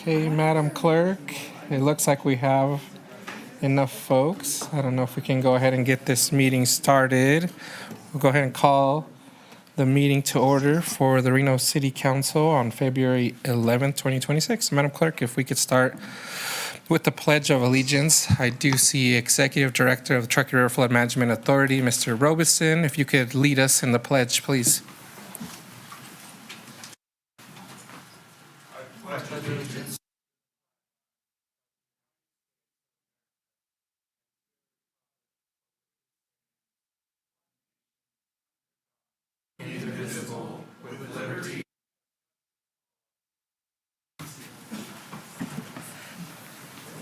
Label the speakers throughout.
Speaker 1: Okay, Madam Clerk, it looks like we have enough folks. I don't know if we can go ahead and get this meeting started. We'll go ahead and call the meeting to order for the Reno City Council on February 11th, 2026. Madam Clerk, if we could start with the Pledge of Allegiance. I do see Executive Director of the Truckee River Flood Management Authority, Mr. Robeson. If you could lead us in the pledge, please.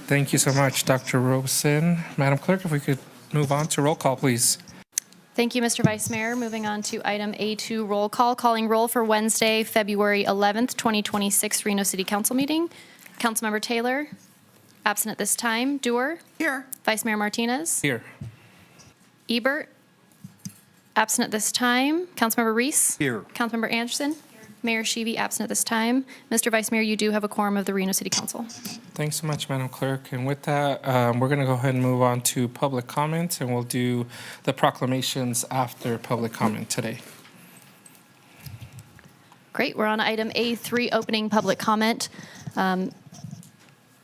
Speaker 1: Thank you so much, Dr. Robeson. Madam Clerk, if we could move on to roll call, please.
Speaker 2: Thank you, Mr. Vice Mayor. Moving on to item A2, roll call. Calling roll for Wednesday, February 11th, 2026 Reno City Council meeting. Councilmember Taylor, absent at this time. Dewar.
Speaker 3: Here.
Speaker 2: Vice Mayor Martinez.
Speaker 1: Here.
Speaker 2: Ebert, absent at this time. Councilmember Reese.
Speaker 3: Here.
Speaker 2: Councilmember Anderson. Mayor Sheevy, absent at this time. Mr. Vice Mayor, you do have a quorum of the Reno City Council.
Speaker 1: Thanks so much, Madam Clerk. And with that, we're going to go ahead and move on to public comment, and we'll do the proclamations after public comment today.
Speaker 2: Great. We're on item A3, opening public comment.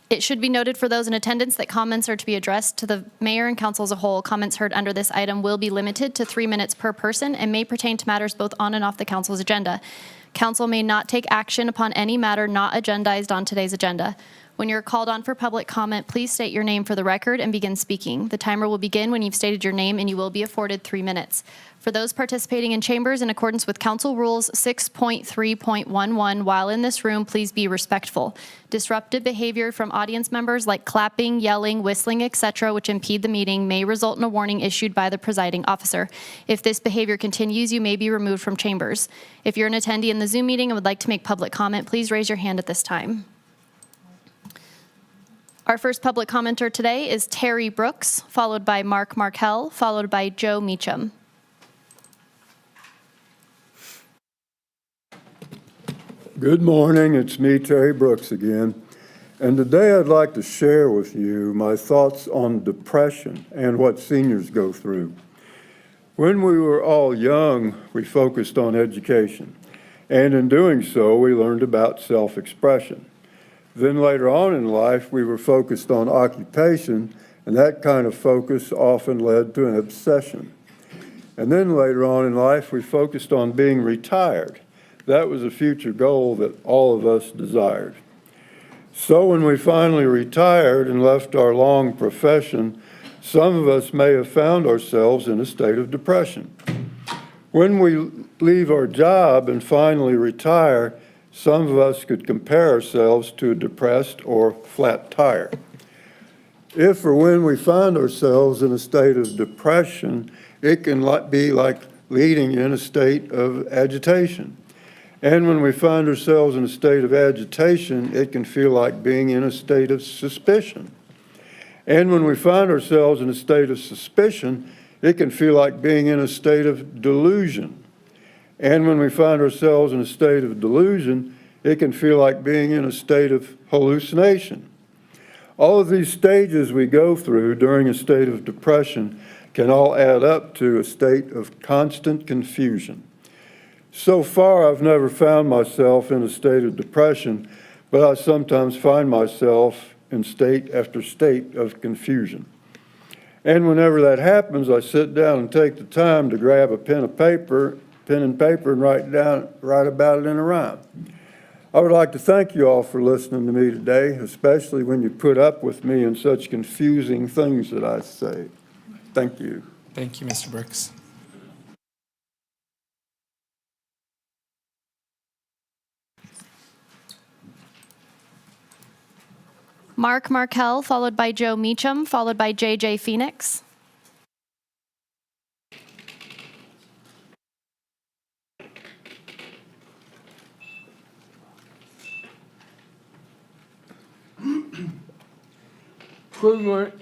Speaker 2: It should be noted for those in attendance that comments are to be addressed to the mayor and council as a whole. Comments heard under this item will be limited to 3 minutes per person and may pertain to matters both on and off the council's agenda. Council may not take action upon any matter not agendized on today's agenda. When you're called on for public comment, please state your name for the record and begin speaking. The timer will begin when you've stated your name, and you will be afforded 3 minutes. For those participating in chambers, in accordance with Council Rules 6.3.11, while in this room, please be respectful. Disruptive behavior from audience members like clapping, yelling, whistling, etc., which impede the meeting, may result in a warning issued by the presiding officer. If this behavior continues, you may be removed from chambers. If you're an attendee in the Zoom meeting and would like to make public comment, please raise your hand at this time. Our first public commenter today is Terry Brooks, followed by Mark Markell, followed by Joe Meacham.
Speaker 4: Good morning, it's me, Terry Brooks again. And today I'd like to share with you my thoughts on depression and what seniors go through. When we were all young, we focused on education. And in doing so, we learned about self-expression. Then later on in life, we were focused on occupation, and that kind of focus often led to an obsession. And then later on in life, we focused on being retired. That was a future goal that all of us desired. So when we finally retired and left our long profession, some of us may have found ourselves in a state of depression. When we leave our job and finally retire, some of us could compare ourselves to a depressed or flat tire. If or when we find ourselves in a state of depression, it can be like leading in a state of agitation. And when we find ourselves in a state of agitation, it can feel like being in a state of suspicion. And when we find ourselves in a state of suspicion, it can feel like being in a state of delusion. And when we find ourselves in a state of delusion, it can feel like being in a state of hallucination. All of these stages we go through during a state of depression can all add up to a state of constant confusion. So far, I've never found myself in a state of depression, but I sometimes find myself in state after state of confusion. And whenever that happens, I sit down and take the time to grab a pen and paper and write about it in a rhyme. I would like to thank you all for listening to me today, especially when you put up with me and such confusing things that I say. Thank you.
Speaker 1: Thank you, Mr. Brooks.
Speaker 2: Mark Markell, followed by Joe Meacham, followed by J.J. Phoenix.
Speaker 5: Good morning.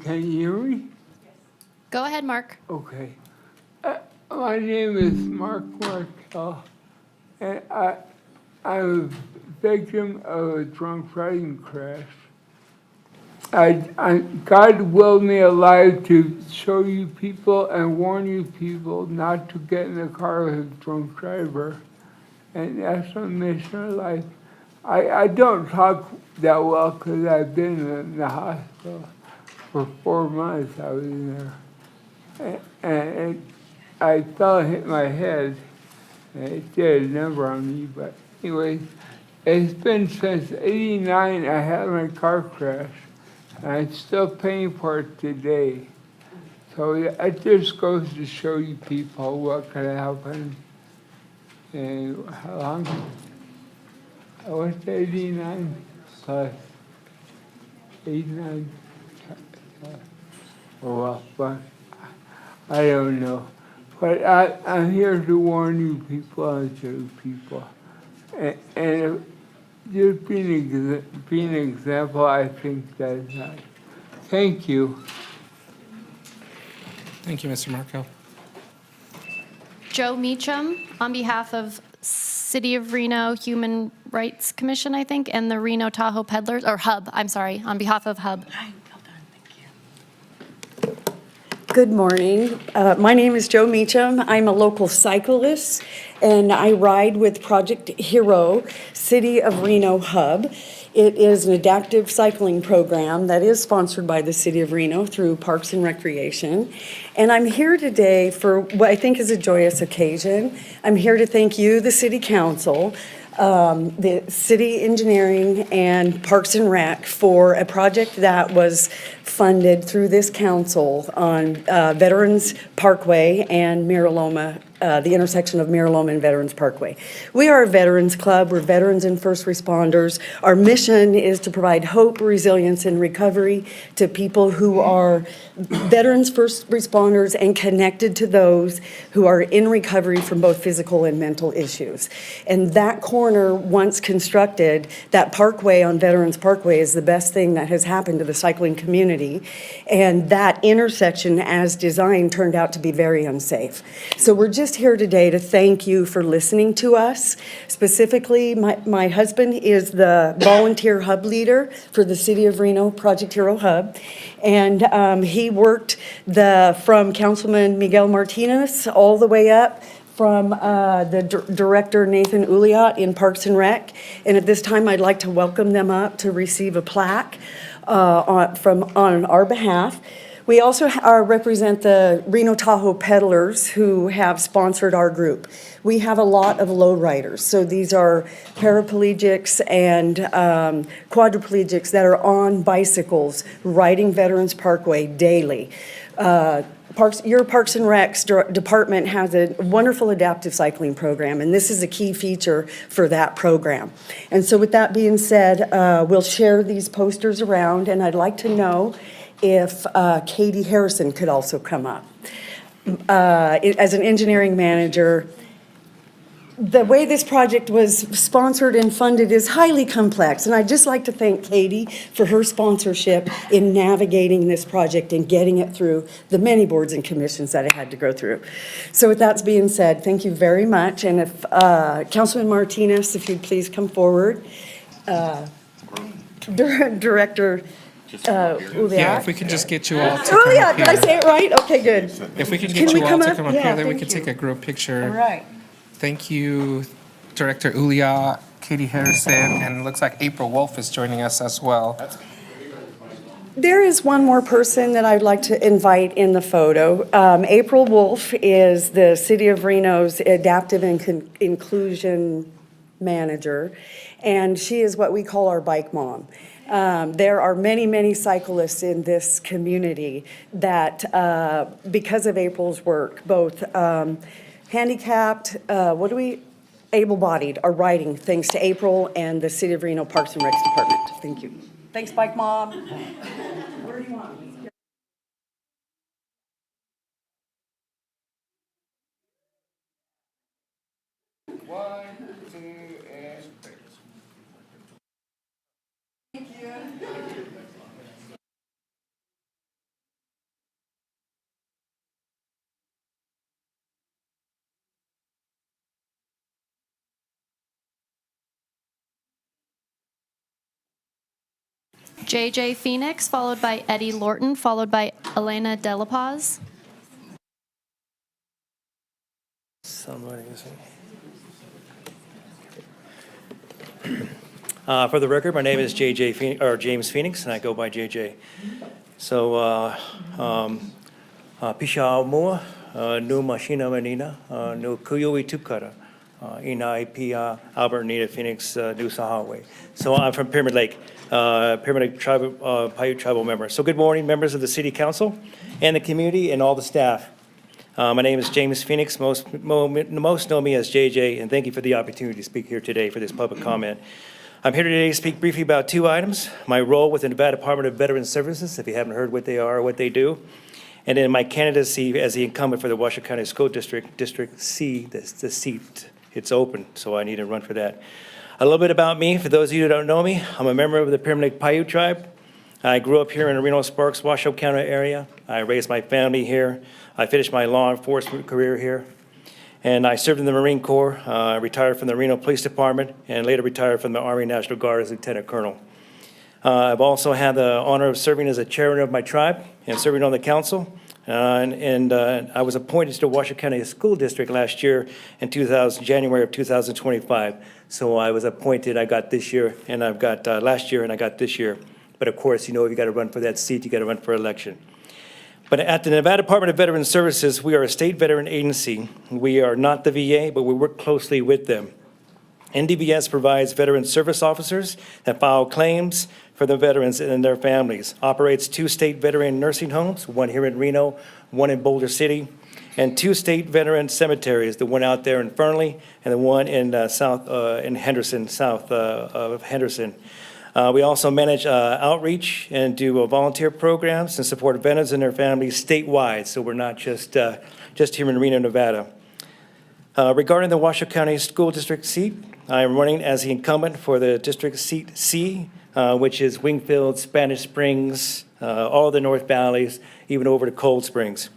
Speaker 5: Can you hear me?
Speaker 2: Go ahead, Mark.
Speaker 5: Okay. My name is Mark Markell, and I'm
Speaker 3: victim of a drunk driving crash. God willed me alive to show you people and warn you people not to get in a car with a drunk driver. And that's my mission of life. I don't talk that well because I've been in the hospital for 4 months. I was in there. And I fell and hit my head. And it did a number on me. But anyway, it's been since '89 I had my car crash. And I'm still paying for it today. So it just goes to show you people what can happen and how long. I was 89 plus 89. Oh, well, but I don't know. But I'm here to warn you people and show people. And just being an example, I think that's nice. Thank you.
Speaker 1: Thank you, Mr. Marco.
Speaker 2: Joe Meacham, on behalf of City of Reno Human Rights Commission, I think, and the Reno Tahoe Peddlers, or Hub, I'm sorry, on behalf of Hub.
Speaker 5: Good morning. My name is Joe Meacham. I'm a local cyclist, and I ride with Project Hero, City of Reno Hub. It is an adaptive cycling program that is sponsored by the City of Reno through Parks and Recreation. And I'm here today for what I think is a joyous occasion. I'm here to thank you, the City Council, the City Engineering, and Parks and Rec for a project that was funded through this council on Veterans Parkway and Miraloma, the intersection of Miraloma and Veterans Parkway. We are a veterans club. We're veterans and first responders. Our mission is to provide hope, resilience, and recovery to people who are veterans, first responders, and connected to those who are in recovery from both physical and mental issues. And that corner, once constructed, that parkway on Veterans Parkway is the best thing that has happened to the cycling community. And that intersection, as designed, turned out to be very unsafe. So we're just here today to thank you for listening to us. Specifically, my husband is the volunteer hub leader for the City of Reno Project Hero Hub. And he worked from Councilman Miguel Martinez all the way up from the Director Nathan Uliot in Parks and Rec. And at this time, I'd like to welcome them up to receive a plaque on our behalf. We also represent the Reno Tahoe Peddlers who have sponsored our group. We have a lot of lowriders. So these are paraplegics and quadriplegics that are on bicycles riding Veterans Parkway daily. Your Parks and Recs department has a wonderful adaptive cycling program, and this is a key feature for that program. And so with that being said, we'll share these posters around, and I'd like to know if Katie Harrison could also come up. As an engineering manager, the way this project was sponsored and funded is highly complex, and I'd just like to thank Katie for her sponsorship in navigating this project and getting it through the many boards and commissions that it had to go through. So with that being said, thank you very much, and if Councilman Martinez, if you'd please come forward. Director Uliat.
Speaker 1: Yeah, if we can just get you all to
Speaker 5: Oh,
Speaker 1: come
Speaker 5: yeah,
Speaker 1: up
Speaker 5: did I
Speaker 1: here.
Speaker 5: say it right? Okay, good.
Speaker 1: If we can
Speaker 5: Can
Speaker 1: get
Speaker 5: we
Speaker 1: you all
Speaker 5: come
Speaker 1: to
Speaker 5: up?
Speaker 1: come up
Speaker 5: Yeah,
Speaker 1: here, then we
Speaker 5: thank
Speaker 1: can take
Speaker 5: you.
Speaker 1: a group picture.
Speaker 5: All right.
Speaker 1: Thank you, Director Ulia, Katie Harrison, and it looks like April Wolf is joining us as well.
Speaker 5: There is one more person that I'd like to invite in the photo. April Wolf is the City of Reno's Adaptive and Inclusion Manager, and she is what we call our bike mom. There are many, many cyclists in this community that, because of April's work, both handicapped, able-bodied are riding thanks to April and the City of Reno Parks and Recs Department. Thank you. Thanks, Bike Mom. Where do you want me?
Speaker 3: One, two, and three.
Speaker 2: JJ Phoenix, followed by Eddie Lorton, followed by Elena De La Paz.
Speaker 6: Somebody is for the record, my name is JJ Phoenix, or James Phoenix, and I go by JJ. So, Pisha Mua, Nu Machina Manina, Nu Kuyui Tukara, Ina Pia Albert Nita Phoenix, New Sahaway. So I'm from Pyramid Lake, Pyramid Lake tribal, Paiute tribal member. So good morning, members of the City Council and the community and all the staff. My name is James Phoenix. Most know me as JJ, and thank you for the opportunity to speak here today for this public comment. I'm here today to speak briefly about two items: my role with the Nevada Department of Veteran Services, if you haven't heard what they are or what they do, and then my candidacy as the incumbent for the Washoe County School District, District C, the seat. It's open, so I need to run for that. A little bit about me, for those of you who don't know me, I'm a member of the Pyramid Lake Paiute tribe. I grew up here in the Reno Sparks, Washoe County area. I raised my family here. I finished my law enforcement career here. And I served in the Marine Corps, retired from the Reno Police Department, and later retired from the Army National Guard as Lieutenant Colonel. I've also had the honor of serving as a chairman of my tribe and serving on the council. I was appointed to the Washoe County School District last year in January of 2025. So I was appointed, I got this year, and I've got last year, and I got this year. But of course, you know, if you got to run for that seat, you got to run for election. But at the Nevada Department of Veteran Services, we are a state veteran agency. We are not the VA, but we work closely with them. NDVS provides veteran service officers that file claims for the veterans and their families, operates 2 state veteran nursing homes, one here in Reno, one in Boulder City, and 2 state veteran cemeteries, the one out there in Fernley and the one in in Henderson, south of Henderson. We also manage outreach and do volunteer programs and support veterans and their families statewide, so we're not just here in Reno, Nevada. Regarding the Washoe County School District seat, I am running as the incumbent for the District Seat C, which is Wingfield, Spanish Springs, all the North Valleys, even over to Cold Springs.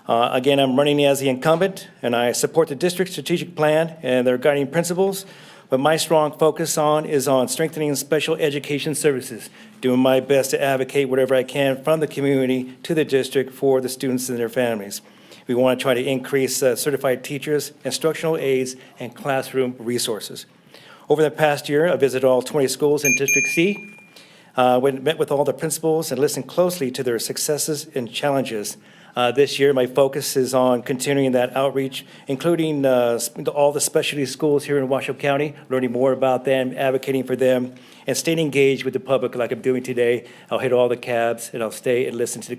Speaker 6: Again, I'm running as the incumbent, and I support the district strategic plan and their guiding principles. But my strong focus is on strengthening special education services, doing my best to advocate whatever I can from the community to the district for the students and their families. We want to try to increase certified teachers, instructional aides, and classroom resources. Over the past year, I visited all 20 schools in District C, met with all the principals and listened closely to their successes and challenges. This year, my focus is on continuing that outreach, including all the specialty schools here in Washoe County, learning more about them, advocating for them, and staying engaged with the public like I'm doing today. I'll hit all the cabs, and I'll stay and listen to the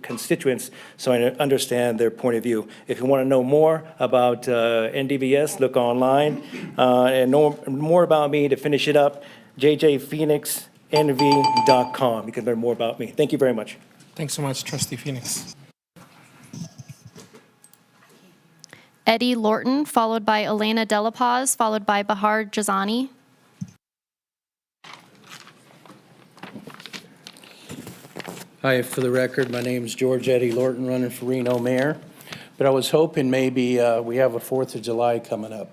Speaker 6: constituents so I understand their point of view. If you want to know more about NDVS, look online, and know more about me to finish it up, jjphoenixnv.com. You can learn more about me. Thank you very much.
Speaker 1: Thanks so much, Trustee Phoenix.
Speaker 2: Eddie Lorton, followed by Elena De La Paz, followed by Bahar Jazani.
Speaker 7: Hi, for the record, my name is George Eddie Lorton, running for Reno Mayor. But I was hoping maybe we have a 4th of July coming up.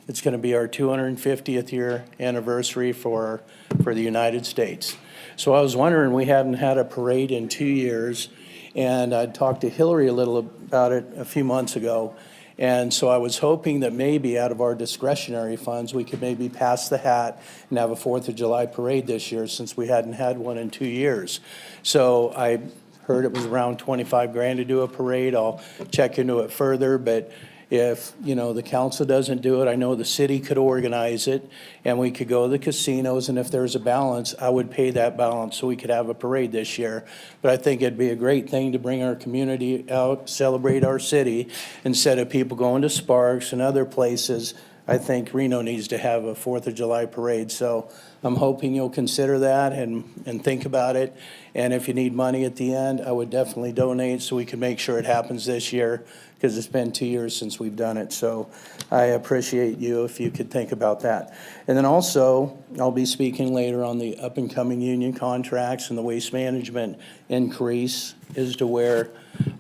Speaker 7: It's going to be our 250th year anniversary for the United States. So I was wondering, we hadn't had a parade in 2 years, and I talked to Hillary a little about it a few months ago. And so I was hoping that maybe out of our discretionary funds, we could maybe pass the hat and have a 4th of July parade this year, since we hadn't had one in 2 years. So I heard it was around 25 grand to do a parade. I'll check into it further, but if, you know, the council doesn't do it, I know the city could organize it, and we could go to the casinos, and if there's a balance, I would pay that balance so we could have a parade this year. But I think it'd be a great thing to bring our community out, celebrate our city, instead of people going to Sparks and other places. I think Reno needs to have a 4th of July parade. So I'm hoping you'll consider that and think about it. And if you need money at the end, I would definitely donate so we can make sure it happens this year, because it's been 2 years since we've done it. So I appreciate you if you could think about that. And then also, I'll be speaking later on the up-and-coming union contracts and the waste management increase as to where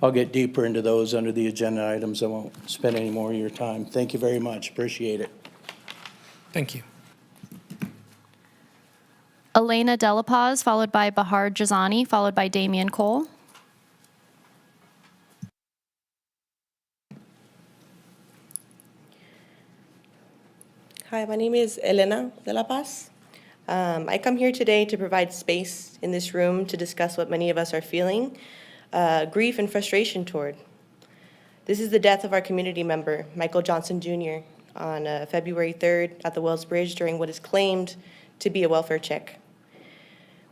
Speaker 7: I'll get deeper into those under the agenda items. I won't spend any more of your time. Thank you very much. Appreciate it.
Speaker 1: Thank you.
Speaker 2: Elena Delapaz, followed by Bahar Jazani, followed by Damian Cole.
Speaker 8: Hi, my name is Elena de la Paz. I come here today to provide space in this room to discuss what many of us are feeling, grief and frustration toward. This is the death of our community member, Michael Johnson Jr., on February 3rd at the Wells Bridge during what is claimed to be a welfare check.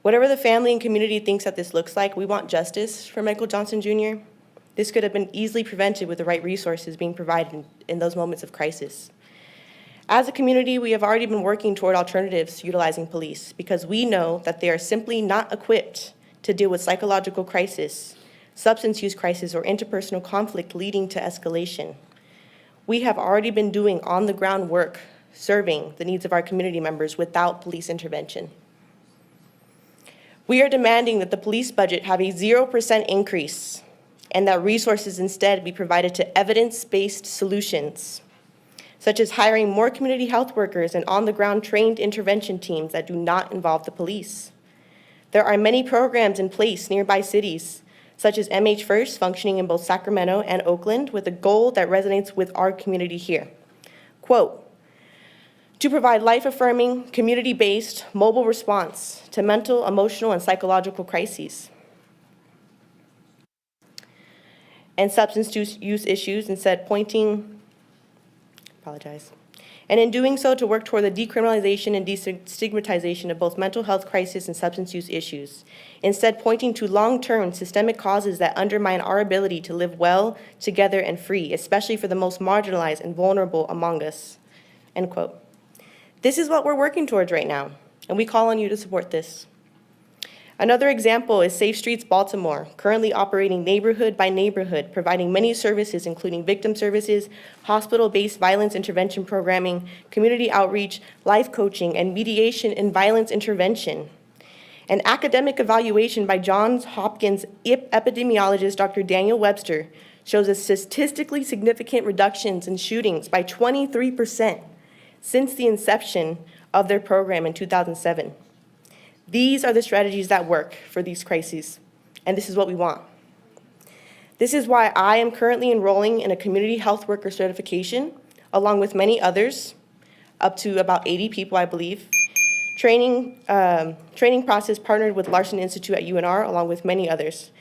Speaker 8: Whatever the family and community thinks that this looks like, we want justice for Michael Johnson Jr. This could have been easily prevented with the right resources being provided in those moments of crisis. As a community, we have already been working toward alternatives to utilizing police because we know that they are simply not equipped to deal with psychological crisis, substance use crisis, or interpersonal conflict leading to escalation. We have already been doing on-the-ground work serving the needs of our community members without police intervention. We are demanding that the police budget have a 0% increase and that resources instead be provided to evidence-based solutions, such as hiring more community health workers and on-the-ground trained intervention teams that do not involve the police. There are many programs in place nearby cities, such as MH First, functioning in both Sacramento and Oakland, with a goal that resonates with our community here. Quote, to provide life-affirming, community-based, mobile response to mental, emotional, and psychological crises and substance use issues, instead and in doing so to work toward the decriminalization and destigmatization of both mental health crisis and substance use issues, instead pointing to long-term systemic causes that undermine our ability to live well, together, and free, especially for the most marginalized and vulnerable among us, end quote. This is what we're working towards right now, and we call on you to support this. Another example is Safe Streets Baltimore, currently operating neighborhood by neighborhood, providing many services, including victim services, hospital-based violence intervention programming, community outreach, life coaching, and mediation in violence intervention. An academic evaluation by Johns Hopkins epidemiologist Dr. Daniel Webster shows a statistically significant reductions in shootings by 23% since the inception of their program in 2007. These are the strategies that work for these crises, and this is what we want. This is why I am currently enrolling in a community health worker certification, along with many others, up to about 80 people, I believe. Training process partnered with Larson Institute at UNR, along with many others.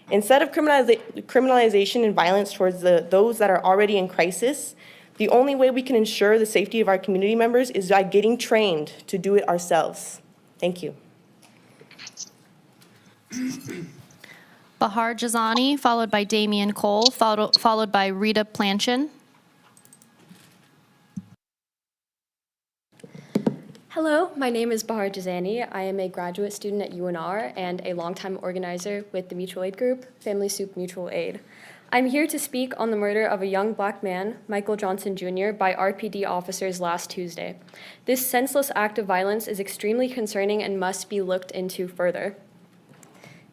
Speaker 8: Instead of criminalization and violence towards those that are already in crisis, the only way we can ensure the safety of our community members is by getting trained to do it ourselves. Thank you.
Speaker 2: Bahar Jazani, followed by Damian Cole, followed by Rita Planchin.
Speaker 9: Hello, my name is Bahar Jazani. I am a graduate student at UNR and a longtime organizer with the mutual aid group, Family Soup Mutual Aid. I'm here to speak on the murder of a young black man, Michael Johnson Jr., by RPD officers last Tuesday. This senseless act of violence is extremely concerning and must be looked into further.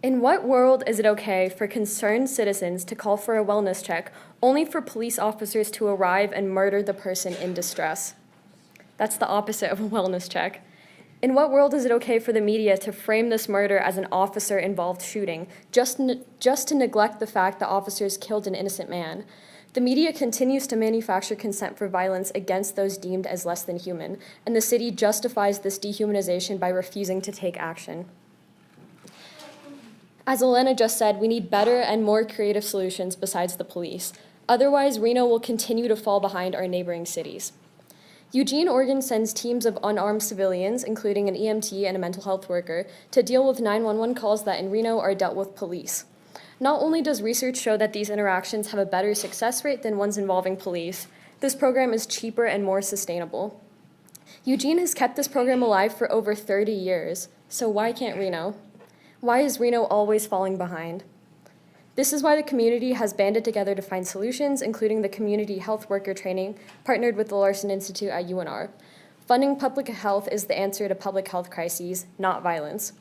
Speaker 9: In what world is it okay for concerned citizens to call for a wellness check only for police officers to arrive and murder the person in distress? That's the opposite of a wellness check. In what world is it okay for the media to frame this murder as an officer-involved shooting, just to neglect the fact that officers killed an innocent man? The media continues to manufacture consent for violence against those deemed as less than human, and the city justifies this dehumanization by refusing to take action. As Elena just said, we need better and more creative solutions besides the police. Otherwise, Reno will continue to fall behind our neighboring cities. Eugene, Oregon sends teams of unarmed civilians, including an EMT and a mental health worker, to deal with 911 calls that in Reno are dealt with police. Not only does research show that these interactions have a better success rate than ones involving police, this program is cheaper and more sustainable. Eugene has kept this program alive for over 30 years, so why can't Reno? Why is Reno always falling behind? This is why the community has banded together to find solutions, including the community health worker training partnered with the Larson Institute at UNR. Funding public health is the answer to public health crises, not violence.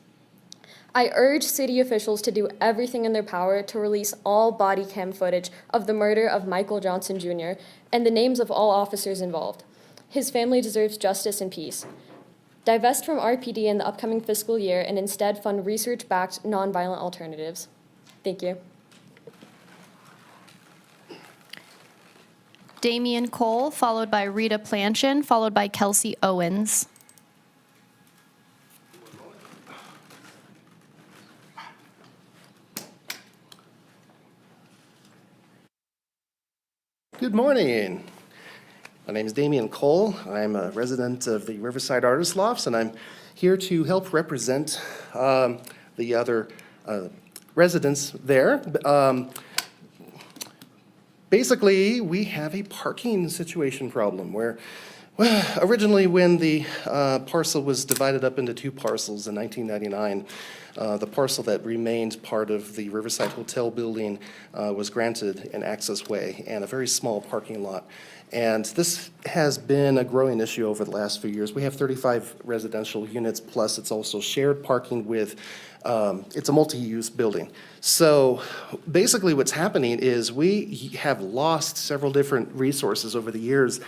Speaker 9: I urge city officials to do everything in their power to release all body cam footage of the murder of Michael Johnson Jr. and the names of all officers involved. His family deserves justice and peace. divest from RPD in the upcoming fiscal year, and instead fund research-backed nonviolent alternatives. Thank you.
Speaker 2: Damian Cole, followed by Rita Planchin, followed by Kelsey Owens.
Speaker 10: Good morning. My name is Damian Cole. I'm a resident of the Riverside Artist Lofts, and I'm here to help represent the other residents there. Basically, we have a parking situation problem where, well, originally when the parcel was divided up into two parcels in 1999, the parcel that remained part of the Riverside Hotel building was granted an access way and a very small parking lot. And this has been a growing issue over the last few years. We have 35 residential units, plus it's also shared parking with, it's a multi-use building. So basically what's happening is we have lost several different resources over the years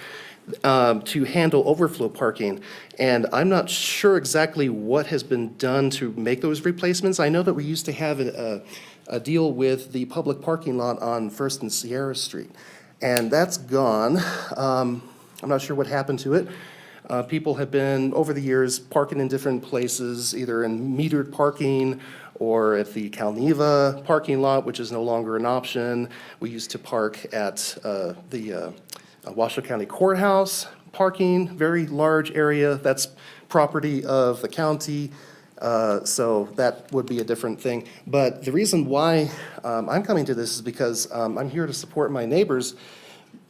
Speaker 10: to handle overflow parking. And I'm not sure exactly what has been done to make those replacements. I know that we used to have a deal with the public parking lot on First and Sierra Street, and that's gone. I'm not sure what happened to it. People have been, over the years, parking in different places, either in metered parking or at the Calneva parking lot, which is no longer an option. We used to park at the Washoe County Courthouse parking, very large area. That's property of the county, so that would be a different thing. But the reason why I'm coming to this is because I'm here to support my neighbors.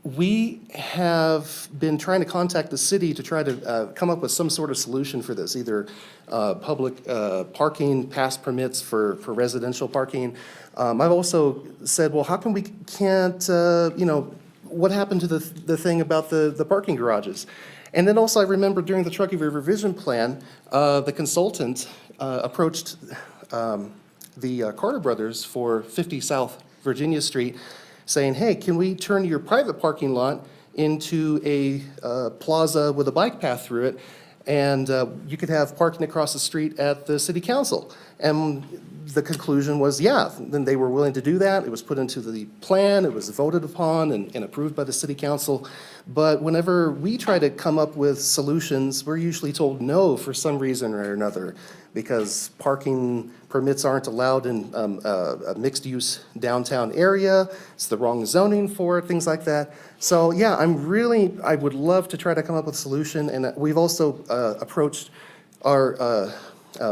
Speaker 10: We have been trying to contact the city to try to come up with some sort of solution for this, either public parking, pass permits for residential parking. I've also said, well, how come we can't, what happened to the thing about the parking garages? And then also I remember during the Truckee River Vision Plan, the consultant approached the Carter Brothers for 50 South Virginia Street, saying, hey, can we turn your private parking lot into a plaza with a bike path through it, and you could have parking across the street at the city council? And the conclusion was, yeah, then they were willing to do that. It was put into the plan, it was voted upon and approved by the city council. But whenever we try to come up with solutions, we're usually told no for some reason or another, because parking permits aren't allowed in a mixed-use downtown area. It's the wrong zoning for it, things like that. So yeah, I would love to try to come up with a solution. And we've also approached our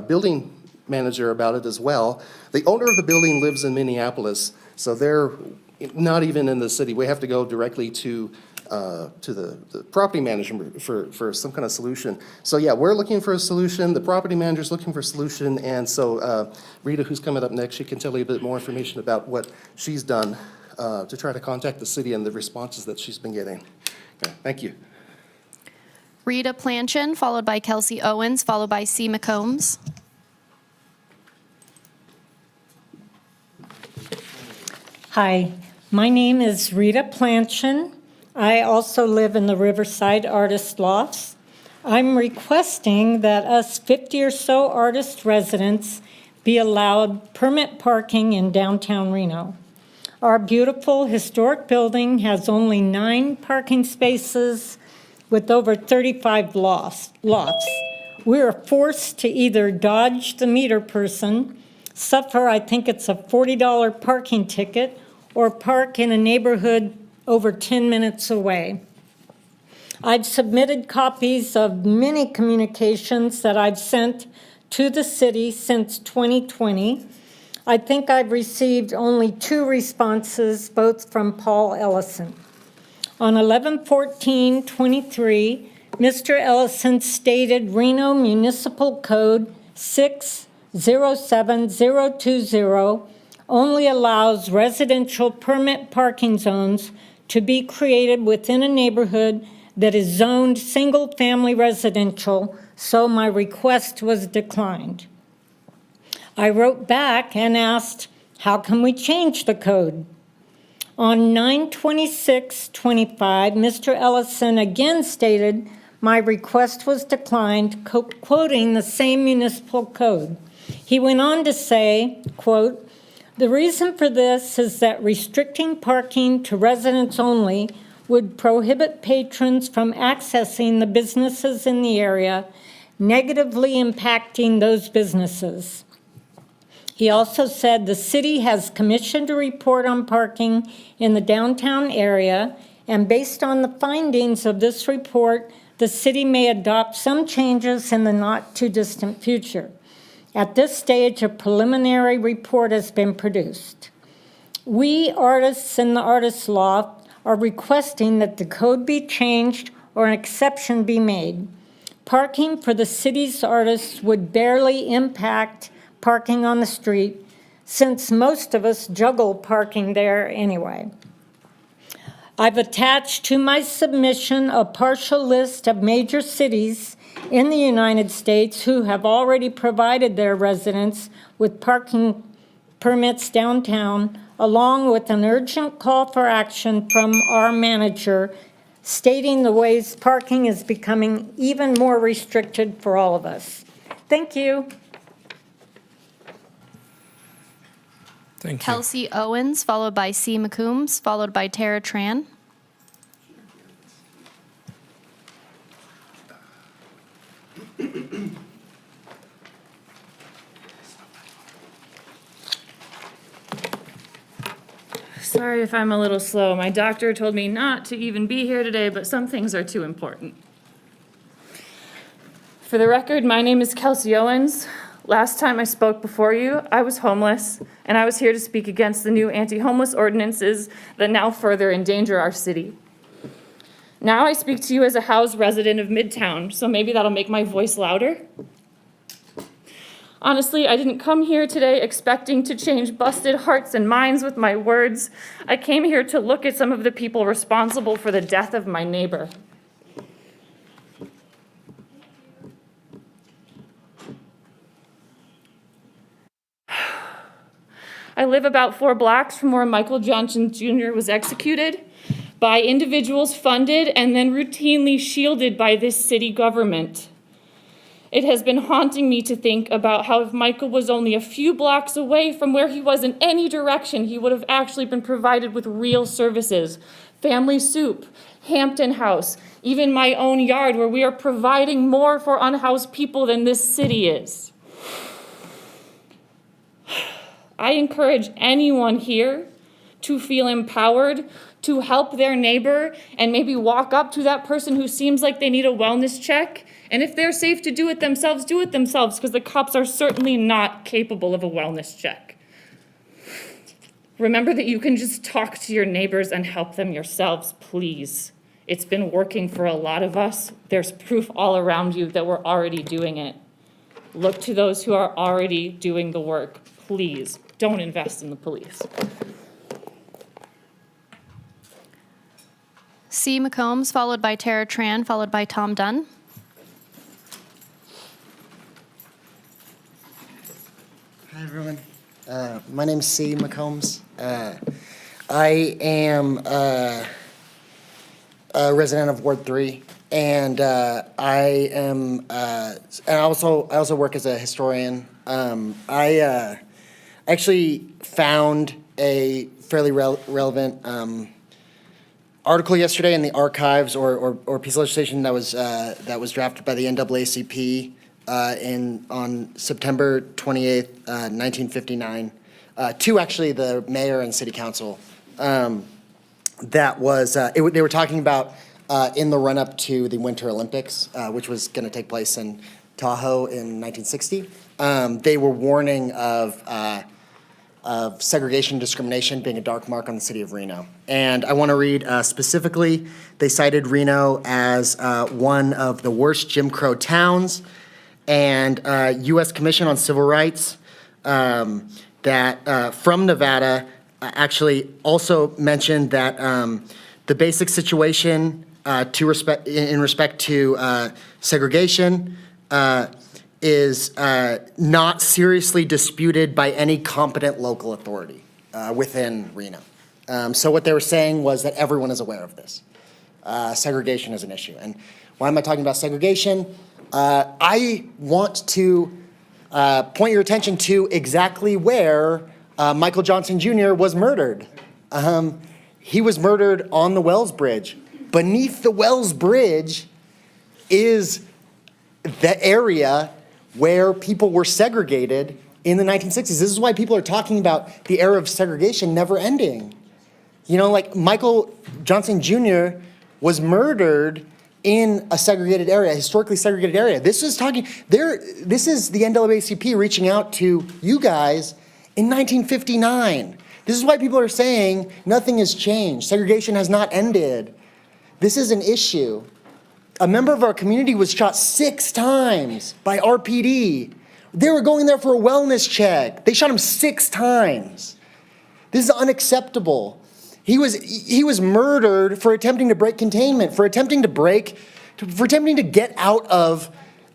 Speaker 10: building manager about it as well. The owner of the building lives in Minneapolis, so they're not even in the city. We have to go directly to the property manager for some kind of solution. So yeah, we're looking for a solution. The property manager's looking for a solution. And so Rita, who's coming up next, she can tell you a bit more information about what she's done to try to contact the city and the responses that she's been getting. Okay, thank you.
Speaker 2: Rita Planchin, followed by Kelsey Owens, followed by C. McCombs.
Speaker 11: Hi, my name is Rita Planchin. I also live in the Riverside Artist Lofts. I'm requesting that us 50 or so artist residents be allowed permit parking in downtown Reno. Our beautiful historic building has only 9 parking spaces with over 35 lots. We are forced to either dodge the meter person, suffer, I think it's a $40 parking ticket, or park in a neighborhood over 10 minutes away. I've submitted copies of many communications that I've sent to the city since 2020. I think I've received only 2 responses, both from Paul Ellison. On 11/14/23, Mr. Ellison stated Reno Municipal Code 607020 only allows residential permit parking zones to be created within a neighborhood that is zoned single-family residential, so my request was declined. I wrote back and asked, how can we change the code? On 9/26/25, Mr. Ellison again stated, my request was declined, quoting the same municipal code. He went on to say, quote, "The reason for this is that restricting parking to residents only would prohibit patrons from accessing the businesses in the area, negatively impacting those businesses." He also said the city has commissioned a report on parking in the downtown area, and based on the findings of this report, the city may adopt some changes in the not-too-distant future. At this stage, a preliminary report has been produced. We artists in the Artists Loft are requesting that the code be changed or an exception be made. Parking for the city's artists would barely impact parking on the street, since most of us juggle parking there anyway. I've attached to my submission a partial list of major cities in the United States who have already provided their residents with parking permits downtown, along with an urgent call for action from our manager stating the ways parking is becoming even more restricted for all of us. Thank you.
Speaker 1: Thank you.
Speaker 2: Kelsey Owens, followed by C. McCombs, followed by Tara Tran.
Speaker 12: Sorry if I'm a little slow. My doctor told me not to even be here today, but some things are too important. For the record, my name is Kelsey Owens. Last time I spoke before you, I was homeless, and I was here to speak against the new anti-homeless ordinances that now further endanger our city. Now I speak to you as a housed resident of Midtown, so maybe that'll make my voice louder. Honestly, I didn't come here today expecting to change busted hearts and minds with my words. I came here to look at some of the people responsible for the death of my neighbor. I live about 4 blocks from where Michael Johnson Jr. was executed by individuals funded and then routinely shielded by this city government. It has been haunting me to think about how if Michael was only a few blocks away from where he was in any direction, he would have actually been provided with real services, family soup, Hampton House, even my own yard, where we are providing more for unhoused people than this city is. I encourage anyone here to feel empowered to help their neighbor and maybe walk up to that person who seems like they need a wellness check. And if they're safe to do it themselves, because the cops are certainly not capable of a wellness check. Remember that you can just talk to your neighbors and help them yourselves, please. It's been working for a lot of us. There's proof all around you that we're already doing it. Look to those who are already doing the work. Please, don't invest in the police.
Speaker 2: C. McCombs, followed by Tara Tran, followed by Tom Dunn.
Speaker 13: Hi, everyone. My name's C. McCombs. I am a resident of Ward 3, and I also work as a historian. I actually found a fairly relevant article yesterday in the archives, or piece of legislation that was drafted by the NAACP on September 28th, 1959, to actually the mayor and city council. They were talking about in the run-up to the Winter Olympics, which was going to take place in Tahoe in 1960. They were warning of segregation and discrimination being a dark mark on the city of Reno. And I want to read specifically, they cited Reno as one of the worst Jim Crow towns, and U.S. Commission on Civil Rights that from Nevada actually also mentioned that the basic situation in respect to segregation is not seriously disputed by any competent local authority within Reno. So what they were saying was that everyone is aware of this. Segregation is an issue. And Why am I talking about segregation? I want to point your attention to exactly where Michael Johnson Jr. was murdered. He was murdered on the Wells Bridge. Beneath the Wells Bridge is the area where people were segregated in the 1960s. This is why people are talking about the era of segregation never ending. You know, like Michael Johnson Jr. was murdered in a segregated area, a historically segregated area. This is the NAACP reaching out to you guys in 1959. This is why people are saying nothing has changed. Segregation has not ended. This is an issue. A member of our community was shot 6 times by RPD. They were going there for a wellness check. They shot him 6 times. This is unacceptable. He was murdered for attempting to break containment, for attempting to get out of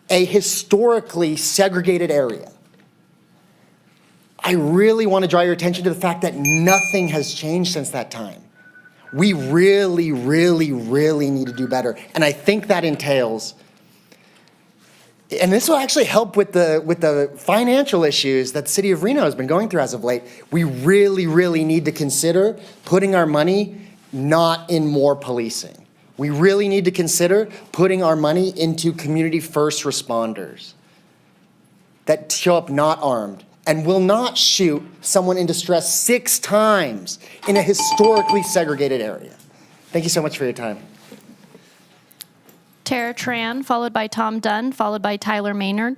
Speaker 13: a historically segregated area. I really want to draw your attention to the fact that nothing has changed since that time. We really, really, really need to do better. And I think that entails, and this will actually help with the financial issues that the city of Reno has been going through as of late. We really, really need to consider putting our money not in more policing. We really need to consider putting our money into community first responders that show up not armed and will not shoot someone in distress 6 times in a historically segregated area. Thank you so much for your time.
Speaker 2: Tara Tran, followed by Tom Dunn, followed by Tyler Maynard.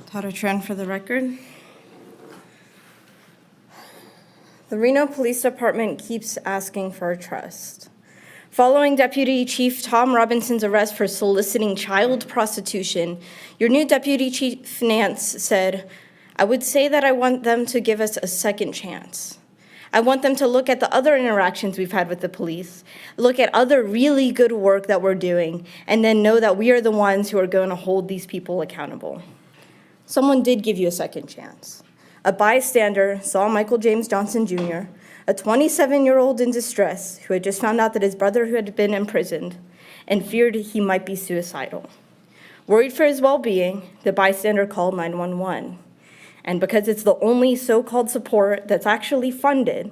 Speaker 8: Tara Tran for the record. The Reno Police Department keeps asking for our trust. Following Deputy Chief Tom Robinson's arrest for soliciting child prostitution, your new Deputy Chief Nance said, "I would say that I want them to give us a second chance. I want them to look at the other interactions we've had with the police, look at other really good work that we're doing, and then know that we are the ones who are going to hold these people accountable." Someone did give you a second chance. A bystander saw Michael James Johnson Jr., a 27-year-old in distress who had just found out that his brother had been imprisoned and feared he might be suicidal. Worried for his well-being, the bystander called 911. And because it's the only so-called support that's actually funded,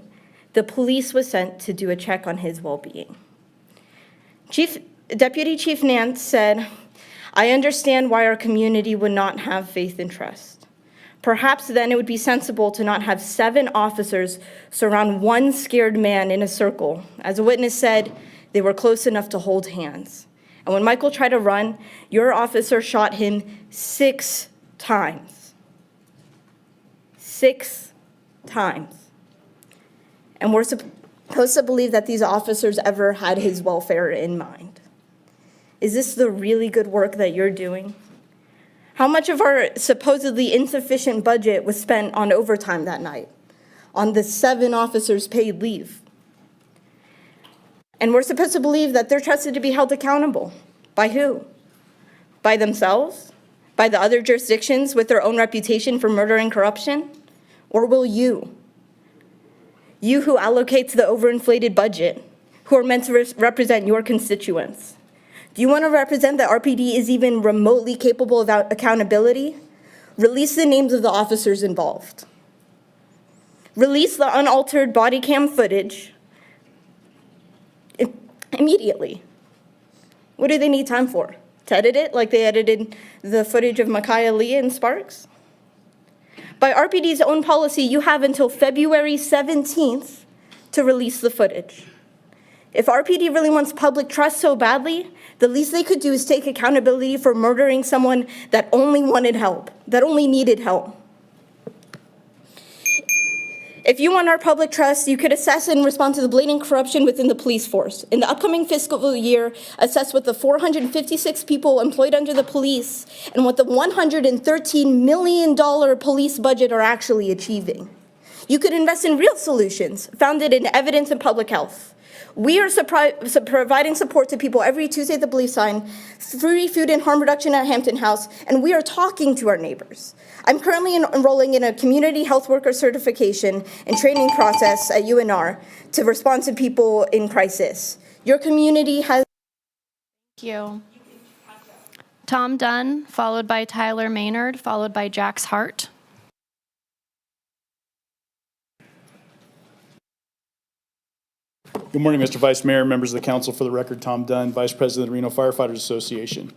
Speaker 8: the police was sent to do a check on his well-being. Deputy Chief Nance said, "I understand why our community would not have faith and trust. Perhaps then it would be sensible to not have 7 officers surround one scared man in a circle. As a witness said, they were close enough to hold hands. And when Michael tried to run, your officer shot him 6 times. 6 times. And we're supposed to believe that these officers ever had his welfare in mind. Is this the really good work that you're doing? How much of our supposedly insufficient budget was spent on overtime that night, on the 7 officers' paid leave? And we're supposed to believe that they're trusted to be held accountable. By who? By themselves? By the other jurisdictions with their own reputation for murder and corruption? Or will you? You who allocates the overinflated budget, who are meant to represent your constituents. Do you want to represent that RPD is even remotely capable of accountability? Release the names of the officers involved. Release the unaltered body cam footage immediately. What do they need time for? To edit it like they edited the footage of Micaiah Lee and Sparks? By RPD's own policy, you have until February 17th to release the footage. If RPD really wants public trust so badly, the least they could do is take accountability for murdering someone that only wanted help, that only needed help. If you want our public trust, you could assess and respond to the blatant corruption within the police force. In the upcoming fiscal year, assess what the 456 people employed under the police and what the $113 million police budget are actually achieving. You could invest in real solutions founded in evidence and public health. We are providing support to people every Tuesday at the Belief Sign, free food and harm reduction at Hampton House, and we are talking to our neighbors. I'm currently enrolling in a community health worker certification and training process at UNR to respond to people in crisis. Your community has...
Speaker 2: Thank you. Tom Dunn, followed by Tyler Maynard, followed by Jax Hart.
Speaker 14: Good morning, Mr. Vice Mayor, members of the council. For the record, Tom Dunn, Vice President of the Reno Firefighters Association.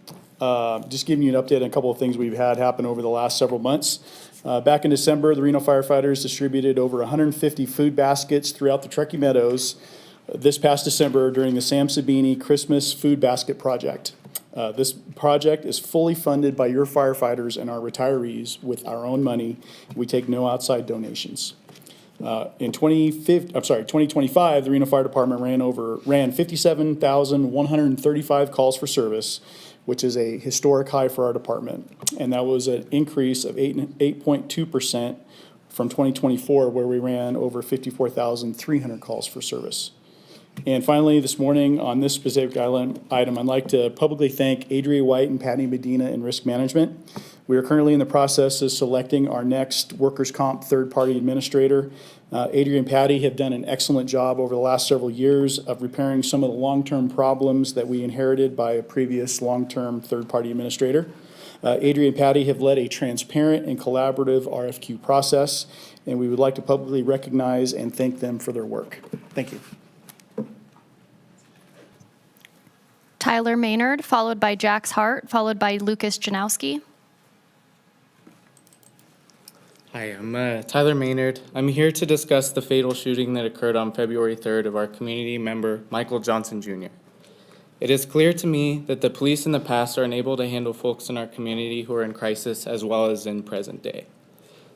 Speaker 14: Just giving you an update on a couple of things we've had happen over the last several months. Back in December, the Reno Firefighters distributed over 150 food baskets throughout the Truckee Meadows this past December during the Sam Sabini Christmas Food Basket Project. This project is fully funded by your firefighters and our retirees with our own money. We take no outside donations. In 2025, the Reno Fire Department ran 57,135 calls for service, which is a historic high for our department. And that was an increase of 8.2% from 2024, where we ran over 54,300 calls for service. And finally, this morning, on this specific item, I'd like to publicly thank Adria White and Patty Medina in Risk Management. We are currently in the process of selecting our next workers' comp third-party administrator. Adria and Patty have done an excellent job over the last several years of repairing some of the long-term problems that we inherited by a previous long-term third-party administrator. Adria and Patty have led a transparent and collaborative RFQ process, and we would like to publicly recognize and thank them for their work. Thank you.
Speaker 2: Tyler Maynard, followed by Jax Hart, followed by Lucas Janowski.
Speaker 15: Hi, I'm Tyler Maynard. I'm here to discuss the fatal shooting that occurred on February 3rd of our community member, Michael Johnson Jr. It is clear to me that the police in the past are unable to handle folks in our community who are in crisis as well as in present day.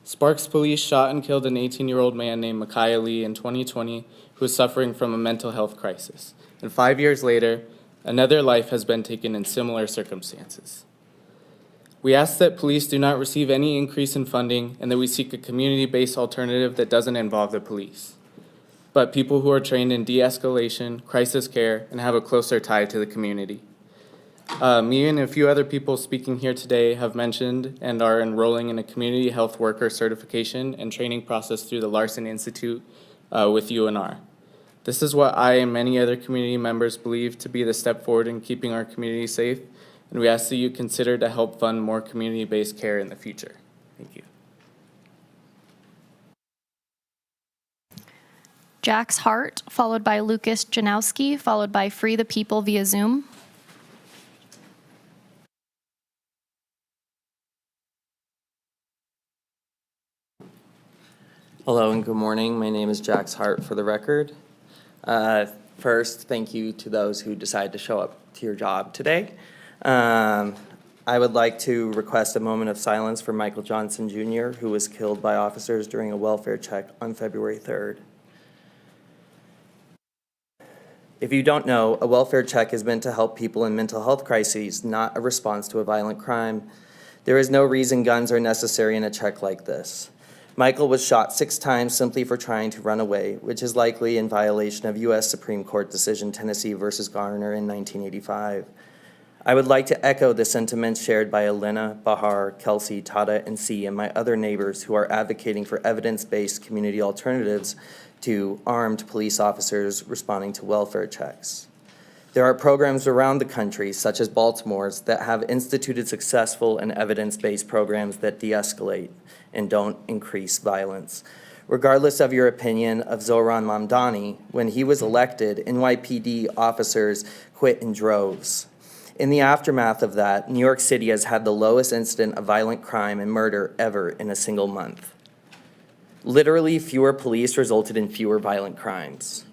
Speaker 15: Sparks Police shot and killed an 18-year-old man named Micaiah Lee in 2020 who was suffering from a mental health crisis. And 5 years later, another life has been taken in similar circumstances. We ask that police do not receive any increase in funding and that we seek a community-based alternative that doesn't involve the police, but people who are trained in de-escalation, crisis care, and have a closer tie to the community. Me and a few other people speaking here today have mentioned and are enrolling in a community health worker certification and training process through the Larson Institute with UNR. This is what I and many other community members believe to be the step forward in keeping our community safe, and we ask that you consider to help fund more community-based care in the future. Thank you.
Speaker 2: Jax Hart, followed by Lucas Janowski, followed by Free the People via Zoom.
Speaker 16: Hello and good morning. My name is Jax Hart for the record. First, thank you to those who decided to show up to your job today. I would like to request a moment of silence for Michael Johnson Jr., who was killed by officers during a welfare check on February 3rd. If you don't know, a welfare check is meant to help people in mental health crises, not a response to a violent crime. There is no reason guns are necessary in a check like this. Michael was shot 6 times simply for trying to run away, which is likely in violation of U.S. Supreme Court decision Tennessee versus Garner in 1985. I would like to echo the sentiments shared by Elena, Bahar, Kelsey, Tata, and C, and my other neighbors who are advocating for evidence-based community alternatives to armed police officers responding to welfare checks. There are programs around the country, such as Baltimore's, that have instituted successful and evidence-based programs that de-escalate and don't increase violence. Regardless of your opinion of Zohran Mamdani, when he was elected, NYPD officers quit in droves. In the aftermath of that, New York City has had the lowest incident of violent crime and murder ever in a single month. Literally, fewer police resulted in fewer violent crimes.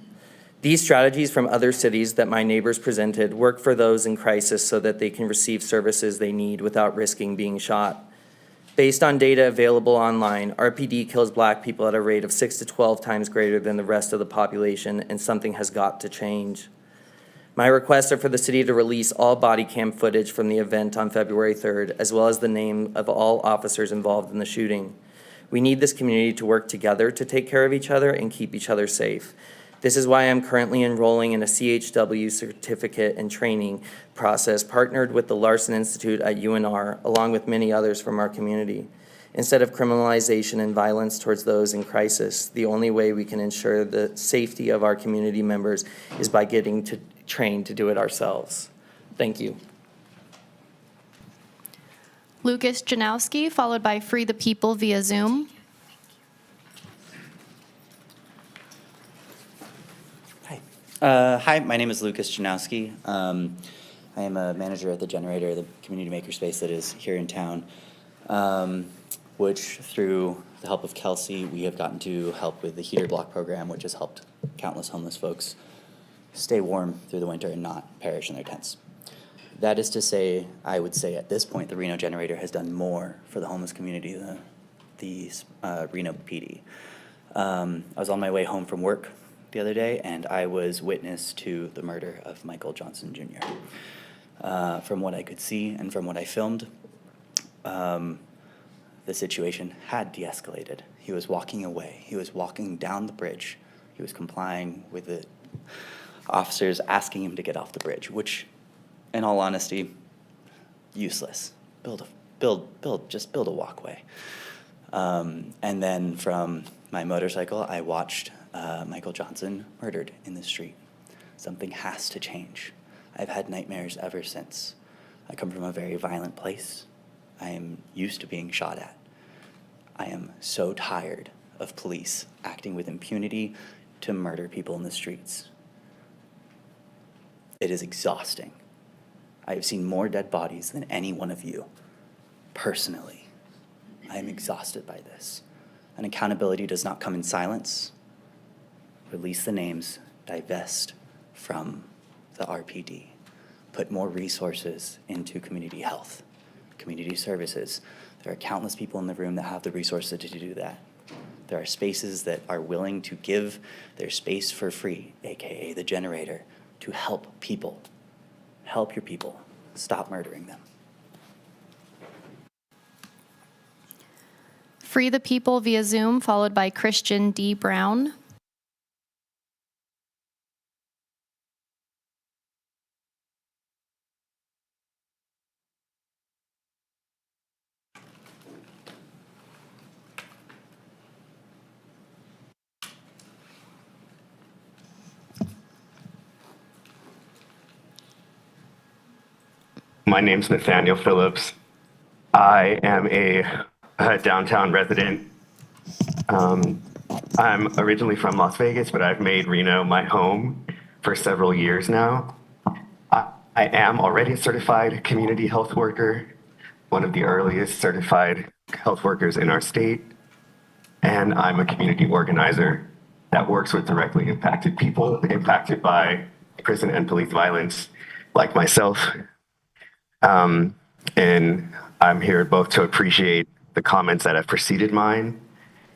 Speaker 16: These strategies from other cities that my neighbors presented work for those in crisis so that they can receive services they need without risking being shot. Based on data available online, RPD kills Black people at a rate of 6 to 12 times greater than the rest of the population, and something has got to change. My requests are for the city to release all body cam footage from the event on February 3rd, as well as the name of all officers involved in the shooting. We need this community to work together to take care of each other and keep each other safe. This is why I'm currently enrolling in a CHW certificate and training process partnered with the Larson Institute at UNR, along with many others from our community. Instead of criminalization and violence towards those in crisis, the only way we can ensure the safety of our community members is by getting trained to do it ourselves. Thank you.
Speaker 2: Lucas Janowski, followed by Free the People via Zoom.
Speaker 17: Hi, my name is Lucas Janowski. I am a manager at the Generator, the community makerspace that is here in town, which through the help of Kelsey, we have gotten to help with the heater block program, which has helped countless homeless folks stay warm through the winter and not perish in their tents. That is to say, I would say at this point, the Reno Generator has done more for the homeless community than the Reno PD. I was on my way home from work the other day, and I was witness to the murder of Michael Johnson Jr. From what I could see and from what I filmed, the situation had de-escalated. He was walking away. He was walking down the bridge. He was complying with the officers asking him to get off the bridge, which, in all honesty, useless. Just build a walkway. And then from my motorcycle, I watched Michael Johnson murdered in the street. Something has to change. I've had nightmares ever since. I come from a very violent place. I am used to being shot at. I am so tired of police acting with impunity to murder people in the streets. It is exhausting. I have seen more dead bodies than any one of you, personally. I am exhausted by this. And accountability does not come in silence. Release the names, divest from the RPD, put more resources into community health, community services. There are countless people in the room that have the resources to do that. There are spaces that are willing to give their space for free, AKA the Generator, to help people. Help your people. Stop murdering them.
Speaker 2: Free the People via Zoom, followed by Christian D. Brown.
Speaker 18: My name's Nathaniel Phillips. I am a downtown resident. I'm originally from Las Vegas, but I've made Reno my home for several years now. I am already a certified community health worker, one of the earliest certified health workers in our state, and I'm a community organizer that works with directly impacted people impacted by prison and police violence, like myself. And I'm here both to appreciate the comments that have preceded mine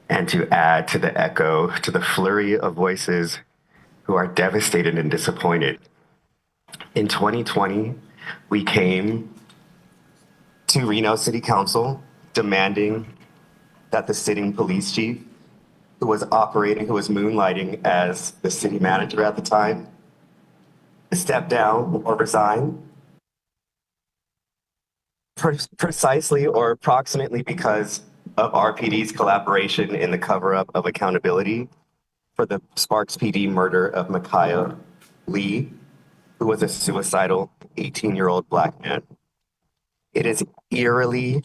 Speaker 18: and to add to the echo, to the flurry of voices who are devastated and disappointed. In 2020, we came to Reno City Council demanding that the sitting police chief, who was moonlighting as the city manager at the time, step down or resign. Precisely or approximately because of RPD's collaboration in the cover-up of accountability for the Sparks PD murder of Micaiah Lee, who was a suicidal 18-year-old Black man. It is eerily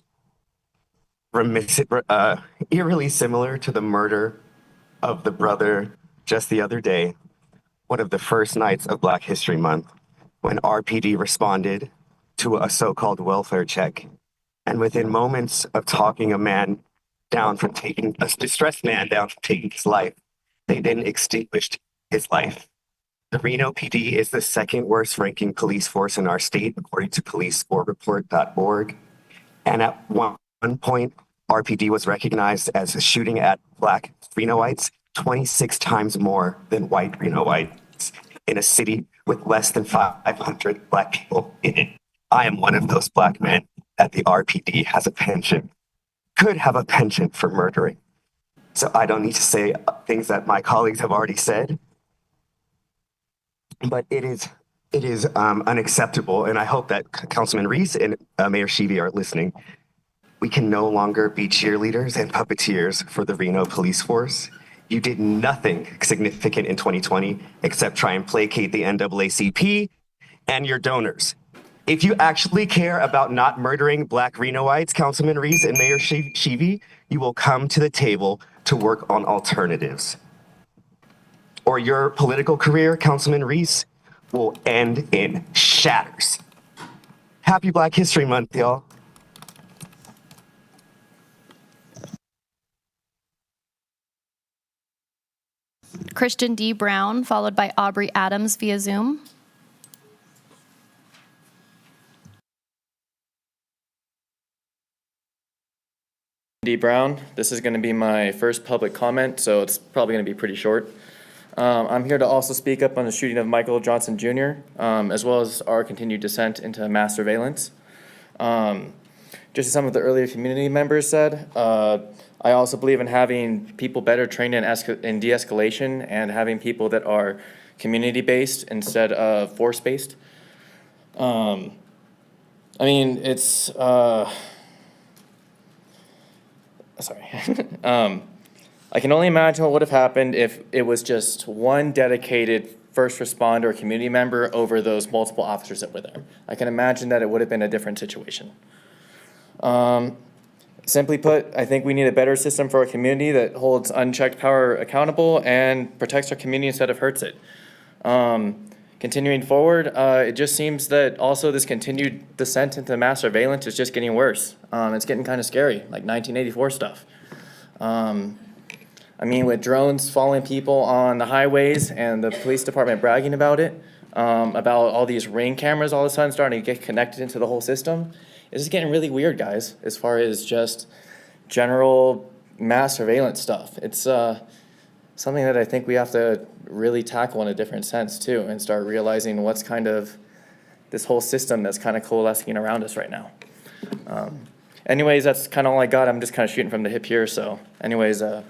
Speaker 18: similar to the murder of the brother just the other day, one of the first nights of Black History Month, when RPD responded to a so-called welfare check. And within moments of talking a distressed man down from taking his life, they then extinguished his life. The Reno PD is the second worst ranking police force in our state, according to policescorereport.org. And at one point, RPD was recognized as shooting at Black Renoites 26 times more than white Renoites in a city with less than 500 Black people in it. I am one of those Black men that the RPD could have a penchant for murdering. So I don't need to say things that my colleagues have already said. but it is unacceptable, and I hope that Councilman Reese and Mayor Sheevy are listening. We can no longer be cheerleaders and puppeteers for the Reno police force. You did nothing significant in 2020 except try and placate the NAACP and your donors. If you actually care about not murdering Black Renoites, Councilman Reese and Mayor Sheevy, you will come to the table to work on alternatives. Or your political career, Councilman Reese, will end in shatters. Happy Black History Month, y'all.
Speaker 2: Christian D. Brown, followed by Aubrey Adams via Zoom.
Speaker 19: D. Brown. This is going to be my first public comment, so it's probably going to be pretty short. I'm here to also speak up on the shooting of Michael Johnson Jr., as well as our continued descent into mass surveillance. Just as some of the earlier community members said, I also believe in having people better trained in de-escalation and having people that are community-based instead of force-based. I mean, it's... Sorry. I can only imagine what would have happened if it was just one dedicated first responder or community member over those multiple officers that were there. I can imagine that it would have been a different situation. Simply put, I think we need a better system for our community that holds unchecked power accountable and protects our community instead of hurts it. Continuing forward, it just seems that also this continued descent into mass surveillance is just getting worse. It's getting kind of scary, like 1984 stuff. I mean, with drones following people on the highways and the police department bragging about it, about all these Ring cameras all of a sudden starting to get connected into the whole system, it's just getting really weird, guys, as far as just general mass surveillance stuff. It's something that I think we have to really tackle in a different sense too, and start realizing what's kind of this whole system that's kind of coalescing around us right now. Anyways, that's kind of all I got. I'm just kind of shooting from the hip here. So anyways, there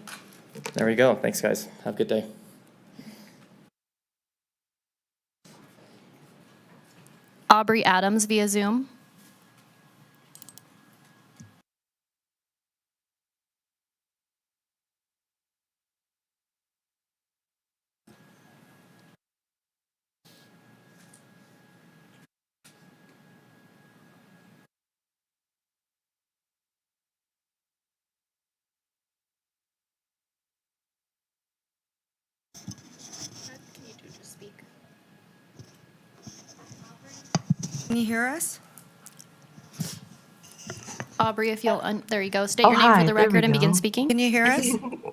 Speaker 19: we go. Thanks, guys. Have a good day.
Speaker 2: Aubrey Adams via Zoom.
Speaker 20: Can you hear us?
Speaker 2: Aubrey, if you'll, there you go. State your name for the record and begin speaking.
Speaker 20: Can you hear us?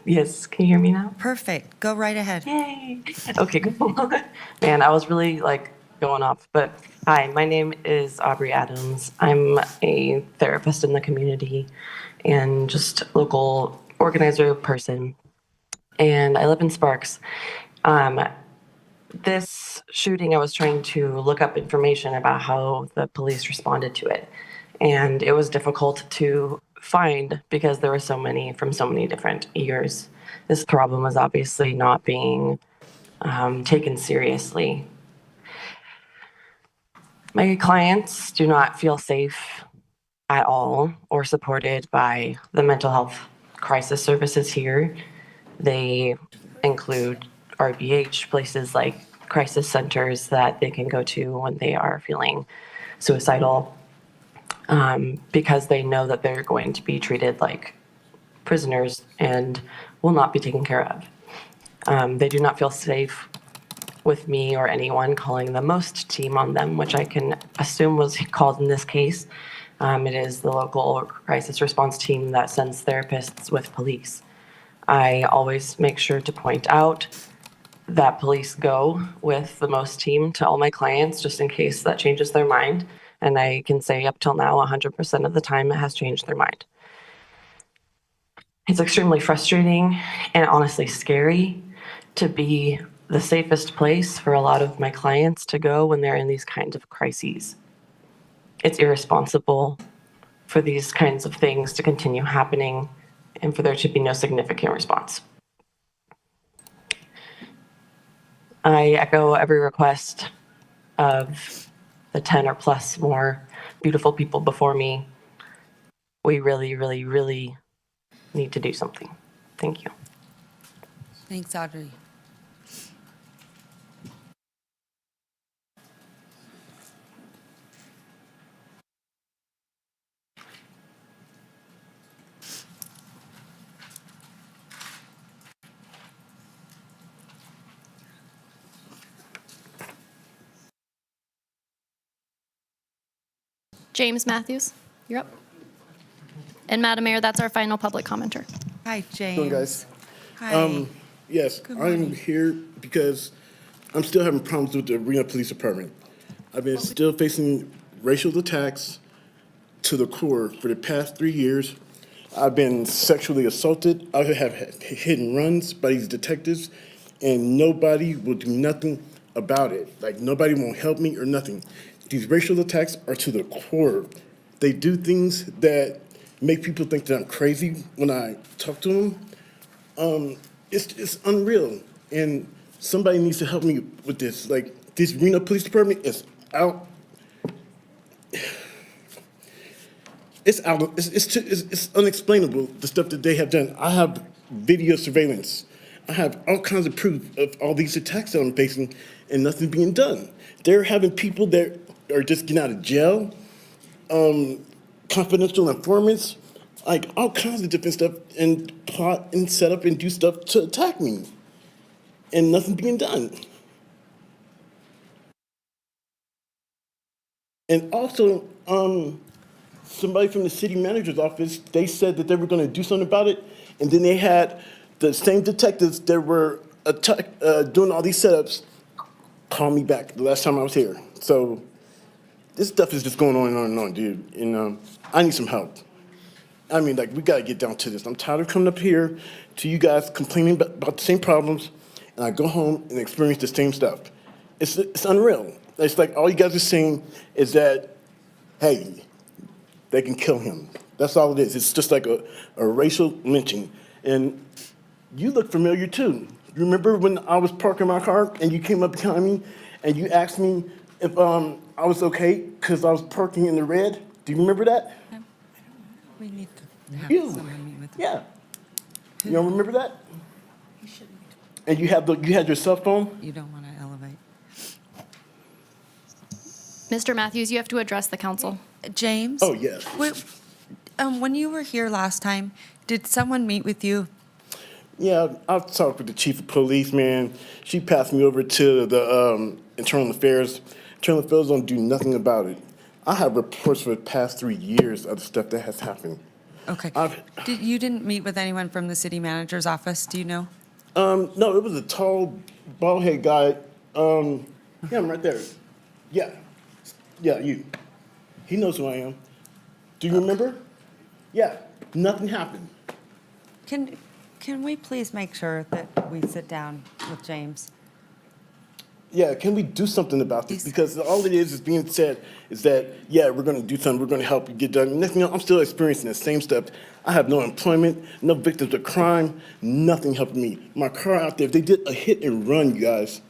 Speaker 21: Yes, can you hear me now?
Speaker 20: Perfect. Go right ahead.
Speaker 21: Yay. Okay, good. Man, I was really going off, but hi, my name is Aubrey Adams. I'm a therapist in the community and just local organizer person, and I live in Sparks. This shooting, I was trying to look up information about how the police responded to it, and it was difficult to find because there were so many from so many different years. This problem was obviously not being taken seriously. My clients do not feel safe at all or supported by the mental health crisis services here. They include RBH, places like crisis centers that they can go to when they are feeling suicidal, because they know that they're going to be treated like prisoners and will not be taken care of. They do not feel safe with me or anyone calling the MOST team on them, which I can assume was called in this case. It is the local crisis response team that sends therapists with police. I always make sure to point out that police go with the MOST team to all my clients just in case that changes their mind. And I can say up till now, 100% of the time it has changed their mind. It's extremely frustrating and honestly scary to be the safest place for a lot of my clients to go when they're in these kinds of crises. It's irresponsible for these kinds of things to continue happening and for there to be no significant response. I echo every request of the 10 or plus more beautiful people before me. We really, really, really need to do something. Thank you.
Speaker 20: Thanks, Audrey.
Speaker 2: James Matthews, you're up. And Madam Mayor, that's our final public commenter.
Speaker 20: Hi, James.
Speaker 4: Doing, guys?
Speaker 20: Hi.
Speaker 4: Yes,
Speaker 20: Good
Speaker 4: I'm
Speaker 20: morning.
Speaker 4: here because I'm still having problems with the Reno Police Department. I've been still facing racial attacks to the core for the past 3 years. I've been sexually assaulted. I have had hit and runs by these detectives, and nobody will do nothing about it. Like, nobody won't help me or nothing. These racial attacks are to the core. They do things that make people think that I'm crazy when I talk to them. It's unreal, and somebody needs to help me with this. Like, this Reno Police Department is out. It's out. It's unexplainable, the stuff that they have done. I have video surveillance. I have all kinds of proof of all these attacks that I'm facing, and nothing being done. They're having people that are just getting out of jail, confidential informants, like all kinds of different stuff, and plot and set up and do stuff to attack me, and nothing being done. And also, somebody from the city manager's office, they said that they were going to do something about it, and then they had the same detectives that were doing all these setups call me back the last time I was here. So this stuff is just going on and on and on, dude. And I need some help. I mean, like, we got to get down to this. I'm tired of coming up here to you guys complaining about the same problems, and I go home and experience the same stuff. It's unreal. It's like all you guys are saying is that, hey, they can kill him. That's all it is. It's just like a racial lynching. And you look familiar too. You remember when I was parking my car and you came up behind me and you asked me if I was okay because I was parking in the red? Do you remember that?
Speaker 20: We need to have
Speaker 4: You.
Speaker 20: someone meet with
Speaker 4: Yeah. You don't remember that? And you had your cell phone?
Speaker 20: You don't want to elevate.
Speaker 2: Mr. Matthews, you have to address the council.
Speaker 20: James?
Speaker 4: Oh, yes.
Speaker 20: When you were here last time, did someone meet with you?
Speaker 4: Yeah, I've talked with the chief of police, man. She passed me over to the internal affairs. Internal affairs don't do nothing about it. I have reports for the past 3 years of the stuff that has happened.
Speaker 20: Okay. You didn't meet with anyone from the city manager's office, do you know?
Speaker 4: No, it was a tall, bald-headed guy. Him right there. Yeah. Yeah, you. He knows who I am. Do you remember? Yeah, nothing happened.
Speaker 20: Can we please make sure that we sit down with James?
Speaker 4: Yeah, can we do something about this? Because all it is being said is that, yeah, we're going to do something, we're going to help you get done. Next thing you know, I'm still experiencing the same stuff. I have no employment, no victims of crime, nothing helping me. My car out there, they did a hit and run, you guys.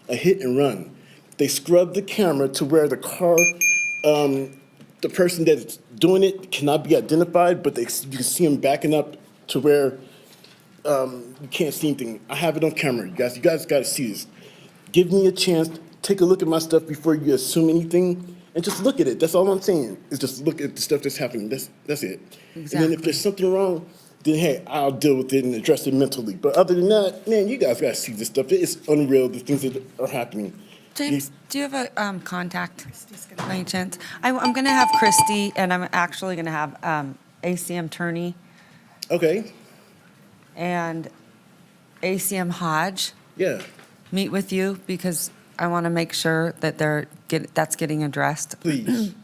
Speaker 4: A hit and run. They scrubbed the camera to where the car, the person that's doing it cannot be identified, but you can see him backing up to where you can't see anything. I have it on camera, you guys. You guys got to see this. Give me a chance, take a look at my stuff before you assume anything, and just look at it. That's all I'm saying, is just look at the stuff that's happening. That's it. And then if there's something wrong, then hey, I'll deal with it and address it mentally. But other than that, man, you guys got to see this stuff. It's unreal, the things that are happening.
Speaker 20: James, do you have a contact by any chance? I'm going to have Christy, and I'm actually going to have ACM Turney.
Speaker 4: Okay.
Speaker 20: And ACM Hodge.
Speaker 4: Yeah.
Speaker 20: Meet with you because I want to make sure that that's getting addressed.
Speaker 4: Please.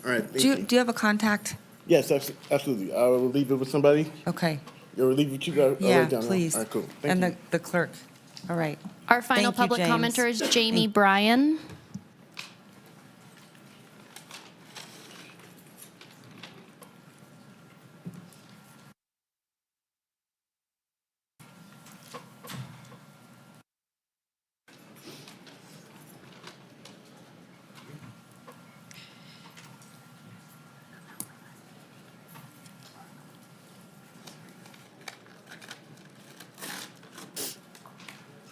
Speaker 4: All right.
Speaker 20: Do you have a contact?
Speaker 4: Yes, absolutely. I will leave it with somebody.
Speaker 20: Okay.
Speaker 4: You'll leave it with you guys?
Speaker 20: Yeah,
Speaker 4: down
Speaker 20: please.
Speaker 4: All right, cool. Thank
Speaker 20: And
Speaker 4: you.
Speaker 20: the clerk. All right.
Speaker 2: Our final
Speaker 20: Thank you,
Speaker 2: public
Speaker 20: James.
Speaker 2: commenter is Jamie Bryan.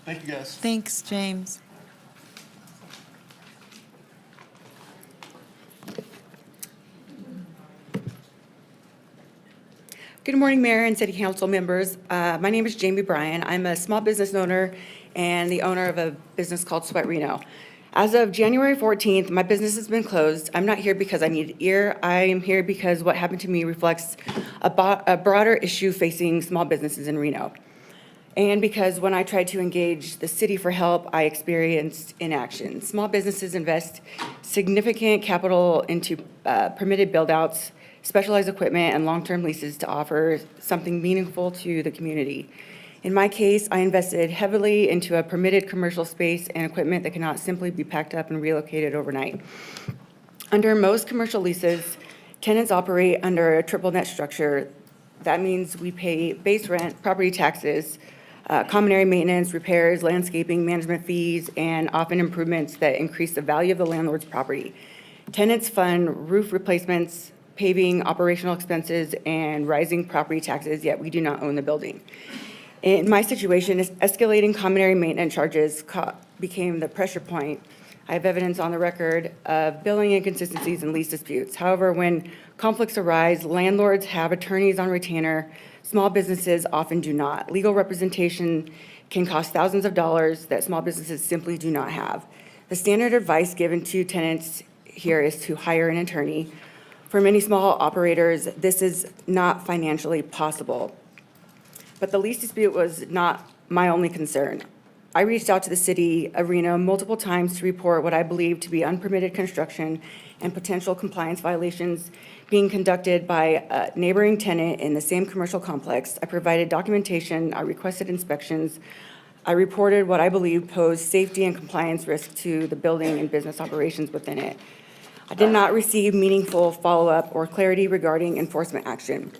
Speaker 4: Thank you, guys.
Speaker 20: Thanks, James.
Speaker 5: Good morning, Mayor and City Council members. My name is Jamie Bryan. I'm a small business owner and the owner of a business called Sweat Reno. As of January 14th, my business has been closed. I'm not here because I need ear. I am here because what happened to me reflects a broader issue facing small businesses in Reno. And because when I tried to engage the city for help, I experienced inaction. Small businesses invest significant capital into permitted build-outs, specialized equipment, and long-term leases to offer something meaningful to the community. In my case, I invested heavily into a permitted commercial space and equipment that cannot simply be packed up and relocated overnight. Under most commercial leases, tenants operate under a triple net structure. That means we pay base rent, property taxes, common area maintenance, repairs, landscaping, management fees, and often improvements that increase the value of the landlord's property. Tenants fund roof replacements, paving, operational expenses, and rising property taxes, yet we do not own the building. In my situation, escalating common area maintenance charges became the pressure point. I have evidence on the record of billing inconsistencies and lease disputes. However, when conflicts arise, landlords have attorneys on retainer. Small businesses often do not. Legal representation can cost thousands of dollars that small businesses simply do not have. The standard advice given to tenants here is to hire an attorney. For many small operators, this is not financially possible. But the lease dispute was not my only concern. I reached out to the city of Reno multiple times to report what I believe to be unpermitted construction and potential compliance violations being conducted by a neighboring tenant in the same commercial complex. I provided documentation, I requested inspections, I reported what I believe posed safety and compliance risk to the building and business operations within it. I did not receive meaningful follow-up or clarity regarding enforcement action.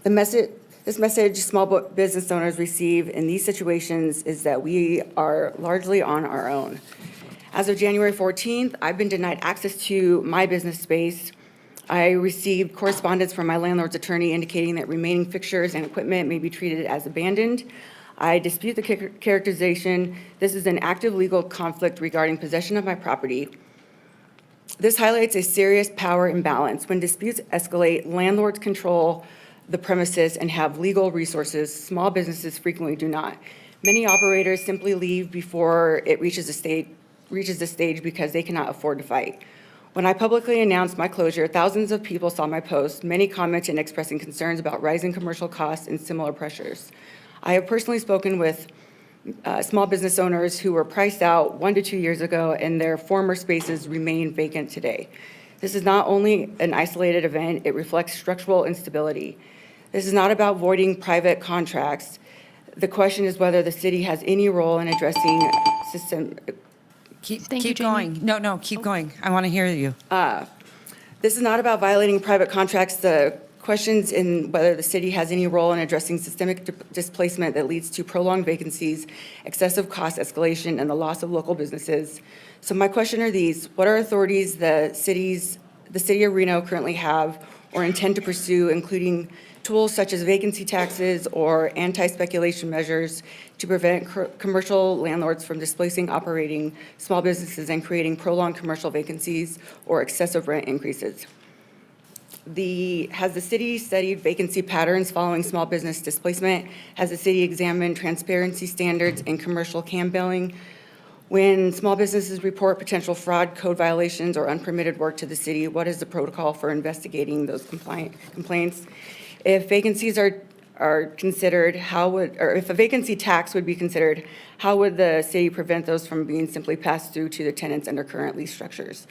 Speaker 5: This message small business owners receive in these situations is that we are largely on our own. As of January 14th, I've been denied access to my business space. I received correspondence from my landlord's attorney indicating that remaining fixtures and equipment may be treated as abandoned. I dispute the characterization. This is an active legal conflict regarding possession of my property. This highlights a serious power imbalance. When disputes escalate, landlords control the premises and have legal resources. Small businesses frequently do not. Many operators simply leave before it reaches the stage because they cannot afford to fight. When I publicly announced my closure, thousands of people saw my post, many commented expressing concerns about rising commercial costs and similar pressures. I have personally spoken with small business owners who were priced out 1 to 2 years ago, and their former spaces remain vacant today. This is not only an isolated event, it reflects structural instability. This is not about voiding private contracts. The question is whether the city has any role in addressing system.
Speaker 20: Keep going. No, keep going. I want to hear you.
Speaker 5: This is not about violating private contracts. The questions in whether the city has any role in addressing systemic displacement that leads to prolonged vacancies, excessive cost escalation, and the loss of local businesses. So my question are these: what are authorities the city of Reno currently have or intend to pursue, including tools such as vacancy taxes or anti-speculation measures to prevent commercial landlords from displacing operating small businesses and creating prolonged commercial vacancies or excessive rent increases? Has the city studied vacancy patterns following small business displacement? Has the city examined transparency standards in commercial CAM billing? When small businesses report potential fraud, code violations, or unpermitted work to the city, what is the protocol for investigating those complaints? If vacancies are considered, if a vacancy tax would be considered, how would the city prevent those from being simply passed through to the tenants under current lease structures?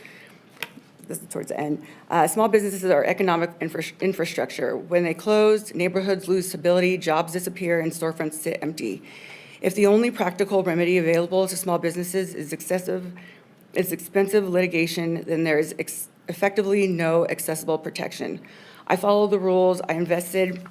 Speaker 5: This is towards the end. Small businesses are economic infrastructure. When they close, neighborhoods lose stability, jobs disappear, and storefronts sit empty. If the only practical remedy available to small businesses is expensive litigation, then there is effectively no accessible protection. I follow the rules. I invested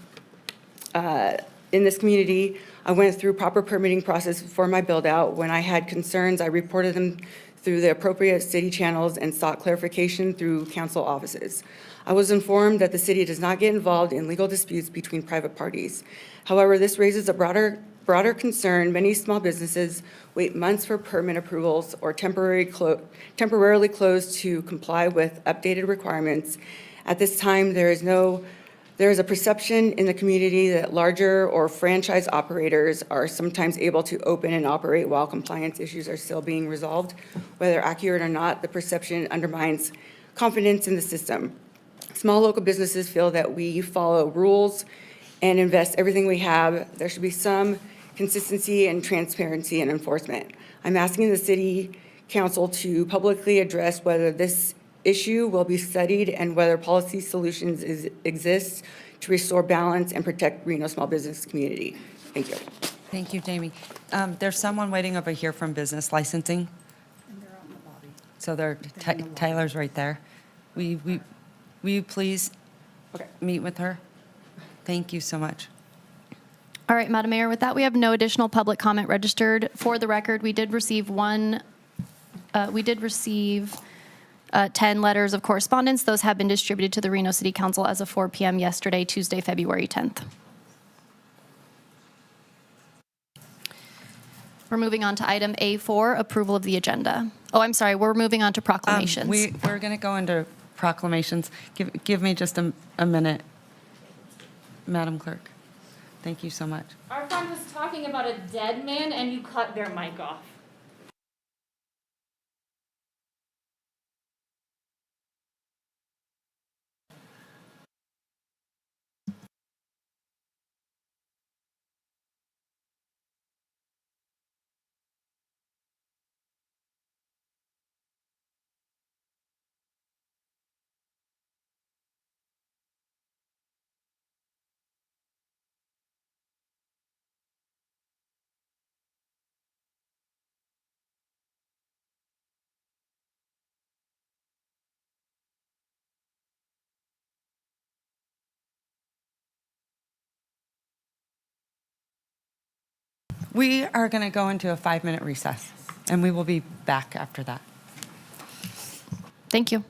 Speaker 5: in this community. I went through proper permitting process for my build out. When I had concerns, I reported them through the appropriate city channels and sought clarification through council offices. I was informed that the city does not get involved in legal disputes between private parties. However, this raises a broader concern. Many small businesses wait months for permit approvals or temporarily close to comply with updated requirements. At this time, there is a perception in the community that larger or franchise operators are sometimes able to open and operate while compliance issues are still being resolved. Whether accurate or not, the perception undermines confidence in the system. Small local businesses feel that we follow rules and invest everything we have. There should be some consistency and transparency in enforcement. I'm asking the city council to publicly address whether this issue will be studied and whether policy solutions exist to restore balance and protect Reno small business community. Thank you.
Speaker 20: Thank you, Jamie. There's someone waiting over here from business licensing. So Tyler's right there. Will you please meet with her? Thank you so much.
Speaker 2: All right, Madam Mayor, with that, we have no additional public comment registered. For the record, we did receive 10 letters of correspondence. Those have been distributed to the Reno City Council as of 4 p.m. yesterday, Tuesday, February 10th. We're moving on to item A4, approval of the agenda. Oh, I'm sorry, we're moving on to proclamations.
Speaker 20: We're going to go into proclamations. Give me just a minute, Madam Clerk. Thank you so much.
Speaker 12: Our friend was talking about a dead man and you cut their mic off.
Speaker 20: We are going to go into a 5-minute recess, and we will be back after that.
Speaker 2: Thank you.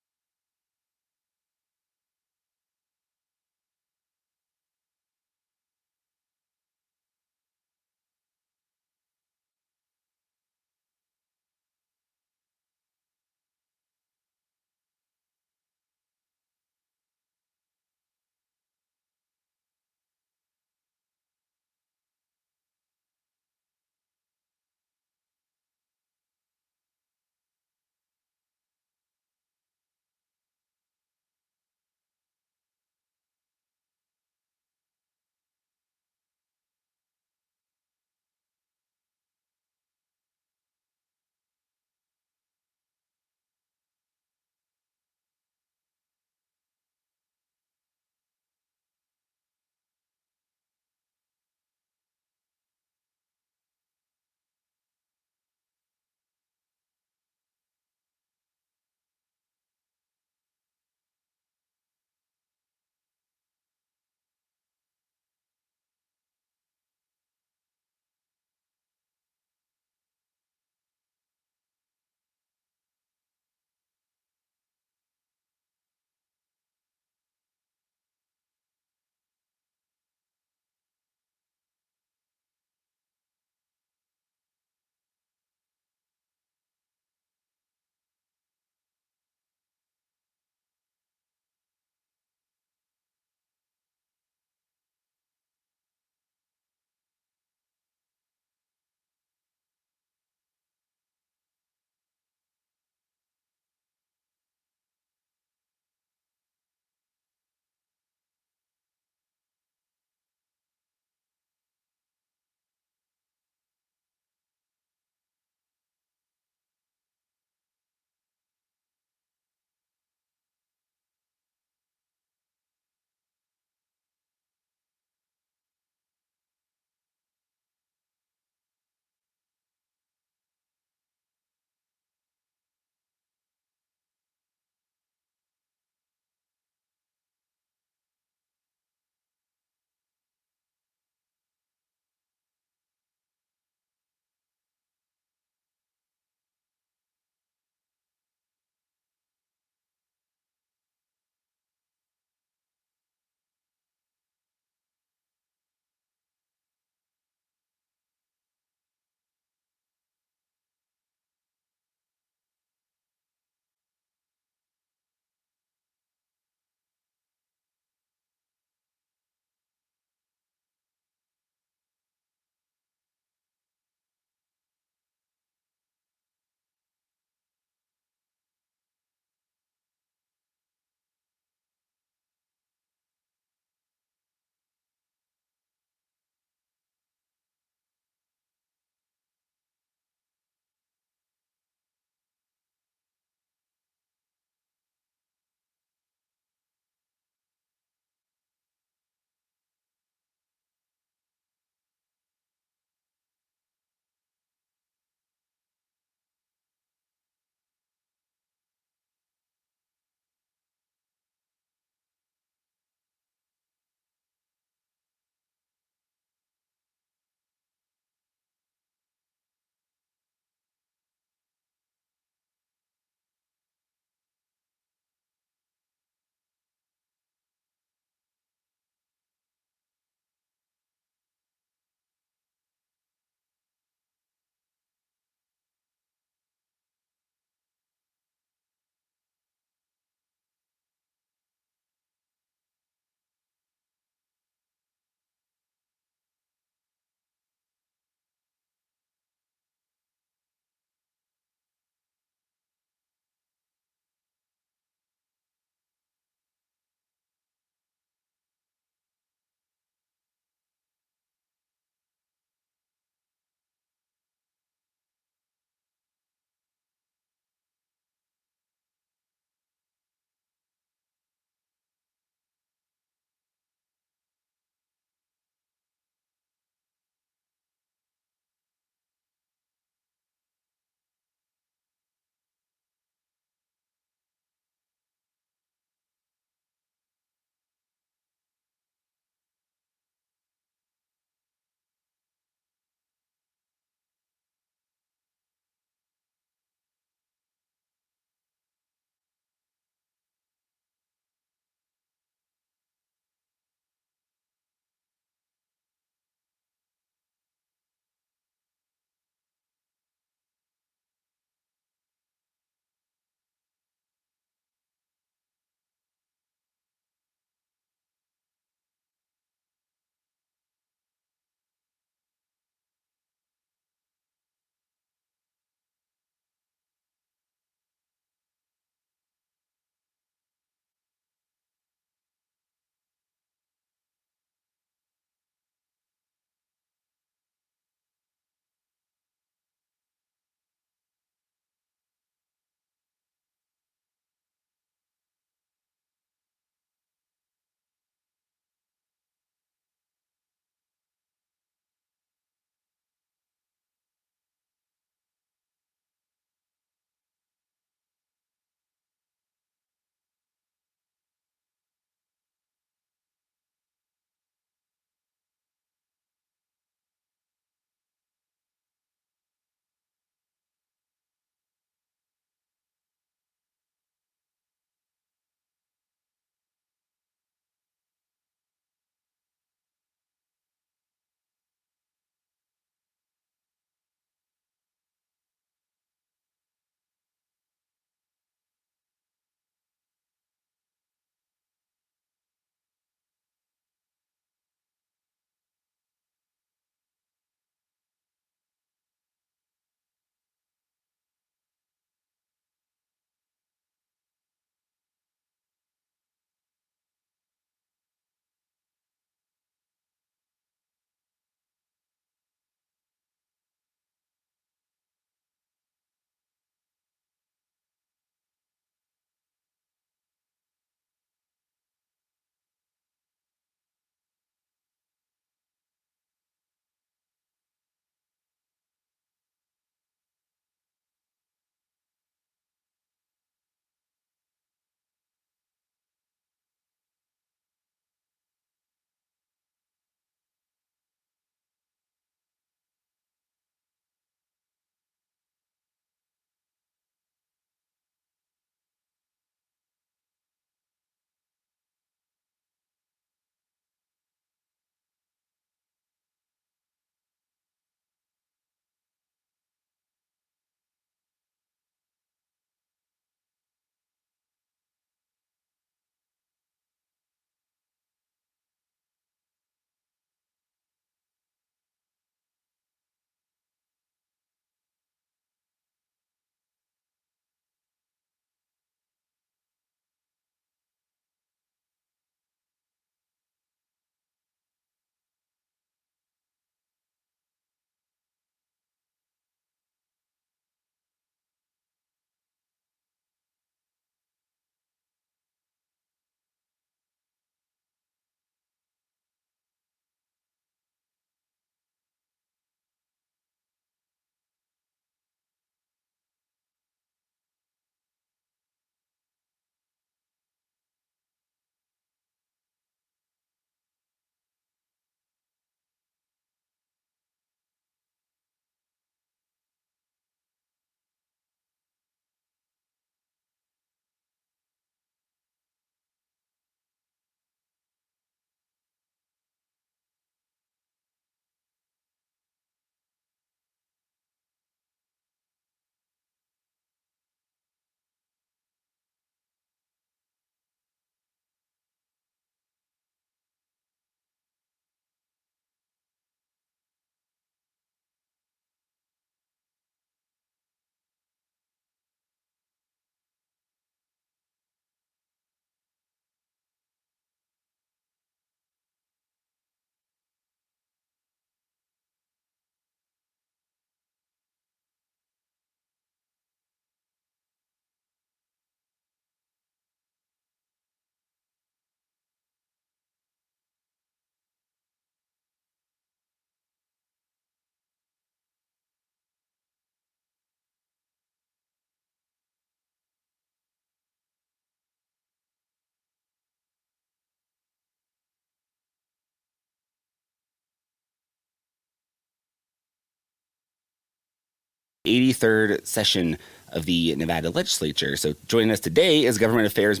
Speaker 3: 83rd session of the Nevada legislature. So joining us today is Government Affairs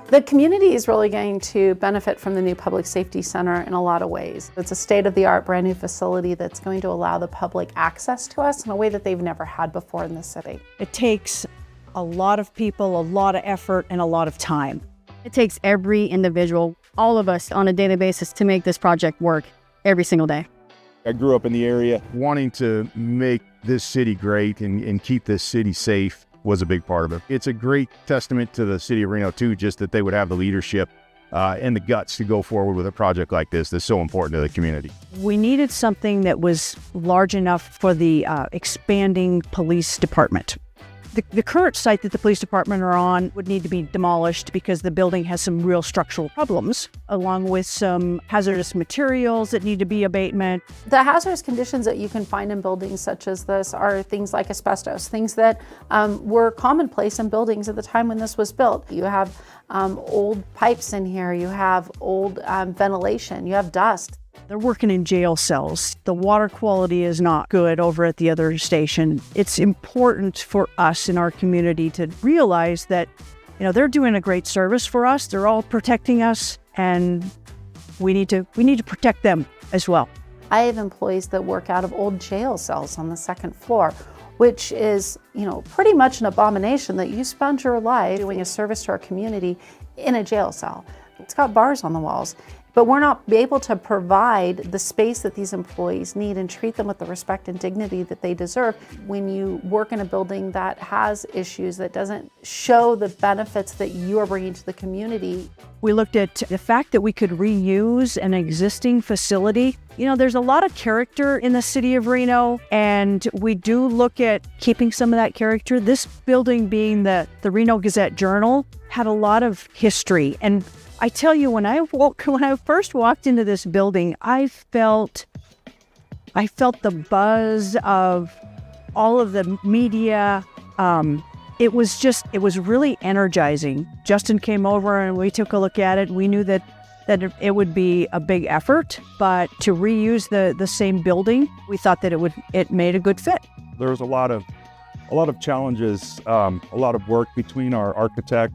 Speaker 22: The community is really going to benefit from the new Public Safety Center in a lot of ways. It's a state-of-the-art brand new facility that's going to allow the public access to us in a way that they've never had before in the city.
Speaker 23: It takes a lot of people, a lot of effort, and a lot of time.
Speaker 24: It takes every individual, all of us on a daily basis to make this project work every single day.
Speaker 25: I grew up in the area. Wanting to make this city great and keep this city safe was a big part of it. It's a great testament to the city of Reno too, just that they would have the leadership and the guts to go forward with a project like this that's so important to the community.
Speaker 23: We needed something that was large enough for the expanding police department. The current site that the police department are on would need to be demolished because the building has some real structural problems, along with some hazardous materials that need to be abatement.
Speaker 22: The hazardous conditions that you can find in buildings such as this are things like asbestos, things that were commonplace in buildings at the time when this was built. You have old pipes in here, you have old ventilation, you have dust.
Speaker 23: They're working in jail cells. The water quality is not good over at the other station. It's important for us in our community to realize that, they're doing a great service for us. They're all protecting us, and we need to protect them as well.
Speaker 22: I have employees that work out of old jail cells on the second floor, which is, pretty much an abomination that you spend your life doing a service to our community in a jail cell. It's got bars on the walls. But we're not able to provide the space that these employees need and treat them with the respect and dignity that they deserve when you work in a building that has issues, that doesn't show the benefits that you are bringing to the community.
Speaker 23: We looked at the fact that we could reuse an existing facility. There's a lot of character in the city of Reno, and we do look at keeping some of that character. This building, being the Reno Gazette-Journal, had a lot of history. And I tell you, when I first walked into this building, I felt the buzz of all of the media. It was really energizing. Justin came over and we took a look at it. We knew that it would be a big effort, but to reuse the same building, we thought that it made a good fit.
Speaker 25: There was a lot of challenges, a lot of work between our architect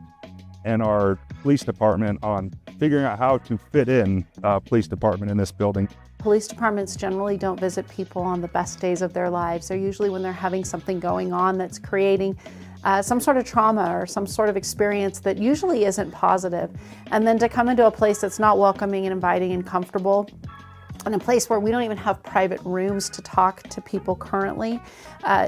Speaker 25: and our police department on figuring out how to fit in police department in this building.
Speaker 22: Police departments generally don't visit people on the best days of their lives. They're usually when they're having something going on that's creating some sort of trauma or some sort of experience that usually isn't positive. And then to come into a place that's not welcoming and inviting and comfortable, and a place where we don't even have private rooms to talk to people currently,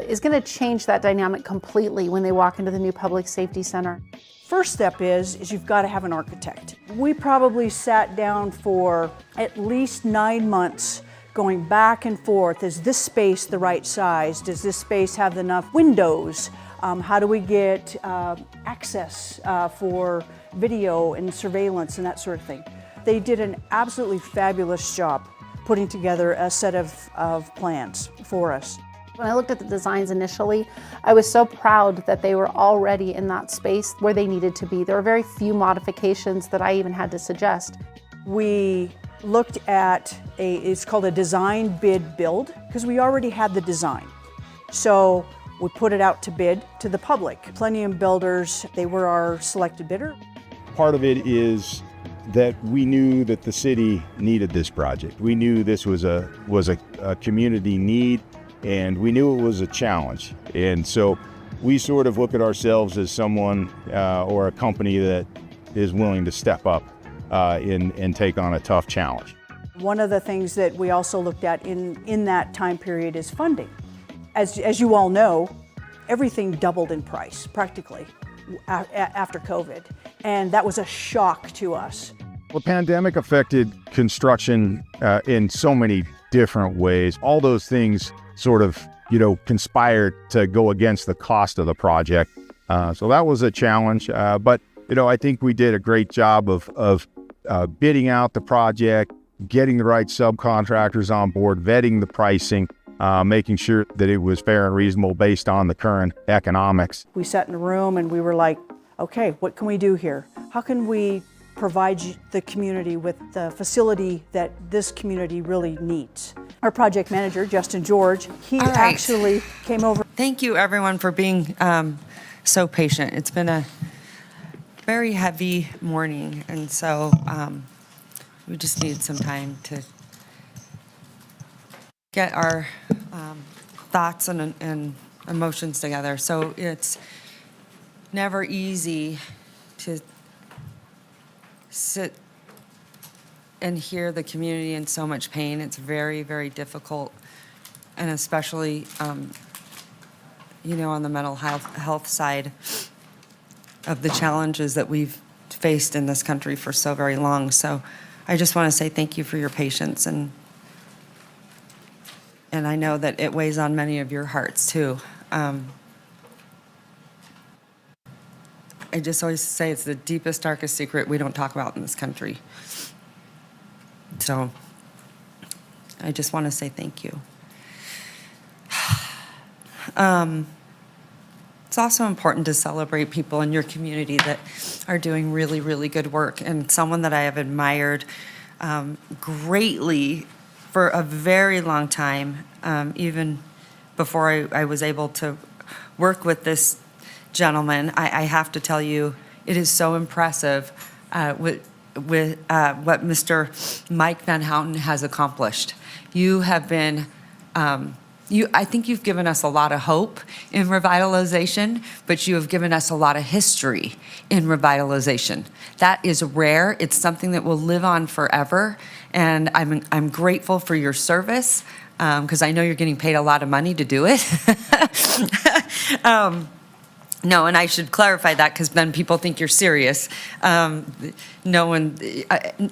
Speaker 22: is going to change that dynamic completely when they walk into the new Public Safety Center.
Speaker 23: First step is you've got to have an architect. We probably sat down for at least 9 months going back and forth. Is this space the right size? Does this space have enough windows? How do we get access for video and surveillance and that sort of thing? They did an absolutely fabulous job putting together a set of plans for us.
Speaker 22: When I looked at the designs initially, I was so proud that they were already in that space where they needed to be. There were very few modifications that I even had to suggest.
Speaker 23: We looked at it's called a design bid build, because we already had the design. So we put it out to bid to the public. Plenum Builders, they were our selected bidder.
Speaker 25: Part of it is that we knew that the city needed this project. We knew this was a community need, and we knew it was a challenge. And so we sort of look at ourselves as someone or a company that is willing to step up and take on a tough challenge.
Speaker 23: One of the things that we also looked at in that time period is funding. As you all know, everything doubled in price, practically, after COVID. And that was a shock to us.
Speaker 25: The pandemic affected construction in so many different ways. All those things sort of, conspired to go against the cost of the project. So that was a challenge. But, I think we did a great job of bidding out the project, getting the right subcontractors on board, vetting the pricing, making sure that it was fair and reasonable based on the current economics.
Speaker 23: We sat in a room and we were like, okay, what can we do here? How can we provide the community with the facility that this community really needs? Our project manager, Justin George, he actually came over.
Speaker 20: Thank you, everyone, for being so patient. It's been a very heavy morning, and so we just need some time to get our thoughts and emotions together. So it's never easy to sit and hear the community in so much pain. It's very, very difficult, and especially, you know, on the mental health side of the challenges that we've faced in this country for so very long. So I just want to say thank you for your patience, and I know that it weighs on many of your hearts too. I just always say it's the deepest, darkest secret we don't talk about in this country. So I just want to say thank you. It's also important to celebrate people in your community that are doing really, really good work. And someone that I have admired greatly for a very long time, even before I was able to work with this gentleman, I have to tell you, it is so impressive with what Mr. Mike Van Houten has accomplished. You have been, I think you've given us a lot of hope in revitalization, but you have given us a lot of history in revitalization. That is rare. It's something that will live on forever, and I'm grateful for your service, because I know you're getting paid a lot of money to do it. No, and I should clarify that because then people think you're serious. No one,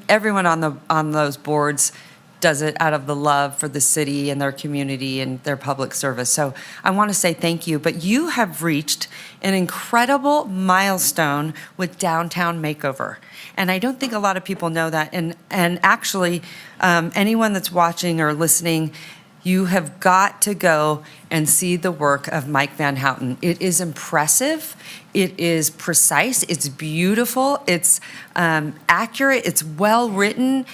Speaker 20: everyone on those boards does it out of the love for the city and their community and their public service. So I want to say thank you. But you have reached an incredible milestone with Downtown Makeover. And I don't think a lot of people know that. And actually, anyone that's watching or listening, you have got to go and see the work of Mike Van Houten. It is impressive. It is precise. It's beautiful. It's accurate. It's well written.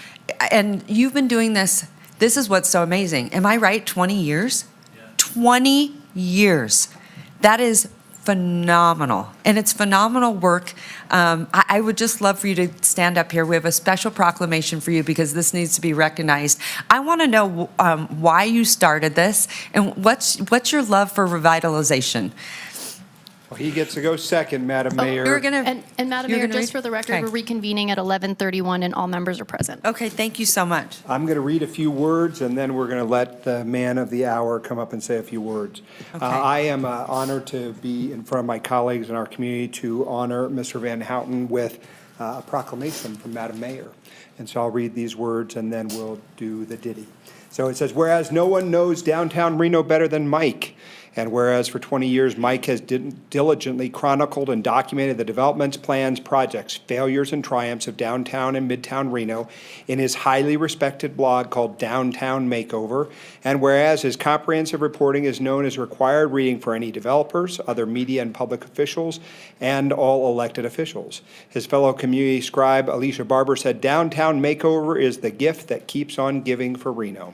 Speaker 20: And you've been doing this. This is what's so amazing. Am I right? 20 years? Yeah. 20 years. That is phenomenal. And it's phenomenal work. I would just love for you to stand up here. We have a special proclamation for you because this needs to be recognized. I want to know why you started this and what's your love for revitalization?
Speaker 6: Well, he gets to go second, Madam Mayor.
Speaker 2: And Madam Mayor, just for the record, we're reconvening at 11:31 and all members are present.
Speaker 20: Okay, thank you so much.
Speaker 6: I'm going to read a few words, and then we're going to let the man of the hour come up and say a few words.
Speaker 20: Okay.
Speaker 6: I am honored to be in front of my colleagues in our community to honor Mr. Van Houten with a proclamation from Madam Mayor. And so I'll read these words, and then we'll do the ditty. So it says, whereas no one knows downtown Reno better than Mike, and whereas for 20 years, Mike has diligently chronicled and documented the developments, plans, projects, failures, and triumphs of downtown and midtown Reno in his highly respected blog called Downtown Makeover, and whereas his comprehensive reporting is known as required reading for any developers, other media and public officials, and all elected officials. His fellow community scribe, Alicia Barber, said, Downtown Makeover is the gift that keeps on giving for Reno.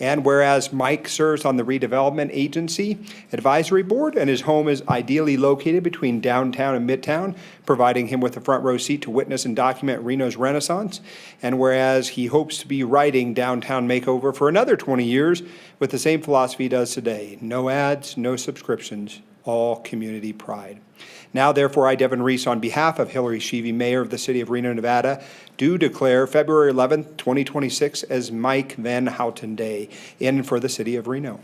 Speaker 6: And whereas Mike serves on the Redevelopment Agency Advisory Board and his home is ideally located between downtown and midtown, providing him with a front row seat to witness and document Reno's renaissance, and whereas he hopes to be writing Downtown Makeover for another 20 years with the same philosophy he does today, no ads, no subscriptions, all community pride. Now, therefore, I, Devin Reese, on behalf of Hillary Sheevy, Mayor of the City of Reno, Nevada, do declare February 11th, 2026 as Mike Van Houten Day in for the City of Reno.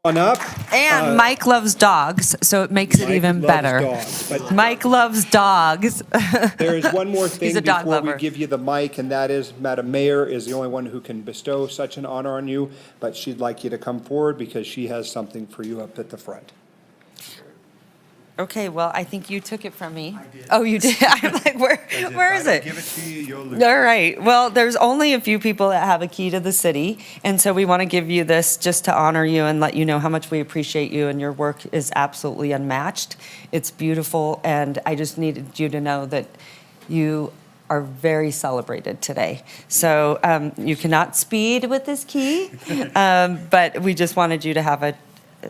Speaker 6: On up.
Speaker 20: And Mike loves dogs, so it makes it even better. Mike loves dogs.
Speaker 6: There is one more thing
Speaker 20: He's a dog
Speaker 6: before
Speaker 20: lover.
Speaker 6: we give you the mic, and that is Madam Mayor is the only one who can bestow such an honor on you, but she'd like you to come forward because she has something for you up at the front.
Speaker 20: Okay, well, I think you took it from me. Oh, you did? I'm like, where is it?
Speaker 1: Give it to you, you'll lose.
Speaker 20: All right. Well, there's only a few people that have a key to the city, and so we want to give you this just to honor you and let you know how much we appreciate you, and your work is absolutely unmatched. It's beautiful, and I just needed you to know that you are very celebrated today. So you cannot speed with this key, but we just wanted you to have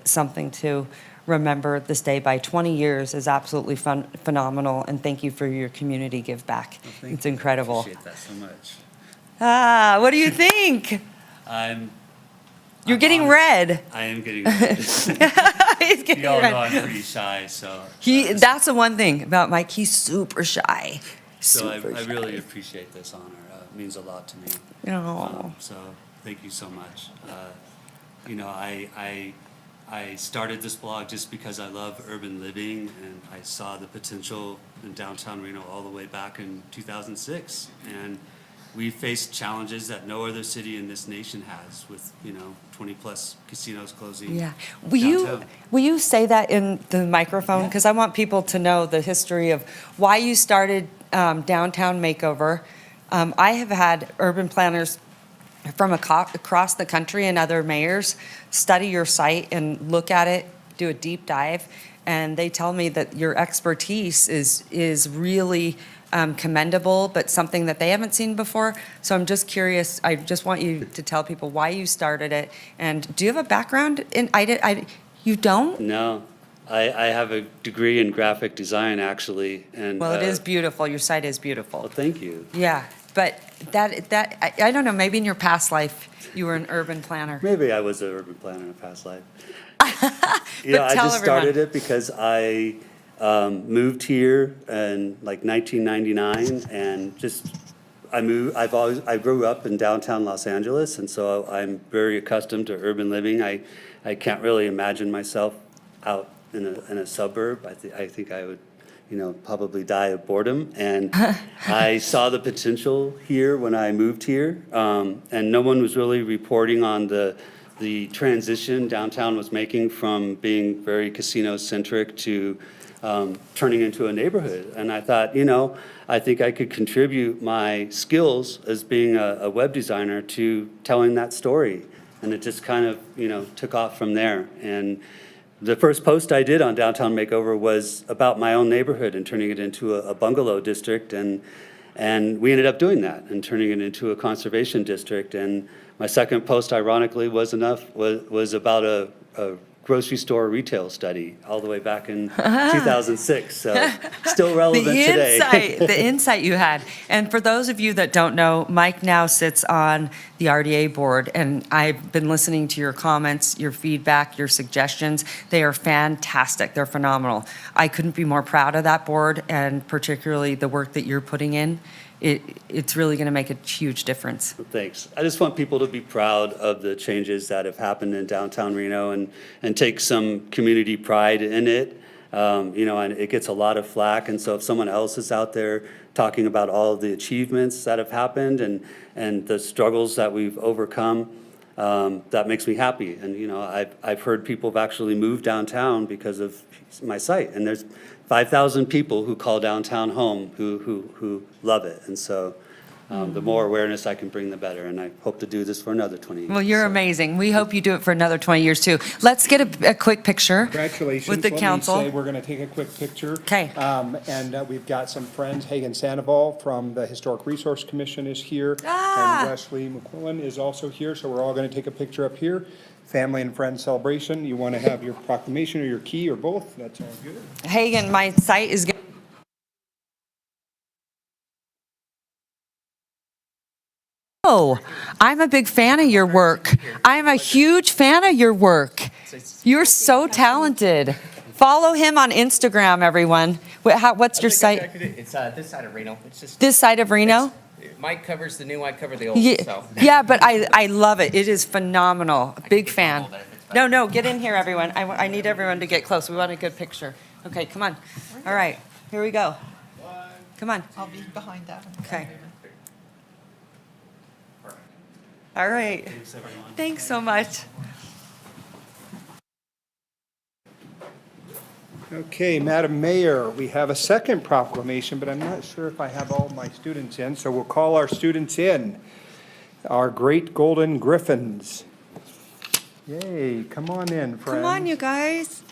Speaker 20: something to remember this day by 20 years is absolutely phenomenal, and thank you for your community give back. It's incredible.
Speaker 1: I appreciate that so much.
Speaker 20: What do you think? You're getting red.
Speaker 1: I am getting red.
Speaker 20: He's getting
Speaker 1: Y'all
Speaker 20: red.
Speaker 1: know I'm pretty shy, so.
Speaker 20: That's the one thing about Mike, he's super shy.
Speaker 1: So I
Speaker 20: Super
Speaker 1: really
Speaker 20: shy.
Speaker 1: appreciate this honor. It means a lot to me.
Speaker 20: Oh.
Speaker 1: So thank you so much. You know, I started this blog just because I love urban living, and I saw the potential in downtown Reno all the way back in 2006. And we faced challenges that no other city in this nation has, with 20+ casinos closing.
Speaker 20: Yeah.
Speaker 1: downtown.
Speaker 20: Will you say that in the microphone? Because I want people to know the history of why you started Downtown Makeover. I have had urban planners from across the country and other mayors study your site and look at it, do a deep dive, and they tell me that your expertise is really commendable, but something that they haven't seen before. So I'm just curious. I just want you to tell people why you started it, and do you have a background in? You don't?
Speaker 1: No, I have a degree in graphic design, actually, and.
Speaker 20: Well, it is beautiful. Your site is beautiful.
Speaker 1: Well, thank you.
Speaker 20: Yeah, but I don't know, maybe in your past life, you were an urban planner.
Speaker 1: Maybe I was an urban planner in a past life.
Speaker 20: But
Speaker 1: I
Speaker 20: tell
Speaker 1: just
Speaker 20: everyone.
Speaker 1: started it because I moved here in like 1999, and I grew up in downtown Los Angeles, and so I'm very accustomed to urban living. I can't really imagine myself out in a suburb. I think I would, probably die of boredom. And I saw the potential here when I moved here, and no one was really reporting on the transition downtown was making from being very casino-centric to turning into a neighborhood. And I thought, I think I could contribute my skills as being a web designer to telling that story. And it just kind of, took off from there. And the first post I did on Downtown Makeover was about my own neighborhood and turning it into a bungalow district. And we ended up doing that and turning it into a conservation district. And my second post, ironically, was about a grocery store retail study all the way back in 2006. So still relevant today.
Speaker 20: The insight you had. And for those of you that don't know, Mike now sits on the RDA board, and I've been listening to your comments, your feedback, your suggestions. They are fantastic. They're phenomenal. I couldn't be more proud of that board, and particularly the work that you're putting in. It's really going to make a huge difference.
Speaker 1: Thanks. I just want people to be proud of the changes that have happened in downtown Reno and take some community pride in it. And it gets a lot of flack. And so if someone else is out there talking about all of the achievements that have happened and the struggles that we've overcome, that makes me happy. And, I've heard people have actually moved downtown because of my site. And there's 5,000 people who call downtown home who love it. And so the more awareness I can bring, the better. And I hope to do this for another 20 years.
Speaker 20: Well, you're amazing. We hope you do it for another 20 years, too. Let's get a quick picture
Speaker 6: Congratulations.
Speaker 20: with the council.
Speaker 6: Let me say we're going to take a quick picture.
Speaker 20: Okay.
Speaker 6: And we've got some friends. Hagen Sandoval from the Historic Resource Commission is here.
Speaker 20: Ah.
Speaker 6: And Wesley McQuillan is also here. So we're all going to take a picture up here. Family and friends celebration. You want to have your proclamation or your key or both? That's all good.
Speaker 20: Hagen, my site is going. Oh, I'm a big fan of your work. I'm a huge fan of your work. You're so talented. Follow him on Instagram, everyone. What's your site?
Speaker 7: It's this side of Reno. It's just
Speaker 20: This side of Reno?
Speaker 7: Mike covers the new, I cover the old.
Speaker 20: Yeah,
Speaker 7: So.
Speaker 20: yeah, but I love it. It is phenomenal. Big fan. No, get in here, everyone. I need everyone to get close. We want a good picture. Okay, come on. All right, here we go. Come on.
Speaker 9: I'll be behind that.
Speaker 20: Okay. All right. Thanks so much.
Speaker 6: Okay, Madam Mayor, we have a second proclamation, but I'm not sure if I have all my students in, so we'll call our students in. Our great golden griffins. Yay, come on in, friends.
Speaker 20: Come on, you guys.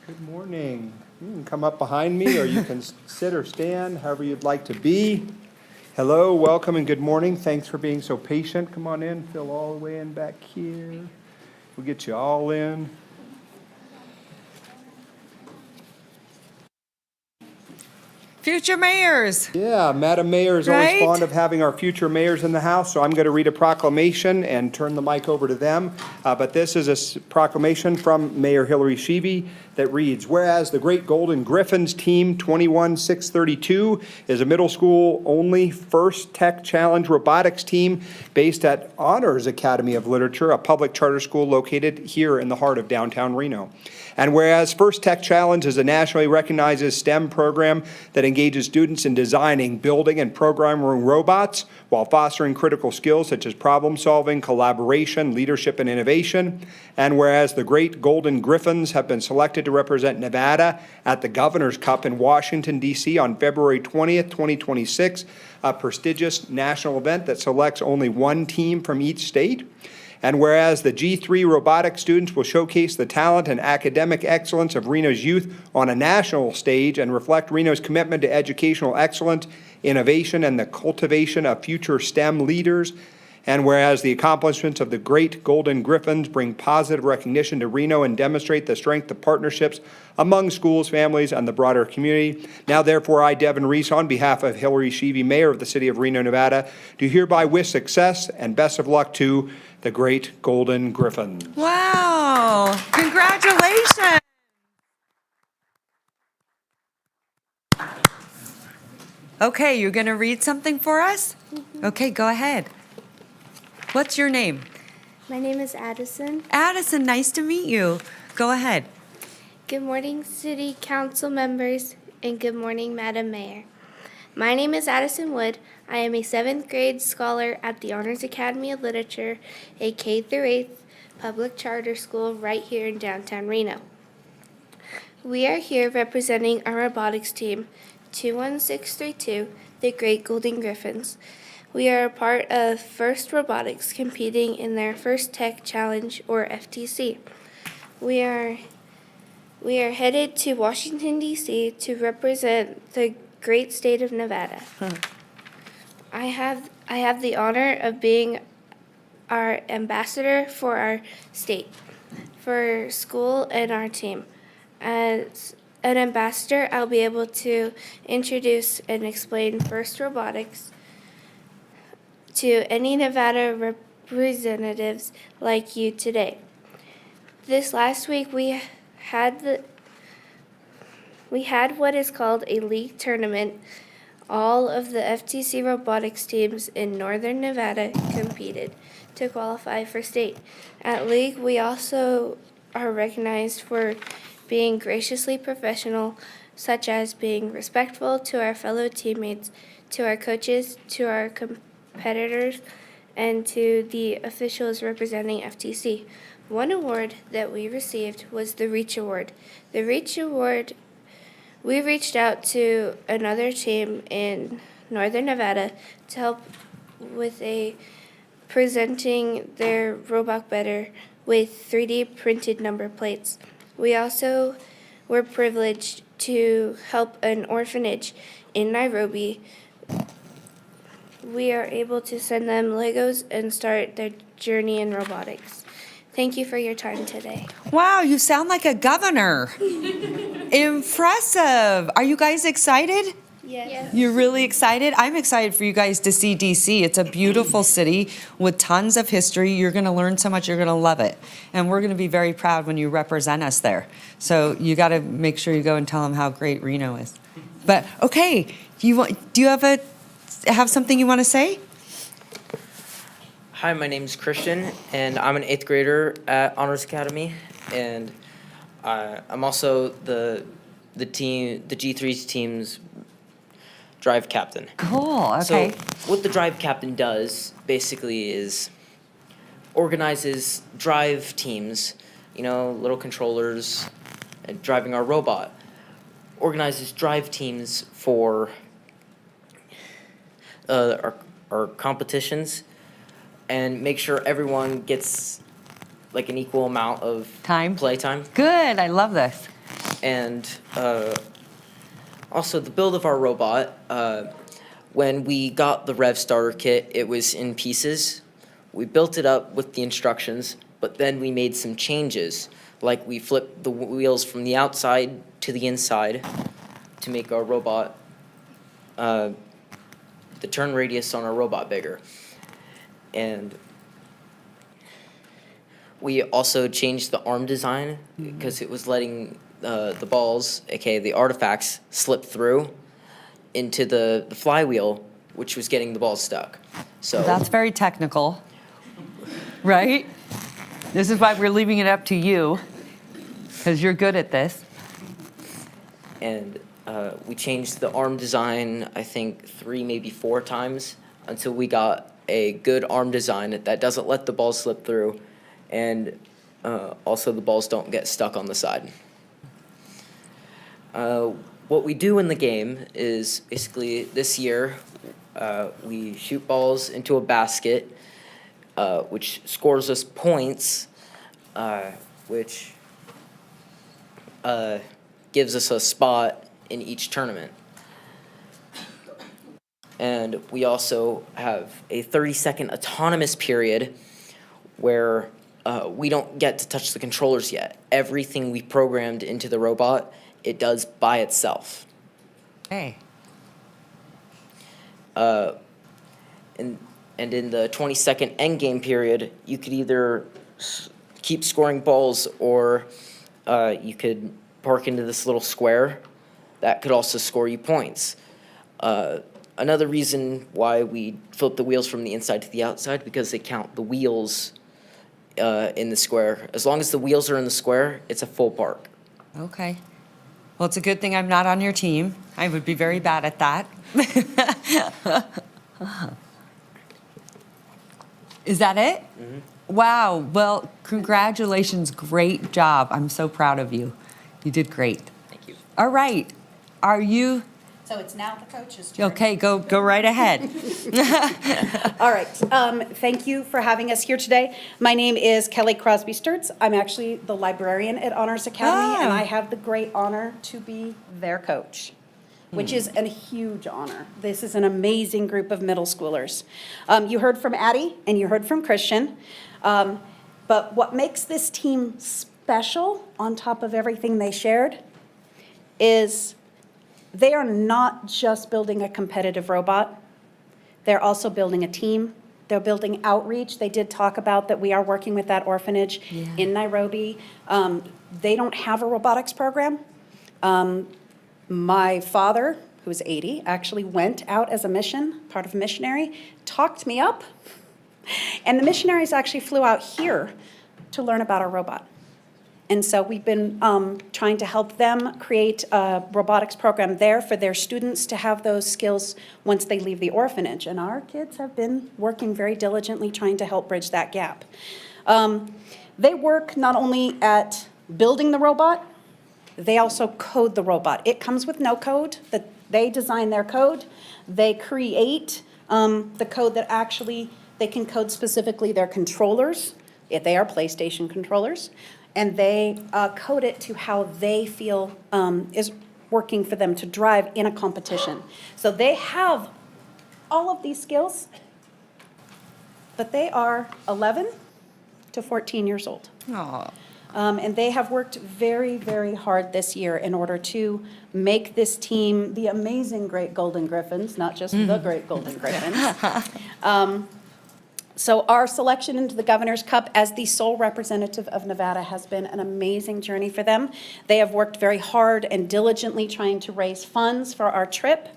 Speaker 6: Good morning. You can come up behind me, or you can sit or stand, however you'd like to be. Hello, welcome, and good morning. Thanks for being so patient. Come on in, Phil, all the way in back here. We'll get you all in.
Speaker 20: Future mayors.
Speaker 6: Yeah, Madam Mayor is always
Speaker 20: Right?
Speaker 6: fond of having our future mayors in the House, so I'm going to read a proclamation and turn the mic over to them. But this is a proclamation from Mayor Hillary Sheevy that reads, whereas the Great Golden Griffins Team 21632 is a middle school only first tech challenge robotics team based at Honors Academy of Literature, a public charter school located here in the heart of downtown Reno. And whereas First Tech Challenge is a nationally recognized STEM program that engages students in designing, building, and programming robots while fostering critical skills such as problem solving, collaboration, leadership, and innovation. And whereas the Great Golden Griffins have been selected to represent Nevada at the Governor's Cup in Washington, D.C. on February 20th, 2026, a prestigious national event that selects only one team from each state. And whereas the G3 robotics students will showcase the talent and academic excellence of Reno's youth on a national stage and reflect Reno's commitment to educational excellence, innovation, and the cultivation of future STEM leaders. And whereas the accomplishments of the Great Golden Griffins bring positive recognition to Reno and demonstrate the strength of partnerships among schools, families, and the broader community. Now, therefore, I, Devin Reese, on behalf of Hillary Sheevy, Mayor of the City of Reno, Nevada, do hereby wish success and best of luck to the Great Golden Griffins.
Speaker 20: Wow, congratulations. Okay, you're going to read something for us? Okay, go ahead. What's your name?
Speaker 8: My name is Addison.
Speaker 20: Addison, nice to meet you. Go ahead.
Speaker 8: Good morning, City Council members, and good morning, Madam Mayor. My name is Addison Wood. I am a 7th grade scholar at the Honors Academy of Literature, a K-8 public charter school right here in downtown Reno. We are here representing our robotics team, 21632, the Great Golden Griffins. We are a part of First Robotics competing in their First Tech Challenge, or FTC. We are headed to Washington, D.C. to represent the great state of Nevada. I have the honor of being our ambassador for our state, for school and our team. As an ambassador, I'll be able to introduce and explain First Robotics to any Nevada representatives like you today. This last week we had what is called a league tournament. All of the FTC robotics teams in northern Nevada competed to qualify for state. At league, we also are recognized for being graciously professional, such as being respectful to our fellow teammates, to our coaches, to our competitors, and to the officials representing FTC. One award that we received was the Reach Award. The Reach Award, we reached out to another team in northern Nevada to help with presenting their robot better with 3D printed number plates. We also were privileged to help an orphanage in Nairobi. We are able to send them Legos and start their journey in robotics. Thank you for your time today.
Speaker 20: Wow, you sound like a governor. Impressive. Are you guys excited?
Speaker 8: Yes.
Speaker 20: You're really excited? I'm excited for you guys to see DC. It's a beautiful city with tons of history. You're going to learn so much. You're going to love it. And we're going to be very proud when you represent us there. So you got to make sure you go and tell them how great Reno is. But okay, do you have something you want to say?
Speaker 9: Hi, my name is Christian, and I'm an 8th grader at Honors Academy, and I'm also the G3's team's drive captain.
Speaker 20: Cool, okay.
Speaker 9: So what the drive captain does basically is organizes drive teams, little controllers, and driving our robot. Organizes drive teams for our competitions, and make sure everyone gets like an equal amount of play time.
Speaker 20: Good, I love this.
Speaker 9: And also the build of our robot. When we got the Rev starter kit, it was in pieces. We built it up with the instructions, but then we made some changes. Like we flipped the wheels from the outside to the inside to make our robot, the turn radius on our robot bigger. And we also changed the arm design because it was letting the balls, aka the artifacts, slip through into the flywheel, which was getting the balls stuck. So
Speaker 20: That's very technical, right? This is why we're leaving it up to you, because you're good at this.
Speaker 9: And we changed the arm design, I think 3, maybe 4 times until we got a good arm design that doesn't let the balls slip through, and also the balls don't get stuck on the side. What we do in the game is basically this year we shoot balls into a basket, which scores us points, which gives us a spot in each tournament. And we also have a 30-second autonomous period where we don't get to touch the controllers yet. Everything we programmed into the robot, it does by itself.
Speaker 20: Hey.
Speaker 9: And in the 20-second endgame period, you could either keep scoring balls, or you could park into this little square. That could also score you points. Another reason why we flip the wheels from the inside to the outside, because they count the wheels in the square. As long as the wheels are in the square, it's a full park.
Speaker 20: Okay. Well, it's a good thing I'm not on your team. I would be very bad at that. Is that it?
Speaker 9: Mm-hmm.
Speaker 20: Wow. Well, congratulations. Great job. I'm so proud of you. You did great.
Speaker 9: Thank you.
Speaker 20: All right. Are you...
Speaker 10: So it's now the coach's turn.
Speaker 20: Okay, go right ahead.
Speaker 10: All right. Thank you for having us here today. My name is Kelly Crosby Sturts. I'm actually the librarian at Honors Academy, and I have the great honor to be their coach, which is a huge honor. This is an amazing group of middle schoolers. You heard from Addie and you heard from Christian, but what makes this team special on top of everything they shared is they are not just building a competitive robot. They're also building a team. They're building outreach. They did talk about that we are working with that orphanage in Nairobi. They don't have a robotics program. My father, who's 80, actually went out as a mission, part of a missionary, talked me up. And the missionaries actually flew out here to learn about our robot. And so we've been trying to help them create a robotics program there for their students to have those skills once they leave the orphanage. And our kids have been working very diligently trying to help bridge that gap. They work not only at building the robot, they also code the robot. It comes with no code. That they design their code. They create the code that actually, they can code specifically their controllers, if they are PlayStation controllers. And they code it to how they feel is working for them to drive in a competition. So they have all of these skills, but they are 11 to 14 years old. And they have worked very, very hard this year in order to make this team the amazing Great Golden Griffins, not just the Great Golden Griffins. So our selection into the Governor's Cup as the sole representative of Nevada has been an amazing journey for them. They have worked very hard and diligently trying to raise funds for our trip,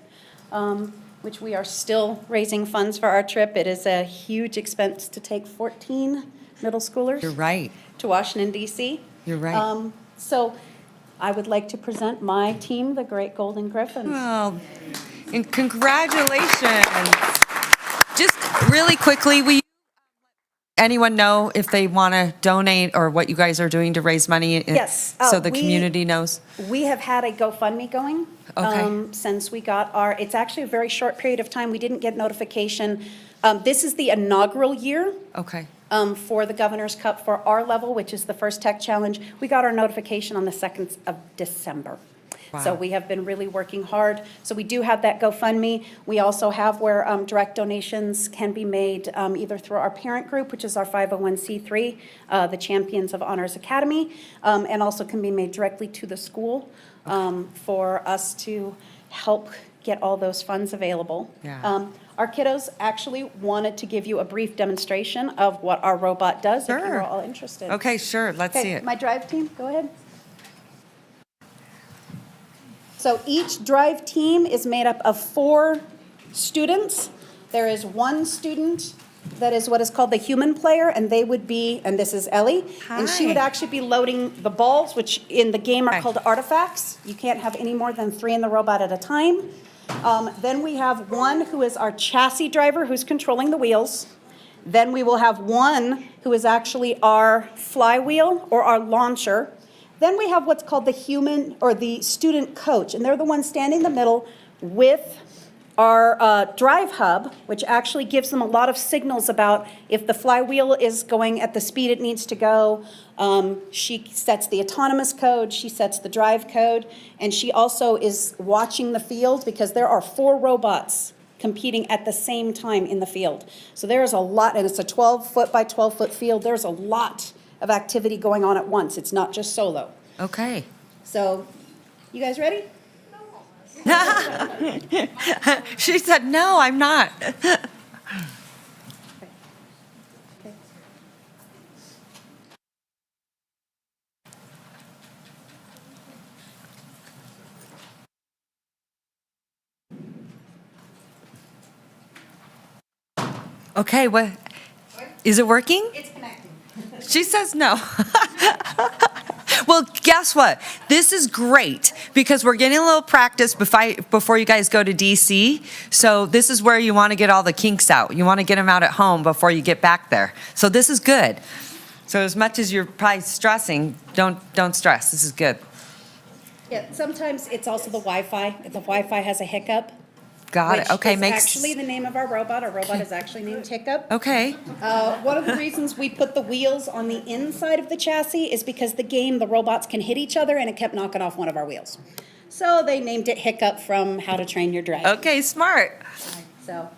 Speaker 10: which we are still raising funds for our trip. It is a huge expense to take 14 middle schoolers.
Speaker 20: You're right.
Speaker 10: To Washington, D.C.
Speaker 20: You're right.
Speaker 10: So I would like to present my team, the Great Golden Griffins.
Speaker 20: Well, and congratulations. Just really quickly, will you anyone know if they want to donate or what you guys are doing to raise money?
Speaker 10: Yes,
Speaker 20: So the
Speaker 10: we-
Speaker 20: community knows?
Speaker 10: We have had a GoFundMe going. Since we got it's actually a very short period of time. We didn't get notification. This is the inaugural year.
Speaker 20: Okay.
Speaker 10: For the Governor's Cup for our level, which is the first tech challenge. We got our notification on the 2nd of December. So
Speaker 20: Wow.
Speaker 10: we have been really working hard. So we do have that GoFundMe. We also have where direct donations can be made either through our parent group, which is our 501c3, the Champions of Honors Academy, and also can be made directly to the school for us to help get all those funds available.
Speaker 20: Yeah.
Speaker 10: Our kiddos actually wanted to give you a brief demonstration of what our robot does, if
Speaker 20: Sure.
Speaker 10: you're all interested.
Speaker 20: Okay, sure, let's see it.
Speaker 10: My drive team, go ahead. So each drive team is made up of 4 students. There is one student that is what is called the human player, and they would be, and this is Ellie, and she would
Speaker 20: Hi.
Speaker 10: actually be loading the balls, which in the game are
Speaker 20: Hi.
Speaker 10: called artifacts. You can't have any more than 3 in the robot at a time. Then we have one who is our chassis driver who's controlling the wheels. Then we will have one who is actually our flywheel or our launcher. Then we have what's called the human or the student coach, and they're the ones standing in the middle with our drive hub, which actually gives them a lot of signals about if the flywheel is going at the speed it needs to go. She sets the autonomous code, she sets the drive code, and she also is watching the field because there are 4 robots competing at the same time in the field. So there is a lot, and it's a 12-foot by 12-foot field. There's a lot of activity going on at once. It's not just solo.
Speaker 20: Okay.
Speaker 10: So, you guys ready?
Speaker 20: She said, no, I'm not. Okay, what, is it working?
Speaker 10: It's connecting.
Speaker 20: She says no. Well, guess what? This is great because we're getting a little practice before you guys go to DC. So this is where you want to get all the kinks out. You want to get them out at home before you get back there. So this is good. So as much as you're probably stressing, don't stress. This is good.
Speaker 10: Yeah, sometimes it's also the Wi-Fi. If the Wi-Fi has a hiccup.
Speaker 20: Got it.
Speaker 10: Which
Speaker 20: Okay,
Speaker 10: is
Speaker 20: makes.
Speaker 10: actually the name of our robot. Our robot is actually named Hiccup.
Speaker 20: Okay.
Speaker 10: One of the reasons we put the wheels on the inside of the chassis is because the robots can hit each other, and it kept knocking off one of our wheels. So they named it Hiccup from How to Train Your Dragon.
Speaker 20: Okay, smart.
Speaker 10: So.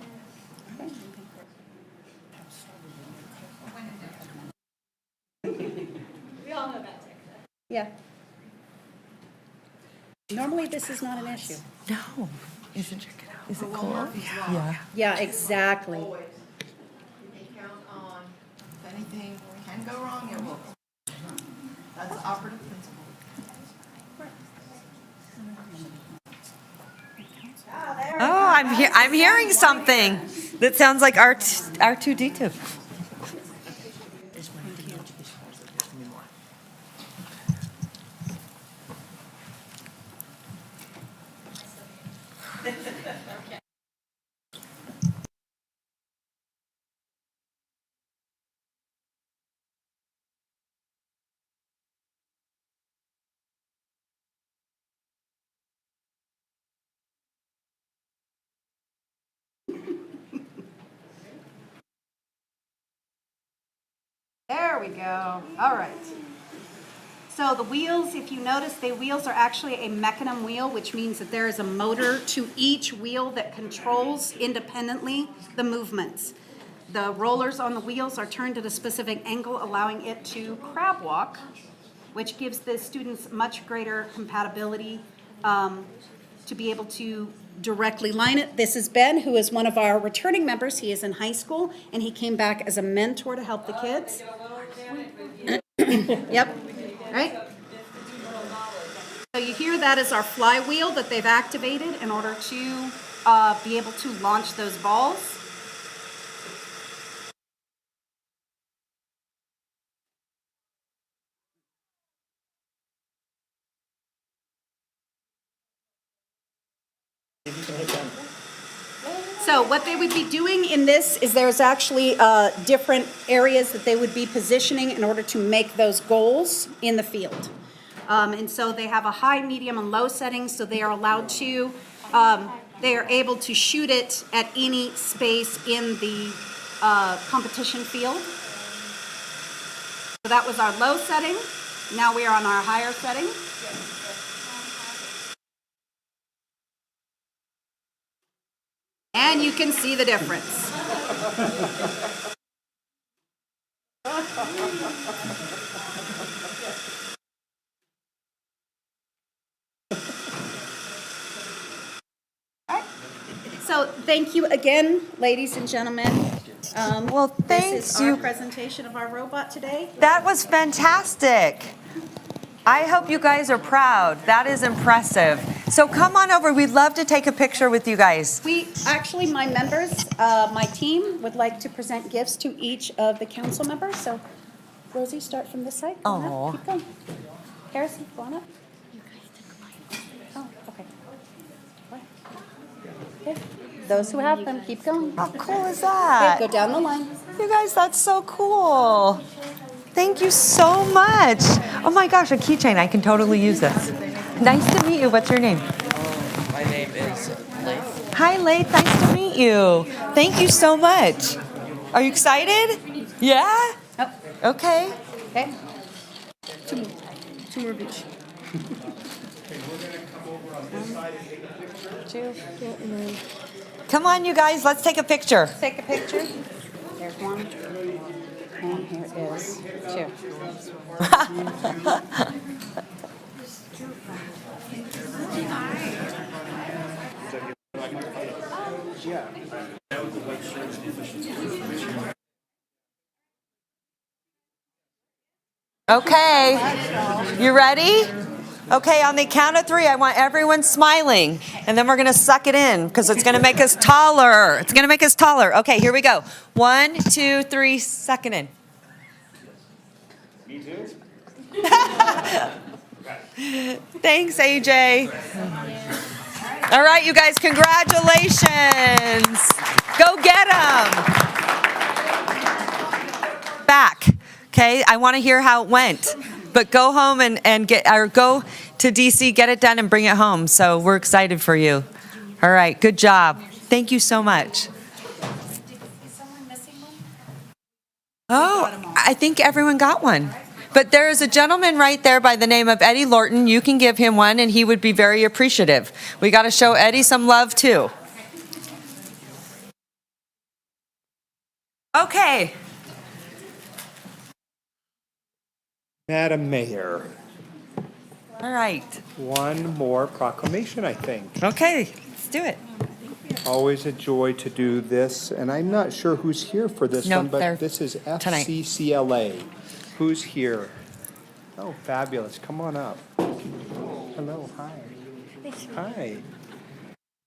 Speaker 10: We all know that. Yeah. Normally, this is not an issue.
Speaker 20: No. Is it cold?
Speaker 10: Yeah. Yeah, exactly.
Speaker 11: Count on, if anything can go wrong, it will. That's the operative principle.
Speaker 20: Oh, I'm hearing something that sounds like R2D2.
Speaker 10: There we go. All right. So the wheels, if you notice, the wheels are actually a mechanism wheel, which means that there is a motor to each wheel that controls independently the movements. The rollers on the wheels are turned at a specific angle, allowing it to crab walk, which gives the students much greater compatibility to be able to directly line it. This is Ben, who is one of our returning members. He is in high school, and he came back as a mentor to help the kids. Yep, right? So you hear that is our flywheel that they've activated in order to be able to launch those balls. So what they would be doing in this is there's actually different areas that they would be positioning in order to make those goals in the field. And so they have a high, medium, and low setting, so they are allowed to, they are able to shoot it at any space in the competition field. So that was our low setting. Now we are on our higher setting. And you can see the difference. So thank you again, ladies and gentlemen.
Speaker 13: Well,
Speaker 10: this is
Speaker 13: you.
Speaker 10: our presentation of our robot today.
Speaker 13: That was fantastic. I hope you guys are proud. That is impressive. So come on over. We'd love to take a picture with you guys.
Speaker 10: We actually, my members, my team would like to present gifts to each of the council members. So Rosie, start from this side. Go on up. Keep going. Harrison, go on up. Oh, okay. Okay. Those who have them, keep going.
Speaker 13: How cool is that?
Speaker 10: Okay, go down the line.
Speaker 13: You guys, that's so cool. Thank you so much. Oh my gosh, a keychain. I can totally use this. Nice to meet you. What's your name?
Speaker 9: My name is Laith.
Speaker 13: Hi, Laith. Nice to meet you. Thank you so much. Are you excited? Yeah?
Speaker 10: Oh.
Speaker 13: Okay.
Speaker 10: Okay. Two more of each.
Speaker 13: Come on, you guys. Let's take a picture.
Speaker 10: Take a picture. There's one. And here is two.
Speaker 13: Okay. You ready? Okay, on the count of 3, I want everyone smiling. And then we're going to suck it in because it's going to make us taller. It's going to make us taller. Okay, here we go. 1, 2, 3, suck it in.
Speaker 14: Me too.
Speaker 13: Thanks, AJ. All right, you guys, congratulations. Go get them. Back. Okay, I want to hear how it went. But go home and go to DC, get it done, and bring it home. So we're excited for you. All right, good job. Thank you so much. Oh, I think everyone got one. But there is a gentleman right there by the name of Eddie Lorton. You can give him one, and he would be very appreciative. We got to show Eddie some love, too. Okay.
Speaker 6: Madam Mayor.
Speaker 13: All right.
Speaker 6: One more proclamation, I think.
Speaker 13: Okay, let's do it.
Speaker 6: Always a joy to do this, and I'm not sure who's here for this
Speaker 13: No,
Speaker 6: one, but
Speaker 13: they're
Speaker 6: this is
Speaker 13: tonight.
Speaker 6: FCCLA. Who's here? Oh, fabulous. Come on up. Hello, hi. Hi.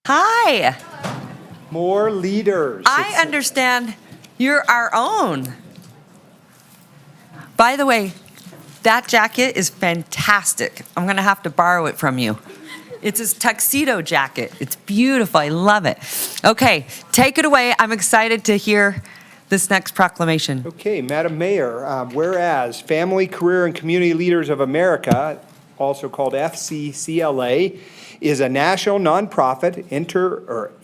Speaker 13: Hi.
Speaker 6: More leaders.
Speaker 13: I understand you're our own. By the way, that jacket is fantastic. I'm going to have to borrow it from you. It's his tuxedo jacket. It's beautiful. I love it. Okay, take it away. I'm excited to hear this next proclamation.
Speaker 6: Okay, Madam Mayor, whereas Family, Career, and Community Leaders of America, also called FCCLA, is a national nonprofit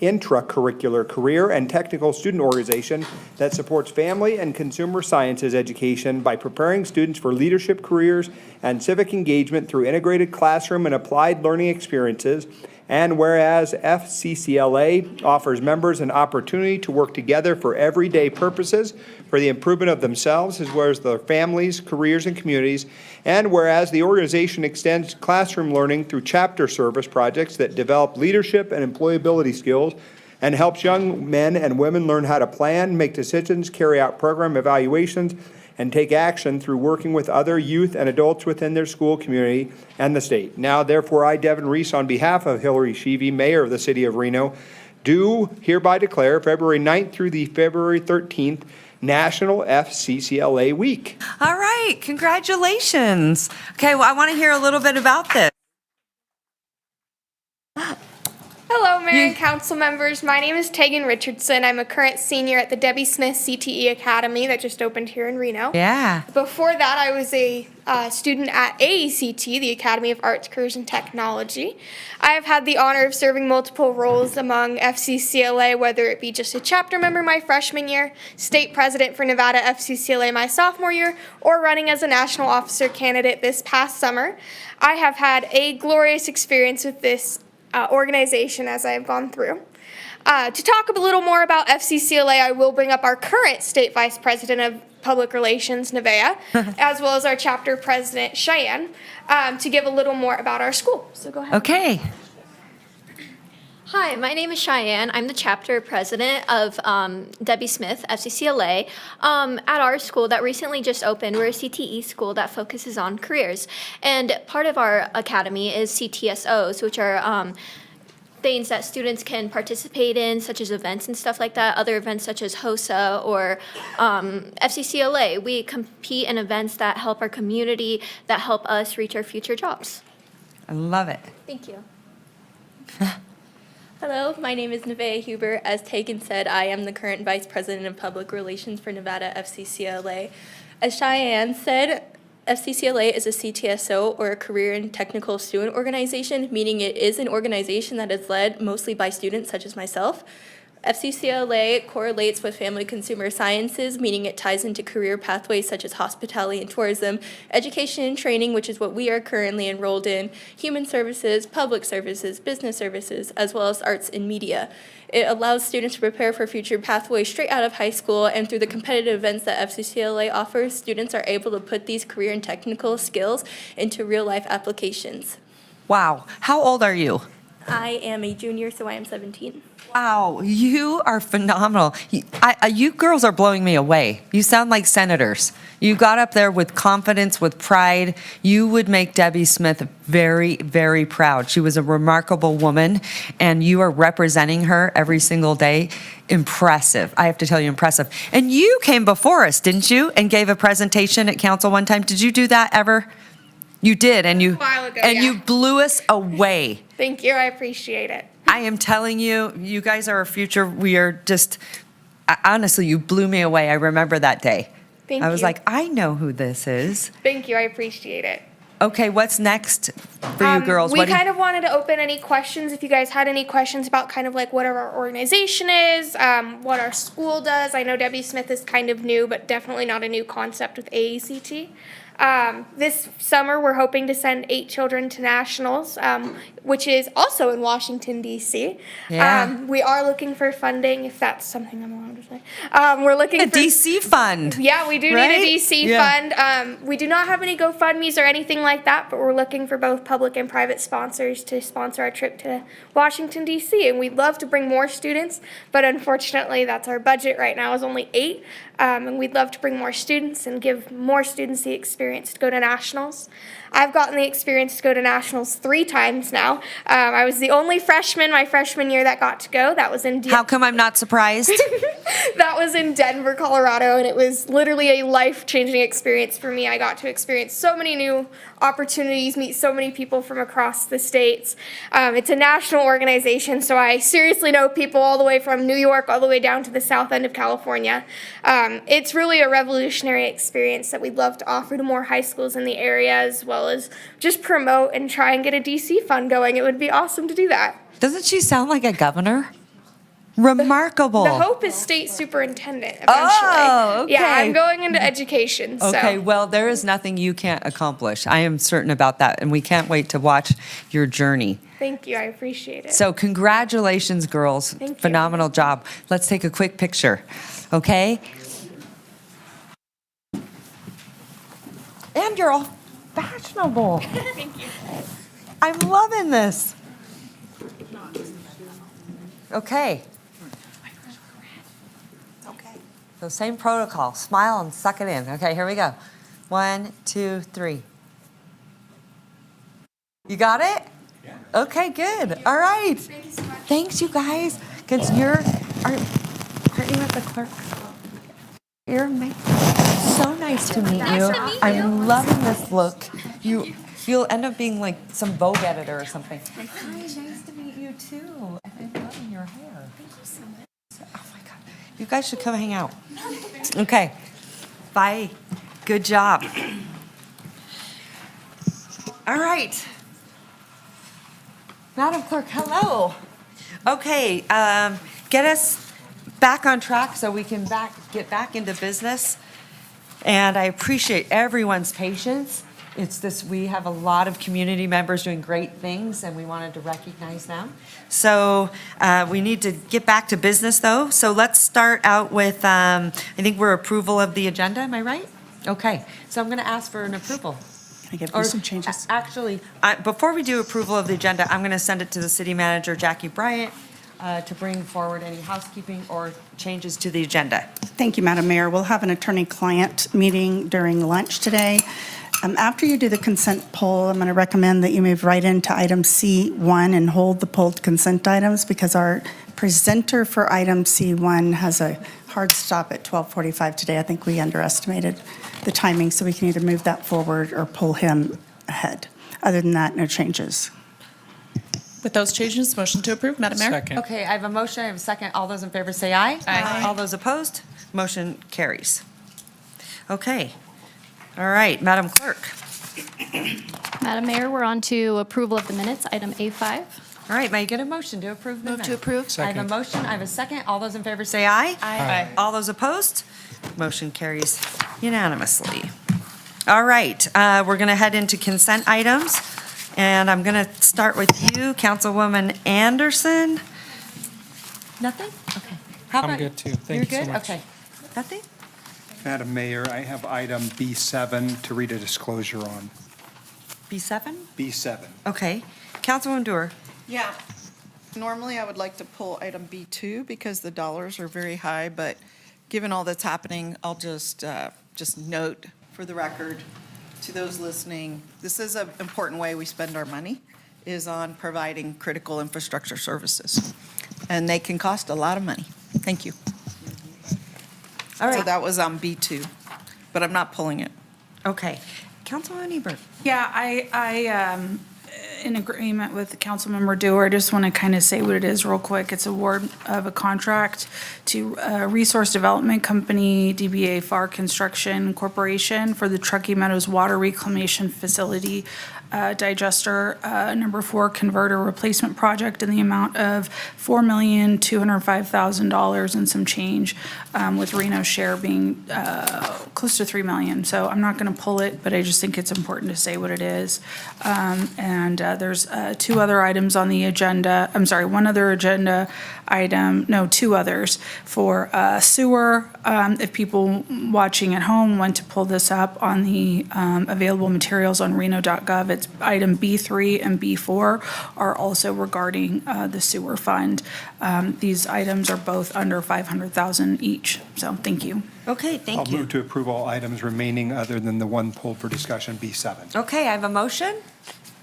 Speaker 6: intracurricular career and technical student organization that supports family and consumer sciences education by preparing students for leadership careers and civic engagement through integrated classroom and applied learning experiences. And whereas FCCLA offers members an opportunity to work together for everyday purposes for the improvement of themselves as well as their families, careers, and communities. And whereas the organization extends classroom learning through chapter service projects that develop leadership and employability skills and helps young men and women learn how to plan, make decisions, carry out program evaluations, and take action through working with other youth and adults within their school community and the state. Now, therefore, I, Devin Reese, on behalf of Hillary Sheevy, Mayor of the City of Reno, do hereby declare February 9th through the February 13th National FCCLA Week.
Speaker 13: All right, congratulations. Okay, well, I want to hear a little bit about this.
Speaker 15: Hello,
Speaker 8: Mayor and council members. My name is Tegan Richardson. I'm a current senior at the Debbie Smith CTE Academy that just opened here in Reno.
Speaker 13: Yeah.
Speaker 8: Before that, I was a student at AECT, the Academy of Arts, Careers, and Technology. I have had the honor of serving multiple roles among FCCLA, whether it be just a chapter member my freshman year, state president for Nevada FCCLA my sophomore year, or running as a national officer candidate this past summer. I have had a glorious experience with this organization as I have gone through. To talk a little more about FCCLA, I will bring up our current state vice president of public relations, Nevaeh, as well as our chapter president, Cheyenne, to give a little more about our school. So go ahead.
Speaker 13: Okay.
Speaker 15: Hi, my name is Cheyenne. I'm the chapter president of Debbie Smith, FCCLA. At our school that recently just opened, we're a CTE school that focuses on careers. And part of our academy is CTSOs, which are things that students can participate in, such as events and stuff like that, other events such as HOSA or FCCLA. We compete in events that help our community, that help us reach our future jobs.
Speaker 13: I love it.
Speaker 15: Thank you.
Speaker 16: Hello, my name is Nevaeh Huber. As Tegan said, I am the current Vice President of Public Relations for Nevada FCCLA. As Cheyenne said, FCCLA is a CTSO, or a Career and Technical Student Organization, meaning it is an organization that is led mostly by students such as myself. FCCLA correlates with family consumer sciences, meaning it ties into career pathways such as hospitality and tourism, education and training, which is what we are currently enrolled in, human services, public services, business services, as well as arts and media. It allows students to prepare for future pathways straight out of high school, and through the competitive events that FCCLA offers, students are able to put these career and technical skills into real-life applications.
Speaker 13: Wow. How old are you?
Speaker 16: I am a junior, so I am 17.
Speaker 13: Wow, you are phenomenal. You girls are blowing me away. You sound like senators. You got up there with confidence, with pride. You would make Debbie Smith very, very proud. She was a remarkable woman, and you are representing her every single day. Impressive. I have to tell you, impressive. And you came before us, didn't you, and gave a presentation at council one time? Did you do that ever? You did, and you you blew us away.
Speaker 8: Thank you. I appreciate it.
Speaker 13: I am telling you, you guys are our future. We are just, honestly, you blew me away. I remember that day.
Speaker 8: Thank
Speaker 13: I was
Speaker 8: you.
Speaker 13: like, I know who this is.
Speaker 8: Thank you. I appreciate it.
Speaker 13: Okay, what's next for you girls?
Speaker 8: We kind of wanted to open any questions. If you guys had any questions about kind of like what our organization is, what our school does. I know Debbie Smith is kind of new, but definitely not a new concept with AECT. This summer, we're hoping to send 8 children to nationals, which is also in Washington, D.C.
Speaker 13: Yeah.
Speaker 8: We are looking for funding, if that's something I'm allowed to say. We're looking
Speaker 13: A
Speaker 8: for
Speaker 13: DC fund.
Speaker 8: Yeah, we do
Speaker 13: right?
Speaker 8: need a DC fund. We do not have any GoFundMes or anything like that, but we're looking for both public and private sponsors to sponsor our trip to Washington, D.C. And we'd love to bring more students, but unfortunately, that's our budget right now is only 8. And we'd love to bring more students and give more students the experience to go to nationals. I've gotten the experience to go to nationals 3 times now. I was the only freshman my freshman year that got to go. That was in
Speaker 13: How come I'm not surprised?
Speaker 8: That was in Denver, Colorado, and it was literally a life-changing experience for me. I got to experience so many new opportunities, meet so many people from across the states. It's a national organization, so I seriously know people all the way from New York all the way down to the south end of California. It's really a revolutionary experience that we'd love to offer to more high schools in the area, as well as just promote and try and get a DC fund going. It would be awesome to do that.
Speaker 13: Doesn't she sound like a governor? Remarkable.
Speaker 8: The hope is state superintendent eventually.
Speaker 13: Oh, okay.
Speaker 8: Yeah, I'm going into education.
Speaker 13: Okay,
Speaker 8: So.
Speaker 13: well, there is nothing you can't accomplish. I am certain about that, and we can't wait to watch your journey.
Speaker 8: Thank you. I appreciate it.
Speaker 13: So congratulations, girls.
Speaker 8: Thank you.
Speaker 13: Phenomenal job. Let's take a quick picture, okay? And you're all fashionable.
Speaker 8: Thank you.
Speaker 13: I'm loving this. Okay. So same protocol. Smile and suck it in. Okay, here we go. 1, 2, 3. You got it? Yeah. Okay, good. All right.
Speaker 8: Thank you so much.
Speaker 13: Thanks, you guys. Because aren't you at the clerk? You're amazing. So nice to meet you. I'm loving this look. You'll end up being like some Vogue editor or something. Hi, nice to meet you too. And I'm loving your hair. Thank you so much. Oh my God. You guys should come hang out. Okay. Bye. Good job. All right. Madam Clerk, hello. Okay, get us back on track so we can get back into business. And I appreciate everyone's patience. We have a lot of community members doing great things, and we wanted to recognize them. So we need to get back to business, though. So let's start out with, I think we're approval of the agenda, am I right? Okay, so I'm going to ask for an approval.
Speaker 10: Can I give you some changes?
Speaker 13: Actually, before we do approval of the agenda, I'm going to send it to the city manager, Jackie Bryant, to bring forward any housekeeping or changes to the agenda.
Speaker 10: Thank you, Madam Mayor. We'll have an attorney-client meeting during lunch today. After you do the consent poll, I'm going to recommend that you move right into item C1 and hold the pulled consent items because our presenter for item C1 has a hard stop at 12:45 today. I think we underestimated the timing, so we can either move that forward or pull him ahead. Other than that, no changes.
Speaker 4: With those changes, motion to approve, Madam Mayor.
Speaker 6: Second.
Speaker 13: Okay, I have a motion, I have a second. All those in favor say aye.
Speaker 4: Aye.
Speaker 13: All those opposed, motion carries. Okay. All right, Madam Clerk.
Speaker 2: Madam Mayor, we're on to approval of the minutes, item A5.
Speaker 13: All right, may I get a motion to approve the
Speaker 4: Move to
Speaker 13: minutes?
Speaker 4: approve.
Speaker 13: I have a motion, I have a second. All those in favor say aye.
Speaker 4: Aye.
Speaker 13: All those opposed, motion carries unanimously. All right, we're going to head into consent items, and I'm going to start with you, Councilwoman Anderson. Nothing? Okay. How
Speaker 6: I'm
Speaker 13: about-
Speaker 6: good, too. Thank you so much.
Speaker 13: You're good? Okay. Nothing?
Speaker 6: Madam Mayor, I have item B7 to read a disclosure on.
Speaker 13: B7?
Speaker 6: B7.
Speaker 13: Okay. Councilwoman Dewar.
Speaker 11: Yeah. Normally, I would like to pull item B2 because the dollars are very high, but given all that's happening, I'll just note for the record to those listening, this is an important way we spend our money, is on providing critical infrastructure services. And they can cost a lot of money. Thank you.
Speaker 13: All right.
Speaker 11: So that was on B2, but I'm not pulling it.
Speaker 13: Okay. Councilwoman Ebert.
Speaker 17: Yeah, I in agreement with Councilmember Dewar, I just want to kind of say what it is real quick. It's award of a contract to Resource Development Company, DBA FAR Construction Corporation for the Truckee Meadows Water Reclamation Facility digester number 4 converter replacement project in the amount of $4,205,000 and some change, with Reno's share being close to $3 million. So I'm not going to pull it, but I just think it's important to say what it is. And there's 2 other items on the agenda. I'm sorry, 1 other agenda item, no, 2 others for sewer. If people watching at home want to pull this up on the available materials on reno.gov, it's item B3 and B4 are also regarding the sewer fund. These items are both under $500,000 each. So thank you.
Speaker 13: Okay, thank
Speaker 6: I'll
Speaker 13: you.
Speaker 6: move to approve all items remaining other than the one pulled for discussion, B7.
Speaker 13: Okay, I have a motion.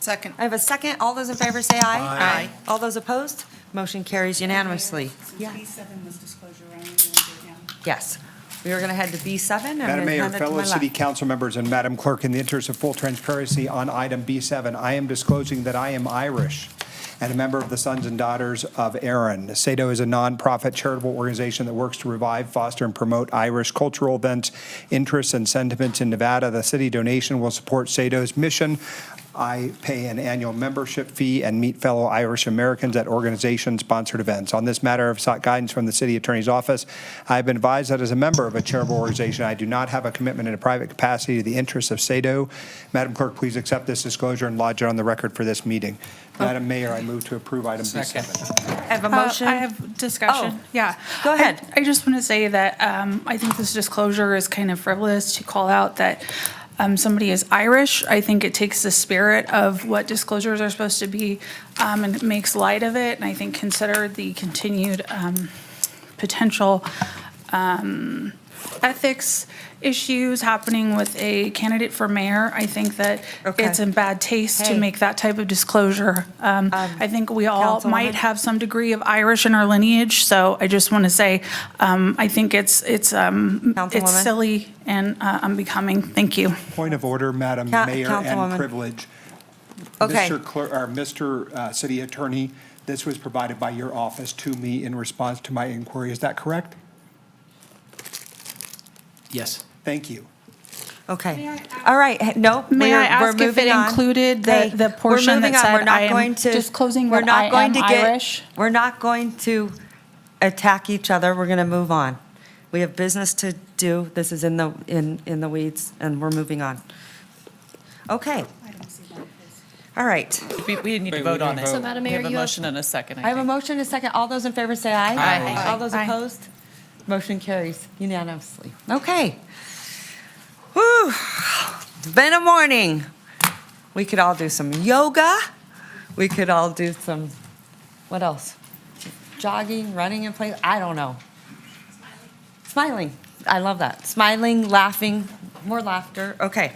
Speaker 11: Second.
Speaker 13: I have a second. All those in favor say aye.
Speaker 6: Aye.
Speaker 13: All those opposed, motion carries unanimously. Yeah.
Speaker 10: B7 was disclosure only.
Speaker 13: Yes. We are going to head to B7. I'm
Speaker 6: Madam
Speaker 13: gonna
Speaker 6: Mayor,
Speaker 13: hand it to
Speaker 6: fellow
Speaker 13: my
Speaker 6: city
Speaker 13: left. council
Speaker 6: council members, and Madam Clerk, in the interest of full transparency on item B7, I am disclosing that I am Irish and a member of the Sons and Daughters of Erin. SADO is a nonprofit charitable organization that works to revive, foster, and promote Irish cultural events, interests, and sentiments in Nevada. The city donation will support SADO's mission. I pay an annual membership fee and meet fellow Irish Americans at organization-sponsored events. On this matter, I've sought guidance from the city attorney's office. I have been advised that as a member of a charitable organization, I do not have a commitment in a private capacity to the interests of SADO. Madam Clerk, please accept this disclosure and lodge it on the record for this meeting. Madam Mayor, I move to approve item B7.
Speaker 13: I have a motion.
Speaker 17: I have discussion.
Speaker 13: Oh,
Speaker 17: Yeah.
Speaker 13: go ahead.
Speaker 17: I just want to say that I think this disclosure is kind of frivolous to call out that somebody is Irish. I think it takes the spirit of what disclosures are supposed to be and makes light of it. And I think consider the continued potential ethics issues happening with a candidate for mayor. I think that it's in bad taste to
Speaker 13: Hey.
Speaker 17: make that type of disclosure. I think we all
Speaker 13: Councilwoman?
Speaker 17: might have some degree of Irish in our lineage, so I just want to say, I think it's silly and unbecoming. Thank you.
Speaker 6: Point of order, Madam Mayor, and
Speaker 13: Councilwoman.
Speaker 6: privilege.
Speaker 13: Okay.
Speaker 6: Mr. Clerk, or Mr. City Attorney, this was provided by your office to me in response to my inquiry. Is that correct?
Speaker 5: Yes.
Speaker 6: Thank you.
Speaker 13: Okay. All right. No,
Speaker 17: May
Speaker 13: we're,
Speaker 17: I ask
Speaker 13: we're
Speaker 17: if
Speaker 13: moving
Speaker 17: it
Speaker 13: on.
Speaker 17: included the,
Speaker 13: Hey,
Speaker 17: the portion
Speaker 13: we're
Speaker 17: that
Speaker 13: moving on.
Speaker 17: said
Speaker 13: We're not
Speaker 17: I am
Speaker 13: going to,
Speaker 17: disclosing
Speaker 13: we're
Speaker 17: that
Speaker 13: not
Speaker 17: I
Speaker 13: going
Speaker 17: am
Speaker 13: to get,
Speaker 17: Irish?
Speaker 13: We're not going to attack each other. We're going to move on. We have business to do. This is in the weeds, and we're moving on. Okay. All right.
Speaker 4: We need to vote on it.
Speaker 2: So, Madam Mayor,
Speaker 4: We have a
Speaker 2: you have-
Speaker 4: motion and a second,
Speaker 13: I have a motion and a second. All those in favor say aye.
Speaker 4: Aye.
Speaker 13: All those
Speaker 17: Aye.
Speaker 13: opposed? Motion carries unanimously. Okay. Whew. It's been a morning. We could all do some yoga. We could all do some, what else? Jogging, running in place. I don't know. Smiling. I love that. Smiling, laughing, more laughter. Okay.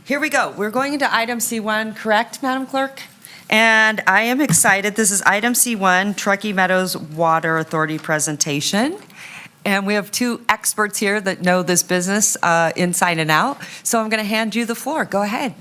Speaker 13: Here we go. We're going into item C1, correct, Madam Clerk? And I am excited. This is item C1, Truckee Meadows Water Authority presentation. And we have two experts here that know this business inside and out. So I'm going to hand you the floor. Go ahead.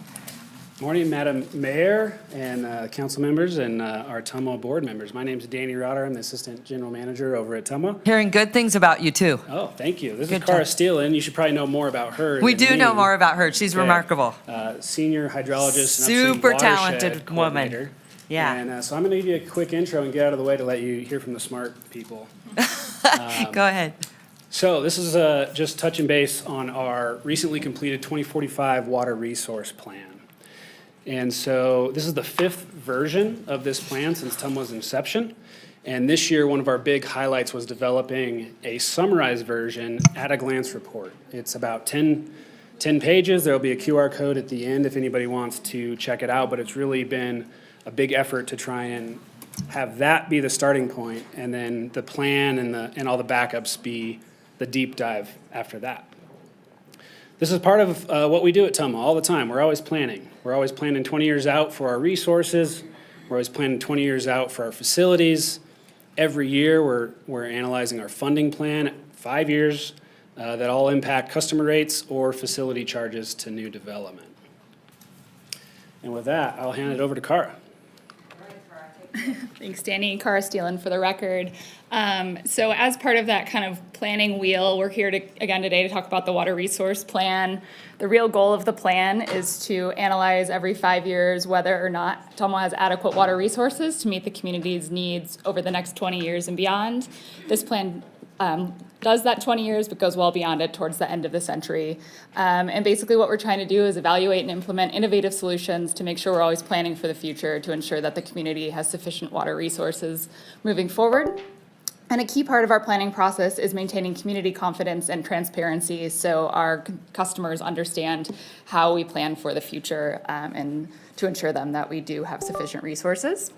Speaker 5: Morning, Madam Mayor and council members and our TUMWA board members. My name is Danny Rotter. I'm the Assistant General Manager over at TUMWA.
Speaker 13: Hearing good things about you, too.
Speaker 5: Oh, thank you. This
Speaker 13: Good
Speaker 5: is Cara
Speaker 13: job.
Speaker 5: Steelen. You should probably know more about her
Speaker 13: We
Speaker 5: than
Speaker 13: do know
Speaker 5: me.
Speaker 13: more about her. She's
Speaker 5: Okay.
Speaker 13: remarkable.
Speaker 5: Senior hydrologist and
Speaker 13: Super
Speaker 5: upstream
Speaker 13: talented
Speaker 5: watershed
Speaker 13: woman.
Speaker 5: coordinator.
Speaker 13: Yeah.
Speaker 5: And so I'm going to give you a quick intro and get out of the way to let you hear from the smart people.
Speaker 13: Go ahead.
Speaker 5: So this is just touching base on our recently completed 2045 water resource plan. And so this is the 5th version of this plan since TUMWA's inception. And this year, one of our big highlights was developing a summarized version at a glance report. It's about 10 pages. There'll be a QR code at the end if anybody wants to check it out. But it's really been a big effort to try and have that be the starting point, and then the plan and all the backups be the deep dive after that. This is part of what we do at TUMWA all the time. We're always planning. We're always planning 20 years out for our resources. We're always planning 20 years out for our facilities. Every year, we're analyzing our funding plan, 5 years, that all impact customer rates or facility charges to new development. And with that, I'll hand it over to Cara.
Speaker 12: Thanks, Danny. Cara Steelen for the record. So as part of that kind of planning wheel, we're here again today to talk about the water resource plan. The real goal of the plan is to analyze every 5 years whether or not TUMWA has adequate water resources to meet the community's needs over the next 20 years and beyond. This plan does that 20 years, but goes well beyond it towards the end of the century. And basically what we're trying to do is evaluate and implement innovative solutions to make sure we're always planning for the future to ensure that the community has sufficient water resources moving forward. And a key part of our planning process is maintaining community confidence and transparency so our customers understand how we plan for the future and to ensure them that we do have sufficient resources.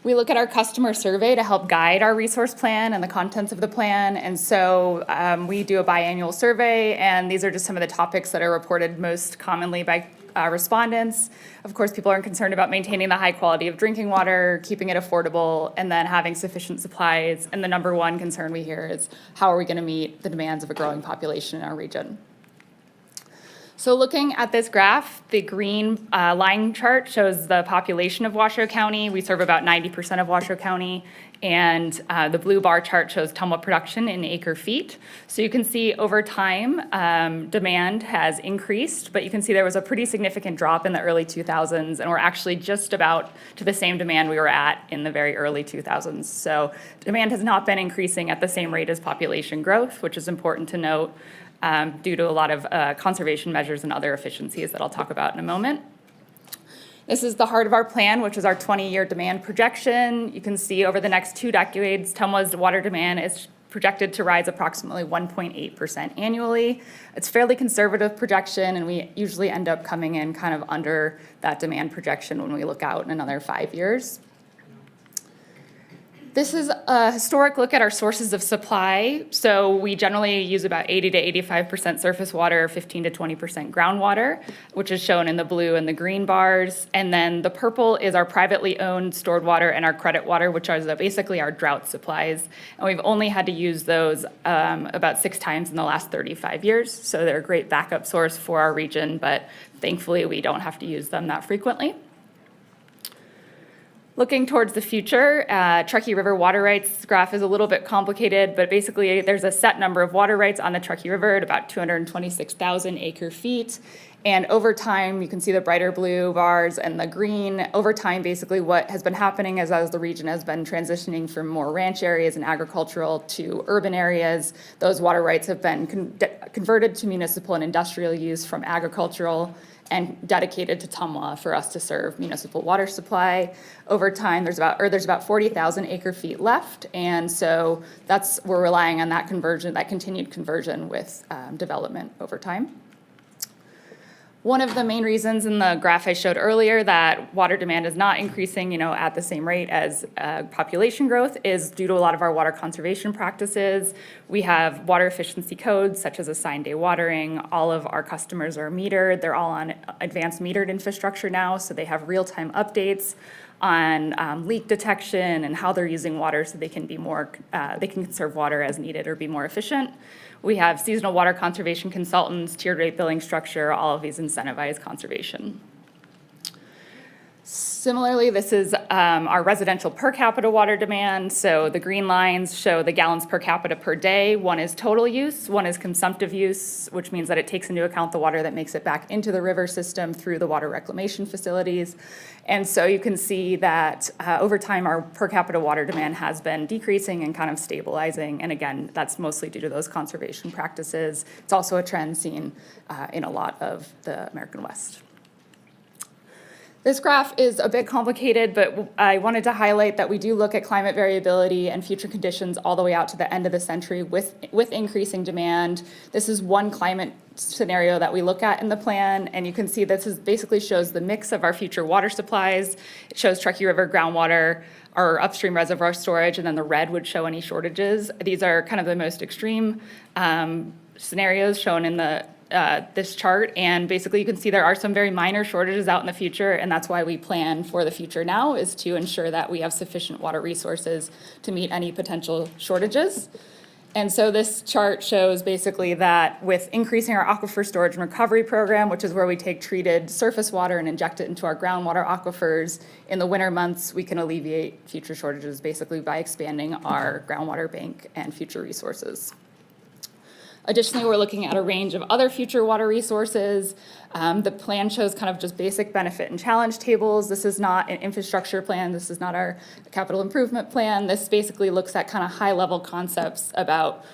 Speaker 12: We look at our customer survey to help guide our resource plan and the contents of the plan. And so we do a biannual survey, and these are just some of the topics that are reported most commonly by respondents. Of course, people are concerned about maintaining the high quality of drinking water, keeping it affordable, and then having sufficient supplies. And the number one concern we hear is how are we going to meet the demands of a growing population in our region? So looking at this graph, the green line chart shows the population of Washoe County. We serve about 90% of Washoe County. And the blue bar chart shows TUMWA production in acre feet. So you can see over time, demand has increased, but you can see there was a pretty significant drop in the early 2000s, and we're actually just about to the same demand we were at in the very early 2000s. So demand has not been increasing at the same rate as population growth, which is important to note. Due to a lot of conservation measures and other efficiencies that I'll talk about in a moment. This is the heart of our plan, which is our 20-year demand projection. You can see over the next 2 decades, TUMWA's water demand is projected to rise approximately 1.8% annually. It's fairly conservative projection, and we usually end up coming in kind of under that demand projection when we look out in another 5 years. This is a historic look at our sources of supply. So we generally use about 80 to 85% surface water, 15 to 20% groundwater, which is shown in the blue and the green bars. And then the purple is our privately owned stored water and our credit water, which are basically our drought supplies. And we've only had to use those about 6 times in the last 35 years. So they're a great backup source for our region, but thankfully we don't have to use them that frequently. Looking towards the future, Truckee River water rights graph is a little bit complicated, but basically there's a set number of water rights on the Truckee River at about 226,000 acre feet. And over time, you can see the brighter blue bars and the green. Over time, basically what has been happening is as the region has been transitioning from more ranch areas and agricultural to urban areas, those water rights have been converted to municipal and industrial use from agricultural and dedicated to Tumwa for us to serve municipal water supply. Over time, there's about 40,000 acre feet left, and so we're relying on that conversion, that continued conversion with development over time. One of the main reasons in the graph I showed earlier that water demand is not increasing, at the same rate as population growth is due to a lot of our water conservation practices. We have water efficiency codes such as assigned day watering. All of our customers are metered. They're all on advanced metered infrastructure now, so they have real-time updates on leak detection and how they're using water so they can be they can conserve water as needed or be more efficient. We have seasonal water conservation consultants, tiered rate billing structure, all of these incentivize conservation. Similarly, this is our residential per capita water demand. So the green lines show the gallons per capita per day. One is total use, one is consumptive use, which means that it takes into account the water that makes it back into the river system through the water reclamation facilities. And so you can see that over time, our per capita water demand has been decreasing and kind of stabilizing. And again, that's mostly due to those conservation practices. It's also a trend seen in a lot of the American West. This graph is a bit complicated, but I wanted to highlight that we do look at climate variability and future conditions all the way out to the end of the century with increasing demand. This is one climate scenario that we look at in the plan, and you can see this basically shows the mix of our future water supplies. It shows Truckee River groundwater, our upstream reservoir storage, and then the red would show any shortages. These are kind of the most extreme scenarios shown in this chart, and basically you can see there are some very minor shortages out in the future, and that's why we plan for the future now, is to ensure that we have sufficient water resources to meet any potential shortages. And so this chart shows basically that with increasing our aquifer storage and recovery program, which is where we take treated surface water and inject it into our groundwater aquifers, in the winter months we can alleviate future shortages basically by expanding our groundwater bank and future resources. Additionally, we're looking at a range of other future water resources. The plan shows kind of just basic benefit and challenge tables. This is not an infrastructure plan. This is not our capital improvement plan. This basically looks at kind of high-level concepts about,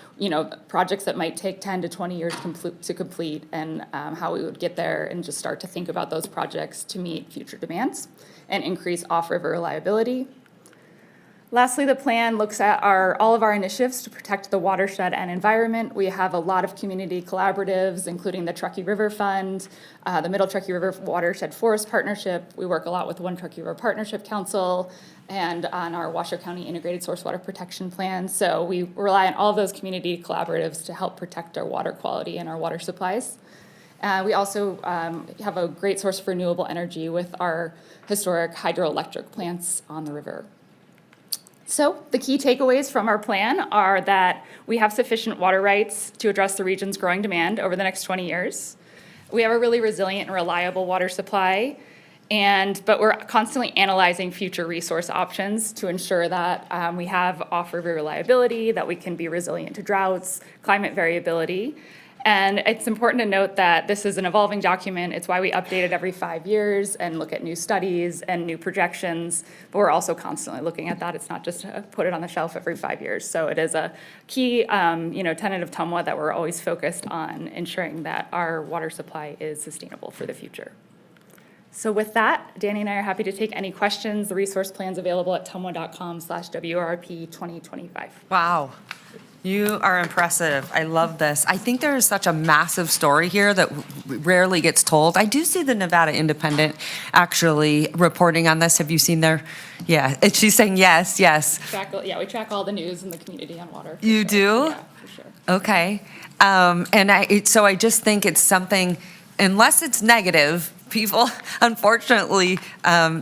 Speaker 12: projects that might take 10 to 20 years to complete and how we would get there and just start to think about those projects to meet future demands and increase off-river reliability. Lastly, the plan looks at all of our initiatives to protect the watershed and environment. We have a lot of community collaboratives, including the Truckee River Fund, the Middle Truckee River Watershed Forest Partnership. We work a lot with One Truckee River Partnership Council and on our Washoe County Integrated Source Water Protection Plan. So we rely on all of those community collaboratives to help protect our water quality and our water supplies. We also have a great source of renewable energy with our historic hydroelectric plants on the river. So the key takeaways from our plan are that we have sufficient water rights to address the region's growing demand over the next 20 years. We have a really resilient and reliable water supply, but we're constantly analyzing future resource options to ensure that we have off-river reliability, that we can be resilient to droughts, climate variability. And it's important to note that this is an evolving document. It's why we update it every 5 years and look at new studies and new projections, but we're also constantly looking at that. It's not just to put it on the shelf every 5 years. So it is a key tenet of Tumwa that we're always focused on ensuring that our water supply is sustainable for the future. So with that, Danny and I are happy to take any questions. The resource plan's available at tumwa.com/WRP 2025.
Speaker 13: Wow. You are impressive. I love this. I think there is such a massive story here that rarely gets told. I do see the Nevada Independent actually reporting on this. Have you seen their, yeah, she's saying yes, yes.
Speaker 12: We track all the news in the community on water.
Speaker 13: You do?
Speaker 12: Yeah, for sure.
Speaker 13: Okay. So I just think it's something, unless it's negative, people unfortunately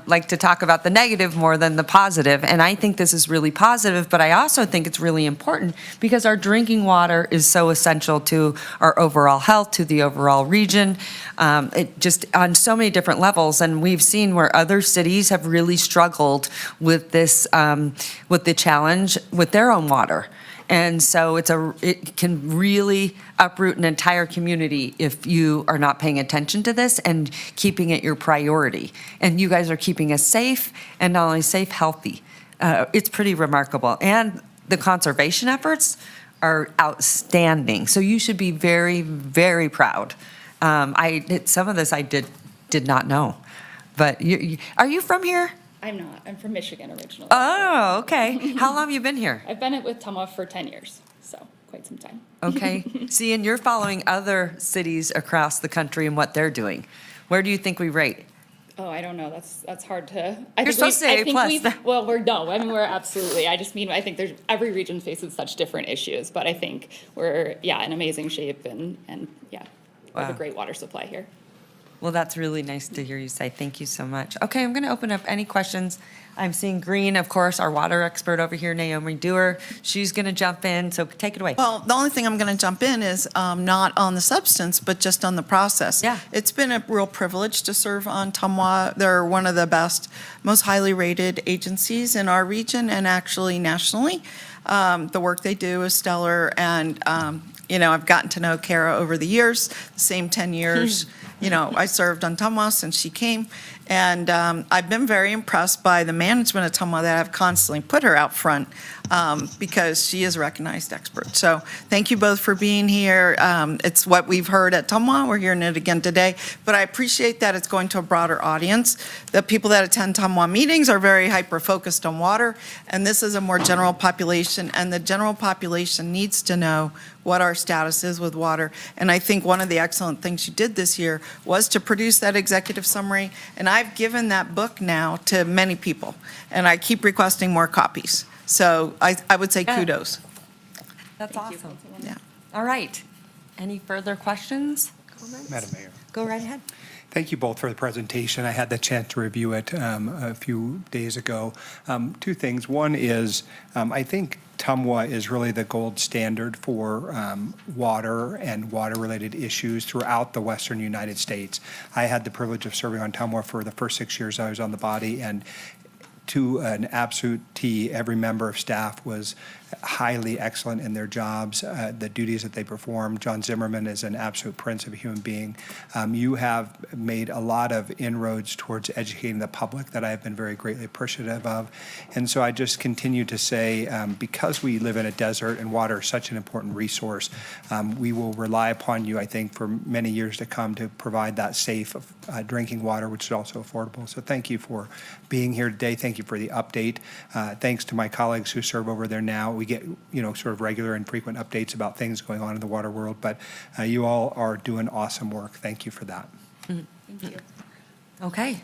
Speaker 13: like to talk about the negative more than the positive. And I think this is really positive, but I also think it's really important because our drinking water is so essential to our overall health, to the overall region, it just on so many different levels. And we've seen where other cities have really struggled with this, with the challenge with their own water. And so it can really uproot an entire community if you are not paying attention to this and keeping it your priority. And you guys are keeping us safe, and not only safe, healthy. It's pretty remarkable. And the conservation efforts are outstanding. So you should be very, very proud. Some of this I did not know. But are you from here?
Speaker 12: I'm not. I'm from Michigan originally.
Speaker 13: Oh, okay. How long have you been here?
Speaker 12: I've been with Tumwa for 10 years, so quite some time.
Speaker 13: Okay. See, and you're following other cities across the country and what they're doing. Where do you think we rate?
Speaker 12: Oh, I don't know. That's hard to.
Speaker 13: You're supposed to say A+.
Speaker 12: Well, we're absolutely. I just mean I think every region faces such different issues, but I think we're in amazing shape and we have a great water supply here.
Speaker 13: Well, that's really nice to hear you say. Thank you so much. Okay, I'm going to open up any questions. I'm seeing Green, of course, our water expert over here, Naomi Dewar. She's going to jump in, so take it away.
Speaker 11: Well, the only thing I'm going to jump in is not on the substance, but just on the process.
Speaker 13: Yeah.
Speaker 11: It's been a real privilege to serve on Tumwa. They're one of the best, most highly rated agencies in our region and actually nationally. The work they do is stellar, and I've gotten to know Kara over the years, the same 10 years. I served on Tumwa since she came, and I've been very impressed by the management of Tumwa that have constantly put her out front because she is a recognized expert. So thank you both for being here. It's what we've heard at Tumwa. We're hearing it again today, but I appreciate that it's going to a broader audience. The people that attend Tumwa meetings are very hyper-focused on water, and this is a more general population, and the general population needs to know what our status is with water. And I think one of the excellent things you did this year was to produce that executive summary. And I've given that book now to many people, and I keep requesting more copies. So I would say kudos.
Speaker 13: That's awesome.
Speaker 11: Yeah.
Speaker 13: All right. Any further questions?
Speaker 6: Madam Mayor.
Speaker 13: Go right ahead.
Speaker 6: Thank you both for the presentation. I had the chance to review it a few days ago. Two things. One is I think Tumwa is really the gold standard for water and water-related issues throughout the western United States. I had the privilege of serving on Tumwa for the first 6 years I was on the body, and to an absolute T, every member of staff was highly excellent in their jobs, the duties that they perform. John Zimmerman is an absolute prince of a human being. You have made a lot of inroads towards educating the public that I have been very greatly appreciative of. And so I just continue to say, because we live in a desert and water is such an important resource, we will rely upon you, I think, for many years to come to provide that safe drinking water, which is also affordable. So thank you for being here today. Thank you for the update. Thanks to my colleagues who serve over there now. We get, sort of regular and frequent updates about things going on in the water world, but you all are doing awesome work. Thank you for that.
Speaker 13: Thank you. Okay.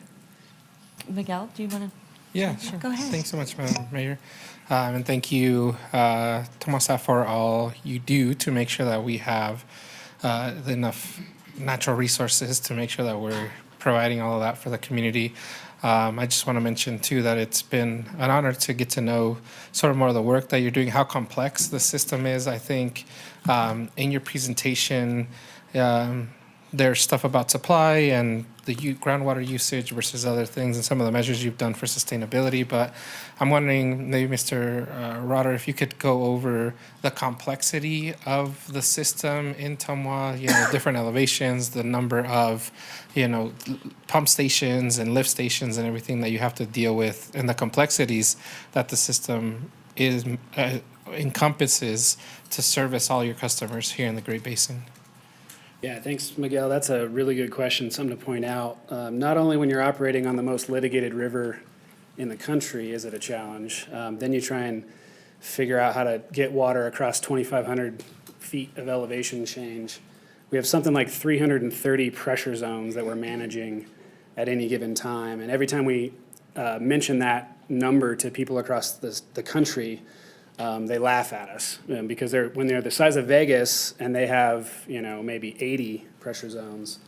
Speaker 13: Miguel, do you want to?
Speaker 3: Yeah, sure.
Speaker 13: Go ahead.
Speaker 3: Thanks so much, Madam Mayor. And thank you, Tumwa staff, for all you do to make sure that we have enough natural resources to make sure that we're providing all of that for the community. I just want to mention, too, that it's been an honor to get to know sort of more of the work that you're doing, how complex the system is. I think in your presentation, there's stuff about supply and the groundwater usage versus other things and some of the measures you've done for sustainability. But I'm wondering, maybe Mr. Rotter, if you could go over the complexity of the system in Tumwa, different elevations, the number of, pump stations and lift stations and everything that you have to deal with, and the complexities that the system encompasses to service all your customers here in the Great Basin.
Speaker 5: Yeah, thanks, Miguel. That's a really good question, something to point out. Not only when you're operating on the most litigated river in the country is it a challenge, then you try and figure out how to get water across 2,500 feet of elevation change. We have something like 330 pressure zones that we're managing at any given time. And every time we mention that number to people across the country, they laugh at us because when they're the size of Vegas and they have, maybe 80 pressure zones,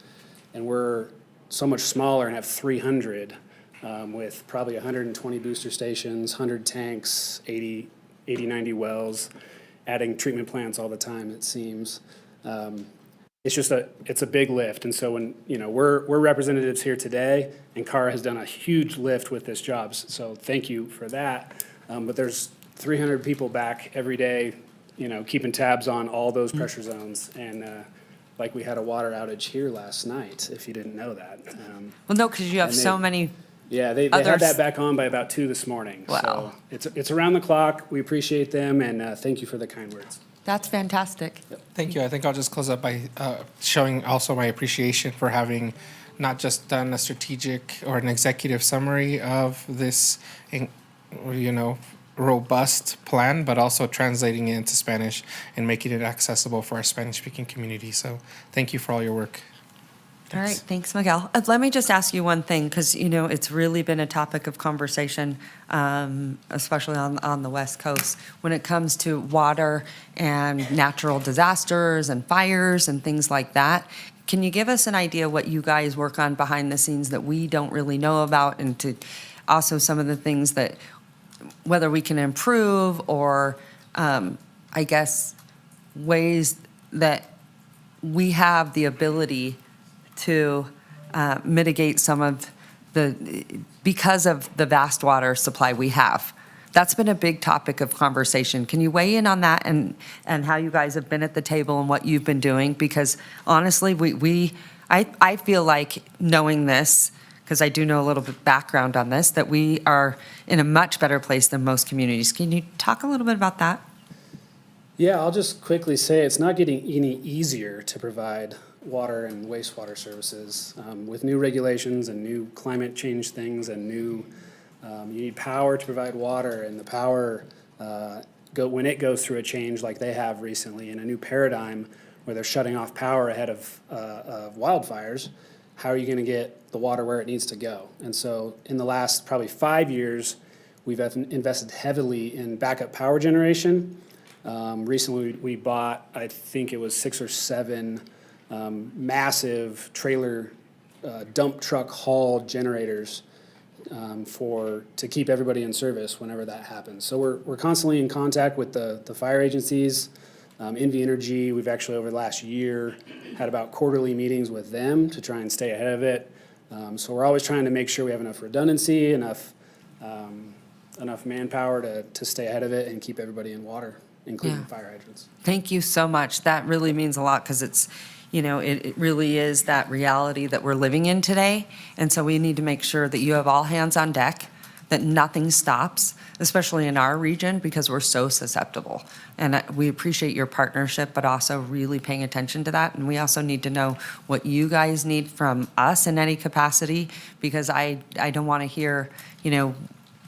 Speaker 5: and we're so much smaller and have 300 with probably 120 booster stations, 100 tanks, 80, 90 wells, adding treatment plants all the time, it seems. It's a big lift. And so when, we're representatives here today, and Cara has done a huge lift with this job. So thank you for that. But there's 300 people back every day, keeping tabs on all those pressure zones. And like we had a water outage here last night, if you didn't know that.
Speaker 13: Well, no, because you have so many.
Speaker 5: Yeah, they had that back on by about 2 this morning.
Speaker 13: Wow.
Speaker 5: So it's around the clock. We appreciate them, and thank you for the kind words.
Speaker 13: That's fantastic.
Speaker 3: Thank you. I think I'll just close up by showing also my appreciation for having not just done a strategic or an executive summary of this, robust plan, but also translating it into Spanish and making it accessible for our Spanish-speaking community. So thank you for all your work.
Speaker 13: All right, thanks, Miguel. Let me just ask you one thing, because, it's really been a topic of conversation, especially on the West Coast, when it comes to water and natural disasters and fires and things like that. Can you give us an idea what you guys work on behind the scenes that we don't really know about, and to also some of the things that, whether we can improve or, I guess, ways that we have the ability to mitigate some of because of the vast water supply we have. That's been a big topic of conversation. Can you weigh in on that and how you guys have been at the table and what you've been doing? Because honestly, I feel like knowing this, because I do know a little bit background on this, that we are in a much better place than most communities. Can you talk a little bit about that?
Speaker 5: Yeah, I'll just quickly say it's not getting any easier to provide water and wastewater services with new regulations and new climate change things and new, you need power to provide water, and the power, when it goes through a change like they have recently in a new paradigm where they're shutting off power ahead of wildfires, how are you going to get the water where it needs to go? And so in the last probably 5 years, we've invested heavily in backup power generation. Recently, we bought, I think it was 6 or 7 massive trailer dump truck haul generators to keep everybody in service whenever that happens. So we're constantly in contact with the fire agencies, NV Energy. We've actually over the last year had about quarterly meetings with them to try and stay ahead of it. So we're always trying to make sure we have enough redundancy, enough manpower to stay ahead of it and keep everybody in water, including fire hydrants.
Speaker 13: Thank you so much. That really means a lot, because it's, it really is that reality that we're living in today. And so we need to make sure that you have all hands on deck, that nothing stops, especially in our region, because we're so susceptible. And we appreciate your partnership, but also really paying attention to that. And we also need to know what you guys need from us in any capacity, because I don't want to hear,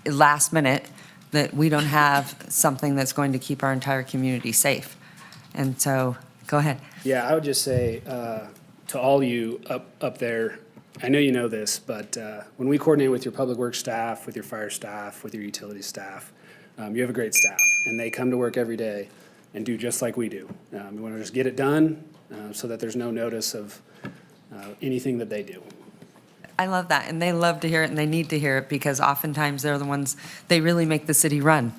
Speaker 13: last minute that we don't have something that's going to keep our entire community safe. And so, go ahead.
Speaker 5: Yeah, I would just say to all you up there, I know you know this, but when we coordinate with your public works staff, with your fire staff, with your utility staff, you have a great staff, and they come to work every day and do just like we do. We want to just get it done so that there's no notice of anything that they do.
Speaker 13: I love that, and they love to hear it, and they need to hear it, because oftentimes they're the ones, they really make the city run.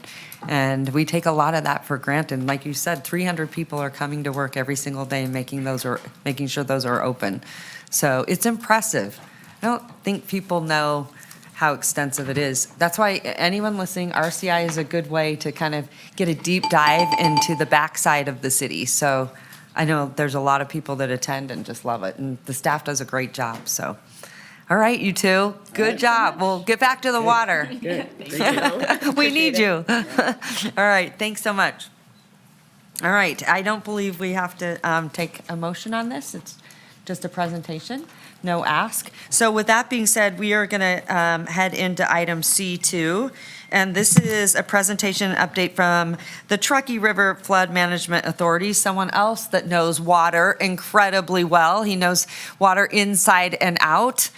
Speaker 13: And we take a lot of that for granted. Like you said, 300 people are coming to work every single day and making sure those are open. So it's impressive. I don't think people know how extensive it is. That's why anyone listening, RCI is a good way to kind of get a deep dive into the backside of the city. So I know there's a lot of people that attend and just love it, and the staff does a great job, so. All right, you two, good job. We'll get back to the water.
Speaker 5: Good. Thank you.
Speaker 13: We need you. All right, thanks so much. All right, I don't believe we have to take a motion on this. It's just a presentation. no ask. So with that being said, we are going to head into item C2. And this is a presentation update from the Truckee River Flood Management Authority, someone else that knows water incredibly well. He knows water inside and out.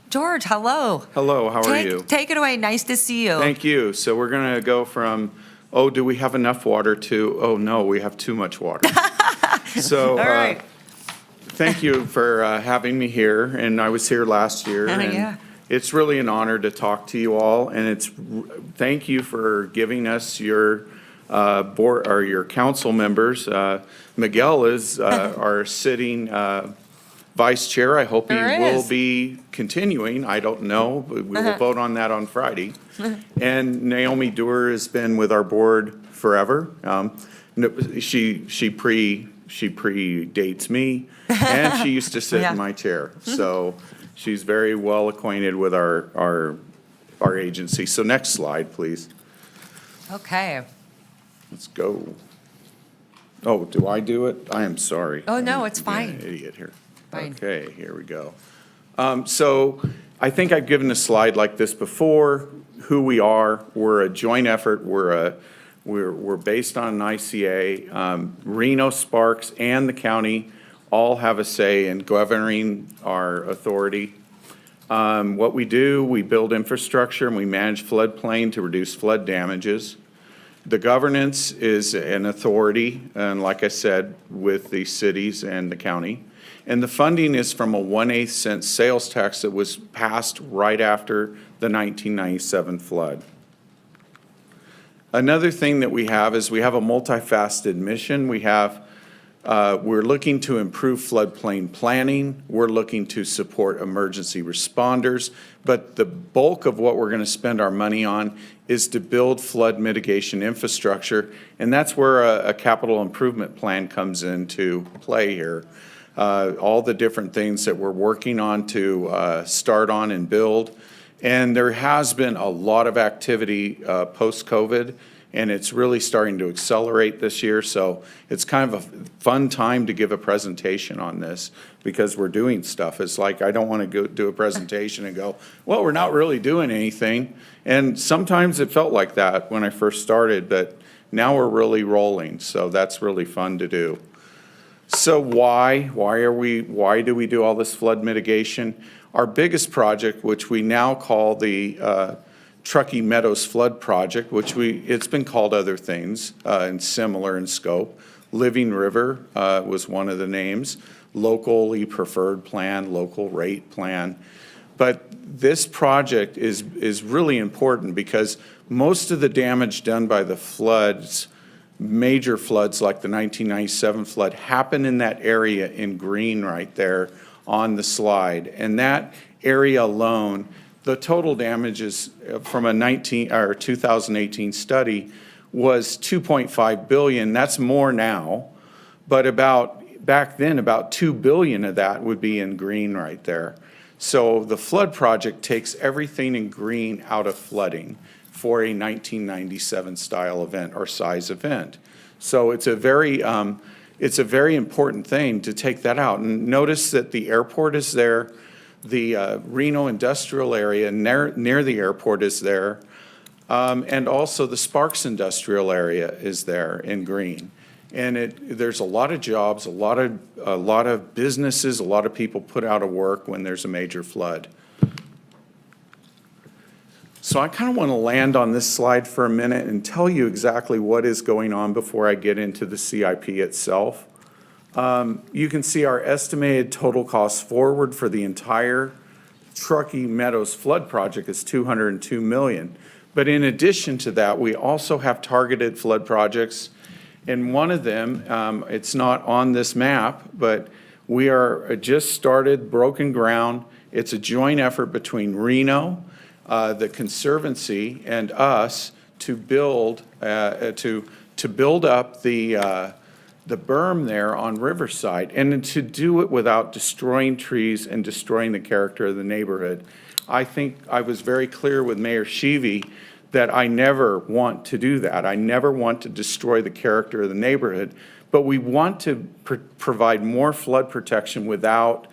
Speaker 13: George, hello.
Speaker 18: Hello, how are you?
Speaker 13: Take it away. Nice to see you.
Speaker 18: Thank you. So we're going to go from, oh, do we have enough water to, oh, no, we have too much water. So
Speaker 13: All right.
Speaker 18: thank you for having me here, and I was here last year. and
Speaker 13: Yeah.
Speaker 18: It's really an honor to talk to you all, and thank you for giving us your board, or your council members. Miguel is our sitting vice chair. I hope he will be continuing. I don't know, but we will vote on that on Friday. And Naomi Dewar has been with our board forever. She predates me, and she used to sit in my chair. So she's very well acquainted with our agency. So next slide, please.
Speaker 13: Okay.
Speaker 18: Let's go. Oh, do I do it? I am sorry.
Speaker 13: Oh, no, it's
Speaker 18: I'm being
Speaker 13: fine.
Speaker 18: an idiot here.
Speaker 13: Fine.
Speaker 18: Okay, here we go. So I think I've given a slide like this before. Who we are, we're a joint effort. We're based on an ICA. Reno, Sparks, and the county all have a say in governing our authority. What we do, we build infrastructure and we manage floodplain to reduce flood damages. The governance is an authority, and like I said, with the cities and the county. And the funding is from a 1/8 cent sales tax that was passed right after the 1997 flood. Another thing that we have is we have a multifaceted mission. We're looking to improve floodplain planning. We're looking to support emergency responders. But the bulk of what we're going to spend our money on is to build flood mitigation infrastructure. And that's where a capital improvement plan comes into play here. All the different things that we're working on to start on and build. And there has been a lot of activity post-COVID, and it's really starting to accelerate this year. So it's kind of a fun time to give a presentation on this because we're doing stuff. It's like I don't want to go do a presentation and go, well, we're not really doing anything. And sometimes it felt like that when I first started, but now we're really rolling. So that's really fun to do. So why do we do all this flood mitigation? Our biggest project, which we now call the Truckee Meadows Flood Project, which it's been called other things and similar in scope. Living River was one of the names. Locally preferred plan, local rate plan. But this project is really important because most of the damage done by the floods, major floods like the 1997 flood, happened in that area in green right there on the slide. And that area alone, the total damages from a 2018 study was $2.5 billion. That's more now, but back then, about $2 billion of that would be in green right there. So the flood project takes everything in green out of flooding for a 1997 style event or size event. So it's a very important thing to take that out. And notice that the airport is there. The Reno industrial area near the airport is there. And also the Sparks industrial area is there in green. And there's a lot of jobs, a lot of businesses, a lot of people put out of work when there's a major flood. So I kind of want to land on this slide for a minute and tell you exactly what is going on before I get into the CIP itself. You can see our estimated total cost forward for the entire Truckee Meadows flood project is $202 million. But in addition to that, we also have targeted flood projects. And one of them, it's not on this map, but we are just started, broken ground. It's a joint effort between Reno, the Conservancy, and us to build up the berm there on Riverside, and to do it without destroying trees and destroying the character of the neighborhood. I think I was very clear with Mayor Sheevy that I never want to do that. I never want to destroy the character of the neighborhood, but we want to provide more flood protection without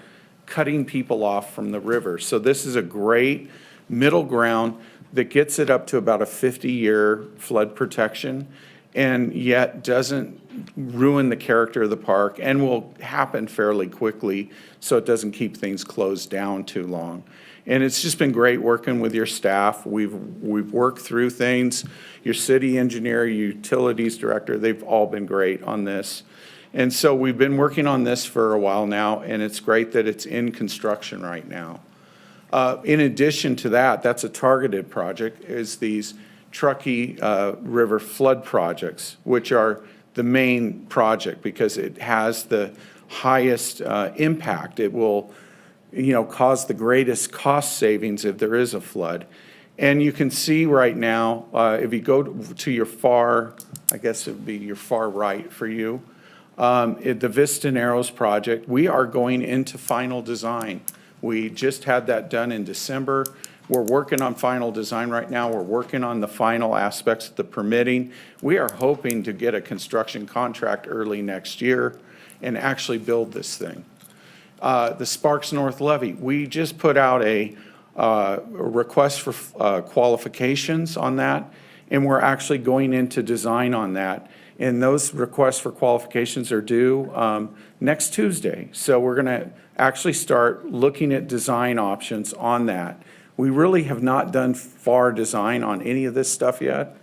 Speaker 18: cutting people off from the river. So this is a great middle ground that gets it up to about a 50-year flood protection, and yet doesn't ruin the character of the park, and will happen fairly quickly so it doesn't keep things closed down too long. And it's just been great working with your staff. We've worked through things. Your city engineer, your utilities director, they've all been great on this. And so we've been working on this for a while now, and it's great that it's in construction right now. In addition to that, that's a targeted project, is these Truckee River flood projects, which are the main project because it has the highest impact. It will, cause the greatest cost savings if there is a flood. And you can see right now, if you go to your far, I guess it would be your far right for you, the Vista Narrows project, we are going into final design. We just had that done in December. We're working on final design right now. We're working on the final aspects of the permitting. We are hoping to get a construction contract early next year and actually build this thing. The Sparks North Levee, we just put out a request for qualifications on that, and we're actually going into design on that. And those requests for qualifications are due next Tuesday. So we're going to actually start looking at design options on that. We really have not done FAR design on any of this stuff yet,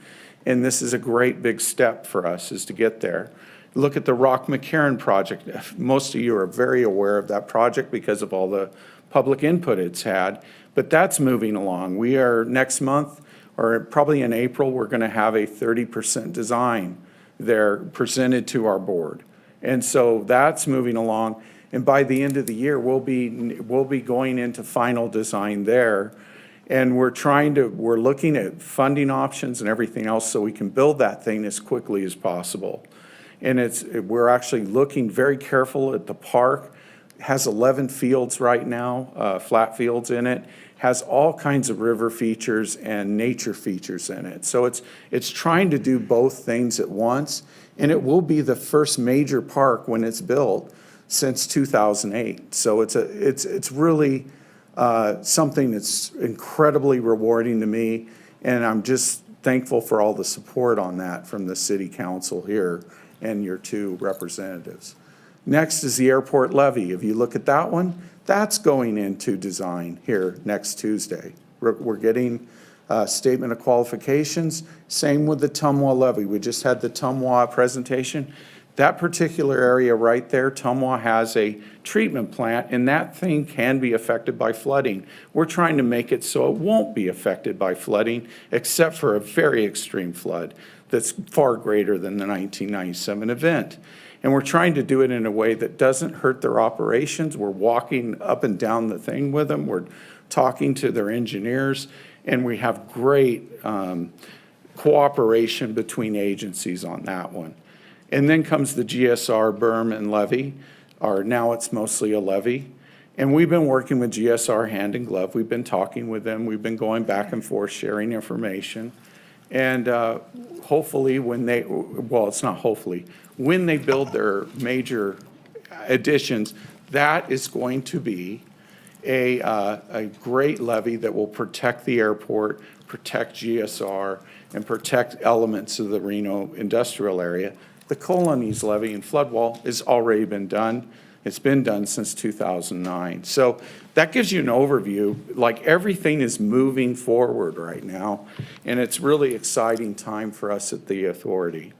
Speaker 18: and this is a great big step for us, is to get there. Look at the Rock McCarran project. Most of you are very aware of that project because of all the public input it's had, but that's moving along. We are next month, or probably in April, we're going to have a 30% design there presented to our board. And so that's moving along. And by the end of the year, we'll be going into final design there. And we're looking at funding options and everything else so we can build that thing as quickly as possible. And we're actually looking very careful at the park. It has 11 fields right now, flat fields in it, has all kinds of river features and nature features in it. So it's trying to do both things at once, and it will be the first major park when it's built since 2008. So it's really something that's incredibly rewarding to me, and I'm just thankful for all the support on that from the city council here and your two representatives. Next is the airport levee. If you look at that one, that's going into design here next Tuesday. We're getting a statement of qualifications. Same with the Tumwa levee. We just had the Tumwa presentation. That particular area right there, Tumwa has a treatment plant, and that thing can be affected by flooding. We're trying to make it so it won't be affected by flooding, except for a very extreme flood that's far greater than the 1997 event. And we're trying to do it in a way that doesn't hurt their operations. We're walking up and down the thing with them. We're talking to their engineers, and we have great cooperation between agencies on that one. And then comes the GSR berm and levee, or now it's mostly a levee. And we've been working with GSR hand in glove. We've been talking with them. We've been going back and forth, sharing information. And hopefully when when they build their major additions, that is going to be a great levee that will protect the airport, protect GSR, and protect elements of the Reno industrial area. The Colonies levee and flood wall has already been done. It's been done since 2009. So that gives you an overview. Like, everything is moving forward right now, and it's really exciting time for us at the authority.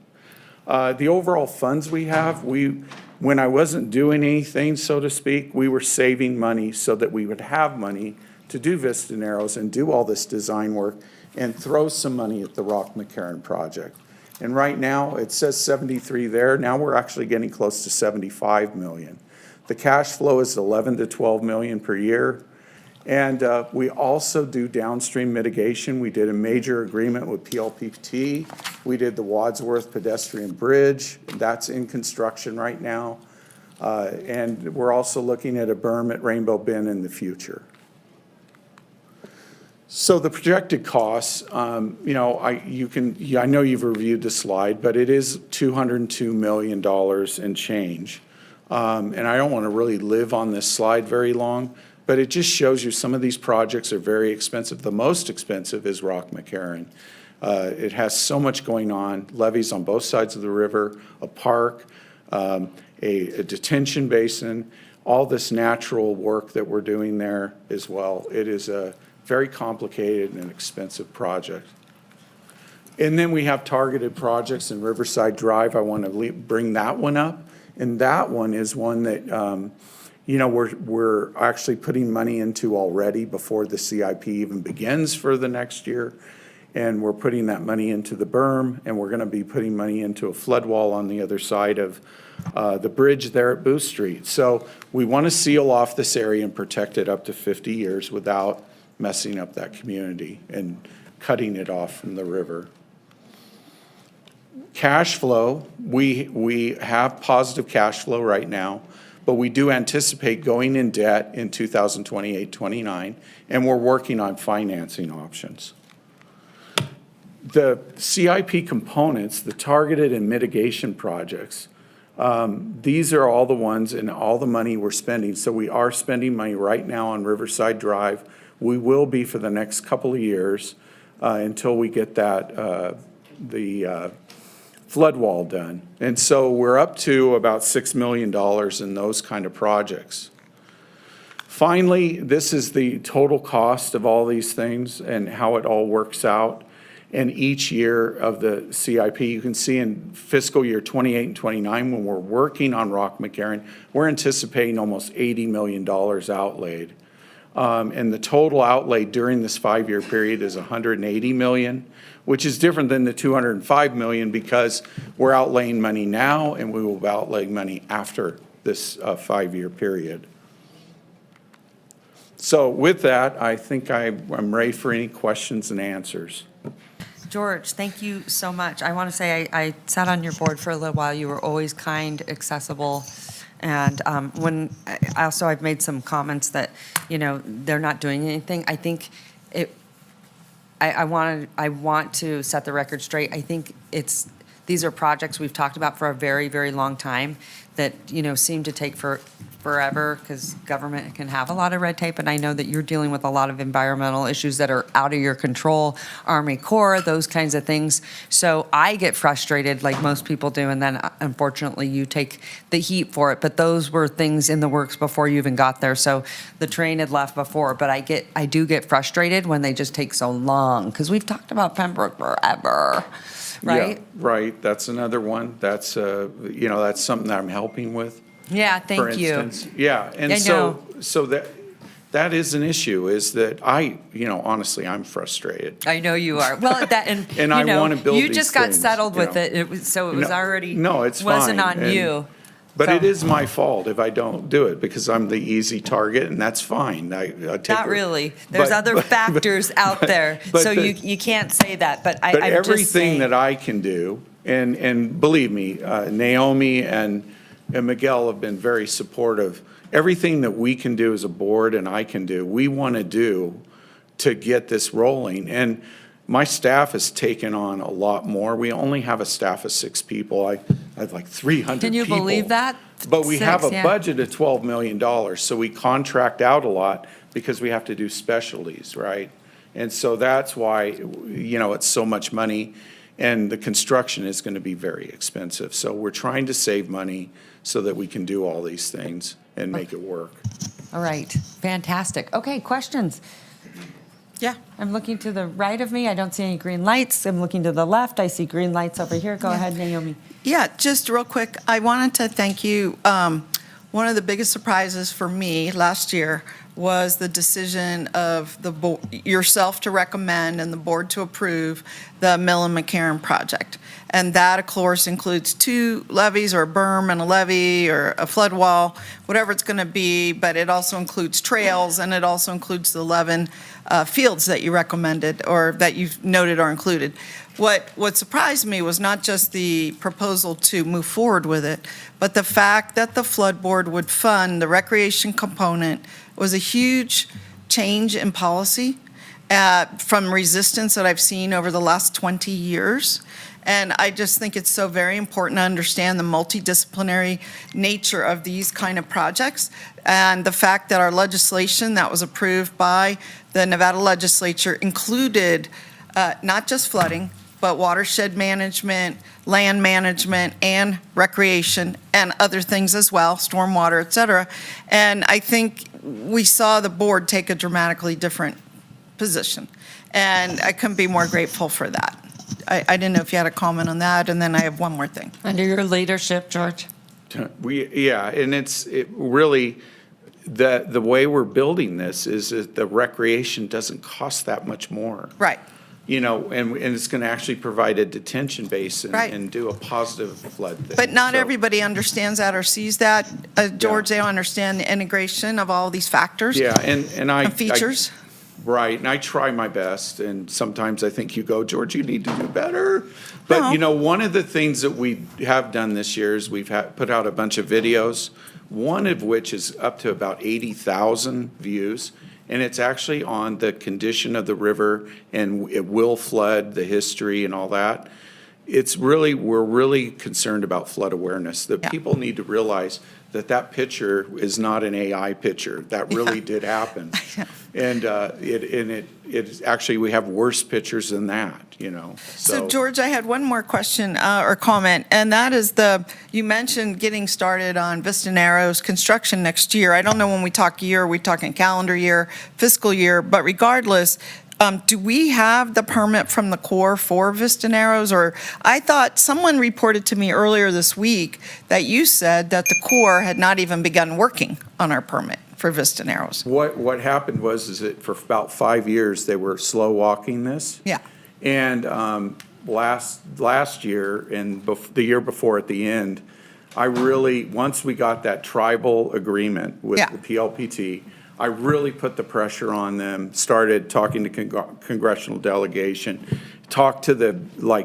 Speaker 18: The overall funds we have, when I wasn't doing anything, so to speak, we were saving money so that we would have money to do Vista Narrows and do all this design work and throw some money at the Rock McCarran project. And right now, it says 73 there. Now we're actually getting close to 75 million. The cash flow is 11 to 12 million per year. And we also do downstream mitigation. We did a major agreement with PLPT. We did the Wadsworth pedestrian bridge. That's in construction right now. And we're also looking at a berm at Rainbow Bend in the future. So the projected costs, I know you've reviewed the slide, but it is $202 million and change. And I don't want to really live on this slide very long, but it just shows you some of these projects are very expensive. The most expensive is Rock McCarran. It has so much going on, levees on both sides of the river, a park, a detention basin, all this natural work that we're doing there as well. It is a very complicated and expensive project. And then we have targeted projects in Riverside Drive. I want to bring that one up. And that one is one that, we're actually putting money into already before the CIP even begins for the next year. And we're putting that money into the berm, and we're going to be putting money into a flood wall on the other side of the bridge there at Booth Street. So we want to seal off this area and protect it up to 50 years without messing up that community and cutting it off from the river. Cash flow, we have positive cash flow right now, but we do anticipate going in debt in 2028-29, and we're working on financing options. The CIP components, the targeted and mitigation projects, these are all the ones and all the money we're spending. So we are spending money right now on Riverside Drive. We will be for the next couple of years until we get that, the flood wall done. And so we're up to about $6 million in those kind of projects. Finally, this is the total cost of all these things and how it all works out. And each year of the CIP, you can see in fiscal year 28 and 29, when we're working on Rock McCarran, we're anticipating almost $80 million outlaid. And the total outlay during this 5-year period is $180 million, which is different than the $205 million because we're outlaying money now and we will be outlaying money after this 5-year period. So with that, I think I'm ready for any questions and answers.
Speaker 20: George, thank you so much. I want to say I sat on your board for a little while. You were always kind, accessible. And I've made some comments that, they're not doing anything. I think I want to set the record straight. I think these are projects we've talked about for a very, very long time that, seem to take forever because government can have a lot of red tape. And I know that you're dealing with a lot of environmental issues that are out of your control, Army Corps, those kinds of things. So I get frustrated like most people do. And then unfortunately you take the heat for it. But those were things in the works before you even got there. So the train had left before. But I do get frustrated when they just take so long because we've talked about Pembroke forever. Right?
Speaker 18: Yeah, right. That's another one. That's, that's something that I'm helping with.
Speaker 20: Yeah, thank you.
Speaker 18: For instance. Yeah, and so that is an issue, is that honestly, I'm frustrated.
Speaker 20: I know you are. Well,
Speaker 18: and I want to build
Speaker 20: you
Speaker 18: these
Speaker 20: just got
Speaker 18: things,
Speaker 20: settled with it. It was already,
Speaker 18: no, it's
Speaker 20: wasn't
Speaker 18: fine.
Speaker 20: on you.
Speaker 18: But it is my fault if I don't do it because I'm the easy target, and that's fine. I take
Speaker 20: Not really. There's other factors out there, so you can't say that. But I'm
Speaker 18: everything that I can do, and believe me, Naomi and Miguel have been very supportive. Everything that we can do as a board and I can do, we want to do to get this rolling. And my staff has taken on a lot more. We only have a staff of 6 people. I have like 300
Speaker 20: Can you
Speaker 18: people.
Speaker 20: believe that?
Speaker 18: But we have a
Speaker 20: yeah.
Speaker 18: budget of $12 million, so we contract out a lot because we have to do specialties, right? And so that's why, it's so much money, and the construction is going to be very expensive. So we're trying to save money so that we can do all these things and make it work.
Speaker 20: All right, fantastic. Okay, questions?
Speaker 11: Yeah.
Speaker 20: I'm looking to the right of me. I don't see any green lights. I'm looking to the left. I see green lights over here. Go ahead, Naomi.
Speaker 11: Yeah, just real quick, I wanted to thank you. One of the biggest surprises for me last year was the decision of yourself to recommend and the board to approve the Mill and McCarran project. And that, of course, includes 2 levees or a berm and a levee or a flood wall, whatever it's going to be, but it also includes trails and it also includes the 11 fields that you recommended or that you've noted are included. What surprised me was not just the proposal to move forward with it, but the fact that the flood board would fund the recreation component was a huge change in policy. from resistance that I've seen over the last 20 years. And I just think it's so very important to understand the multidisciplinary nature of these kind of projects, and the fact that our legislation that was approved by the Nevada legislature included not just flooding, but watershed management, land management, and recreation, and other things as well, stormwater, et cetera. And I think we saw the board take a dramatically different position, and I couldn't be more grateful for that. I didn't know if you had a comment on that, and then I have one more thing.
Speaker 13: Under your leadership, George?
Speaker 18: And it really, the way we're building this is that the recreation doesn't cost that much more.
Speaker 11: Right.
Speaker 18: You know, and it's going to actually provide a detention basin
Speaker 11: Right.
Speaker 18: and do a positive flood thing.
Speaker 11: But not
Speaker 18: So-
Speaker 11: everybody understands that or sees that. George, they don't understand the integration of all these factors.
Speaker 18: Yeah, and I.
Speaker 11: And features.
Speaker 18: Right, and I try my best, and sometimes I think you go, George, you need to do better. But, you know, one of the things that we have done this year is we've put out a bunch of videos, one of which is up to about 80,000 views, and it's actually on the condition of the river, and it will flood, the history and all that. We're really concerned about flood awareness, that people need to realize that picture is not an AI picture. That really did happen. And it actually, we have worse pictures than that, you know.
Speaker 11: So George, I had one more question or comment, and that is you mentioned getting started on Vista Narrows construction next year. I don't know when we talk year, we talking calendar year, fiscal year, but regardless, do we have the permit from the Corps for Vista Narrows? Or I thought someone reported to me earlier this week that you said that the Corps had not even begun working on our permit for Vista Narrows.
Speaker 18: What happened is that for about 5 years, they were slow walking this.
Speaker 11: Yeah.
Speaker 18: And last year and the year before at the end, once we got that tribal agreement with the PLPT, I really put the pressure on them, started talking to congressional delegation, talked to the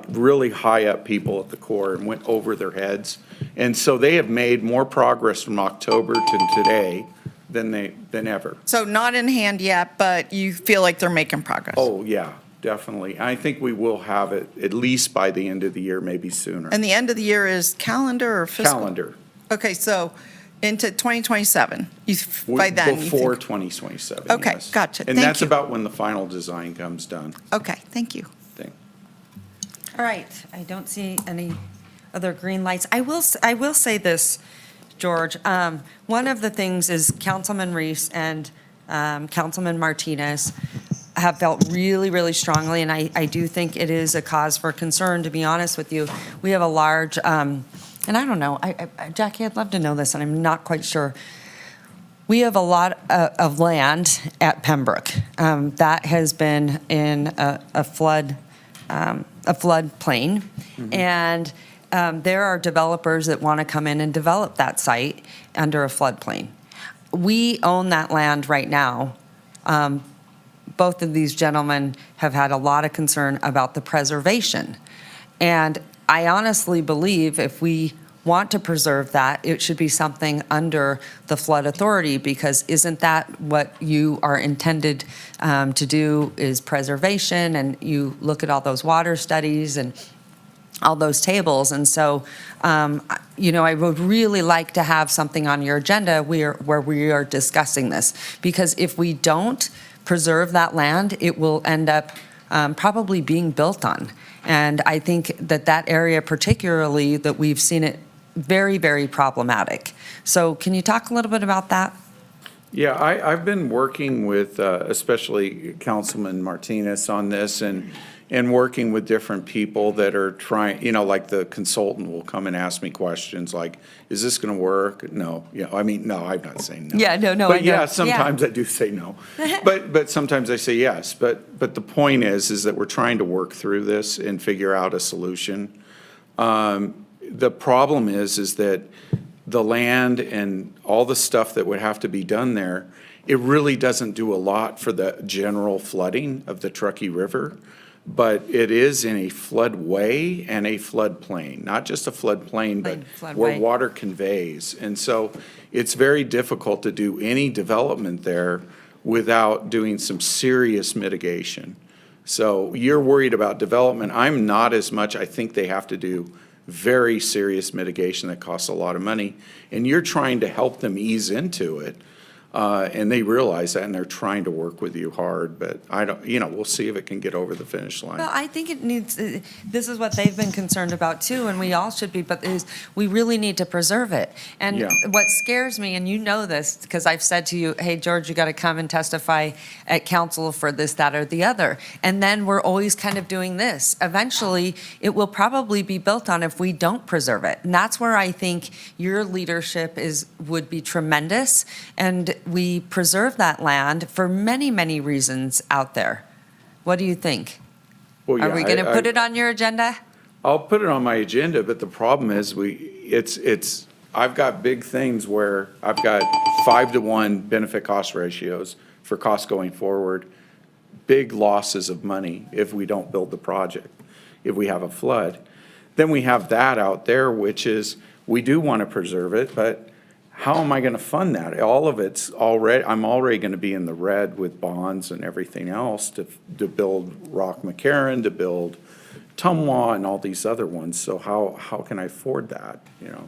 Speaker 18: really high up people at the Corps and went over their heads. And so they have made more progress from October to today than ever.
Speaker 11: So not in hand yet, but you feel like they're making progress?
Speaker 18: Oh, yeah, definitely. I think we will have it at least by the end of the year, maybe sooner.
Speaker 11: And the end of the year is calendar or fiscal?
Speaker 18: Calendar.
Speaker 11: Okay, so into 2027, by then you
Speaker 18: Before
Speaker 11: think?
Speaker 18: 2027,
Speaker 11: Okay,
Speaker 18: yes.
Speaker 11: gotcha.
Speaker 18: And
Speaker 11: Thank
Speaker 18: that's
Speaker 11: you.
Speaker 18: about when the final design comes done.
Speaker 11: Okay, thank you.
Speaker 13: All right, I don't see any other green lights. I will say this, George. One of the things is Councilman Reese and Councilman Martinez have felt really, really strongly, and I do think it is a cause for concern, to be honest with you. We have a large, and I don't know, Jackie, I'd love to know this, and I'm not quite sure. We have a lot of land at Pembroke that has been in a flood plain, and there are developers that want to come in and develop that site under a floodplain. We own that land right now. Both of these gentlemen have had a lot of concern about the preservation. And I honestly believe if we want to preserve that, it should be something under the flood authority, because isn't that what you are intended to do, is preservation? And you look at all those water studies and all those tables. And so, I would really like to have something on your agenda where we are discussing this, because if we don't preserve that land, it will end up probably being built on. And I think that area particularly, that we've seen it very, very problematic. So can you talk a little bit about that?
Speaker 18: Yeah, I've been working with especially Councilman Martinez on this, and working with different people that are trying, like the consultant will come and ask me questions like, is this going to work? No. Yeah, I mean, no, I'm not saying no.
Speaker 13: Yeah, no,
Speaker 18: But
Speaker 13: I know.
Speaker 18: yeah, sometimes I do say no. But sometimes I say yes. But the point is that we're trying to work through this and figure out a solution. The problem is that the land and all the stuff that would have to be done there, it really doesn't do a lot for the general flooding of the Truckee River. But it is in a floodway and a floodplain, not just a floodplain, but where water conveys. And so it's very difficult to do any development there without doing some serious mitigation. So you're worried about development. I'm not as much. I think they have to do very serious mitigation that costs a lot of money. And you're trying to help them ease into it. And they realize that, and they're trying to work with you hard, but I don't, we'll see if it can get over the finish line.
Speaker 13: Well, I think it needs, this is what they've been concerned about too, and we all should be, but we really need to preserve it. And
Speaker 18: Yeah.
Speaker 13: what scares me, and you know this, because I've said to you, hey, George, you got to come and testify at council for this, that, or the other. And then we're always kind of doing this. Eventually, it will probably be built on if we don't preserve it. And that's where I think your leadership would be tremendous. And we preserve that land for many, many reasons out there. What do you think?
Speaker 18: Well,
Speaker 13: Are
Speaker 18: yeah,
Speaker 13: we going to put it on your agenda?
Speaker 18: I'll put it on my agenda, but the problem is I've got big things where I've got 5-to-1 benefit cost ratios for costs going forward, big losses of money if we don't build the project, if we have a flood. Then we have that out there, which is, we do want to preserve it, but how am I going to fund that? All of it's already, I'm already going to be in the red with bonds and everything else to build Rock McCarran, to build Tumwa and all these other ones. So how can I afford that?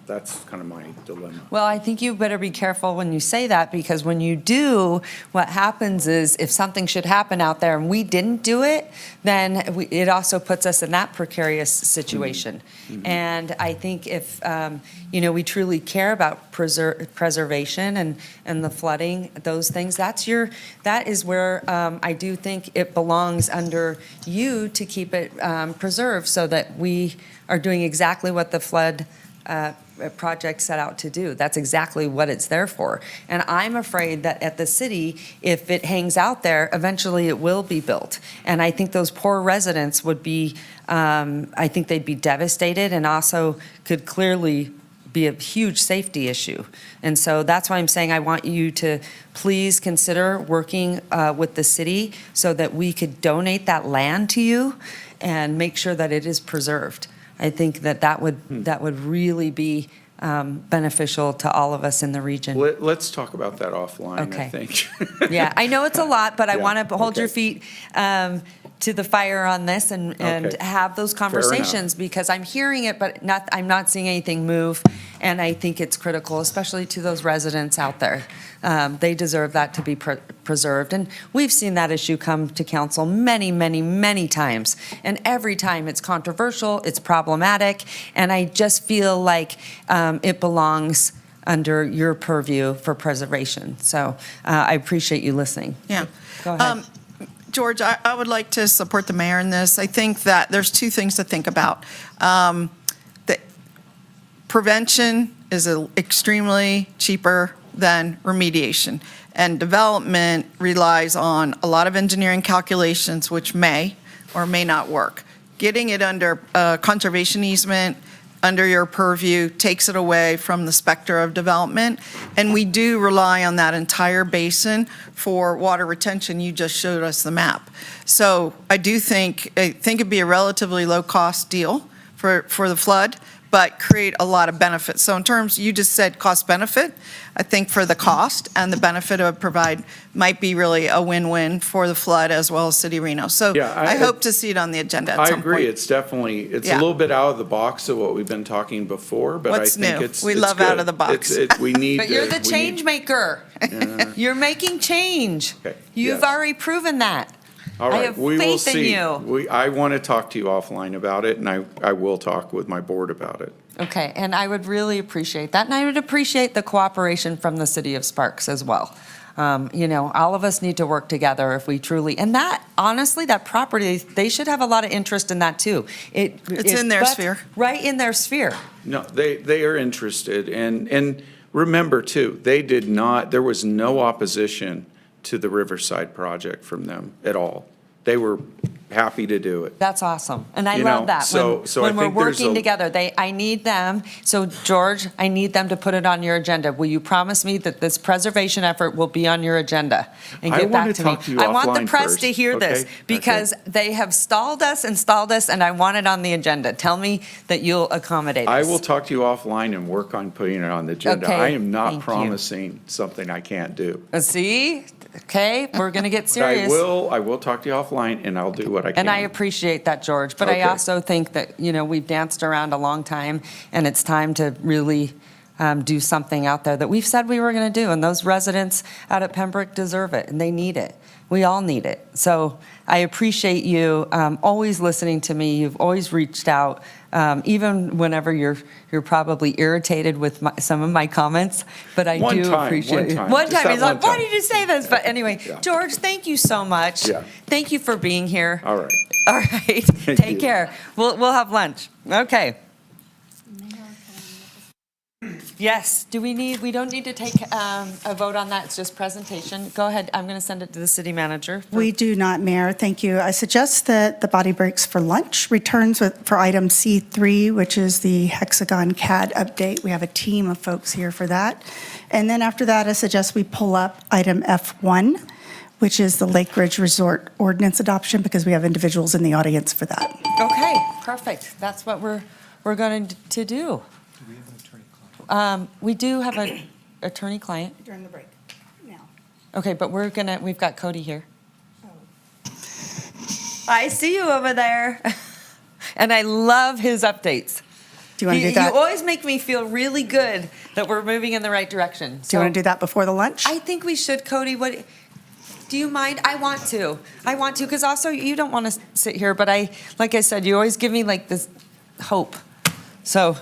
Speaker 18: That's kind of my dilemma.
Speaker 13: Well, I think you better be careful when you say that, because when you do, what happens is if something should happen out there and we didn't do it, then it also puts us in that precarious situation. Mm-hmm. And I think if, we truly care about preservation and the flooding, those things, that is where I do think it belongs under you to keep it preserved, so that we are doing exactly what the flood project set out to do. That's exactly what it's there for. And I'm afraid that at the city, if it hangs out there, eventually it will be built. And I think those poor residents would be, I think they'd be devastated, and also could clearly be a huge safety issue. And so that's why I'm saying I want you to please consider working with the city so that we could donate that land to you and make sure that it is preserved. I think that would really be beneficial to all of us in the region.
Speaker 18: Let's talk about that offline,
Speaker 13: Okay.
Speaker 18: I think.
Speaker 13: Yeah, I know it's a lot, but I
Speaker 18: Yeah,
Speaker 13: want to hold
Speaker 18: okay.
Speaker 13: your feet to the fire on this and
Speaker 18: Okay.
Speaker 13: have those conversations, because I'm hearing it, but I'm not seeing anything move. And I think it's critical, especially to those residents out there. They deserve that to be preserved. And we've seen that issue come to council many, many, many times. And every time it's controversial, it's problematic. And I just feel like it belongs under your purview for preservation. So I appreciate you listening.
Speaker 11: Yeah.
Speaker 13: Go ahead.
Speaker 11: George, I would like to support the mayor in this. I think that there's two things to think about. The prevention is extremely cheaper than remediation, and development relies on a lot of engineering calculations, which may or may not work. Getting it under conservation easement, under your purview, takes it away from the specter of development. And we do rely on that entire basin for water retention. You just showed us the map. So I think it'd be a relatively low-cost deal for the flood, but create a lot of benefits. So in terms, you just said cost-benefit. I think for the cost and the benefit it would provide might be really a win-win for the flood as well as City of Reno. So
Speaker 18: Yeah,
Speaker 11: I hope to see it on the agenda at some
Speaker 18: I agree.
Speaker 11: point.
Speaker 18: It's definitely, it's a
Speaker 11: Yeah.
Speaker 18: little bit out of the box of what we've been talking before, but
Speaker 11: What's
Speaker 18: I think
Speaker 11: new?
Speaker 18: it's
Speaker 11: We
Speaker 18: it's
Speaker 11: love out
Speaker 18: good.
Speaker 11: of the box.
Speaker 18: We need.
Speaker 13: But you're the
Speaker 18: we
Speaker 13: change
Speaker 18: need-
Speaker 13: maker. You're making change.
Speaker 18: Okay,
Speaker 13: You've
Speaker 18: yes.
Speaker 13: already proven that.
Speaker 18: All
Speaker 13: I
Speaker 18: right,
Speaker 13: have
Speaker 18: we will
Speaker 13: faith in
Speaker 18: see.
Speaker 13: you.
Speaker 18: I want to talk to you offline about it, and I will talk with my board about it.
Speaker 13: Okay, and I would really appreciate that, and I would appreciate the cooperation from the city of Sparks as well. All of us need to work together if we truly, and that, honestly, that property, they should have a lot of interest in that too.
Speaker 11: It's in their sphere.
Speaker 13: Right in their sphere.
Speaker 18: No, they are interested, and remember too, there was no opposition to the Riverside project from them at all. They were happy to do it.
Speaker 13: That's awesome. And I
Speaker 18: You
Speaker 13: love
Speaker 18: know,
Speaker 13: that.
Speaker 18: so-
Speaker 13: When,
Speaker 18: so I
Speaker 13: when we're
Speaker 18: think there's
Speaker 13: working
Speaker 18: a-
Speaker 13: together, I need them. So George, I need them to put it on your agenda. Will you promise me that this preservation effort will be on your agenda? And
Speaker 18: I
Speaker 13: get
Speaker 18: wanna
Speaker 13: back to me.
Speaker 18: talk to you
Speaker 13: I want the
Speaker 18: offline
Speaker 13: press
Speaker 18: first,
Speaker 13: to hear this
Speaker 18: okay?
Speaker 13: because they have stalled us, and I want it on the agenda. Tell me that you'll accommodate us.
Speaker 18: I will talk to you offline and work on putting it on the agenda.
Speaker 13: Okay,
Speaker 18: I am not
Speaker 13: thank you.
Speaker 18: promising something I can't do.
Speaker 13: See? Okay, we're going to get
Speaker 18: But
Speaker 13: serious.
Speaker 18: I will talk to you offline and I'll do what I can.
Speaker 13: And I appreciate that, George. But
Speaker 18: Okay.
Speaker 13: I also think that, we've danced around a long time, and it's time to really do something out there that we've said we were going to do. And those residents out at Pembroke deserve it, and they need it. We all need it. So I appreciate you always listening to me. You've always reached out, even whenever you're probably irritated with some of my comments. But I
Speaker 18: One
Speaker 13: do
Speaker 18: time,
Speaker 13: appreciate it.
Speaker 18: one time.
Speaker 13: One
Speaker 18: Just
Speaker 13: time,
Speaker 18: that
Speaker 13: he's like,
Speaker 18: one
Speaker 13: "Why
Speaker 18: time."
Speaker 13: did you say this?" But anyway,
Speaker 18: Yeah.
Speaker 13: George, thank you so much.
Speaker 18: Yeah.
Speaker 13: Thank you for being here.
Speaker 18: All right.
Speaker 13: All right.
Speaker 18: Thank
Speaker 13: Take
Speaker 18: you.
Speaker 13: care. We'll have lunch. Okay. Yes. We don't need to take a vote on that. It's just presentation. Go ahead. I'm going to send it to the city manager.
Speaker 19: We do not, Mayor. Thank you. I suggest that the body breaks for lunch returns for item C3, which is the Hexagon CAD update. We have a team of folks here for that. And then after that, I suggest we pull up item F1, which is the Lake Ridge Resort Ordinance adoption, because we have individuals in the audience for that.
Speaker 13: Okay. Perfect. That's what we're going to do. We do have an attorney-client.
Speaker 19: During the break, now.
Speaker 13: Okay, but we've got Cody here. I see you over there. And I love his updates.
Speaker 19: Do you want to do that?
Speaker 13: You always make me feel really good that we're moving in the right direction.
Speaker 19: Do you want to do that before the lunch?
Speaker 13: I think we should, Cody. Do you mind? I want to, because also you don't want to sit here, but like I said, you always give me like this hope. So.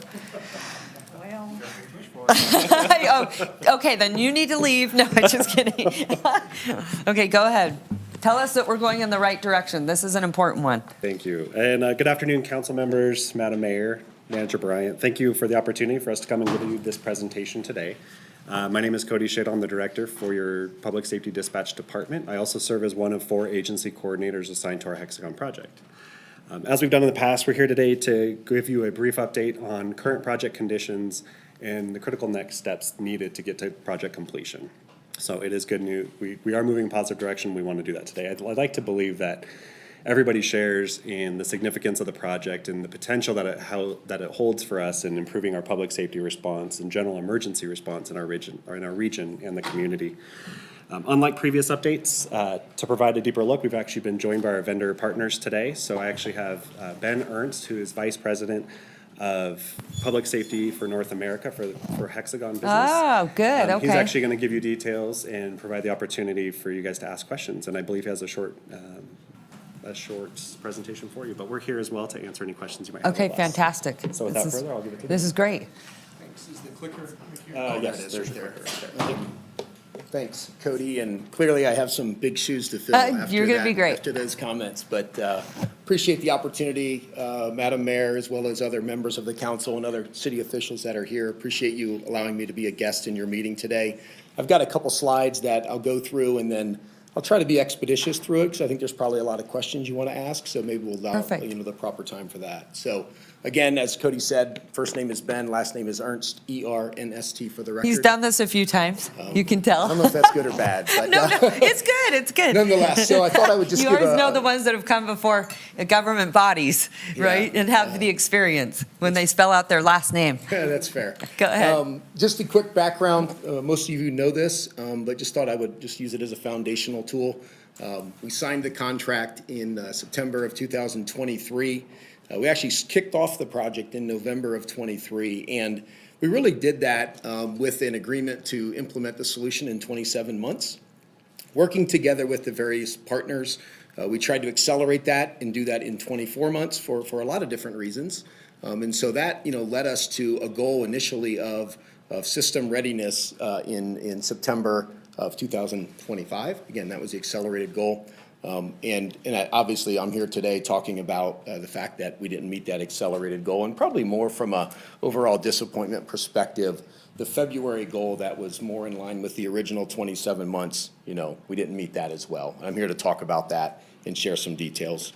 Speaker 13: Oh, okay, then you need to leave. No, I'm just kidding. Okay, go ahead. Tell us that we're going in the right direction. This is an important one.
Speaker 21: Thank you. And good afternoon, council members, Madam Mayor, Manager Bryant. Thank you for the opportunity for us to come and give you this presentation today. My name is Cody Shade. I'm the director for your Public Safety Dispatch Department. I also serve as one of 4 agency coordinators assigned to our Hexagon project. As we've done in the past, we're here today to give you a brief update on current project conditions and the critical next steps needed to get to project completion. So it is good news. We are moving in a positive direction. We want to do that today. I'd like to believe that everybody shares in the significance of the project and the potential that it holds for us in improving our public safety response and general emergency response in our region and the community. Unlike previous updates, to provide a deeper look, we've actually been joined by our vendor partners today. So I actually have Ben Ernst, who is Vice President of Public Safety for North America for Hexagon Business.
Speaker 13: Oh, good. Okay.
Speaker 21: He's actually going to give you details and provide the opportunity for you guys to ask questions. And I believe he has a short presentation for you. But we're here as well to answer any questions you might have.
Speaker 13: Okay,
Speaker 21: of us.
Speaker 13: fantastic.
Speaker 21: So without further, I'll give it to you.
Speaker 13: This is great.
Speaker 14: Thanks. Is the clicker?
Speaker 21: Yes, there's the clicker right there.
Speaker 14: Thanks, Cody, and clearly I have some big shoes to fill
Speaker 13: You're gonna be great.
Speaker 14: after those comments, but appreciate the opportunity, Madam Mayor, as well as other members of the council and other city officials that are here. Appreciate you allowing me to be a guest in your meeting today. I've got a couple slides that I'll go through, and then I'll try to be expeditious through it, because I think there's probably a lot of questions you want to ask, so maybe we'll allow the proper time for that. So again, as Cody said, first name is Ben, last name is Ernst, E-R-N-S-T for the record.
Speaker 13: He's done this a few times. You can tell.
Speaker 14: I don't know if that's good or bad, but
Speaker 13: No, it's good. It's good.
Speaker 14: Nonetheless, so I thought I would just
Speaker 13: you
Speaker 14: give
Speaker 13: always
Speaker 14: a-
Speaker 13: know the ones that have come before government bodies, right, and have the experience when they spell out their last name.
Speaker 14: Yeah, that's fair.
Speaker 13: Go ahead.
Speaker 14: Just a quick background. Most of you know this, but just thought I would just use it as a foundational tool. We signed the contract in September of 2023. We actually kicked off the project in November of 23, and we really did that with an agreement to implement the solution in 27 months. Working together with the various partners, we tried to accelerate that and do that in 24 months for a lot of different reasons. And so that led us to a goal initially of system readiness in September of 2025. Again, that was the accelerated goal. And obviously, I'm here today talking about the fact that we didn't meet that accelerated goal, and probably more from a overall disappointment perspective. The February goal that was more in line with the original 27 months, we didn't meet that as well. I'm here to talk about that and share some details.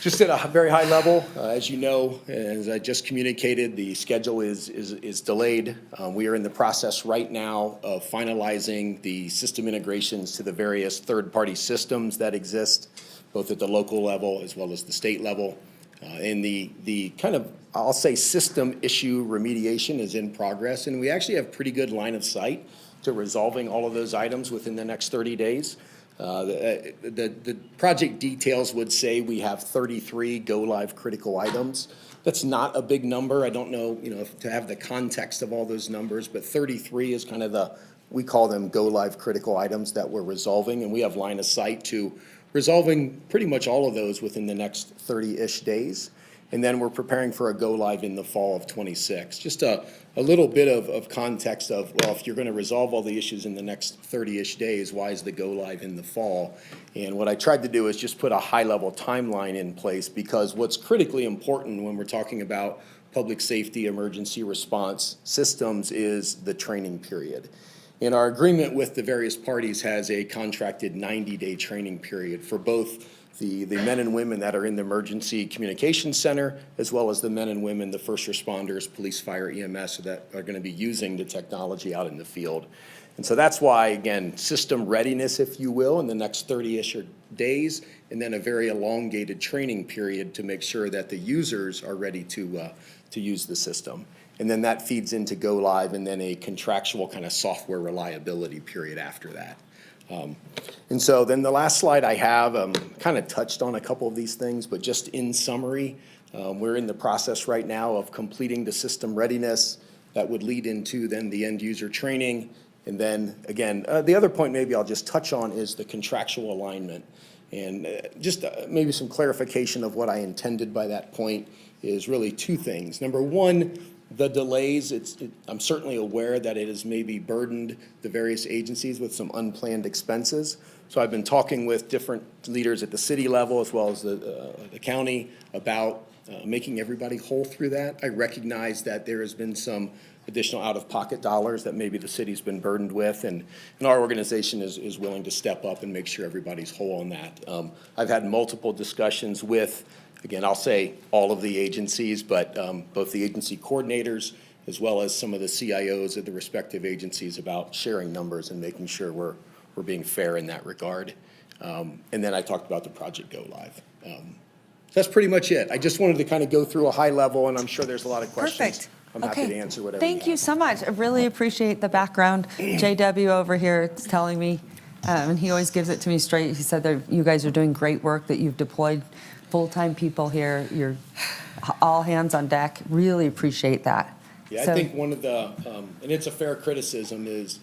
Speaker 14: Just at a very high level, as you know, as I just communicated, the schedule is delayed. We are in the process right now of finalizing the system integrations to the various third-party systems that exist, both at the local level as well as the state level. And the kind of, I'll say, system issue remediation is in progress, and we actually have pretty good line of sight to resolving all of those items within the next 30 days. The project details would say we have 33 go-live critical items. That's not a big number. I don't know, to have the context of all those numbers, but 33 is kind of we call them go-live critical items that we're resolving, and we have line of sight to resolving pretty much all of those within the next 30-ish days. And then we're preparing for a go-live in the fall of '26. Just a little bit of context of, well, if you're going to resolve all the issues in the next 30-ish days, why is the go-live in the fall? And what I tried to do is just put a high-level timeline in place, because what's critically important when we're talking about public safety emergency response systems is the training period. And our agreement with the various parties has a contracted 90-day training period for both the men and women that are in the Emergency Communications Center, as well as the men and women, the first responders, police, fire, EMS, that are going to be using the technology out in the field. And so that's why, again, system readiness, if you will, in the next 30-ish days, and then a very elongated training period to make sure that the users are ready to use the system. And then that feeds into go live, and then a contractual kind of software reliability period after that. And so then the last slide I have kind of touched on a couple of these things, but just in summary, we're in the process right now of completing the system readiness that would lead into then the end user training. And then again, the other point maybe I'll just touch on is the contractual alignment. And just maybe some clarification of what I intended by that point is really two things. Number one, the delays, I'm certainly aware that it has maybe burdened the various agencies with some unplanned expenses. So I've been talking with different leaders at the city level as well as the county about making everybody whole through that. I recognize that there has been some additional out-of-pocket dollars that maybe the city's been burdened with, and our organization is willing to step up and make sure everybody's whole on that. I've had multiple discussions with, again, I'll say all of the agencies, but both the agency coordinators as well as some of the CIOs of the respective agencies about sharing numbers and making sure we're being fair in that regard. And then I talked about the project go live. That's pretty much it. I just wanted to kind of go through a high level, and I'm sure there's a lot of questions.
Speaker 13: Perfect.
Speaker 14: I'm happy to answer whatever.
Speaker 13: Thank you so much. I really appreciate the background. JW over here is telling me, and he always gives it to me straight. He said that you guys are doing great work, that you've deployed full-time people here. You're all hands on deck. Really appreciate that.
Speaker 14: Yeah,
Speaker 13: So-
Speaker 14: I think one of the, and it's a fair criticism, is,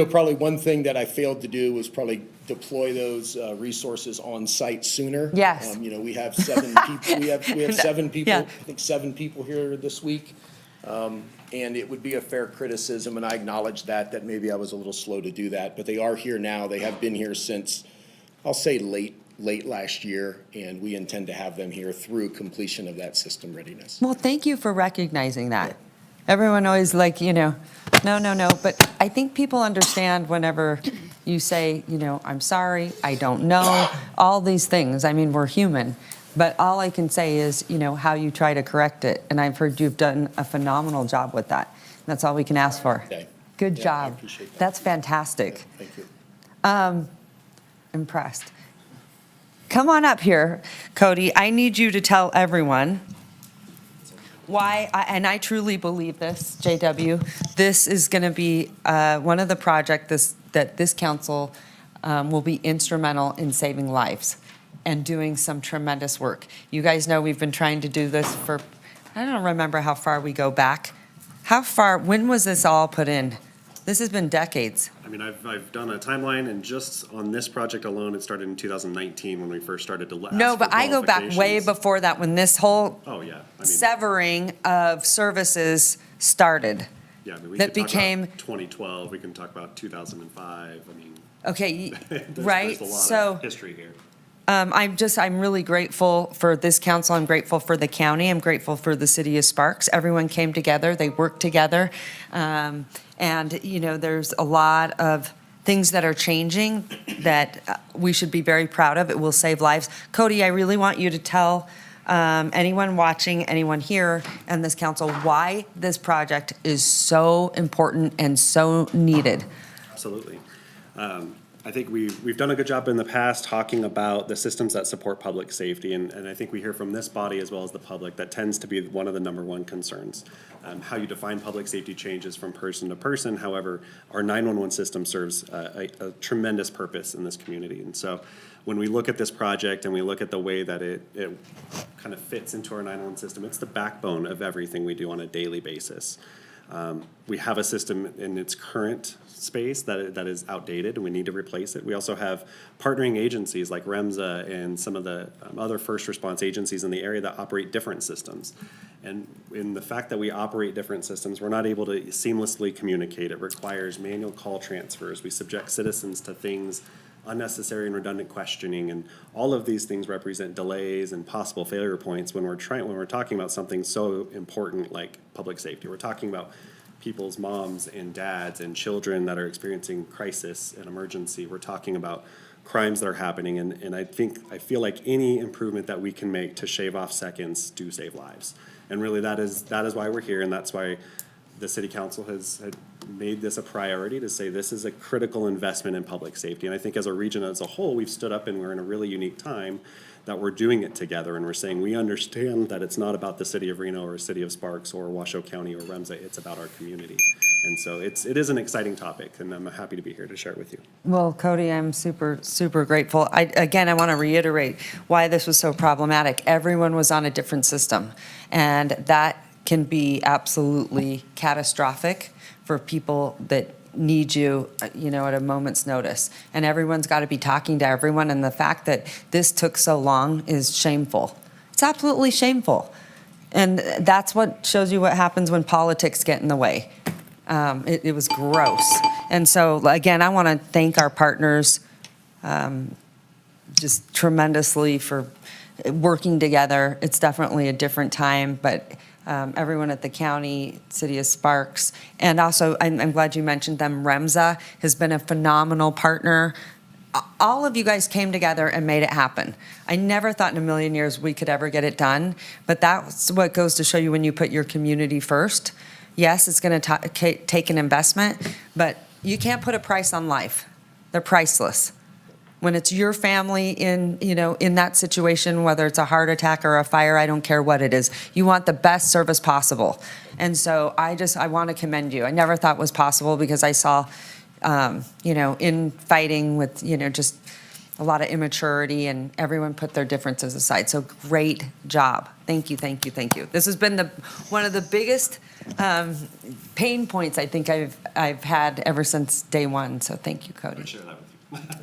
Speaker 14: probably one thing that I failed to do was probably deploy those resources on site sooner.
Speaker 13: Yes.
Speaker 14: We have 7 people. We have 7 people.
Speaker 13: Yeah.
Speaker 14: I think 7 people here this week. And it would be a fair criticism, and I acknowledge that maybe I was a little slow to do that. But they are here now. They have been here since, I'll say, late last year, and we intend to have them here through completion of that system readiness.
Speaker 13: Well, thank you for recognizing that. Everyone always no, but I think people understand whenever you say, I'm sorry, I don't know, all these things. I mean, we're human, but all I can say is, how you try to correct it, and I've heard you've done a phenomenal job with that. That's all we can ask for.
Speaker 14: Okay.
Speaker 13: Good
Speaker 14: Yeah,
Speaker 13: job.
Speaker 14: I appreciate that.
Speaker 13: That's fantastic.
Speaker 14: Thank you.
Speaker 13: Impressed. Come on up here, Cody. I need you to tell everyone why, and I truly believe this, JW, this is going to be one of the projects that this council will be instrumental in saving lives and doing some tremendous work. You guys know we've been trying to do this for, I don't remember how far we go back. When was this all put in? This has been decades.
Speaker 21: I mean, I've done a timeline, and just on this project alone, it started in 2019 when we first started to ask
Speaker 13: No,
Speaker 21: for
Speaker 13: but I go back way
Speaker 21: qualifications.
Speaker 13: before that, when this whole
Speaker 21: Oh, yeah. I mean,
Speaker 13: severing of services started.
Speaker 21: yeah, I mean, we
Speaker 13: that
Speaker 21: could talk
Speaker 13: became-
Speaker 21: about 2012, we can talk about 2005, I mean.
Speaker 13: Okay,
Speaker 21: there's
Speaker 13: right?
Speaker 21: a lot
Speaker 13: So
Speaker 21: of history here.
Speaker 13: I'm really grateful for this council. I'm grateful for the county. I'm grateful for the city of Sparks. Everyone came together. They worked together. And, there's a lot of things that are changing that we should be very proud of. It will save lives. Cody, I really want you to tell anyone watching, anyone here, and this council why this project is so important and so needed.
Speaker 21: Absolutely. I think we've done a good job in the past talking about the systems that support public safety, and I think we hear from this body as well as the public that tends to be one of the number one concerns. How you define public safety changes from person to person. However, our 911 system serves a tremendous purpose in this community. And so when we look at this project and we look at the way that it kind of fits into our 911 system, it's the backbone of everything we do on a daily basis. We have a system in its current space that is outdated and we need to replace it. We also have partnering agencies like REMSA and some of the other first response agencies in the area that operate different systems. And in the fact that we operate different systems, we're not able to seamlessly communicate. It requires manual call transfers. We subject citizens to things, unnecessary and redundant questioning, and all of these things represent delays and possible failure points when we're talking about something so important like public safety. We're talking about people's moms and dads and children that are experiencing crisis and emergency. We're talking about crimes that are happening, and I feel like any improvement that we can make to shave off seconds do save lives. And really that is why we're here, and that's why the city council has made this a priority to say this is a critical investment in public safety. And I think as a region as a whole, we've stood up and we're in a really unique time that we're doing it together, and we're saying we understand that it's not about the city of Reno or city of Sparks or Washoe County or REMSA, it's about our community. And so it is an exciting topic, and I'm happy to be here to share it with you.
Speaker 13: Well, Cody, I'm super, super grateful. I want to reiterate why this was so problematic. Everyone was on a different system, and that can be absolutely catastrophic for people that need you, at a moment's notice. And everyone's got to be talking to everyone, and the fact that this took so long is shameful. It's absolutely shameful. And that's what shows you what happens when politics get in the way. It was gross. And so, again, I want to thank our partners just tremendously for working together. It's definitely a different time, but everyone at the county, city of Sparks, and also, I'm glad you mentioned them, REMSA has been a phenomenal partner. All of you guys came together and made it happen. I never thought in a million years we could ever get it done, but that's what goes to show you when you put your community first. Yes, it's going to take an investment, but you can't put a price on life. They're priceless. When it's your family in that situation, whether it's a heart attack or a fire, I don't care what it is, you want the best service possible. And so I want to commend you. I never thought it was possible because I saw, in fighting with, just a lot of immaturity, and everyone put their differences aside. So great job. Thank you, thank you, thank you. This has been one of the biggest pain points I think I've had ever since day one. So thank you, Cody.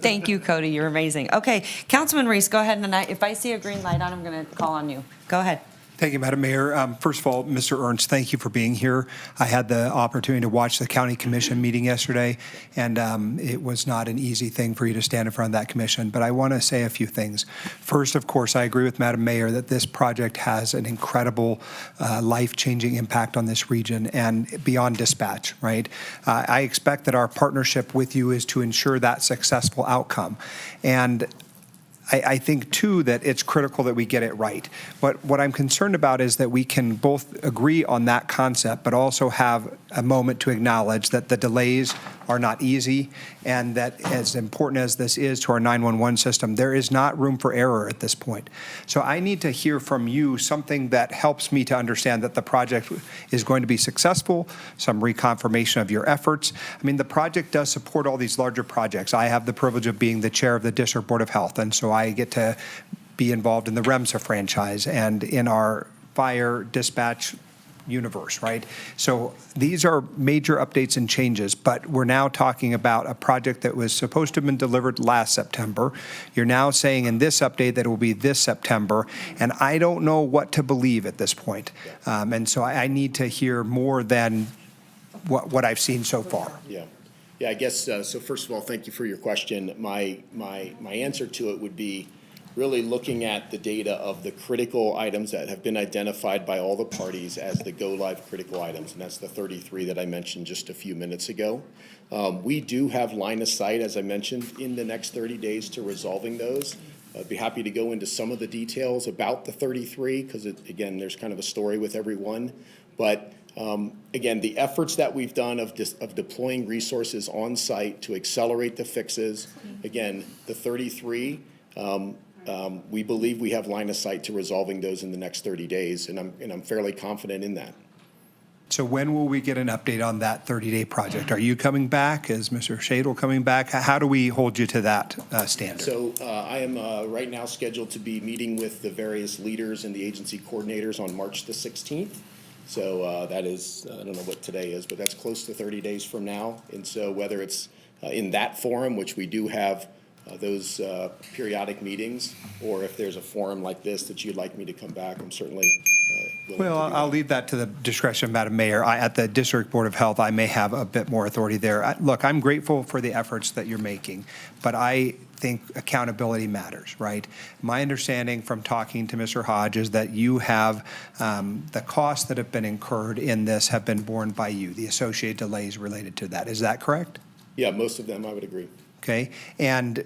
Speaker 13: Thank you, Cody. You're amazing. Okay, Councilman Reese, go ahead. And if I see a green light on, I'm going to call on you. Go ahead.
Speaker 6: Thank you, Madam Mayor. First of all, Mr. Ernst, thank you for being here. I had the opportunity to watch the county commission meeting yesterday, and it was not an easy thing for you to stand in front of that commission, but I want to say a few things. First, of course, I agree with Madam Mayor that this project has an incredible life-changing impact on this region and beyond dispatch, right? I expect that our partnership with you is to ensure that successful outcome. And I think, too, that it's critical that we get it right. What I'm concerned about is that we can both agree on that concept, but also have a moment to acknowledge that the delays are not easy, and that as important as this is to our 911 system, there is not room for error at this point. So I need to hear from you something that helps me to understand that the project is going to be successful, some reconfirmation of your efforts. I mean, the project does support all these larger projects. I have the privilege of being the chair of the District Board of Health, and so I get to be involved in the REMSA franchise and in our fire dispatch universe, right? So these are major updates and changes, but we're now talking about a project that was supposed to have been delivered last September. You're now saying in this update that it will be this September, and I don't know what to believe at this point. And so I need to hear more than what I've seen so far.
Speaker 14: Yeah, I guess, so first of all, thank you for your question. My answer to it would be, really looking at the data of the critical items that have been identified by all the parties as the go-live critical items, and that's the 33 that I mentioned just a few minutes ago. We do have line of sight, as I mentioned, in the next 30 days to resolving those. I'd be happy to go into some of the details about the 33, because again, there's kind of a story with every one. But again, the efforts that we've done of deploying resources on site to accelerate the fixes, again, the 33, we believe we have line of sight to resolving those in the next 30 days, and I'm fairly confident in that.
Speaker 6: So when will we get an update on that 30-day project? Are you coming back? Is Mr. Shadle coming back? How do we hold you to that standard?
Speaker 14: So I am right now scheduled to be meeting with the various leaders and the agency coordinators on March the 16th. So that is, I don't know what today is, but that's close to 30 days from now. And so whether it's in that forum, which we do have those periodic meetings, or if there's a forum like this that you'd like me to come back, I'm certainly willing to do that.
Speaker 6: I'll leave that to the discretion of Madam Mayor. At the District Board of Health, I may have a bit more authority there. Look, I'm grateful for the efforts that you're making, but I think accountability matters, right? My understanding from talking to Mr. Hodge is that you have the costs that have been incurred in this have been borne by you, the associated delays related to that. Is that correct?
Speaker 14: Yeah, most of them I would agree.
Speaker 6: Okay, and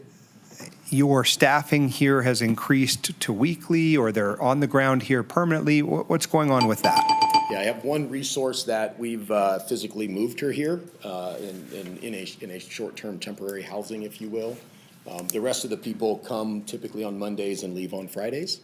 Speaker 6: your staffing here has increased to weekly, or they're on the ground here permanently? What's going on with that?
Speaker 14: Yeah, I have one resource that we've physically moved her here in a short-term temporary housing, if you will. The rest of the people come typically on Mondays and leave on Fridays.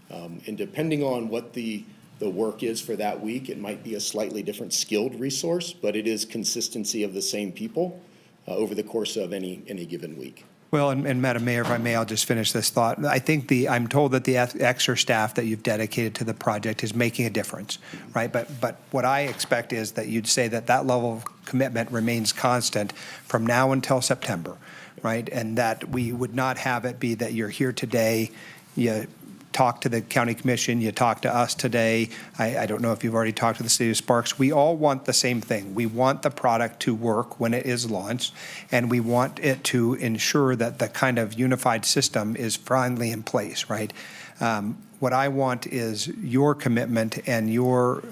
Speaker 14: And depending on what the work is for that week, it might be a slightly different skilled resource, but it is consistency of the same people over the course of any given week.
Speaker 6: Well, and Madam Mayor, if I may, I'll just finish this thought. I think I'm told that the extra staff that you've dedicated to the project is making a difference, right? But what I expect is that you'd say that that level of commitment remains constant from now until September, right? And that we would not have it be that you're here today, you talk to the county commission, you talk to us today. I don't know if you've already talked to the city of Sparks. We all want the same thing. We want the product to work when it is launched, and we want it to ensure that the kind of unified system is finally in place, right? What I want is your commitment and your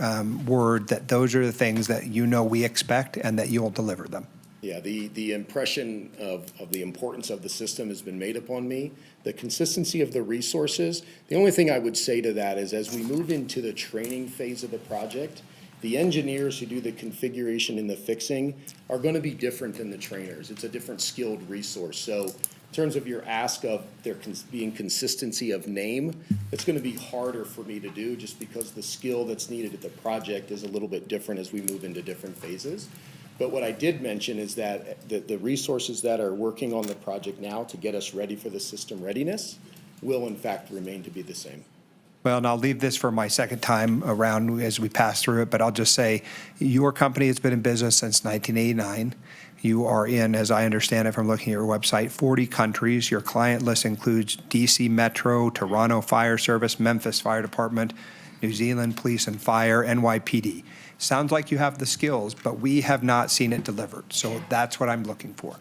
Speaker 6: word that those are the things that you know we expect and that you'll deliver them.
Speaker 14: Yeah, the impression of the importance of the system has been made upon me. The consistency of the resources, the only thing I would say to that is as we move into the training phase of the project, the engineers who do the configuration and the fixing are going to be different than the trainers. It's a different skilled resource. So in terms of your ask of there being consistency of name, it's going to be harder for me to do just because the skill that's needed at the project is a little bit different as we move into different phases. But what I did mention is that the resources that are working on the project now to get us ready for the system readiness will in fact remain to be the same.
Speaker 6: Well, and I'll leave this for my second time around as we pass through it, but I'll just say your company has been in business since 1989. You are in, as I understand it from looking at your website, 40 countries. Your client list includes DC Metro, Toronto Fire Service, Memphis Fire Department, New Zealand Police and Fire, NYPD. Sounds like you have the skills, but we have not seen it delivered. So that's what I'm looking for.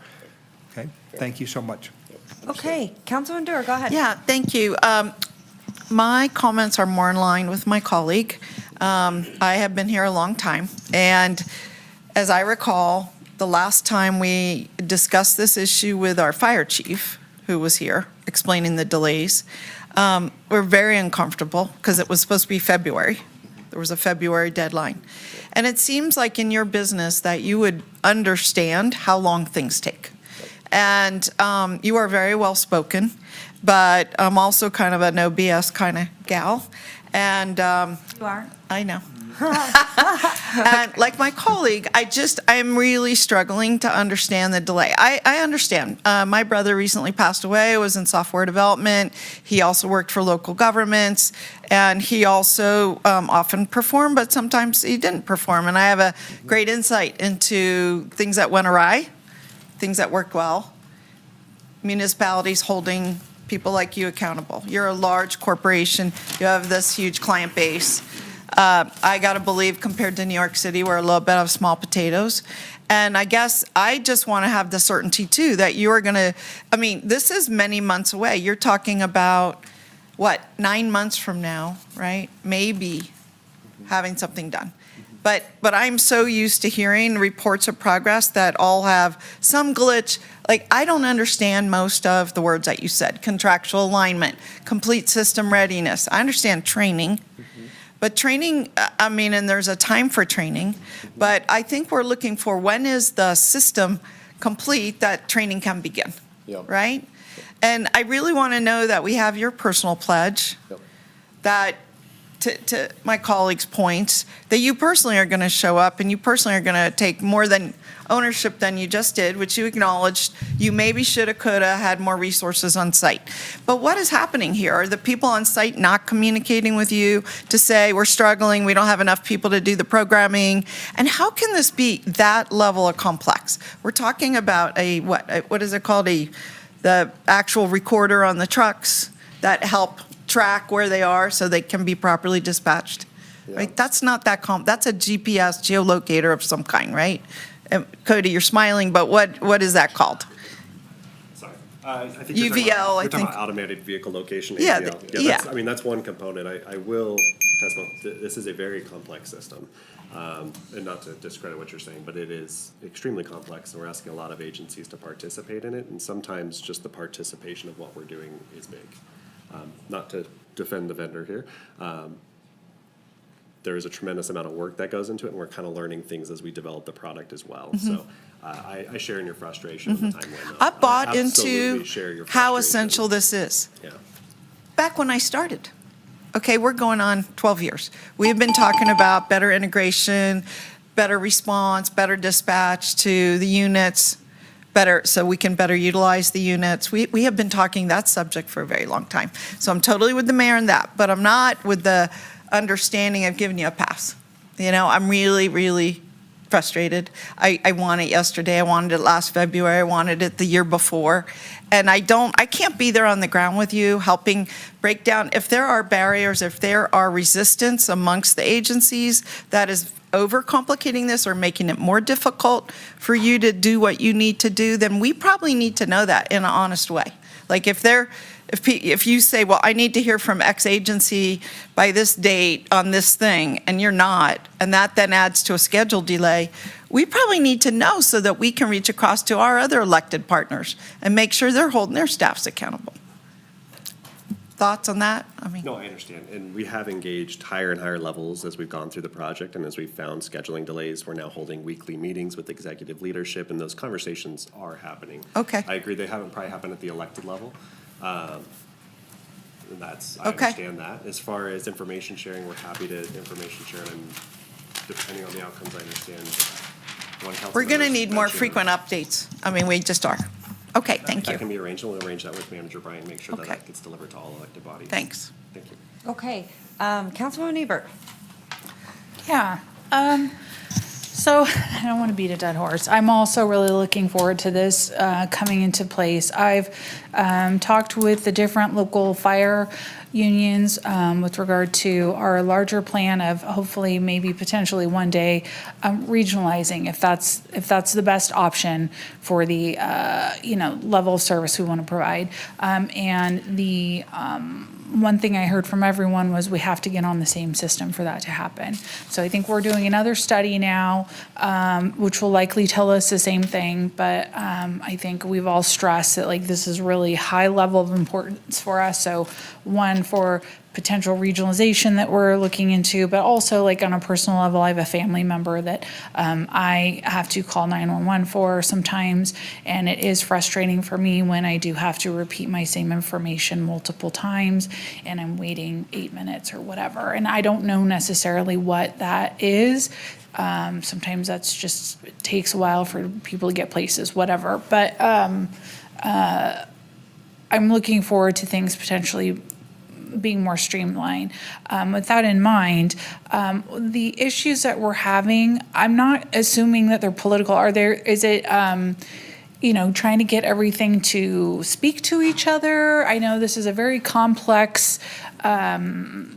Speaker 6: Okay, thank you so much.
Speaker 20: Okay, Councilman Durr, go ahead.
Speaker 11: Yeah, thank you. My comments are more in line with my colleague. I have been here a long time, and as I recall, the last time we discussed this issue with our fire chief, who was here explaining the delays, we're very uncomfortable because it was supposed to be February. There was a February deadline. And it seems like in your business that you would understand how long things take. And you are very well spoken, but I'm also kind of a no BS kind of gal. And
Speaker 10: You are?
Speaker 11: I know. And like my colleague, I'm really struggling to understand the delay. I understand. My brother recently passed away, was in software development. He also worked for local governments, and he also often performed, but sometimes he didn't perform. And I have a great insight into things that went awry, things that worked well, municipalities holding people like you accountable. You're a large corporation. You have this huge client base. I got to believe compared to New York City, we're a little bit of small potatoes. And I guess I just want to have the certainty too that you're going to, I mean, this is many months away. You're talking about, what, 9 months from now, right? Maybe having something done. But I'm so used to hearing reports of progress that all have some glitch. Like, I don't understand most of the words that you said. Contractual alignment, complete system readiness. I understand training. But training, I mean, and there's a time for training, but I think we're looking for when is the system complete that training can begin, right? And I really want to know that we have your personal pledge, that to my colleagues' points, that you personally are going to show up and you personally are going to take more than ownership than you just did, which you acknowledged you maybe shoulda, coulda, had more resources on site. But what is happening here? Are the people on site not communicating with you to say, we're struggling, we don't have enough people to do the programming? And how can this be that level of complex? We're talking about what is it called? The actual recorder on the trucks that help track where they are so they can be properly dispatched, right? That's not that that's a GPS geolocator of some kind, right? Cody, you're smiling, but what is that called?
Speaker 21: Sorry. I think you're talking about automated vehicle location, AVL.
Speaker 11: Yeah.
Speaker 21: I mean, that's one component. I will testify, this is a very complex system. And not to discredit what you're saying, but it is extremely complex, and we're asking a lot of agencies to participate in it, and sometimes just the participation of what we're doing is big. Not to defend the vendor here. There is a tremendous amount of work that goes into it, and we're kind of learning things as we develop the product as well. So I share in your frustration on the timeline.
Speaker 11: I bought
Speaker 21: absolutely
Speaker 11: into
Speaker 21: share your
Speaker 11: how
Speaker 21: frustration.
Speaker 11: essential this is.
Speaker 21: Yeah.
Speaker 11: Back when I started. Okay, we're going on 12 years. We have been talking about better integration, better response, better dispatch to the units, so we can better utilize the units. We have been talking that subject for a very long time. So I'm totally with the mayor in that, but I'm not with the understanding of giving you a pass. You know, I'm really, really frustrated. I want it yesterday. I wanted it last February. I wanted it the year before. And I can't be there on the ground with you helping break down. If there are barriers, if there are resistance amongst the agencies that is overcomplicating this or making it more difficult for you to do what you need to do, then we probably need to know that in an honest way. Like if you say, well, I need to hear from X agency by this date on this thing, and you're not, and that then adds to a schedule delay, we probably need to know so that we can reach across to our other elected partners and make sure they're holding their staffs accountable. Thoughts on that?
Speaker 21: No, I understand. And we have engaged higher and higher levels as we've gone through the project, and as we've found scheduling delays, we're now holding weekly meetings with executive leadership, and those conversations are happening.
Speaker 11: Okay.
Speaker 21: I agree, they haven't probably happened at the elected level. I understand that. As far as information sharing, we're happy to information share, and depending on the outcomes, I understand.
Speaker 11: We're going to need more frequent updates. I mean, we just are. Okay, thank you.
Speaker 21: That can be arranged, and we'll arrange that with Manager Bryan, make sure that that gets delivered to all elected bodies.
Speaker 11: Thanks.
Speaker 21: Thank you.
Speaker 13: Okay, Councilwoman Ebert.
Speaker 17: Yeah. So I don't want to beat a dead horse. I'm also really looking forward to this coming into place. I've talked with the different local fire unions with regard to our larger plan of hopefully maybe potentially one day regionalizing if that's the best option for the level of service we want to provide. And the one thing I heard from everyone was we have to get on the same system for that to happen. So I think we're doing another study now, which will likely tell us the same thing, but I think we've all stressed that like this is really high level of importance for us. So one, for potential regionalization that we're looking into, but also like on a personal level, I have a family member that I have to call 911 for sometimes, and it is frustrating for me when I do have to repeat my same information multiple times and I'm waiting 8 minutes or whatever, and I don't know necessarily what that is. Sometimes that's just, it takes a while for people to get places, whatever, but I'm looking forward to things potentially being more streamlined. With that in mind, the issues that we're having, I'm not assuming that they're political. Is it trying to get everything to speak to each other. I know this is a very complex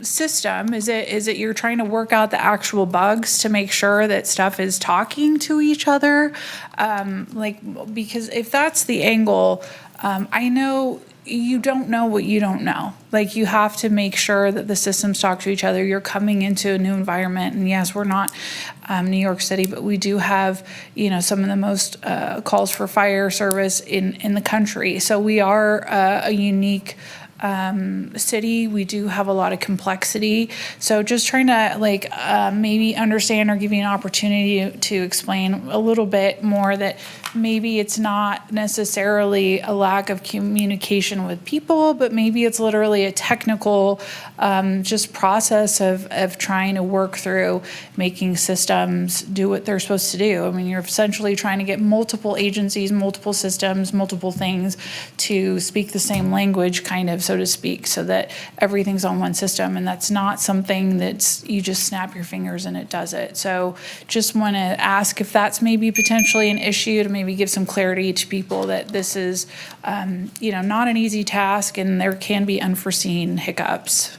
Speaker 17: system. Is it you're trying to work out the actual bugs to make sure that stuff is talking to each other? Because if that's the angle, I know you don't know what you don't know. Like, you have to make sure that the systems talk to each other. You're coming into a new environment, and yes, we're not New York City, but we do have, some of the most calls for fire service in the country. So we are a unique city. We do have a lot of complexity. So just trying to maybe understand or give you an opportunity to explain a little bit more that maybe it's not necessarily a lack of communication with people, but maybe it's literally a technical just process of trying to work through making systems do what they're supposed to do. I mean, you're essentially trying to get multiple agencies, multiple systems, multiple things to speak the same language, kind of, so to speak, so that everything's on one system. And that's not something that's you just snap your fingers and it does it. So just want to ask if that's maybe potentially an issue, to maybe give some clarity to people that this is, not an easy task, and there can be unforeseen hiccups.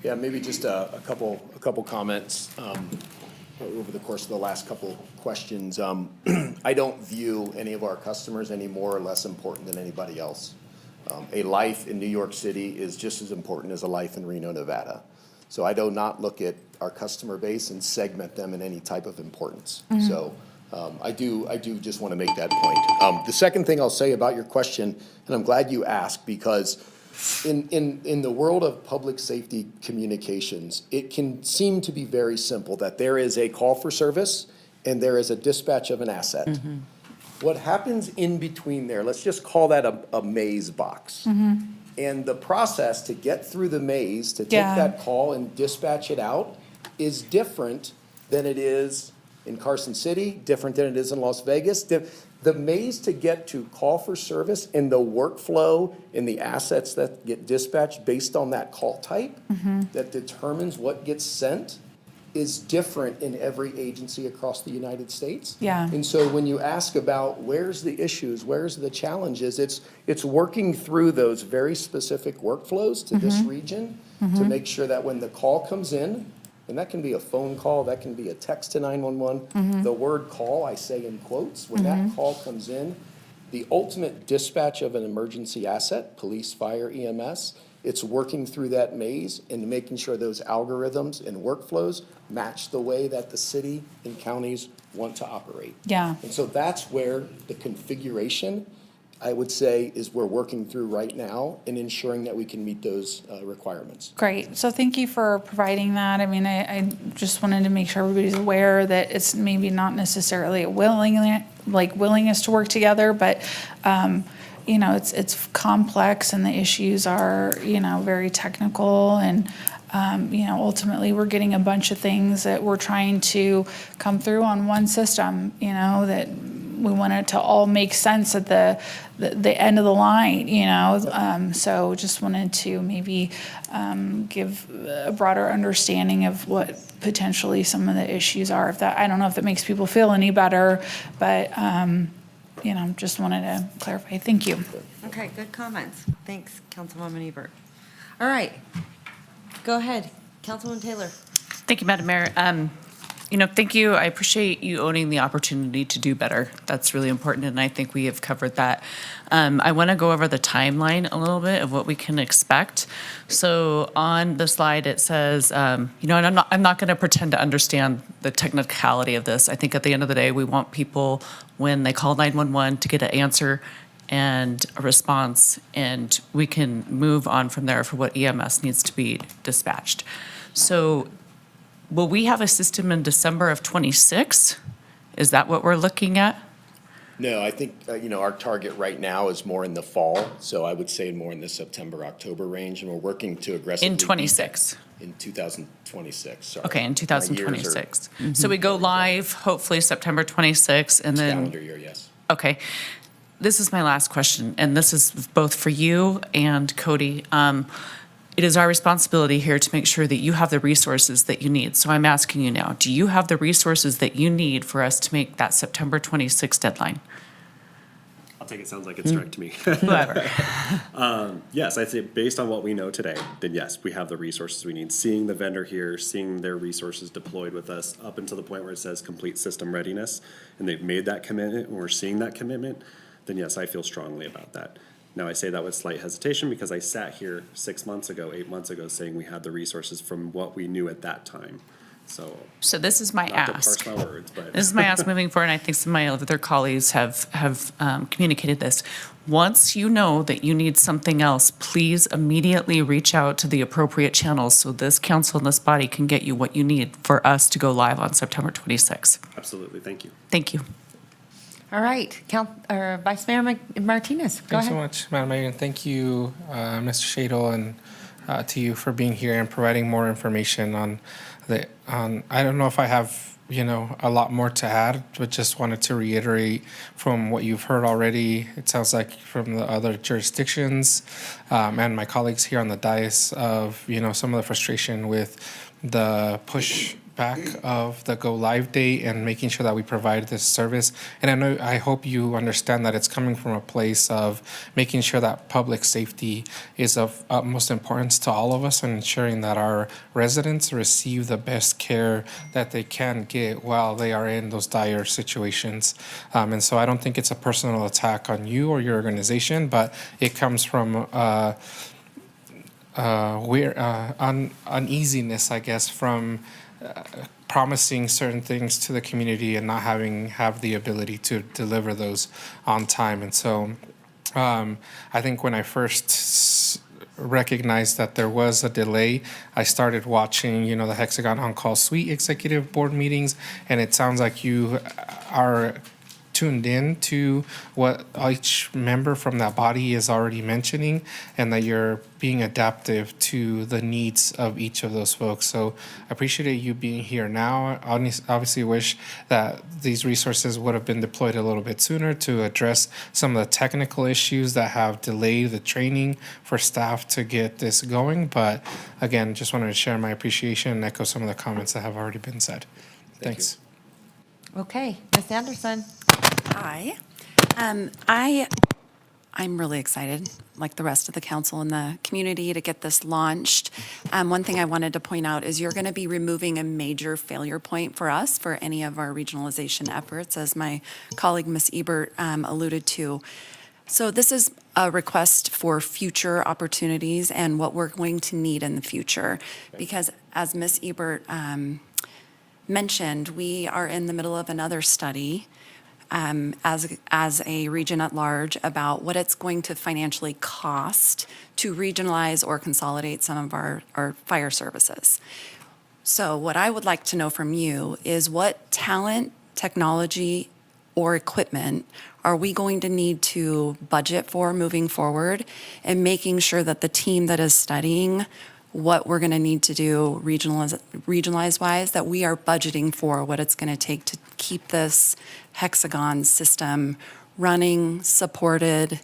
Speaker 14: Yeah, maybe just a couple comments over the course of the last couple questions. I don't view any of our customers any more or less important than anybody else. A life in New York City is just as important as a life in Reno, Nevada. So I do not look at our customer base and segment them in any type of importance.
Speaker 1: Mhm.
Speaker 14: So I do just want to make that point. The second thing I'll say about your question, and I'm glad you asked, because in the world of public safety communications, it can seem to be very simple that there is a call for service and there is a dispatch of an asset.
Speaker 20: Mm-hmm.
Speaker 14: What happens in between there, let's just call that a maze box. And the process to get through the maze, to take
Speaker 17: Yeah.
Speaker 14: that call and dispatch it out, is different than it is in Carson City, different than it is in Las Vegas. The maze to get to call for service and the workflow and the assets that get dispatched based on that call type that determines what gets sent is different in every agency across the United States.
Speaker 17: Yeah.
Speaker 14: And so when you ask about where's the issues, where's the challenges, it's working through those very specific workflows to this region to make sure that when the call comes in, and that can be a phone call, that can be a text to 911, the word call, I say in quotes, when that call comes in, the ultimate dispatch of an emergency asset, police, fire, EMS, it's working through that maze and making sure those algorithms and workflows match the way that the city and counties want to operate.
Speaker 17: Yeah.
Speaker 14: And so that's where the configuration, I would say, is we're working through right now and ensuring that we can meet those requirements.
Speaker 17: Great. So thank you for providing that. I mean, I just wanted to make sure everybody's aware that it's maybe not necessarily a willingness to work together, but it's complex, and the issues are, very technical, and ultimately we're getting a bunch of things that we're trying to come through on one system, that we want it to all make sense at the end of the line, so just wanted to maybe give a broader understanding of what potentially some of the issues are. I don't know if that makes people feel any better, but just wanted to clarify. Thank you.
Speaker 13: Okay, good comments. Thanks, Councilwoman Ebert. All right, go ahead, Councilwoman Taylor.
Speaker 1: Thank you, Madam Mayor. Thank you. I appreciate you owning the opportunity to do better. That's really important, and I think we have covered that. I want to go over the timeline a little bit of what we can expect. So on the slide, it says, and I'm not going to pretend to understand the technicality of this. I think at the end of the day, we want people, when they call 911, to get an answer and a response, and we can move on from there for what EMS needs to be dispatched. So will we have a system in December of '26? Is that what we're looking at?
Speaker 14: No, I think, our target right now is more in the fall, so I would say more in the September, October range, and we're working to aggressively.
Speaker 1: In '26?
Speaker 14: In 2026, sorry.
Speaker 1: Okay, in
Speaker 14: My
Speaker 1: 2026.
Speaker 14: years are-
Speaker 1: So we go live, hopefully September 26, and then.
Speaker 14: Calendar year, yes.
Speaker 1: Okay. This is my last question, and this is both for you and Cody. It is our responsibility here to make sure that you have the resources that you need. So I'm asking you now, do you have the resources that you need for us to make that September 26 deadline?
Speaker 21: take it sounds like it's direct to me.
Speaker 1: Whoever.
Speaker 21: Yes, I'd say based on what we know today, then yes, we have the resources we need. Seeing the vendor here, seeing their resources deployed with us up until the point where it says complete system readiness, and they've made that commitment, and we're seeing that commitment, then yes, I feel strongly about that. Now, I say that with slight hesitation because I sat here 6 months ago, 8 months ago, saying we had the resources from what we knew at that time.
Speaker 1: So this is my
Speaker 21: Not to
Speaker 1: ask.
Speaker 21: parse my words, but.
Speaker 1: This is my ask moving forward, and I think some of my other colleagues have communicated this. Once you know that you need something else, please immediately reach out to the appropriate channels so this council and this body can get you what you need for us to go live on September 26th.
Speaker 21: Absolutely, thank you.
Speaker 1: Thank you.
Speaker 13: All right, Vice Mayor Martinez, go
Speaker 3: Thanks
Speaker 13: ahead.
Speaker 3: so much, Madam Mayor, and thank you, Mr. Shadle, and to you for being here and providing more information on I don't know if I have, a lot more to add, but just wanted to reiterate from what you've heard already. It sounds like from the other jurisdictions and my colleagues here on the dais of, some of the frustration with the pushback of the go live date and making sure that we provide this service. And I hope you understand that it's coming from a place of making sure that public safety is of utmost importance to all of us and ensuring that our residents receive the best care that they can get while they are in those dire situations. And so I don't think it's a personal attack on you or your organization, but it comes from uneasiness, I guess, from promising certain things to the community and not have the ability to deliver those on time. And so I think when I first recognized that there was a delay, I started watching, the Hexagon On-Call Suite Executive Board meetings, and it sounds like you are tuned in to what each member from that body is already mentioning and that you're being adaptive to the needs of each of those folks. So I appreciate you being here now. Obviously wish that these resources would have been deployed a little bit sooner to address some of the technical issues that have delayed the training for staff to get this going. But again, just wanted to share my appreciation and echo some of the comments that have already been said. Thanks.
Speaker 13: Okay, Ms. Anderson.
Speaker 7: Hi. I'm really excited, like the rest of the council and the community, to get this launched. One thing I wanted to point out is you're going to be removing a major failure point for us for any of our regionalization efforts, as my colleague, Ms. Ebert, alluded to. So this is a request for future opportunities and what we're going to need in the future. Because as Ms. Ebert mentioned, we are in the middle of another study as a region at large about what it's going to financially cost to regionalize or consolidate some of our fire services. So what I would like to know from you is what talent, technology, or equipment are we going to need to budget for moving forward, and making sure that the team that is studying what we're going to need to do regionalize-wise, that we are budgeting for what it's going to take to keep this Hexagon system running, supported,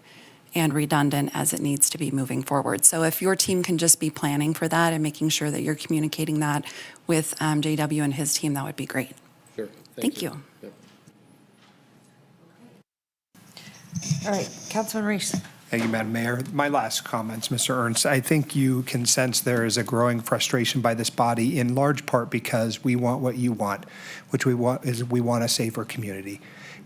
Speaker 7: and redundant as it needs to be moving forward. So if your team can just be planning for that and making sure that you're communicating that with JW and his team, that would be great.
Speaker 14: Sure.
Speaker 7: Thank you.
Speaker 14: Yep.
Speaker 13: All right, Councilman Reese.
Speaker 6: Thank you, Madam Mayor. My last comments, Mr. Ernst. I think you can sense there is a growing frustration by this body, in large part because we want what you want, which we want a safer community.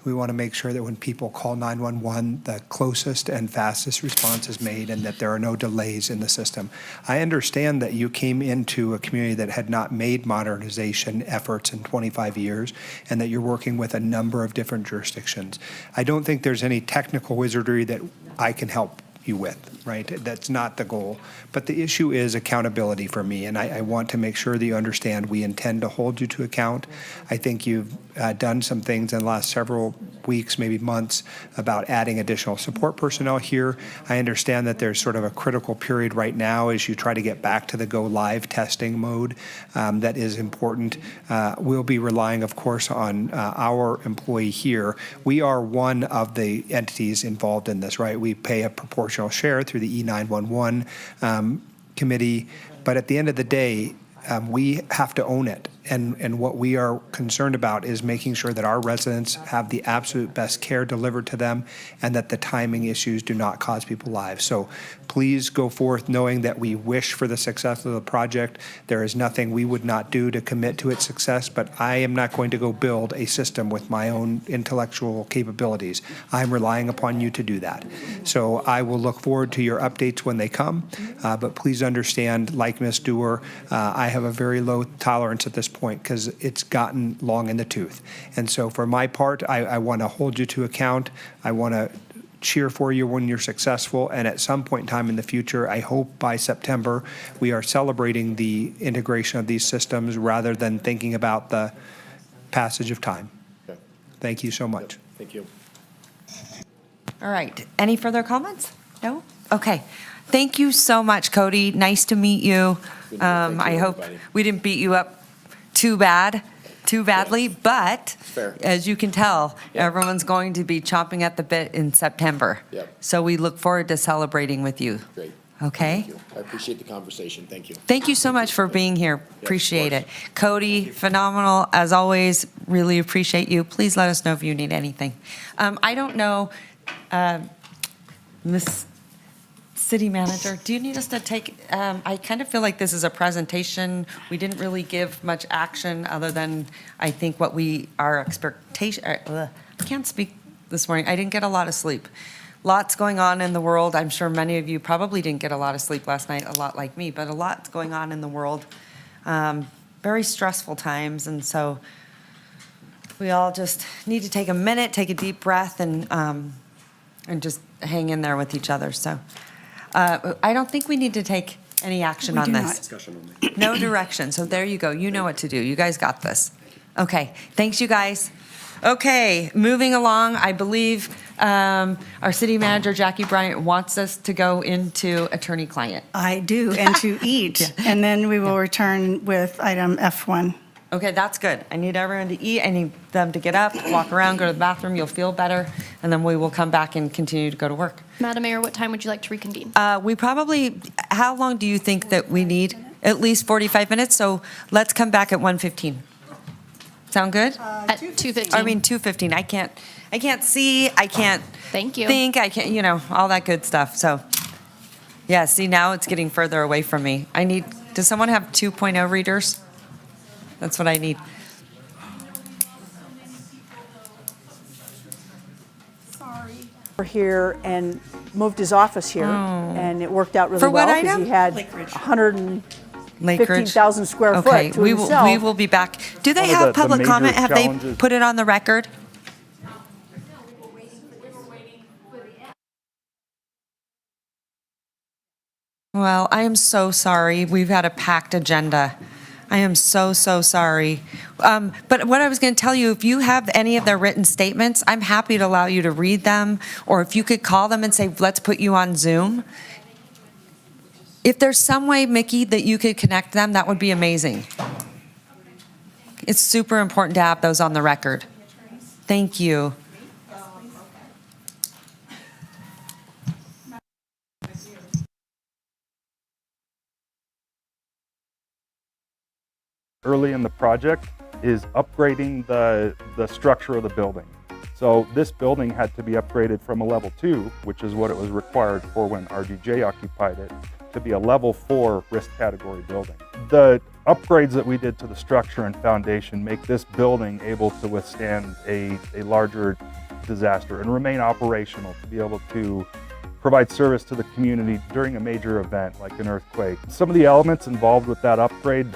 Speaker 6: We want to make sure that when people call 911, the closest and fastest response is made and that there are no delays in the system. I understand that you came into a community that had not made modernization efforts in 25 years and that you're working with a number of different jurisdictions. I don't think there's any technical wizardry that I can help you with, right? That's not the goal. But the issue is accountability for me, and I want to make sure that you understand we intend to hold you to account. I think you've done some things in the last several weeks, maybe months, about adding additional support personnel here. I understand that there's sort of a critical period right now as you try to get back to the go live testing mode that is important. We'll be relying, of course, on our employee here. We are one of the entities involved in this, right? We pay a proportional share through the E911 committee, but at the end of the day, we have to own it. And what we are concerned about is making sure that our residents have the absolute best care delivered to them and that the timing issues do not cause people lives. So please go forth knowing that we wish for the success of the project. There is nothing we would not do to commit to its success, but I am not going to go build a system with my own intellectual capabilities. I'm relying upon you to do that. So I will look forward to your updates when they come, but please understand, like Ms. Dewar, I have a very low tolerance at this point because it's gotten long in the tooth. And so for my part, I want to hold you to account. I want to cheer for you when you're successful. And at some point in time in the future, I hope by September, we are celebrating the integration of these systems rather than thinking about the passage of time.
Speaker 14: Okay.
Speaker 6: Thank you so much.
Speaker 14: Thank you.
Speaker 13: All right. Any further comments? No? Okay. Thank you so much, Cody. Nice to meet you. I hope we didn't beat you up too badly, but
Speaker 14: Fair.
Speaker 13: as you can tell, everyone's going to be chomping at the bit in September.
Speaker 14: Yep.
Speaker 13: So we look forward to celebrating with you.
Speaker 14: Great.
Speaker 13: Okay?
Speaker 14: Thank you. I appreciate the conversation. Thank you.
Speaker 13: Thank you so much for being here. Appreciate it. Cody, phenomenal as always. Really appreciate you. Please let us know if you need anything. I don't know, Miss City Manager, do you need us to take, I kind of feel like this is a presentation. We didn't really give much action other than, I think, what our expectation, I can't speak this morning. I didn't get a lot of sleep. Lots going on in the world. I'm sure many of you probably didn't get a lot of sleep last night, a lot like me, but a lot's going on in the world. Very stressful times, and so we all just need to take a minute, take a deep breath, and just hang in there with each other. So I don't think we need to take any action on this.
Speaker 21: Discussion only.
Speaker 13: No direction. So there you go. You know what to do. You guys got this. Okay. Thanks, you guys. Okay, moving along, I believe our city manager, Jackie Bryant, wants us to go into attorney-client.
Speaker 19: I do, and to eat. And then we will return with item F1.
Speaker 13: Okay, that's good. I need everyone to eat. I need them to get up, walk around, go to the bathroom. You'll feel better. And then we will come back and continue to go to work.
Speaker 2: Madam Mayor, what time would you like to reconvene?
Speaker 13: We probably, how long do you think that we need? At least 45 minutes, so let's come back at 1:15. Sound good?
Speaker 2: At 2:15.
Speaker 13: I mean, 2:15. I can't see, I can't
Speaker 2: Thank you.
Speaker 13: think, I can't, all that good stuff. So, yeah, see, now it's getting further away from me. Does someone have 2.0 readers? That's what I need.
Speaker 9: Here and moved his office here, and it worked out really
Speaker 13: For what
Speaker 9: well because
Speaker 13: item?
Speaker 9: he had
Speaker 19: Lakeridge.
Speaker 9: 115,000 square
Speaker 13: Okay,
Speaker 9: foot to
Speaker 13: we
Speaker 9: himself.
Speaker 13: will be back. Do they
Speaker 21: One of
Speaker 13: have
Speaker 21: the
Speaker 13: public
Speaker 21: major
Speaker 13: comment? Have they
Speaker 21: challenges-
Speaker 13: put it on the record? Well, I am so sorry. We've had a packed agenda. I am so, so sorry. But what I was going to tell you, if you have any of their written statements, I'm happy to allow you to read them, or if you could call them and say, let's put you on Zoom. If there's some way, Mickey, that you could connect them, that would be amazing. It's super important to have those on the record. Thank you.
Speaker 22: Early in the project is upgrading the structure of the building. So this building had to be upgraded from a level 2, which is what it was required for when RDJ occupied it, to be a level 4 risk category building. The upgrades that we did to the structure and foundation make this building able to withstand a larger disaster and remain operational to be able to provide service to the community during a major event like an earthquake. Some of the elements involved with that upgrade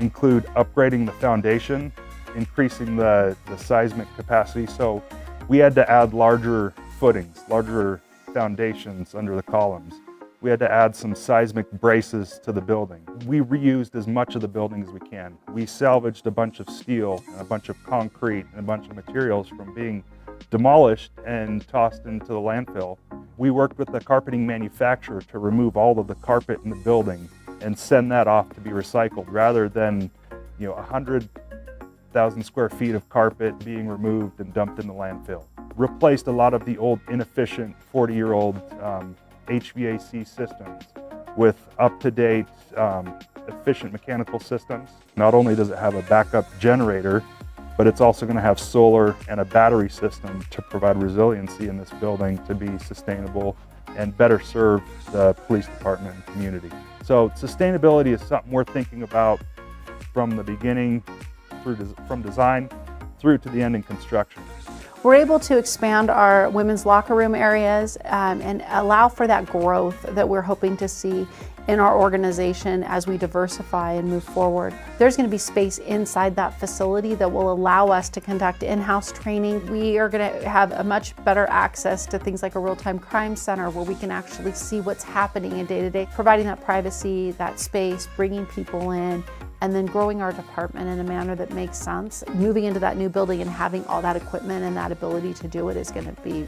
Speaker 22: include upgrading the foundation, increasing the seismic capacity. So we had to add larger footings, larger foundations under the columns. We had to add some seismic braces to the building. We reused as much of the building as we can. We salvaged a bunch of steel and a bunch of concrete and a bunch of materials from being demolished and tossed into the landfill. We worked with the carpeting manufacturer to remove all of the carpet in the building and send that off to be recycled rather than 100,000 square feet of carpet being removed and dumped in the landfill. Replaced a lot of the old inefficient 40-year-old HVAC systems with up-to-date efficient mechanical systems. Not only does it have a backup generator, but it's also going to have solar and a battery system to provide resiliency in this building to be sustainable and better serve the police department and community. So sustainability is something we're thinking about from the beginning, from design through to the end in construction.
Speaker 15: We're able to expand our women's locker room areas and allow for that growth that we're hoping to see in our organization as we diversify and move forward. There's going to be space inside that facility that will allow us to conduct in-house training. We are going to have a much better access to things like a real-time crime center where we can actually see what's happening in day-to-day, providing that privacy, that space, bringing people in, and then growing our department in a manner that makes sense. Moving into that new building and having all that equipment and that ability to do it is going to be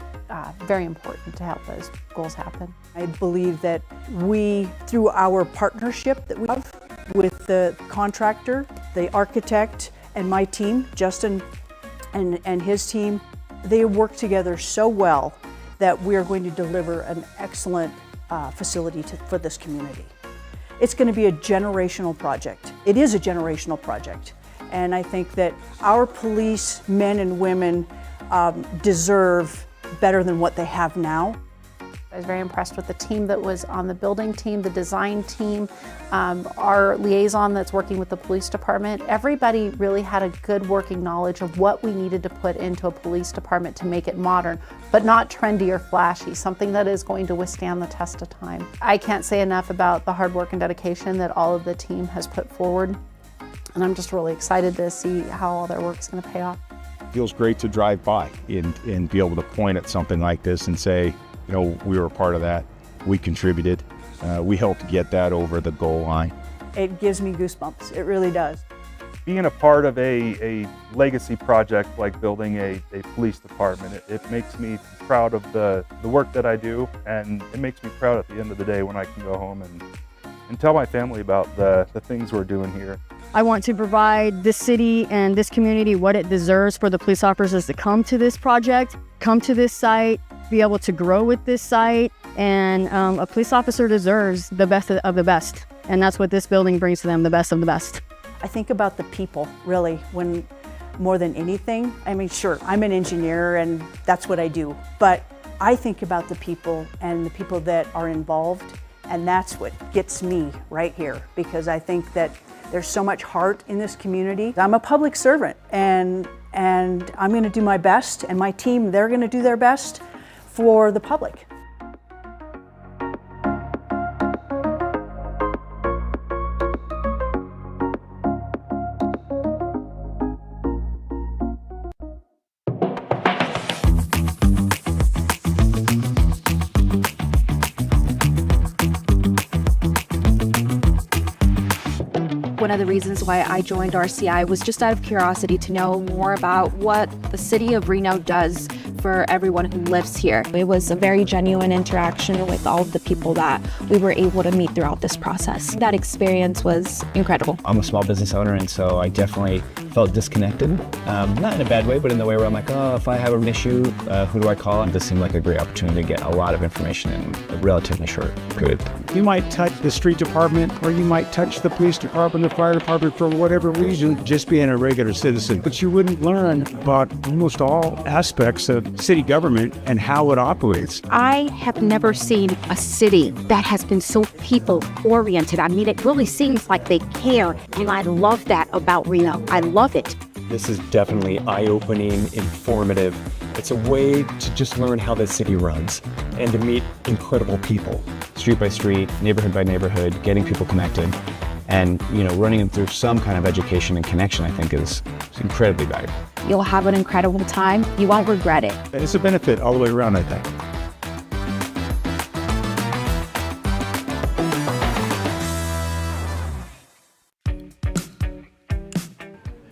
Speaker 15: very important to help those goals happen.
Speaker 9: I believe that we, through our partnership that we have with the contractor, the architect, and my team, Justin and his team, they work together so well that we are going to deliver an excellent facility for this community. It's going to be a generational project. It is a generational project. And I think that our police men and women deserve better than what they have now.
Speaker 15: I was very impressed with the team that was on the building team, the design team, our liaison that's working with the police department. Everybody really had a good working knowledge of what we needed to put into a police department to make it modern, but not trendy or flashy, something that is going to withstand the test of time. I can't say enough about the hard work and dedication that all of the team has put forward, and I'm just really excited to see how all their work is going to pay off.
Speaker 16: It feels great to drive by and be able to point at something like this and say, you know, we were a part of that, we contributed, we helped get that over the goal line.
Speaker 9: It gives me goosebumps, it really does.
Speaker 22: Being a part of a legacy project like building a police department, it makes me proud of the work that I do, and it makes me proud at the end of the day when I can go home and tell my family about the things we're doing here.
Speaker 23: I want to provide this city and this community what it deserves for the police officers to come to this project, come to this site, be able to grow with this site, and a police officer deserves the best of the best, and that's what this building brings to them, the best of the best.
Speaker 9: I think about the people, really, when more than anything. I mean, sure, I'm an engineer and that's what I do, but I think about the people and the people that are involved, and that's what gets me right here, because I think that there's so much heart in this community. I'm a public servant, and I'm going to do my best, and my team, they're going to do their best for the public.
Speaker 24: One of the reasons why I joined RCI was just out of curiosity to know more about what the city of Reno does for everyone who lives here. It was a very genuine interaction with all of the people that we were able to meet throughout this process. That experience was incredible.
Speaker 25: I'm a small business owner, and so I definitely felt disconnected. Not in a bad way, but in the way where I'm like, oh, if I have an issue, who do I call? And this seemed like a great opportunity to get a lot of information in a relatively short period.
Speaker 26: You might touch the street department, or you might touch the police department, the fire department, for whatever reason, just being a regular citizen. But you wouldn't learn about almost all aspects of city government and how it operates.
Speaker 27: I have never seen a city that has been so people-oriented. I mean, it really seems like they care, and I love that about Reno. I love it.
Speaker 28: This is definitely eye-opening, informative. It's a way to just learn how the city runs and to meet incredible people. Street by street, neighborhood by neighborhood, getting people connected, and running them through some kind of education and connection, I think is incredibly valuable.
Speaker 27: You'll have an incredible time. You won't regret it.
Speaker 26: It's a benefit all the way around, I think.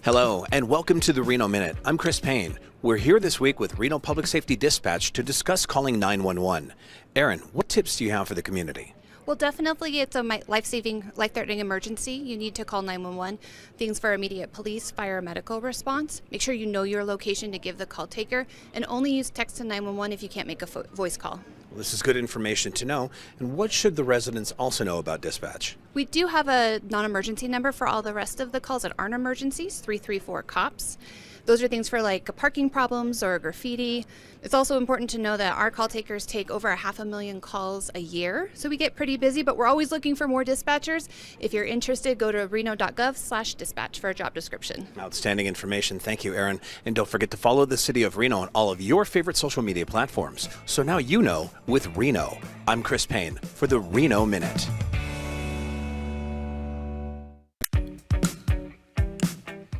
Speaker 29: Hello, and welcome to the Reno Minute. I'm Chris Payne. We're here this week with Reno Public Safety Dispatch to discuss calling 911. Erin, what tips do you have for the community?
Speaker 30: Well, definitely it's a life-saving, life-threatening emergency. You need to call 911. Things for immediate police, fire, medical response. Make sure you know your location to give the call taker, and only use text to 911 if you can't make a voice call.
Speaker 29: Well, this is good information to know. And what should the residents also know about dispatch?
Speaker 30: We do have a non-emergency number for all the rest of the calls that aren't emergencies, 334 COPS. Those are things for like parking problems or graffiti. It's also important to know that our call takers take over 500,000 calls a year. So we get pretty busy, but we're always looking for more dispatchers. If you're interested, go to reno.gov/dispatch for a job description.
Speaker 29: Outstanding information. Thank you, Erin. And don't forget to follow the City of Reno on all of your favorite social media platforms. So now you know with Reno. I'm Chris Payne for the Reno Minute.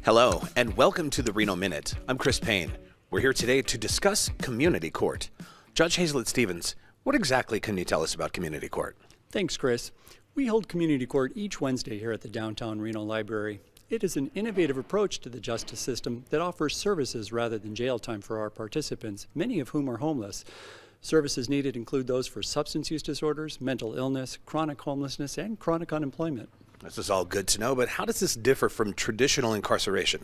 Speaker 29: Hello, and welcome to the Reno Minute. I'm Chris Payne. We're here today to discuss Community Court. Judge Hazlett Stevens, what exactly can you tell us about Community Court?
Speaker 1: Thanks, Chris. We hold Community Court each Wednesday here at the downtown Reno Library. It is an innovative approach to the justice system that offers services rather than jail time for our participants, many of whom are homeless. Services needed include those for substance use disorders, mental illness, chronic homelessness, and chronic unemployment.
Speaker 29: This is all good to know, but how does this differ from traditional incarceration?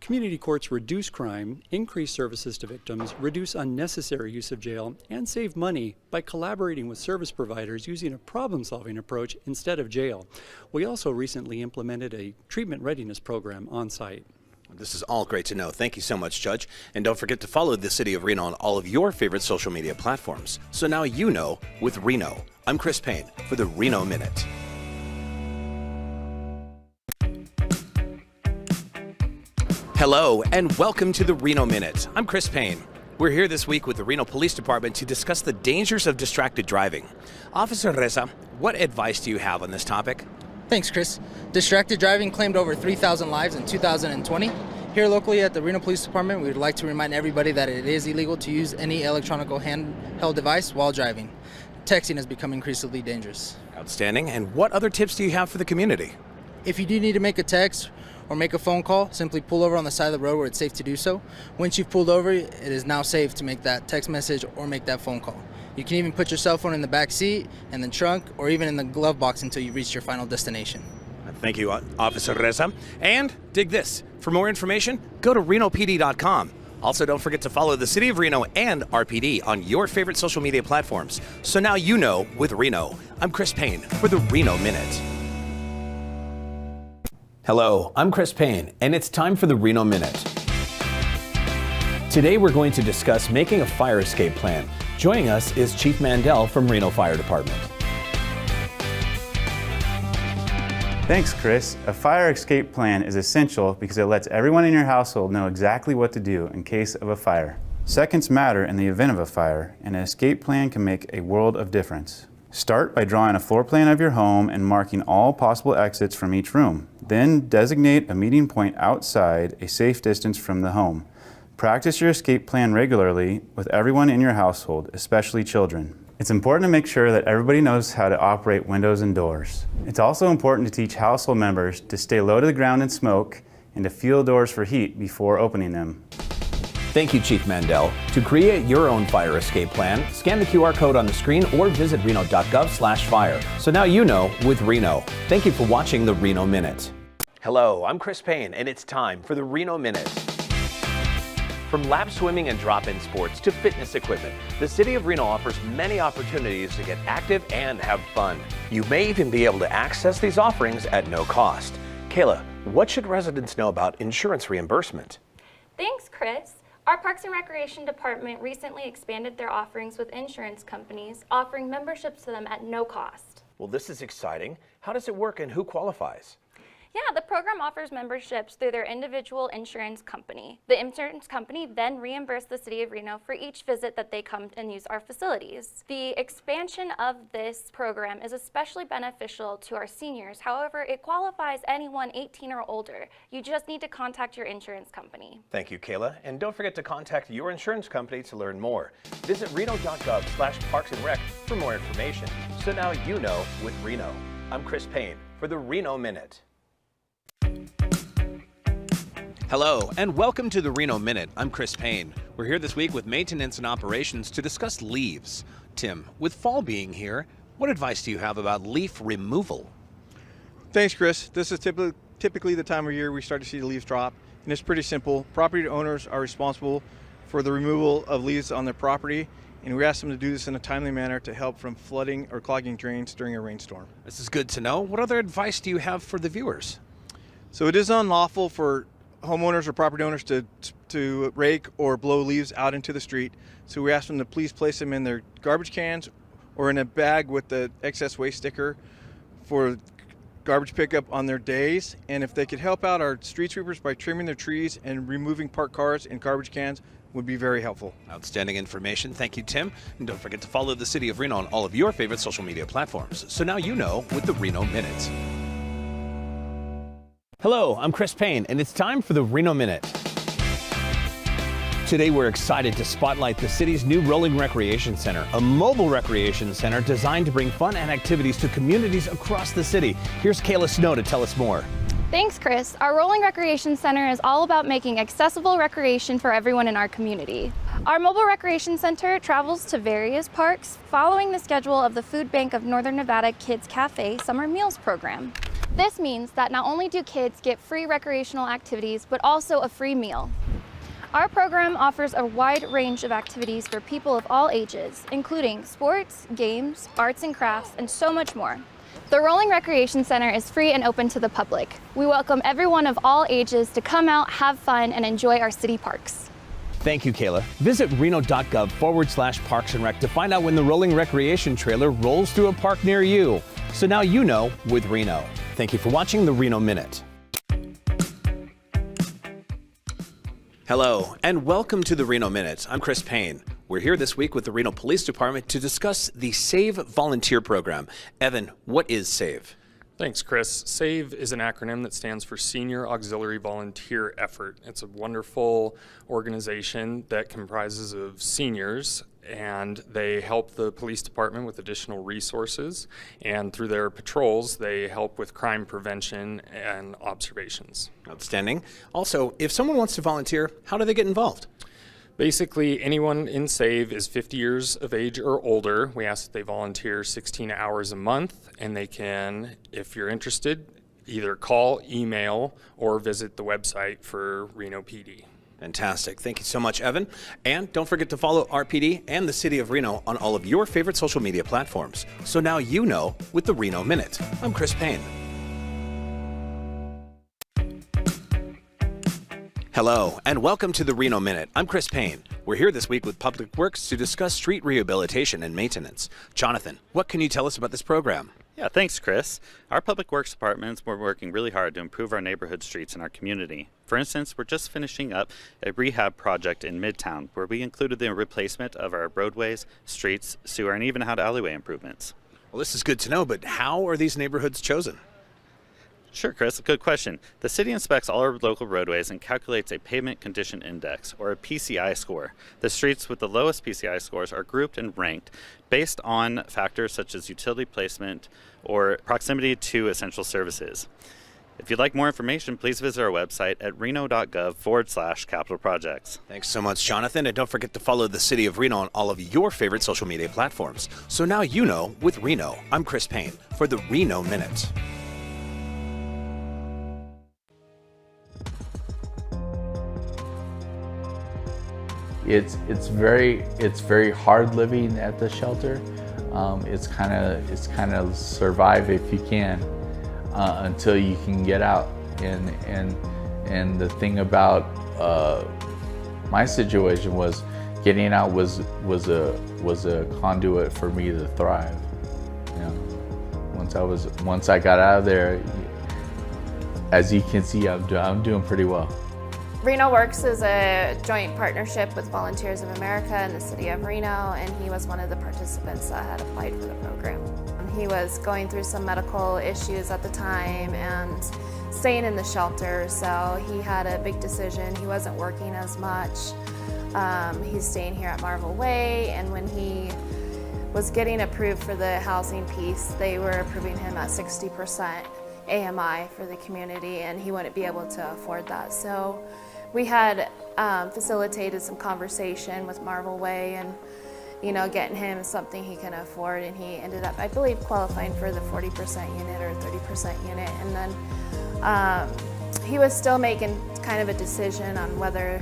Speaker 1: Community courts reduce crime, increase services to victims, reduce unnecessary use of jail, and save money by collaborating with service providers using a problem-solving approach instead of jail. We also recently implemented a treatment readiness program on site.
Speaker 29: This is all great to know. Thank you so much, Judge. And don't forget to follow the City of Reno on all of your favorite social media platforms. So now you know with Reno. I'm Chris Payne for the Reno Minute. Hello, and welcome to the Reno Minute. I'm Chris Payne. We're here this week with the Reno Police Department to discuss the dangers of distracted driving. Officer Reza, what advice do you have on this topic?
Speaker 4: Thanks, Chris. Distracted driving claimed over 3,000 lives in 2020. Here locally at the Reno Police Department, we would like to remind everybody that it is illegal to use any electronic handheld device while driving. Texting has become increasingly dangerous.
Speaker 29: Outstanding. And what other tips do you have for the community?
Speaker 4: If you do need to make a text or make a phone call, simply pull over on the side of the road where it's safe to do so. Once you've pulled over, it is now safe to make that text message or make that phone call. You can even put your cell phone in the back seat, in the trunk, or even in the glove box until you reach your final destination.
Speaker 29: Thank you, Officer Reza. And dig this. For more information, go to renopd.com. Also, don't forget to follow the City of Reno and RPD on your favorite social media platforms. So now you know with Reno. I'm Chris Payne for the Reno Minute. Hello, I'm Chris Payne, and it's time for the Reno Minute. Today we're going to discuss making a fire escape plan. Joining us is Chief Mandel from Reno Fire Department.
Speaker 5: Thanks, Chris. A fire escape plan is essential because it lets everyone in your household know exactly what to do in case of a fire. Seconds matter in the event of a fire, and an escape plan can make a world of difference. Start by drawing a floor plan of your home and marking all possible exits from each room. Then designate a meeting point outside a safe distance from the home. Practice your escape plan regularly with everyone in your household, especially children. It's important to make sure that everybody knows how to operate windows and doors. It's also important to teach household members to stay low to the ground in smoke and to feel doors for heat before opening them.
Speaker 29: Thank you, Chief Mandel. To create your own fire escape plan, scan the QR code on the screen or visit reno.gov/fire. So now you know with Reno. Thank you for watching the Reno Minute. Hello, I'm Chris Payne, and it's time for the Reno Minute. From lap swimming and drop-in sports to fitness equipment, the City of Reno offers many opportunities to get active and have fun. You may even be able to access these offerings at no cost. Kayla, what should residents know about insurance reimbursement?
Speaker 8: Thanks, Chris. Our Parks and Recreation Department recently expanded their offerings with insurance companies, offering memberships to them at no cost.
Speaker 29: Well, this is exciting. How does it work and who qualifies?
Speaker 8: Yeah, the program offers memberships through their individual insurance company. The insurance company then reimburses the City of Reno for each visit that they come and use our facilities. The expansion of this program is especially beneficial to our seniors. However, it qualifies anyone 18 or older. You just need to contact your insurance company.
Speaker 29: Thank you, Kayla. And don't forget to contact your insurance company to learn more. Visit reno.gov/parksandrec for more information. So now you know with Reno. I'm Chris Payne for the Reno Minute. Hello, and welcome to the Reno Minute. I'm Chris Payne. We're here this week with maintenance and operations to discuss leaves. Tim, with fall being here, what advice do you have about leaf removal?
Speaker 10: Thanks, Chris. This is typically the time of year we start to see the leaves drop, and it's pretty simple. Property owners are responsible for the removal of leaves on their property, and we asked them to do this in a timely manner to help from flooding or clogging drains during a rainstorm.
Speaker 29: This is good to know. What other advice do you have for the viewers?
Speaker 10: So it is unlawful for homeowners or property owners to rake or blow leaves out into the street. So we asked them to please place them in their garbage cans or in a bag with the excess waste sticker for garbage pickup on their days. And if they could help out our street sweepers by trimming their trees and removing parked cars and garbage cans, would be very helpful.
Speaker 29: Outstanding information. Thank you, Tim. And don't forget to follow the City of Reno on all of your favorite social media platforms. So now you know with the Reno Minute. Hello, I'm Chris Payne, and it's time for the Reno Minute. Today we're excited to spotlight the city's new Rolling Recreation Center, a mobile recreation center designed to bring fun and activities to communities across the city. Here's Kayla Snow to tell us more.
Speaker 8: Thanks, Chris. Our Rolling Recreation Center is all about making accessible recreation for everyone in our community. Our mobile recreation center travels to various parks following the schedule of the Food Bank of Northern Nevada Kids Cafe Summer Meals Program. This means that not only do kids get free recreational activities, but also a free meal. Our program offers a wide range of activities for people of all ages, including sports, games, arts and crafts, and so much more. The Rolling Recreation Center is free and open to the public. We welcome everyone of all ages to come out, have fun, and enjoy our city parks.
Speaker 29: Thank you, Kayla. Visit reno.gov/parks and rec to find out when the Rolling Recreation Trailer rolls through a park near you. So now you know with Reno. Thank you for watching the Reno Minute. Hello, and welcome to the Reno Minute. I'm Chris Payne. We're here this week with the Reno Police Department to discuss the SAVE volunteer program. Evan, what is SAVE?
Speaker 2: Thanks, Chris. SAVE is an acronym that stands for Senior Auxiliary Volunteer Effort. It's a wonderful organization that comprises of seniors, and they help the police department with additional resources, and through their patrols they help with crime prevention and observations.
Speaker 29: Outstanding. Also, if someone wants to volunteer, how do they get involved?
Speaker 2: Basically, anyone in SAVE is 50 years of age or older. We ask that they volunteer 16 hours a month, and they can, if you're interested, either call, email, or visit the website for Reno PD.
Speaker 29: Fantastic. Thank you so much, Evan. And don't forget to follow RPD and the City of Reno on all of your favorite social media platforms. So now you know with the Reno Minute. I'm Chris Payne. Hello, and welcome to the Reno Minute. I'm Chris Payne. We're here this week with Public Works to discuss street rehabilitation and maintenance. Jonathan, what can you tell us about this program?
Speaker 3: Yeah, thanks, Chris. Our Public Works departments were working really hard to improve our neighborhood streets in our community. For instance, we're just finishing up a rehab project in Midtown where we included the replacement of our roadways, streets, sewer, and even had alleyway improvements.
Speaker 29: Well, this is good to know, but how are these neighborhoods chosen?
Speaker 3: Sure, Chris, good question. The city inspects all our local roadways and calculates a pavement condition index, or a PCI score. The streets with the lowest PCI scores are grouped and ranked based on factors such as utility placement or proximity to essential services. If you'd like more information, please visit our website at reno.gov/capital projects.
Speaker 29: Thanks so much, Jonathan. And don't forget to follow the City of Reno on all of your favorite social media platforms. So now you know with Reno. I'm Chris Payne for the Reno Minute.
Speaker 6: It's very hard living at the shelter. It's kind of survive if you can until you can get out. And the thing about my situation was getting out was a conduit for me to thrive. You know, once I got out of there, as you can see, I'm doing pretty well.
Speaker 30: Reno Works is a joint partnership with Volunteers of America and the City of Reno, and he was one of the participants that had applied for the program. He was going through some medical issues at the time and staying in the shelter, so he had a big decision. He wasn't working as much. He's staying here at Marvel Way, and when he was getting approved for the housing piece, they were approving him at 60% AMI for the community, and he wouldn't be able to afford that. So we had facilitated some conversation with Marvel Way and, you know, getting him something he can afford, and he ended up, I believe, qualifying for the 40% unit or 30% unit. And then he was still making kind of a decision on whether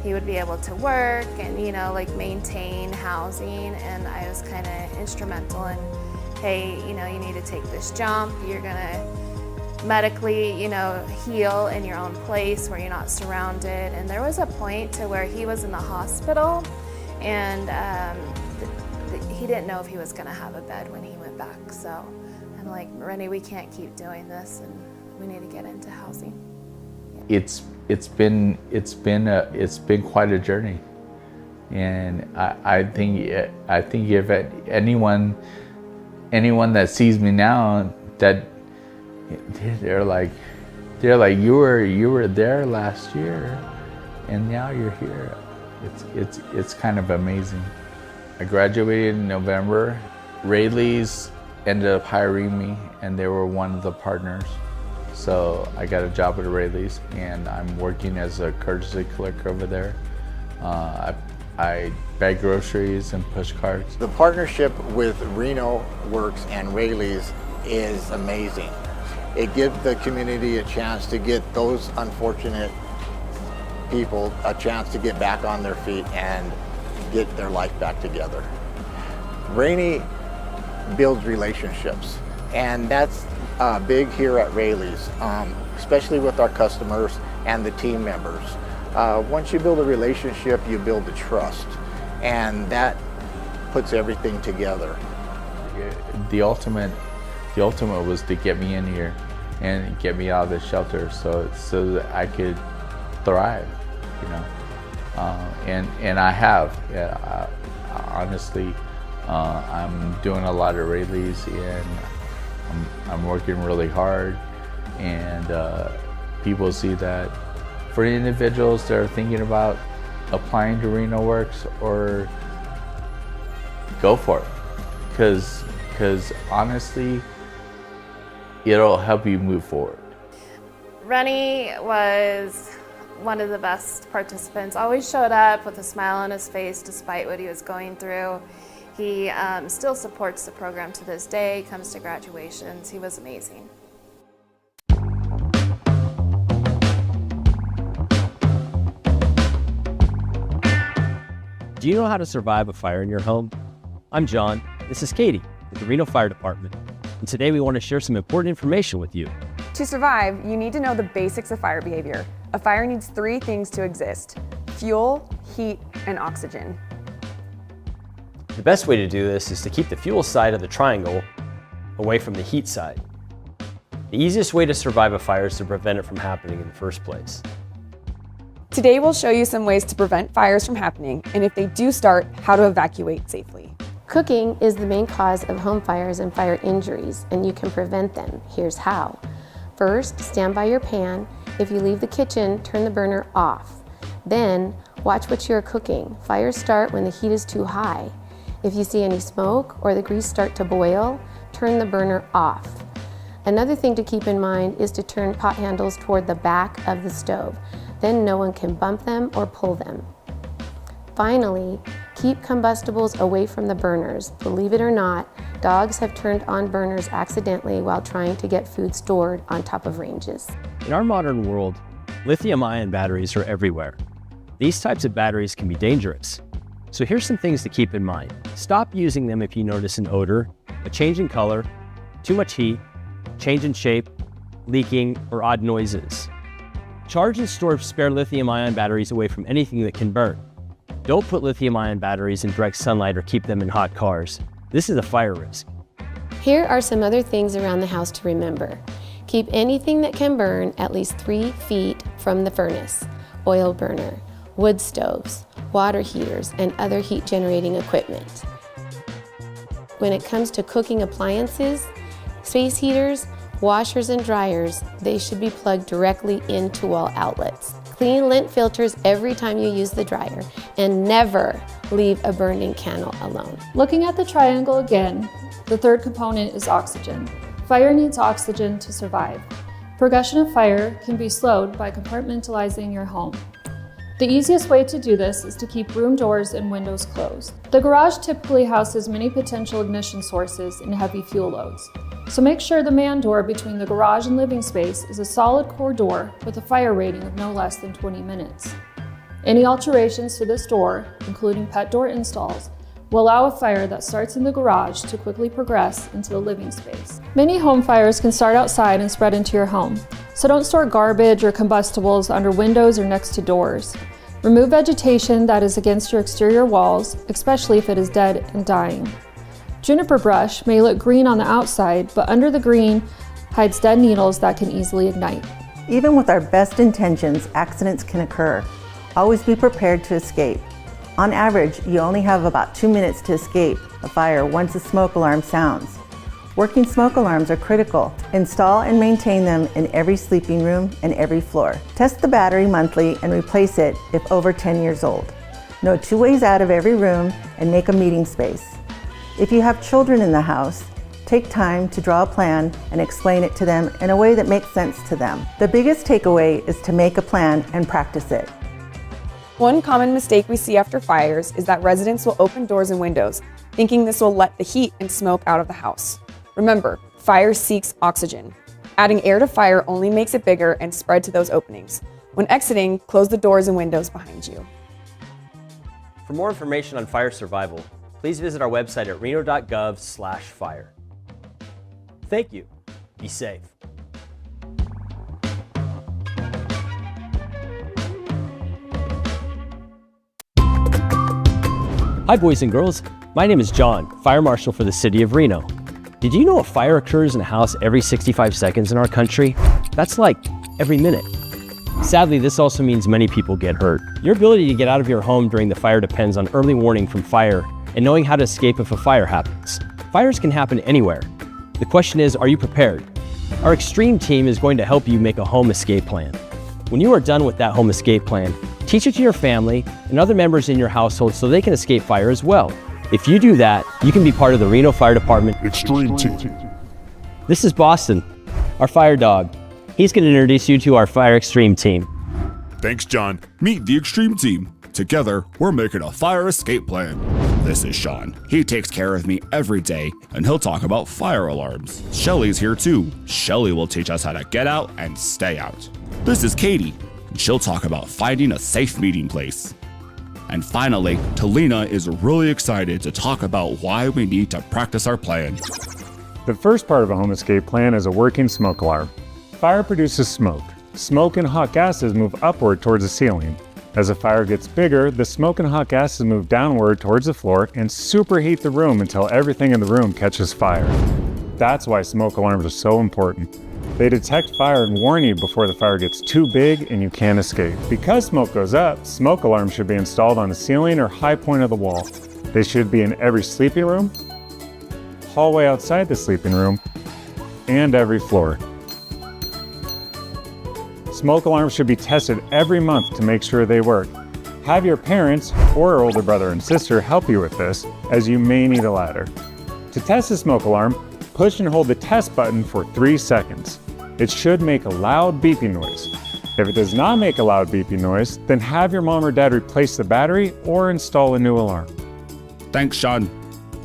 Speaker 30: he would be able to work and, you know, like maintain housing. And I was kind of instrumental in, hey, you know, you need to take this jump. You're gonna medically, you know, heal in your own place where you're not surrounded. And there was a point to where he was in the hospital, and he didn't know if he was gonna have a bed when he went back. So I'm like, Rennie, we can't keep doing this, and we need to get into housing.
Speaker 6: It's been quite a journey, and I think if anyone that sees me now, that they're like you were there last year, and now you're here. It's kind of amazing. I graduated in November. Rayleigh's ended up hiring me, and they were one of the partners. So I got a job at Rayleigh's, and I'm working as a courtesy clerk over there. I bag groceries and push carts.
Speaker 7: The partnership with Reno Works and Rayleigh's is amazing. It gives the community a chance to get those unfortunate people a chance to get back on their feet and get their life back together. Rainey builds relationships, and that's big here at Rayleigh's, especially with our customers and the team members. Once you build a relationship, you build the trust, and that puts everything together.
Speaker 6: The ultimate was to get me in here and get me out of the shelter so that I could thrive, you know. And I have. Honestly, I'm doing a lot of Rayleigh's, and I'm working really hard, and people see that. For individuals that are thinking about applying to Reno Works, or go for it, because honestly, it'll help you move forward.
Speaker 30: Rennie was one of the best participants, always showed up with a smile on his face despite what he was going through. He still supports the program to this day, comes to graduations. He was amazing.
Speaker 11: Do you know how to survive a fire in your home? I'm John. This is Katie with the Reno Fire Department. And today we want to share some important information with you.
Speaker 12: To survive, you need to know the basics of fire behavior. A fire needs 3 things to exist: fuel, heat, and oxygen.
Speaker 11: The best way to do this is to keep the fuel side of the triangle away from the heat side. The easiest way to survive a fire is to prevent it from happening in the first place.
Speaker 12: Today we'll show you some ways to prevent fires from happening, and if they do start, how to evacuate safely.
Speaker 27: Cooking is the main cause of home fires and fire injuries, and you can prevent them. Here's how. First, stand by your pan. If you leave the kitchen, turn the burner off. Then, watch what you're cooking. Fires start when the heat is too high. If you see any smoke or the grease start to boil, turn the burner off. Another thing to keep in mind is to turn pot handles toward the back of the stove. Then no one can bump them or pull them. Finally, keep combustibles away from the burners. Believe it or not, dogs have turned on burners accidentally while trying to get food stored on top of ranges.
Speaker 11: In our modern world, lithium-ion batteries are everywhere. These types of batteries can be dangerous. So here's some things to keep in mind. Stop using them if you notice an odor, a change in color, too much heat, change in shape, leaking, or odd noises. Charge and store spare lithium-ion batteries away from anything that can burn. Don't put lithium-ion batteries in direct sunlight or keep them in hot cars. This is a fire risk.
Speaker 27: Here are some other things around the house to remember. Keep anything that can burn at least 3 feet from the furnace, oil burner, wood stoves, water heaters, and other heat-generating equipment. When it comes to cooking appliances, space heaters, washers, and dryers, they should be plugged directly into wall outlets. Clean lint filters every time you use the dryer, and never leave a burning candle alone.
Speaker 13: Looking at the triangle again, the third component is oxygen. Fire needs oxygen to survive. Progression of fire can be slowed by compartmentalizing your home. The easiest way to do this is to keep room doors and windows closed. The garage typically houses many potential ignition sources and heavy fuel loads. So make sure the man door between the garage and living space is a solid core door with a fire rating of no less than 20 minutes. Any alterations to this door, including pet door installs, will allow a fire that starts in the garage to quickly progress into the living space. Many home fires can start outside and spread into your home, so don't store garbage or combustibles under windows or next to doors. Remove vegetation that is against your exterior walls, especially if it is dead and dying. Juniper brush may look green on the outside, but under the green hides dead needles that can easily ignite.
Speaker 14: Even with our best intentions, accidents can occur. Always be prepared to escape. On average, you only have about 2 minutes to escape a fire once the smoke alarm sounds. Working smoke alarms are critical. Install and maintain them in every sleeping room and every floor. Test the battery monthly and replace it if over 10 years old. Know 2 ways out of every room and make a meeting space. If you have children in the house, take time to draw a plan and explain it to them in a way that makes sense to them. The biggest takeaway is to make a plan and practice it.
Speaker 12: One common mistake we see after fires is that residents will open doors and windows, thinking this will let the heat and smoke out of the house. Remember, fire seeks oxygen. Adding air to fire only makes it bigger and spread to those openings. When exiting, close the doors and windows behind you.
Speaker 11: For more information on fire survival, please visit our website at reno.gov/fire. Thank you. Be safe. Hi boys and girls, my name is John, Fire Marshal for the City of Reno. Did you know a fire occurs in a house every 65 seconds in our country? That's like every minute. Sadly, this also means many people get hurt. Your ability to get out of your home during the fire depends on early warning from fire and knowing how to escape if a fire happens. Fires can happen anywhere. The question is, are you prepared? Our Extreme team is going to help you make a home escape plan. When you are done with that home escape plan, teach it to your family and other members in your household so they can escape fire as well. If you do that, you can be part of the Reno Fire Department Extreme Team. This is Boston, our fire dog. He's going to introduce you to our Fire Extreme team.
Speaker 15: Thanks, John. Meet the Extreme Team. Together, we're making a fire escape plan. This is Sean. He takes care of me every day, and he'll talk about fire alarms. Shelly's here too. Shelly will teach us how to get out and stay out. This is Katie, and she'll talk about finding a safe meeting place. And finally, Talina is really excited to talk about why we need to practice our plan.
Speaker 26: The first part of a home escape plan is a working smoke alarm. Fire produces smoke. Smoke and hot gases move upward towards the ceiling. As a fire gets bigger, the smoke and hot gases move downward towards the floor and superheat the room until everything in the room catches fire. That's why smoke alarms are so important. They detect fire and warn you before the fire gets too big and you can't escape. Because smoke goes up, smoke alarms should be installed on the ceiling or high point of the wall. They should be in every sleeping room, hallway outside the sleeping room, and every floor. Smoke alarms should be tested every month to make sure they work. Have your parents or older brother and sister help you with this, as you may need a ladder. To test the smoke alarm, push and hold the test button for 3 seconds. It should make a loud beeping noise. If it does not make a loud beeping noise, then have your mom or dad replace the battery or install a new alarm.
Speaker 15: Thanks, Sean.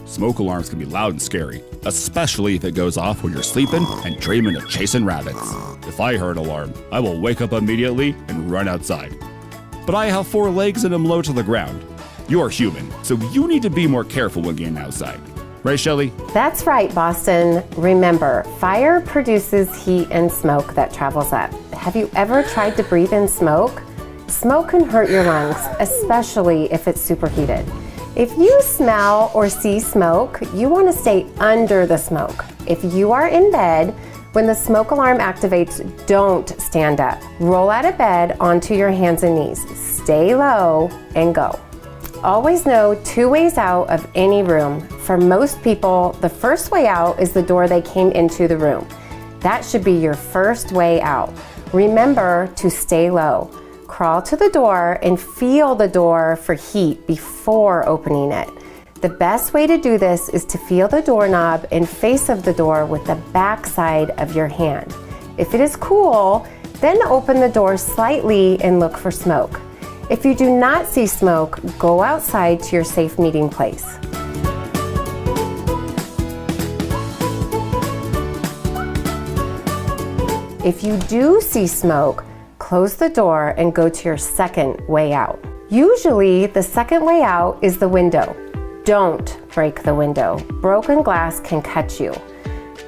Speaker 15: Smoke alarms can be loud and scary, especially if it goes off when you're sleeping and dreaming of chasing rabbits. If I hear an alarm, I will wake up immediately and run outside. But I have 4 legs and am low to the ground. You're human, so you need to be more careful when getting outside. Right, Shelly?
Speaker 27: That's right, Boston. Remember, fire produces heat and smoke that travels up. Have you ever tried to breathe in smoke? Smoke can hurt your lungs, especially if it's superheated. If you smell or see smoke, you want to stay under the smoke. If you are in bed, when the smoke alarm activates, don't stand up. Roll out of bed onto your hands and knees. Stay low and go. Always know 2 ways out of any room. For most people, the first way out is the door they came into the room. That should be your first way out. Remember to stay low. Crawl to the door and feel the door for heat before opening it. The best way to do this is to feel the doorknob and face of the door with the back side of your hand. If it is cool, then open the door slightly and look for smoke. If you do not see smoke, go outside to your safe meeting place. If you do see smoke, close the door and go to your second way out. Usually, the second way out is the window. Don't break the window. Broken glass can cut you.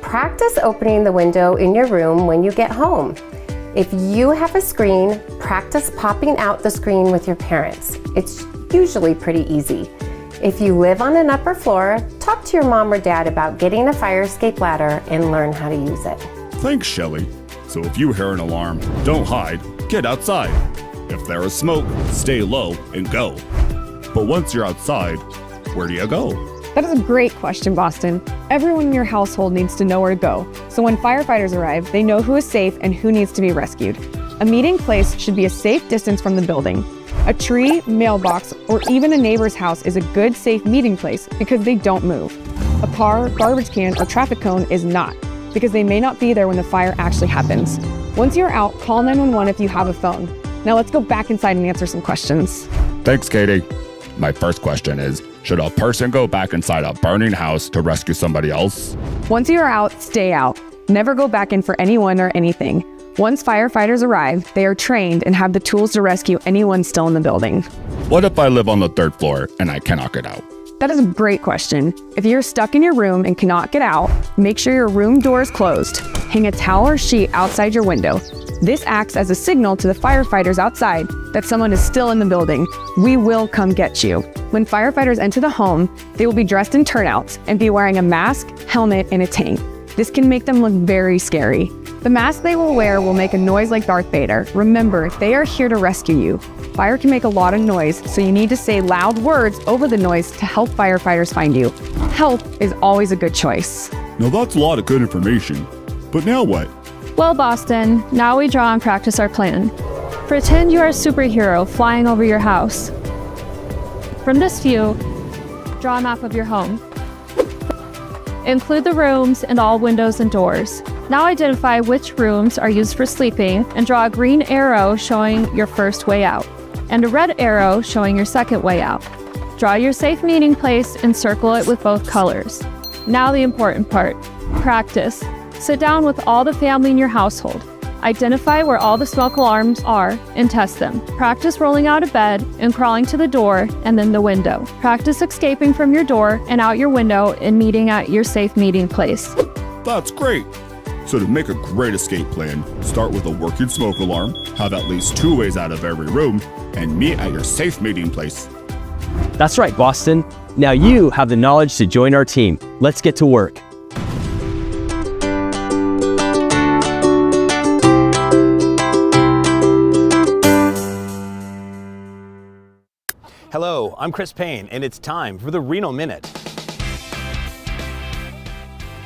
Speaker 27: Practice opening the window in your room when you get home. If you have a screen, practice popping out the screen with your parents. It's usually pretty easy. If you live on an upper floor, talk to your mom or dad about getting a fire escape ladder and learn how to use it.
Speaker 15: Thanks, Shelly. So if you hear an alarm, don't hide, get outside. If there is smoke, stay low and go. But once you're outside, where do you go?
Speaker 12: That is a great question, Boston. Everyone in your household needs to know where to go, so when firefighters arrive, they know who is safe and who needs to be rescued. A meeting place should be a safe distance from the building. A tree, mailbox, or even a neighbor's house is a good, safe meeting place because they don't move. A car, garbage can, or traffic cone is not, because they may not be there when the fire actually happens. Once you're out, call 911 if you have a phone. Now let's go back inside and answer some questions.
Speaker 15: Thanks, Katie. My first question is, should a person go back inside a burning house to rescue somebody else?
Speaker 12: Once you are out, stay out. Never go back in for anyone or anything. Once firefighters arrive, they are trained and have the tools to rescue anyone still in the building.
Speaker 15: What if I live on the 3rd floor and I cannot get out?
Speaker 12: That is a great question. If you're stuck in your room and cannot get out, make sure your room door is closed. Hang a towel or sheet outside your window. This acts as a signal to the firefighters outside that someone is still in the building. We will come get you. When firefighters enter the home, they will be dressed in turnouts and be wearing a mask, helmet, and a tank. This can make them look very scary. The mask they will wear will make a noise like Darth Vader. Remember, they are here to rescue you. Fire can make a lot of noise, so you need to say loud words over the noise to help firefighters find you. Help is always a good choice.
Speaker 15: Now that's a lot of good information. But now what?
Speaker 13: Well, Boston, now we draw and practice our plan. Pretend you are a superhero flying over your house. From this view, draw a map of your home. Include the rooms and all windows and doors. Now identify which rooms are used for sleeping and draw a green arrow showing your first way out and a red arrow showing your second way out. Draw your safe meeting place and circle it with both colors. Now the important part, practice. Sit down with all the family in your household. Identify where all the smoke alarms are and test them. Practice rolling out of bed and crawling to the door and then the window. Practice escaping from your door and out your window and meeting at your safe meeting place.
Speaker 15: That's great. So to make a great escape plan, start with a working smoke alarm, have at least 2 ways out of every room, and meet at your safe meeting place.
Speaker 11: That's right, Boston. Now you have the knowledge to join our team. Let's get to work. Hello, I'm Chris Payne, and it's time for the Reno Minute.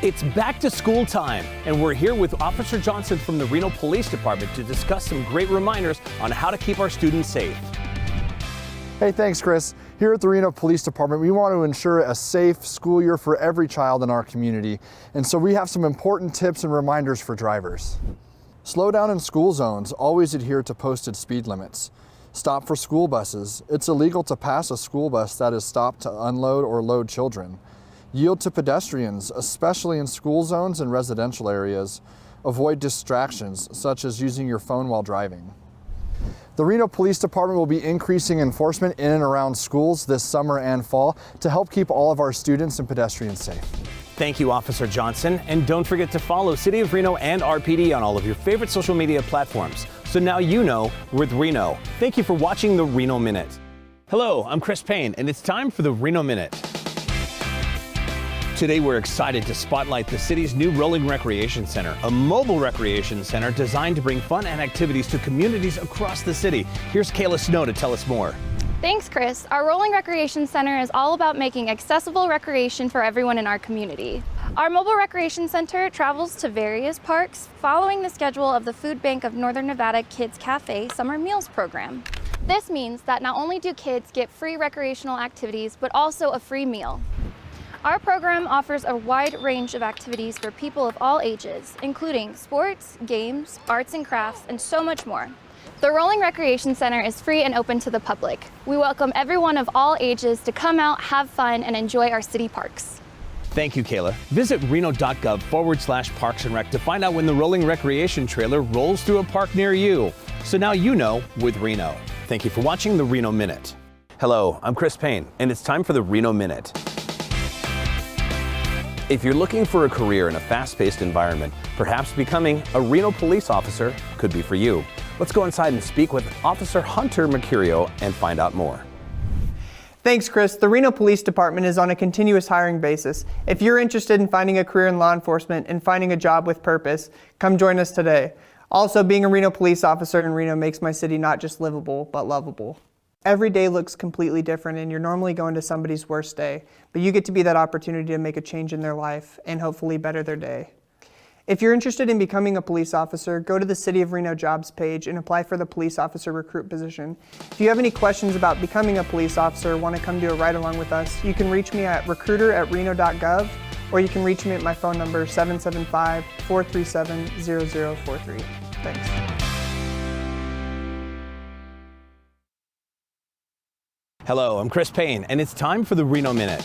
Speaker 11: It's back to school time, and we're here with Officer Johnson from the Reno Police Department to discuss some great reminders on how to keep our students safe.
Speaker 9: Hey, thanks, Chris. Here at the Reno Police Department, we want to ensure a safe school year for every child in our community, and so we have some important tips and reminders for drivers. Slow down in school zones. Always adhere to posted speed limits. Stop for school buses. It's illegal to pass a school bus that is stopped to unload or load children. Yield to pedestrians, especially in school zones and residential areas. Avoid distractions, such as using your phone while driving. The Reno Police Department will be increasing enforcement in and around schools this summer and fall to help keep all of our students and pedestrians safe.
Speaker 11: Thank you, Officer Johnson. And don't forget to follow City of Reno and RPD on all of your favorite social media platforms. So now you know we're with Reno. Thank you for watching the Reno Minute. Hello, I'm Chris Payne, and it's time for the Reno Minute. Today we're excited to spotlight the city's new Rolling Recreation Center, a mobile recreation center designed to bring fun and activities to communities across the city. Here's Kayla Snow to tell us more.
Speaker 8: Thanks, Chris. Our Rolling Recreation Center is all about making accessible recreation for everyone in our community. Our mobile recreation center travels to various parks following the schedule of the Food Bank of Northern Nevada Kids Cafe Summer Meals Program. This means that not only do kids get free recreational activities, but also a free meal. Our program offers a wide range of activities for people of all ages, including sports, games, arts and crafts, and so much more. The Rolling Recreation Center is free and open to the public. We welcome everyone of all ages to come out, have fun, and enjoy our city parks.
Speaker 29: Thank you, Kayla. Visit reno.gov/parks and rec to find out when the rolling recreation trailer rolls through a park near you. So now you know with Reno. Thank you for watching the Reno Minute. Hello, I'm Chris Payne, and it's time for the Reno Minute. If you're looking for a career in a fast-paced environment, perhaps becoming a Reno police officer could be for you. Let's go inside and speak with Officer Hunter Mercurio and find out more.
Speaker 16: Thanks, Chris. The Reno Police Department is on a continuous hiring basis. If you're interested in finding a career in law enforcement and finding a job with purpose, come join us today. Also, being a Reno police officer in Reno makes my city not just livable, but lovable. Every day looks completely different, and you're normally going to somebody's worst day, but you get to be that opportunity to make a change in their life and hopefully better their day. If you're interested in becoming a police officer, go to the City of Reno jobs page and apply for the police officer recruit position. If you have any questions about becoming a police officer or want to come do a ride-along with us, you can reach me at recruiter@reno.gov, or you can reach me at my phone number 775-437-0043. Thanks.
Speaker 29: Hello, I'm Chris Payne, and it's time for the Reno Minute.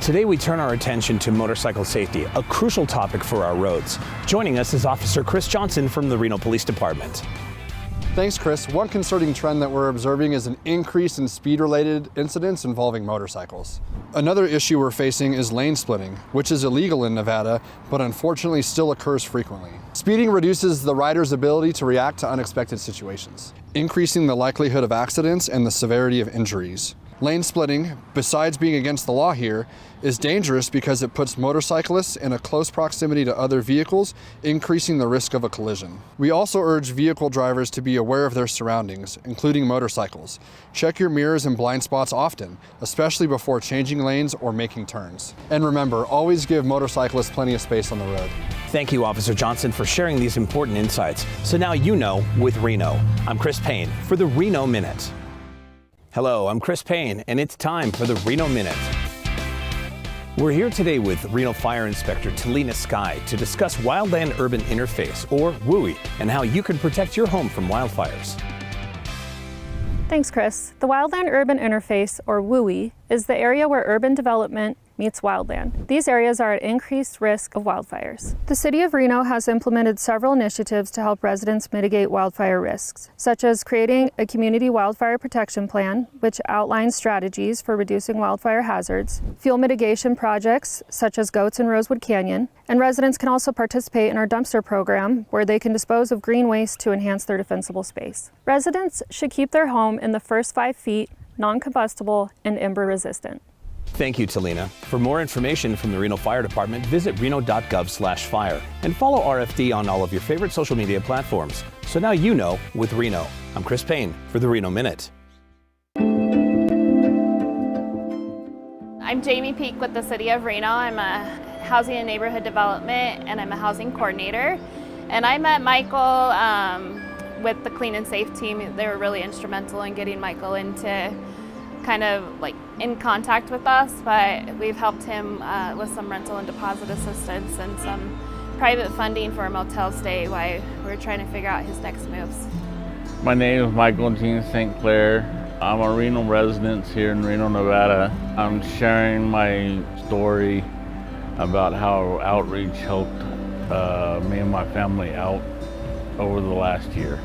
Speaker 29: Today we turn our attention to motorcycle safety, a crucial topic for our roads. Joining us is Officer Chris Johnson from the Reno Police Department.
Speaker 9: Thanks, Chris. One concerning trend that we're observing is an increase in speed-related incidents involving motorcycles. Another issue we're facing is lane splitting, which is illegal in Nevada, but unfortunately still occurs frequently. Speeding reduces the rider's ability to react to unexpected situations, increasing the likelihood of accidents and the severity of injuries. Lane splitting, besides being against the law here, is dangerous because it puts motorcyclists in a close proximity to other vehicles, increasing the risk of a collision. We also urge vehicle drivers to be aware of their surroundings, including motorcycles. Check your mirrors and blind spots often, especially before changing lanes or making turns. And remember, always give motorcyclists plenty of space on the road.
Speaker 29: Thank you, Officer Johnson, for sharing these important insights. So now you know with Reno. I'm Chris Payne for the Reno Minute. Hello, I'm Chris Payne, and it's time for the Reno Minute. We're here today with Reno Fire Inspector Talina Sky to discuss Wildland-Urban Interface, or WUI, and how you can protect your home from wildfires.
Speaker 13: Thanks, Chris. The Wildland-Urban Interface, or WUI, is the area where urban development meets wildland. These areas are at increased risk of wildfires. The City of Reno has implemented several initiatives to help residents mitigate wildfire risks, such as creating a community wildfire protection plan, which outlines strategies for reducing wildfire hazards, fuel mitigation projects, such as Goats in Rosewood Canyon, and residents can also participate in our dumpster program, where they can dispose of green waste to enhance their defensible space. Residents should keep their home in the first 5 feet, non-combustible, and ember resistant.
Speaker 29: Thank you, Talina. For more information from the Reno Fire Department, visit reno.gov/fire and follow RFD on all of your favorite social media platforms. So now you know with Reno. I'm Chris Payne for the Reno Minute.
Speaker 17: I'm Jamie Peak with the City of Reno. I'm a housing and neighborhood development, and I'm a housing coordinator. And I met Michael with the Clean and Safe team. They were really instrumental in getting Michael into kind of like in contact with us, but we've helped him with some rental and deposit assistance and some private funding for a motel stay while we're trying to figure out his next moves.
Speaker 18: My name is Michael Gene St. Clair. I'm a Reno resident here in Reno, Nevada. I'm sharing my story about how outreach helped me and my family out over the last year.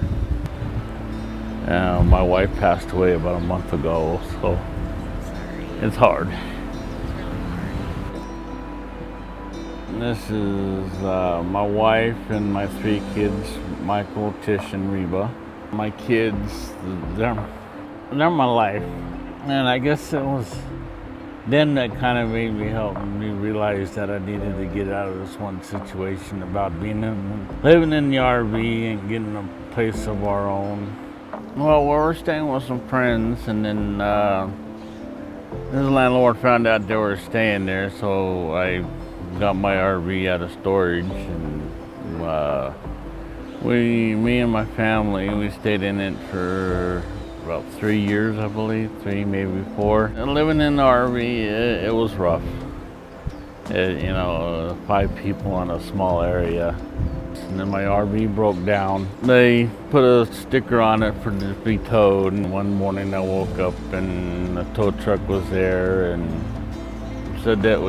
Speaker 18: My wife passed away about a month ago, so it's hard. This is my wife and my 3 kids, Michael, Tish, and Reba. My kids, they're my life. And I guess it was then that kind of made me realize that I needed to get out of this one situation about living in the RV and getting a place of our own. Well, we were staying with some friends, and then this landlord found out they were staying there, so I got my RV out of storage, and me and my family, we stayed in it for about 3 years, I believe, 3, maybe 4. And living in the RV, it was rough. 5 people in a small area. And then my RV broke down. They put a sticker on it for it to be towed. And one morning I woke up and the tow truck was there and said that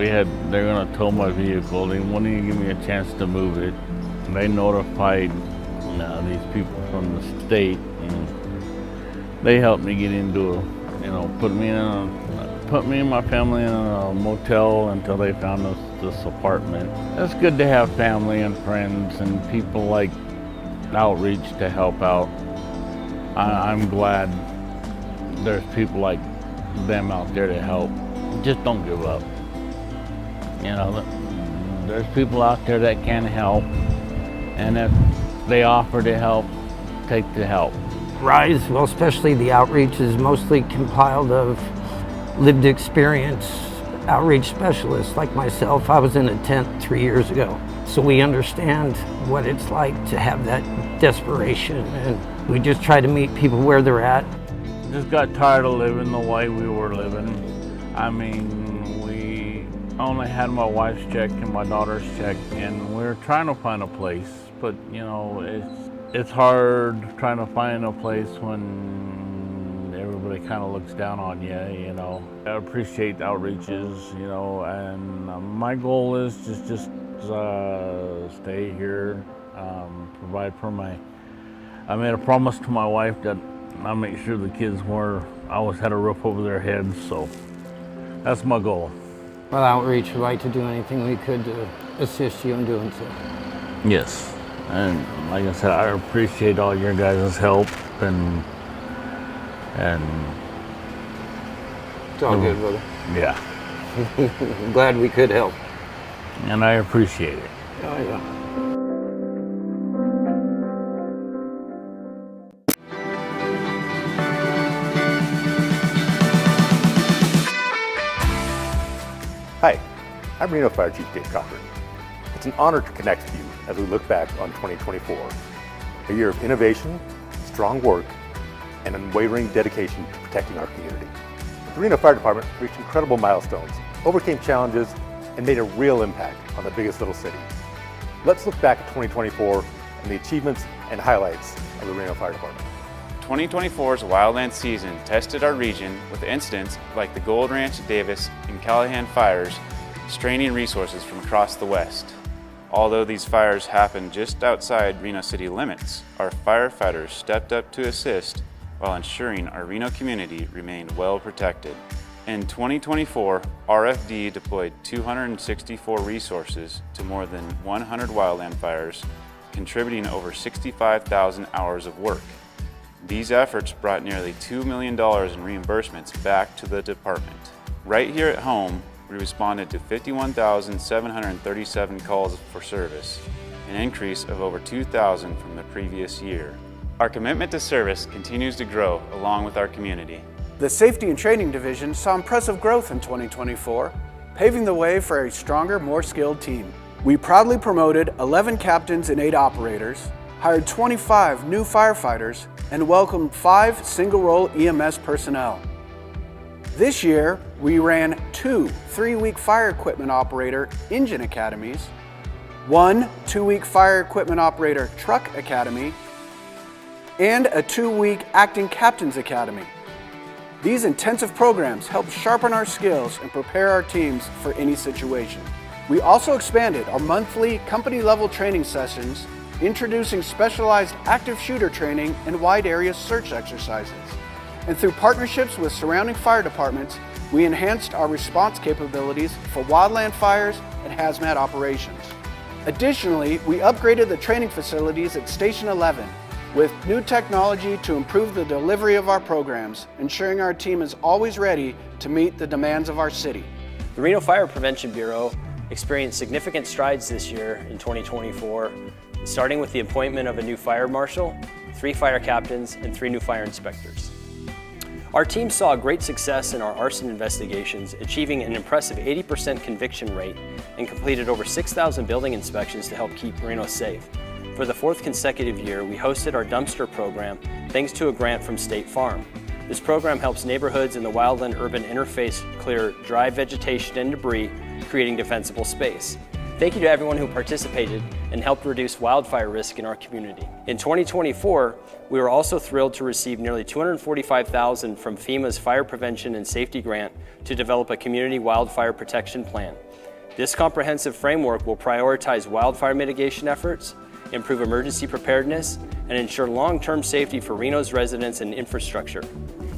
Speaker 18: they're gonna tow my vehicle. They wouldn't even give me a chance to move it. And they notified these people from the state, and they helped me get into put me and my family in a motel until they found us this apartment. It's good to have family and friends and people like outreach to help out. I'm glad there's people like them out there to help. Just don't give up. There's people out there that can help, and if they offer to help, take the help.
Speaker 1: RISE, well, especially the outreach, is mostly compiled of lived experience outreach specialists like myself. I was in a tent 3 years ago, so we understand what it's like to have that desperation, and we just try to meet people where they're at.
Speaker 18: Just got tired of living the way we were living. I mean, we only had my wife's check and my daughter's check, and we were trying to find a place, but it's hard trying to find a place when everybody kind of looks down on you, I appreciate the outreaches, and my goal is just stay here, provide for I made a promise to my wife that I make sure the kids always had a roof over their heads, so that's my goal.
Speaker 1: Well, outreach, we'd like to do anything we could to assist you in doing so.
Speaker 18: Yes, and like I said, I appreciate all your guys' help, and
Speaker 1: it's all good, brother.
Speaker 18: Yeah.
Speaker 1: I'm glad we could help.
Speaker 18: And I appreciate it.
Speaker 1: Oh, yeah.
Speaker 4: Hi, I'm Reno Fire Chief Dave Cochran. It's an honor to connect with you as we look back on 2024, a year of innovation, strong work, and unwavering dedication to protecting our community. The Reno Fire Department reached incredible milestones, overcame challenges, and made a real impact on the biggest little city. Let's look back at 2024 and the achievements and highlights of the Reno Fire Department.
Speaker 19: 2024's wildland season tested our region with incidents like the Gold Ranch, Davis, and Callahan fires, straining resources from across the West. Although these fires happened just outside Reno city limits, our firefighters stepped up to assist while ensuring our Reno community remained well protected. In 2024, RFD deployed 264 resources to more than 100 wildland fires, contributing over 65,000 hours of work. These efforts brought nearly $2 million in reimbursements back to the department. Right here at home, we responded to 51,737 calls for service, an increase of over 2,000 from the previous year. Our commitment to service continues to grow along with our community.
Speaker 1: The Safety and Training Division saw impressive growth in 2024, paving the way for a stronger, more skilled team. We proudly promoted 11 captains and 8 operators, hired 25 new firefighters, and welcomed 5 single-role EMS personnel. This year, we ran 2 3-week fire equipment operator engine academies, 1 2-week fire equipment operator truck academy, and a 2-week acting captain's academy. These intensive programs help sharpen our skills and prepare our teams for any situation. We also expanded our monthly company-level training sessions, introducing specialized active shooter training and wide area search exercises. And through partnerships with surrounding fire departments, we enhanced our response capabilities for wildland fires and hazmat operations. Additionally, we upgraded the training facilities at Station 11 with new technology to improve the delivery of our programs, ensuring our team is always ready to meet the demands of our city.
Speaker 20: The Reno Fire Prevention Bureau experienced significant strides this year in 2024, starting with the appointment of a new fire marshal, 3 fire captains, and 3 new fire inspectors. Our team saw great success in our arson investigations, achieving an impressive 80% conviction rate, and completed over 6,000 building inspections to help keep Reno safe. For the 4th consecutive year, we hosted our dumpster program thanks to a grant from State Farm. This program helps neighborhoods in the wildland-urban interface clear dry vegetation and debris, creating defensible space. Thank you to everyone who participated and helped reduce wildfire risk in our community. In 2024, we were also thrilled to receive nearly $245,000 from FEMA's Fire Prevention and Safety Grant to develop a community wildfire protection plan. This comprehensive framework will prioritize wildfire mitigation efforts, improve emergency preparedness, and ensure long-term safety for Reno's residents and infrastructure.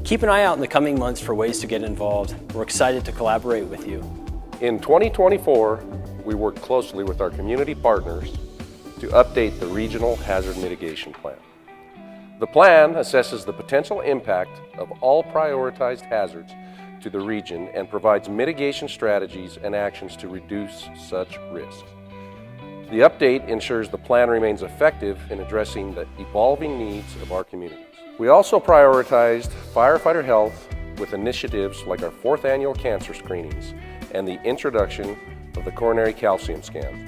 Speaker 20: Keep an eye out in the coming months for ways to get involved. We're excited to collaborate with you.
Speaker 2: In 2024, we worked closely with our community partners to update the Regional Hazard Mitigation Plan. The plan assesses the potential impact of all prioritized hazards to the region and provides mitigation strategies and actions to reduce such risks. The update ensures the plan remains effective in addressing the evolving needs of our communities. We also prioritized firefighter health with initiatives like our 4th annual cancer screenings and the introduction of the coronary calcium scan.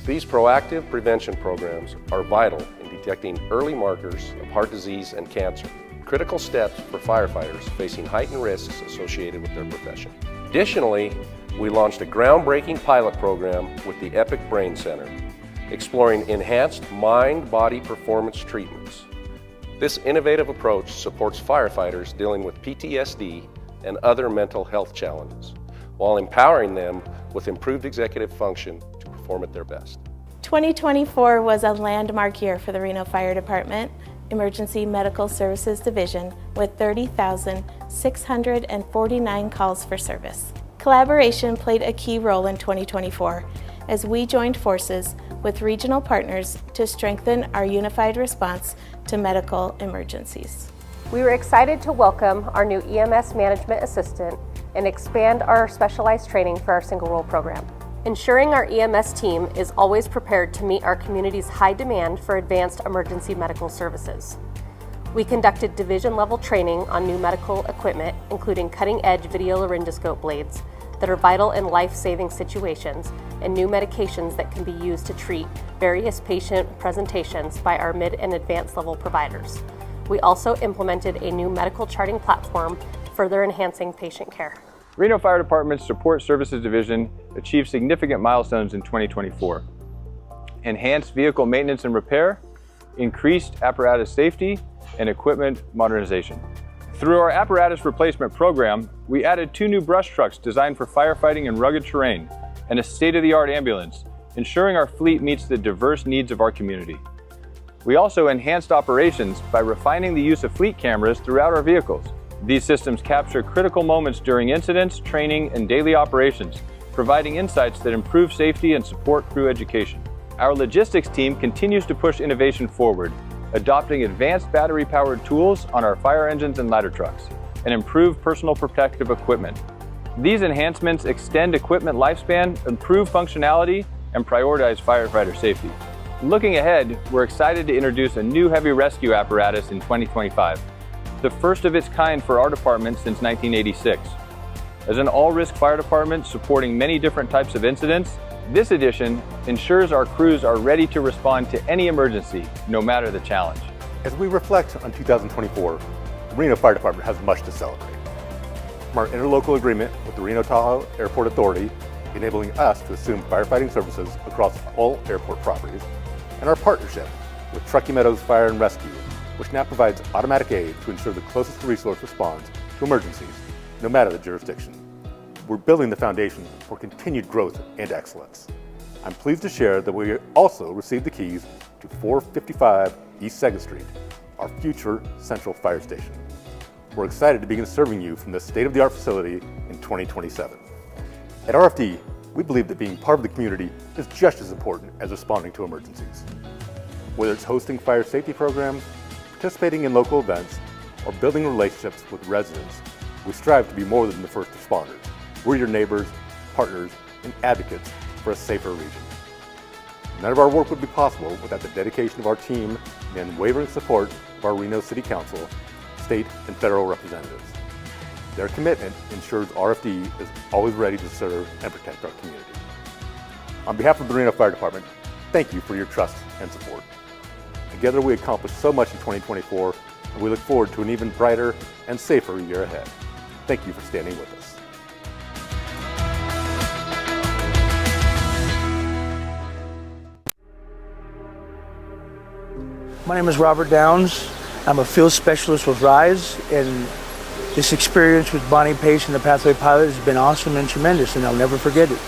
Speaker 2: These proactive prevention programs are vital in detecting early markers of heart disease and cancer, critical steps for firefighters facing heightened risks associated with their profession. Additionally, we launched a groundbreaking pilot program with the Epic Brain Center, exploring enhanced mind-body performance treatments. This innovative approach supports firefighters dealing with PTSD and other mental health challenges, while empowering them with improved executive function to perform at their best.
Speaker 3: 2024 was a landmark year for the Reno Fire Department Emergency Medical Services Division with 30,649 calls for service. Collaboration played a key role in 2024 as we joined forces with regional partners to strengthen our unified response to medical emergencies.
Speaker 5: We were excited to welcome our new EMS management assistant and expand our specialized training for our single role program. Ensuring our EMS team is always prepared to meet our community's high demand for advanced emergency medical services. We conducted division-level training on new medical equipment, including cutting-edge video laryngoscope blades that are vital in life-saving situations and new medications that can be used to treat various patient presentations by our mid and advanced level providers. We also implemented a new medical charting platform, further enhancing patient care.
Speaker 10: Reno Fire Department's Support Services Division achieved significant milestones in 2024. Enhanced vehicle maintenance and repair, increased apparatus safety, and equipment modernization. Through our apparatus replacement program, we added 2 new brush trucks designed for firefighting in rugged terrain and a state-of-the-art ambulance, ensuring our fleet meets the diverse needs of our community. We also enhanced operations by refining the use of fleet cameras throughout our vehicles. These systems capture critical moments during incidents, training, and daily operations, providing insights that improve safety and support crew education. Our logistics team continues to push innovation forward, adopting advanced battery-powered tools on our fire engines and ladder trucks, and improved personal protective equipment. These enhancements extend equipment lifespan, improve functionality, and prioritize firefighter safety. Looking ahead, we're excited to introduce a new heavy rescue apparatus in 2025. The first of its kind for our department since 1986. As an all-risk fire department supporting many different types of incidents, this edition ensures our crews are ready to respond to any emergency, no matter the challenge.
Speaker 4: As we reflect on 2024, the Reno Fire Department has much to celebrate. From our interlocal agreement with the Reno-Tahoe Airport Authority, enabling us to assume firefighting services across all airport properties, and our partnership with Truckee Meadows Fire and Rescue, which now provides automatic aid to ensure the closest resource responds to emergencies, no matter the jurisdiction. We're building the foundation for continued growth and excellence. I'm pleased to share that we also received the keys to 455 East 2nd Street, our future central fire station. We're excited to begin serving you from this state-of-the-art facility in 2027. At RFD, we believe that being part of the community is just as important as responding to emergencies. Whether it's hosting fire safety programs, participating in local events, or building relationships with residents, we strive to be more than the first responders. We're your neighbors, partners, and advocates for a safer region. None of our work would be possible without the dedication of our team and the unwavering support of our Reno City Council, state and federal representatives. Their commitment ensures RFD is always ready to serve and protect our community. On behalf of the Reno Fire Department, thank you for your trust and support. Together we accomplished so much in 2024, and we look forward to an even brighter and safer year ahead. Thank you for standing with us.
Speaker 6: My name is Robert Downs. I'm a field specialist with RISE, and this experience with Bonnie Pace and the Pathway Pilot has been awesome and tremendous, and I'll never forget it.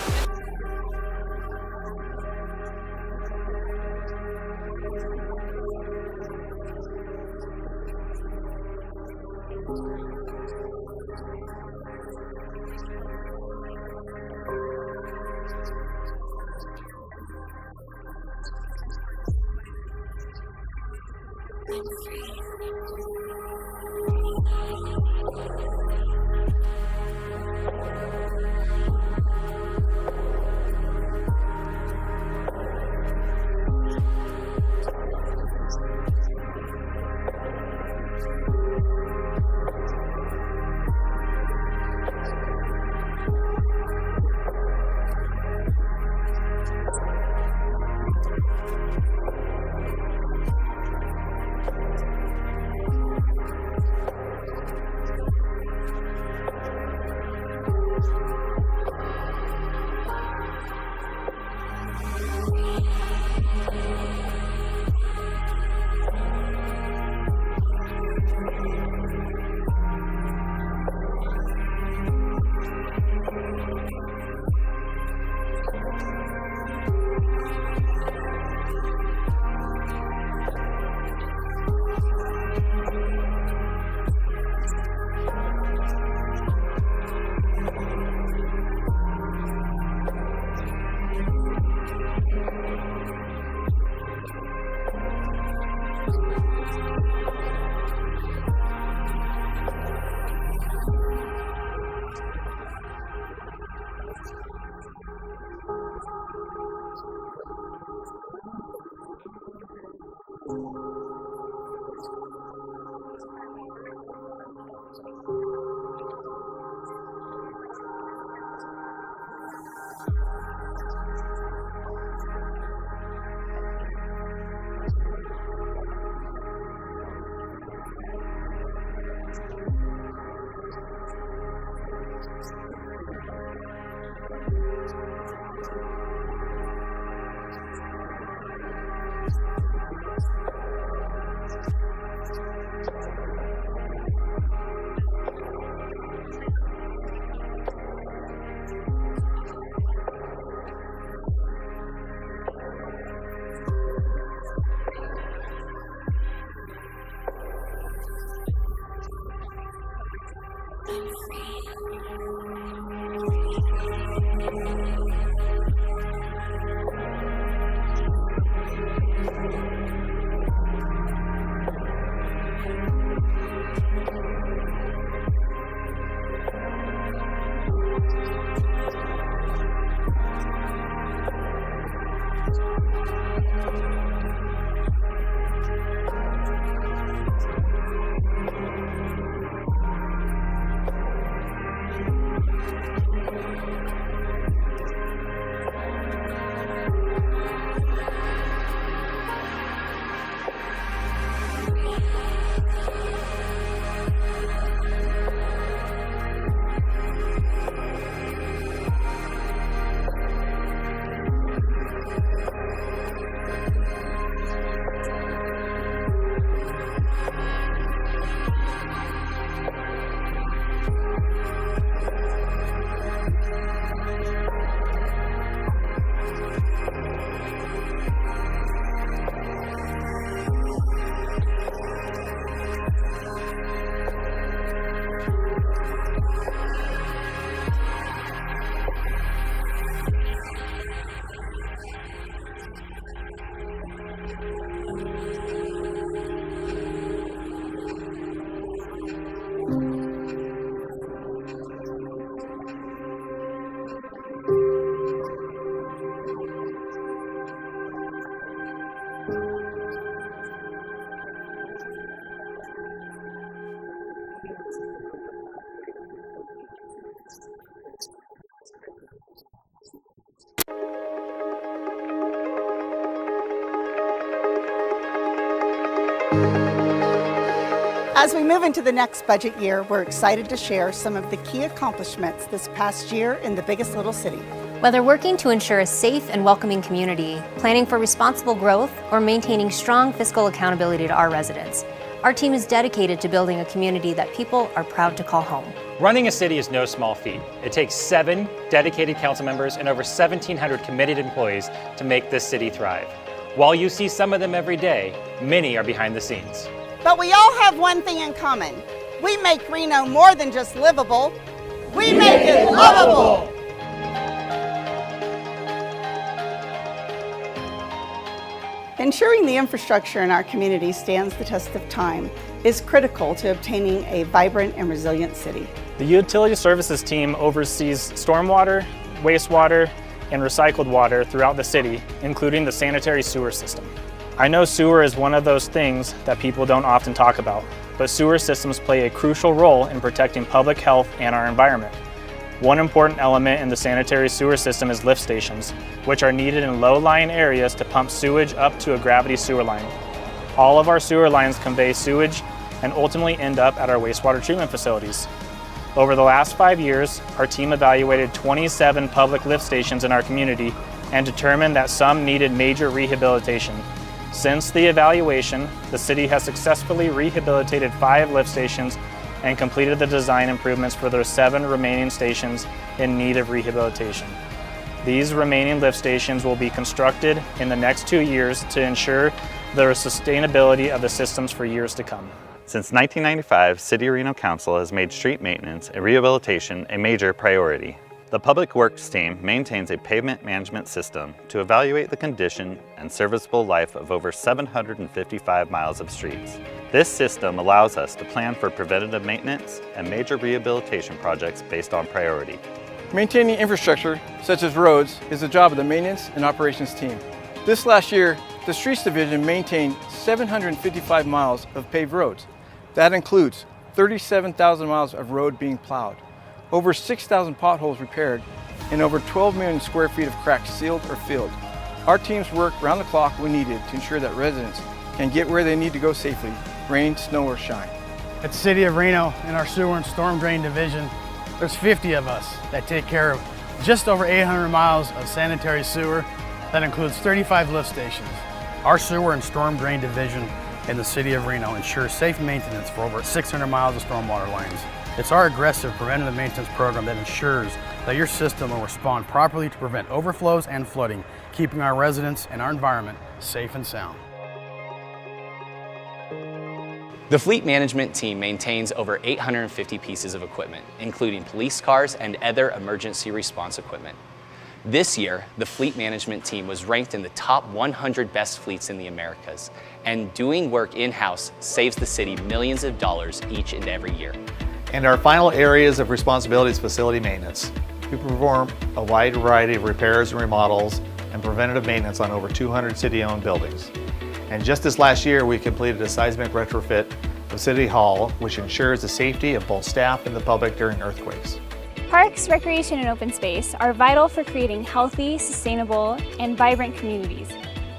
Speaker 7: As we move into the next budget year, we're excited to share some of the key accomplishments this past year in the biggest little city.
Speaker 14: Whether working to ensure a safe and welcoming community, planning for responsible growth, or maintaining strong fiscal accountability to our residents, our team is dedicated to building a community that people are proud to call home.
Speaker 21: Running a city is no small feat. It takes 7 dedicated council members and over 1,700 committed employees to make this city thrive. While you see some of them every day, many are behind the scenes.
Speaker 7: But we all have one thing in common. We make Reno more than just livable. We make it lovable. Ensuring the infrastructure in our community stands the test of time is critical to obtaining a vibrant and resilient city.
Speaker 22: The Utility Services team oversees stormwater, wastewater, and recycled water throughout the city, including the sanitary sewer system. I know sewer is one of those things that people don't often talk about, but sewer systems play a crucial role in protecting public health and our environment. One important element in the sanitary sewer system is lift stations, which are needed in low-lying areas to pump sewage up to a gravity sewer line. All of our sewer lines convey sewage and ultimately end up at our wastewater treatment facilities. Over the last 5 years, our team evaluated 27 public lift stations in our community and determined that some needed major rehabilitation. Since the evaluation, the city has successfully rehabilitated 5 lift stations and completed the design improvements for their 7 remaining stations in need of rehabilitation. These remaining lift stations will be constructed in the next 2 years to ensure the sustainability of the systems for years to come.
Speaker 23: Since 1995, City of Reno Council has made street maintenance and rehabilitation a major priority. The Public Works team maintains a pavement management system to evaluate the condition and serviceable life of over 755 miles of streets. This system allows us to plan for preventative maintenance and major rehabilitation projects based on priority.
Speaker 24: Maintaining infrastructure, such as roads, is the job of the maintenance and operations team. This last year, the Streets Division maintained 755 miles of paved roads. That includes 37,000 miles of road being plowed, over 6,000 potholes repaired, and over 12 million square feet of cracks sealed or filled. Our teams work round the clock when needed to ensure that residents can get where they need to go safely, rain, snow, or shine.
Speaker 25: At the City of Reno, in our Sewer and Storm Drain Division, there's 50 of us that take care of just over 800 miles of sanitary sewer. That includes 35 lift stations. Our Sewer and Storm Drain Division in the City of Reno ensures safe maintenance for over 600 miles of stormwater lines. It's our aggressive preventative maintenance program that ensures that your system will respond properly to prevent overflows and flooding, keeping our residents and our environment safe and sound.
Speaker 26: The fleet management team maintains over 850 pieces of equipment, including police cars and other emergency response equipment. This year, the fleet management team was ranked in the top 100 best fleets in the Americas, and doing work in-house saves the city millions of dollars each and every year.
Speaker 27: And our final areas of responsibility is facility maintenance. We perform a wide variety of repairs and remodels and preventative maintenance on over 200 city-owned buildings. And just this last year, we completed a seismic retrofit of City Hall, which ensures the safety of both staff and the public during earthquakes.
Speaker 29: Parks, recreation, and open space are vital for creating healthy, sustainable, and vibrant communities.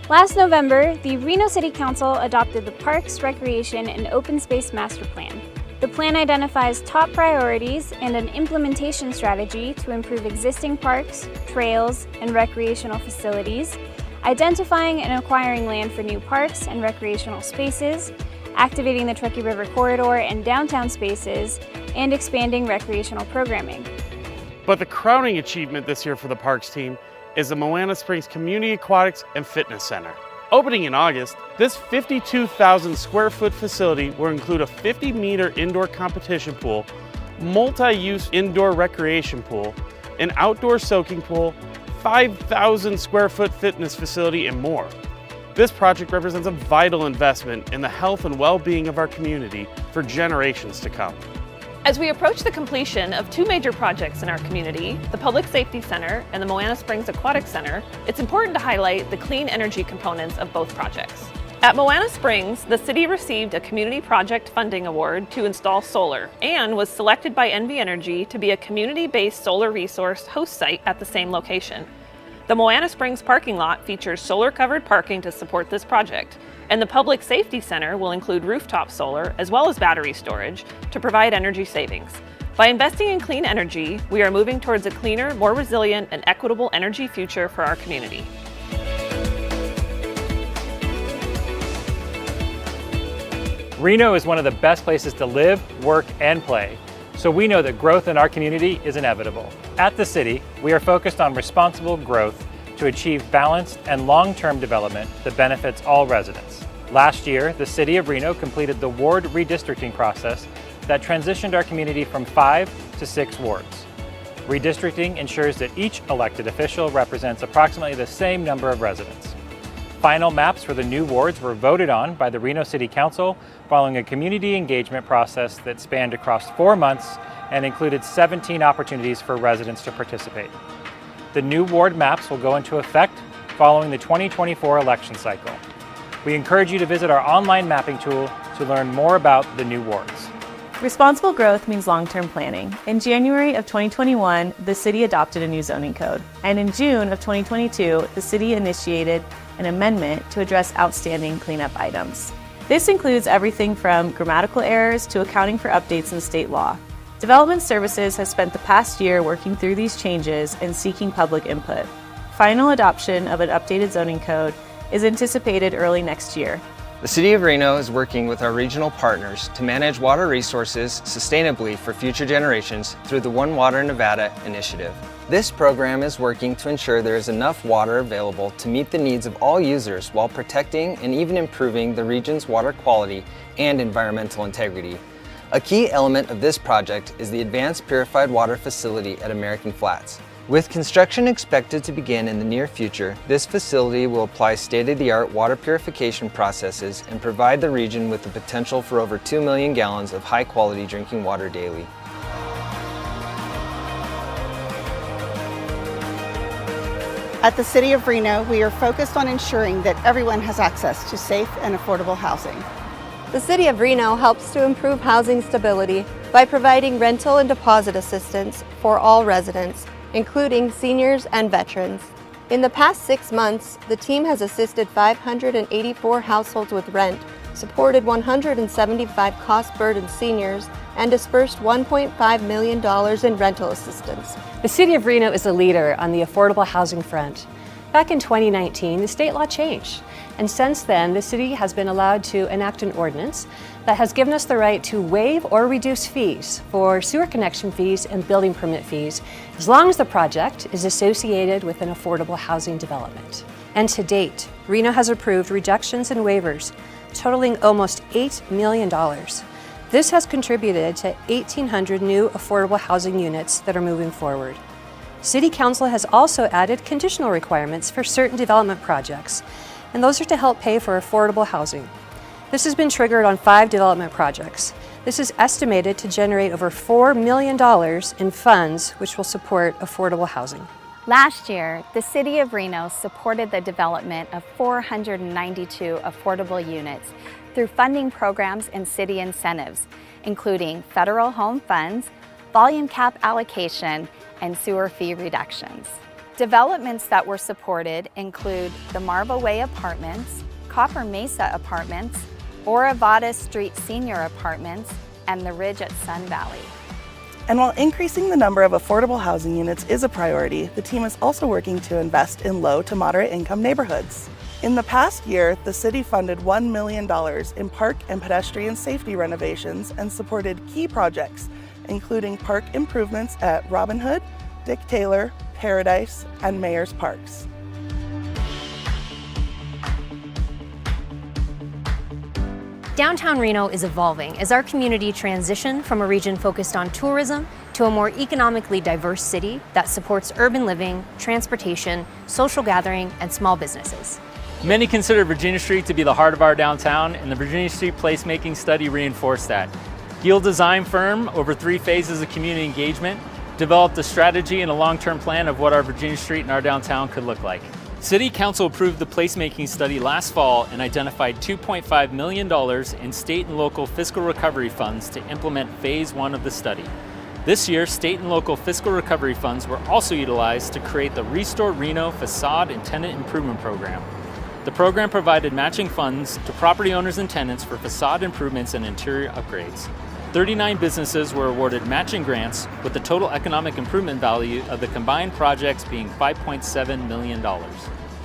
Speaker 29: Last November, the Reno City Council adopted the Parks, Recreation, and Open Space Master Plan. The plan identifies top priorities and an implementation strategy to improve existing parks, trails, and recreational facilities, identifying and acquiring land for new parks and recreational spaces, activating the Truckee River Corridor and downtown spaces, and expanding recreational programming.
Speaker 28: But the crowning achievement this year for the Parks team is the Moana Springs Community Aquatics and Fitness Center. Opening in August, this 52,000 square foot facility will include a 50-meter indoor competition pool, multi-use indoor recreation pool, an outdoor soaking pool, 5,000 square foot fitness facility, and more. This project represents a vital investment in the health and well-being of our community for generations to come.
Speaker 30: As we approach the completion of 2 major projects in our community, the Public Safety Center and the Moana Springs Aquatic Center, it's important to highlight the clean energy components of both projects. At Moana Springs, the city received a Community Project Funding Award to install solar and was selected by NV Energy to be a community-based solar resource host site at the same location. The Moana Springs parking lot features solar-covered parking to support this project, and the Public Safety Center will include rooftop solar as well as battery storage to provide energy savings. By investing in clean energy, we are moving towards a cleaner, more resilient, and equitable energy future for our community.
Speaker 21: Reno is one of the best places to live, work, and play, so we know that growth in our community is inevitable. At the city, we are focused on responsible growth to achieve balanced and long-term development that benefits all residents. Last year, the City of Reno completed the ward redistricting process that transitioned our community from 5 to 6 wards. Redistricting ensures that each elected official represents approximately the same number of residents. Final maps for the new wards were voted on by the Reno City Council following a community engagement process that spanned across 4 months and included 17 opportunities for residents to participate. The new ward maps will go into effect following the 2024 election cycle. We encourage you to visit our online mapping tool to learn more about the new wards.
Speaker 3: Responsible growth means long-term planning. In January of 2021, the city adopted a new zoning code. And in June of 2022, the city initiated an amendment to address outstanding cleanup items. This includes everything from grammatical errors to accounting for updates in state law. Development Services has spent the past year working through these changes and seeking public input. Final adoption of an updated zoning code is anticipated early next year.
Speaker 8: The City of Reno is working with our regional partners to manage water resources sustainably for future generations through the One Water Nevada initiative. This program is working to ensure there is enough water available to meet the needs of all users while protecting and even improving the region's water quality and environmental integrity. A key element of this project is the Advanced Purified Water Facility at American Flats. With construction expected to begin in the near future, this facility will apply state-of-the-art water purification processes and provide the region with the potential for over 2 million gallons of high-quality drinking water daily.
Speaker 7: At the City of Reno, we are focused on ensuring that everyone has access to safe and affordable housing.
Speaker 9: The City of Reno helps to improve housing stability by providing rental and deposit assistance for all residents, including seniors and veterans. In the past 6 months, the team has assisted 584 households with rent, supported 175 cost-burdened seniors, and dispersed $1.5 million in rental assistance.
Speaker 11: The City of Reno is a leader on the affordable housing front. Back in 2019, the state law changed, and since then, the city has been allowed to enact an ordinance that has given us the right to waive or reduce fees for sewer connection fees and building permit fees, as long as the project is associated with an affordable housing development. And to date, Reno has approved reductions and waivers totaling almost $8 million. This has contributed to 1,800 new affordable housing units that are moving forward. City Council has also added conditional requirements for certain development projects, and those are to help pay for affordable housing. This has been triggered on 5 development projects. This is estimated to generate over $4 million in funds which will support affordable housing.
Speaker 12: Last year, the City of Reno supported the development of 492 affordable units through funding programs and city incentives, including federal home funds, volume cap allocation, and sewer fee reductions. Developments that were supported include the Marva Way Apartments, Copper Mesa Apartments, Oravada Street Senior Apartments, and the Ridge at Sun Valley.
Speaker 13: And while increasing the number of affordable housing units is a priority, the team is also working to invest in low to moderate income neighborhoods. In the past year, the city funded $1 million in park and pedestrian safety renovations and supported key projects, including park improvements at Robin Hood, Dick Taylor, Paradise, and Mayor's Parks.
Speaker 14: Downtown Reno is evolving as our community transitions from a region focused on tourism to a more economically diverse city that supports urban living, transportation, social gathering, and small businesses.
Speaker 15: Many consider Virginia Street to be the heart of our downtown, and the Virginia Street Placemaking Study reinforced that. Gill Design Firm, over 3 phases of community engagement, developed a strategy and a long-term plan of what our Virginia Street and our downtown could look like. City Council approved the placemaking study last fall and identified $2.5 million in state and local fiscal recovery funds to implement phase 1 of the study. This year, state and local fiscal recovery funds were also utilized to create the Restore Reno Facade and Tenant Improvement Program. The program provided matching funds to property owners and tenants for facade improvements and interior upgrades. 39 businesses were awarded matching grants with the total economic improvement value of the combined projects being $5.7 million.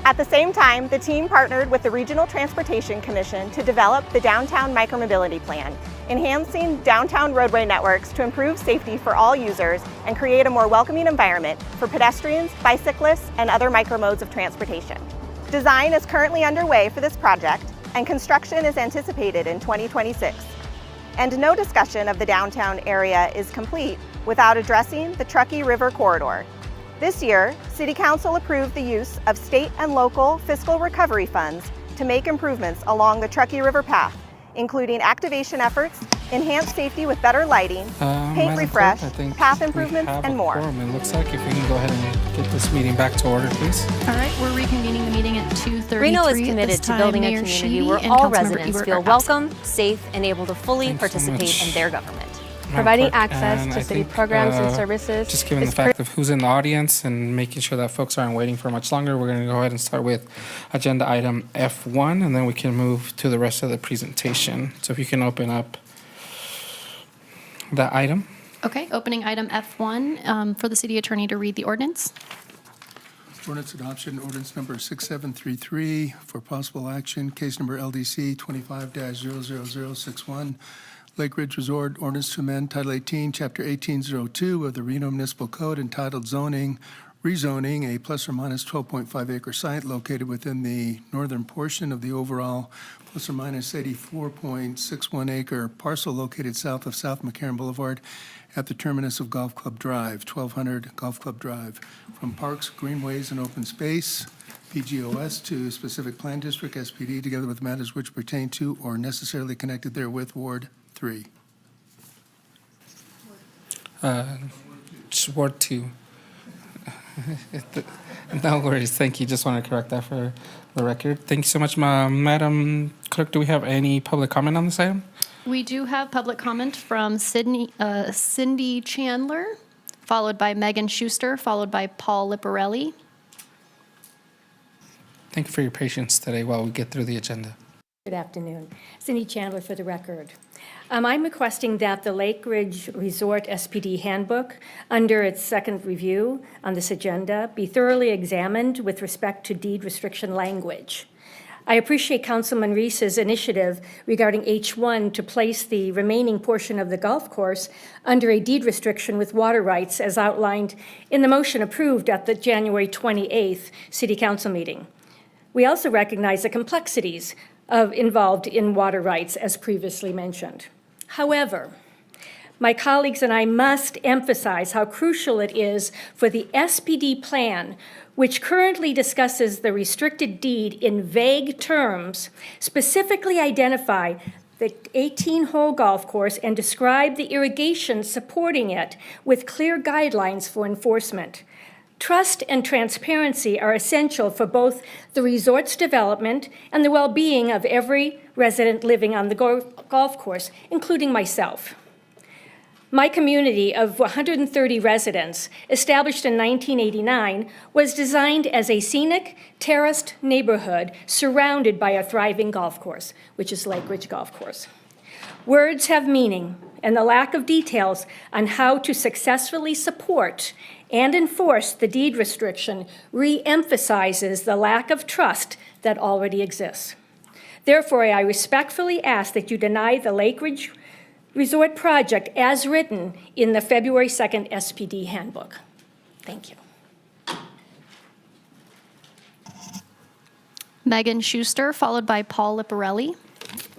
Speaker 1: At the same time, the team partnered with the Regional Transportation Commission to develop the Downtown Micromobility Plan, enhancing downtown roadway networks to improve safety for all users and create a more welcoming environment for pedestrians, bicyclists, and other micromodes of transportation. Design is currently underway for this project, and construction is anticipated in 2026. And no discussion of the downtown area is complete without addressing the Truckee River corridor. This year, City Council approved the use of state and local fiscal recovery funds to make improvements along the Truckee River path, including activation efforts, enhanced safety with better lighting, paint refresh, path improvements, and more.
Speaker 2: It looks like if we can go ahead and get this meeting back to order, please.
Speaker 4: All right, we're reconvening the meeting at 2:33.
Speaker 14: Reno is committed to building a community where all residents feel welcome, safe, and able to fully participate in their government.
Speaker 9: Providing access to city programs and services.
Speaker 2: Just given the fact of who's in the audience and making sure that folks aren't waiting for much longer, we're going to go ahead and start with agenda item F1, and then we can move to the rest of the presentation. So if you can open up that item.
Speaker 4: Okay, opening item F1 for the city attorney to read the ordinance.
Speaker 5: Ordinance adoption, ordinance number 6733 for possible action, case number LDC 25-00061. Lake Ridge Resort ordinance to amend Title 18, Chapter 1802 of the Reno Municipal Code entitled Zoning, rezoning a plus or minus 12.5 acre site located within the northern portion of the overall plus or minus 84.61 acre parcel located south of South McCarran Boulevard at the terminus of Golf Club Drive, 1200 Golf Club Drive, from parks, greenways, and open space, PGOS, to specific plan district, SPD, together with matters which pertain to or necessarily connected therewith, Ward 3.
Speaker 2: Just Ward 2. No worries. Thank you. Just want to correct that for the record. Thank you so much, Madam Clerk. Do we have any public comment on this item?
Speaker 4: We do have public comment from Cindy Chandler, followed by Megan Schuster, followed by Paul Liparelli.
Speaker 2: Thank you for your patience today while we get through the agenda.
Speaker 10: Good afternoon. Cindy Chandler for the record. I'm requesting that the Lake Ridge Resort SPD handbook, under its second review on this agenda, be thoroughly examined with respect to deed restriction language. I appreciate Councilman Reese's initiative regarding H1 to place the remaining portion of the golf course under a deed restriction with water rights as outlined in the motion approved at the January 28th City Council meeting. We also recognize the complexities involved in water rights, as previously mentioned. However, my colleagues and I must emphasize how crucial it is for the SPD plan, which currently discusses the restricted deed in vague terms, specifically identify the 18-hole golf course and describe the irrigation supporting it with clear guidelines for enforcement. Trust and transparency are essential for both the resort's development and the well-being of every resident living on the golf course, including myself. My community of 130 residents, established in 1989, was designed as a scenic, terraced neighborhood surrounded by a thriving golf course, which is Lake Ridge Golf Course. Words have meaning, and the lack of details on how to successfully support and enforce the deed restriction re-emphasizes the lack of trust that already exists. Therefore, I respectfully ask that you deny the Lake Ridge Resort project as written in the February 2nd SPD handbook. Thank you.
Speaker 4: Megan Schuster, followed by Paul Liparelli.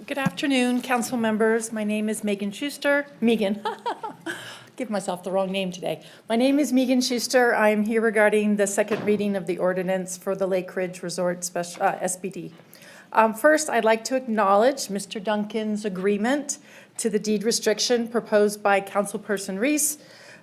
Speaker 16: Good afternoon, council members. My name is Megan Schuster. Megan. Give myself the wrong name today. My name is Megan Schuster. I am here regarding the second reading of the ordinance for the Lake Ridge Resort SPD. First, I'd like to acknowledge Mr. Duncan's agreement to the deed restriction proposed by Councilperson Reese.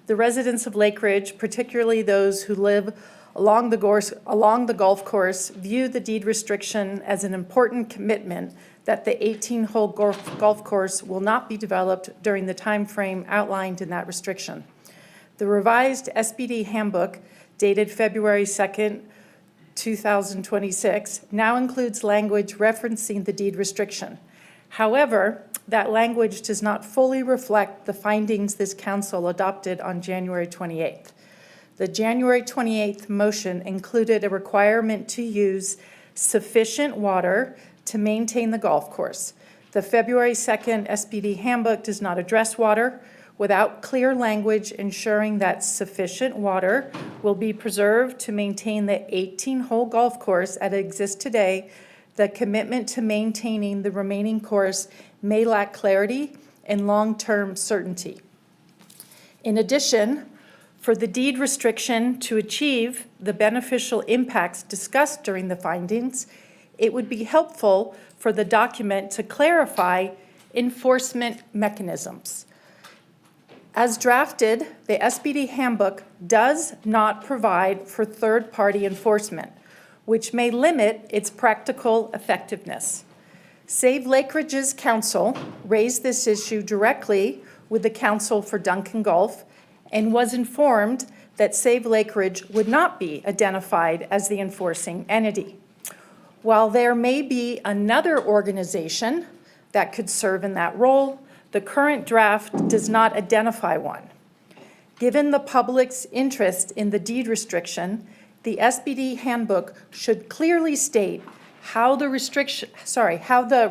Speaker 16: The residents of Lake Ridge, particularly those who live along the golf course, view the deed restriction as an important commitment that the 18-hole golf course will not be developed during the time frame outlined in that restriction. The revised SPD handbook, dated February 2nd, 2026, now includes language referencing the deed restriction. However, that language does not fully reflect the findings this council adopted on January 28th. The January 28th motion included a requirement to use sufficient water to maintain the golf course. The February 2nd SPD handbook does not address water without clear language ensuring that sufficient water will be preserved to maintain the 18-hole golf course as it exists today. The commitment to maintaining the remaining course may lack clarity and long-term certainty. In addition, for the deed restriction to achieve the beneficial impacts discussed during the findings, it would be helpful for the document to clarify enforcement mechanisms. As drafted, the SPD handbook does not provide for third-party enforcement, which may limit its practical effectiveness. Save Lake Ridge's council raised this issue directly with the Council for Duncan Golf and was informed that Save Lake Ridge would not be identified as the enforcing entity. While there may be another organization that could serve in that role, the current draft does not identify one. Given the public's interest in the deed restriction, the SPD handbook should clearly state how the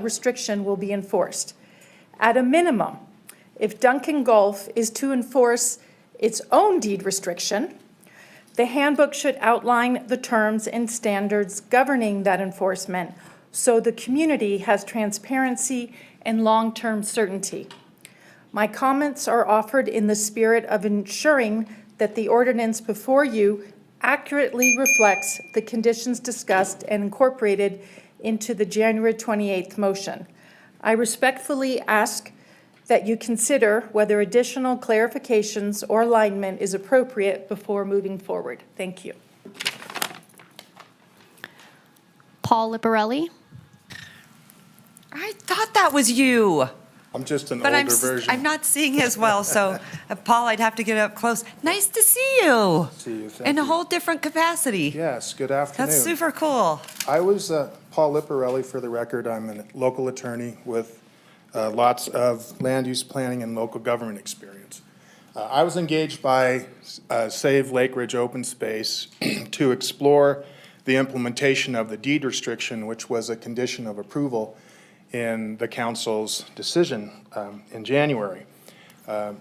Speaker 16: restriction will be enforced. At a minimum, if Duncan Golf is to enforce its own deed restriction, the handbook should outline the terms and standards governing that enforcement so the community has transparency and long-term certainty. My comments are offered in the spirit of ensuring that the ordinance before you accurately reflects the conditions discussed and incorporated into the January 28th motion. I respectfully ask that you consider whether additional clarifications or alignment is appropriate before moving forward. Thank you.
Speaker 4: Paul Liparelli.
Speaker 6: I thought that was you.
Speaker 17: I'm just an
Speaker 6: But
Speaker 17: older version.
Speaker 6: I'm not seeing as well, so Paul, I'd have to get up close. Nice to see you.
Speaker 17: See you. Thank
Speaker 6: In a
Speaker 17: you.
Speaker 6: whole different capacity.
Speaker 17: Yes, good afternoon.
Speaker 6: That's super cool.
Speaker 17: I was Paul Liparelli, for the record. I'm a local attorney with lots of land use planning and local government experience. I was engaged by Save Lake Ridge Open Space to explore the implementation of the deed restriction, which was a condition of approval in the council's decision in January.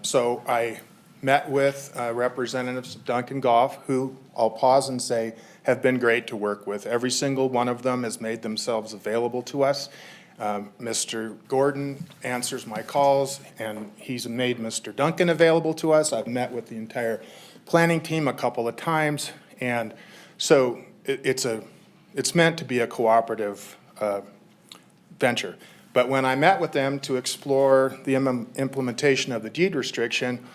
Speaker 17: So I met with representatives of Duncan Golf, who I'll pause and say have been great to work with. Every single one of them has made themselves available to us. Mr. Gordon answers my calls, and he's made Mr. Duncan available to us. I've met with the entire planning team a couple of times, and so it's meant to be a cooperative venture. But when I met with them to explore the implementation of the deed restriction,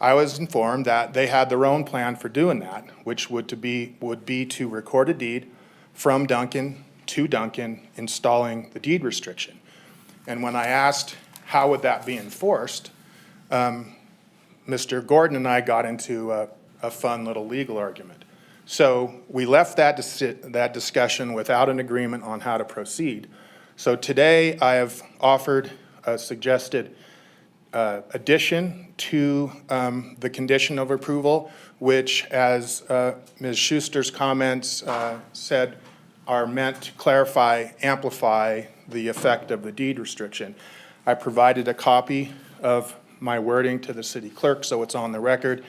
Speaker 17: I was informed that they had their own plan for doing that, which would be to record a deed from Duncan to Duncan installing the deed restriction. And when I asked how would that be enforced, Mr. Gordon and I got into a fun little legal argument. So we left that discussion without an agreement on how to proceed. So today I have offered a suggested addition to the condition of approval, which, as Ms. Schuster's comments said, are meant to clarify, amplify the effect of the deed restriction. I provided a copy of my wording to the city clerk, so it's on the record,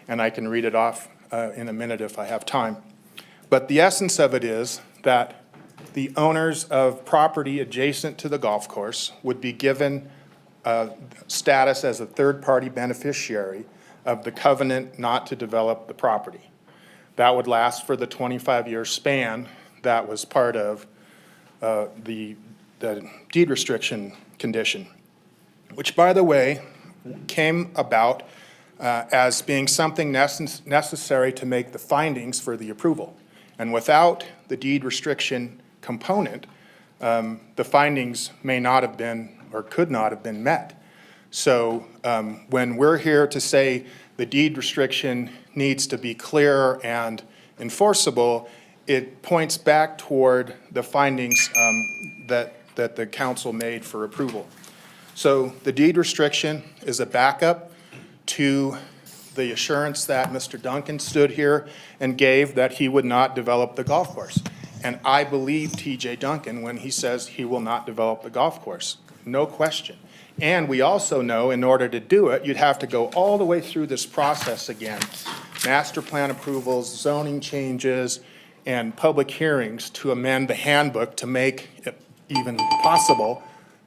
Speaker 17: and I can read it off in a minute if I have time. But the essence of it is that the owners of property adjacent to the golf course would be given status as a third-party beneficiary of the covenant not to develop the property. That would last for the 25-year span that was part of the deed restriction condition, which, by the way, came about as being something necessary to make the findings for the approval. And without the deed restriction component, the findings may not have been or could not have been met. So when we're here to say the deed restriction needs to be clear and enforceable, it points back toward the findings that that the council made for approval. So the deed restriction is a backup to the assurance that Mr. Duncan stood here and gave that he would not develop the golf course. And I believe TJ Duncan when he says he will not develop the golf course, no question. And we also know in order to do it, you'd have to go all the way through this process again. Master plan approvals, zoning changes, and public hearings to amend the handbook to make it even possible.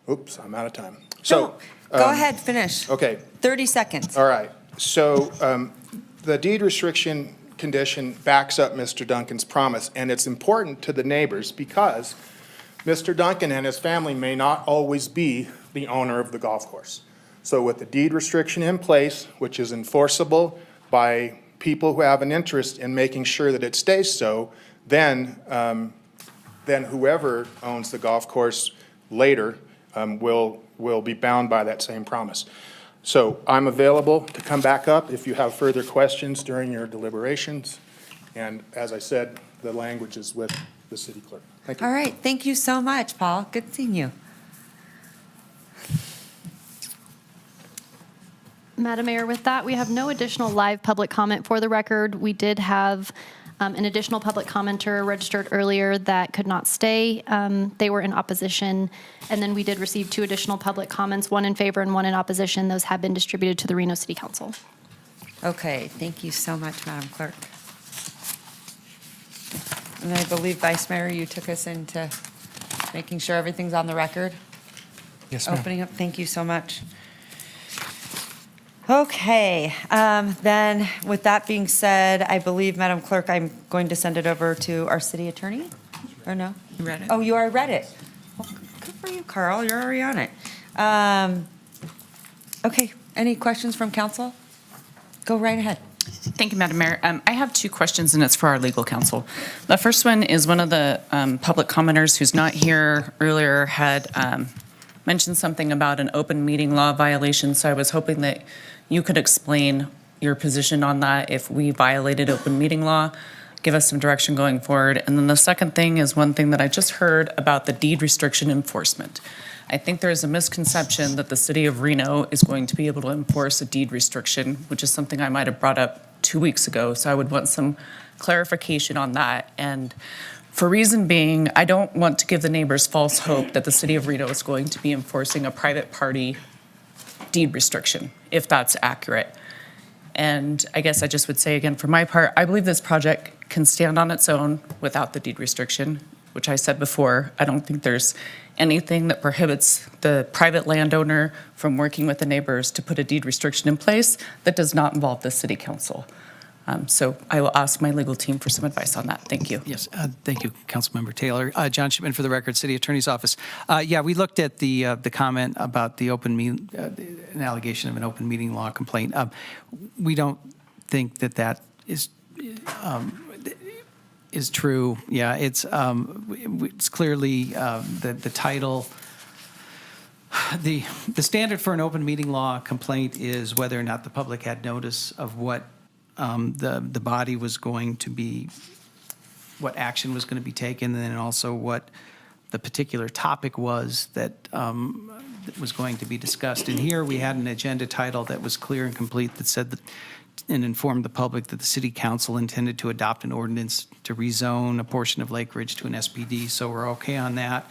Speaker 17: Oops, I'm out of time. So
Speaker 6: Go ahead, finish.
Speaker 17: Okay.
Speaker 6: 30 seconds.
Speaker 17: All right. So the deed restriction condition backs up Mr. Duncan's promise, and it's important to the neighbors because Mr. Duncan and his family may not always be the owner of the golf course. So with the deed restriction in place, which is enforceable by people who have an interest in making sure that it stays so, then whoever owns the golf course later will be bound by that same promise. So I'm available to come back up if you have further questions during your deliberations. And as I said, the language is with the city clerk. Thank you.
Speaker 6: All right, thank you so much, Paul. Good seeing you.
Speaker 4: Madam Mayor, with that, we have no additional live public comment for the record. We did have an additional public commenter registered earlier that could not stay. They were in opposition. And then we did receive 2 additional public comments, 1 in favor and 1 in opposition. Those have been distributed to the Reno City Council.
Speaker 6: Okay, thank you so much, Madam Clerk. And I believe, Vice Mayor, you took us into making sure everything's on the record.
Speaker 2: Yes, ma'am.
Speaker 6: Opening up, thank you so much. Okay, then with that being said, I believe, Madam Clerk, I'm going to send it over to our city attorney, or no?
Speaker 18: You read it.
Speaker 6: Oh, you already read it. Well, good for you, Carl, you're already on it. Okay, any questions from council? Go right ahead.
Speaker 18: Thank you, Madam Mayor. I have 2 questions, and it's for our legal counsel. The first one is one of the public commenters who's not here earlier had mentioned something about an open meeting law violation, so I was hoping that you could explain your position on that if we violated open meeting law, give us some direction going forward. And then the second thing is one thing that I just heard about the deed restriction enforcement. I think there is a misconception that the city of Reno is going to be able to enforce a deed restriction, which is something I might have brought up 2 weeks ago. So I would want some clarification on that. And for reason being, I don't want to give the neighbors false hope that the city of Reno is going to be enforcing a private party deed restriction, if that's accurate. And I guess I just would say again, for my part, I believe this project can stand on its own without the deed restriction, which I said before. I don't think there's anything that prohibits the private landowner from working with the neighbors to put a deed restriction in place that does not involve the city council. So I will ask my legal team for some advice on that. Thank you.
Speaker 19: Yes, thank you, Councilmember Taylor. John Shipman for the record, City Attorney's Office. Yeah, we looked at the comment about the an allegation of an open meeting law complaint. We don't think that is true. Yeah, it's clearly the title. The standard for an open meeting law complaint is whether or not the public had notice of what the body was going to be, what action was going to be taken, and then also what the particular topic was that was going to be discussed. And here we had an agenda title that was clear and complete that said that, and informed the public that the city council intended to adopt an ordinance to rezone a portion of Lake Ridge to an SPD, so we're okay on that.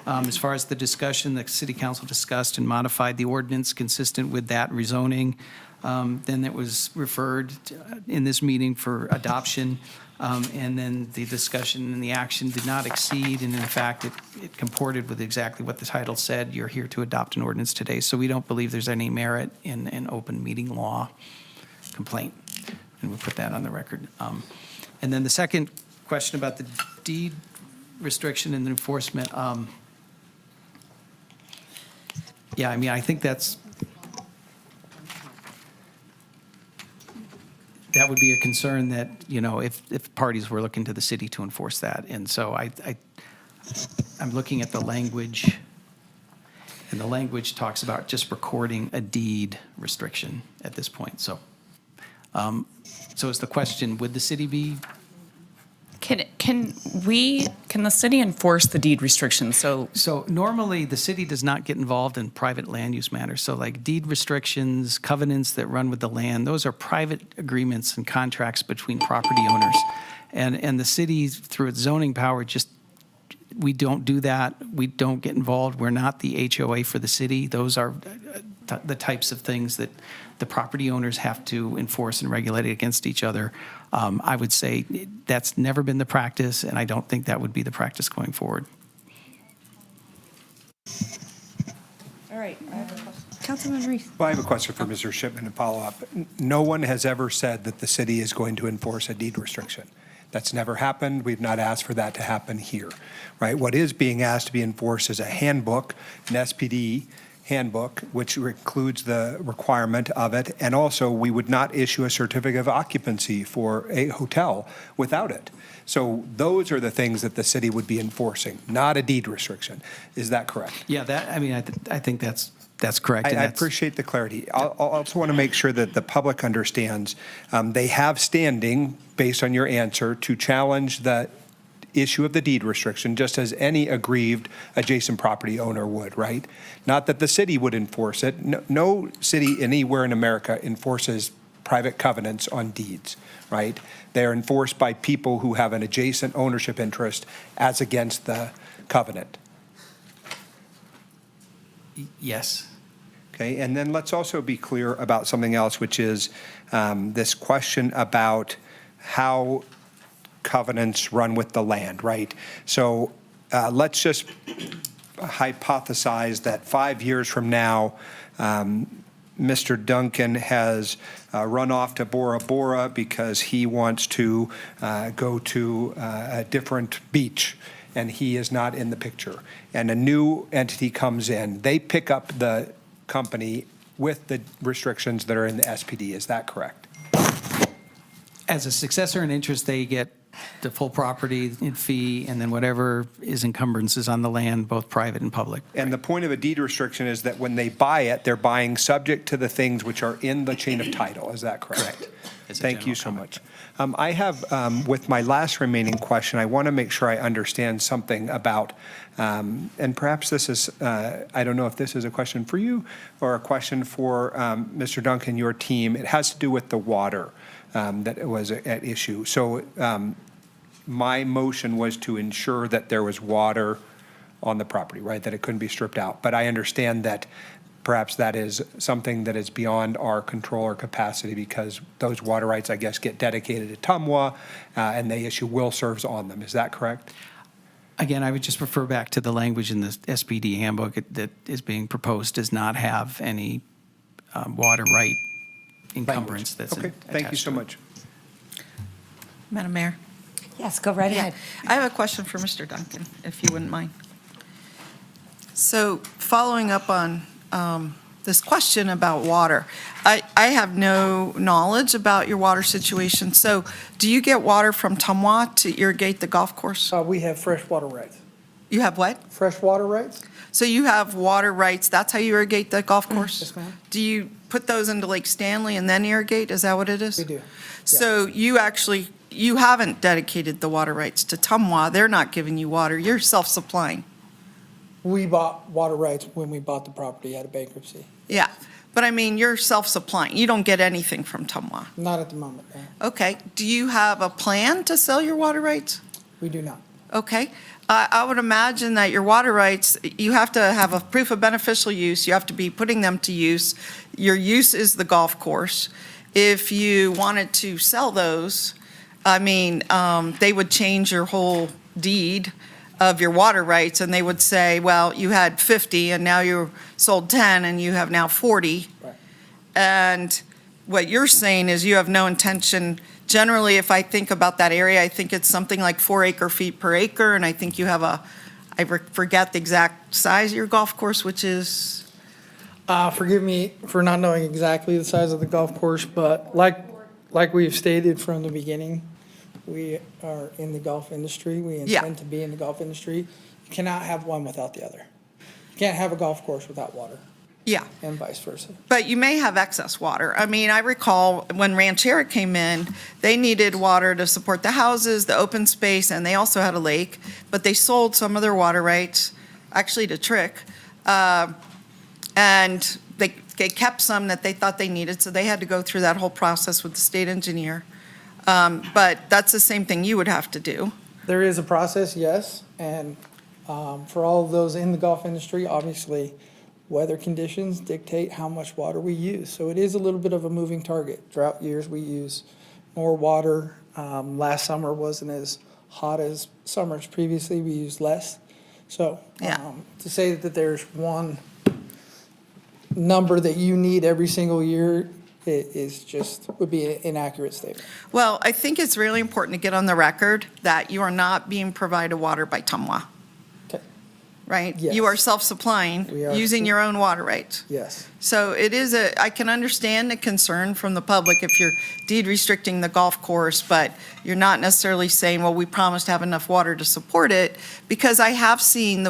Speaker 19: As far as the discussion, the city council discussed and modified the ordinance consistent with that rezoning. Then it was referred in this meeting for adoption, and then the discussion and the action did not exceed, and in fact, it comported with exactly what the title said. You're here to adopt an ordinance today, so we don't believe there's any merit in an open meeting law complaint, and we'll put that on the record. And then the second question about the deed restriction and enforcement. Yeah, I mean, I think that would be a concern that, if parties were looking to the city to enforce that. And so I'm looking at the language, and the language talks about just recording a deed restriction at this point. So is the question, would the city be?
Speaker 18: Can Can the city enforce the deed restrictions? So
Speaker 19: normally, the city does not get involved in private land use matters. So like deed restrictions, covenants that run with the land, those are private agreements and contracts between property owners. And the city, through its zoning power, we don't do that. We don't get involved. We're not the HOA for the city. Those are the types of things that the property owners have to enforce and regulate against each other. I would say that's never been the practice, and I don't think that would be the practice going forward.
Speaker 6: All right, I have a question. Councilman Reese.
Speaker 20: Well, I have a question for Mr. Shipman to follow up. No one has ever said that the city is going to enforce a deed restriction. That's never happened. We've not asked for that to happen here, right? What is being asked to be enforced is a handbook, an SPD handbook, which includes the requirement of it. And also, we would not issue a certificate of occupancy for a hotel without it. So those are the things that the city would be enforcing, not a deed restriction. Is that correct?
Speaker 19: Yeah, I think that's correct.
Speaker 20: I appreciate the clarity. I also want to make sure that the public understands they have standing, based on your answer, to challenge the issue of the deed restriction, just as any aggrieved adjacent property owner would, right? Not that the city would enforce it. No city anywhere in America enforces private covenants on deeds, right? They're enforced by people who have an adjacent ownership interest as against the covenant.
Speaker 19: Yes.
Speaker 20: Okay, and then let's also be clear about something else, which is this question about how covenants run with the land, right? So let's just hypothesize that 5 years from now, Mr. Duncan has run off to Bora Bora because he wants to go to a different beach, and he is not in the picture. And a new entity comes in. They pick up the company with the restrictions that are in the SPD. Is that correct?
Speaker 19: As a successor in interest, they get the full property and fee, and then whatever is encumbrances on the land, both private and public.
Speaker 20: And the point of a deed restriction is that when they buy it, they're buying subject to the things which are in the chain of title. Is that correct? Correct. Thank you so much. I have, with my last remaining question, I want to make sure I understand something about, and perhaps this is, I don't know if this is a question for you or a question for Mr. Duncan, your team. It has to do with the water that was at issue. So my motion was to ensure that there was water on the property, right, that it couldn't be stripped out. But I understand that perhaps that is something that is beyond our control or capacity because those water rights, I guess, get dedicated to TUMWA and they issue will serves on them. Is that correct?
Speaker 19: Again, I would just refer back to the language in the SPD handbook that is being proposed does not have any water right encumbrance that's
Speaker 20: okay. Thank you so much.
Speaker 22: Madam Mayor?
Speaker 6: Yes, go right ahead.
Speaker 22: I have a question for Mr. Duncan, if you wouldn't mind. So following up on this question about water, I have no knowledge about your water situation. So do you get water from TUMWA to irrigate the golf course?
Speaker 23: We have fresh water rights.
Speaker 22: You have what?
Speaker 23: Fresh water rights?
Speaker 22: So you have water rights, that's how you irrigate the golf course?
Speaker 23: Yes, ma'am.
Speaker 22: Do you put those into Lake Stanley and then irrigate? Is that what it is?
Speaker 23: We do.
Speaker 22: So you haven't dedicated the water rights to TUMWA. They're not giving you water. You're self-supplying.
Speaker 23: We bought water rights when we bought the property out of bankruptcy.
Speaker 22: Yeah. But I mean, you're self-supplying. You don't get anything from TUMWA.
Speaker 23: Not at the moment, no.
Speaker 22: Okay. Do you have a plan to sell your water rights?
Speaker 23: We do not.
Speaker 22: Okay. I would imagine that your water rights, you have to have a proof of beneficial use. You have to be putting them to use. Your use is the golf course. If you wanted to sell those, I mean, they would change your whole deed of your water rights, and they would say, well, you had 50, and now you sold 10, and you have now 40.
Speaker 23: Right.
Speaker 22: And what you're saying is you have no intention. Generally, if I think about that area, I think it's something like 4 acre-feet per acre, and I think you have I forget the exact size of your golf course, which is?
Speaker 23: Forgive me for not knowing exactly the size of the golf course, but like we've stated from the beginning, we are in the golf industry. We intend to be in the golf industry. You cannot have one without the other. You can't have a golf course without water.
Speaker 22: Yeah.
Speaker 23: and vice versa.
Speaker 22: But you may have excess water. I mean, I recall when Ranchera came in, they needed water to support the houses, the open space, and they also had a lake, but they sold some of their water rights, actually to Trick. And they kept some that they thought they needed, so they had to go through that whole process with the state engineer. But that's the same thing you would have to do.
Speaker 23: There is a process, yes, and for all of those in the golf industry, obviously, weather conditions dictate how much water we use. So it is a little bit of a moving target. Drought years, we use more water. Last summer wasn't as hot as summers previously, we used less. So to say that there's one number that you need every single year, would be an inaccurate statement.
Speaker 22: Well, I think it's really important to get on the record that you are not being provided water by Tumwa. Right?
Speaker 23: Yes.
Speaker 22: You are self-supplying, using your own water rights.
Speaker 23: Yes.
Speaker 22: So it is I can understand the concern from the public if you're deed restricting the golf course, but you're not necessarily saying, well, we promised to have enough water to support it, because I have seen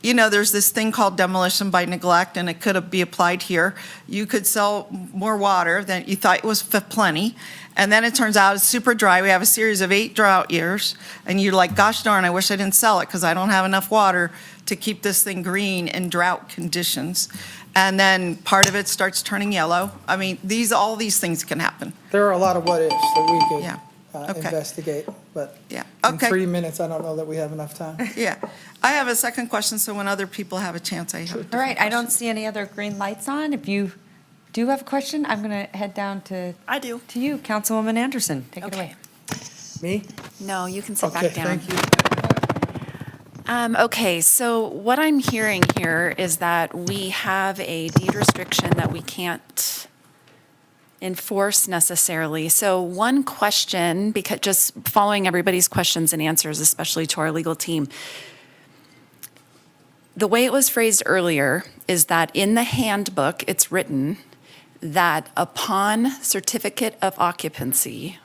Speaker 22: there's this thing called demolition by neglect, and it could be applied here. You could sell more water than you thought was plenty, and then it turns out it's super dry. We have a series of 8 drought years, and you're like, gosh darn, I wish I didn't sell it because I don't have enough water to keep this thing green in drought conditions. And then part of it starts turning yellow. I mean, all these things can happen.
Speaker 23: There are a lot of what ifs that we could investigate, but in 3 minutes, I don't know that we have enough time.
Speaker 22: Yeah. I have a second question, so when other people have a chance, I have.
Speaker 6: All right, I don't see any other green lights on. If you do have a question, I'm going to head down to you, Councilwoman Anderson. Take it away.
Speaker 23: Me?
Speaker 3: No, you can sit
Speaker 23: Okay,
Speaker 3: back down.
Speaker 23: thank you.
Speaker 3: Okay, so what I'm hearing here is that we have a deed restriction that we can't enforce necessarily. So one question, because just following everybody's questions and answers, especially to our legal team, the way it was phrased earlier is that in the handbook, it's written that upon certificate of occupancy,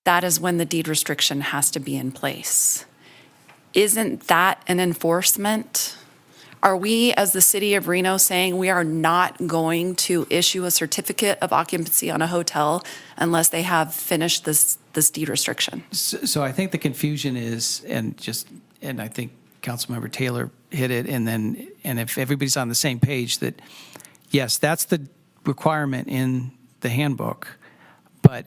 Speaker 3: that is when the deed restriction has to be in place. Isn't that an enforcement? Are we, as the city of Reno, saying we are not going to issue a certificate of occupancy on a hotel unless they have finished this deed restriction?
Speaker 19: So I think the confusion is, and I think Councilmember Taylor hit it, and if everybody's on the same page, that yes, that's the requirement in the handbook, but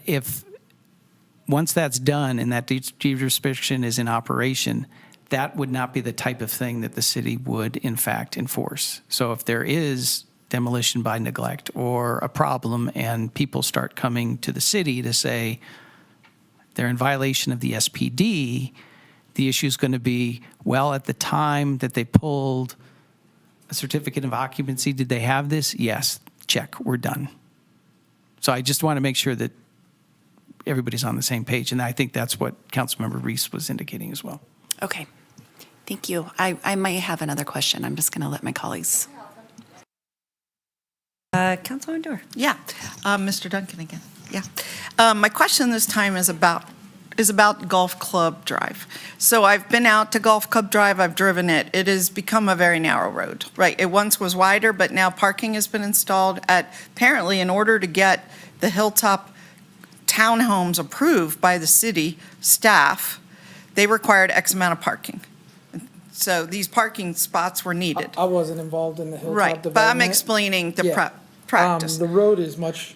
Speaker 19: once that's done and that deed restriction is in operation, that would not be the type of thing that the city would, in fact, enforce. So if there is demolition by neglect or a problem and people start coming to the city to say they're in violation of the SPD, the issue is going to be, well, at the time that they pulled a certificate of occupancy, did they have this? Yes, check, we're done. So I just want to make sure that everybody's on the same page, and I think that's what Councilmember Reese was indicating as well.
Speaker 3: Okay, thank you. I may have another question. I'm just going to let my colleagues.
Speaker 6: Councilwoman Dorr.
Speaker 22: Yeah, Mr. Duncan again. Yeah. My question this time is about Golf Club Drive. So I've been out to Golf Club Drive, I've driven it. It has become a very narrow road, right? It once was wider, but now parking has been installed apparently in order to get the Hilltop townhomes approved by the city staff, they required X amount of parking. So these parking spots were needed.
Speaker 23: I wasn't involved in the Hilltop
Speaker 22: Right,
Speaker 23: development.
Speaker 22: but I'm explaining the practice.
Speaker 23: The road is much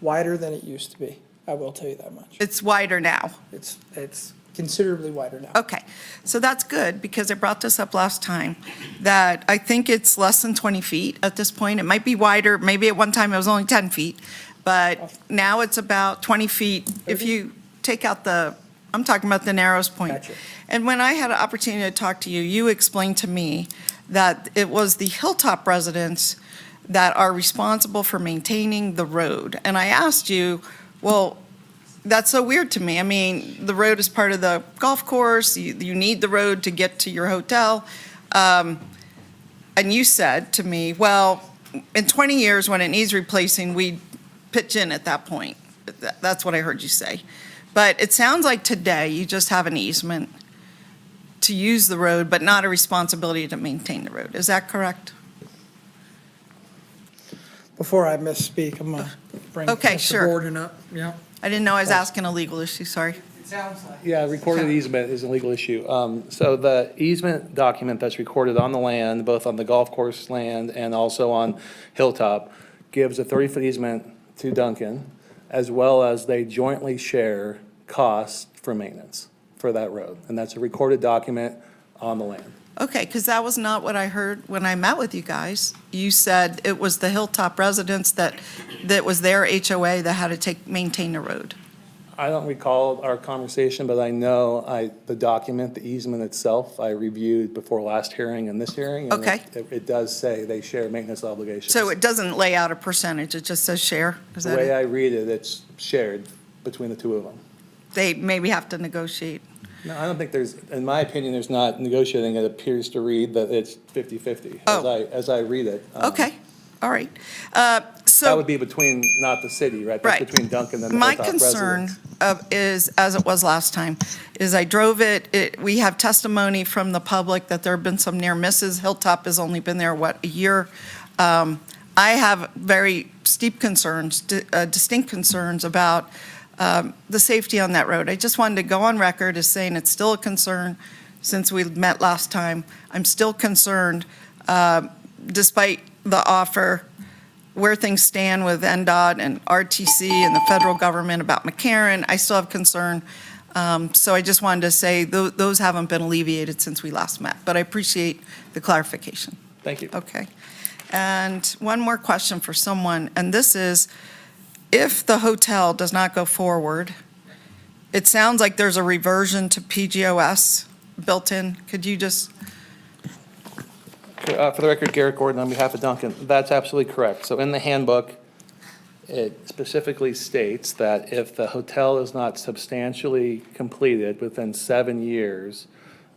Speaker 23: wider than it used to be. I will tell you that much.
Speaker 22: It's wider now.
Speaker 23: It's considerably wider now.
Speaker 22: Okay, so that's good, because I brought this up last time, that I think it's less than 20 feet at this point. It might be wider, maybe at one time it was only 10 feet, but now it's about 20 feet. If you take out I'm talking about the narrowest point.
Speaker 23: Gotcha.
Speaker 22: And when I had an opportunity to talk to you, you explained to me that it was the Hilltop residents that are responsible for maintaining the road. And I asked you, well, that's so weird to me. I mean, the road is part of the golf course. You need the road to get to your hotel. And you said to me, well, in 20 years when it needs replacing, we'd pitch in at that point. That's what I heard you say. But it sounds like today you just have an easement to use the road, but not a responsibility to maintain the road. Is that correct?
Speaker 23: Before I misspeak, I'm going to bring
Speaker 22: Okay,
Speaker 23: Mr.
Speaker 22: sure.
Speaker 23: Gordon up. Yeah.
Speaker 22: I didn't know I was asking a legal issue, sorry.
Speaker 7: Yeah, recorded easement is a legal issue. So the easement document that's recorded on the land, both on the golf course land and also on Hilltop, gives a 30-foot easement to Duncan, as well as they jointly share costs for maintenance for that road. And that's a recorded document on the land.
Speaker 22: Okay, because that was not what I heard when I met with you guys. You said it was the Hilltop residents that was their HOA that had to maintain the road.
Speaker 7: I don't recall our conversation, but I know the document, the easement itself, I reviewed before last hearing and this hearing. And
Speaker 22: Okay.
Speaker 7: It does say they share maintenance obligations.
Speaker 22: So it doesn't lay out a percentage, it just says share? Is
Speaker 7: The
Speaker 22: that
Speaker 7: way
Speaker 22: it?
Speaker 7: I read it, it's shared between the two of them.
Speaker 22: They maybe have to negotiate.
Speaker 7: No, I don't think there's, in my opinion, there's not negotiating. It appears to read that it's 50-50 as I read it.
Speaker 22: Okay, all right.
Speaker 7: That would be between, not the city, right? That's
Speaker 22: Right.
Speaker 7: between Duncan and the
Speaker 22: My
Speaker 7: Hilltop
Speaker 22: concern
Speaker 7: residents.
Speaker 22: is, as it was last time, is I drove it, we have testimony from the public that there have been some near misses. Hilltop has only been there, a year? I have very steep concerns, distinct concerns about the safety on that road. I just wanted to go on record as saying it's still a concern since we met last time. I'm still concerned, despite the offer, where things stand with NDOT and RTC and the federal government about McCarran. I still have concern. So I just wanted to say those haven't been alleviated since we last met, but I appreciate the clarification.
Speaker 7: Thank you.
Speaker 22: Okay. And one more question for someone, and this is, if the hotel does not go forward, it sounds like there's a reversion to PGOS built in. Could you just,
Speaker 7: For the record, Garrett Gordon on behalf of Duncan, that's absolutely correct. So in the handbook, it specifically states that if the hotel is not substantially completed within 7 years,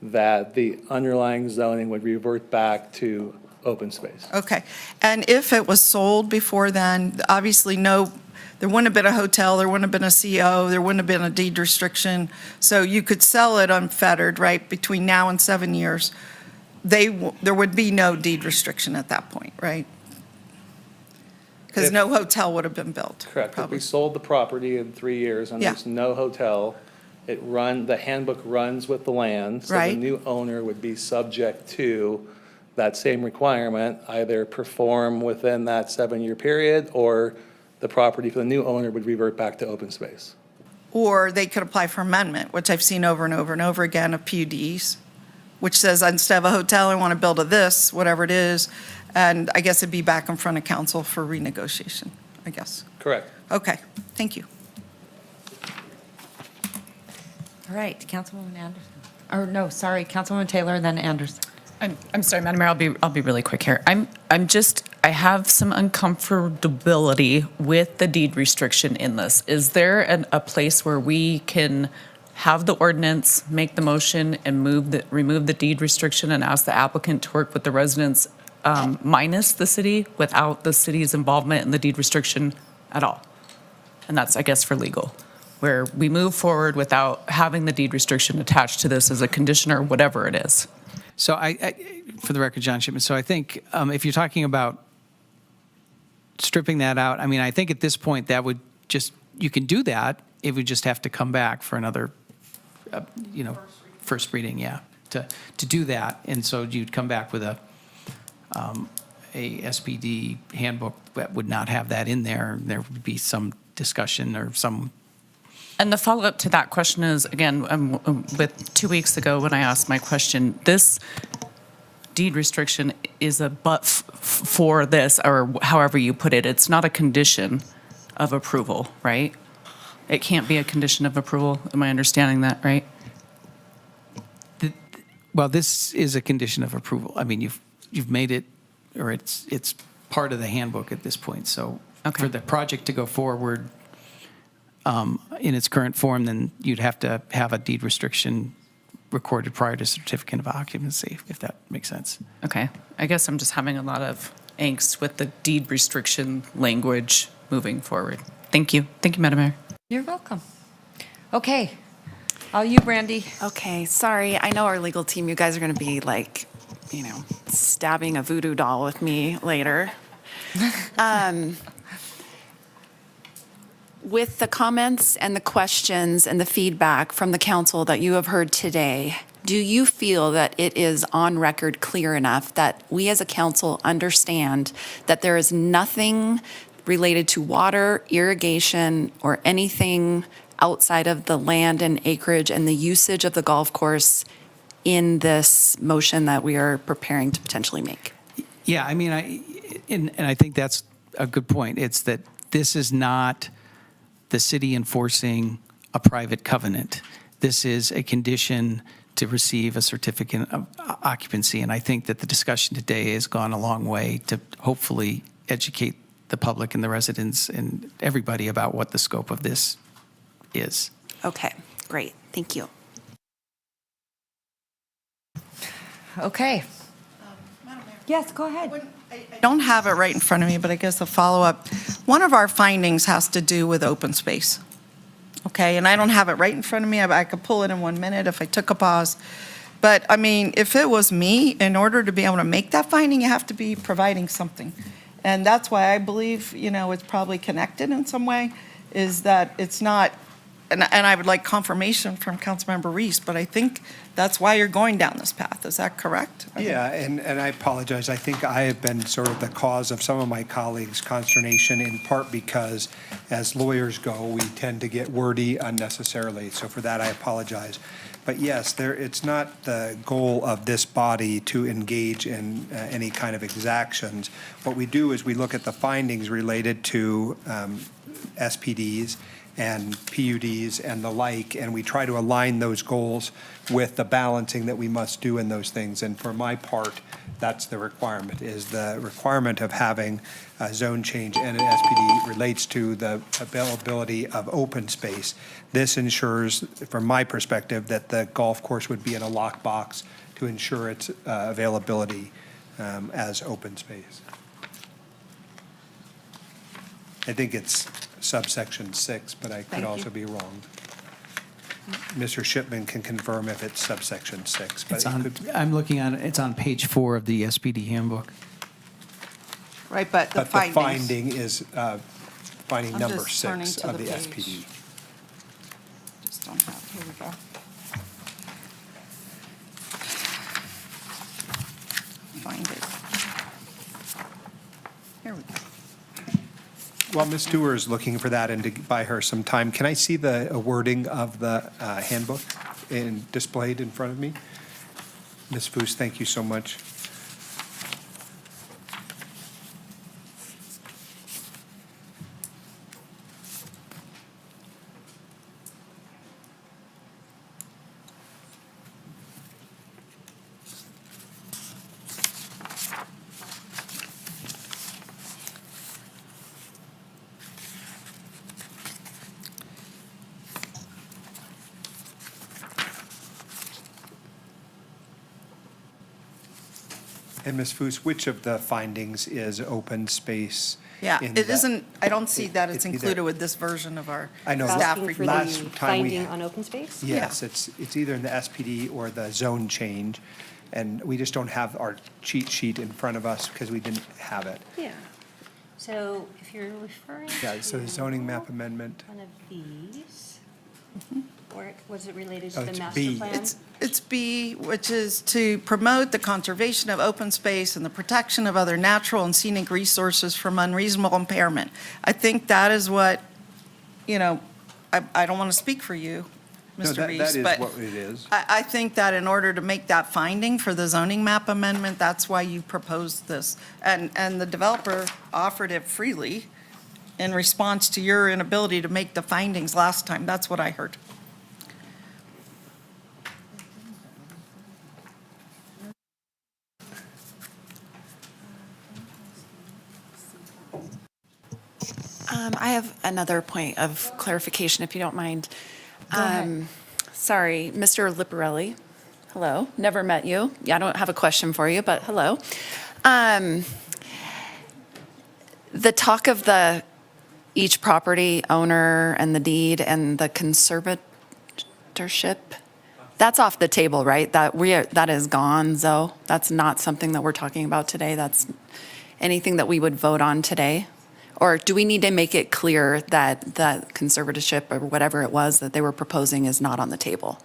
Speaker 7: that the underlying zoning would revert back to open space.
Speaker 22: okay. And if it was sold before then, obviously there wouldn't have been a hotel, there wouldn't have been a CO, there wouldn't have been a deed restriction. So you could sell it unfettered, right, between now and 7 years. There would be no deed restriction at that point, right? Because no hotel would have been built.
Speaker 7: Correct. If we sold the property in 3 years and
Speaker 22: Yeah.
Speaker 7: there's no hotel, the handbook runs with the land. So the
Speaker 22: Right.
Speaker 7: new owner would be subject to that same requirement, either perform within that 7-year period, or the property for the new owner would revert back to open space.
Speaker 22: Or they could apply for amendment, which I've seen over and over and over again of PUDs, which says instead of a hotel, I want to build a this, whatever it is, and I guess it'd be back in front of council for renegotiation, I guess.
Speaker 7: Correct.
Speaker 22: Okay, thank you.
Speaker 6: All right, Councilwoman Anderson. Or no, sorry, Councilwoman Taylor, then Anderson.
Speaker 18: I'm sorry, Madam Mayor, I'll be really quick here. I have some uncomfortability with the deed restriction in this. Is there a place where we can have the ordinance, make the motion, and remove the deed restriction and ask the applicant to work with the residents minus the city, without the city's involvement in the deed restriction at all? And that's, I guess, for legal, where we move forward without having the deed restriction attached to this as a condition or whatever it is.
Speaker 19: So for the record, John Shipman, so I think if you're talking about stripping that out, I mean, I think at this point that would just, you can do that. It would just have to come back for another, first reading, yeah, to do that. And so you'd come back with a SPD handbook that would not have that in there. There would be some discussion or some.
Speaker 18: And the follow-up to that question is, again, with 2 weeks ago when I asked my question, this deed restriction is a for this, or however you put it. It's not a condition of approval, right? It can't be a condition of approval. Am I understanding that right?
Speaker 19: Well, this is a condition of approval. I mean, you've made it, or it's part of the handbook at this point. So for the project to go forward in its current form, then you'd have to have a deed restriction recorded prior to certificate of occupancy, if that makes sense.
Speaker 18: Okay. I guess I'm just having a lot of angst with the deed restriction language moving forward. Thank you. Thank you, Madam Mayor.
Speaker 6: You're welcome. Okay. All you, Brandy.
Speaker 3: Okay, sorry. I know our legal team, you guys are going to be like, stabbing a voodoo doll with me later. With the comments and the questions and the feedback from the council that you have heard today, do you feel that it is on record clear enough that we as a council understand that there is nothing related to water, irrigation, or anything outside of the land and acreage and the usage of the golf course in this motion that we are preparing to potentially make?
Speaker 19: Yeah, I mean, I think that's a good point. It's that this is not the city enforcing a private covenant. This is a condition to receive a certificate of occupancy. And I think that the discussion today has gone a long way to hopefully educate the public and the residents and everybody about what the scope of this is.
Speaker 3: Okay, great. Thank you.
Speaker 6: Okay. Yes, go ahead.
Speaker 22: I don't have it right in front of me, but I guess a follow-up. One of our findings has to do with open space. Okay, and I don't have it right in front of me. I could pull it in 1 minute if I took a pause. But, I mean, if it was me, in order to be able to make that finding, you have to be providing something. And that's why I believe, it's probably connected in some way, is that it's not, and I would like confirmation from Councilmember Reese, but I think that's why you're going down this path. Is that correct?
Speaker 20: Yeah, and I apologize. I think I have been sort of the cause of some of my colleagues' consternation, in part because as lawyers go, we tend to get wordy unnecessarily. So for that, I apologize. But yes, it's not the goal of this body to engage in any kind of exactions. What we do is we look at the findings related to SPDs and PUDs and the like, and we try to align those goals with the balancing that we must do in those things. And for my part, that's the requirement, is the requirement of having a zone change and an SPD relates to the availability of open space. This ensures, from my perspective, that the golf course would be in a lockbox to ensure its availability as open space. I think it's subsection 6, but I could also be wrong. Mr. Shipman can confirm if it's subsection 6. But
Speaker 19: I'm looking at it, it's on page 4 of the SPD handbook.
Speaker 22: Right, but the findings.
Speaker 20: The finding is finding
Speaker 22: I'm
Speaker 20: number
Speaker 22: just turning
Speaker 20: 6
Speaker 22: to
Speaker 20: of
Speaker 22: the
Speaker 20: the
Speaker 22: page.
Speaker 20: SPD.
Speaker 22: Just don't have, here we go. Find it. Here we go.
Speaker 20: While Ms. Dewar is looking for that and to buy her some time, can I see the wording of the handbook displayed in front of me? Ms. Foose, thank you so much. And Ms. Foose, which of the findings is open space?
Speaker 22: Yeah,
Speaker 20: in
Speaker 22: it
Speaker 20: that-
Speaker 22: isn't, I don't see that it's
Speaker 20: either-
Speaker 22: included with this version of our
Speaker 20: I know,
Speaker 22: staff
Speaker 20: last
Speaker 22: report.
Speaker 20: time we.
Speaker 14: Finding on open space?
Speaker 20: Yes, it's either in the SPD or the zone change, and we just don't have our cheat sheet in front of us because we didn't have it.
Speaker 14: Yeah. So if you're referring
Speaker 20: Yeah, so the
Speaker 14: to
Speaker 20: zoning map amendment,
Speaker 14: one of these, or was it related
Speaker 20: Oh,
Speaker 14: to the
Speaker 20: it's
Speaker 14: master
Speaker 20: B.
Speaker 14: plan?
Speaker 22: It's B, which is to promote the conservation of open space and the protection of other natural and scenic resources from unreasonable impairment. I think that is what, I don't want to speak for you,
Speaker 20: no,
Speaker 22: Mr.
Speaker 20: that
Speaker 22: Reese,
Speaker 20: is
Speaker 22: but
Speaker 20: what it is.
Speaker 22: I think that in order to make that finding for the zoning map amendment, that's why you proposed this. And the developer offered it freely in response to your inability to make the findings last time. That's what I heard.
Speaker 3: I have another point of clarification, if you don't mind.
Speaker 22: Go ahead.
Speaker 3: Sorry, Mr. Liparelli. Hello, never met you. Yeah, I don't have a question for you, but hello. The talk of each property owner and the deed and the conservatorship, that's off the table, right? That is gone, Zoe. That's not something that we're talking about today. That's anything that we would vote on today? Or do we need to make it clear that the conservatorship or whatever it was that they were proposing is not on the table?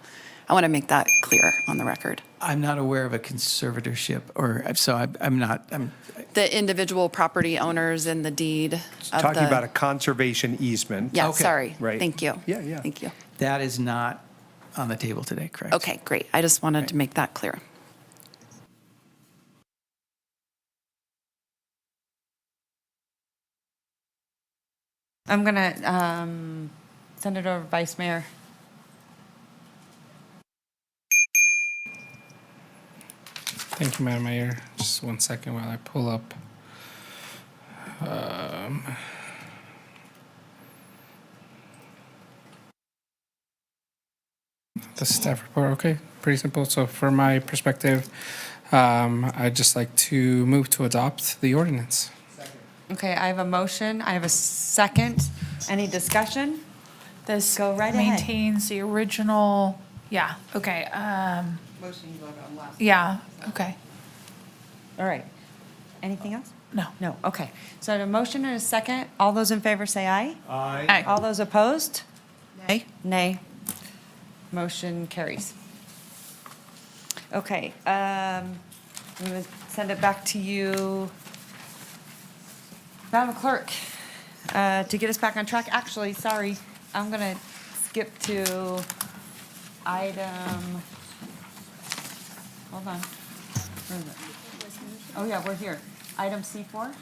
Speaker 3: I want to make that clear on the record.
Speaker 19: I'm not aware of a conservatorship, I'm not.
Speaker 3: The individual property owners in the deed of
Speaker 20: Talking about a conservation easement.
Speaker 3: Yeah,
Speaker 19: Okay.
Speaker 3: sorry.
Speaker 20: Right.
Speaker 3: Thank you.
Speaker 20: Yeah.
Speaker 3: Thank you.
Speaker 19: That is not on the table today, correct?
Speaker 3: Okay, great. I just wanted to make that clear.
Speaker 6: I'm going to send it over to Vice Mayor.
Speaker 2: Thank you, Madam Mayor. Just 1 second while I pull up. The staff report, okay, pretty simple. So from my perspective, I'd just like to move to adopt the ordinance.
Speaker 6: Okay, I have a motion. I have a second. Any discussion?
Speaker 8: This
Speaker 6: Go right ahead.
Speaker 8: maintains the original, yeah, okay.
Speaker 6: Motion you voted on last.
Speaker 8: Yeah, okay.
Speaker 6: All right. Anything else?
Speaker 8: No.
Speaker 6: No, okay. So I have a motion and a second. All those in favor say aye.
Speaker 8: Aye.
Speaker 6: All those opposed?
Speaker 8: Nay.
Speaker 6: Nay. Motion carries. Okay, I'm going to send it back to you, Madam Clerk, to get us back on track. Actually, sorry, I'm going to skip to item, hold on. Where is it? Oh, yeah, we're here. Item C4?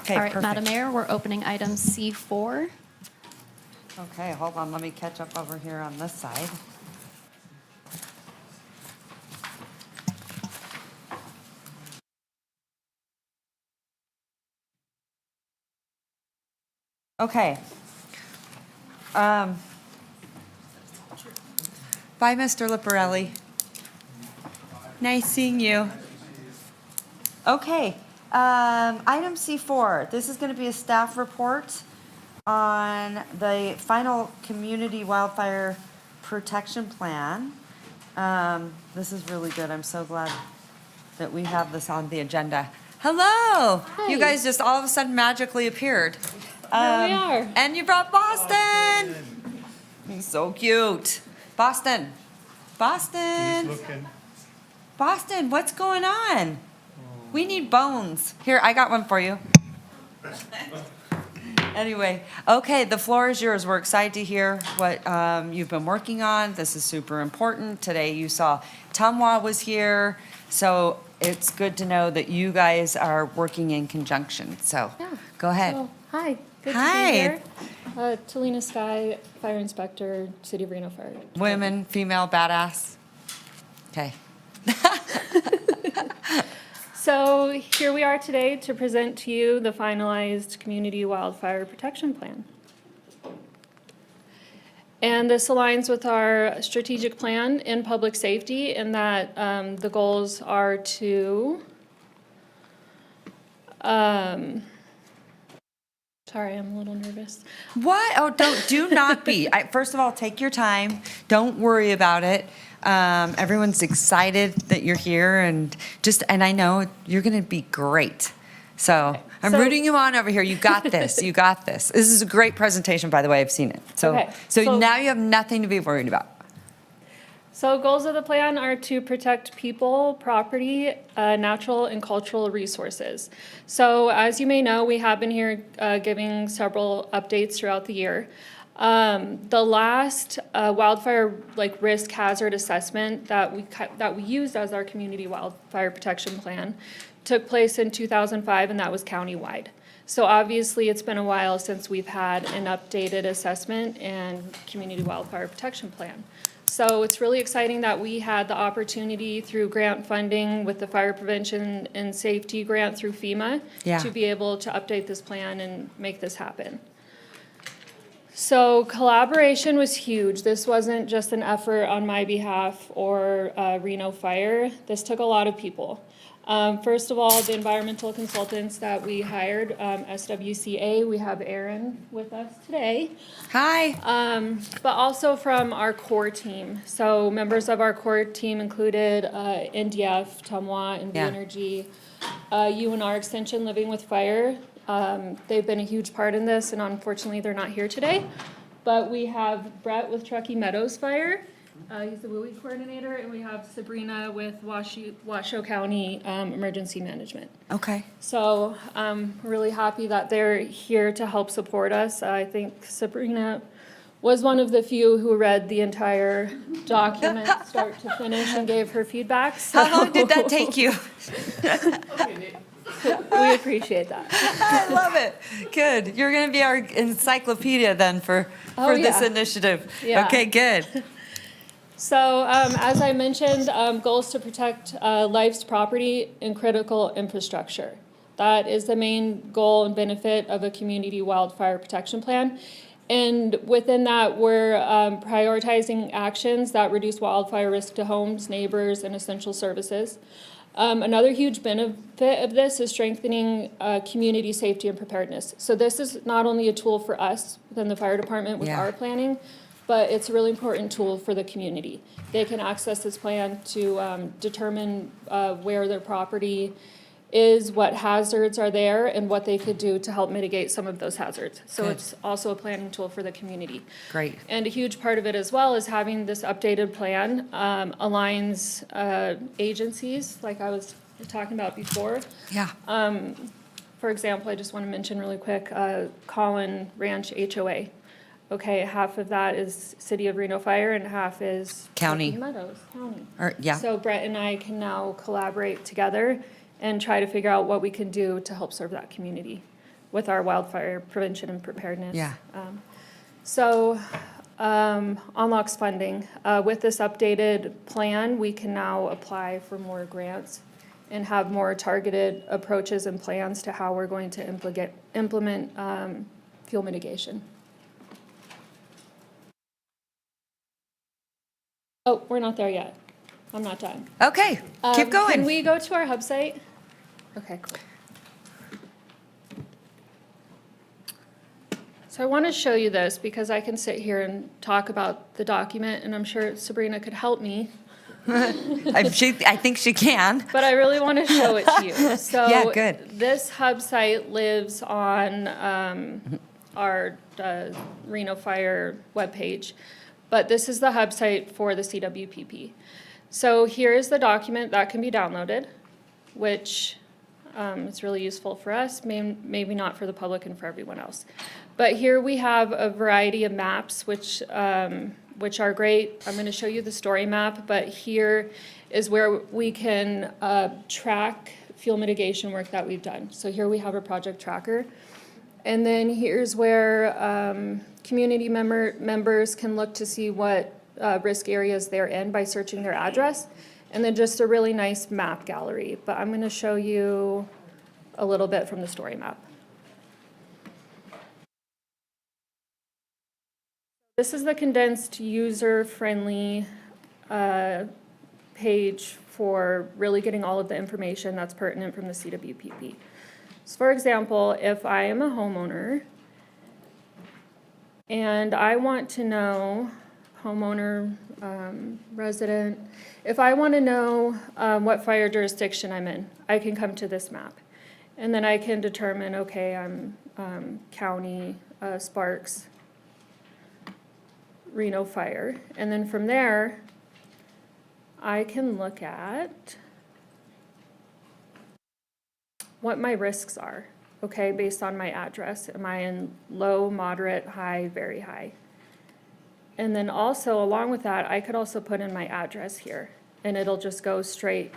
Speaker 6: Okay,
Speaker 4: All right,
Speaker 6: perfect.
Speaker 4: Madam Mayor, we're opening item C4.
Speaker 6: Okay, hold on, let me catch up over here on this side. Okay. Bye, Mr. Liparelli. Nice seeing you. Okay, item C4, this is gonna be a staff report on the final community wildfire protection plan. This is really good. I'm so glad that we have this on the agenda. Hello! You guys just all of a sudden magically appeared.
Speaker 11: Here we are.
Speaker 6: And you brought Boston! He's so cute. Boston. Boston. Boston, what's going on? We need bones. Here, I got one for you. Anyway, okay, the floor is yours. We're excited to hear what you've been working on. This is super important. Today you saw Tumwa was here, so it's good to know that you guys are working in conjunction. So go ahead.
Speaker 11: So, hi. Good
Speaker 6: Hi.
Speaker 11: to be here. Talina Sky, Fire Inspector, City of Reno Fire Department.
Speaker 6: Women, female, badass. Okay.
Speaker 11: So here we are today to present to you the finalized Community Wildfire Protection Plan. And this aligns with our strategic plan in public safety in that the goals are to, sorry, I'm a little nervous.
Speaker 6: What? Oh, do not be. First of all, take your time. Don't worry about it. Everyone's excited that you're here and I know you're going to be great. So I'm rooting you on over here. You got this. You got this. This is a great presentation, by the way. I've seen it. So now you have nothing to be worried about.
Speaker 11: So goals of the plan are to protect people, property, natural and cultural resources. So as you may know, we have been here giving several updates throughout the year. The last wildfire risk hazard assessment that we used as our community wildfire protection plan took place in 2005, and that was countywide. So obviously, it's been a while since we've had an updated assessment and community wildfire protection plan. So it's really exciting that we had the opportunity through grant funding with the Fire Prevention and Safety Grant through FEMA to be able to update this plan and make this happen. So collaboration was huge. This wasn't just an effort on my behalf or Reno Fire. This took a lot of people. First of all, the environmental consultants that we hired, SWCA, we have Aaron with us today.
Speaker 6: Hi.
Speaker 11: But also from our core team. So members of our core team included NDF, Tumwa, and
Speaker 6: Yeah.
Speaker 11: Energy, UNR Extension Living with Fire. They've been a huge part in this, and unfortunately, they're not here today. But we have Brett with Truckee Meadows Fire. He's the WUI coordinator, and we have Sabrina with Washoe County Emergency Management.
Speaker 6: Okay.
Speaker 11: So I'm really happy that they're here to help support us. I think Sabrina was one of the few who read the entire document start to finish and gave her feedback. So.
Speaker 6: How long did that take you?
Speaker 11: We appreciate that.
Speaker 6: I love it. Good. You're going to be our encyclopedia then for this initiative.
Speaker 11: Yeah.
Speaker 6: Okay, good.
Speaker 11: So as I mentioned, goals to protect life's property and critical infrastructure. That is the main goal and benefit of a community wildfire protection plan. And within that, we're prioritizing actions that reduce wildfire risk to homes, neighbors, and essential services. Another huge benefit of this is strengthening community safety and preparedness. So this is not only a tool for us within the fire department with our planning, but it's a really important tool for the community. They can access this plan to determine where their property is, what hazards are there, and what they could do to help mitigate some of those hazards. So it's also a planning tool for the community.
Speaker 6: Great.
Speaker 11: And a huge part of it as well is having this updated plan aligns agencies, like I was talking about before.
Speaker 6: Yeah.
Speaker 11: For example, I just want to mention really quick, Collin Ranch HOA. Okay, half of that is City of Reno Fire and half is
Speaker 6: County.
Speaker 11: Meadows County.
Speaker 6: Yeah.
Speaker 11: So Brett and I can now collaborate together and try to figure out what we can do to help serve that community with our wildfire prevention and preparedness.
Speaker 6: Yeah.
Speaker 11: Unlocks funding. With this updated plan, we can now apply for more grants and have more targeted approaches and plans to how we're going to implement fuel mitigation. Oh, we're not there yet. I'm not done.
Speaker 6: Okay, keep going.
Speaker 11: Can we go to our hub site? Okay, cool. So I want to show you this because I can sit here and talk about the document, and I'm sure Sabrina could help me.
Speaker 6: I think she can.
Speaker 11: But I really want to show it to you. So
Speaker 6: yeah, good.
Speaker 11: This hub site lives on our Reno Fire webpage. But this is the hub site for the CWPP. So here is the document that can be downloaded, which is really useful for us, maybe not for the public and for everyone else. But here we have a variety of maps, which are great. I'm going to show you the story map, but here is where we can track fuel mitigation work that we've done. So here we have a project tracker. And then here's where community members can look to see what risk areas they're in by searching their address. And then just a really nice map gallery. But I'm going to show you a little bit from the story map. This is the condensed user-friendly page for really getting all of the information that's pertinent from the CWPP. So for example, if I am a homeowner and I want to know, homeowner, resident, if I want to know what fire jurisdiction I'm in, I can come to this map. And then I can determine, okay, I'm county, Sparks, Reno Fire. And then from there, I can look at what my risks are, okay, based on my address. Am I in low, moderate, high, very high? And then also, along with that, I could also put in my address here, and it'll just go straight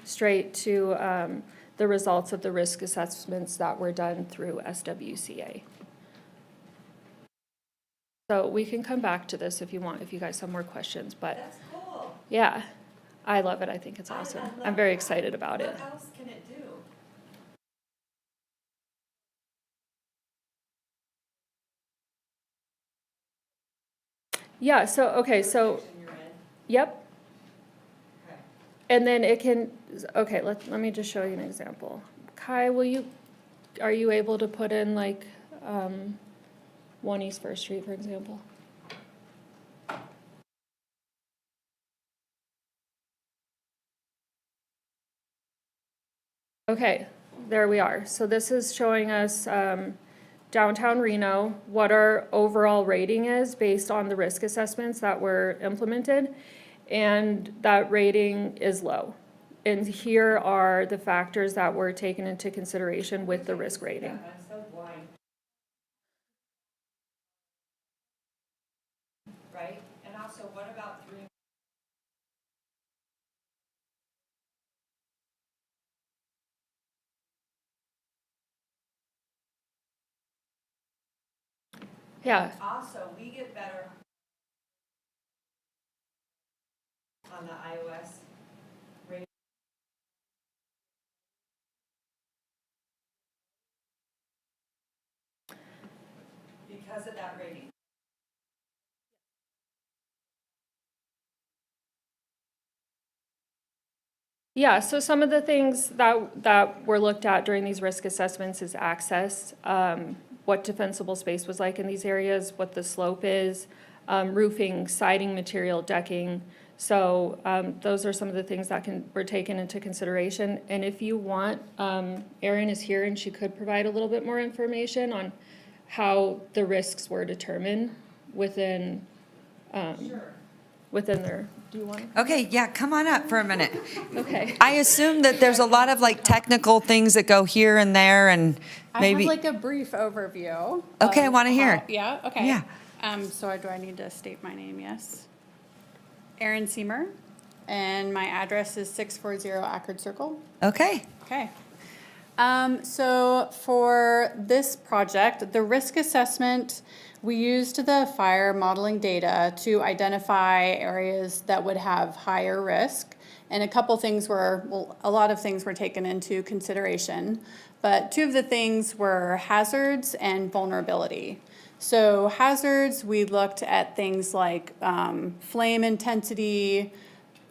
Speaker 11: to the results of the risk assessments that were done through SWCA. So we can come back to this if you want, if you guys have more questions, but. That's cool. Yeah, I love it. I think it's awesome. I'm very excited about it.
Speaker 6: What else can it do?
Speaker 11: Yeah, so, okay, so, yep. And then it can, okay, let me just show you an example. Kai, are you able to put in like 1 East First Street, for example? Okay, there we are. So this is showing us downtown Reno, what our overall rating is based on the risk assessments that were implemented, and that rating is low. And here are the factors that were taken into consideration with the risk rating.
Speaker 6: Right? And also, what about 3?
Speaker 11: Yeah.
Speaker 6: Also, we get better on the iOS rating. Because of that rating.
Speaker 11: Yeah, so some of the things that were looked at during these risk assessments is access, what defensible space was like in these areas, what the slope is, roofing, siding material, decking. So those are some of the things that were taken into consideration. And if you want, Erin is here and she could provide a little bit more information on how the risks were determined within their, do you want to?
Speaker 6: Okay, yeah, come on up for a minute.
Speaker 11: Okay.
Speaker 6: I assume that there's a lot of like technical things that go here and there and maybe.
Speaker 12: I have like a brief overview.
Speaker 6: Okay, I
Speaker 12: of
Speaker 6: want to hear.
Speaker 12: Yeah, okay.
Speaker 6: Yeah.
Speaker 12: So do I need to state my name? Yes. Erin Seamer, and my address is 640 Ackerd Circle.
Speaker 6: Okay.
Speaker 12: Okay. So for this project, the risk assessment, we used the fire modeling data to identify areas that would have higher risk. And a lot of things were taken into consideration. But two of the things were hazards and vulnerability. So hazards, we looked at things like flame intensity.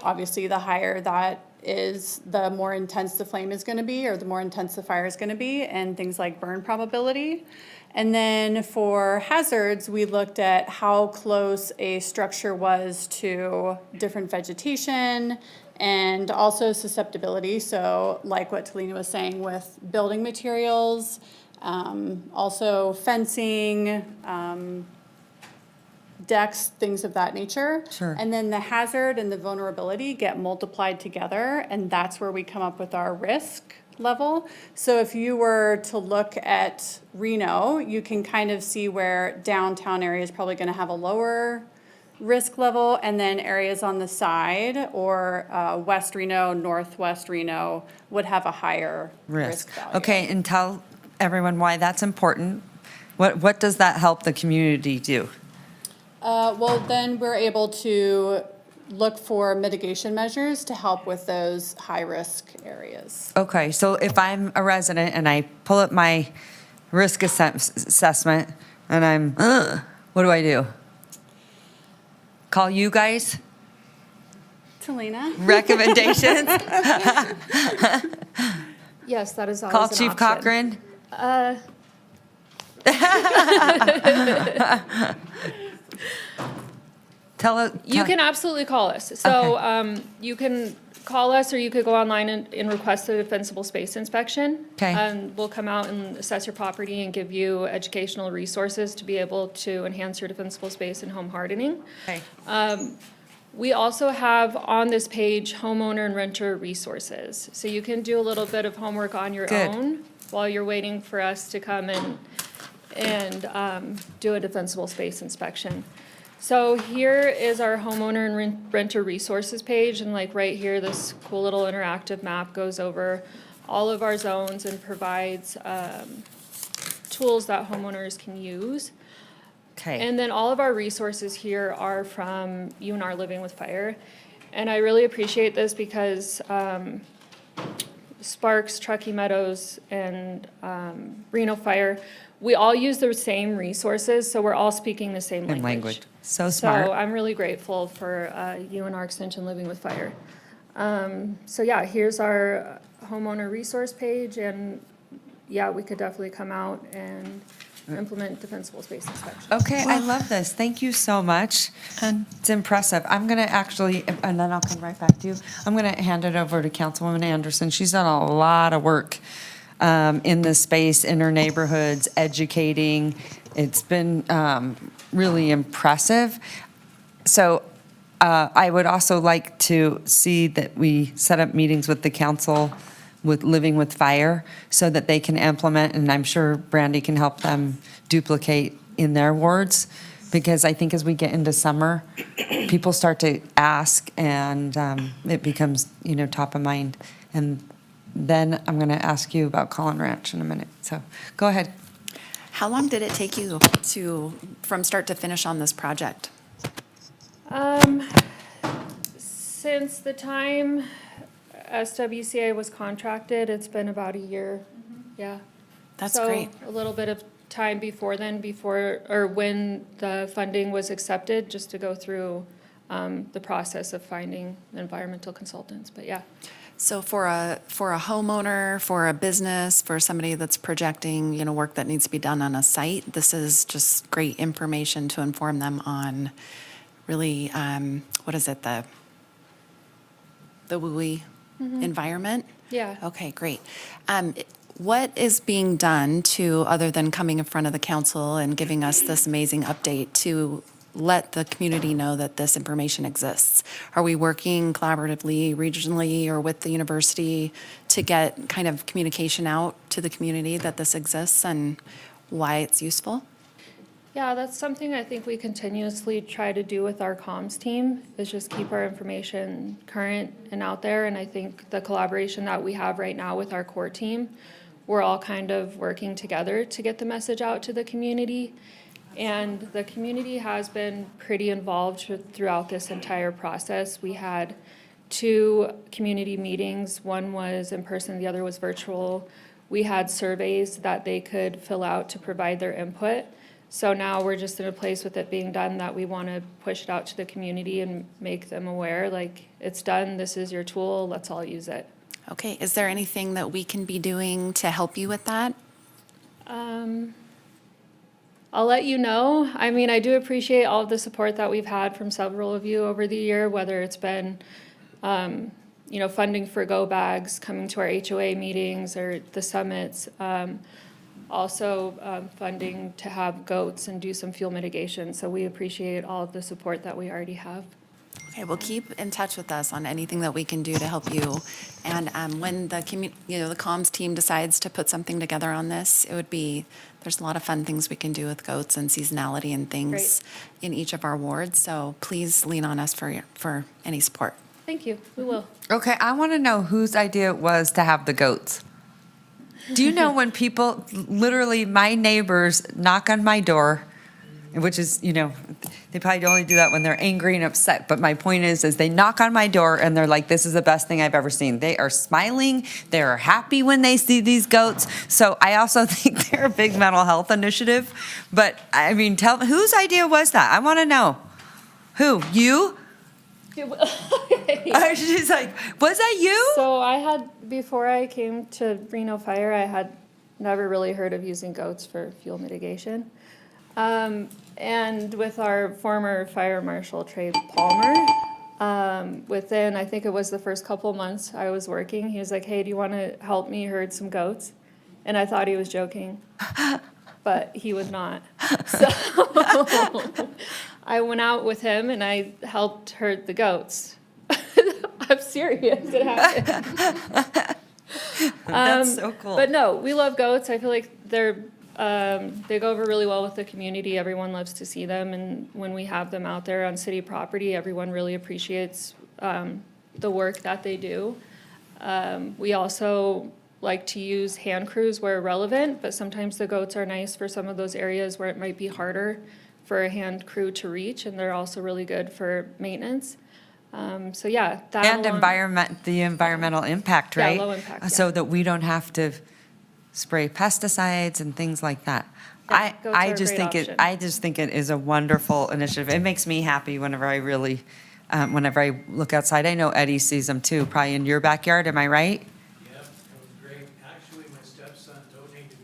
Speaker 12: Obviously, the higher that is, the more intense the flame is going to be, or the more intense the fire is going to be, and things like burn probability. And then for hazards, we looked at how close a structure was to different vegetation and also susceptibility. So like what Talina was saying with building materials, also fencing, decks, things of that nature.
Speaker 6: Sure.
Speaker 12: And then the hazard and the vulnerability get multiplied together, and that's where we come up with our risk level. So if you were to look at Reno, you can kind of see where downtown area is probably going to have a lower risk level, and then areas on the side or West Reno, Northwest Reno would have a higher risk value.
Speaker 6: Okay, and tell everyone why that's important. What does that help the community do?
Speaker 12: Well, then we're able to look for mitigation measures to help with those high-risk areas.
Speaker 6: Okay, so if I'm a resident and I pull up my risk assessment and I'm, what do I do? Call you guys?
Speaker 12: Talina?
Speaker 6: Recommendations?
Speaker 11: Yes, that is always
Speaker 6: Call
Speaker 11: an
Speaker 6: Chief
Speaker 11: option.
Speaker 6: Cochran?
Speaker 11: You can absolutely call us. So you can call us, or you could go online and request a defensible space inspection.
Speaker 6: Okay.
Speaker 11: And we'll come out and assess your property and give you educational resources to be able to enhance your defensible space and home hardening.
Speaker 6: Okay.
Speaker 11: We also have on this page homeowner and renter resources. So you can do a little bit of homework on your
Speaker 6: Good.
Speaker 11: own while you're waiting for us to come and do a defensible space inspection. So here is our homeowner and renter resources page, and like right here, this cool little interactive map goes over all of our zones and provides tools that homeowners can use.
Speaker 6: Okay.
Speaker 11: And then all of our resources here are from UNR Living with Fire. And I really appreciate this because Sparks, Truckee Meadows, and Reno Fire, we all use the same resources, so we're all speaking the same language.
Speaker 6: So smart.
Speaker 11: So I'm really grateful for UNR Extension Living with Fire. So yeah, here's our homeowner resource page, and yeah, we could definitely come out and implement defensible space inspections.
Speaker 6: Okay, I love this. Thank you so much. It's impressive. I'm going to actually, and then I'll come right back to you. I'm going to hand it over to Councilwoman Anderson. She's done a lot of work in this space, in her neighborhoods, educating. It's been really impressive. So I would also like to see that we set up meetings with the council with Living with Fire so that they can implement, and I'm sure Brandy can help them duplicate in their wards. Because I think as we get into summer, people start to ask and it becomes, top of mind. And then I'm going to ask you about Collin Ranch in a minute. So go ahead.
Speaker 3: How long did it take you from start to finish on this project?
Speaker 11: Since the time SWCA was contracted, it's been about a year. Yeah.
Speaker 3: That's great.
Speaker 11: So a little bit of time before then, or when the funding was accepted, just to go through the process of finding environmental consultants, but yeah.
Speaker 3: So for a homeowner, for a business, for somebody that's projecting, work that needs to be done on a site, this is just great information to inform them on really, what is it, the WUI environment?
Speaker 11: Yeah.
Speaker 3: Okay, great. What is being done other than coming in front of the council and giving us this amazing update, to let the community know that this information exists? Are we working collaboratively, regionally, or with the university to get kind of communication out to the community that this exists and why it's useful?
Speaker 11: Yeah, that's something I think we continuously try to do with our comms team, is just keep our information current and out there. And I think the collaboration that we have right now with our core team, we're all kind of working together to get the message out to the community. And the community has been pretty involved throughout this entire process. We had 2 community meetings. One was in person, the other was virtual. We had surveys that they could fill out to provide their input. So now we're just in a place with it being done that we want to push it out to the community and make them aware, like, it's done, this is your tool, let's all use it.
Speaker 3: Okay, is there anything that we can be doing to help you with that?
Speaker 11: I'll let you know. I mean, I do appreciate all of the support that we've had from several of you over the year, whether it's been, funding for go bags, coming to our HOA meetings or the summits. Also funding to have goats and do some fuel mitigation. So we appreciate all of the support that we already have.
Speaker 3: Okay, well, keep in touch with us on anything that we can do to help you. And when the the comms team decides to put something together on this, there's a lot of fun things we can do with goats and seasonality and things in each of our wards. So please lean on us for any support.
Speaker 11: Thank you, we will.
Speaker 6: Okay, I want to know whose idea it was to have the goats. Do you know when people, literally my neighbors knock on my door, which is, they probably only do that when they're angry and upset. But my point is they knock on my door and they're like, this is the best thing I've ever seen. They are smiling. They're happy when they see these goats. So I also think they're a big mental health initiative. But I mean, whose idea was that? I want to know. Who? You? She's like, was that you?
Speaker 11: So before I came to Reno Fire, I had never really heard of using goats for fuel mitigation. And with our former fire marshal, Trey Palmer, within, I think it was the first couple months I was working, he was like, hey, do you want to help me herd some goats? And I thought he was joking, but he was not. So I went out with him and I helped herd the goats. I'm serious, it happened.
Speaker 6: That's so cool.
Speaker 11: But no, we love goats. I feel like they go over really well with the community. Everyone loves to see them, and when we have them out there on city property, everyone really appreciates the work that they do. We also like to use hand crews where relevant, but sometimes the goats are nice for some of those areas where it might be harder for a hand crew to reach, and they're also really good for maintenance. So yeah, that
Speaker 6: and the environmental impact, right?
Speaker 11: Yeah, low impact.
Speaker 6: So that we don't have to spray pesticides and things like that.
Speaker 11: Yeah,
Speaker 6: I just think it is a wonderful initiative. It makes me happy whenever I really whenever I look outside. I know Eddie sees them too, probably in your backyard, am I right?
Speaker 13: Yep, that was great. Actually, my stepson donated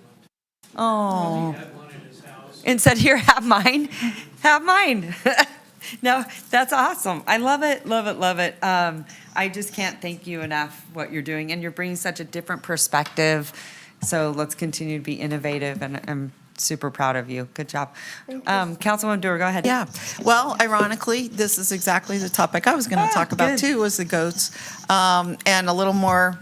Speaker 13: one.
Speaker 6: Oh.
Speaker 13: He had one in his house.
Speaker 6: And said, here, have mine, have mine. No, that's awesome. I love it, love it, love it. I just can't thank you enough what you're doing, and you're bringing such a different perspective. So let's continue to be innovative, and I'm super proud of you. Good job. Councilwoman Dewar, go ahead.
Speaker 22: Yeah, well, ironically, this is exactly the topic I was going to talk about
Speaker 6: good.
Speaker 22: too, was the goats, and a little more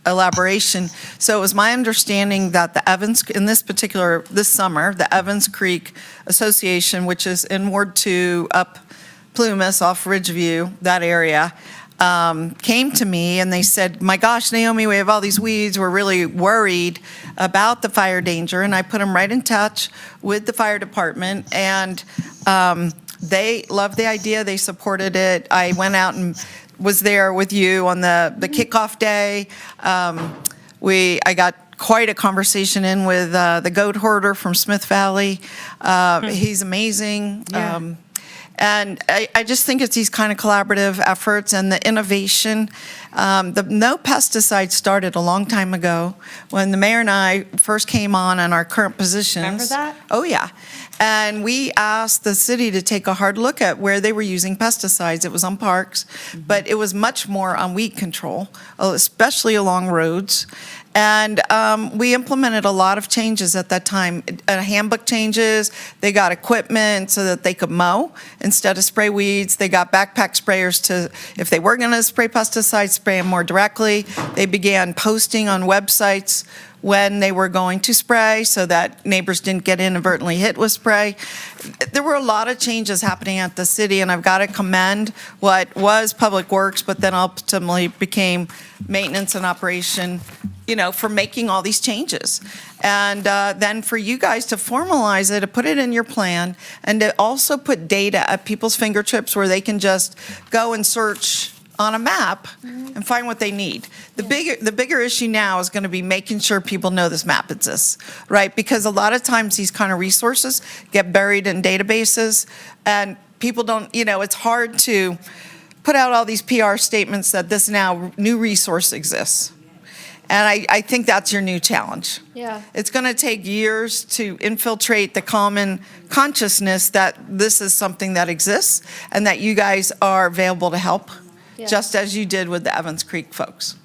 Speaker 22: elaboration. So it was my understanding that the Evans, this summer, the Evans Creek Association, which is in Ward 2 up Plumas off Ridgeview, that area, came to me and they said, my gosh, Naomi, we have all these weeds. We're really worried about the fire danger. And I put them right in touch with the fire department, and they loved the idea. They supported it. I went out and was there with you on the kickoff day. I got quite a conversation in with the goat hoarder from Smith Valley. He's amazing.
Speaker 6: Yeah.
Speaker 22: And I just think it's these kind of collaborative efforts and the innovation. The no pesticides started a long time ago when the mayor and I first came on our current positions.
Speaker 6: Remember that?
Speaker 22: Oh, yeah. And we asked the city to take a hard look at where they were using pesticides. It was on parks, but it was much more on weed control, especially along roads. And we implemented a lot of changes at that time. Handbook changes, they got equipment so that they could mow instead of spray weeds. They got backpack sprayers to, if they were going to spray pesticides, spray them more directly. They began posting on websites when they were going to spray so that neighbors didn't get inadvertently hit with spray. There were a lot of changes happening at the city, and I've got to commend what was Public Works, but then ultimately became maintenance and operation, for making all these changes. And then for you guys to formalize it, to put it in your plan, and to also put data at people's fingertips where they can just go and search on a map and find what they need. The bigger issue now is going to be making sure people know this map exists, right? Because a lot of times these kind of resources get buried in databases, and people don't, it's hard to put out all these PR statements that this now new resource exists. And I think that's your new challenge.
Speaker 11: Yeah.
Speaker 22: It's going to take years to infiltrate the common consciousness that this is something that exists and that you guys are available to help, just as you did with the Evans Creek folks.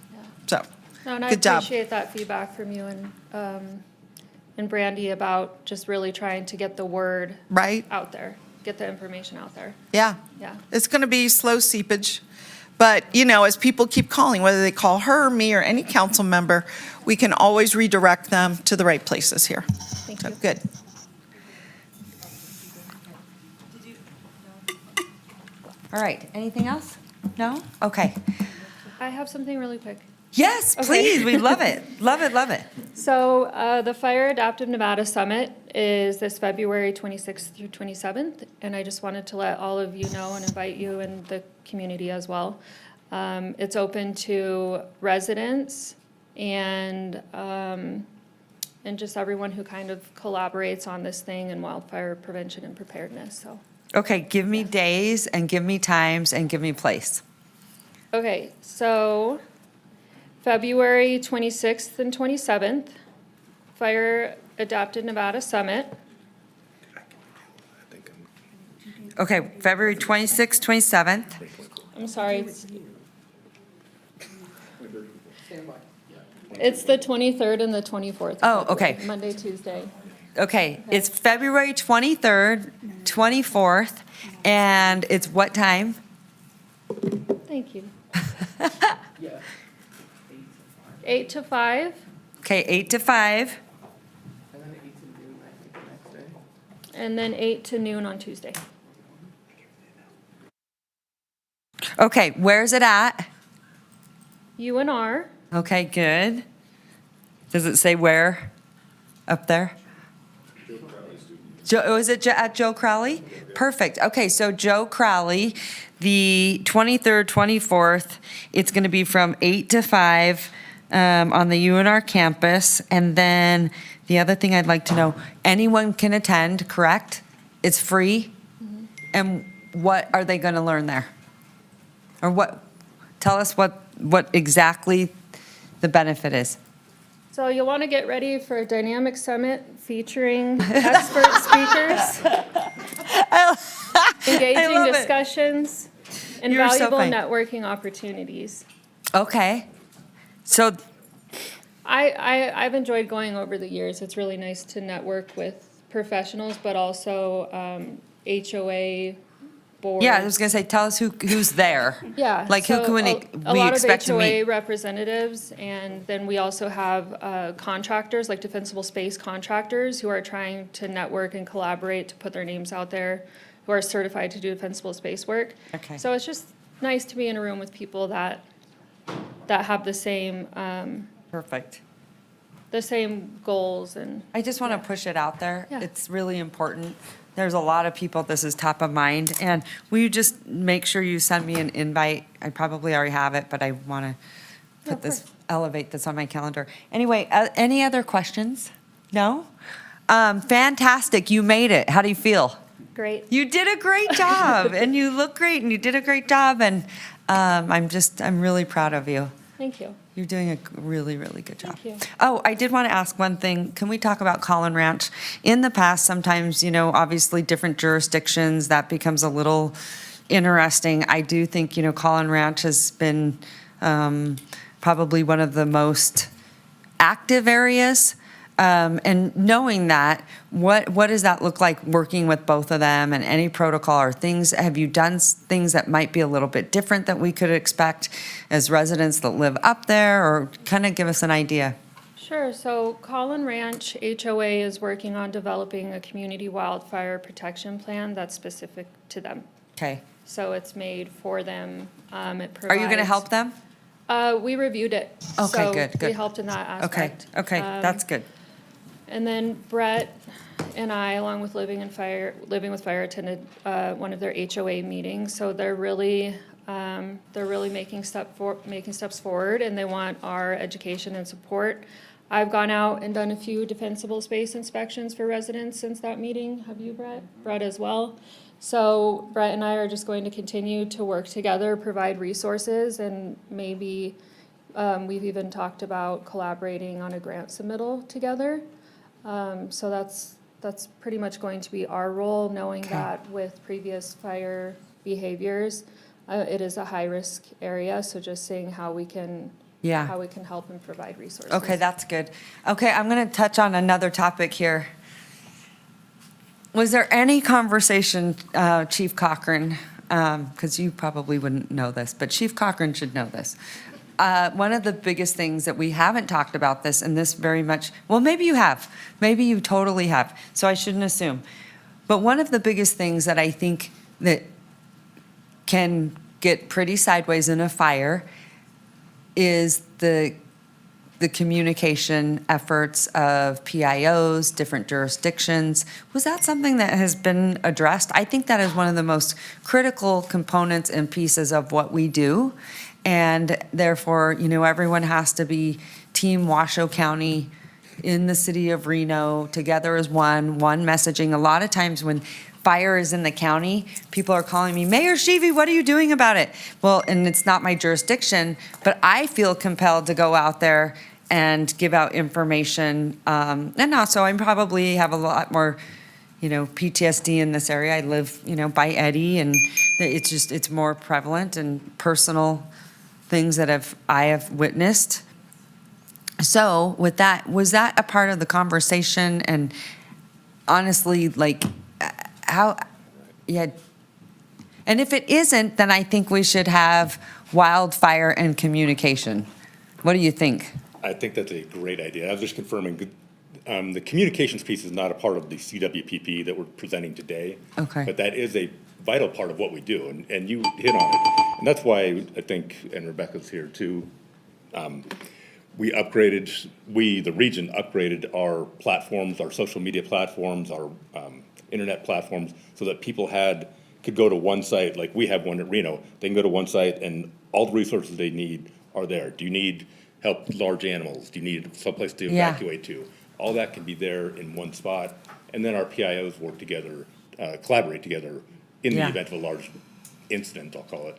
Speaker 22: So,
Speaker 11: No, and I
Speaker 22: good job.
Speaker 11: appreciate that feedback from you and Brandy about just really trying to get the word out there, get the information out there.
Speaker 22: Yeah.
Speaker 11: Yeah.
Speaker 22: It's going to be slow seepage. But, as people keep calling, whether they call her or me or any council member, we can always redirect them to the right places here.
Speaker 11: Thank you.
Speaker 22: Good.
Speaker 6: All right, anything else? No? Okay.
Speaker 11: I have something really quick.
Speaker 6: Yes, please, we love it. Love it, love it.
Speaker 11: So the Fire Adaptive Nevada Summit is this February 26th through 27th, and I just wanted to let all of you know and invite you and the community as well. It's open to residents and just everyone who kind of collaborates on this thing in wildfire prevention and preparedness. So.
Speaker 6: Okay, give me days and give me times and give me place.
Speaker 11: Okay, so February 26th and 27th, Fire Adapted Nevada Summit.
Speaker 6: Okay, February 26th, 27th.
Speaker 11: I'm sorry. It's the 23rd and the 24th.
Speaker 6: Oh, okay.
Speaker 11: Monday, Tuesday.
Speaker 6: Okay, it's February 23rd, 24th, and it's what time?
Speaker 11: Thank you. 8 to 5.
Speaker 6: Okay, 8 to 5.
Speaker 11: And then 8 to noon on Tuesday.
Speaker 6: Okay, where's it at?
Speaker 11: UNR.
Speaker 6: Okay, good. Does it say where? Up there? Is it at Joe Crowley? Perfect. Okay, so Joe Crowley, the 23rd, 24th, it's going to be from 8 to 5 on the UNR campus. And then the other thing I'd like to know, anyone can attend, correct? It's free? And what are they going to learn there? Or what, tell us what exactly the benefit is.
Speaker 11: So you'll want to get ready for a dynamic summit featuring expert speakers, engaging
Speaker 6: love it.
Speaker 11: discussions, and
Speaker 6: You're so
Speaker 11: valuable
Speaker 6: funny.
Speaker 11: networking opportunities.
Speaker 6: Okay. So,
Speaker 11: I've enjoyed going over the years. It's really nice to network with professionals, but also HOA boards.
Speaker 6: yeah, I was going to say, tell us who's there.
Speaker 11: Yeah.
Speaker 6: Like, who
Speaker 11: so
Speaker 6: can
Speaker 11: a
Speaker 6: we
Speaker 11: lot
Speaker 6: expect
Speaker 11: of
Speaker 6: to
Speaker 11: HOA
Speaker 6: meet?
Speaker 11: representatives, and then we also have contractors, like defensible space contractors, who are trying to network and collaborate to put their names out there, who are certified to do defensible space work.
Speaker 6: Okay.
Speaker 11: So it's just nice to be in a room with people that have the same
Speaker 6: Perfect.
Speaker 11: the same goals and.
Speaker 6: I just want to push it out there.
Speaker 11: Yeah.
Speaker 6: It's really important. There's a lot of people, this is top of mind. And will you just make sure you send me an invite? I probably already have it, but I want to elevate this on my calendar. Anyway, any other questions? No? Fantastic, you made it. How do you feel?
Speaker 11: Great.
Speaker 6: You did a great job, and you look great, and you did a great job, and I'm really proud of you.
Speaker 11: Thank you.
Speaker 6: You're doing a really, really good job.
Speaker 11: Thank you.
Speaker 6: Oh, I did want to ask one thing. Can we talk about Collin Ranch? In the past, sometimes, obviously different jurisdictions, that becomes a little interesting. I do think, Collin Ranch has been probably one of the most active areas. And knowing that, what does that look like working with both of them, and any protocol or things? Have you done things that might be a little bit different that we could expect as residents that live up there, or kind of give us an idea?
Speaker 11: Sure. So Collin Ranch HOA is working on developing a community wildfire protection plan that's specific to them.
Speaker 6: Okay.
Speaker 11: So it's made for them. It
Speaker 6: Are you going to
Speaker 11: provides-
Speaker 6: help them?
Speaker 11: We reviewed it.
Speaker 6: Okay,
Speaker 11: So
Speaker 6: good.
Speaker 11: we helped in that aspect.
Speaker 6: Okay, that's good.
Speaker 11: And then Brett and I, along with Living with Fire, attended one of their HOA meetings. So they're really making steps forward, and they want our education and support. I've gone out and done a few defensible space inspections for residents since that meeting. Have you, Brett? Brett as well. So Brett and I are just going to continue to work together, provide resources, and maybe we've even talked about collaborating on a grant submittal together. So that's pretty much going to be our role, knowing that with previous fire behaviors, it is a high-risk area, so just seeing how we can help and provide resources.
Speaker 6: Okay, that's good. Okay, I'm going to touch on another topic here. Was there any conversation, Chief Cochran, because you probably wouldn't know this, but Chief Cochran should know this. One of the biggest things that we haven't talked about this, and this very much, well, maybe you have. Maybe you totally have, so I shouldn't assume. But one of the biggest things that I think that can get pretty sideways in a fire is the communication efforts of PIOs, different jurisdictions. Was that something that has been addressed? I think that is one of the most critical components and pieces of what we do. And therefore, everyone has to be Team Washoe County in the city of Reno, together as one messaging. A lot of times when fire is in the county, people are calling me, Mayor Sheevy, what are you doing about it? Well, and it's not my jurisdiction, but I feel compelled to go out there and give out information. And also, I probably have a lot more, PTSD in this area. I live, by Eddy, and it's more prevalent and personal things that I have witnessed. So with that, was that a part of the conversation? And honestly, how, yeah. And if it isn't, then I think we should have wildfire and communication. What do you think?
Speaker 1: I think that's a great idea. I was just confirming, the communications piece is not a part of the CWPP that we're presenting today.
Speaker 6: Okay.
Speaker 1: But that is a vital part of what we do, and you hit on it. And that's why I think, and Rebecca's here too, the region upgraded our platforms, our social media platforms, our internet platforms, so that people could go to one site, like we have one at Reno. They can go to one site and all the resources they need are there. Do you need help with large animals? Do you need someplace to evacuate to? All that can be there in one spot. And then our PIOs work together, collaborate together in the event of a large incident, I'll call it.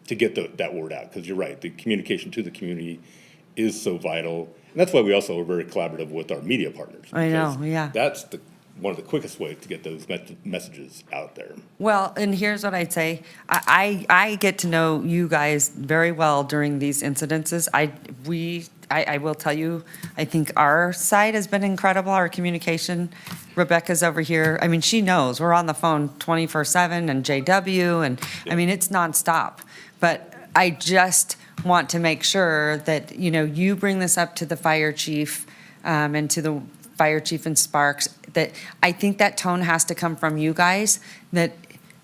Speaker 1: to get that word out. Because you're right, the communication to the community is so vital. And that's why we also are very collaborative with our media partners.
Speaker 6: I know,
Speaker 1: because
Speaker 6: yeah.
Speaker 1: That's one of the quickest ways to get those messages out there.
Speaker 6: Well, and here's what I'd say. I get to know you guys very well during these incidences. I will tell you, I think our side has been incredible, our communication. Rebecca's over here. I mean, she knows. We're on the phone 24/7 and JW, and I mean, it's nonstop. But I just want to make sure that, you bring this up to the fire chief and to the fire chief and Sparks, that I think that tone has to come from you guys, that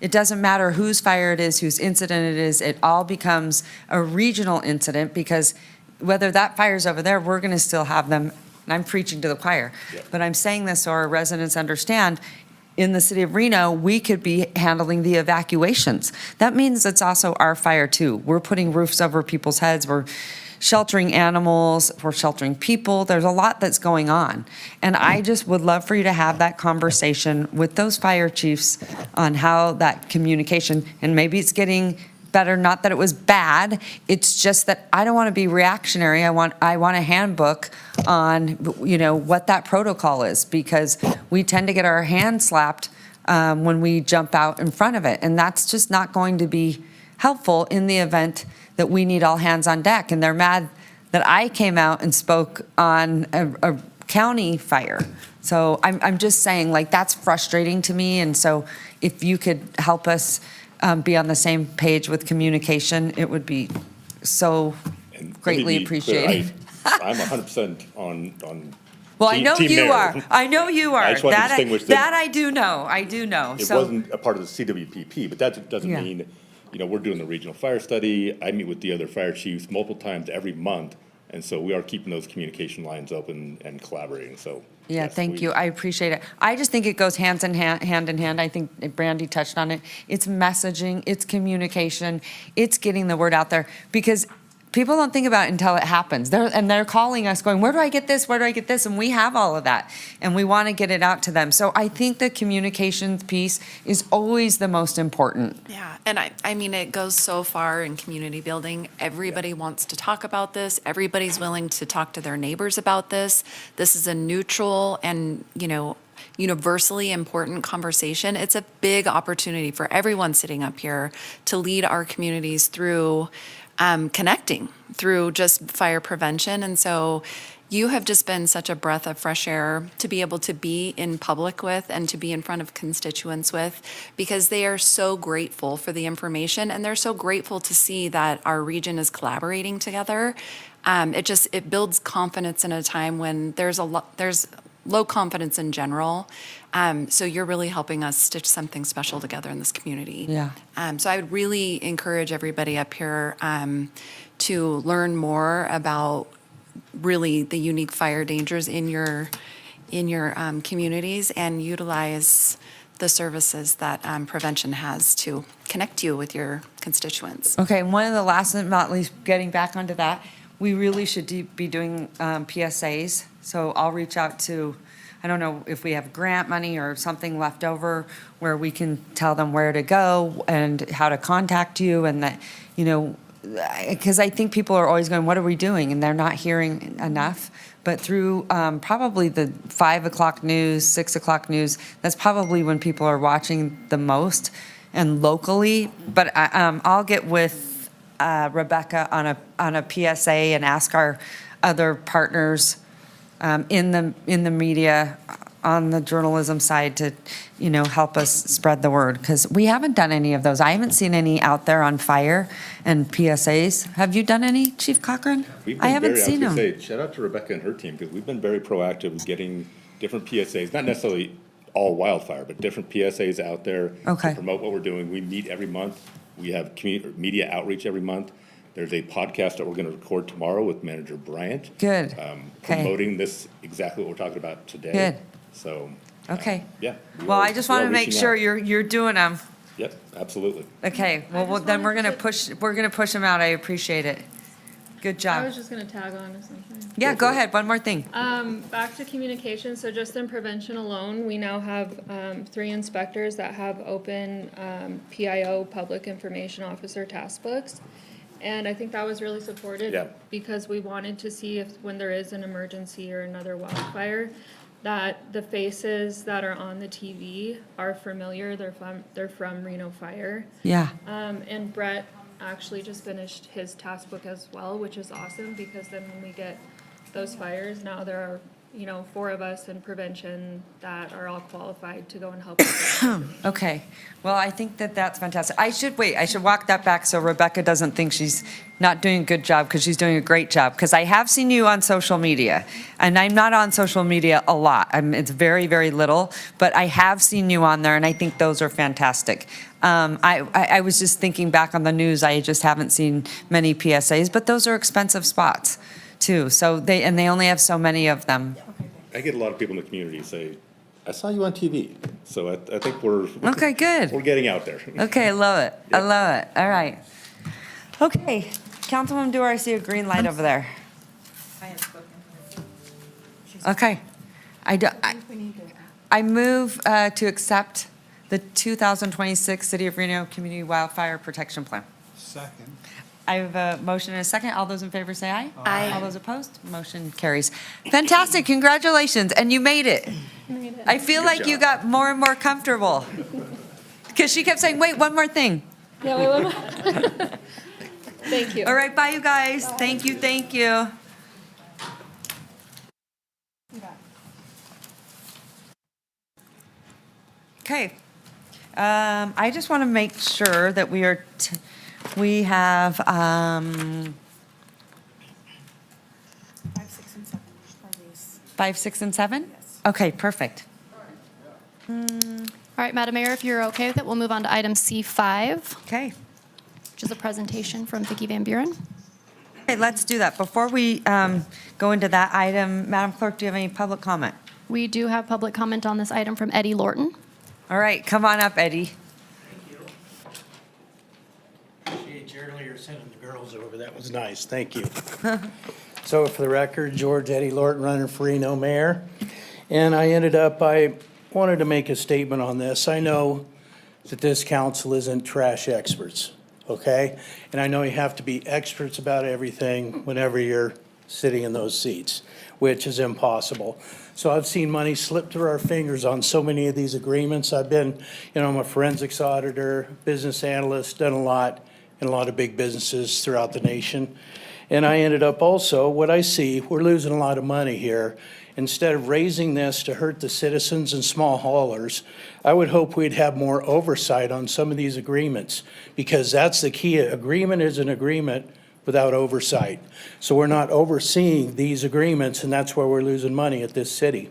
Speaker 6: it doesn't matter whose fire it is, whose incident it is, it all becomes a regional incident, because whether that fire's over there, we're gonna still have them, and I'm preaching to the choir. But I'm saying this so our residents understand, in the city of Reno, we could be handling the evacuations. That means it's also our fire too. We're putting roofs over people's heads, we're sheltering animals, we're sheltering people. There's a lot that's going on. And I just would love for you to have that conversation with those fire chiefs on how that communication, and maybe it's getting better, not that it was bad, it's just that I don't want to be reactionary. I want a handbook on, what that protocol is, because we tend to get our hand slapped when we jump out in front of it. And that's just not going to be helpful in the event that we need all hands on deck. And they're mad that I came out and spoke on a county fire. So I'm just saying, that's frustrating to me. And so if you could help us be on the same page with communication, it would be so greatly appreciated.
Speaker 1: I'm 100% on.
Speaker 6: Well, I know
Speaker 1: team
Speaker 6: you
Speaker 1: mayor.
Speaker 6: are. I know you are.
Speaker 1: I just want to distinguish
Speaker 6: that I do know. I do know.
Speaker 1: It wasn't a part of the CWPP, but that doesn't mean, we're doing the regional fire study. I meet with the other fire chiefs multiple times every month. And so we are keeping those communication lines open and collaborating, so.
Speaker 6: Yeah,
Speaker 1: yes,
Speaker 6: thank you. I appreciate it. I just think it goes hand in hand. I think Brandy touched on it. It's messaging, it's communication, it's getting the word out there, because people don't think about it until it happens. They're calling us going, where do I get this? Where do I get this? And we have all of that, and we want to get it out to them. So I think the communications piece is always the most important.
Speaker 3: Yeah, and I mean, it goes so far in community building. Everybody wants to talk about this. Everybody's willing to talk to their neighbors about this. This is a neutral and, universally important conversation. It's a big opportunity for everyone sitting up here to lead our communities through connecting, through just fire prevention. And so you have just been such a breath of fresh air to be able to be in public with and to be in front of constituents with, because they are so grateful for the information, and they're so grateful to see that our region is collaborating together. It builds confidence in a time when there's low confidence in general. So you're really helping us stitch something special together in this community.
Speaker 6: Yeah.
Speaker 3: So I would really encourage everybody up here to learn more about really the unique fire dangers in your communities, and utilize the services that prevention has to connect you with your constituents.
Speaker 6: Okay, and one of the last, not least, getting back onto that, we really should be doing PSAs. So I'll reach out to, I don't know if we have grant money or something left over where we can tell them where to go and how to contact you, and that, because I think people are always going, what are we doing? And they're not hearing enough. But through probably the 5 o'clock news, 6 o'clock news, that's probably when people are watching the most, and locally. But I'll get with Rebecca on a PSA and ask our other partners in the media, on the journalism side, to help us spread the word, because we haven't done any of those. I haven't seen any out there on fire and PSAs. Have you done any, Chief Cochran? I haven't seen them.
Speaker 1: Shout out to Rebecca and her team, because we've been very proactive with getting different PSAs, not necessarily all wildfire, but different PSAs out there to promote what we're doing. We meet every month. We have media outreach every month. There's a podcast that we're going to record tomorrow with Manager Bryant.
Speaker 6: Good.
Speaker 1: Promoting this, exactly what we're talking about today.
Speaker 6: Good.
Speaker 1: So.
Speaker 6: Okay.
Speaker 1: Yeah.
Speaker 6: Well, I just want to make sure you're doing them.
Speaker 1: Yep, absolutely.
Speaker 6: Okay. Well, then we're gonna push them out. I appreciate it. Good
Speaker 11: I
Speaker 6: job.
Speaker 11: was just gonna tag on to something.
Speaker 6: Yeah, go ahead. One more thing.
Speaker 11: Back to communication, so just in prevention alone, we now have 3 inspectors that have open PIO, Public Information Officer task books. And I think that was really supported.
Speaker 1: Yeah.
Speaker 11: Because we wanted to see if, when there is an emergency or another wildfire, that the faces that are on the TV are familiar, they're from Reno Fire.
Speaker 6: Yeah.
Speaker 11: And Brett actually just finished his task book as well, which is awesome, because then when we get those fires, now there are, 4 of us in prevention that are all qualified to go and help.
Speaker 6: Okay. Well, I think that that's fantastic. I should walk that back so Rebecca doesn't think she's not doing a good job, because she's doing a great job. Because I have seen you on social media, and I'm not on social media a lot. It's very, very little, but I have seen you on there, and I think those are fantastic. I was just thinking back on the news, I just haven't seen many PSAs, but those are expensive spots too. So they only have so many of them.
Speaker 1: I get a lot of people in the community say, I saw you on TV. So I think we're.
Speaker 6: Okay, good.
Speaker 1: We're getting out there.
Speaker 6: Okay, I love it. I love it. All right. Okay, Councilwoman Dewar, I see a green light over there. Okay. I move to accept the 2026 City of Reno Community Wildfire Protection Plan.
Speaker 20: Second.
Speaker 6: I have a motion and a second. All those in favor say aye.
Speaker 10: Aye.
Speaker 6: All those opposed? Motion carries. Fantastic, congratulations, and you made it. I feel like you got more and more comfortable. Because she kept saying, wait, one more thing.
Speaker 11: Yeah, wait. Thank you.
Speaker 6: All right, bye, you guys. Thank you, thank you. Okay. I just want to make sure that we are, we have,
Speaker 8: 5, 6, and 7 are these.
Speaker 6: 5, 6, and 7?
Speaker 8: Yes.
Speaker 6: Okay, perfect.
Speaker 4: All right, Madam Mayor, if you're okay with it, we'll move on to item C5.
Speaker 6: Okay.
Speaker 4: Which is a presentation from Vicki Van Buren.
Speaker 6: Okay, let's do that. Before we go into that item, Madam Clerk, do you have any public comment?
Speaker 4: We do have public comment on this item from Eddie Lorton.
Speaker 6: All right, come on up, Eddie.
Speaker 13: Appreciate you earlier sending the girls over. That was nice. Thank you. So for the record, George Eddie Lorton, running for Reno Mayor. And I wanted to make a statement on this. I know that this council isn't trash experts, okay? And I know you have to be experts about everything whenever you're sitting in those seats, which is impossible. So I've seen money slip through our fingers on so many of these agreements. I've been, I'm a forensics auditor, business analyst, done a lot in a lot of big businesses throughout the nation. And I ended up also, what I see, we're losing a lot of money here. Instead of raising this to hurt the citizens and small haulers, I would hope we'd have more oversight on some of these agreements, because that's the key. Agreement is an agreement without oversight. So we're not overseeing these agreements, and that's where we're losing money at this city.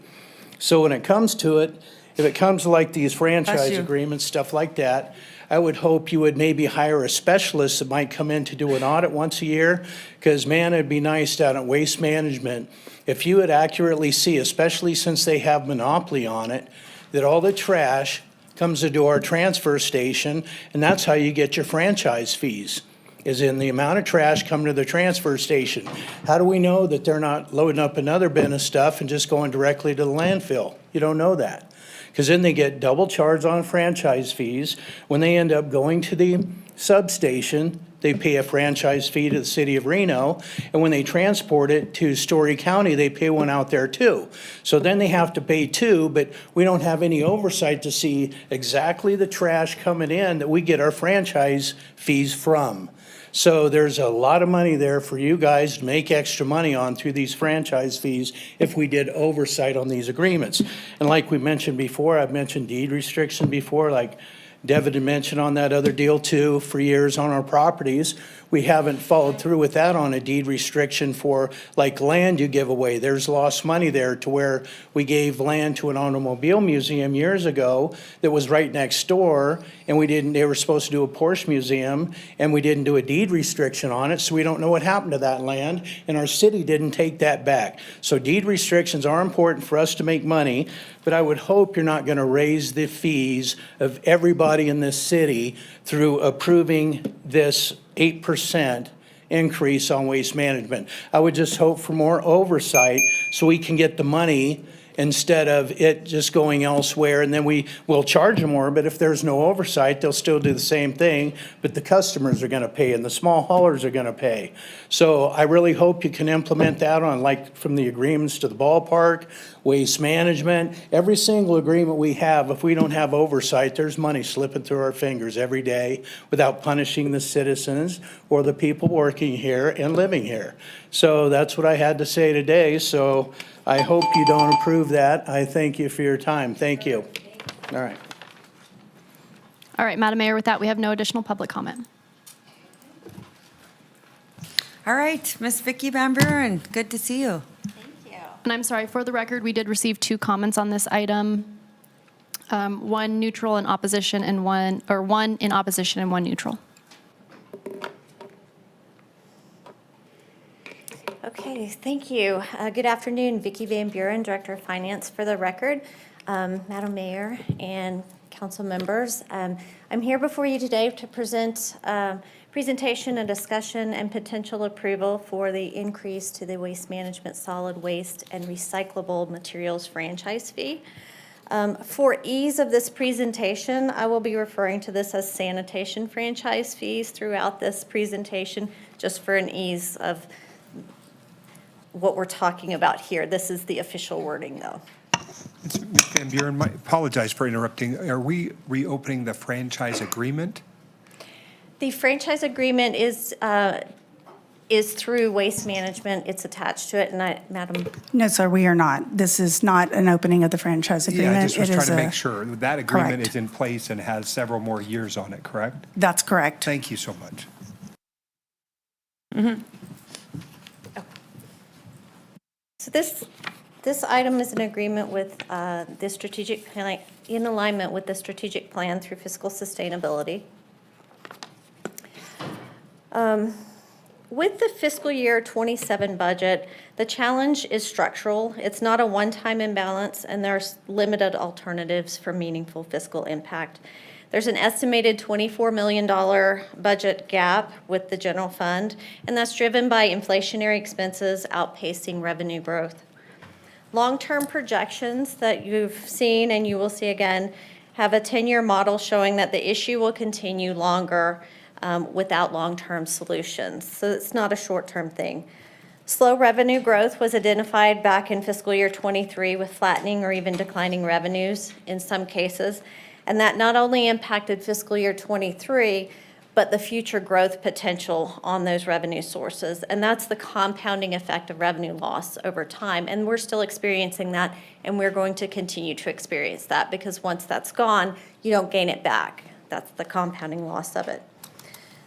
Speaker 13: So when it comes to it, if it comes to like these franchise agreements, stuff like that, I would hope you would maybe hire a specialist that might come in to do an audit once a year, because man, it'd be nice down at Waste Management if you would accurately see, especially since they have monopoly on it, that all the trash comes into our transfer station, and that's how you get your franchise fees, is in the amount of trash coming to the transfer station. How do we know that they're not loading up another bin of stuff and just going directly to the landfill? You don't know that. Because then they get double charged on franchise fees. When they end up going to the substation, they pay a franchise fee to the city of Reno. And when they transport it to Story County, they pay one out there too. So then they have to pay two, but we don't have any oversight to see exactly the trash coming in that we get our franchise fees from. So there's a lot of money there for you guys to make extra money on through these franchise fees if we did oversight on these agreements. And like we mentioned before, I've mentioned deed restriction before, like Devin had mentioned on that other deal too, for years on our properties. We haven't followed through with that on a deed restriction for like land you give away. There's lost money there to where we gave land to an automobile museum years ago that was right next door, and they were supposed to do a Porsche museum, and we didn't do a deed restriction on it, so we don't know what happened to that land, and our city didn't take that back. So deed restrictions are important for us to make money, but I would hope you're not gonna raise the fees of everybody in this city through approving this 8% increase on waste management. I would just hope for more oversight so we can get the money instead of it just going elsewhere, and then we will charge them more, but if there's no oversight, they'll still do the same thing, but the customers are gonna pay and the small haulers are gonna pay. So I really hope you can implement that on, like, from the agreements to the ballpark, waste management, every single agreement we have. If we don't have oversight, there's money slipping through our fingers every day without punishing the citizens or the people working here and living here. So that's what I had to say today, so I hope you don't approve that. I thank you for your time. Thank you. All right.
Speaker 4: All right, Madam Mayor, with that, we have no additional public comment.
Speaker 6: All right, Miss Vicki Van Buren, good to see you.
Speaker 4: And I'm sorry, for the record, we did receive 2 comments on this item. One neutral in opposition and one in opposition and one neutral.
Speaker 9: Okay, thank you. Good afternoon, Vicki Van Buren, Director of Finance, for the record. Madam Mayor and council members, I'm here before you today to present presentation and discussion and potential approval for the increase to the Waste Management Solid Waste and Recyclable Materials franchise fee. For ease of this presentation, I will be referring to this as sanitation franchise fees throughout this presentation, just for an ease of what we're talking about here. This is the official wording, though.
Speaker 20: Ms. Van Buren, I apologize for interrupting. Are we reopening the franchise agreement?
Speaker 9: The franchise agreement is through Waste Management. It's attached to it, and Madam.
Speaker 8: No, sir, we are not. This is not an opening of the franchise agreement.
Speaker 20: Yeah, I just was
Speaker 8: It
Speaker 20: trying
Speaker 8: is
Speaker 20: to make sure that agreement
Speaker 8: Correct.
Speaker 20: is in place and has several more years on it, correct?
Speaker 8: That's correct.
Speaker 20: Thank you so much.
Speaker 9: So this item is an agreement with the strategic plan, in alignment with the strategic plan through fiscal sustainability. With the fiscal year 27 budget, the challenge is structural. It's not a one-time imbalance, and there's limited alternatives for meaningful fiscal impact. There's an estimated $24 million budget gap with the general fund, and that's driven by inflationary expenses outpacing revenue growth. Long-term projections that you've seen and you will see again have a 10-year model showing that the issue will continue longer without long-term solutions. So it's not a short-term thing. Slow revenue growth was identified back in fiscal year 23 with flattening or even declining revenues in some cases. And that not only impacted fiscal year 23, but the future growth potential on those revenue sources. And that's the compounding effect of revenue loss over time. And we're still experiencing that, and we're going to continue to experience that because once that's gone, you don't gain it back. That's the compounding loss of it.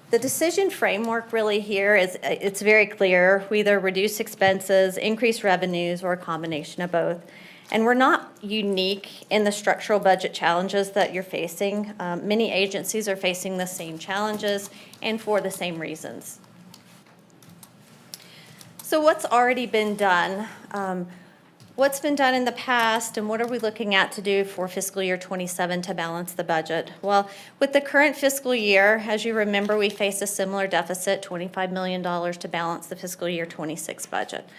Speaker 9: The decision framework really here is, it's very clear. We either reduce expenses, increase revenues, or a combination of both. And we're not unique in the structural budget challenges that you're facing. Many agencies are facing the same challenges and for the same reasons. So what's already been done? What's been done in the past, and what are we looking at to do for fiscal year 27 to balance the budget? Well, with the current fiscal year, as you remember, we face a similar deficit, $25 million to balance the fiscal year 26 budget.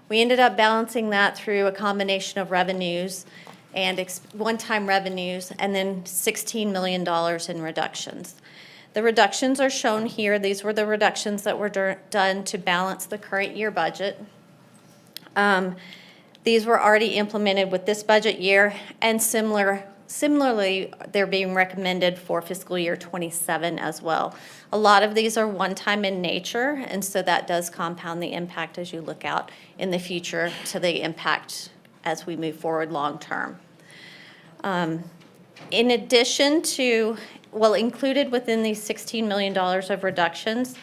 Speaker 9: We ended up balancing that through a combination of revenues and one-time revenues, and then $16 million in reductions. The reductions are shown here. These were the reductions that were done to balance the current year budget. These were already implemented with this budget year, and similarly, they're being recommended for fiscal year 27 as well. A lot of these are one-time in nature, and so that does compound the impact as you look out in the future to the impact as we move forward long-term. In addition to, well, included within these $16 million of reductions,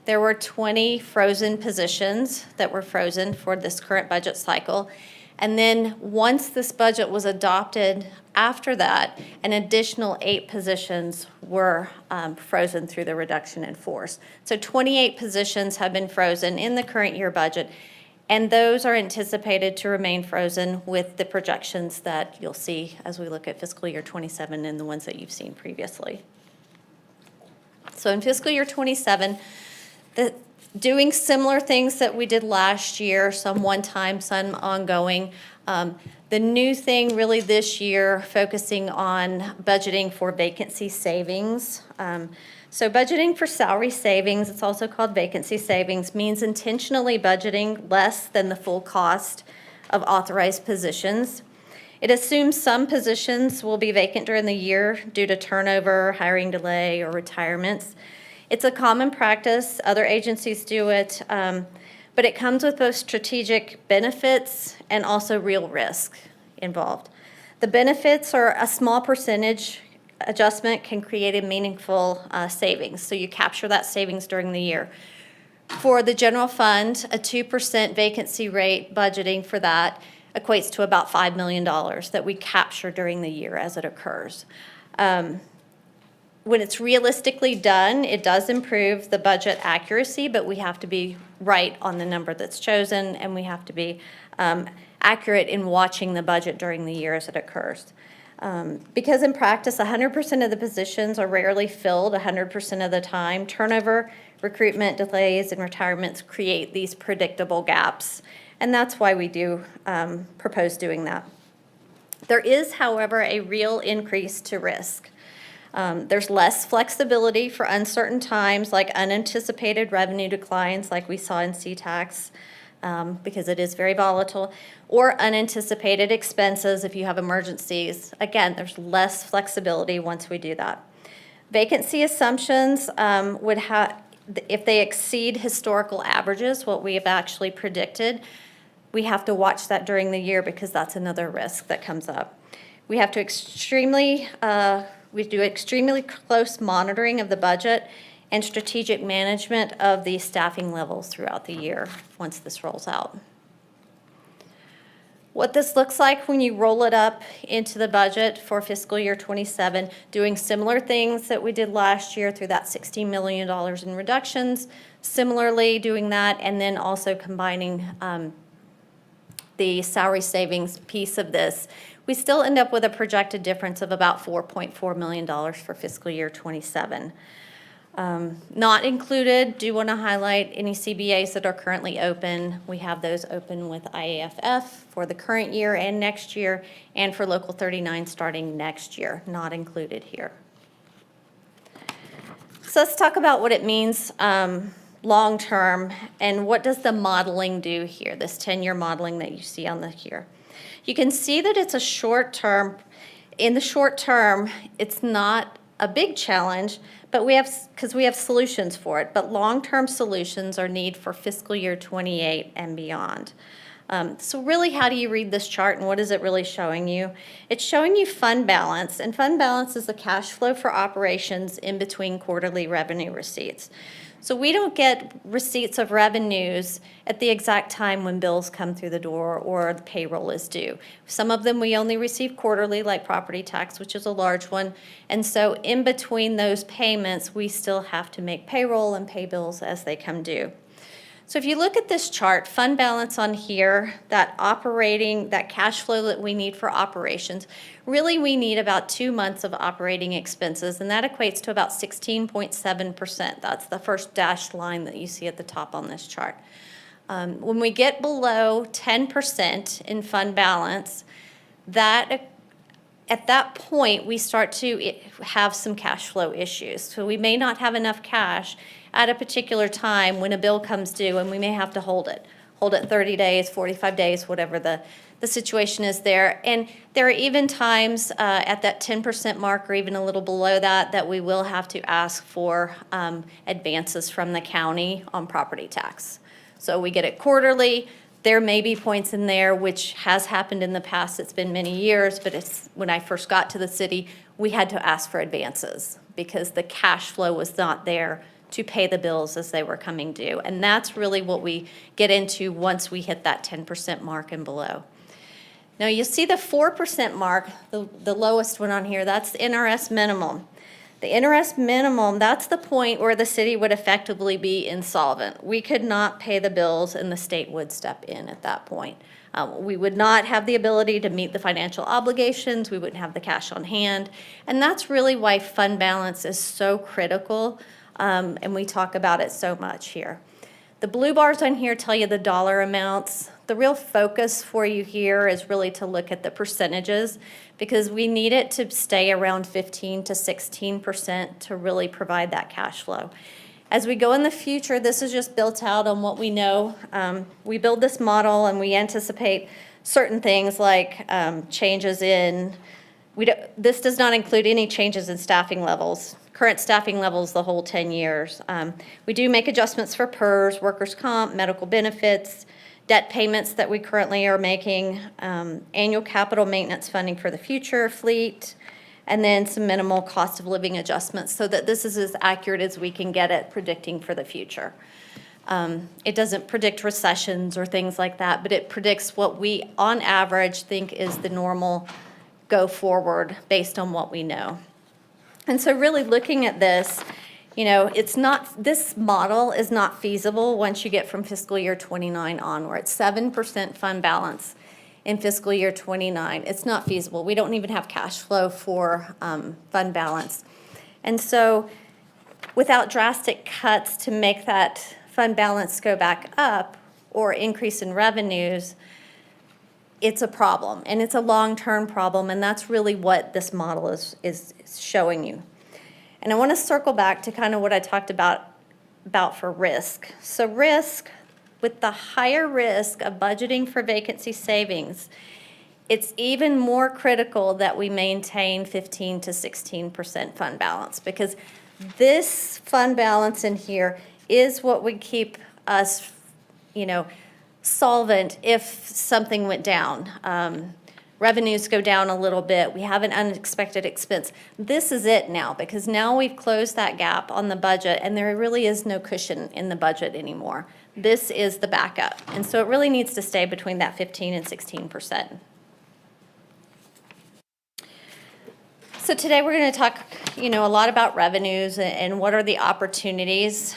Speaker 9: there were 20 frozen positions that were frozen for this current budget cycle. And then once this budget was adopted, after that, an additional 8 positions were frozen through the reduction in force. So 28 positions have been frozen in the current year budget, and those are anticipated to remain frozen with the projections that you'll see as we look at fiscal year 27 and the ones that you've seen previously. So in fiscal year 27, the Doing similar things that we did last year, some one-time, some ongoing. The new thing really this year, focusing on budgeting for vacancy savings. So budgeting for salary savings, it's also called vacancy savings, means intentionally budgeting less than the full cost of authorized positions. It assumes some positions will be vacant during the year due to turnover, hiring delay, or retirements. It's a common practice. Other agencies do it, but it comes with both strategic benefits and also real risk involved. The benefits are a small percentage adjustment can create a meaningful savings, so you capture that savings during the year. For the general fund, a 2% vacancy rate budgeting for that equates to about $5 million that we capture during the year as it occurs. When it's realistically done, it does improve the budget accuracy, but we have to be right on the number that's chosen, and we have to be accurate in watching the budget during the year as it occurs. Because in practice, 100% of the positions are rarely filled 100% of the time. Turnover, recruitment delays, and retirements create these predictable gaps, and that's why we do propose doing that. There is, however, a real increase to risk. There's less flexibility for uncertain times, like unanticipated revenue declines like we saw in C-Tax, because it is very volatile, or unanticipated expenses if you have emergencies. Again, there's less flexibility once we do that. Vacancy assumptions would have, if they exceed historical averages, what we have actually predicted, we have to watch that during the year because that's another risk that comes up. We have to we do extremely close monitoring of the budget and strategic management of the staffing levels throughout the year once this rolls out. What this looks like when you roll it up into the budget for fiscal year 27, doing similar things that we did last year through that $16 million in reductions, similarly doing that, and then also combining the salary savings piece of this, we still end up with a projected difference of about $4.4 million for fiscal year 27. Not included, do want to highlight any CBAs that are currently open. We have those open with IAFF for the current year and next year, and for Local 39 starting next year, not included here. So let's talk about what it means long-term, and what does the modeling do here, this 10-year modeling that you see on the here. You can see that it's a short-term. In the short term, it's not a big challenge, but because we have solutions for it. But long-term solutions are needed for fiscal year 28 and beyond. So really, how do you read this chart, and what is it really showing you? It's showing you fund balance, and fund balance is the cash flow for operations in between quarterly revenue receipts. So we don't get receipts of revenues at the exact time when bills come through the door or the payroll is due. Some of them we only receive quarterly, like property tax, which is a large one. And so in between those payments, we still have to make payroll and pay bills as they come due. So if you look at this chart, fund balance on here, that cash flow that we need for operations, really we need about 2 months of operating expenses, and that equates to about 16.7%. That's the first dashed line that you see at the top on this chart. When we get below 10% in fund balance, at that point, we start to have some cash flow issues. So we may not have enough cash at a particular time when a bill comes due, and we may have to hold it 30 days, 45 days, whatever the situation is there. And there are even times at that 10% mark or even a little below that we will have to ask for advances from the county on property tax. So we get it quarterly. There may be points in there, which has happened in the past, it's been many years, but when I first got to the city, we had to ask for advances because the cash flow was not there to pay the bills as they were coming due. And that's really what we get into once we hit that 10% mark and below. Now you see the 4% mark, the lowest one on here, that's the NRS minimum. The NRS minimum, that's the point where the city would effectively be insolvent. We could not pay the bills and the state would step in at that point. We would not have the ability to meet the financial obligations, we wouldn't have the cash on hand, and that's really why fund balance is so critical, and we talk about it so much here. The blue bars on here tell you the dollar amounts. The real focus for you here is really to look at the percentages, because we need it to stay around 15 to 16% to really provide that cash flow. As we go in the future, this is just built out on what we know. We build this model and we anticipate certain things like changes in, this does not include any changes in staffing levels. Current staffing levels the whole 10 years. We do make adjustments for PERS, workers' comp, medical benefits, debt payments that we currently are making, annual capital maintenance funding for the future, fleet, and then some minimal cost of living adjustments so that this is as accurate as we can get at predicting for the future. It doesn't predict recessions or things like that, but it predicts what we, on average, think is the normal go forward based on what we know. And so really looking at this, you know, it's not, this model is not feasible once you get from fiscal year 29 onward. 7% fund balance in fiscal year 29. It's not feasible. We don't even have cash flow for fund balance. And so without drastic cuts to make that fund balance go back up or increase in revenues, it's a problem, and it's a long-term problem, and that's really what this model is showing you. And I want to circle back to kind of what I talked about for risk. So risk, with the higher risk of budgeting for vacancy savings, it's even more critical that we maintain 15 to 16% fund balance, because this fund balance in here is what would keep us, you know, solvent if something went down. Revenues go down a little bit. We have an unexpected expense. This is it now, because now we've closed that gap on the budget and there really is no cushion in the budget anymore. This is the backup. And so it really needs to stay between that 15 and 16%. So today we're going to talk, you know, a lot about revenues and what are the opportunities.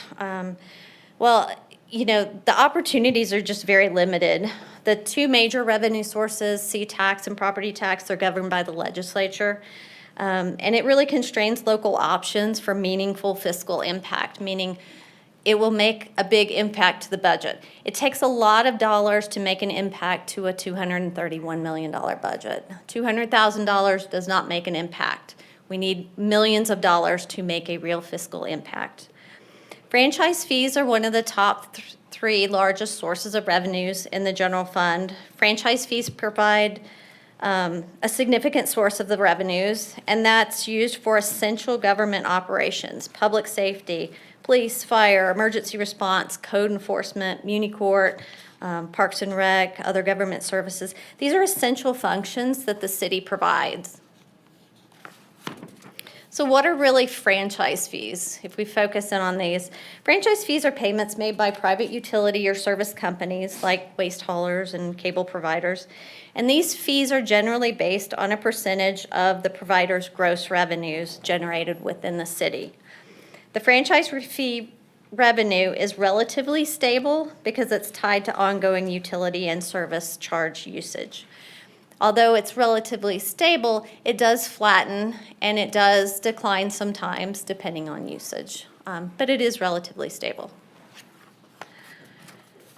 Speaker 9: Well, you know, the opportunities are just very limited. The two major revenue sources, C-tax and property tax, are governed by the legislature. And it really constrains local options for meaningful fiscal impact, meaning it will make a big impact to the budget. It takes a lot of dollars to make an impact to a $231 million budget. $200,000 does not make an impact. We need millions of dollars to make a real fiscal impact. Franchise fees are one of the top three largest sources of revenues in the general fund. Franchise fees provide a significant source of the revenues, and that's used for essential government operations, public safety, police, fire, emergency response, code enforcement, muni court, parks and rec, other government services. These are essential functions that the city provides. So what are really franchise fees? If we focus in on these, franchise fees are payments made by private utility or service companies like waste haulers and cable providers. And these fees are generally based on a percentage of the provider's gross revenues generated within the city. The franchise fee revenue is relatively stable because it's tied to ongoing utility and service charge usage. Although it's relatively stable, it does flatten and it does decline sometimes depending on usage, but it is relatively stable.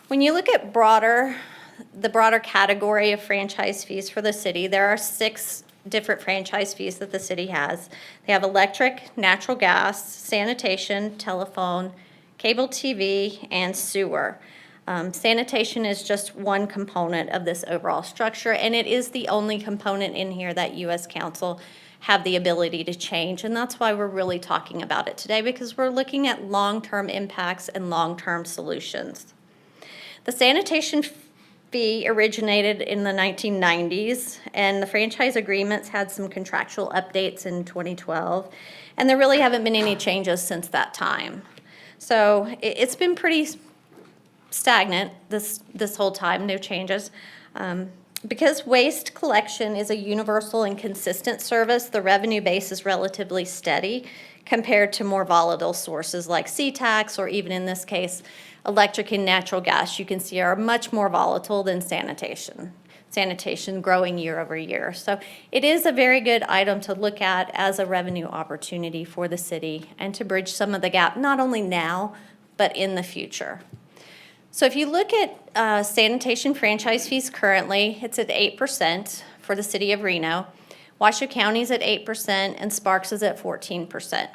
Speaker 9: When you look at the broader category of franchise fees for the city, there are 6 different franchise fees that the city has. They have electric, natural gas, sanitation, telephone, cable TV, and sewer. Sanitation is just one component of this overall structure, and it is the only component in here that U.S. Council have the ability to change, and that's why we're really talking about it today, because we're looking at long-term impacts and long-term solutions. The sanitation fee originated in the 1990s, and the franchise agreements had some contractual updates in 2012, and there really haven't been any changes since that time. So it's been pretty stagnant this whole time, no changes. Because waste collection is a universal and consistent service, the revenue base is relatively steady compared to more volatile sources like C-tax, or even in this case, electric and natural gas, you can see are much more volatile than sanitation. Sanitation growing year over year. So it is a very good item to look at as a revenue opportunity for the city and to bridge some of the gap, not only now, but in the future. So if you look at sanitation franchise fees currently, it's at 8% for the city of Reno. Washoe County's at 8% and Sparks is at 14%.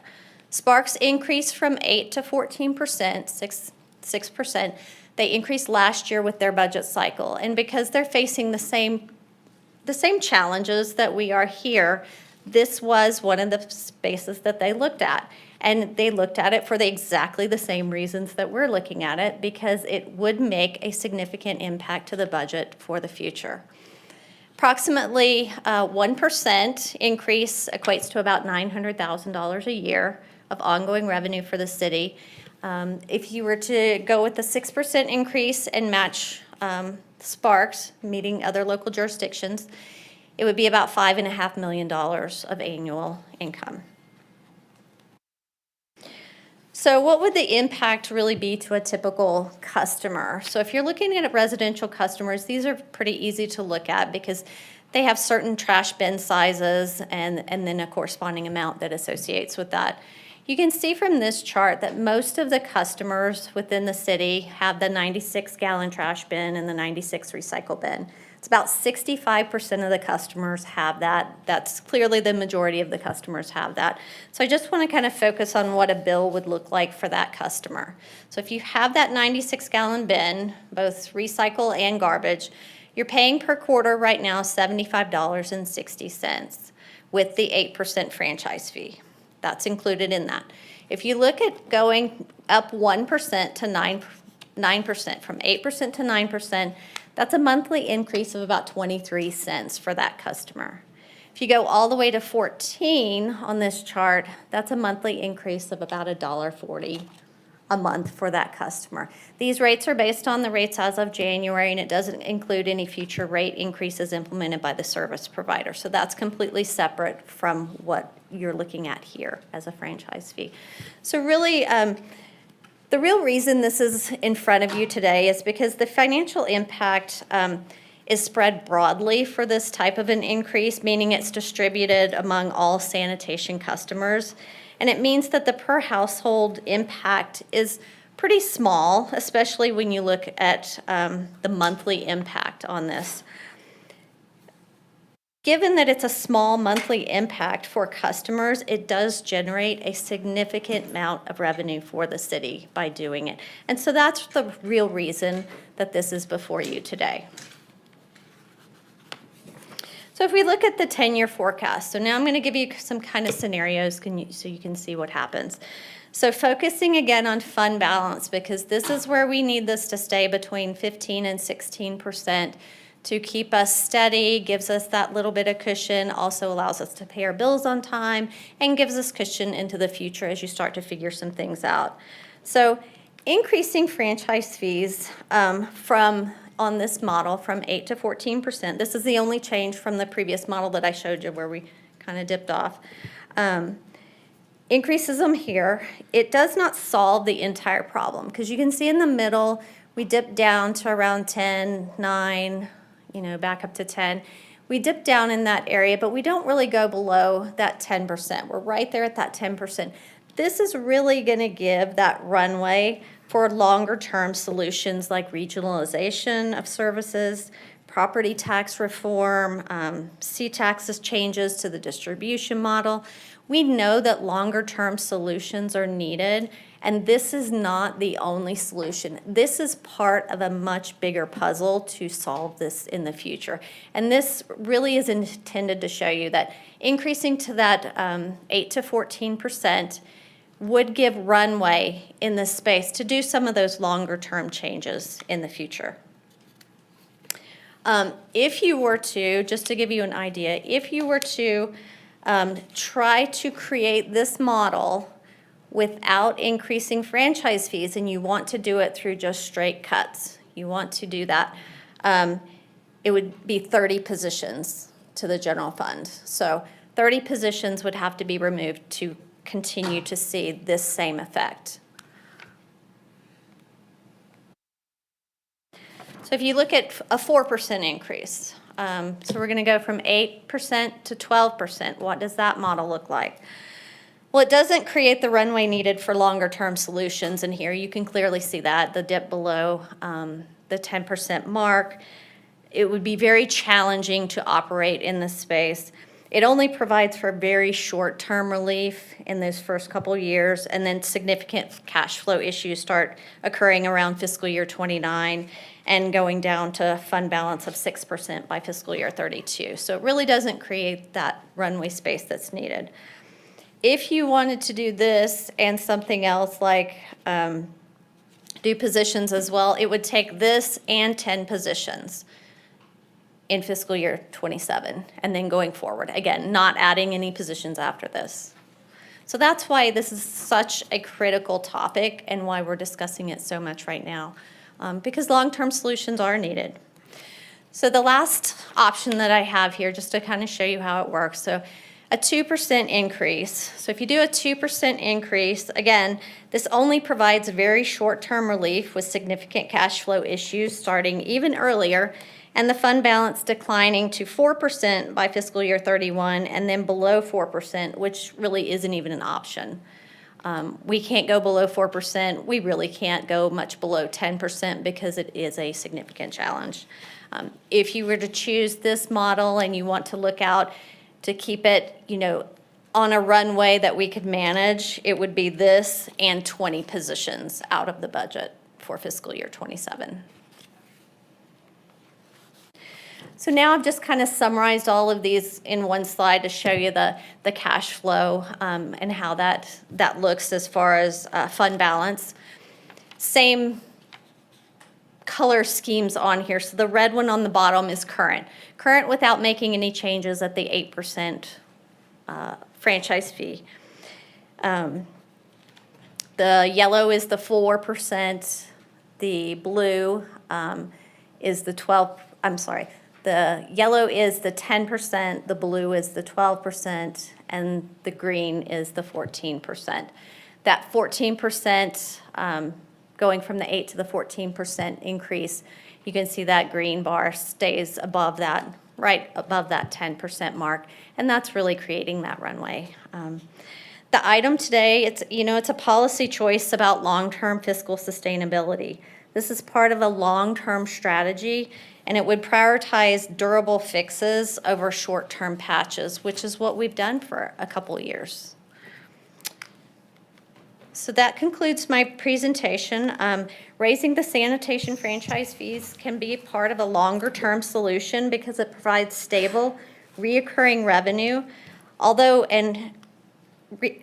Speaker 9: Sparks increased from 8 to 14%, 6%. They increased last year with their budget cycle. And because they're facing the same challenges that we are here, this was one of the spaces that they looked at. And they looked at it for exactly the same reasons that we're looking at it, because it would make a significant impact to the budget for the future. Approximately 1% increase equates to about $900,000 a year of ongoing revenue for the city. If you were to go with the 6% increase and match Sparks, meeting other local jurisdictions, it would be about $5.5 million of annual income. So what would the impact really be to a typical customer? So if you're looking at residential customers, these are pretty easy to look at because they have certain trash bin sizes and then a corresponding amount that associates with that. You can see from this chart that most of the customers within the city have the 96-gallon trash bin and the 96 recycle bin. It's about 65% of the customers have that. That's clearly the majority of the customers have that. So I just want to kind of focus on what a bill would look like for that customer. So if you have that 96-gallon bin, both recycle and garbage, you're paying per quarter right now $75.60 with the 8% franchise fee. That's included in that. If you look at going up 1% to 9%, from 8% to 9%, that's a monthly increase of about 23 cents for that customer. If you go all the way to 14 on this chart, that's a monthly increase of about $1.40 a month for that customer. These rates are based on the rates as of January, and it doesn't include any future rate increases implemented by the service provider. So that's completely separate from what you're looking at here as a franchise fee. So really, the real reason this is in front of you today is because the financial impact is spread broadly for this type of an increase, meaning it's distributed among all sanitation customers. And it means that the per household impact is pretty small, especially when you look at the monthly impact on this. Given that it's a small monthly impact for customers, it does generate a significant amount of revenue for the city by doing it. And so that's the real reason that this is before you today. So if we look at the 10-year forecast, so now I'm going to give you some kind of scenarios so you can see what happens. So focusing again on fund balance, because this is where we need this to stay between 15 and 16%. To keep us steady, gives us that little bit of cushion, also allows us to pay our bills on time, and gives us cushion into the future as you start to figure some things out. So increasing franchise fees on this model from 8 to 14%, this is the only change from the previous model that I showed you where we kind of dipped off, increases them here. It does not solve the entire problem, because you can see in the middle, we dip down to around 10, 9, back up to 10. We dip down in that area, but we don't really go below that 10%. We're right there at that 10%. This is really going to give that runway for longer term solutions like regionalization of services, property tax reform, C-taxes changes to the distribution model. We know that longer term solutions are needed, and this is not the only solution. This is part of a much bigger puzzle to solve this in the future. And this really is intended to show you that increasing to that 8 to 14% would give runway in this space to do some of those longer term changes in the future. If you were to, just to give you an idea, if you were to try to create this model without increasing franchise fees, and you want to do it through just straight cuts, you want to do that, it would be 30 positions to the general fund. So 30 positions would have to be removed to continue to see this same effect. So if you look at a 4% increase, so we're going to go from 8% to 12%. What does that model look like? Well, it doesn't create the runway needed for longer-term solutions in here. You can clearly see that, the dip below the 10% mark. It would be very challenging to operate in this space. It only provides for very short-term relief in those first couple years, and then significant cash flow issues start occurring around fiscal year 29 and going down to fund balance of 6% by fiscal year 32. So it really doesn't create that runway space that's needed. If you wanted to do this and something else like do positions as well, it would take this and 10 positions in fiscal year 27 and then going forward. Again, not adding any positions after this. So that's why this is such a critical topic and why we're discussing it so much right now, because long-term solutions are needed. So the last option that I have here, just to kind of show you how it works. So a 2% increase. So if you do a 2% increase, again, this only provides very short-term relief with significant cash flow issues starting even earlier, and the fund balance declining to 4% by fiscal year 31 and then below 4%, which really isn't even an option. We can't go below 4%. We really can't go much below 10% because it is a significant challenge. If you were to choose this model and you want to look out to keep it, on a runway that we could manage, it would be this and 20 positions out of the budget for fiscal year 27. So now I've just kind of summarized all of these in one slide to show you the cash flow and how that looks as far as fund balance. Same color schemes on here. So the red one on the bottom is current. Current without making any changes at the 8% franchise fee. The yellow is the 4%. The blue is the 12, I'm sorry. The yellow is the 10%, the blue is the 12%, and the green is the 14%. That 14%, going from the 8 to the 14% increase, you can see that green bar stays above that, right above that 10% mark, and that's really creating that runway. The item today, it's a policy choice about long-term fiscal sustainability. This is part of a long-term strategy, and it would prioritize durable fixes over short-term patches, which is what we've done for a couple of years. So that concludes my presentation. Raising the sanitation franchise fees can be part of a longer-term solution because it provides stable, reoccurring revenue,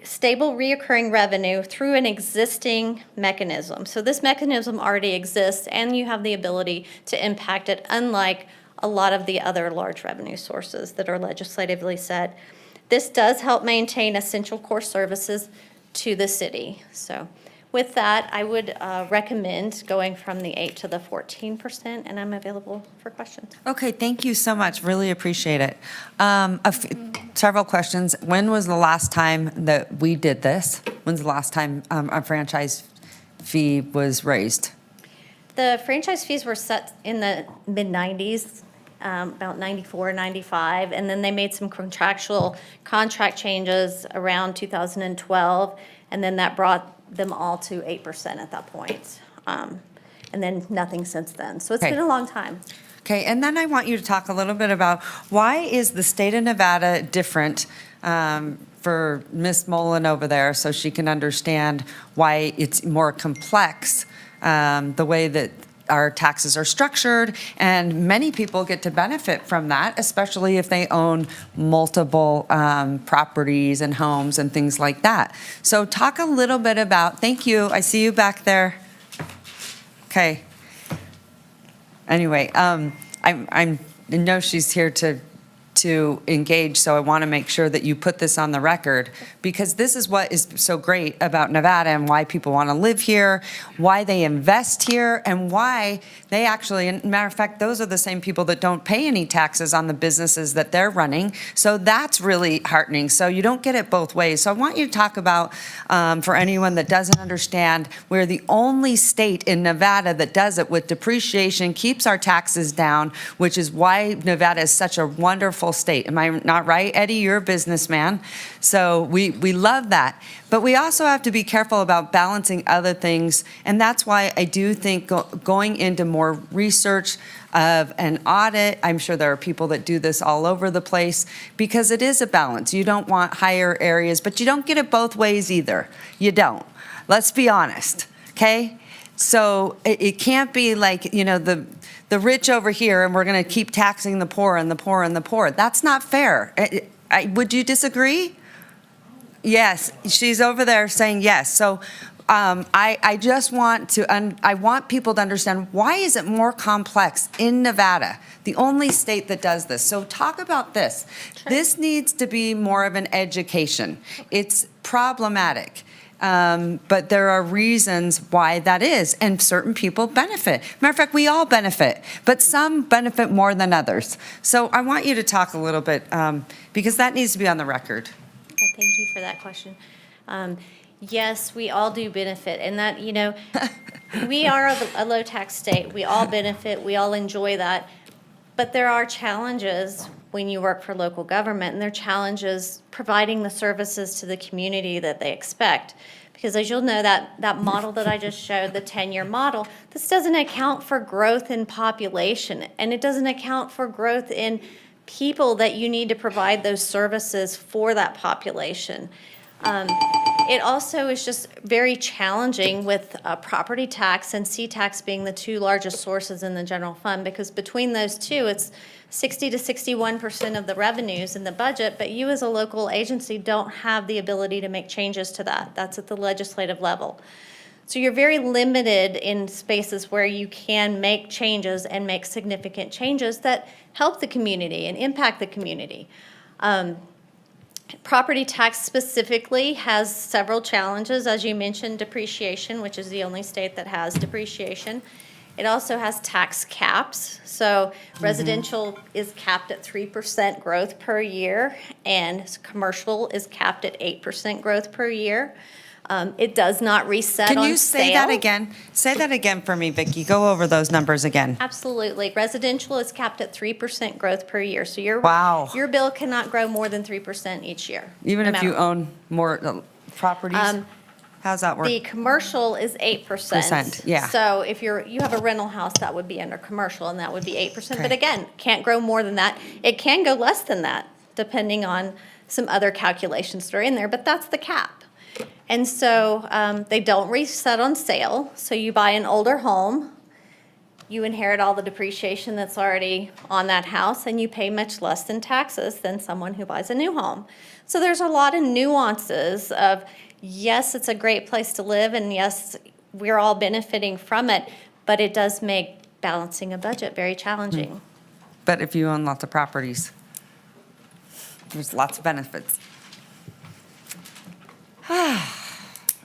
Speaker 9: stable reoccurring revenue through an existing mechanism. So this mechanism already exists and you have the ability to impact it, unlike a lot of the other large revenue sources that are legislatively set. This does help maintain essential core services to the city. So with that, I would recommend going from the 8 to the 14%, and I'm available for questions.
Speaker 6: Okay, thank you so much. Really appreciate it. Several questions. When was the last time that we did this? When's the last time a franchise fee was raised?
Speaker 9: The franchise fees were set in the mid-90s, about 94, 95, and then they made some contract changes around 2012, and then that brought them all to 8% at that point. And then nothing since then. So it's been a long time.
Speaker 6: Okay, and then I want you to talk a little bit about why is the state of Nevada different for Ms. Mullen over there so she can understand why it's more complex the way that our taxes are structured, and many people get to benefit from that, especially if they own multiple properties and homes and things like that. So talk a little bit about, thank you, I see you back there. Okay. Anyway, I know she's here to engage, so I want to make sure that you put this on the record, because this is what is so great about Nevada and why people want to live here, why they invest here, and why they actually, and matter of fact, those are the same people that don't pay any taxes on the businesses that they're running. So that's really heartening. So you don't get it both ways. So I want you to talk about, for anyone that doesn't understand, we're the only state in Nevada that does it with depreciation, keeps our taxes down, which is why Nevada is such a wonderful beautiful state. Am I not right, Eddie? You're a businessman. So we love that. But we also have to be careful about balancing other things. And that's why I do think going into more research of an audit, I'm sure there are people that do this all over the place, because it is a balance. You don't want higher areas, but you don't get it both ways either. You don't. Let's be honest, okay? So it can't be like, you know, the rich over here and we're going to keep taxing the poor and the poor and the poor. That's not fair. Would you disagree? Yes, she's over there saying yes. So I just want to, I want people to understand, why is it more complex in Nevada, the only state that does this? So talk about this. This needs to be more of an education. It's problematic. But there are reasons why that is, and certain people benefit. Matter of fact, we all benefit, but some benefit more than others. So I want you to talk a little bit, because that needs to be on the record.
Speaker 9: Thank you for that question. Yes, we all do benefit, and that, you know, we are a low-tax state. We all benefit. We all enjoy that. But there are challenges when you work for local government, and there are challenges providing the services to the community that they expect. Because as you'll know, that model that I just showed, the 10-year model, this doesn't account for growth in population, and it doesn't account for growth in people that you need to provide those services for that population. It also is just very challenging with property tax and C-tax being the two largest sources in the general fund, because between those two, it's 60 to 61% of the revenues in the budget, but you as a local agency don't have the ability to make changes to that. That's at the legislative level. So you're very limited in spaces where you can make changes and make significant changes that help the community and impact the community. Property tax specifically has several challenges. As you mentioned, depreciation, which is the only state that has depreciation. It also has tax caps. So residential is capped at 3% growth per year, and commercial is capped at 8% growth per year. It does not reset on sale.
Speaker 6: Can you say that again? Say that again for me, Vicki. Go over those numbers again.
Speaker 9: Absolutely. Residential is capped at 3% growth per year. So your bill cannot grow more than 3% each year.
Speaker 6: Even if you own more properties? How's that work?
Speaker 9: The commercial is 8%.
Speaker 6: Yeah.
Speaker 9: So if you have a rental house, that would be under commercial, and that would be 8%.
Speaker 6: Okay.
Speaker 9: But again, can't grow more than that. It can go less than that, depending on some other calculations that are in there, but that's the cap. And so they don't reset on sale. So you buy an older home, you inherit all the depreciation that's already on that house, and you pay much less in taxes than someone who buys a new home. So there's a lot of nuances of, yes, it's a great place to live, and yes, we're all benefiting from it, but it does make balancing a budget very challenging.
Speaker 6: But if you own lots of properties, there's lots of benefits.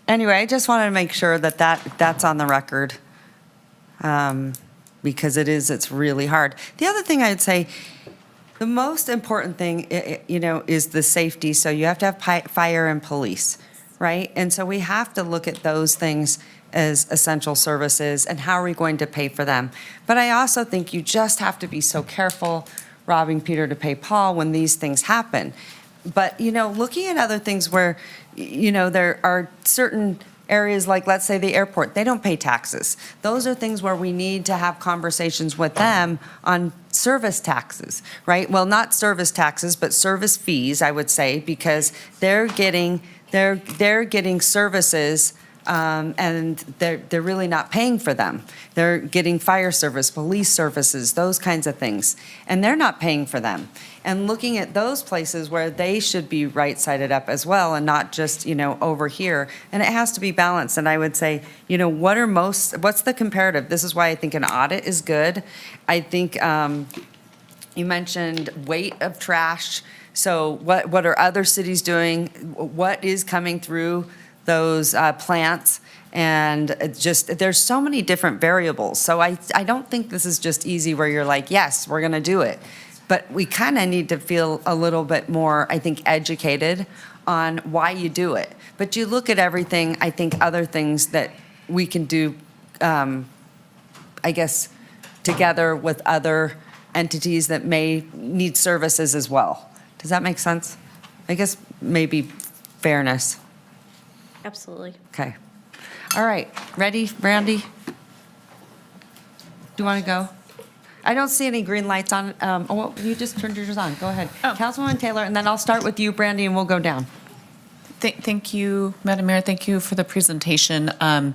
Speaker 6: Anyway, I just wanted to make sure that's on the record, because it's really hard. The other thing I'd say, the most important thing, is the safety. So you have to have fire and police, right? And so we have to look at those things as essential services and how are we going to pay for them. But I also think you just have to be so careful robbing Peter to pay Paul when these things happen. But, looking at other things where, there are certain areas like, let's say, the airport, they don't pay taxes. Those are things where we need to have conversations with them on service taxes, right? Well, not service taxes, but service fees, I would say, because they're getting services, and they're really not paying for them. They're getting fire service, police services, those kinds of things, and they're not paying for them. And looking at those places where they should be right-sided up as well, and not just, over here. And it has to be balanced. And I would say, what's the comparative? This is why I think an audit is good. I think you mentioned weight of trash. So what are other cities doing? What is coming through those plants? And there's so many different variables. So I don't think this is just easy where you're like, yes, we're going to do it. But we kind of need to feel a little bit more, I think, educated on why you do it. But you look at everything, I think other things that we can do, I guess, together with other entities that may need services as well. Does that make sense? I guess maybe fairness.
Speaker 9: Absolutely.
Speaker 6: Okay. All right, ready, Brandy? Do you want to go? I don't see any green lights on. You just turned yours on. Go ahead. Councilwoman Taylor, and then I'll start with you, Brandy, and we'll go down.
Speaker 18: Thank you, Madam Mayor. Thank you for the presentation. I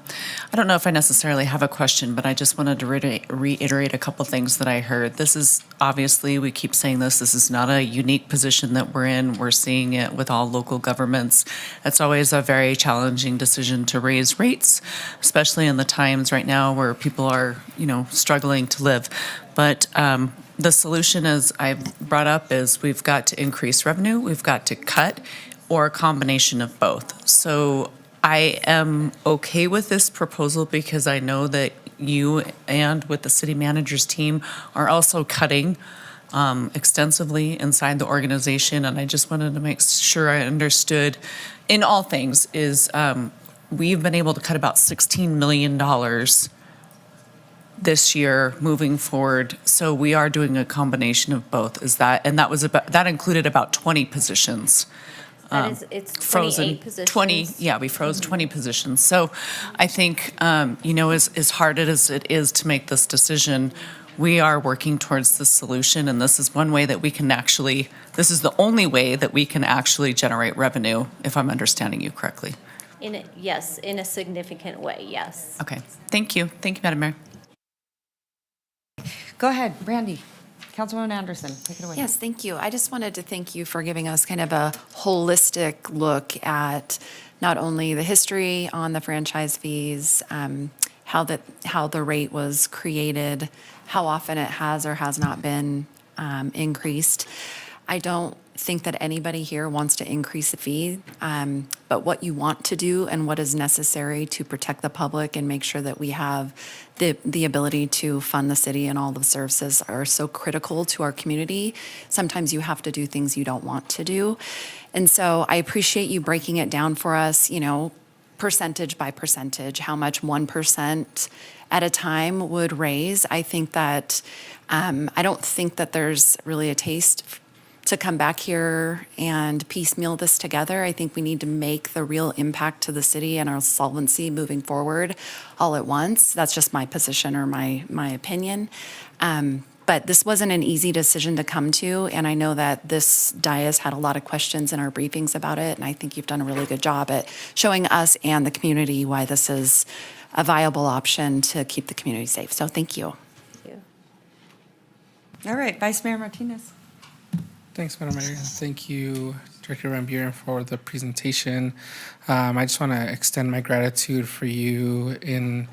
Speaker 18: don't know if I necessarily have a question, but I just wanted to reiterate a couple things that I heard. This is, obviously, we keep saying this is not a unique position that we're in. We're seeing it with all local governments. It's always a very challenging decision to raise rates, especially in the times right now where people are, struggling to live. But the solution, as I've brought up, is we've got to increase revenue, we've got to cut, or a combination of both. So I am okay with this proposal because I know that you and with the city manager's team are also cutting extensively inside the organization. And I just wanted to make sure I understood in all things is we've been able to cut about $16 million this year moving forward. So we are doing a combination of both. And that included about 20 positions.
Speaker 9: It's 28
Speaker 18: frozen
Speaker 9: positions.
Speaker 18: we froze 20 positions. So I think, as hard as it is to make this decision, we are working towards the solution, and this is one way that we can this is the only way that we can actually generate revenue, if I'm understanding you correctly.
Speaker 9: Yes, in a significant way, yes.
Speaker 18: Okay, thank you. Thank you, Madam Mayor.
Speaker 6: Go ahead, Brandy. Councilwoman Anderson, take it away.
Speaker 3: Yes, thank you. I just wanted to thank you for giving us kind of a holistic look at not only the history on the franchise fees, how the rate was created, how often it has or has not been increased. I don't think that anybody here wants to increase the fee, but what you want to do and what is necessary to protect the public and make sure that we have the ability to fund the city and all the services are so critical to our community. Sometimes you have to do things you don't want to do. And so I appreciate you breaking it down for us, percentage by percentage, how much 1% at a time would raise. I think that, I don't think that there's really a taste to come back here and piecemeal this together. I think we need to make the real impact to the city and our solvency moving forward all at once. That's just my position or my opinion. But this wasn't an easy decision to come to, and I know that this dais had a lot of questions in our briefings about it, and I think you've done a really good job at showing us and the community why this is a viable option to keep the community safe. So thank you.
Speaker 6: All right, Vice Mayor Martinez.
Speaker 2: Thanks, Madam Mayor. Thank you, Director Van Buren, for the presentation. I just want to extend my gratitude for you in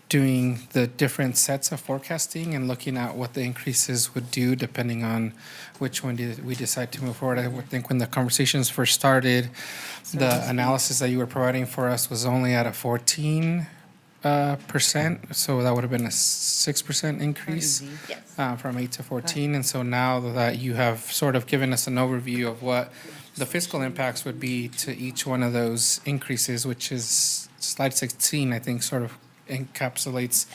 Speaker 2: doing the different sets of forecasting and looking at what the increases would do depending on which one we decide to move forward. I would think when the conversations first started, the analysis that you were providing for us was only at a 14%, so that would have been a 6% increase from 8 to 14. And so now that you have sort of given us an overview of what the fiscal impacts would be to each one of those increases, which is slide 16, I think sort of encapsulates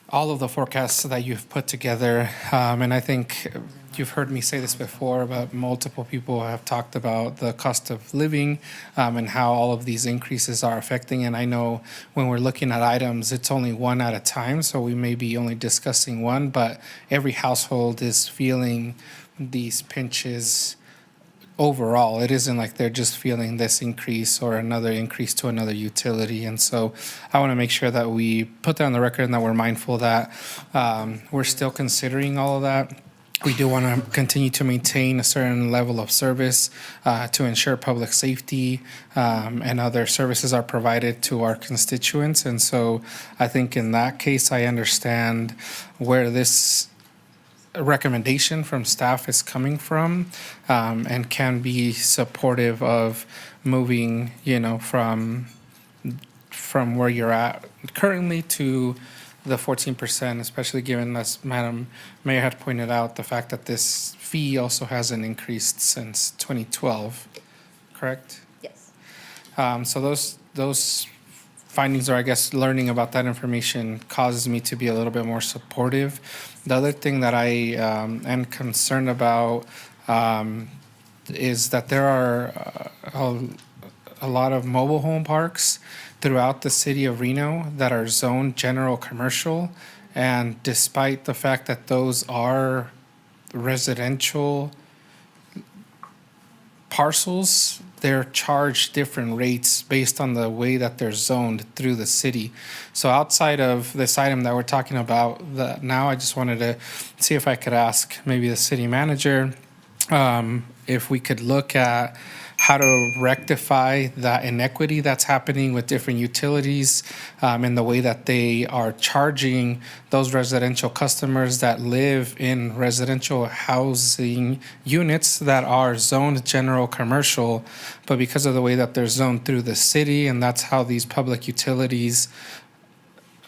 Speaker 2: all of the forecasts that you've put together. And I think you've heard me say this before, but multiple people have talked about the cost of living and how all of these increases are affecting. And I know when we're looking at items, it's only one at a time, so we may be only discussing one, but every household is feeling these pinches overall. It isn't like they're just feeling this increase or another increase to another utility. And so I want to make sure that we put that on the record and that we're mindful that we're still considering all of that. We do want to continue to maintain a certain level of service to ensure public safety and other services are provided to our constituents. And so I think in that case, I understand where this recommendation from staff is coming from and can be supportive of moving, from where you're at currently to the 14%, especially given, as Madam Mayor had pointed out, the fact that this fee also hasn't increased since 2012, correct?
Speaker 9: Yes.
Speaker 2: So those findings, or I guess learning about that information, causes me to be a little bit more supportive. The other thing that I am concerned about is that there are a lot of mobile home parks throughout the city of Reno that are zoned general commercial. And despite the fact that those are residential parcels, they're charged different rates based on the way that they're zoned through the city. So outside of this item that we're talking about now, I just wanted to see if I could ask maybe the city manager if we could look at how to rectify that inequity that's happening with different utilities and the way that they are charging those residential customers that live in residential housing units that are zoned general commercial, but because of the way that they're zoned through the city, and that's how these public utilities,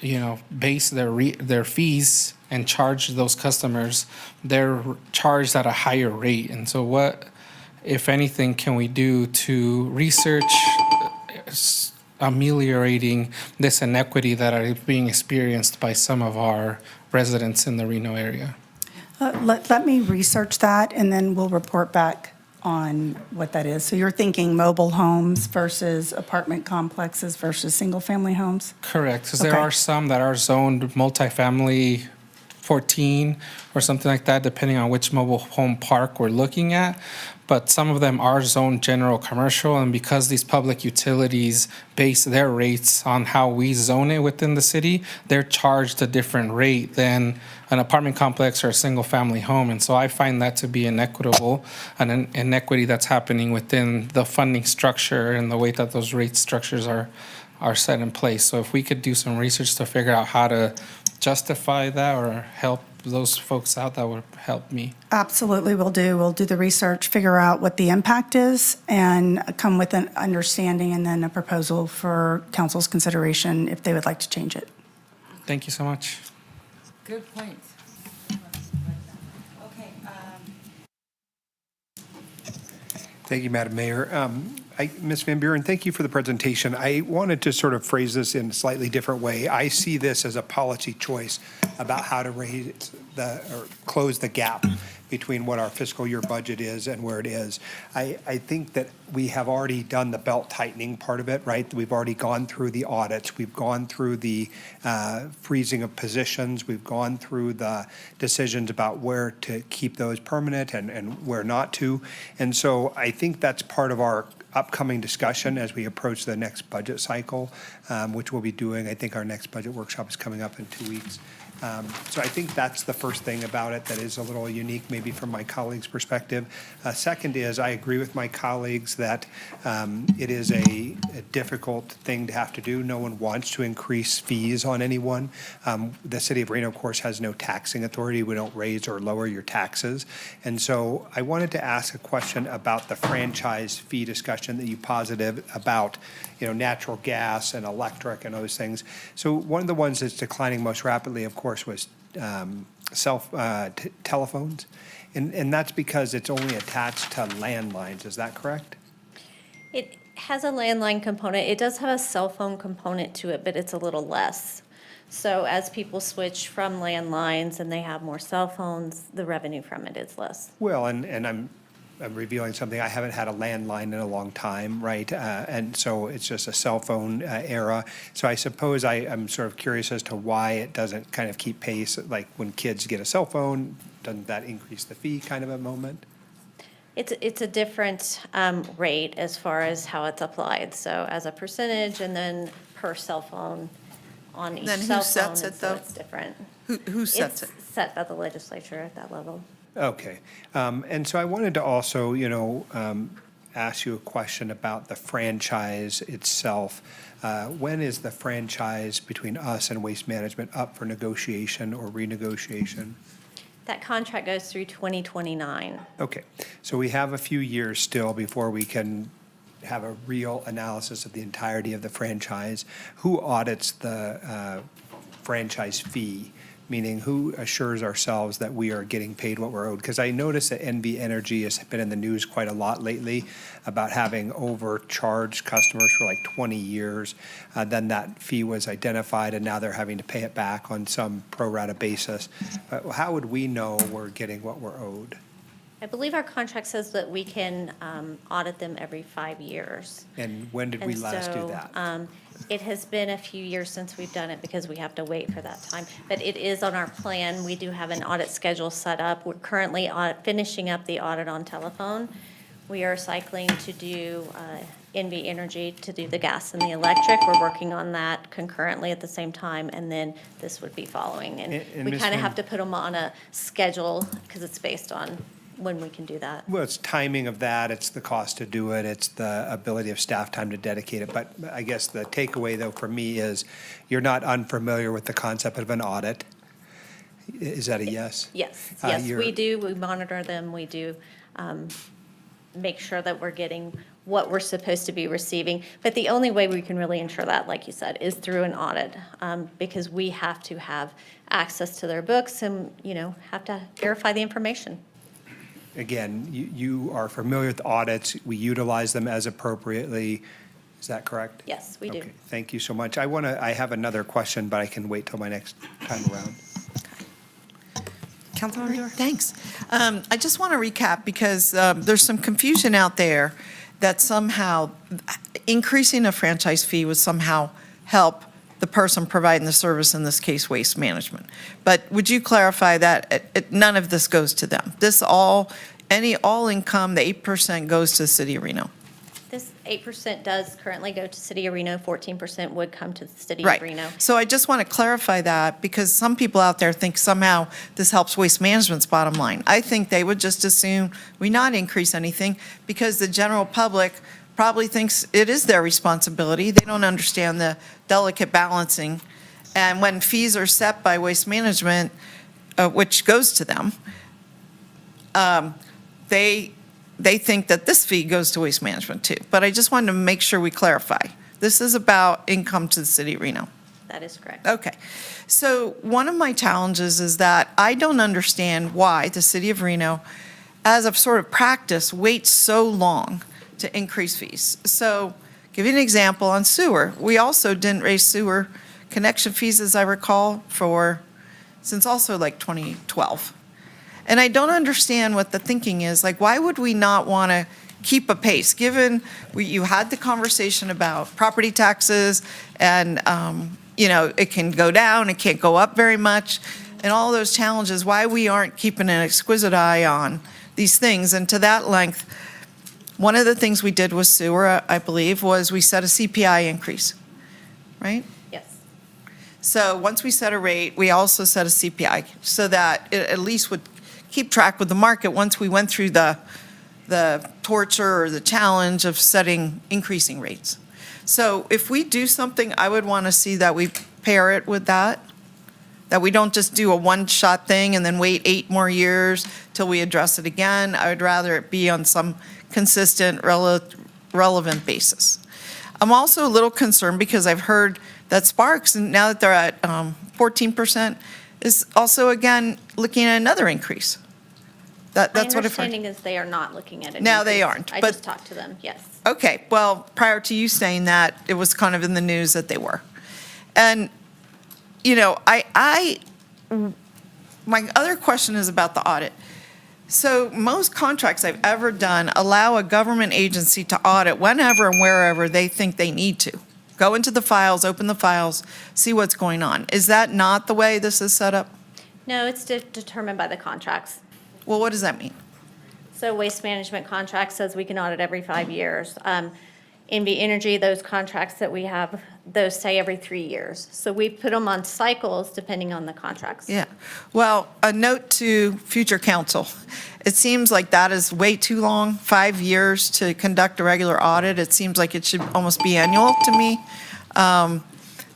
Speaker 2: base their fees and charge those customers, they're charged at a higher rate. And so what, if anything, can we do to research ameliorating this inequity that are being experienced by some of our residents in the Reno area?
Speaker 8: Let me research that, and then we'll report back on what that is. So you're thinking mobile homes versus apartment complexes versus single-family homes?
Speaker 2: Correct, because
Speaker 8: Okay.
Speaker 2: there are some that are zoned multifamily 14 or something like that, depending on which mobile home park we're looking at. But some of them are zoned general commercial, and because these public utilities base their rates on how we zone it within the city, they're charged a different rate than an apartment complex or a single-family home. And so I find that to be inequitable, an inequity that's happening within the funding structure and the way that those rate structures are set in place. So if we could do some research to figure out how to justify that or help those folks out, that would help me.
Speaker 8: Absolutely, we'll do the research, figure out what the impact is, and come with an understanding and then a proposal for council's consideration if they would like to change it.
Speaker 2: Thank you so much.
Speaker 6: Good point. Okay.
Speaker 20: Thank you, Madam Mayor. Ms. Van Buren, thank you for the presentation. I wanted to sort of phrase this in a slightly different way. I see this as a policy choice about how to raise or close the gap between what our fiscal year budget is and where it is. I think that we have already done the belt tightening part of it, right? We've already gone through the audits. We've gone through the freezing of positions. We've gone through the decisions about where to keep those permanent and where not to. And so I think that's part of our upcoming discussion as we approach the next budget cycle, which we'll be doing. I think our next budget workshop is coming up in 2 weeks. So I think that's the first thing about it that is a little unique, maybe from my colleagues' perspective. Second is, I agree with my colleagues that it is a difficult thing to have to do. No one wants to increase fees on anyone. The city of Reno, of course, has no taxing authority. We don't raise or lower your taxes. And so I wanted to ask a question about the franchise fee discussion that you posited about, natural gas and electric and those things. So one of the ones that's declining most rapidly, of course, was telephones. And that's because it's only attached to landlines. Is that correct?
Speaker 9: It has a landline component. It does have a cell phone component to it, but it's a little less. So as people switch from landlines and they have more cell phones, the revenue from it is less.
Speaker 20: Well, and I'm revealing something. I haven't had a landline in a long time, right? And so it's just a cell phone era. So I suppose I'm sort of curious as to why it doesn't kind of keep pace. Like when kids get a cell phone, doesn't that increase the fee kind of a moment?
Speaker 9: It's a different rate as far as how it's applied. So as a percentage and then per cell phone on each
Speaker 22: Then who
Speaker 9: cell phone.
Speaker 22: sets it,
Speaker 9: and so
Speaker 22: though?
Speaker 9: it's different.
Speaker 22: Who sets it?
Speaker 9: It's set by the legislature at that level.
Speaker 20: Okay. And so I wanted to also, ask you a question about the franchise itself. When is the franchise between us and Waste Management up for negotiation or renegotiation?
Speaker 9: That contract goes through 2029.
Speaker 20: Okay. So we have a few years still before we can have a real analysis of the entirety of the franchise. Who audits the franchise fee Meaning, who assures ourselves that we are getting paid what we're owed? Because I noticed that NV Energy has been in the news quite a lot lately about having overcharged customers for like 20 years. Then that fee was identified, and now they're having to pay it back on some pro rata basis. But how would we know we're getting what we're owed?
Speaker 9: I believe our contract says that we can audit them every 5 years.
Speaker 20: And when did we
Speaker 9: And
Speaker 20: last do
Speaker 9: so,
Speaker 20: that?
Speaker 9: It has been a few years since we've done it because we have to wait for that time. But it is on our plan. We do have an audit schedule set up. We're currently finishing up the audit on telephone. We are cycling to do NV Energy to do the gas and the electric. We're working on that concurrently at the same time, and then this would be following. And we
Speaker 20: Ms.
Speaker 9: kind of
Speaker 20: Van-
Speaker 9: have to put them on a schedule because it's based on when we can do that.
Speaker 20: Well, it's timing of that, it's the cost to do it, it's the ability of staff time to dedicate it. But I guess the takeaway, though, for me is you're not unfamiliar with the concept of an audit. Is that a yes?
Speaker 9: Yes, yes,
Speaker 20: you're-
Speaker 9: we do. We monitor them. We do make sure that we're getting what we're supposed to be receiving. But the only way we can really ensure that, like you said, is through an audit, because we have to have access to their books and, have to verify the information.
Speaker 20: Again, you are familiar with audits, we utilize them as appropriately. Is that correct?
Speaker 9: Yes, we do.
Speaker 20: Okay, thank you so much. I have another question, but I can wait till my next time around.
Speaker 22: Councilmember, thanks. I just want to recap because there's some confusion out there that somehow increasing a franchise fee would somehow help the person providing the service, in this case, Waste Management. But would you clarify that none of this goes to them? This all income, the 8% goes to the city of Reno?
Speaker 9: This 8% does currently go to City of Reno. 14% would come to the City
Speaker 22: Right.
Speaker 9: of Reno.
Speaker 22: So I just want to clarify that because some people out there think somehow this helps Waste Management's bottom line. I think they would just assume we not increase anything because the general public probably thinks it is their responsibility. They don't understand the delicate balancing. And when fees are set by Waste Management, which goes to them, they think that this fee goes to Waste Management too. But I just wanted to make sure we clarify. This is about income to the city of Reno.
Speaker 9: That is correct.
Speaker 22: Okay. So one of my challenges is that I don't understand why the city of Reno, as a sort of practice, waits so long to increase fees. So give you an example on sewer. We also didn't raise sewer connection fees, as I recall, since also like 2012. And I don't understand what the thinking is. Like, why would we not want to keep a pace, given you had the conversation about property taxes and, it can go down, it can't go up very much, and all those challenges, why we aren't keeping an exquisite eye on these things. And to that length, one of the things we did with sewer, I believe, was we set a CPI increase, right?
Speaker 9: Yes.
Speaker 22: So once we set a rate, we also set a CPI so that it at least would keep track with the market once we went through the torture or the challenge of increasing rates. So if we do something, I would want to see that we pair it with that we don't just do a one-shot thing and then wait 8 more years till we address it again. I would rather it be on some consistent, relevant basis. I'm also a little concerned because I've heard that Sparks, now that they're at 14%, is also, again, looking at another increase. That's
Speaker 9: My
Speaker 22: what I've heard.
Speaker 9: understanding is they are not looking at it.
Speaker 22: Now they aren't,
Speaker 9: I
Speaker 22: but-
Speaker 9: just talked to them, yes.
Speaker 22: Okay, well, prior to you saying that, it was kind of in the news that they were. And, my other question is about the audit. So most contracts I've ever done allow a government agency to audit whenever and wherever they think they need to. Go into the files, open the files, see what's going on. Is that not the way this is set up?
Speaker 9: No, it's determined by the contracts.
Speaker 22: Well, what does that mean?
Speaker 9: So Waste Management contract says we can audit every 5 years. NV Energy, those contracts that we have, those say every 3 years. So we put them on cycles depending on the contracts.
Speaker 22: Yeah. Well, a note to future council. It seems like that is way too long, 5 years to conduct a regular audit. It seems like it should almost be annual to me.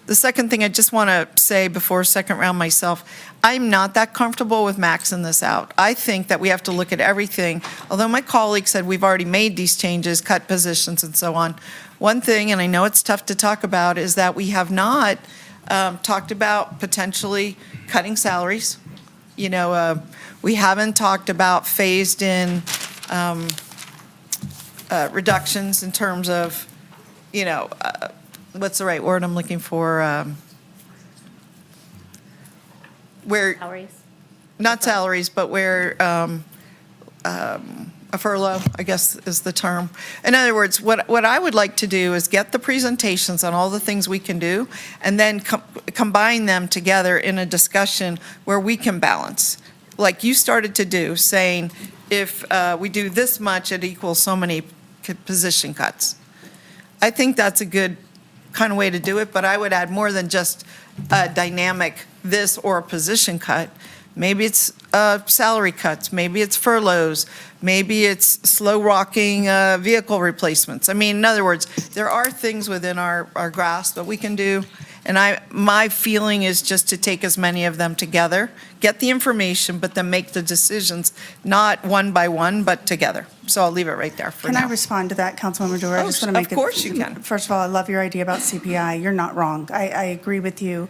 Speaker 22: The second thing I just want to say before second round myself, I'm not that comfortable with maxing this out. I think that we have to look at everything. Although my colleague said we've already made these changes, cut positions and so on. One thing, and I know it's tough to talk about, is that we have not talked about potentially cutting salaries. You know, we haven't talked about phased-in reductions in terms of, you know, what's the right word I'm looking for? Where,
Speaker 9: Salaries.
Speaker 22: not salaries, but where, a furlough, I guess is the term. In other words, what I would like to do is get the presentations on all the things we can do, and then combine them together in a discussion where we can balance. Like you started to do, saying, if we do this much, it equals so many position cuts. I think that's a good kind of way to do it, but I would add more than just a dynamic this or a position cut. Maybe it's salary cuts, maybe it's furloughs, maybe it's slow rocking vehicle replacements. I mean, in other words, there are things within our grasp that we can do. And my feeling is just to take as many of them together, get the information, but then make the decisions, not one by one, but together. So I'll leave it right there for now.
Speaker 8: Can I respond to that, Councilwoman Dewar? I
Speaker 22: Oh,
Speaker 8: just want to make
Speaker 22: of course you can.
Speaker 8: First of all, I love your idea about CPI. You're not wrong. I agree with you.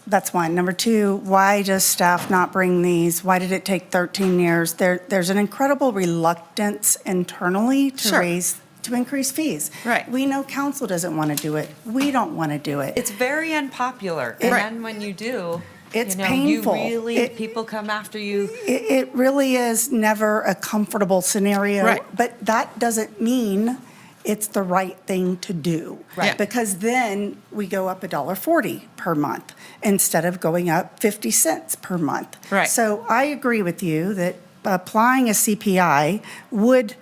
Speaker 8: That's one. Number two, why does staff not bring these? Why did it take 13 years? There's an incredible reluctance internally to increase fees.
Speaker 22: Right.
Speaker 8: We know council doesn't want to do it. We don't want to do it.
Speaker 6: It's very unpopular. And then when you do,
Speaker 8: It's
Speaker 6: you know,
Speaker 8: painful.
Speaker 6: you really, people come after you.
Speaker 8: It really is never a comfortable scenario.
Speaker 22: Right.
Speaker 8: But that doesn't mean it's the right thing to do.
Speaker 22: Right.
Speaker 8: Because then we go up $1.40 per month instead of going up 50 cents per month.
Speaker 22: Right.
Speaker 8: So I agree with you that applying a CPI would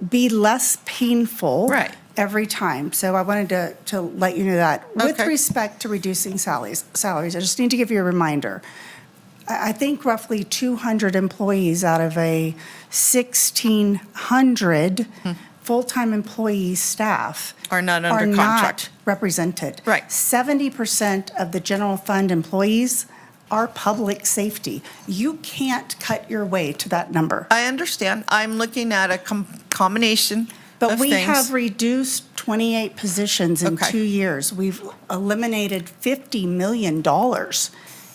Speaker 8: be less painful every time. So I wanted to let you know that. With
Speaker 22: Okay.
Speaker 8: respect to reducing salaries, I just need to give you a reminder. I think roughly 200 employees out of a 1,600 full-time employee staff
Speaker 22: Are not under contract.
Speaker 8: represented.
Speaker 22: Right.
Speaker 8: 70% of the general fund employees are public safety. You can't cut your way to that number.
Speaker 22: I understand. I'm looking at a combination
Speaker 8: But
Speaker 22: of
Speaker 8: we
Speaker 22: things.
Speaker 8: have reduced 28 positions in 2 years. We've eliminated $50 million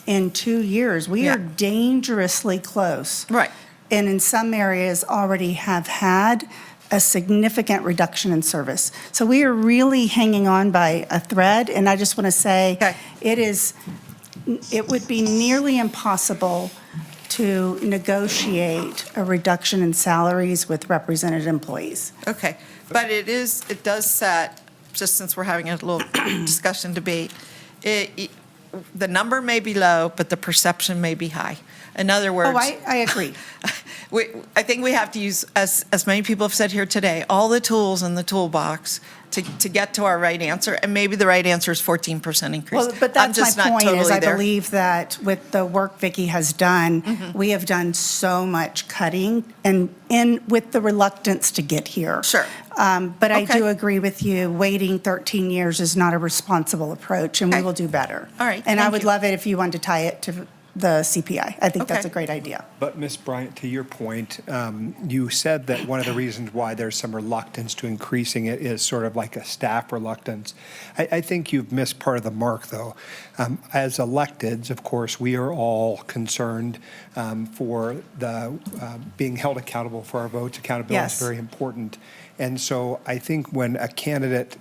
Speaker 8: in 2 years. We are dangerously close.
Speaker 22: Right.
Speaker 8: And in some areas already have had a significant reduction in service. So we are really hanging on by a thread, and I just want to say, it would be nearly impossible to negotiate a reduction in salaries with represented employees.
Speaker 22: Okay, but it does set, just since we're having a little discussion debate, the number may be low, but the perception may be high. In other words.
Speaker 8: Oh, I agree.
Speaker 22: I think we have to use, as many people have said here today, all the tools in the toolbox to get to our right answer, and maybe the right answer is 14% increase.
Speaker 8: Well, but
Speaker 22: I'm
Speaker 8: that's
Speaker 22: just
Speaker 8: my
Speaker 22: not
Speaker 8: point, is
Speaker 22: totally
Speaker 8: I
Speaker 22: there.
Speaker 8: believe that with the work Vicki has done, we have done so much cutting and with the reluctance to get here.
Speaker 22: Sure.
Speaker 8: But I
Speaker 22: Okay.
Speaker 8: do agree with you, waiting 13 years is not a responsible approach, and we will do better.
Speaker 22: All right,
Speaker 8: And I
Speaker 22: thank
Speaker 8: would
Speaker 22: you.
Speaker 8: love it if you wanted to tie it to the CPI. I think that's a great idea.
Speaker 20: But Ms. Bryant, to your point, you said that one of the reasons why there's some reluctance to increasing it is sort of like a staff reluctance. I think you've missed part of the mark, though. As electeds, of course, we are all concerned for the being held accountable for our votes. Accountability is
Speaker 8: Yes.
Speaker 20: very important. And so I think when a candidate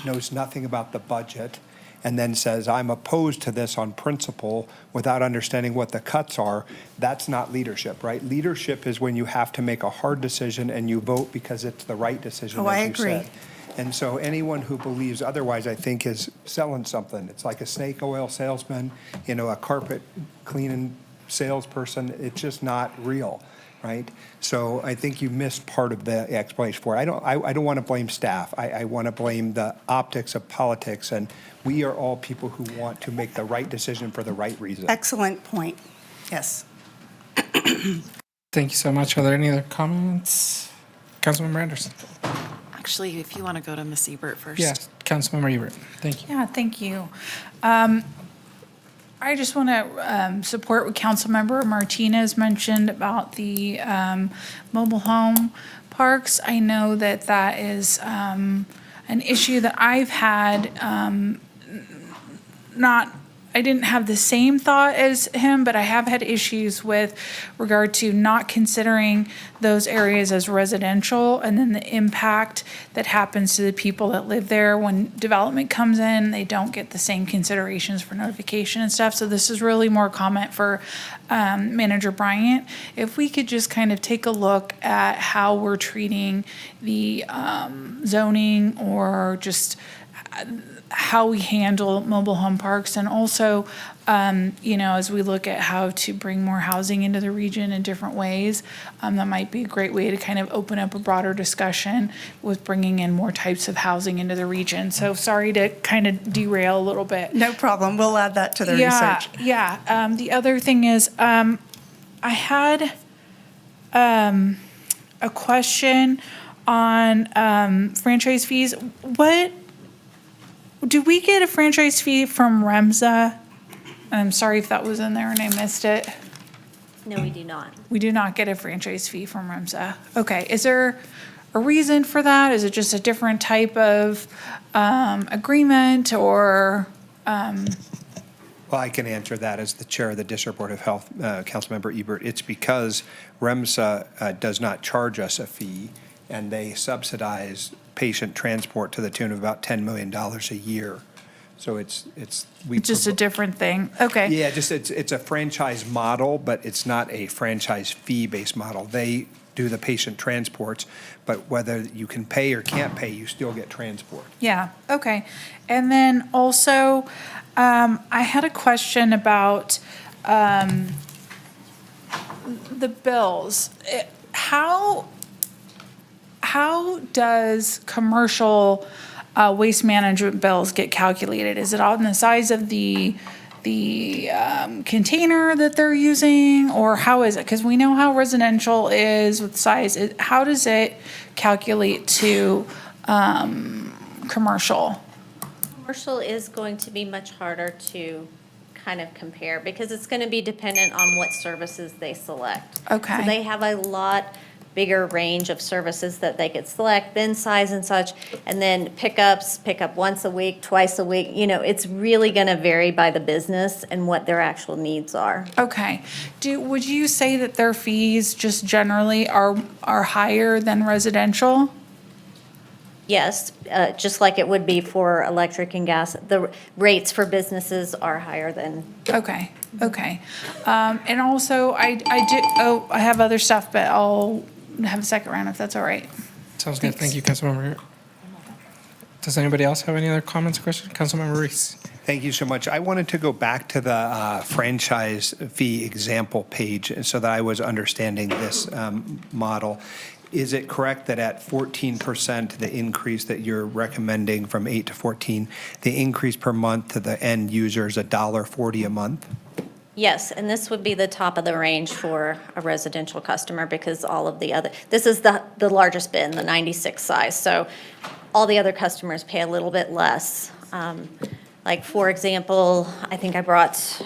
Speaker 20: knows nothing about the budget and then says, I'm opposed to this on principle without understanding what the cuts are, that's not leadership, right? Leadership is when you have to make a hard decision and you vote because it's the right decision,
Speaker 8: Oh, I
Speaker 20: as you
Speaker 8: agree.
Speaker 20: said. And so anyone who believes otherwise, I think, is selling something. It's like a snake oil salesman, a carpet cleaning salesperson. It's just not real, right? So I think you missed part of the explanation for it. I don't want to blame staff. I want to blame the optics of politics, and we are all people who want to make the right decision for the right reason.
Speaker 8: Excellent point. Yes.
Speaker 2: Thank you so much. Are there any other comments? Councilmember Anderson.
Speaker 3: Actually, if you want to go to Ms. Ebert first.
Speaker 2: Yes, Councilmember Ebert. Thank you.
Speaker 5: Yeah, thank you. I just want to support what Councilmember Martinez mentioned about the mobile home parks. I know that is an issue that I've had I didn't have the same thought as him, but I have had issues with regard to not considering those areas as residential and then the impact that happens to the people that live there when development comes in. They don't get the same considerations for notification and stuff. So this is really more comment for Manager Bryant. If we could just kind of take a look at how we're treating the zoning or just how we handle mobile home parks, and also, as we look at how to bring more housing into the region in different ways, that might be a great way to kind of open up a broader discussion with bringing in more types of housing into the region. So sorry to kind of derail a little bit.
Speaker 8: No problem. We'll add that to the research.
Speaker 5: Yeah. The other thing is, I had a question on franchise fees. Do we get a franchise fee from REMSA? I'm sorry if that was in there and I missed it.
Speaker 9: No, we do not.
Speaker 5: We do not get a franchise fee from REMSA. Okay, is there a reason for that? Is it just a different type of agreement or?
Speaker 20: Well, I can answer that as the chair of the District Board of Health, Councilmember Ebert. It's because REMSA does not charge us a fee, and they subsidize patient transport to the tune of about $10 million a year. So it's
Speaker 5: Just a different thing, okay.
Speaker 20: Yeah, it's a franchise model, but it's not a franchise fee-based model. They do the patient transports, but whether you can pay or can't pay, you still get transport.
Speaker 5: Yeah, okay. And then also, I had a question about the bills. How does commercial waste management bills get calculated? Is it on the size of the container that they're using, or how is it? Because we know how residential is with size. How does it calculate to commercial?
Speaker 9: Commercial is going to be much harder to kind of compare because it's going to be dependent on what services they select.
Speaker 5: Okay.
Speaker 9: So they have a lot bigger range of services that they could select, bin size and such, and then pick up once a week, twice a week. It's really going to vary by the business and what their actual needs are.
Speaker 5: Okay. Would you say that their fees just generally are higher than residential?
Speaker 9: Yes, just like it would be for electric and gas. The rates for businesses are higher than.
Speaker 5: Okay. And also, I have other stuff, but I'll have a second round if that's all right.
Speaker 2: Sounds good. Thank you, Councilmember. Does anybody else have any other comments or questions? Councilmember Reese.
Speaker 20: Thank you so much. I wanted to go back to the franchise fee example page so that I was understanding this model. Is it correct that at 14%, the increase that you're recommending from 8 to 14, the increase per month to the end user is $1.40 a month?
Speaker 9: Yes, and this would be the top of the range for a residential customer because all of the other, this is the largest bin, the 96 size. So all the other customers pay a little bit less. Like, for example, I think I brought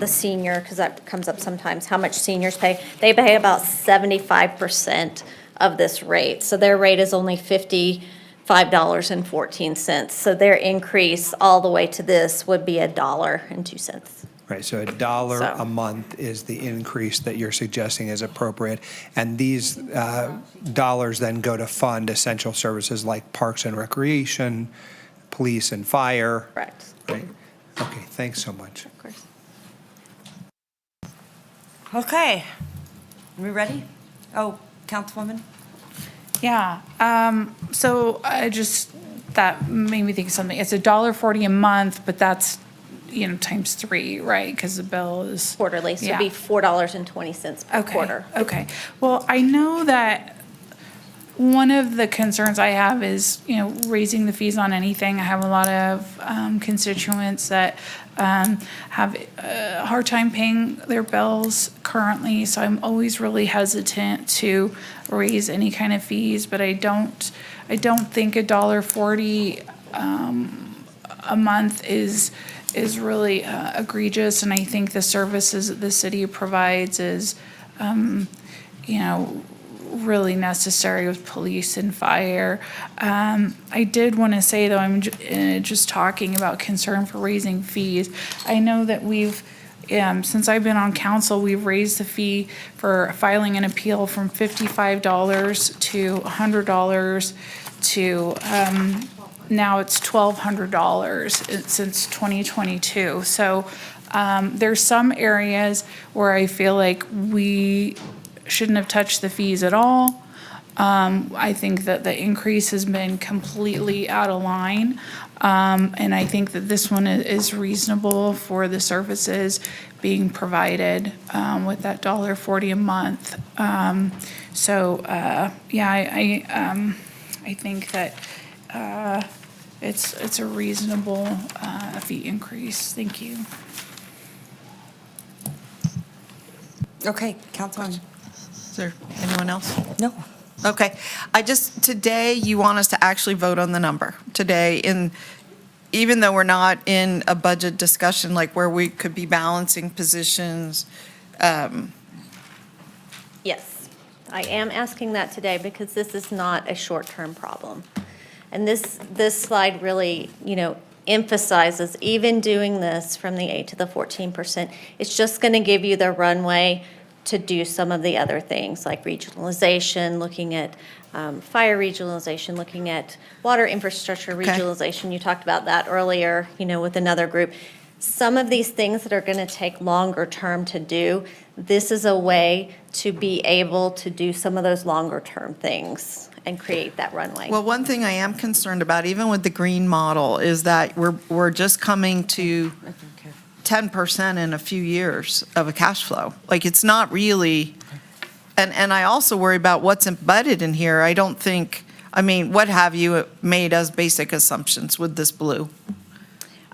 Speaker 9: the senior, because that comes up sometimes, how much seniors pay. They pay about 75% of this rate. So their rate is only $55.14. So their increase all the way to this would be $1.02.
Speaker 20: Right, so $1 a month is the increase that you're suggesting is appropriate. And these dollars then go to fund essential services like parks and recreation, police and fire.
Speaker 9: Correct.
Speaker 20: Right. Okay, thanks so much.
Speaker 9: Of course.
Speaker 6: Okay. Are we ready? Oh, Councilwoman?
Speaker 5: Yeah. So that made me think of something. It's $1.40 a month, but that's times 3, right? Because the bill is
Speaker 9: quarterly, so it'd be $4.20 per quarter.
Speaker 5: Okay. Well, I know that one of the concerns I have is, raising the fees on anything. I have a lot of constituents that have a hard time paying their bills currently, so I'm always really hesitant to raise any kind of fees, but I don't think $1.40 a month is really egregious, and I think the services that the city provides is, really necessary with police and fire. I did want to say, though, I'm just talking about concern for raising fees. I know that we've, since I've been on council, we've raised the fee for filing an appeal from $55 to $100 to, now it's $1,200 since 2022. So there's some areas where I feel like we shouldn't have touched the fees at all. I think that the increase has been completely out of line. And I think that this one is reasonable for the services being provided with that $1.40 a month. I think that it's a reasonable fee increase. Thank you.
Speaker 6: Okay, Councilman.
Speaker 22: Is there anyone else?
Speaker 6: No.
Speaker 22: Okay. Today, you want us to actually vote on the number today, even though we're not in a budget discussion, like where we could be balancing positions.
Speaker 9: Yes, I am asking that today because this is not a short-term problem. And this slide really, emphasizes even doing this from the 8 to the 14%, it's just going to give you the runway to do some of the other things like regionalization, looking at fire regionalization, looking at water infrastructure regionalization. You talked about that earlier, with another group. Some of these things that are going to take longer term to do, this is a way to be able to do some of those longer term things and create that runway.
Speaker 22: Well, one thing I am concerned about, even with the green model, is that we're just coming to 10% in a few years of a cash flow. Like, it's not really, and I also worry about what's embedded in here. I don't think, what have you made as basic assumptions with this blue?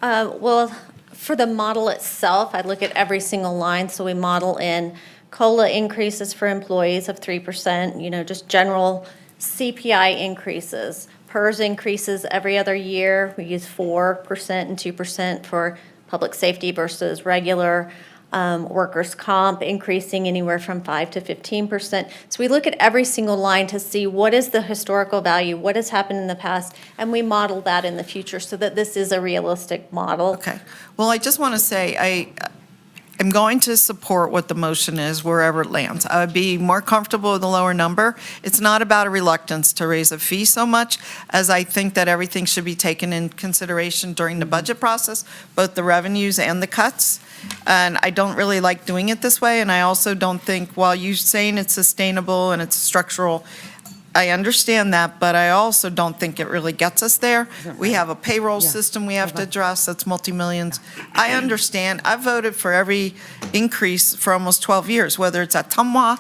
Speaker 9: Well, for the model itself, I look at every single line. So we model in COLA increases for employees of 3%, just general CPI increases. PERS increases every other year. We use 4% and 2% for public safety versus regular. Workers' comp increasing anywhere from 5 to 15%. So we look at every single line to see what is the historical value, what has happened in the past, and we model that in the future so that this is a realistic model.
Speaker 22: Okay. Well, I just want to say, I'm going to support what the motion is wherever it lands. I would be more comfortable with a lower number. It's not about a reluctance to raise a fee so much as I think that everything should be taken in consideration during the budget process, both the revenues and the cuts. And I don't really like doing it this way. And I also don't think, while you're saying it's sustainable and it's structural, I understand that, but I also don't think it really gets us there. We have a payroll system we have to address that's multi-millions. I understand. I voted for every increase for almost 12 years, whether it's at Tumwa,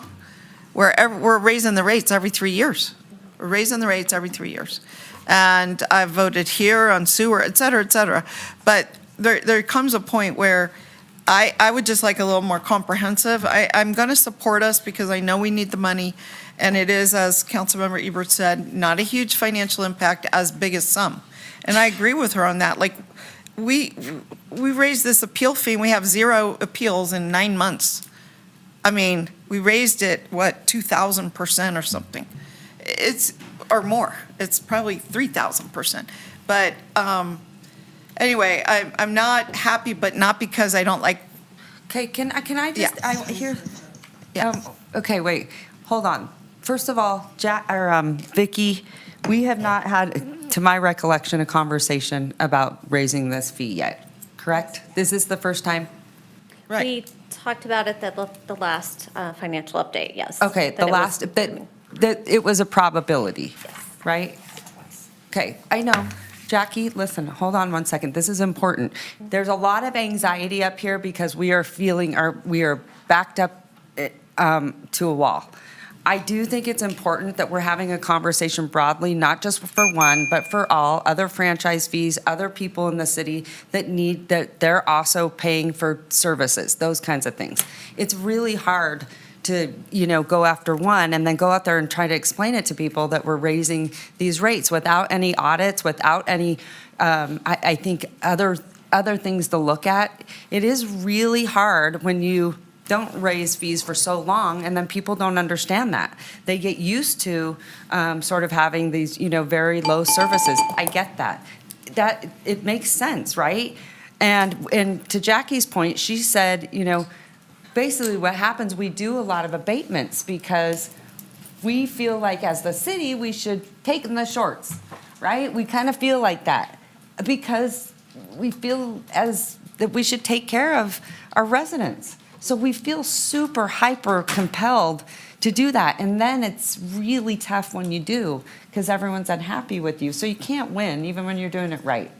Speaker 22: wherever we're raising the rates every 3 years. We're raising the rates every 3 years. And I voted here on sewer, et cetera, et cetera. But there comes a point where I would just like a little more comprehensive. I'm going to support us because I know we need the money. And it is, as Councilmember Ebert said, not a huge financial impact, as big as some. And I agree with her on that. Like, we raised this appeal fee, and we have 0 appeals in 9 months. We raised it, 2,000% or something. Or more. It's probably 3,000%. But anyway, I'm not happy, but not because I don't like.
Speaker 6: Okay, can I just,
Speaker 22: Yeah.
Speaker 6: Okay, wait, hold on. First of all, Vicki, we have not had, to my recollection, a conversation about raising this fee yet, correct? This is the first time?
Speaker 22: Right.
Speaker 9: We talked about it at the last financial update, yes.
Speaker 6: Okay, that it was a probability, right? Okay, I know. Jackie, listen, hold on one second. This is important. There's a lot of anxiety up here because we are backed up to a wall. I do think it's important that we're having a conversation broadly, not just for one, but for all other franchise fees, other people in the city that they're also paying for services, those kinds of things. It's really hard to, go after one and then go out there and try to explain it to people that we're raising these rates without any audits, without any, I think, other things to look at. It is really hard when you don't raise fees for so long, and then people don't understand that. They get used to sort of having these, very low services. I get that. That, it makes sense, right? And to Jackie's point, she said, basically what happens, we do a lot of abatements because we feel like as the city, we should take in the shorts, right? We kind of feel like that because we feel as that we should take care of our residents. So we feel super hyper compelled to do that. And then it's really tough when you do because everyone's unhappy with you. So you can't win even when you're doing it right.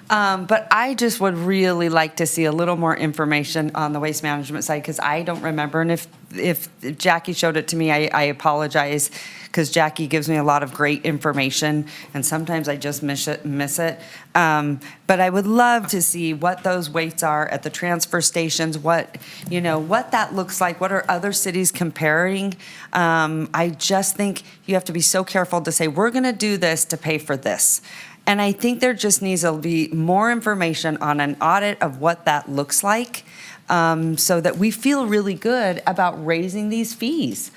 Speaker 6: But I just would really like to see a little more information on the waste management side because I don't remember. And if Jackie showed it to me, I apologize because Jackie gives me a lot of great information and sometimes I just miss it. But I would love to see what those weights are at the transfer stations, what that looks like, what are other cities comparing. I just think you have to be so careful to say, we're going to do this to pay for this. And I think there just needs to be more information on an audit of what that looks like so that we feel really good about raising these fees.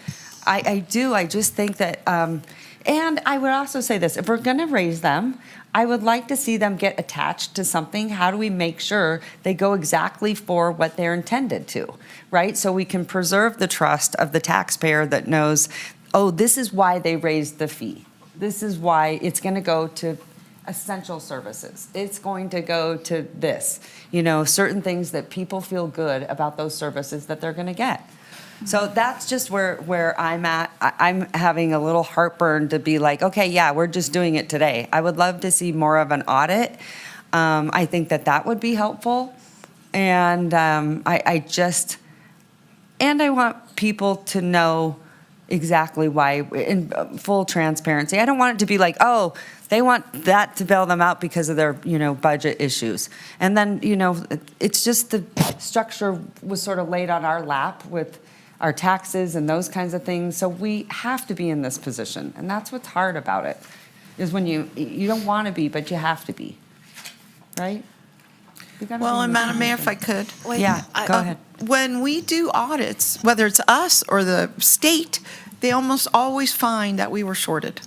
Speaker 6: I do. I just think that, and I would also say this, if we're going to raise them, I would like to see them get attached to something. How do we make sure they go exactly for what they're intended to, right? So we can preserve the trust of the taxpayer that knows, oh, this is why they raised the fee. This is why it's going to go to essential services. It's going to go to this, certain things that people feel good about those services that they're going to get. So that's just where I'm at. I'm having a little heartburn to be like, okay, yeah, we're just doing it today. I would love to see more of an audit. I think that would be helpful. And I want people to know exactly why, in full transparency. I don't want it to be like, oh, they want that to bail them out because of their, budget issues. And then, it's just the structure was sort of laid on our lap with our taxes and those kinds of things. So we have to be in this position. And that's what's hard about it, is when you don't want to be, but you have to be, right?
Speaker 22: Well, and Madam Mayor, if I could.
Speaker 6: Yeah, go ahead.
Speaker 22: When we do audits, whether it's us or the state, they almost always find that we were shorted.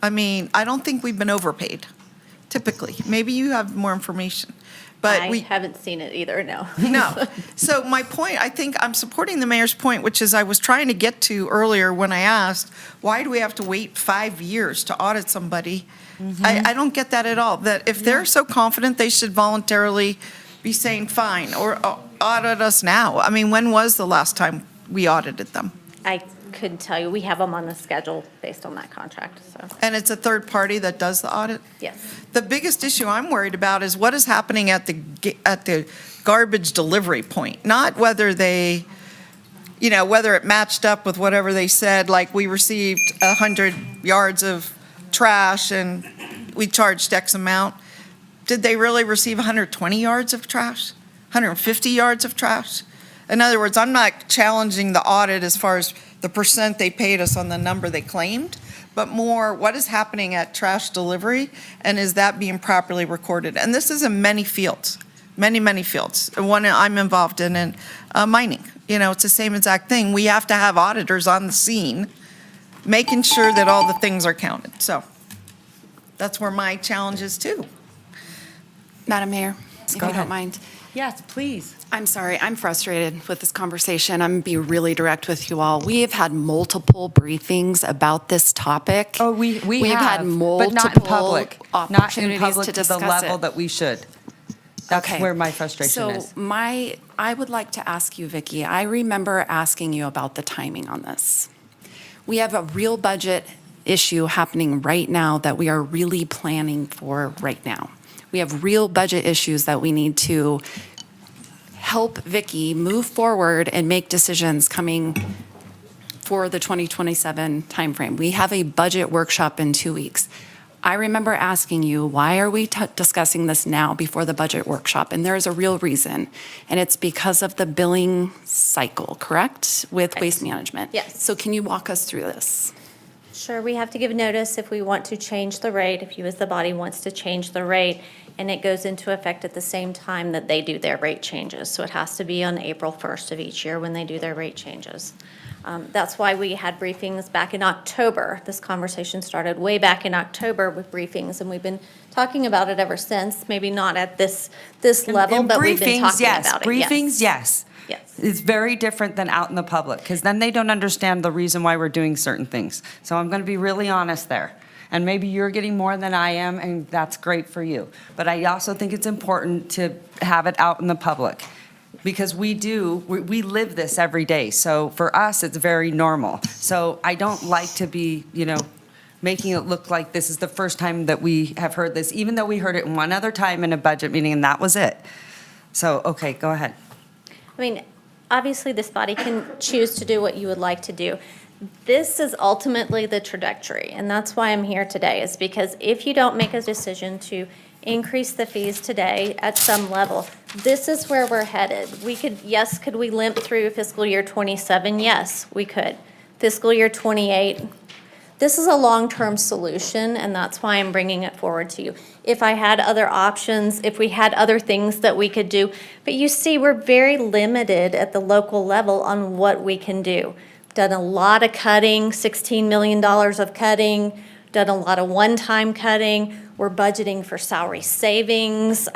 Speaker 22: I mean, I don't think we've been overpaid, typically. Maybe you have more information. But
Speaker 9: I haven't seen it either, no.
Speaker 22: No. So my point, I think I'm supporting the mayor's point, which is I was trying to get to earlier when I asked, why do we have to wait 5 years to audit somebody? I don't get that at all. That if they're so confident, they should voluntarily be saying, fine, or audit us now. I mean, when was the last time we audited them?
Speaker 9: I couldn't tell you. We have them on the schedule based on that contract, so.
Speaker 22: And it's a third party that does the audit?
Speaker 9: Yes.
Speaker 22: The biggest issue I'm worried about is what is happening at the garbage delivery point, not whether they, whether it matched up with whatever they said, like we received 100 yards of trash and we charged X amount. Did they really receive 120 yards of trash? 150 yards of trash? In other words, I'm not challenging the audit as far as the percent they paid us on the number they claimed, but more what is happening at trash delivery and is that being properly recorded? And this is in many fields, many fields. One I'm involved in mining. It's the same exact thing. We have to have auditors on the scene making sure that all the things are counted. So that's where my challenge is too.
Speaker 3: Madam Mayor, if you don't mind.
Speaker 6: Yes, please.
Speaker 3: I'm sorry, I'm frustrated with this conversation. I'm going to be really direct with you all. We have had multiple briefings about this topic.
Speaker 6: Oh, we've
Speaker 3: had
Speaker 6: but
Speaker 3: multiple
Speaker 6: not in public. Not in
Speaker 3: opportunities
Speaker 6: public
Speaker 3: to
Speaker 6: to the
Speaker 3: discuss
Speaker 6: level
Speaker 3: it.
Speaker 6: that we should. That's
Speaker 3: Okay.
Speaker 6: where my frustration is.
Speaker 3: So I would like to ask you, Vicki, I remember asking you about the timing on this. We have a real budget issue happening right now that we are really planning for right now. We have real budget issues that we need to help Vicki move forward and make decisions coming for the 2027 timeframe. We have a budget workshop in 2 weeks. I remember asking you, why are we discussing this now before the budget workshop? And there is a real reason, and it's because of the billing cycle, correct, with waste management?
Speaker 9: Yes.
Speaker 3: So can you walk us through this?
Speaker 9: Sure, we have to give notice if we want to change the rate, if you as the body wants to change the rate, and it goes into effect at the same time that they do their rate changes. So it has to be on April 1st of each year when they do their rate changes. That's why we had briefings back in October. This conversation started way back in October with briefings, and we've been talking about it ever since. Maybe not at this level,
Speaker 6: In
Speaker 9: but we've been
Speaker 6: briefings,
Speaker 9: talking
Speaker 6: yes.
Speaker 9: about it.
Speaker 6: Briefings, yes.
Speaker 9: Yes.
Speaker 6: It's very different than out in the public, because then they don't understand the reason why we're doing certain things. So I'm going to be really honest there. And maybe you're getting more than I am, and that's great for you. But I also think it's important to have it out in the public, because we live this every day. So for us, it's very normal. So I don't like to be, making it look like this is the first time that we have heard this, even though we heard it one other time in a budget meeting, and that was it. So, okay, go ahead.
Speaker 9: I mean, obviously, this body can choose to do what you would like to do. This is ultimately the trajectory, and that's why I'm here today, is because if you don't make a decision to increase the fees today at some level, this is where we're headed. Could we limp through fiscal year 27? Yes, we could. Fiscal year 28, this is a long-term solution, and that's why I'm bringing it forward to you. If I had other options, if we had other things that we could do, but you see, we're very limited at the local level on what we can do. Done a lot of cutting, $16 million of cutting, done a lot of one-time cutting. We're budgeting for salary savings.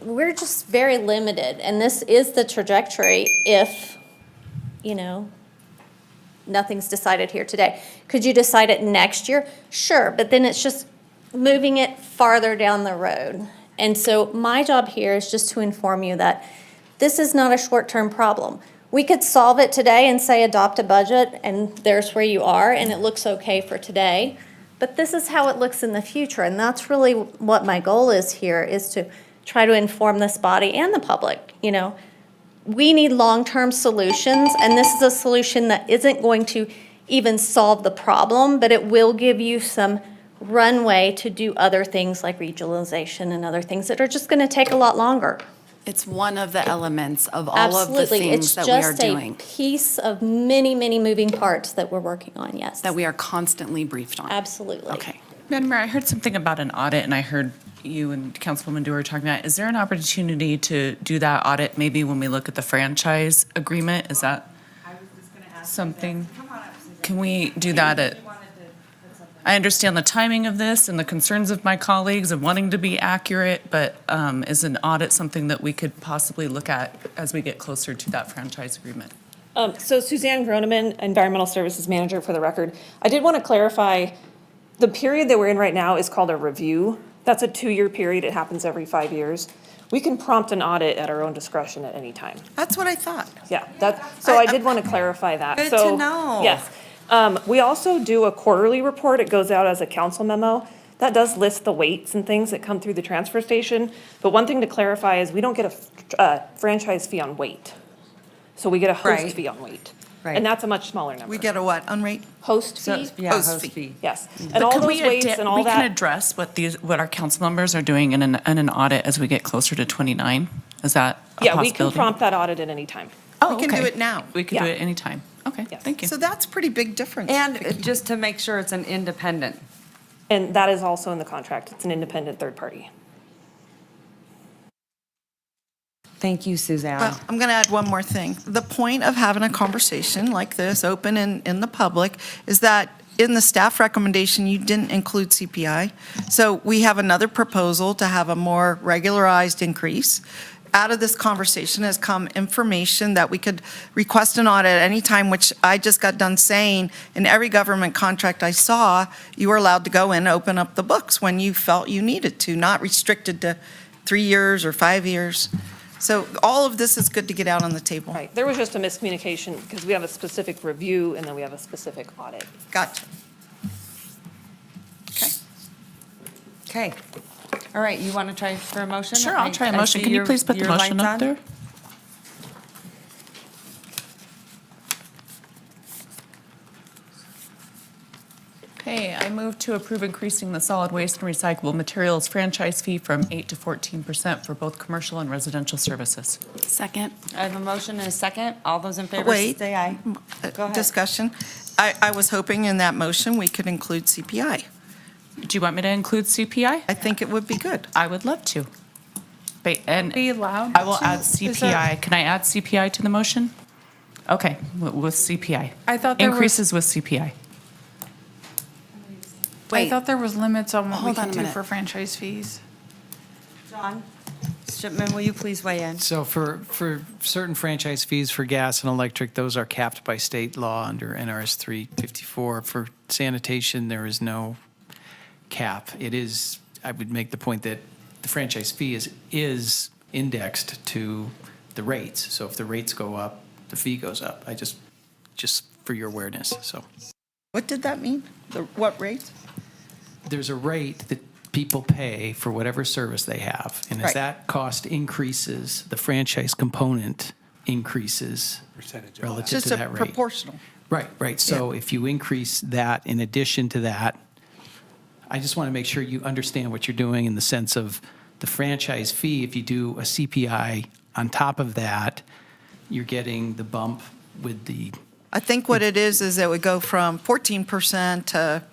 Speaker 9: We're just very limited, and this is the trajectory if, nothing's decided here today. Could you decide it next year? Sure, but then it's just moving it farther down the road. And so my job here is just to inform you that this is not a short-term problem. We could solve it today and say adopt a budget, and there's where you are, and it looks okay for today. But this is how it looks in the future, and that's really what my goal is here, is to try to inform this body and the public. We need long-term solutions, and this is a solution that isn't going to even solve the problem, but it will give you some runway to do other things like regionalization and other things that are just going to take a lot longer.
Speaker 3: It's one of the elements of all of the things that we are doing.
Speaker 9: It's just a piece of many, many moving parts that we're working on, yes.
Speaker 3: That we are constantly briefed on.
Speaker 9: Absolutely.
Speaker 3: Okay.
Speaker 18: Madam Mayor, I heard something about an audit, and I heard you and Councilwoman Dewar talking about, is there an opportunity to do that audit maybe when we look at the franchise agreement? Is that something? Can we do that at? I understand the timing of this and the concerns of my colleagues of wanting to be accurate, but is an audit something that we could possibly look at as we get closer to that franchise agreement?
Speaker 15: So Suzanne Groneman, Environmental Services Manager, for the record. I did want to clarify, the period that we're in right now is called a review. That's a 2-year period. It happens every 5 years. We can prompt an audit at our own discretion at any time.
Speaker 22: That's what I thought.
Speaker 15: Yeah, so I did want to clarify that.
Speaker 22: Good
Speaker 15: So,
Speaker 22: to know.
Speaker 15: Yes. We also do a quarterly report. It goes out as a council memo. That does list the weights and things that come through the transfer station. But one thing to clarify is we don't get a franchise fee on weight. So we get a host
Speaker 22: Right.
Speaker 15: fee on weight.
Speaker 22: Right.
Speaker 15: And that's a much smaller number.
Speaker 22: We get a what, on rate?
Speaker 15: Host fee?
Speaker 22: Host fee.
Speaker 15: Yes. And
Speaker 18: But
Speaker 15: all
Speaker 18: can
Speaker 15: those
Speaker 18: we
Speaker 15: weights
Speaker 18: adapt-
Speaker 15: and all
Speaker 18: We can
Speaker 15: that.
Speaker 18: address what our council members are doing in an audit as we get closer to 29? Is that a
Speaker 15: Yeah, we can
Speaker 18: possibility?
Speaker 15: prompt that audit at any time.
Speaker 18: Oh,
Speaker 22: We can do
Speaker 18: okay.
Speaker 22: it now.
Speaker 18: We can do
Speaker 15: Yeah.
Speaker 18: it anytime. Okay, thank you.
Speaker 22: So that's a pretty big difference.
Speaker 6: And just to make sure it's an independent.
Speaker 15: And that is also in the contract. It's an independent third party.
Speaker 6: Thank you, Suzanne.
Speaker 22: Well, I'm going to add one more thing. The point of having a conversation like this, open and in the public, is that in the staff recommendation, you didn't include CPI. So we have another proposal to have a more regularized increase. Out of this conversation has come information that we could request an audit at any time, which I just got done saying, in every government contract I saw, you were allowed to go in and open up the books when you felt you needed to, not restricted to 3 years or 5 years. So all of this is good to get out on the table.
Speaker 15: Right. There was just a miscommunication because we have a specific review and then we have a specific audit.
Speaker 22: Gotcha.
Speaker 6: Okay. All right, you want to try for a motion?
Speaker 18: Sure, I'll try a motion.
Speaker 6: see
Speaker 18: Can you
Speaker 6: your-
Speaker 18: please put the
Speaker 6: your
Speaker 18: motion
Speaker 6: lights
Speaker 18: up
Speaker 6: on?
Speaker 18: there? Okay, I move to approve increasing the solid waste and recyclable materials franchise fee from 8 to 14% for both commercial and residential services.
Speaker 3: Second.
Speaker 6: I have a motion and a second. All those in favor
Speaker 22: Wait.
Speaker 6: say aye. Go ahead.
Speaker 22: Discussion. I was hoping in that motion we could include CPI.
Speaker 18: Do you want me to include CPI?
Speaker 22: I think it would be good.
Speaker 18: I would love to. And
Speaker 5: Be allowed
Speaker 18: I will
Speaker 5: to?
Speaker 18: add
Speaker 5: Is
Speaker 18: CPI.
Speaker 5: that-
Speaker 18: Can I add CPI to the motion? Okay, with CPI.
Speaker 5: I thought there was-
Speaker 18: Increases with CPI.
Speaker 5: I thought there was limits on what we
Speaker 6: Hold on
Speaker 5: could
Speaker 6: a
Speaker 5: do
Speaker 6: minute.
Speaker 5: for franchise fees.
Speaker 6: John Shipman, will you please weigh in?
Speaker 19: So for certain franchise fees for gas and electric, those are capped by state law under NRS 354. For sanitation, there is no cap. It is, I would make the point that the franchise fee is indexed to the rates. So if the rates go up, the fee goes up. Just for your awareness, so.
Speaker 22: What did that mean? What rate?
Speaker 19: There's a rate that people pay for whatever service they have. And as
Speaker 22: Right.
Speaker 19: that cost increases, the franchise component increases relative
Speaker 22: Just
Speaker 19: to
Speaker 22: a
Speaker 19: that rate.
Speaker 22: proportional.
Speaker 19: Right. So if you increase that in addition to that, I just want to make sure you understand what you're doing in the sense of the franchise fee. If you do a CPI on top of that, you're getting the bump with the,
Speaker 22: I think what it is it would go from 14% to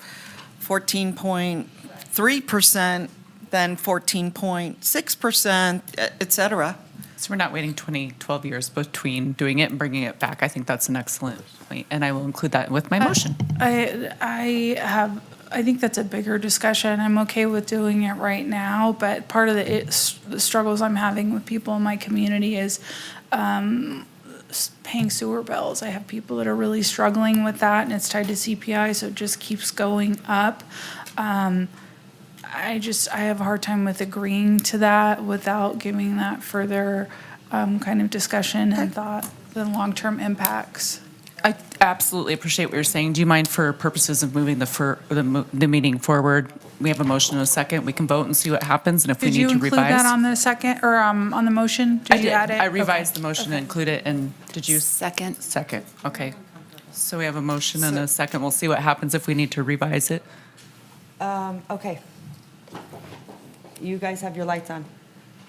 Speaker 22: 14.3%, then 14.6%, et cetera.
Speaker 18: So we're not waiting 12 years between doing it and bringing it back. I think that's an excellent point, and I will include that with my motion.
Speaker 5: I think that's a bigger discussion. I'm okay with doing it right now, but part of the struggles I'm having with people in my community is paying sewer bills. I have people that are really struggling with that, and it's tied to CPI, so it just keeps going up. I have a hard time with agreeing to that without giving that further kind of discussion and thought, the long-term impacts.
Speaker 18: I absolutely appreciate what you're saying. Do you mind, for purposes of moving the meeting forward, we have a motion and a second, we can vote and see what happens, and if we
Speaker 5: Did
Speaker 18: need
Speaker 5: you
Speaker 18: to
Speaker 5: include
Speaker 18: revise?
Speaker 5: that on the second, or on the motion?
Speaker 18: I
Speaker 5: Did
Speaker 18: did.
Speaker 5: you add it?
Speaker 18: I revised
Speaker 5: Okay.
Speaker 18: the motion and include it, and did you?
Speaker 3: Second.
Speaker 18: Second, okay. So we have a motion and a second. We'll see what happens if we need to revise it.
Speaker 6: Okay. You guys have your lights on?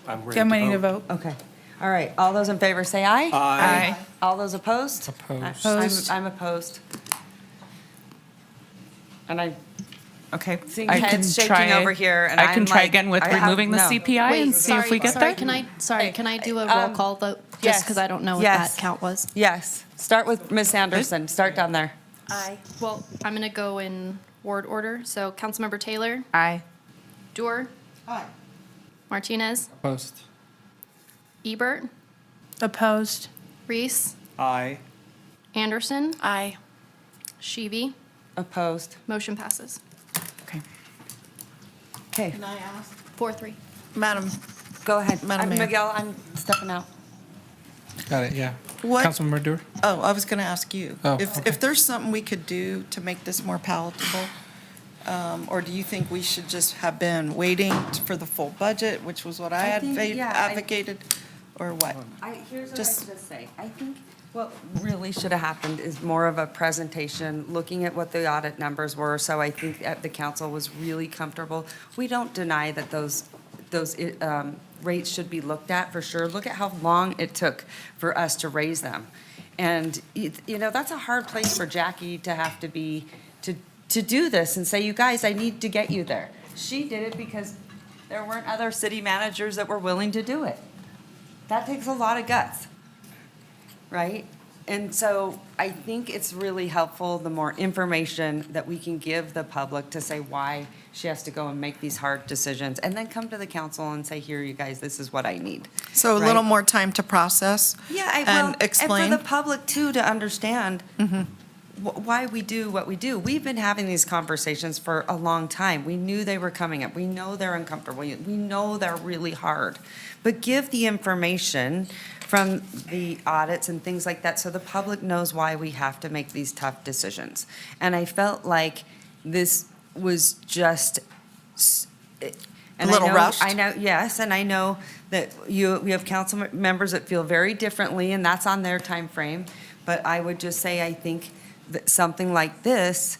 Speaker 20: I'm
Speaker 5: Okay, I'm waiting to vote.
Speaker 6: Okay. All right. All those in favor say aye.
Speaker 18: Aye.
Speaker 6: All those opposed?
Speaker 2: Opposed.
Speaker 6: I'm opposed. And I,
Speaker 18: Okay.
Speaker 6: seeing
Speaker 18: I can
Speaker 6: heads shaking
Speaker 18: try-
Speaker 6: over here, and
Speaker 18: I can
Speaker 6: I'm
Speaker 18: try
Speaker 6: like,
Speaker 18: again with
Speaker 6: I have-
Speaker 18: removing the
Speaker 6: no.
Speaker 18: CPI and see if we get there.
Speaker 4: Can I do a roll call vote? Just because I don't know what
Speaker 6: Yes.
Speaker 4: that count was.
Speaker 6: Yes. Start with Ms. Anderson. Start down there.
Speaker 4: Aye. Well, I'm going to go in ward order. So Councilmember Taylor,
Speaker 18: Aye.
Speaker 4: Dorr,
Speaker 22: Aye.
Speaker 4: Martinez,
Speaker 2: Opposed.
Speaker 4: Ebert,
Speaker 5: Opposed.
Speaker 4: Reese,
Speaker 20: Aye.
Speaker 4: Anderson,
Speaker 3: Aye.
Speaker 4: Sheevy.
Speaker 6: Opposed.
Speaker 4: Motion passes.
Speaker 18: Okay.
Speaker 6: Okay.
Speaker 22: Can I ask?
Speaker 4: 4-3.
Speaker 22: Madam,
Speaker 6: Go ahead.
Speaker 22: Madam Mayor.
Speaker 6: Miguel, I'm stepping out.
Speaker 2: Got it, yeah.
Speaker 22: What-
Speaker 2: Councilmember Dewar?
Speaker 22: oh, I was going to ask you.
Speaker 2: Oh,
Speaker 22: If
Speaker 2: okay.
Speaker 22: there's something we could do to make this more palatable, or do you think we should just have been waiting for the full budget, which was what I
Speaker 6: think, yeah, I-
Speaker 22: advocated, or what?
Speaker 6: Here's what
Speaker 22: Just-
Speaker 6: I was gonna say. I think what really should have happened is more of a presentation, looking at what the audit numbers were, so I think that the council was really comfortable. We don't deny that those rates should be looked at, for sure. Look at how long it took for us to raise them. And, that's a hard place for Jackie to have to be, to do this and say, you guys, I need to get you there. She did it because there weren't other city managers that were willing to do it. That takes a lot of guts, right? And so I think it's really helpful, the more information that we can give the public to say why she has to go and make these hard decisions, and then come to the council and say, here, you guys, this is what I need.
Speaker 22: So a
Speaker 6: Right?
Speaker 22: little more time to process
Speaker 6: Yeah,
Speaker 22: and explain.
Speaker 6: And for the public too, to understand why we do what we do. We've been having these conversations for a long time. We knew they were coming up. We know they're uncomfortable. We know they're really hard. But give the information from the audits and things like that so the public knows why we have to make these tough decisions. And I felt like this was just
Speaker 22: A little rushed?
Speaker 6: I know, yes, and I know that we have council members that feel very differently, and that's on their time frame. But I would just say, I think that something like this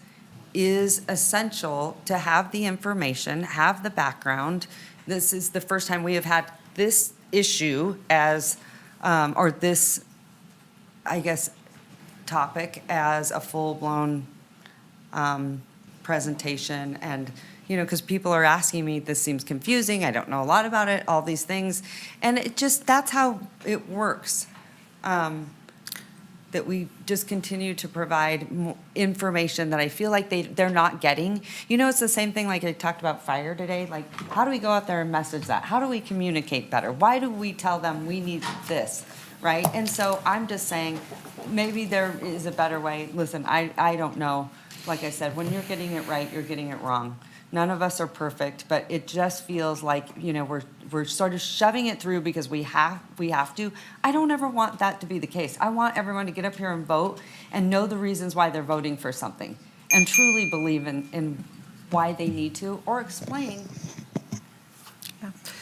Speaker 6: is essential to have the information, have the background. This is the first time we have had this issue as, or this, I guess, topic as a full-blown presentation. And, you know, because people are asking me, this seems confusing, I don't know a lot about it, all these things. And it just, that's how it works. That we just continue to provide information that I feel like they're not getting. You know, it's the same thing like I talked about fire today. Like, how do we go out there and message that? How do we communicate better? Why do we tell them we need this, right? And so I'm just saying, maybe there is a better way. Listen, I don't know. Like I said, when you're getting it right, you're getting it wrong. None of us are perfect, but it just feels like, you know, we're sort of shoving it through because we have to. I don't ever want that to be the case. I want everyone to get up here and vote and know the reasons why they're voting for something and truly believe in why they need to, or explain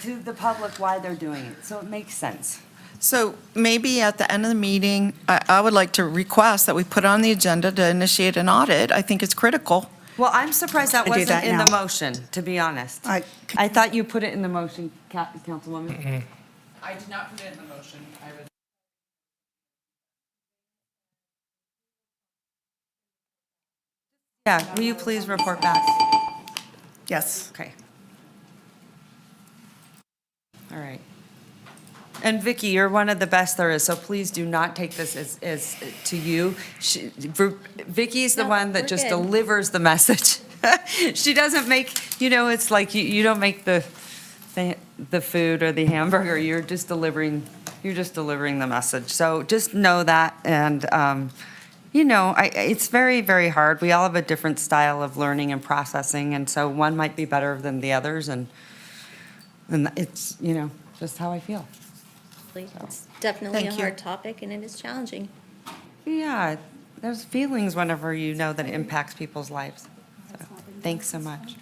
Speaker 6: to the public why they're doing it, so it makes sense.
Speaker 22: So maybe at the end of the meeting, I would like to request that we put on the agenda to initiate an audit. I think it's critical.
Speaker 6: Well, I'm surprised that
Speaker 8: I do
Speaker 6: wasn't
Speaker 8: that
Speaker 6: in the
Speaker 8: now.
Speaker 6: motion, to be honest. I thought you put it in the motion, Councilwoman.
Speaker 18: I did not put it in the motion. I would.
Speaker 6: Yeah, will you please report back?
Speaker 8: Yes.
Speaker 6: Okay. All right. And Vicky, you're one of the best there is, so please do not take this as to you. Vicky's the one that
Speaker 9: we're
Speaker 6: just
Speaker 9: good.
Speaker 6: delivers the message. She doesn't make, you know, it's like you don't make the food or the hamburger. You're just delivering the message. So just know that, and you know, it's very, very hard. We all have a different style of learning and processing, and so one might be better than the others, and it's, you know, just how I feel.
Speaker 9: It's definitely a
Speaker 6: Thank you.
Speaker 9: hard topic, and it is challenging.
Speaker 6: Yeah, there's feelings whenever you know that it impacts people's lives. So, thanks so much.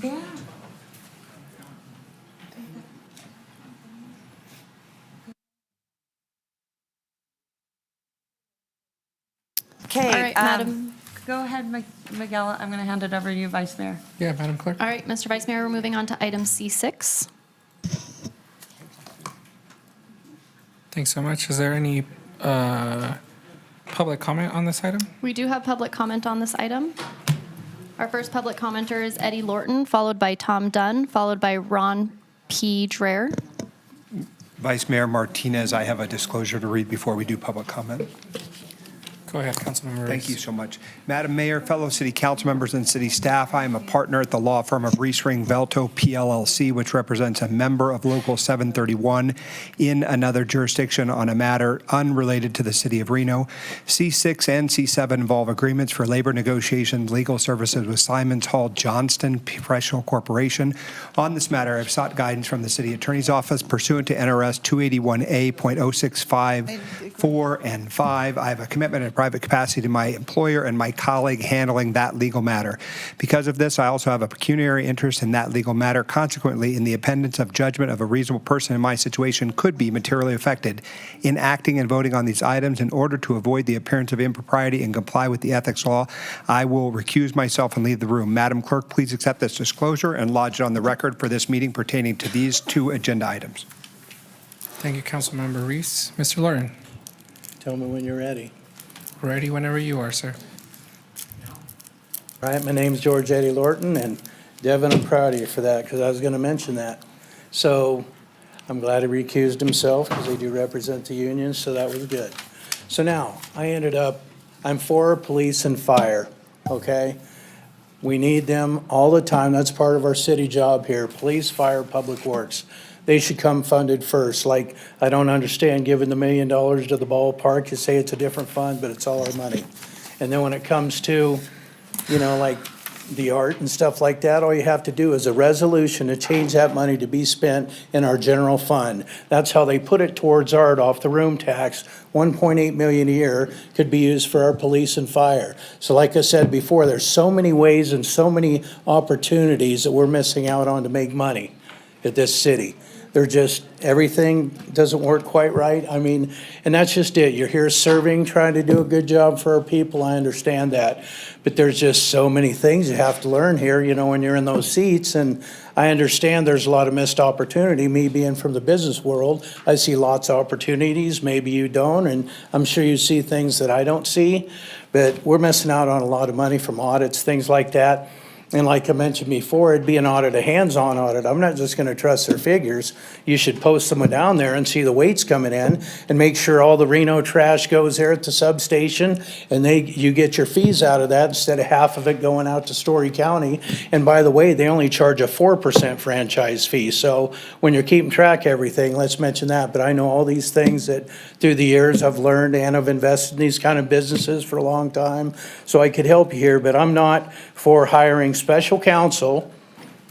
Speaker 6: Yeah. Okay.
Speaker 4: All right, Madam.
Speaker 6: Go ahead, Miguel. I'm going to hand it over to you, Vice Mayor.
Speaker 2: Yeah, Madam Clerk.
Speaker 4: All right, Mr. Vice Mayor, we're moving on to item C6.
Speaker 2: Thanks so much. Is there any public comment on this item?
Speaker 4: We do have public comment on this item. Our first public commenter is Eddie Lorton, followed by Tom Dunn, followed by Ron P. Dreher.
Speaker 20: Vice Mayor Martinez, I have a disclosure to read before we do public comment.
Speaker 2: Go ahead, Councilmember.
Speaker 20: Thank you so much. Madam Mayor, fellow city council members and city staff, I am a partner at the law firm of Reese Ring Velto PLLC, which represents a member of Local 731 in another jurisdiction on a matter unrelated to the city of Reno. C6 and C7 involve agreements for labor negotiations, legal services with Simons Hall Johnston Professional Corporation. On this matter, I've sought guidance from the city attorney's office pursuant to NRS 281A.065, 4, and 5. I have a commitment and private capacity to my employer and my colleague handling that legal matter. Because of this, I also have a pecuniary interest in that legal matter. Consequently, in the appendance of judgment of a reasonable person in my situation could be materially affected in acting and voting on these items. In order to avoid the appearance of impropriety and comply with the ethics law, I will recuse myself and leave the room. Madam Clerk, please accept this disclosure and lodge it on the record for this meeting pertaining to these two agenda items.
Speaker 2: Thank you, Councilmember Reese. Mr. Lorton,
Speaker 13: Tell me when you're ready.
Speaker 2: ready whenever you are, sir.
Speaker 13: All right, my name's George Eddie Lorton, and Devin, I'm proud of you for that, because I was going to mention that. So I'm glad he recused himself, because they do represent the union, so that was good. So now, I'm for police and fire, okay? We need them all the time. That's part of our city job here, police, fire, public works. They should come funded first. Like, I don't understand giving the $1 million to the ballpark. You say it's a different fund, but it's all our money. And then when it comes to, you know, like the art and stuff like that, all you have to do is a resolution to change that money to be spent in our general fund. That's how they put it towards art off the room tax. 1.8 million a year could be used for our police and fire. So like I said before, there's so many ways and so many opportunities that we're missing out on to make money at this city. They're just, everything doesn't work quite right. I mean, and that's just it. You're here serving, trying to do a good job for our people. I understand that. But there's just so many things you have to learn here, you know, when you're in those seats. And I understand there's a lot of missed opportunity. Me being from the business world, I see lots of opportunities. Maybe you don't, and I'm sure you see things that I don't see. But we're missing out on a lot of money from audits, things like that. And like I mentioned before, it'd be an audit, a hands-on audit. I'm not just gonna trust their figures. You should post someone down there and see the weights coming in and make sure all the Reno trash goes there at the substation, and you get your fees out of that instead of half of it going out to Story County. And by the way, they only charge a 4% franchise fee. So when you're keeping track of everything, let's mention that. But I know all these things that through the years I've learned, and I've invested in these kind of businesses for a long time. So I could help you here, but I'm not for hiring special counsel.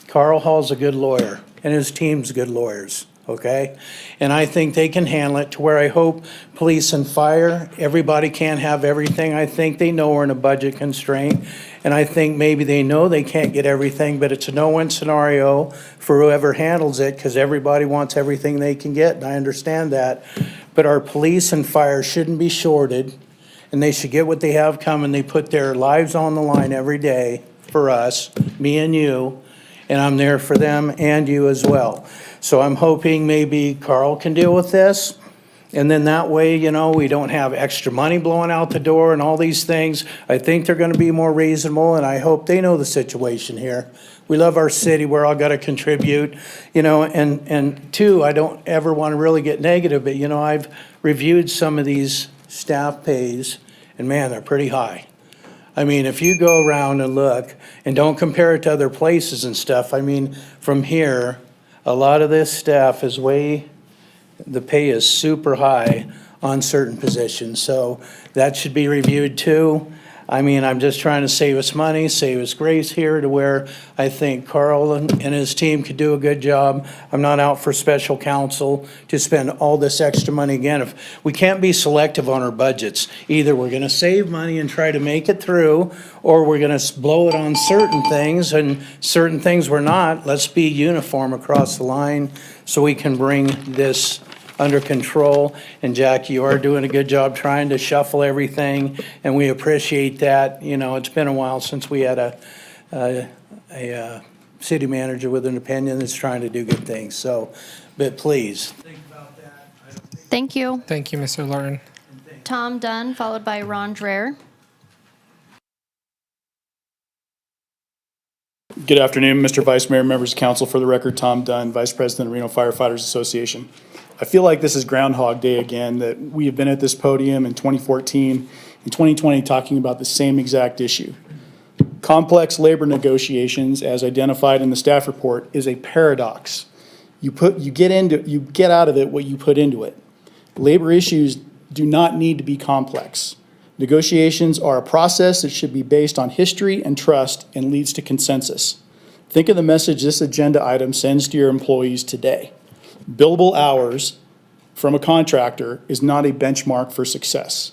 Speaker 13: Carl Hall's a good lawyer, and his team's good lawyers, okay? And I think they can handle it to where I hope police and fire, everybody can't have everything. I think they know we're in a budget constraint, and I think maybe they know they can't get everything, but it's a no-win scenario for whoever handles it, because everybody wants everything they can get, and I understand that. But our police and fire shouldn't be shorted, and they should get what they have coming. They put their lives on the line every day for us, me and you, and I'm there for them and you as well. So I'm hoping maybe Carl can deal with this, and then that way, you know, we don't have extra money blowing out the door and all these things. I think they're gonna be more reasonable, and I hope they know the situation here. We love our city, we're all gotta contribute, you know, and two, I don't ever wanna really get negative, but you know, I've reviewed some of these staff pays, and man, they're pretty high. I mean, if you go around and look, and don't compare it to other places and stuff, I mean, from here, a lot of this staff is the pay is super high on certain positions, so that should be reviewed too. I mean, I'm just trying to save us money, save us grace here to where I think Carl and his team could do a good job. I'm not out for special counsel to spend all this extra money again. If we can't be selective on our budgets, either we're gonna save money and try to make it through, or we're gonna blow it on certain things, and certain things we're not. Let's be uniform across the line so we can bring this under control. And Jackie, you are doing a good job trying to shuffle everything, and we appreciate that. You know, it's been a while since we had a city manager with an opinion that's trying to do good things. So, but please.
Speaker 4: Thank you.
Speaker 2: Thank you, Mr. Lawton.
Speaker 4: Tom Dunn, followed by Ron Dreher.
Speaker 16: Good afternoon, Mr. Vice Mayor, members of council. For the record, Tom Dunn, Vice President of Reno Firefighters Association. I feel like this is Groundhog Day again, that we have been at this podium in 2014 and 2020 talking about the same exact issue. Complex labor negotiations, as identified in the staff report, is a paradox. You get out of it what you put into it. Labor issues do not need to be complex. Negotiations are a process that should be based on history and trust and leads to consensus. Think of the message this agenda item sends to your employees today. Billable hours from a contractor is not a benchmark for success.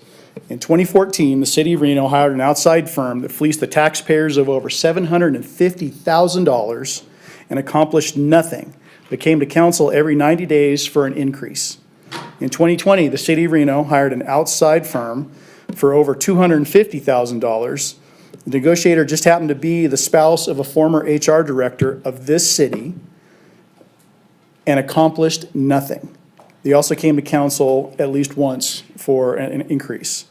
Speaker 16: In 2014, the city of Reno hired an outside firm that fleeced the taxpayers of over $750,000 and accomplished nothing, but came to council every 90 days for an increase. In 2020, the city of Reno hired an outside firm for over $250,000. The negotiator just happened to be the spouse of a former HR director of this city and accomplished nothing. They also came to council at least once for an increase.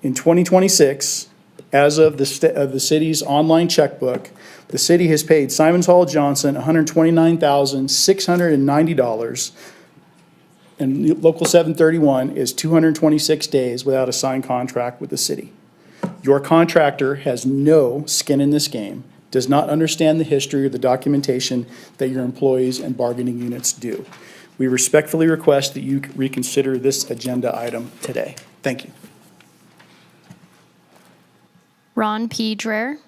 Speaker 16: In 2026, as of the city's online checkbook, the city has paid Simons Hall Johnson $129,690, and Local 731 is 226 days without a signed contract with the city. Your contractor has no skin in this game, does not understand the history or the documentation that your employees and bargaining units do. We respectfully request that you reconsider this agenda item today. Thank you.
Speaker 4: Ron P. Dreher.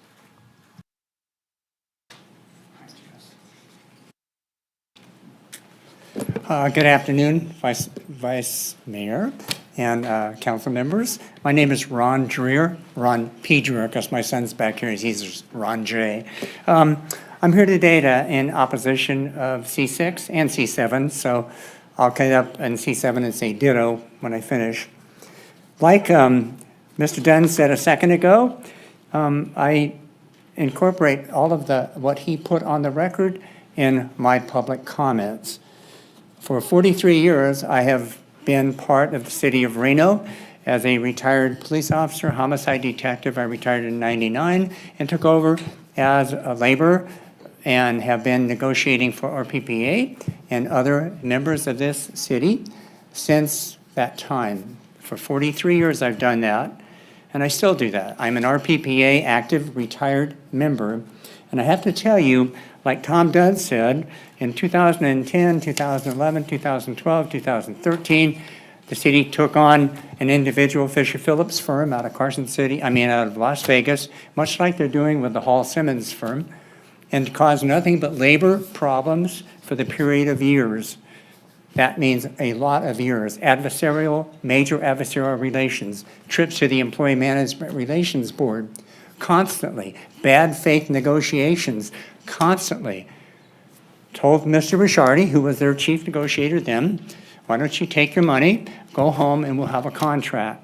Speaker 17: Good afternoon, Vice Mayor and council members. My name is Ron Dreher, Ron P. Dreher, because my son's back here, he's Ron J. I'm here today in opposition of C6 and C7, so I'll get up in C7 and say ditto when I finish. Like Mr. Dunn said a second ago, I incorporate all of what he put on the record in my public comments. For 43 years, I have been part of the city of Reno as a retired police officer, homicide detective. I retired in '99 and took over as a laborer and have been negotiating for RPPA and other members of this city since that time. For 43 years, I've done that, and I still do that. I'm an RPPA active retired member, and I have to tell you, like Tom Dunn said, in 2010, 2011, 2012, 2013, the city took on an individual Fisher Phillips firm out of out of Las Vegas, much like they're doing with the Hall Simmons firm, and caused nothing but labor problems for the period of years. That means a lot of years. Major adversarial relations, trips to the Employee Management Relations Board, constantly. Bad faith negotiations, constantly. Told Mr. Ricciardi, who was their chief negotiator then, why don't you take your money, go home, and we'll have a contract.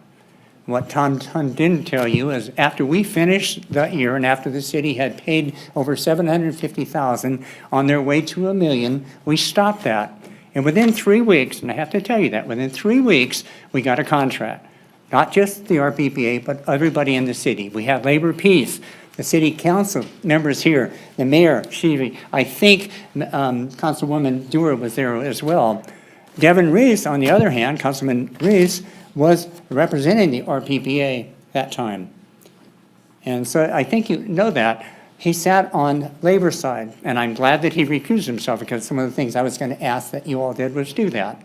Speaker 17: What Tom didn't tell you is after we finished that year and after the city had paid over $750,000 on their way to $1 million, we stopped that. And within 3 weeks, and I have to tell you that, within 3 weeks, we got a contract. Not just the RPPA, but everybody in the city. We had labor peace. The city council members here, the mayor, Shivi, I think Councilwoman Dewar was there as well. Devin Reese, on the other hand, Councilman Reese, was representing the RPPA that time. And so I think you know that. He sat on labor side, and I'm glad that he recused himself because some of the things I was going to ask that you all did was do that.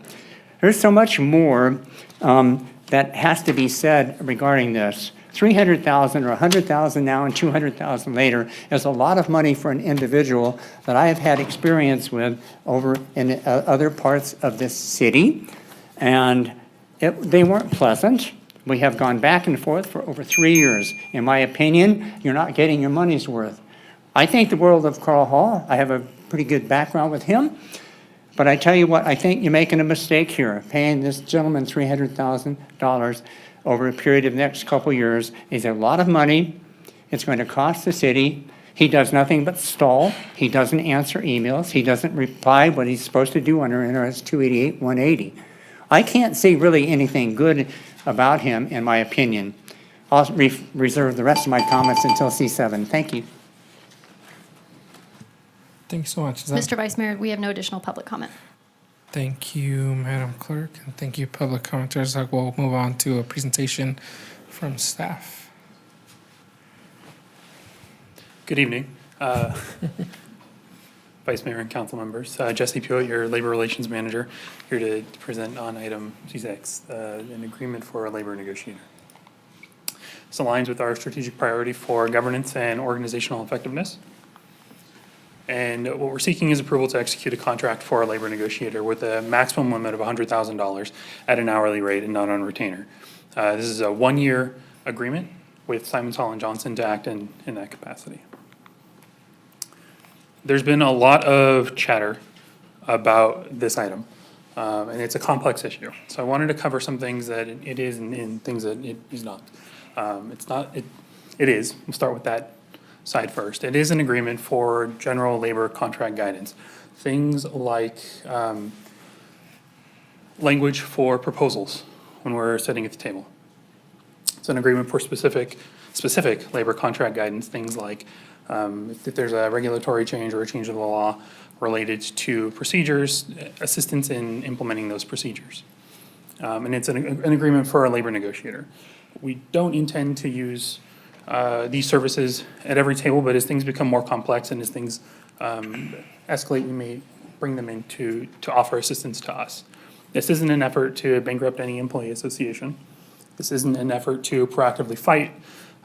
Speaker 17: There's so much more that has to be said regarding this. $300,000 or $100,000 now and $200,000 later is a lot of money for an individual that I have had experience with over in other parts of this city. And they weren't pleasant. We have gone back and forth for over 3 years. In my opinion, you're not getting your money's worth. I think the world of Carl Hall. I have a pretty good background with him. But I tell you what, I think you're making a mistake here. Paying this gentleman $300,000 over a period of the next couple years is a lot of money. It's going to cost the city. He does nothing but stall. He doesn't answer emails. He doesn't reply what he's supposed to do under NRS 288-180. I can't see really anything good about him, in my opinion. I'll reserve the rest of my comments until C7. Thank you.
Speaker 2: Thank you so much.
Speaker 4: Mr. Vice Mayor, we have no additional public comment.
Speaker 2: Thank you, Madam Clerk, and thank you, public commenters. We'll move on to a presentation from staff.
Speaker 7: Good evening, Vice Mayor and council members. Jesse Pewitt, your Labor Relations Manager, here to present on item C6, an agreement for a labor negotiator. This aligns with our strategic priority for governance and organizational effectiveness. And what we're seeking is approval to execute a contract for a labor negotiator with a maximum limit of $100,000 at an hourly rate and not on retainer. This is a 1-year agreement with Simon Saul & Johnson to act in that capacity. There's been a lot of chatter about this item, and it's a complex issue. So I wanted to cover some things that it is and things that it is not. It is. We'll start with that side first. It is an agreement for general labor contract guidance. Things like language for proposals when we're sitting at the table. It's an agreement for specific labor contract guidance, things like if there's a regulatory change or a change of the law related to procedures, assistance in implementing those procedures. And it's an agreement for a labor negotiator. We don't intend to use these services at every table, but as things become more complex and as things escalate, we may bring them in to offer assistance to us. This isn't an effort to bankrupt any employee association. This isn't an effort to proactively fight.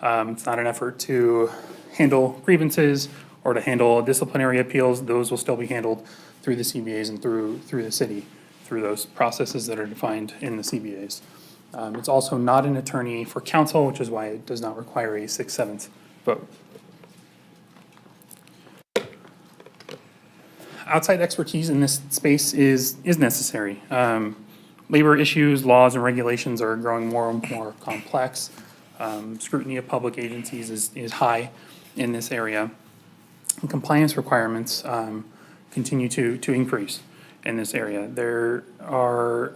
Speaker 7: It's not an effort to handle grievances or to handle disciplinary appeals. Those will still be handled through the CBAs and through the city, through those processes that are defined in the CBAs. It's also not an attorney for counsel, which is why it does not require a 6/7 vote. outside expertise in this space is necessary. Labor issues, laws, and regulations are growing more and more complex. Scrutiny of public agencies is high in this area. And compliance requirements continue to increase in this area. There are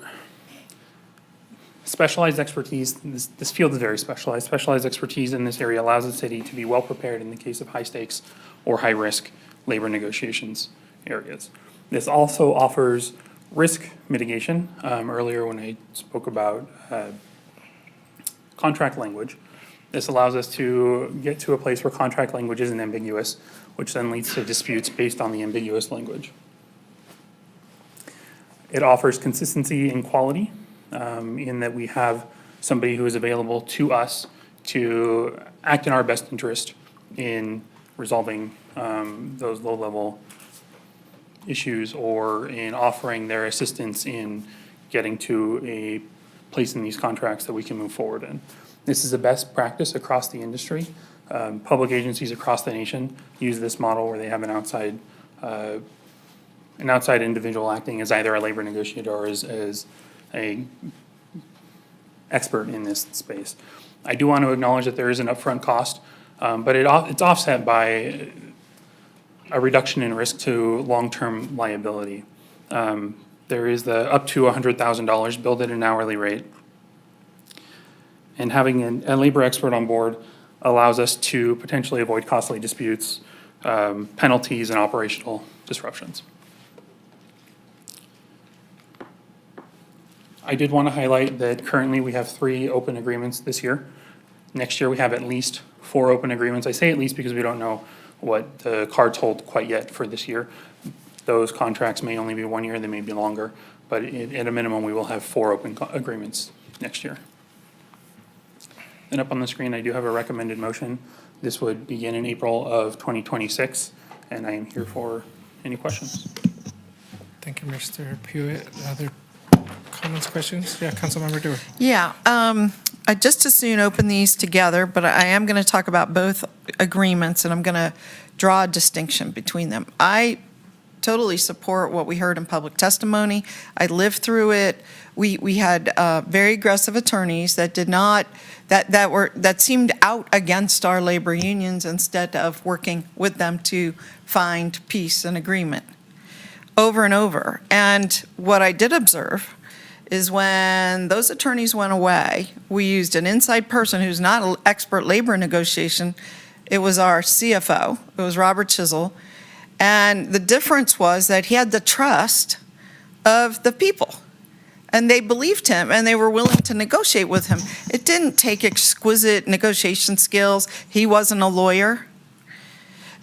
Speaker 7: specialized expertise. This field is very specialized. Specialized expertise in this area allows the city to be well prepared in the case of high stakes or high risk labor negotiations areas. This also offers risk mitigation. Earlier when I spoke about contract language, this allows us to get to a place where contract language isn't ambiguous, which then leads to disputes based on the ambiguous language. It offers consistency and quality in that we have somebody who is available to us to act in our best interest in resolving those low-level issues or in offering their assistance in getting to a place in these contracts that we can move forward in. This is a best practice across the industry. Public agencies across the nation use this model where they have an outside individual acting as either a labor negotiator or as a expert in this space. I do want to acknowledge that there is an upfront cost, but it's offset by a reduction in risk to long-term liability. There is the up to $100,000 billed at an hourly rate. And having a labor expert on board allows us to potentially avoid costly disputes, penalties, and operational disruptions. I did want to highlight that currently we have 3 open agreements this year. Next year we have at least 4 open agreements. I say at least because we don't know what the cards hold quite yet for this year. Those contracts may only be 1 year, they may be longer, but at a minimum we will have 4 open agreements next year. And up on the screen I do have a recommended motion. This would begin in April of 2026, and I am here for any questions.
Speaker 2: Thank you, Mr. Pewitt. Other comments, questions? Yeah, Councilmember Dewar.
Speaker 22: Yeah, I just as soon open these together, but I am going to talk about both agreements, and I'm going to draw a distinction between them. I totally support what we heard in public testimony. I lived through it. We had very aggressive attorneys that did not, that seemed out against our labor unions instead of working with them to find peace and agreement over and over. And what I did observe is when those attorneys went away, we used an inside person who's not an expert labor negotiation. It was our CFO. It was Robert Chisel. And the difference was that he had the trust of the people. And they believed him, and they were willing to negotiate with him. It didn't take exquisite negotiation skills. He wasn't a lawyer.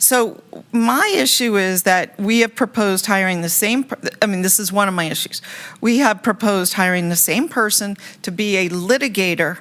Speaker 22: So my issue is that we have proposed hiring the same, this is one of my issues. We have proposed hiring the same person to be a litigator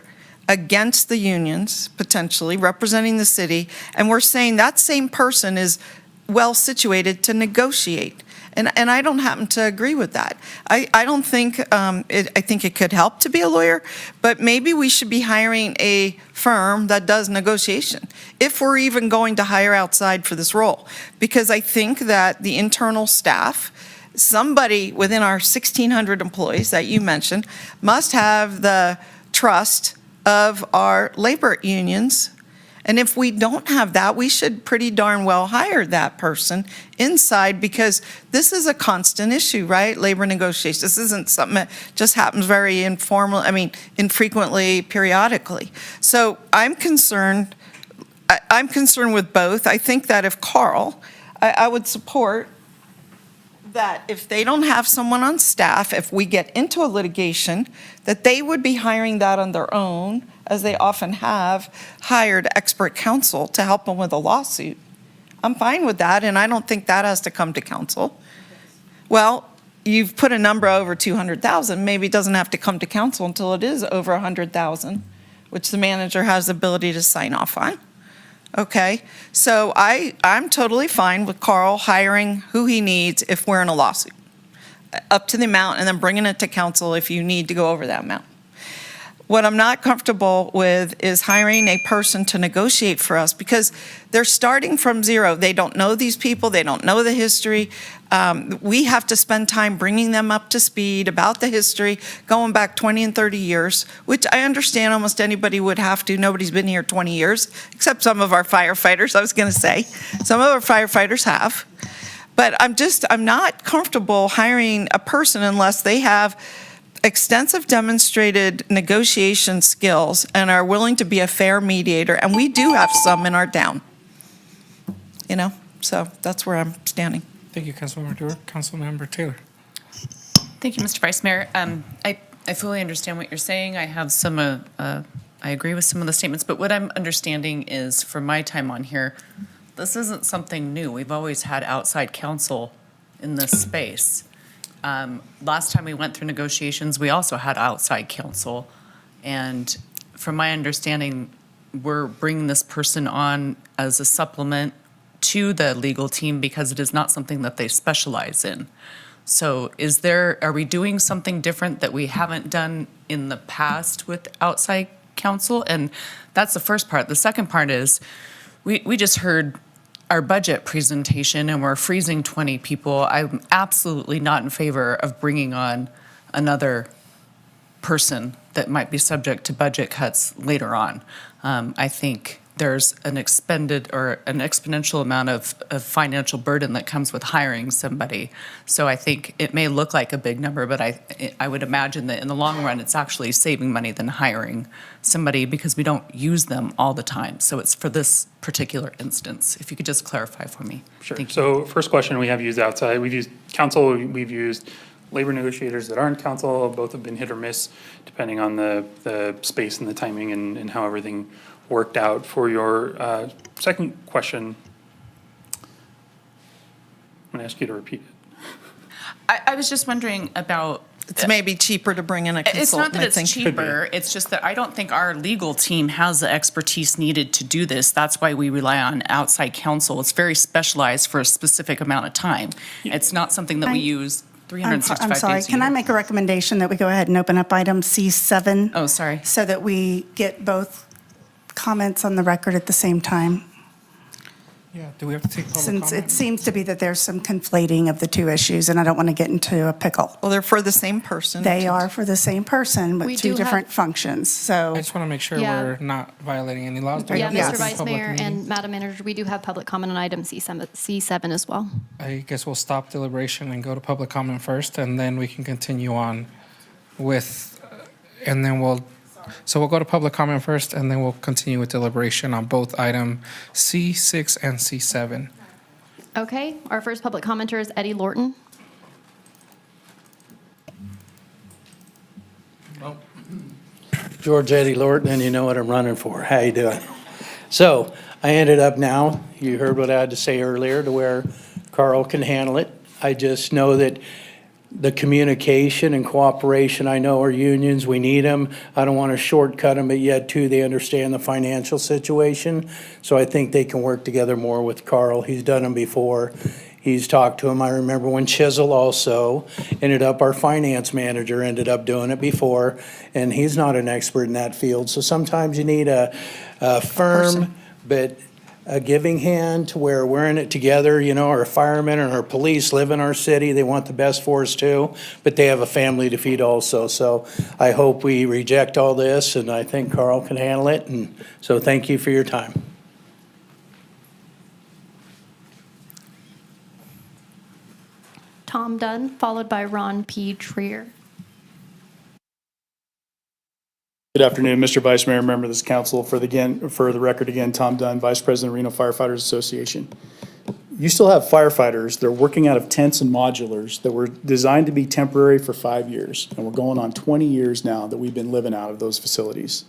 Speaker 22: against the unions, potentially representing the city, and we're saying that same person is well situated to negotiate. And I don't happen to agree with that. I don't think, I think it could help to be a lawyer, but maybe we should be hiring a firm that does negotiation, if we're even going to hire outside for this role. Because I think that the internal staff, somebody within our 1,600 employees that you mentioned, must have the trust of our labor unions. And if we don't have that, we should pretty darn well hire that person inside, because this is a constant issue, right? Labor negotiations. This isn't something that just happens very infrequently, periodically. So I'm concerned with both. I think that if Carl, I would support that if they don't have someone on staff, if we get into a litigation, that they would be hiring that on their own, as they often have hired expert counsel to help them with a lawsuit. I'm fine with that, and I don't think that has to come to council. Well, you've put a number over 200,000. Maybe it doesn't have to come to council until it is over 100,000, which the manager has the ability to sign off on. Okay, so I'm totally fine with Carl hiring who he needs if we're in a lawsuit, up to the amount, and then bringing it to council if you need to go over that amount. What I'm not comfortable with is hiring a person to negotiate for us because they're starting from zero. They don't know these people. They don't know the history. We have to spend time bringing them up to speed about the history, going back 20 and 30 years, which I understand almost anybody would have to. Nobody's been here 20 years, except some of our firefighters, I was going to say. Some of our firefighters have. But I'm not comfortable hiring a person unless they have extensive demonstrated negotiation skills and are willing to be a fair mediator, and we do have some in our town. So that's where I'm standing.
Speaker 2: Thank you, Councilmember Dewar. Councilmember Taylor.
Speaker 18: Thank you, Mr. Vice Mayor. I fully understand what you're saying. I have I agree with some of the statements, but what I'm understanding is, from my time on here, this isn't something new. We've always had outside counsel in this space. Last time we went through negotiations, we also had outside counsel. And from my understanding, we're bringing this person on as a supplement to the legal team because it is not something that they specialize in. So are we doing something different that we haven't done in the past with outside counsel? And that's the first part. The second part is, we just heard our budget presentation and we're freezing 20 people. I'm absolutely not in favor of bringing on another person that might be subject to budget cuts later on. I think there's an exponential amount of financial burden that comes with hiring somebody. So I think it may look like a big number, but I would imagine that in the long run, it's actually saving money than hiring somebody because we don't use them all the time. So it's for this particular instance. If you could just clarify for me.
Speaker 7: Sure.
Speaker 18: Thank you.
Speaker 7: So first question, we have used outside. We've used counsel, we've used labor negotiators that aren't counsel. Both have been hit or miss depending on the space and the timing and how everything worked out. For your second question, I'm going to ask you to repeat it.
Speaker 18: I was just wondering about.
Speaker 22: It's maybe cheaper to bring in a consultant.
Speaker 18: It's not that
Speaker 22: I
Speaker 18: it's
Speaker 22: think.
Speaker 18: cheaper, it's just that I don't think our legal team has the expertise needed to do this. That's why we rely on outside counsel. It's very specialized for a specific amount of time. It's not something that we use 365 days a year.
Speaker 8: I'm sorry, can I make a recommendation that we go ahead and open up item C7?
Speaker 18: Oh, sorry.
Speaker 8: So that we get both comments on the record at the same time?
Speaker 2: Yeah, do we have to take public
Speaker 8: Since
Speaker 2: comment?
Speaker 8: it seems to be that there's some conflating of the two issues, and I don't want to get into a pickle.
Speaker 22: Well, they're for the same person.
Speaker 8: They are for the same person
Speaker 4: We
Speaker 8: with two
Speaker 4: do have-
Speaker 8: different functions, so.
Speaker 2: I just want to make sure
Speaker 4: Yeah.
Speaker 2: we're not violating any laws. Do we
Speaker 4: Yeah,
Speaker 2: have to
Speaker 8: Yes.
Speaker 4: Mr.
Speaker 2: open
Speaker 4: Vice
Speaker 2: public
Speaker 4: Mayor
Speaker 2: meeting?
Speaker 4: and Madam Manager, we do have public comment on item C7 as well.
Speaker 2: I guess we'll stop deliberation and go to public comment first, and then we can continue on with, and then we'll go to public comment first, and then we'll continue with deliberation on both item C6 and C7.
Speaker 4: Okay, our first public commenter is Eddie Lorton.
Speaker 13: George Eddie Lorton, and you know what I'm running for. How you doing? So I ended up now, you heard what I had to say earlier, to where Carl can handle it. I just know that the communication and cooperation, I know our unions, we need them. I don't want to shortcut them, but yet too, they understand the financial situation. So I think they can work together more with Carl. He's done them before. He's talked to him. I remember when Chisel also our finance manager ended up doing it before, and he's not an expert in that field. So sometimes you need a firm, but a giving hand to where we're in it together. You know, our firemen and our police live in our city. They want the best for us too, but they have a family to feed also. So I hope we reject all this, and I think Carl can handle it. And so thank you for your time.
Speaker 4: Tom Dunn, followed by Ron P. Trier.
Speaker 16: Good afternoon, Mr. Vice Mayor, member of this council. For the record again, Tom Dunn, Vice President, Reno Firefighters Association. You still have firefighters, they're working out of tents and modulars that were designed to be temporary for 5 years. And we're going on 20 years now that we've been living out of those facilities.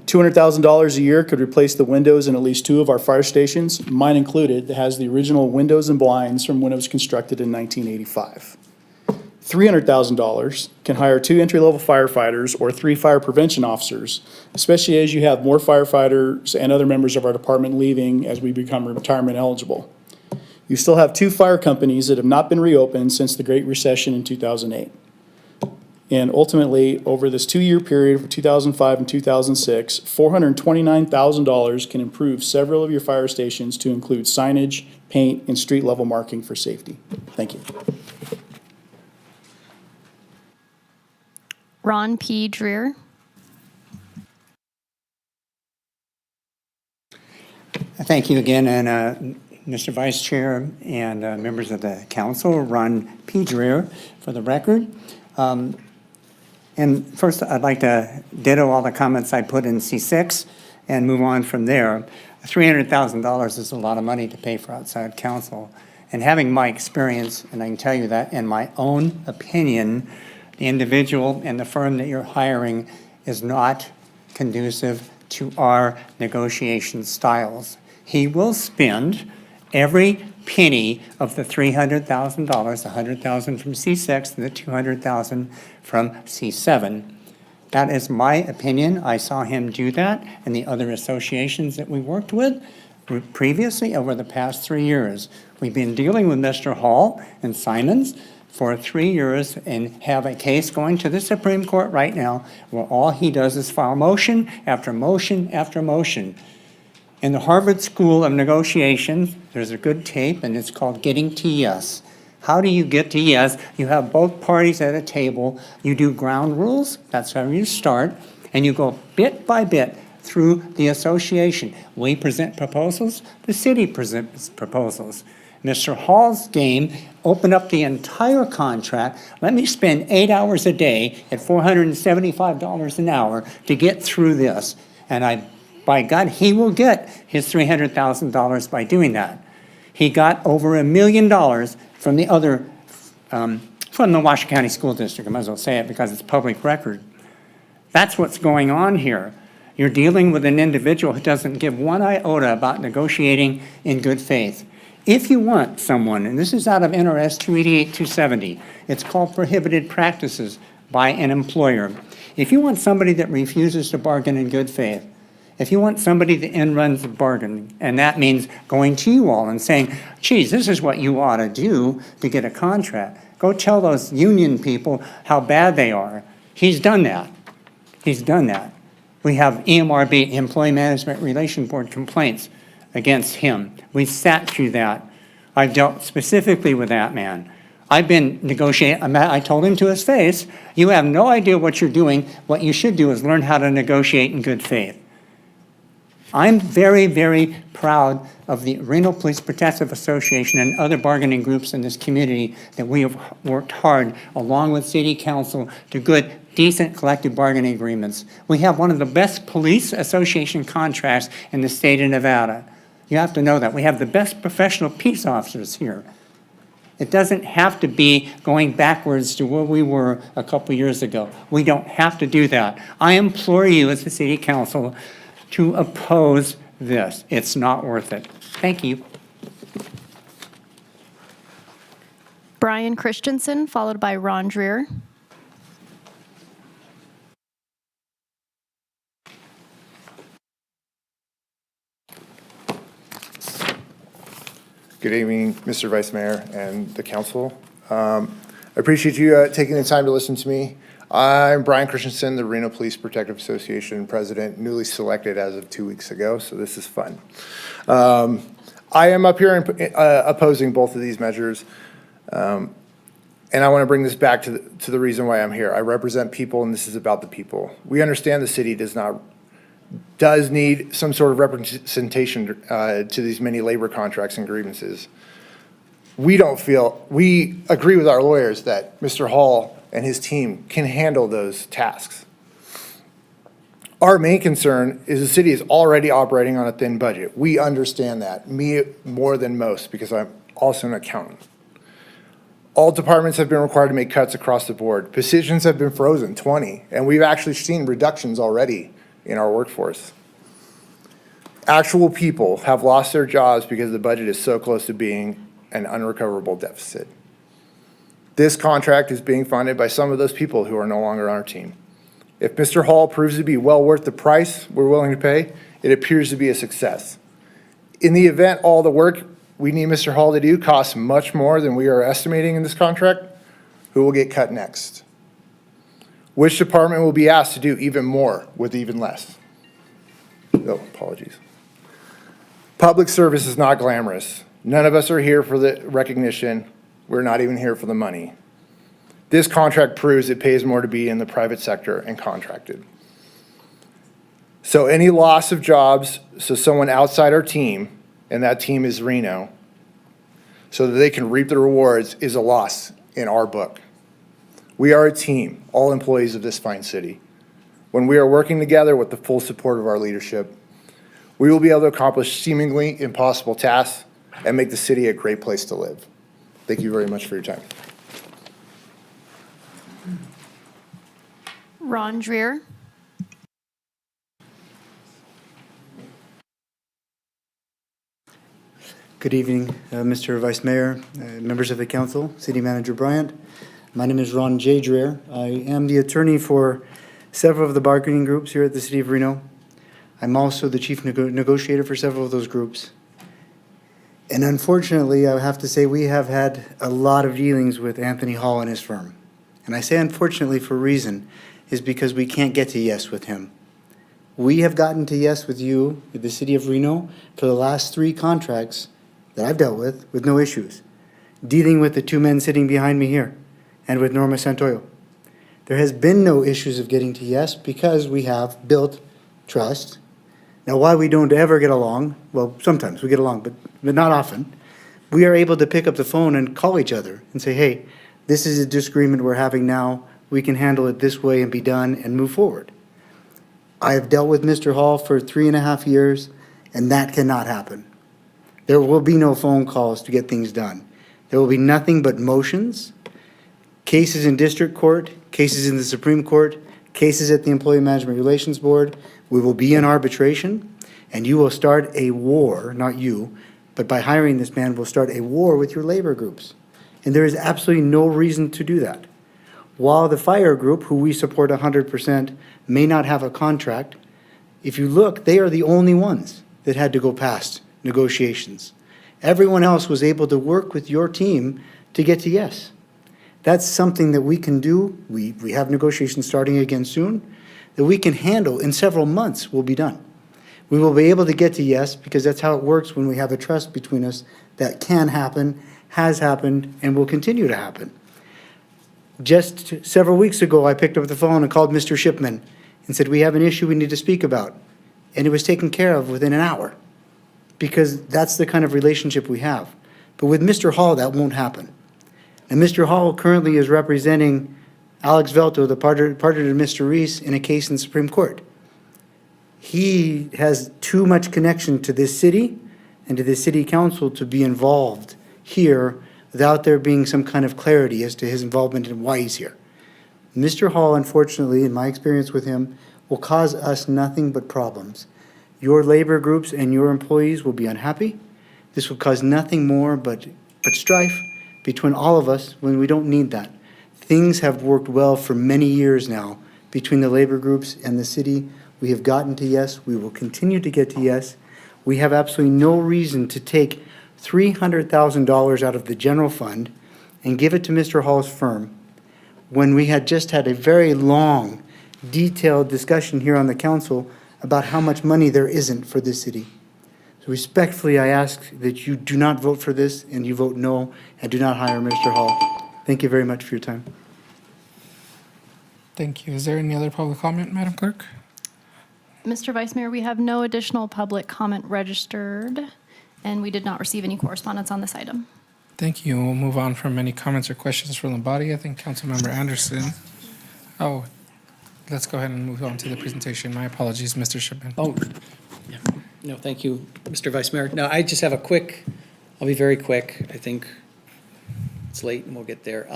Speaker 16: $200,000 a year could replace the windows in at least 2 of our fire stations, mine included, that has the original windows and blinds from when it was constructed in 1985. $300,000 can hire 2 entry-level firefighters or 3 fire prevention officers, especially as you have more firefighters and other members of our department leaving as we become retirement eligible. You still have 2 fire companies that have not been reopened since the Great Recession in 2008. And ultimately, over this 2-year period of 2005 and 2006, $429,000 can improve several of your fire stations to include signage, paint, and street level marking for safety. Thank you.
Speaker 4: Ron P. Dreer.
Speaker 17: Thank you again, and Mr. Vice Chair and members of the council, Ron P. Dreer, for the record. And first, I'd like to ditto all the comments I put in C6 and move on from there. $300,000 is a lot of money to pay for outside counsel. And having my experience, and I can tell you that in my own opinion, the individual and the firm that you're hiring is not conducive to our negotiation styles. He will spend every penny of the $300,000, $100,000 from C6 and the $200,000 from C7. That is my opinion. I saw him do that in the other associations that we worked with previously over the past 3 years. We've been dealing with Mr. Hall and Simons for 3 years and have a case going to the Supreme Court right now where all he does is file motion after motion after motion. In the Harvard School of Negotiations, there's a good tape, and it's called Getting to Yes. How do you get to yes? You have both parties at a table. You do ground rules. That's how you start. And you go bit by bit through the association. We present proposals. The city presents proposals. Mr. Hall's game opened up the entire contract. Let me spend 8 hours a day at $475 an hour to get through this. And by God, he will get his $300,000 by doing that. He got over $1 million from the other, from the Washoe County School District. I might as well say it because it's public record. That's what's going on here. You're dealing with an individual who doesn't give one iota about negotiating in good faith. If you want someone, and this is out of NRS 288-270, it's called prohibited practices by an employer. If you want somebody that refuses to bargain in good faith, if you want somebody that end runs the bargain, and that means going to you all and saying, geez, this is what you ought to do to get a contract. Go tell those union people how bad they are. He's done that. He's done that. We have EMRB, Employee Management Relation Board complaints against him. We sat through that. I've dealt specifically with that man. I've been negotiating. I told him to his face, you have no idea what you're doing. What you should do is learn how to negotiate in good faith. I'm very, very proud of the Reno Police Protective Association and other bargaining groups in this community that we have worked hard, along with City Council, to good, decent collective bargaining agreements. We have one of the best police association contracts in the state of Nevada. You have to know that. We have the best professional peace officers here. It doesn't have to be going backwards to where we were a couple years ago. We don't have to do that. I implore you as the City Council to oppose this. It's not worth it. Thank you.
Speaker 4: Brian Christensen, followed by Ron Dreer.
Speaker 14: Good evening, Mr. Vice Mayor and the council. I appreciate you taking the time to listen to me. I'm Brian Christensen, the Reno Police Protective Association president, newly selected as of 2 weeks ago, so this is fun. I am up here opposing both of these measures, and I want to bring this back to the reason why I'm here. I represent people, and this is about the people. We understand the city does need some sort of representation to these many labor contracts and grievances. We agree with our lawyers that Mr. Hall and his team can handle those tasks. Our main concern is the city is already operating on a thin budget. We understand that, me more than most, because I'm also an accountant. All departments have been required to make cuts across the board. Positions have been frozen, 20, and we've actually seen reductions already in our workforce. Actual people have lost their jobs because the budget is so close to being an unrecoverable deficit. This contract is being funded by some of those people who are no longer on our team. If Mr. Hall proves to be well worth the price we're willing to pay, it appears to be a success. In the event all the work we need Mr. Hall to do costs much more than we are estimating in this contract, who will get cut next? Which department will be asked to do even more with even less? Oh, apologies. Public service is not glamorous. None of us are here for the recognition. We're not even here for the money. This contract proves it pays more to be in the private sector and contracted. So any loss of jobs, so someone outside our team, and that team is Reno, so that they can reap the rewards, is a loss in our book. We are a team, all employees of this fine city. When we are working together with the full support of our leadership, we will be able to accomplish seemingly impossible tasks and make the city a great place to live. Thank you very much for your time.
Speaker 4: Ron Dreer.
Speaker 12: Good evening, Mr. Vice Mayor, members of the council, City Manager Bryant. My name is Ron J. Dreer. I am the attorney for several of the bargaining groups here at the City of Reno. I'm also the chief negotiator for several of those groups. And unfortunately, I have to say we have had a lot of dealings with Anthony Hall and his firm. And I say unfortunately for a reason, is because we can't get to yes with him. We have gotten to yes with you, with the City of Reno, for the last 3 contracts that I've dealt with no issues. Dealing with the 2 men sitting behind me here, and with Norma Santoyo. There has been no issues of getting to yes because we have built trust. Now, why we don't ever get along, well, sometimes we get along, but not often. We are able to pick up the phone and call each other and say, hey, this is a disagreement we're having now. We can handle it this way and be done and move forward. I have dealt with Mr. Hall for 3.5 years, and that cannot happen. There will be no phone calls to get things done. There will be nothing but motions, cases in district court, cases in the Supreme Court, cases at the Employee Management Relations Board. We will be in arbitration, and you will start a war, not you, but by hiring this man, we'll start a war with your labor groups. And there is absolutely no reason to do that. While the fire group, who we support 100%, may not have a contract, if you look, they are the only ones that had to go past negotiations. Everyone else was able to work with your team to get to yes. That's something that we can do. We have negotiations starting again soon, that we can handle in several months will be done. We will be able to get to yes because that's how it works when we have a trust between us that can happen, has happened, and will continue to happen. Just several weeks ago, I picked up the phone and called Mr. Shipman and said, we have an issue we need to speak about. And it was taken care of within an hour because that's the kind of relationship we have. But with Mr. Hall, that won't happen. And Mr. Hall currently is representing Alex Velto, the partner to Mr. Reese, in a case in the Supreme Court. He has too much connection to this city and to the city council to be involved here without there being some kind of clarity as to his involvement and why he's here. Mr. Hall, unfortunately, in my experience with him, will cause us nothing but problems. Your labor groups and your employees will be unhappy. This will cause nothing more but strife between all of us when we don't need that. Things have worked well for many years now between the labor groups and the city. We have gotten to yes. We will continue to get to yes. We have absolutely no reason to take $300,000 out of the general fund and give it to Mr. Hall's firm when we had just had a very long, detailed discussion here on the council about how much money there isn't for this city. So respectfully, I ask that you do not vote for this and you vote no and do not hire Mr. Hall. Thank you very much for your time.
Speaker 2: Thank you. Is there any other public comment, Madam Clerk?
Speaker 4: Mr. Vice Mayor, we have no additional public comment registered, and we did not receive any correspondence on this item.
Speaker 2: Thank you. We'll move on from any comments or questions from the body. I think Councilmember Anderson. Oh, let's go ahead and move on to the presentation. My apologies, Mr. Shipman.
Speaker 19: Oh, yeah. No, thank you, Mr. Vice Mayor. No, I just have a quick, I'll be very quick. I think it's late and we'll get there.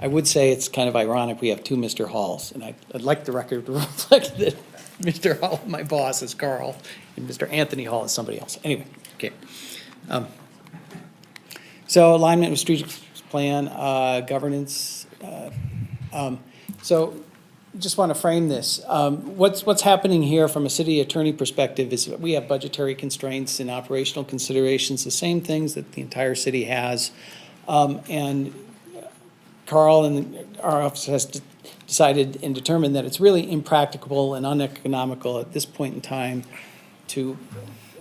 Speaker 19: I would say it's kind of ironic we have 2 Mr. Halls, and I'd like the record to reflect that Mr. Hall, my boss, is Carl, and Mr. Anthony Hall is somebody else. Anyway, okay. So alignment with strategic plan, governance. So just want to frame this. What's happening here from a city attorney perspective is we have budgetary constraints and operational considerations, the same things that the entire city has. And Carl and our office has decided and determined that it's really impracticable and uneconomical at this point in time to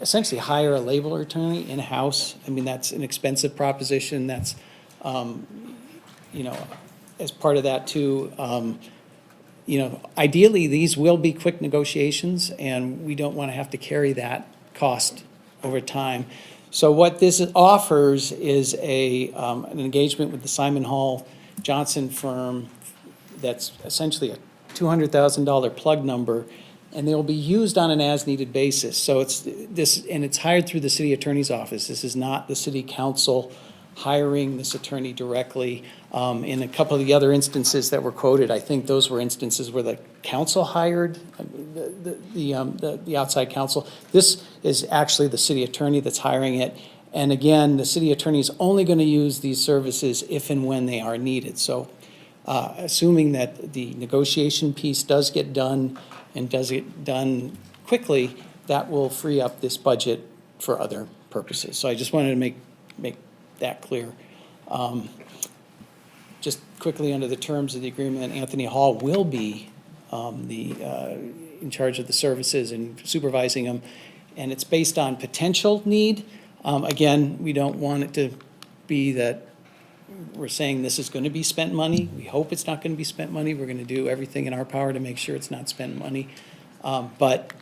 Speaker 19: essentially hire a labor attorney in-house. I mean, that's an expensive proposition. That's, as part of that too, ideally, these will be quick negotiations, and we don't want to have to carry that cost over time. So what this offers is an engagement with the Simon Hall Johnson firm that's essentially a $200,000 plug number, and they will be used on an as-needed basis. So it's hired through the city attorney's office. This is not the city council hiring this attorney directly. In a couple of the other instances that were quoted, I think those were instances where the council hired the outside counsel. This is actually the city attorney that's hiring it. And again, the city attorney is only going to use these services if and when they are needed. So assuming that the negotiation piece does get done and does get done quickly, that will free up this budget for other purposes. So I just wanted to make that clear. Just quickly, under the terms of the agreement, Anthony Hall will be in charge of the services and supervising them, and it's based on potential need. Again, we don't want it to be that we're saying this is going to be spent money. We hope it's not going to be spent money. We're going to do everything in our power to make sure it's not spent money. But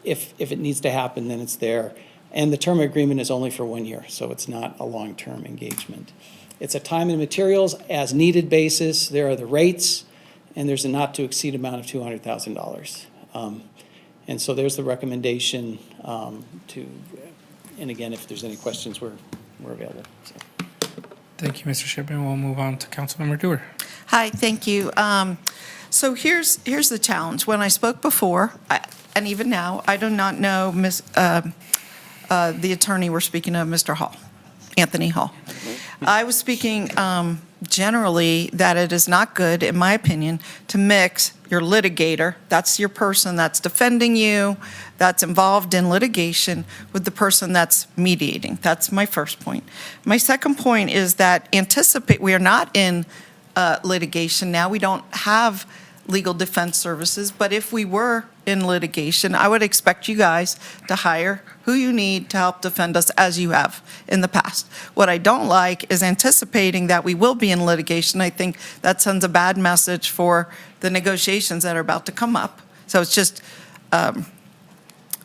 Speaker 19: if it needs to happen, then it's there. And the term agreement is only for 1 year, so it's not a long-term engagement. It's a time and materials as needed basis. There are the rates, and there's a not to exceed amount of $200,000. And so there's the recommendation and again, if there's any questions, we're available. So.
Speaker 2: Thank you, Mr. Shipman. We'll move on to Councilmember Dewar.
Speaker 22: Hi, thank you. So here's the challenge. When I spoke before, and even now, I do not know the attorney we're speaking of, Mr. Hall, Anthony Hall. I was speaking generally that it is not good, in my opinion, to mix your litigator, that's your person that's defending you, that's involved in litigation, with the person that's mediating. That's my first point. My second point is that we are not in litigation now. We don't have legal defense services, but if we were in litigation, I would expect you guys to hire who you need to help defend us as you have in the past. What I don't like is anticipating that we will be in litigation. I think that sends a bad message for the negotiations that are about to come up. So it's just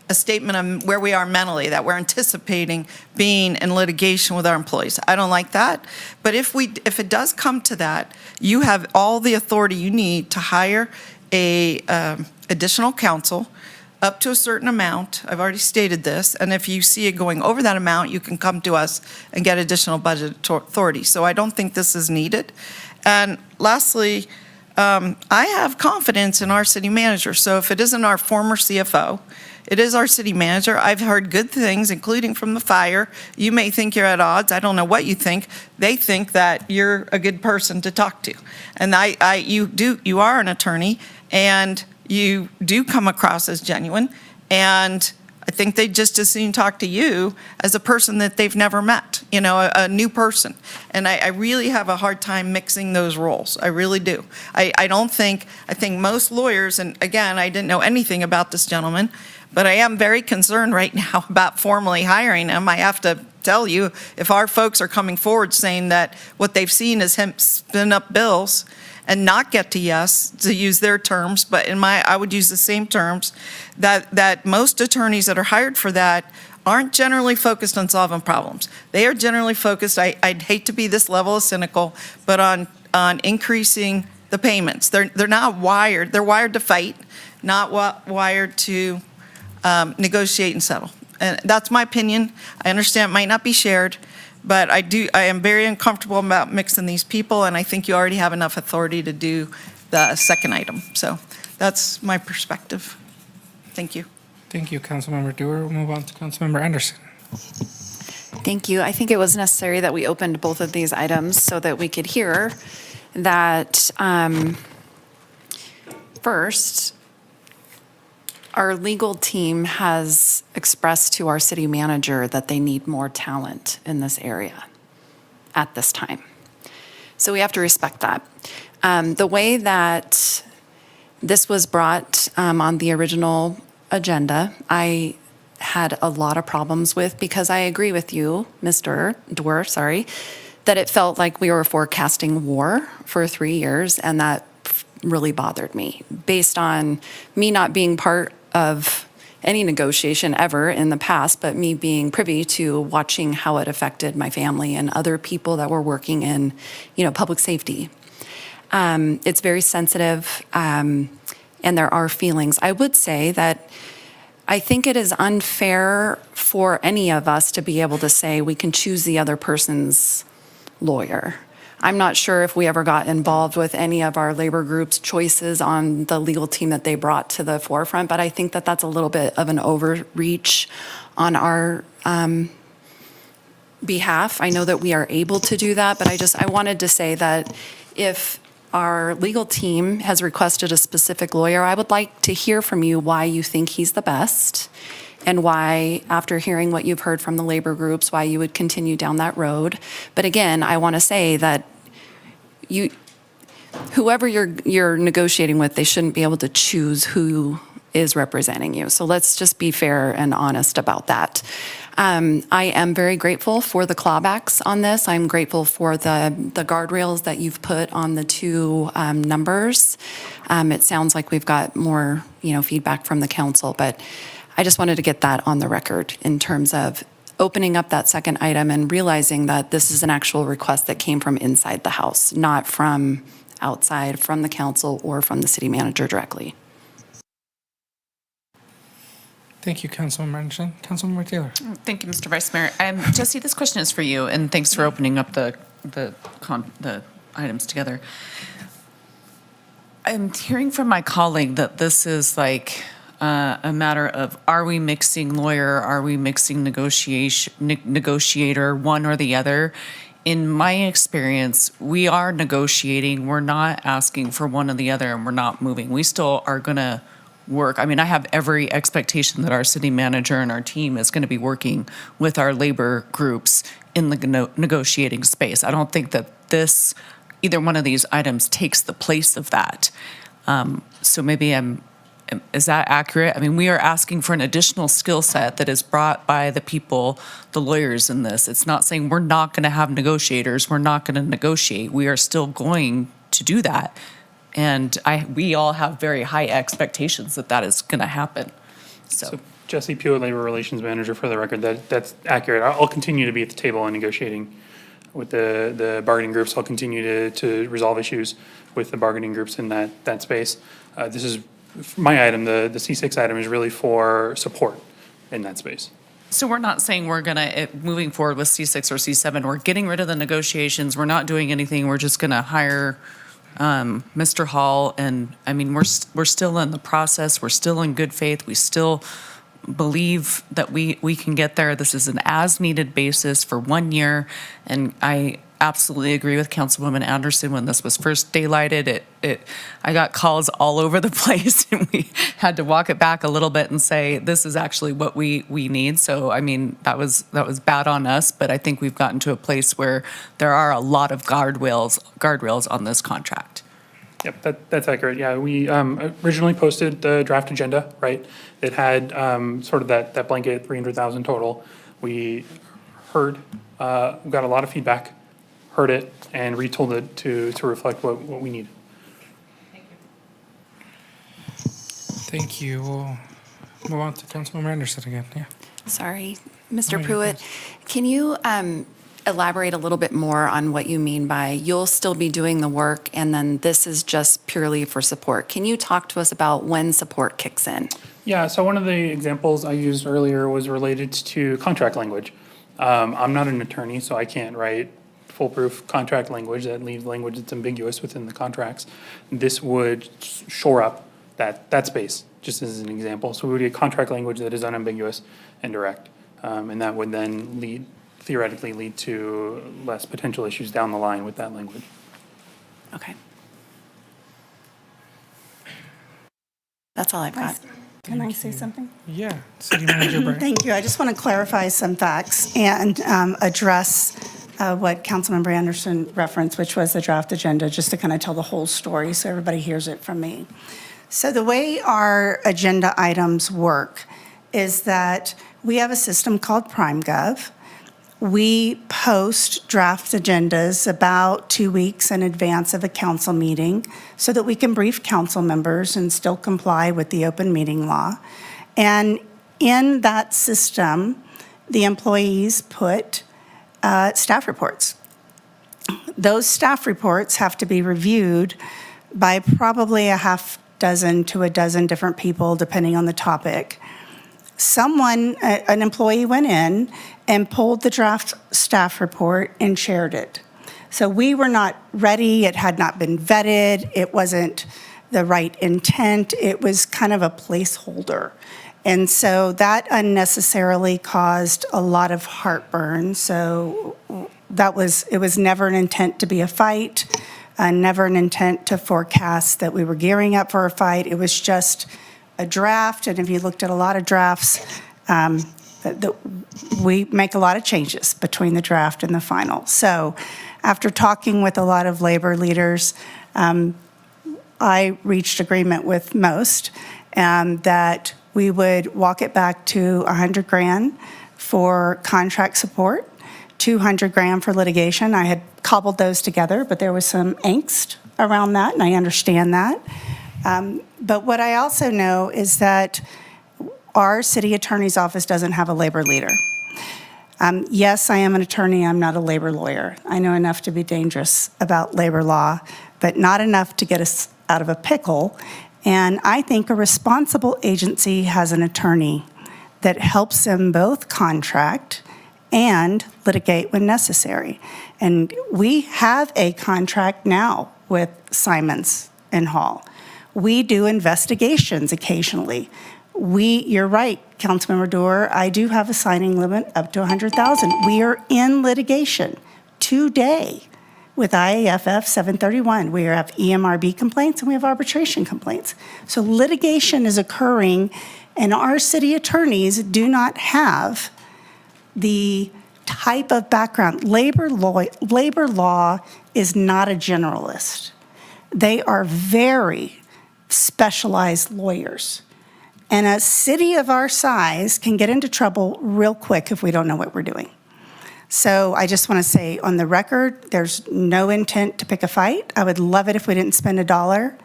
Speaker 22: a statement of where we are mentally, that we're anticipating being in litigation with our employees. I don't like that. But if it does come to that, you have all the authority you need to hire a additional counsel up to a certain amount. I've already stated this. And if you see it going over that amount, you can come to us and get additional budget authority. So I don't think this is needed. And lastly, I have confidence in our city manager. So if it isn't our former CFO, it is our city manager. I've heard good things, including from the fire. You may think you're at odds. I don't know what you think. They think that you're a good person to talk to. And you are an attorney, and you do come across as genuine. And I think they just as soon talk to you as a person that they've never met, a new person. And I really have a hard time mixing those roles. I really do. I think most lawyers, and again, I didn't know anything about this gentleman, but I am very concerned right now about formally hiring him. I have to tell you, if our folks are coming forward saying that what they've seen is him spin up bills and not get to yes, to use their terms, but I would use the same terms, that most attorneys that are hired for that aren't generally focused on solving problems. They are generally focused, I'd hate to be this level of cynical, but on increasing the payments. They're not wired, they're wired to fight, not wired to negotiate and settle. And that's my opinion. I understand it might not be shared, but I am very uncomfortable about mixing these people, and I think you already have enough authority to do the second item. So that's my perspective. Thank you.
Speaker 2: Thank you, Councilmember Dewar. We'll move on to Councilmember Anderson.
Speaker 3: Thank you. I think it was necessary that we opened both of these items so that we could hear that first, our legal team has expressed to our city manager that they need more talent in this area at this time. So we have to respect that. The way that this was brought on the original agenda, I had a lot of problems with because I agree with you, Mr. Dwyer, that it felt like we were forecasting war for 3 years, and that really bothered me based on me not being part of any negotiation ever in the past, but me being privy to watching how it affected my family and other people that were working in, public safety. It's very sensitive, and there are feelings. I would say that I think it is unfair for any of us to be able to say we can choose the other person's lawyer. I'm not sure if we ever got involved with any of our labor groups' choices on the legal team that they brought to the forefront, but I think that that's a little bit of an overreach on our behalf. I know that we are able to do that, but I wanted to say that if our legal team has requested a specific lawyer, I would like to hear from you why you think he's the best and why, after hearing what you've heard from the labor groups, why you would continue down that road. But again, I want to say that whoever you're negotiating with, they shouldn't be able to choose who is representing you. So let's just be fair and honest about that. I am very grateful for the clawbacks on this. I'm grateful for the guardrails that you've put on the two numbers. It sounds like we've got more, feedback from the council, but I just wanted to get that on the record in terms of opening up that second item and realizing that this is an actual request that came from inside the house, not from outside, from the council or from the city manager directly.
Speaker 2: Thank you, Councilmember Anderson. Councilmember Taylor.
Speaker 18: Thank you, Mr. Vice Mayor. Jesse, this question is for you, and thanks for opening up the items together. I'm hearing from my colleague that this is like a matter of, are we mixing lawyer, are we mixing negotiator, one or the other? In my experience, we are negotiating. We're not asking for one or the other, and we're not moving. We still are going to work. I mean, I have every expectation that our city manager and our team is going to be working with our labor groups in the negotiating space. I don't think that either one of these items takes the place of that. So maybe is that accurate? I mean, we are asking for an additional skill set that is brought by the people, the lawyers in this. It's not saying we're not going to have negotiators. We're not going to negotiate. We are still going to do that. And we all have very high expectations that is going to happen. So
Speaker 7: Jesse Pugh, Labor Relations Manager, for the record, that's accurate. I'll continue to be at the table and negotiating with the bargaining groups. I'll continue to resolve issues with the bargaining groups in that space. This is my item. The C6 item is really for support in that space.
Speaker 18: So we're not saying we're going to, moving forward with C6 or C7, we're getting rid of the negotiations. We're not doing anything. We're just going to hire Mr. Hall, and I mean, we're still in the process. We're still in good faith. We still believe that we can get there. This is an as-needed basis for 1 year, and I absolutely agree with Councilwoman Anderson. When this was first daylighted, I got calls all over the place, and we had to walk it back a little bit and say, this is actually what we need. So, I mean, that was bad on us, but I think we've gotten to a place where there are a lot of guardrails on this contract.
Speaker 7: Yep, that's accurate. Yeah, we originally posted the draft agenda, right? It had sort of that blanket 300,000 total. We heard, got a lot of feedback, heard it, and retooled it to reflect what we needed.
Speaker 2: Thank you. We'll move on to Councilmember Anderson again. Yeah.
Speaker 3: Sorry, Mr.
Speaker 2: No,
Speaker 3: Pruitt, can you elaborate a little bit more on what you mean by you'll still be doing the work and then this is just purely for support? Can you talk to us about when support kicks in?
Speaker 7: Yeah, so one of the examples I used earlier was related to contract language. I'm not an attorney, so I can't write foolproof contract language that leaves language that's ambiguous within the contracts. This would shore up that space, just as an example. So we would get contract language that is unambiguous and direct, and that would then theoretically lead to less potential issues down the line with that language.
Speaker 3: Okay. That's all I've got.
Speaker 8: Can I say something?
Speaker 2: Yeah, City Manager Brian.
Speaker 8: Thank you. I just want to clarify some facts and address what Councilmember Anderson referenced, which was the draft agenda, just to kind of tell the whole story so everybody hears it from me. So the way our agenda items work is that we have a system called PrimeGov. We post draft agendas about 2 weeks in advance of a council meeting so that we can brief council members and still comply with the open meeting law. And in that system, the employees put staff reports. Those staff reports have to be reviewed by probably a half dozen to a dozen different people, depending on the topic. An employee went in and pulled the draft staff report and shared it. So we were not ready, it had not been vetted, it wasn't the right intent, it was kind of a placeholder. And so that unnecessarily caused a lot of heartburn. So it was never an intent to be a fight, never an intent to forecast that we were gearing up for a fight. It was just a draft, and if you looked at a lot of drafts, we make a lot of changes between the draft and the final. So after talking with a lot of labor leaders, I reached agreement with most that we would walk it back to $100,000 for contract support, $200,000 for litigation. I had cobbled those together, but there was some angst around that, and I understand that. But what I also know is that our city attorney's office doesn't have a labor leader. Yes, I am an attorney, I'm not a labor lawyer. I know enough to be dangerous about labor law, but not enough to get us out of a pickle. And I think a responsible agency has an attorney that helps them both contract and litigate when necessary. And we have a contract now with Simons and Hall. We do investigations occasionally. You're right, Councilmember Doerr, I do have a signing limit up to $100,000. We are in litigation today with IAFF 731. We have EMRB complaints and we have arbitration complaints. So litigation is occurring, and our city attorneys do not have the type of background. Labor law is not a generalist. They are very specialized lawyers. And a city of our size can get into trouble real quick if we don't know what we're doing. So I just want to say on the record, there's no intent to pick a fight. I would love it if we didn't spend $1.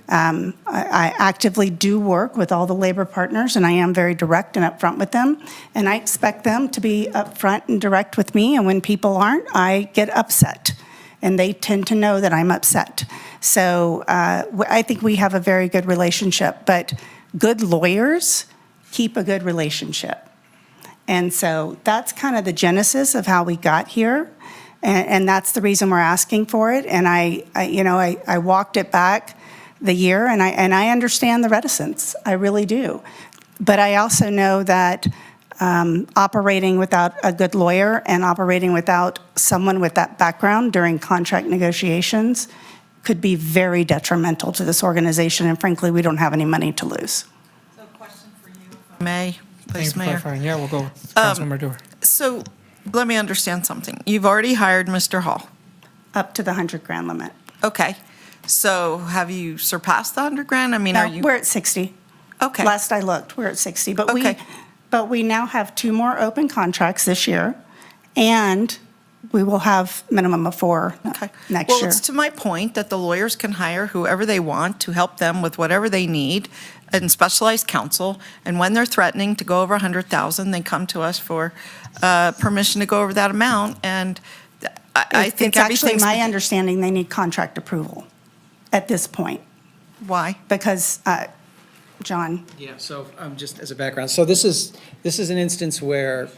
Speaker 8: I actively do work with all the labor partners, and I am very direct and upfront with them. And I expect them to be upfront and direct with me. And when people aren't, I get upset. And they tend to know that I'm upset. So I think we have a very good relationship. But good lawyers keep a good relationship. And so that's kind of the genesis of how we got here. And that's the reason we're asking for it. And I walked it back the year, and I understand the reticence. I really do. But I also know that operating without a good lawyer and operating without someone with that background during contract negotiations could be very detrimental to this organization. And frankly, we don't have any money to lose.
Speaker 22: So question for you, if I may, please,
Speaker 2: Thank you
Speaker 22: Mayor.
Speaker 2: for clarifying. Yeah, we'll go with Councilmember Doerr.
Speaker 22: So let me understand something. You've already hired Mr. Hall.
Speaker 8: Up to the $100,000 limit.
Speaker 22: Okay. So have you surpassed the $100,000? I mean,
Speaker 8: No,
Speaker 22: are you?
Speaker 8: we're at 60.
Speaker 22: Okay.
Speaker 8: Last I looked, we're at 60.
Speaker 22: Okay.
Speaker 8: But we now have 2 more open contracts this year, and we will have minimum of 4 next
Speaker 22: Well,
Speaker 8: year.
Speaker 22: it's to my point that the lawyers can hire whoever they want to help them with whatever they need and specialized counsel. And when they're threatening to go over 100,000, they come to us for permission to go over that amount. And I think
Speaker 8: It's actually
Speaker 22: everything's.
Speaker 8: my understanding they need contract approval at this point.
Speaker 22: Why?
Speaker 8: Because, John?
Speaker 19: Yeah, so just as a background, so this is an instance where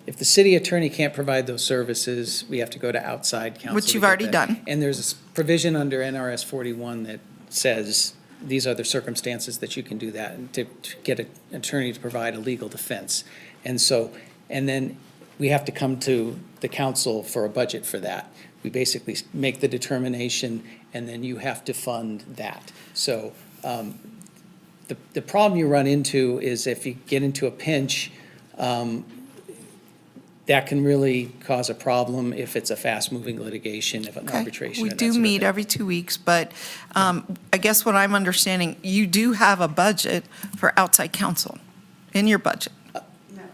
Speaker 19: if the city attorney can't provide those services, we have to go to outside counsel.
Speaker 22: Which
Speaker 19: to
Speaker 22: you've
Speaker 19: get
Speaker 22: already
Speaker 19: that.
Speaker 22: done.
Speaker 19: And there's a provision under NRS 41 that says these are the circumstances that you can do that, and to get an attorney to provide a legal defense. And then we have to come to the council for a budget for that. We basically make the determination, and then you have to fund that. So the problem you run into is if you get into a pinch,
Speaker 1: that can really cause a problem if it's a fast-moving litigation, if an arbitration.
Speaker 22: We
Speaker 1: and that
Speaker 22: do
Speaker 1: sort of
Speaker 22: meet
Speaker 1: thing.
Speaker 22: every 2 weeks, but I guess what I'm understanding, you do have a budget for outside counsel in your budget.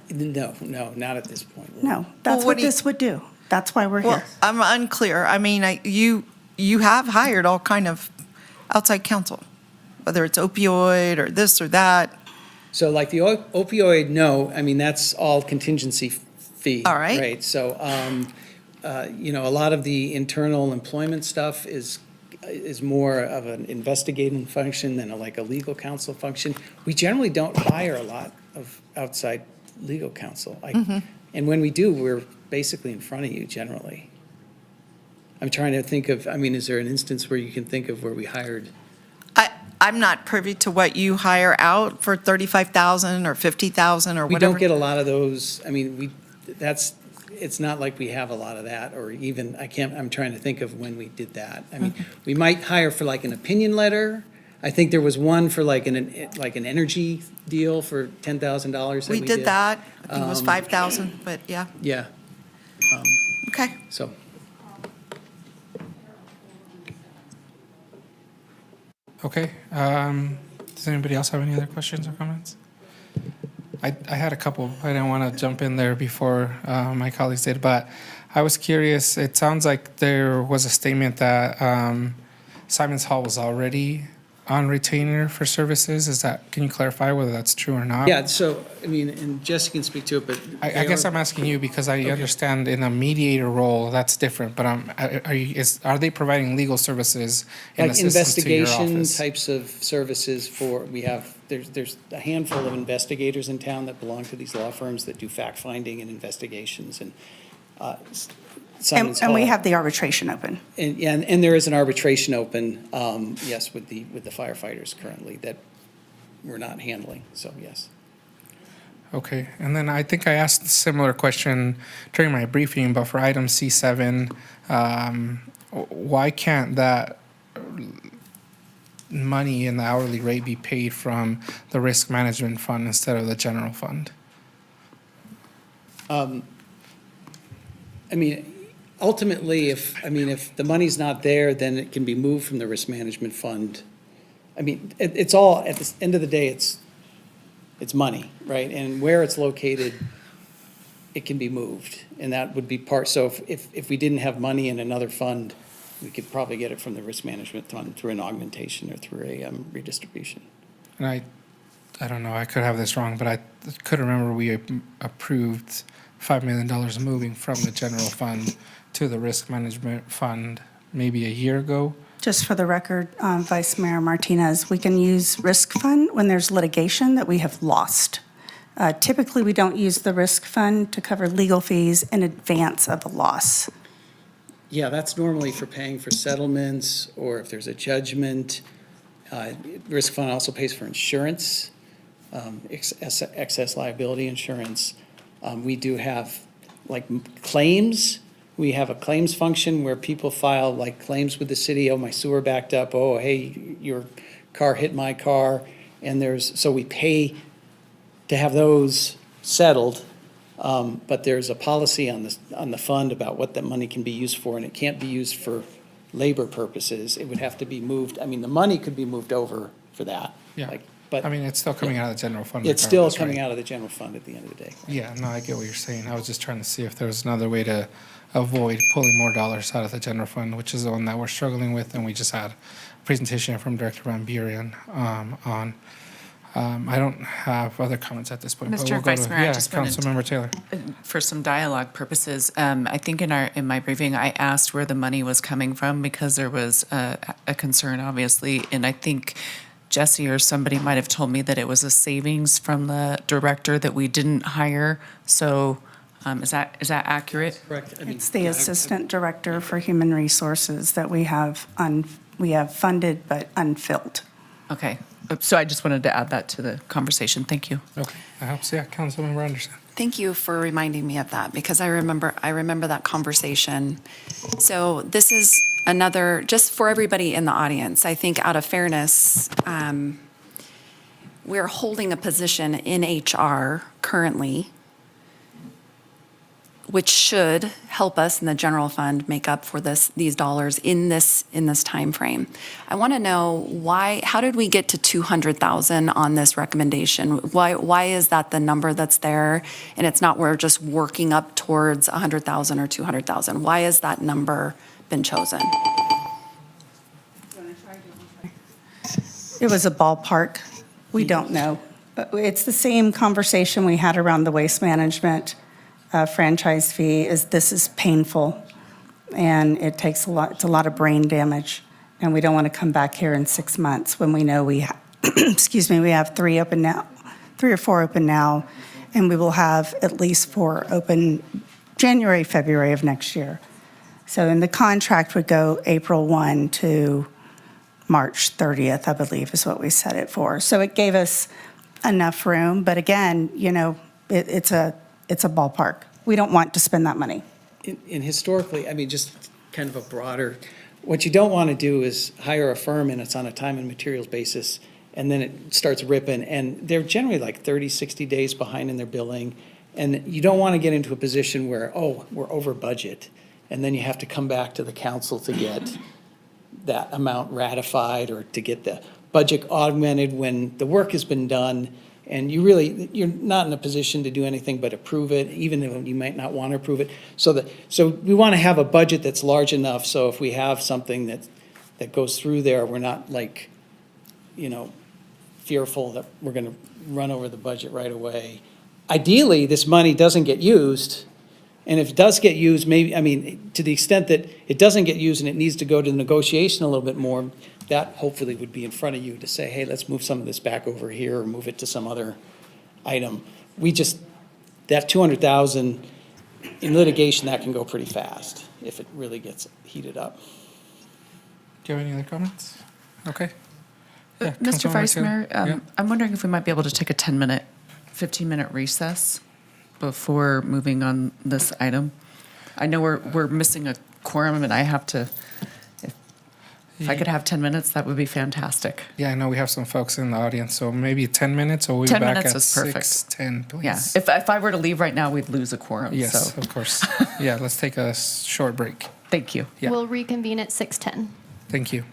Speaker 1: No, not at this point.
Speaker 8: No, that's
Speaker 22: what
Speaker 8: what
Speaker 22: do you-
Speaker 8: this would do. That's why we're
Speaker 22: Well,
Speaker 8: here.
Speaker 22: I'm unclear. I mean, you have hired all kind of outside counsel, whether it's opioid or this or that.
Speaker 1: So like the opioid, no, I mean, that's all contingency fee.
Speaker 22: All right.
Speaker 1: Right, so, you know, a lot of the internal employment stuff is more of an investigating function than like a legal counsel function. We generally don't hire a lot of outside legal counsel. And when we do, we're basically in front of you generally. I'm trying to think of, I mean, is there an instance where you can think of where we hired?
Speaker 22: I'm not privy to what you hire out for 35,000 or 50,000 or
Speaker 1: We
Speaker 22: whatever.
Speaker 1: don't get a lot of those, I mean, it's not like we have a lot of that, or even, I'm trying to think of when we did that. I mean, we might hire for like an opinion letter. I think there was one for like an energy deal for $10,000 that
Speaker 22: We did that. I think it was 5,000, but yeah.
Speaker 1: Yeah.
Speaker 22: Okay.
Speaker 1: So.
Speaker 2: Okay, does anybody else have any other questions or comments? I had a couple. I didn't want to jump in there before my colleagues did, but I was curious. It sounds like there was a statement that Simon's Hall was already on retainer for services. Can you clarify whether that's true or not?
Speaker 1: Yeah, so, I mean, and Jesse can speak to it, but.
Speaker 2: I guess I'm asking you because I understand in a mediator role, that's different, but are they providing legal services and
Speaker 1: Like
Speaker 2: assistance to your
Speaker 1: investigation
Speaker 2: office?
Speaker 1: types of services there's a handful of investigators in town that belong to these law firms that do fact-finding and investigations, and Simon's
Speaker 8: And we
Speaker 1: Hall-
Speaker 8: have the arbitration open.
Speaker 1: And there is an arbitration open, yes, with the firefighters currently that we're not handling, so yes.
Speaker 2: Okay, and then I think I asked a similar question during my briefing, but for item C7, why can't that money in the hourly rate be paid from the risk management fund instead of the general fund?
Speaker 1: I mean, ultimately, if the money's not there, then it can be moved from the risk management fund. I mean, it's all, at the end of the day, it's money, right? And where it's located, it can be moved, and that would be part, so if we didn't have money in another fund, we could probably get it from the risk management fund through an augmentation or through a redistribution.
Speaker 2: And I don't know, I could have this wrong, but I could remember we approved $5 million moving from the general fund to the risk management fund maybe a year ago.
Speaker 8: Just for the record, Vice Mayor Martinez, we can use risk fund when there's litigation that we have lost. Typically, we don't use the risk fund to cover legal fees in advance of a loss.
Speaker 1: Yeah, that's normally for paying for settlements or if there's a judgment. Risk fund also pays for insurance, excess liability insurance. We do have like claims. We have a claims function where people file like claims with the city. Oh, my sewer backed up. Oh, hey, your car hit my car. And so we pay to have those settled. But there's a policy on the fund about what that money can be used for, and it can't be used for labor purposes. It would have to be moved. I mean, the money could be moved over for that.
Speaker 2: Yeah.
Speaker 1: But
Speaker 2: I mean, it's still coming out of the general fund.
Speaker 1: it's still
Speaker 2: regardless,
Speaker 1: coming
Speaker 2: right?
Speaker 1: out of the general fund at the end of the day.
Speaker 2: Yeah, no, I get what you're saying. I was just trying to see if there was another way to avoid pulling more dollars out of the general fund, which is the one that we're struggling with, and we just had a presentation from Director Van Buren on. I don't have other comments at this point. but
Speaker 18: Mr.
Speaker 2: we'll go
Speaker 18: Vice
Speaker 2: to-
Speaker 18: Mayor, I
Speaker 2: yeah,
Speaker 18: just wanted to-
Speaker 2: Councilmember Taylor.
Speaker 18: For some dialogue purposes, I think in my briefing, I asked where the money was coming from because there was a concern, obviously, and I think Jesse or somebody might have told me that it was a savings from the director that we didn't hire. So is that accurate?
Speaker 1: Correct.
Speaker 8: It's the Assistant Director for Human Resources that we have funded but unfilled.
Speaker 18: Okay. So I just wanted to add that to the conversation. Thank you.
Speaker 2: Okay, that helps. Yeah, Councilmember Anderson.
Speaker 3: Thank you for reminding me of that because I remember that conversation. So this is another, just for everybody in the audience, I think out of fairness, we're holding a position in HR currently which should help us in the general fund make up for these dollars in this time frame. I want to know how did we get to 200,000 on this recommendation? Why is that the number that's there, and it's not we're just working up towards 100,000 or 200,000? Why has that number been chosen?
Speaker 8: It was a ballpark. We don't know. But it's the same conversation we had around the waste management franchise fee. This is painful, and it takes a lot. It's a lot of brain damage, and we don't want to come back here in 6 months when we know we have, excuse me, we have 3 or 4 open now, and we will have at least 4 open January, February of next year. So, and the contract would go April 1 to March 30th, I believe, is what we set it for. So it gave us enough room, but again, you know, it's a ballpark. We don't want to spend that money.
Speaker 1: And historically, I mean, just kind of a broader, what you don't want to do is hire a firm and it's on a time and materials basis, and then it starts ripping, and they're generally like 30, 60 days behind in their billing. And you don't want to get into a position where, oh, we're over budget, and then you have to come back to the council to get that amount ratified or to get the budget augmented when the work has been done. And you're not in a position to do anything but approve it, even though you might not want to approve it. So we want to have a budget that's large enough, so if we have something that goes through there, we're not like, you know, fearful that we're going to run over the budget right away. Ideally, this money doesn't get used, and if it does get used, maybe, I mean, to the extent that it doesn't get used and it needs to go to negotiation a little bit more, that hopefully would be in front of you to say, hey, let's move some of this back over here or move it to some other item. That 200,000 in litigation, that can go pretty fast if it really gets heated up.
Speaker 2: Do you have any other comments? Okay. Yeah,
Speaker 18: Mr.
Speaker 2: Councilwoman
Speaker 18: Vice
Speaker 2: Garcia.
Speaker 18: Mayor,
Speaker 2: Yeah.
Speaker 18: I'm wondering if we might be able to take a 15-minute recess before moving on this item. I know we're missing a quorum, and I have to, if I could have 10 minutes, that would be fantastic.
Speaker 2: Yeah, I know we have some folks in the audience, so maybe 10 minutes, or we'll be
Speaker 18: 10
Speaker 2: back
Speaker 18: minutes
Speaker 2: at
Speaker 18: is perfect.
Speaker 2: 6:10, please.
Speaker 18: Yeah, if I were to leave right now, we'd lose a quorum,
Speaker 2: Yes,
Speaker 18: so.
Speaker 2: of course. Yeah, let's take a short break.
Speaker 18: Thank you.
Speaker 2: Yeah.
Speaker 4: We'll reconvene at 6:10.
Speaker 2: Thank you.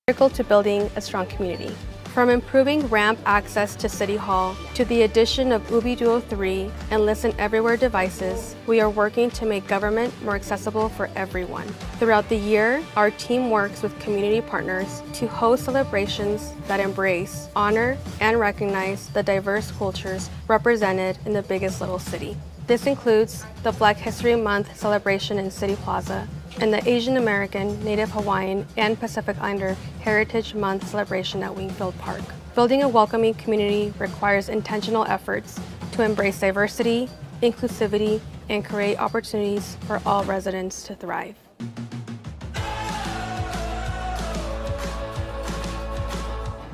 Speaker 10: Critical to building a strong community. From improving ramp access to City Hall to the addition of Ubi Duo 3 and Listen Everywhere devices, we are working to make government more accessible for everyone. Throughout the year, our team works with community partners to host celebrations that embrace, honor, and recognize the diverse cultures represented in the biggest little city. This includes the Black History Month celebration in City Plaza, and the Asian American, Native Hawaiian, and Pacific Islander Heritage Month celebration at Wingfield Park. Building a welcoming community requires intentional efforts to embrace diversity, inclusivity, and create opportunities for all residents to thrive.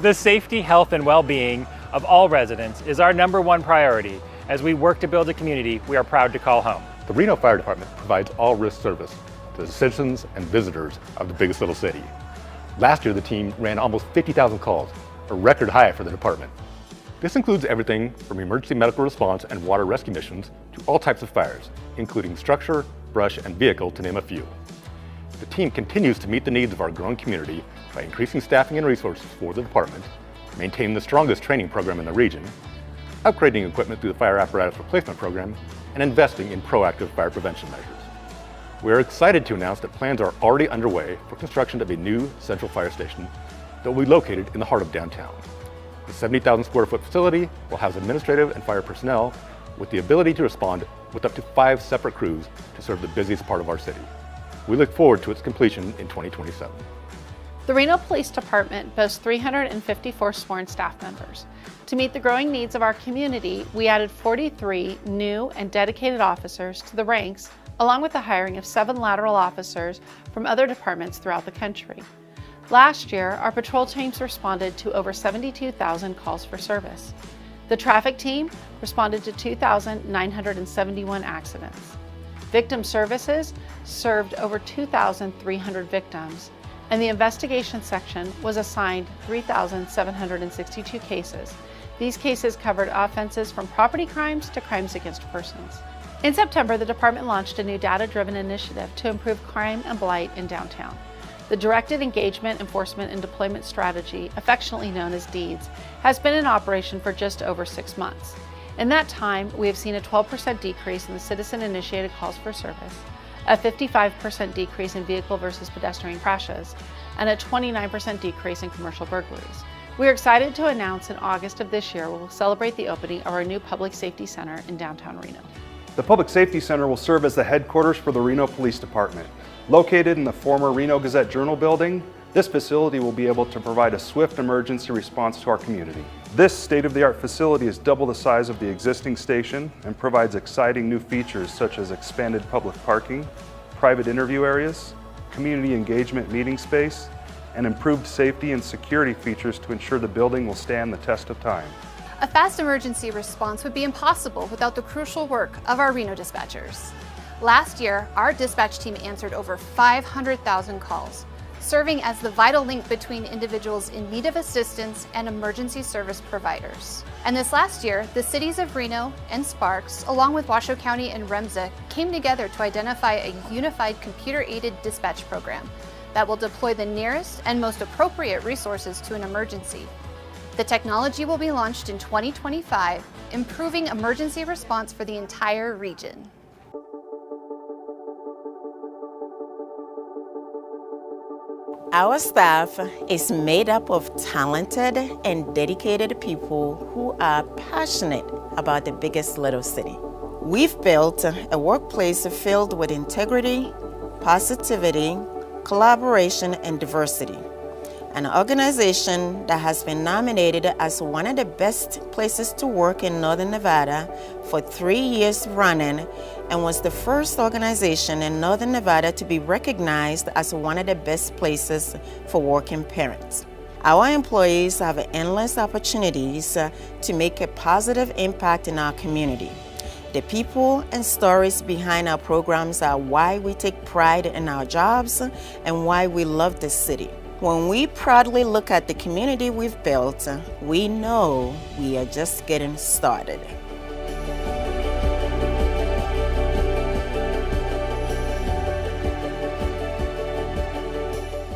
Speaker 21: The safety, health, and well-being of all residents is our #1 priority as we work to build a community we are proud to call home.
Speaker 23: The Reno Fire Department provides all-risk service to the citizens and visitors of the biggest little city. Last year, the team ran almost 50,000 calls, a record high for the department. This includes everything from emergency medical response and water rescue missions to all types of fires, including structure, brush, and vehicle, to name a few. The team continues to meet the needs of our growing community by increasing staffing and resources for the department, maintaining the strongest training program in the region, upgrading equipment through the fire apparatus replacement program, and investing in proactive fire prevention measures. We are excited to announce that plans are already underway for construction of a new central fire station that will be located in the heart of downtown. The 70,000 square foot facility will house administrative and fire personnel with the ability to respond with up to 5 separate crews to serve the busiest part of our city. We look forward to its completion in 2027.
Speaker 24: The Reno Police Department boasts 354 sworn staff members. To meet the growing needs of our community, we added 43 new and dedicated officers to the ranks, along with the hiring of 7 lateral officers from other departments throughout the country. Last year, our patrol teams responded to over 72,000 calls for service. The traffic team responded to 2,971 accidents. Victim services served over 2,300 victims, and the investigation section was assigned 3,762 cases. These cases covered offenses from property crimes to crimes against persons. In September, the department launched a new data-driven initiative to improve crime and blight in downtown. The Directed Engagement, Enforcement, and Deployment Strategy, affectionately known as DEEDS, has been in operation for just over 6 months. In that time, we have seen a 12% decrease in the citizen-initiated calls for service, a 55% decrease in vehicle versus pedestrian crashes, and a 29% decrease in commercial burglaries. We are excited to announce in August of this year we will celebrate the opening of our new Public Safety Center in downtown Reno.
Speaker 5: The Public Safety Center will serve as the headquarters for the Reno Police Department. Located in the former Reno Gazette-Journal building, this facility will be able to provide a swift emergency response to our community. This state-of-the-art facility is double the size of the existing station and provides exciting new features such as expanded public parking, private interview areas, community engagement meeting space, and improved safety and security features to ensure the building will stand the test of time.
Speaker 9: A fast emergency response would be impossible without the crucial work of our Reno dispatchers. Last year, our dispatch team answered over 500,000 calls, serving as the vital link between individuals in need of assistance and emergency service providers. And this last year, the cities of Reno and Sparks, along with Washoe County and Remsa, came together to identify a unified computer-aided dispatch program that will deploy the nearest and most appropriate resources to an emergency. The technology will be launched in 2025, improving emergency response for the entire region.
Speaker 11: Our staff is made up of talented and dedicated people who are passionate about the biggest little city. We've built a workplace filled with integrity, positivity, collaboration, and diversity. An organization that has been nominated as one of the best places to work in Northern Nevada for 3 years running, and was the first organization in Northern Nevada to be recognized as one of the best places for working parents. Our employees have endless opportunities to make a positive impact in our community. The people and stories behind our programs are why we take pride in our jobs and why we love this city. When we proudly look at the community we've built, we know we are just getting started.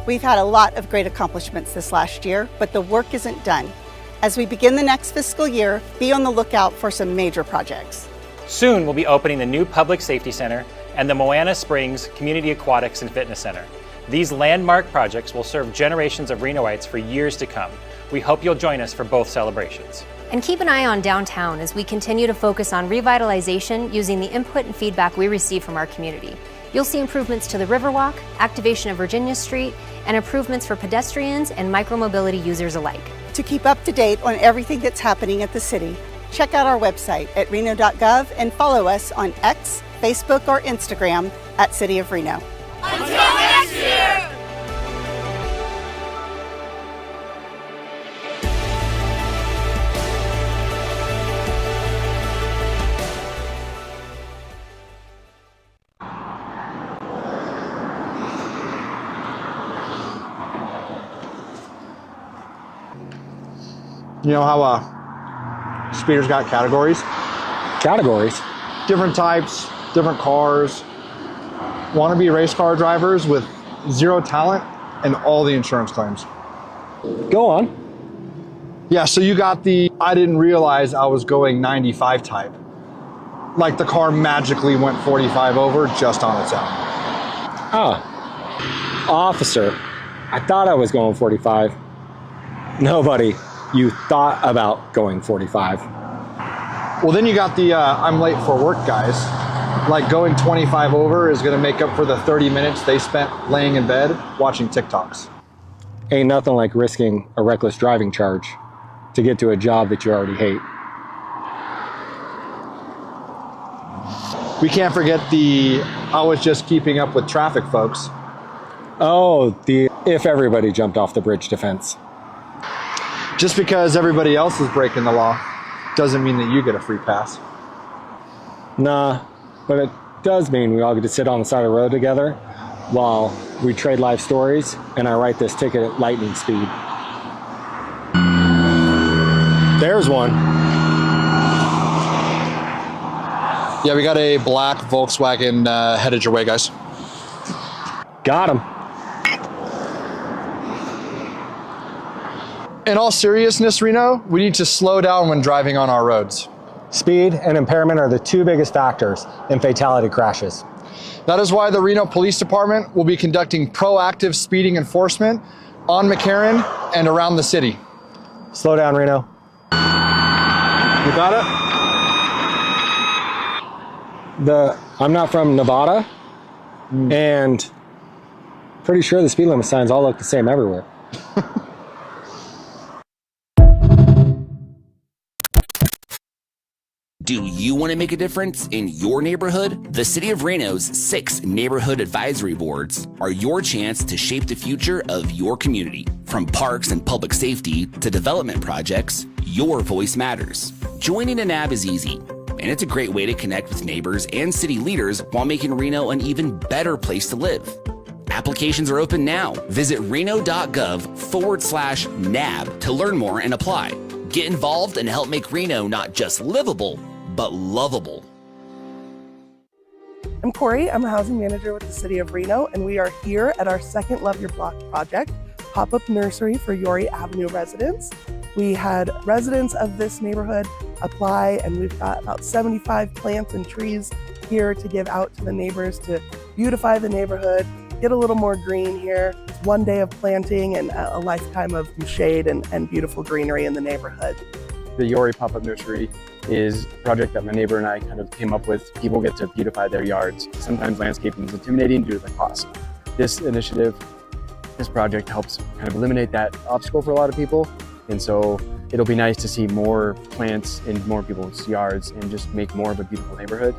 Speaker 15: We've had a lot of great accomplishments this last year, but the work isn't done. As we begin the next fiscal year, be on the lookout for some major projects.
Speaker 21: Soon we'll be opening the new Public Safety Center and the Moana Springs Community Aquatics and Fitness Center. These landmark projects will serve generations of Renoites for years to come. We hope you'll join us for both celebrations.
Speaker 25: And keep an eye on downtown as we continue to focus on revitalization using the input and feedback we receive from our community. You'll see improvements to the Riverwalk, activation of Virginia Street, and improvements for pedestrians and micromobility users alike.
Speaker 15: To keep up to date on everything that's happening at the city, check out our website at reno.gov and follow us on X, Facebook, or Instagram at City of Reno.
Speaker 26: Until next year!
Speaker 27: You know how speeders got categories? Categories? Different types, different cars. Wannabe race car drivers with zero talent and all the insurance claims. Go on. Yeah, so you got the I didn't realize I was going 95 type. Like the car magically went 45 over just on its own.
Speaker 28: Ah, officer, I thought I was going 45. No, buddy, you thought about going 45.
Speaker 27: Well, then you got the I'm late for work guys. Like going 25 over is gonna make up for the 30 minutes they spent laying in bed watching TikToks.
Speaker 28: Ain't nothing like risking a reckless driving charge to get to a job that you already hate.
Speaker 27: We can't forget the I was just keeping up with traffic folks.
Speaker 28: Oh, the if everybody jumped off the bridge defense.
Speaker 27: Just because everybody else is breaking the law doesn't mean that you get a free pass.
Speaker 28: Nah, but it does mean we all get to sit on the side of the road together while we trade life stories and I write this ticket at lightning speed. There's one.
Speaker 27: Yeah, we got a black Volkswagen headed your way, guys.
Speaker 28: Got him.
Speaker 27: In all seriousness, Reno, we need to slow down when driving on our roads.
Speaker 28: Speed and impairment are the two biggest factors in fatality crashes.
Speaker 27: That is why the Reno Police Department will be conducting proactive speeding enforcement on McCarran and around the city.
Speaker 28: Slow down, Reno.
Speaker 27: You got it?
Speaker 28: I'm not from Nevada, and pretty sure the speed limit signs all look the same everywhere.
Speaker 6: Do you want to make a difference in your neighborhood? The City of Reno's 6 neighborhood advisory boards are your chance to shape the future of your community. From parks and public safety to development projects, your voice matters. Joining a NAB is easy, and it's a great way to connect with neighbors and city leaders while making Reno an even better place to live. Applications are open now. Visit reno.gov/NAB to learn more and apply. Get involved and help make Reno not just livable, but lovable.
Speaker 7: I'm Corey. I'm a housing manager with the City of Reno, and we are here at our second Love Your Block project, pop-up nursery for Yorrie Avenue residents. We had residents of this neighborhood apply, and we've got about 75 plants and trees here to give out to the neighbors to beautify the neighborhood, get a little more green here. It's one day of planting and a lifetime of shade and beautiful greenery in the neighborhood.
Speaker 12: The Yorrie Pop-Up Nursery is a project that my neighbor and I kind of came up with. People get to beautify their yards. Sometimes landscaping is intimidating due to the cost. This initiative, this project helps kind of eliminate that obstacle for a lot of people. And so it'll be nice to see more plants in more people's yards and just make more of a beautiful neighborhood.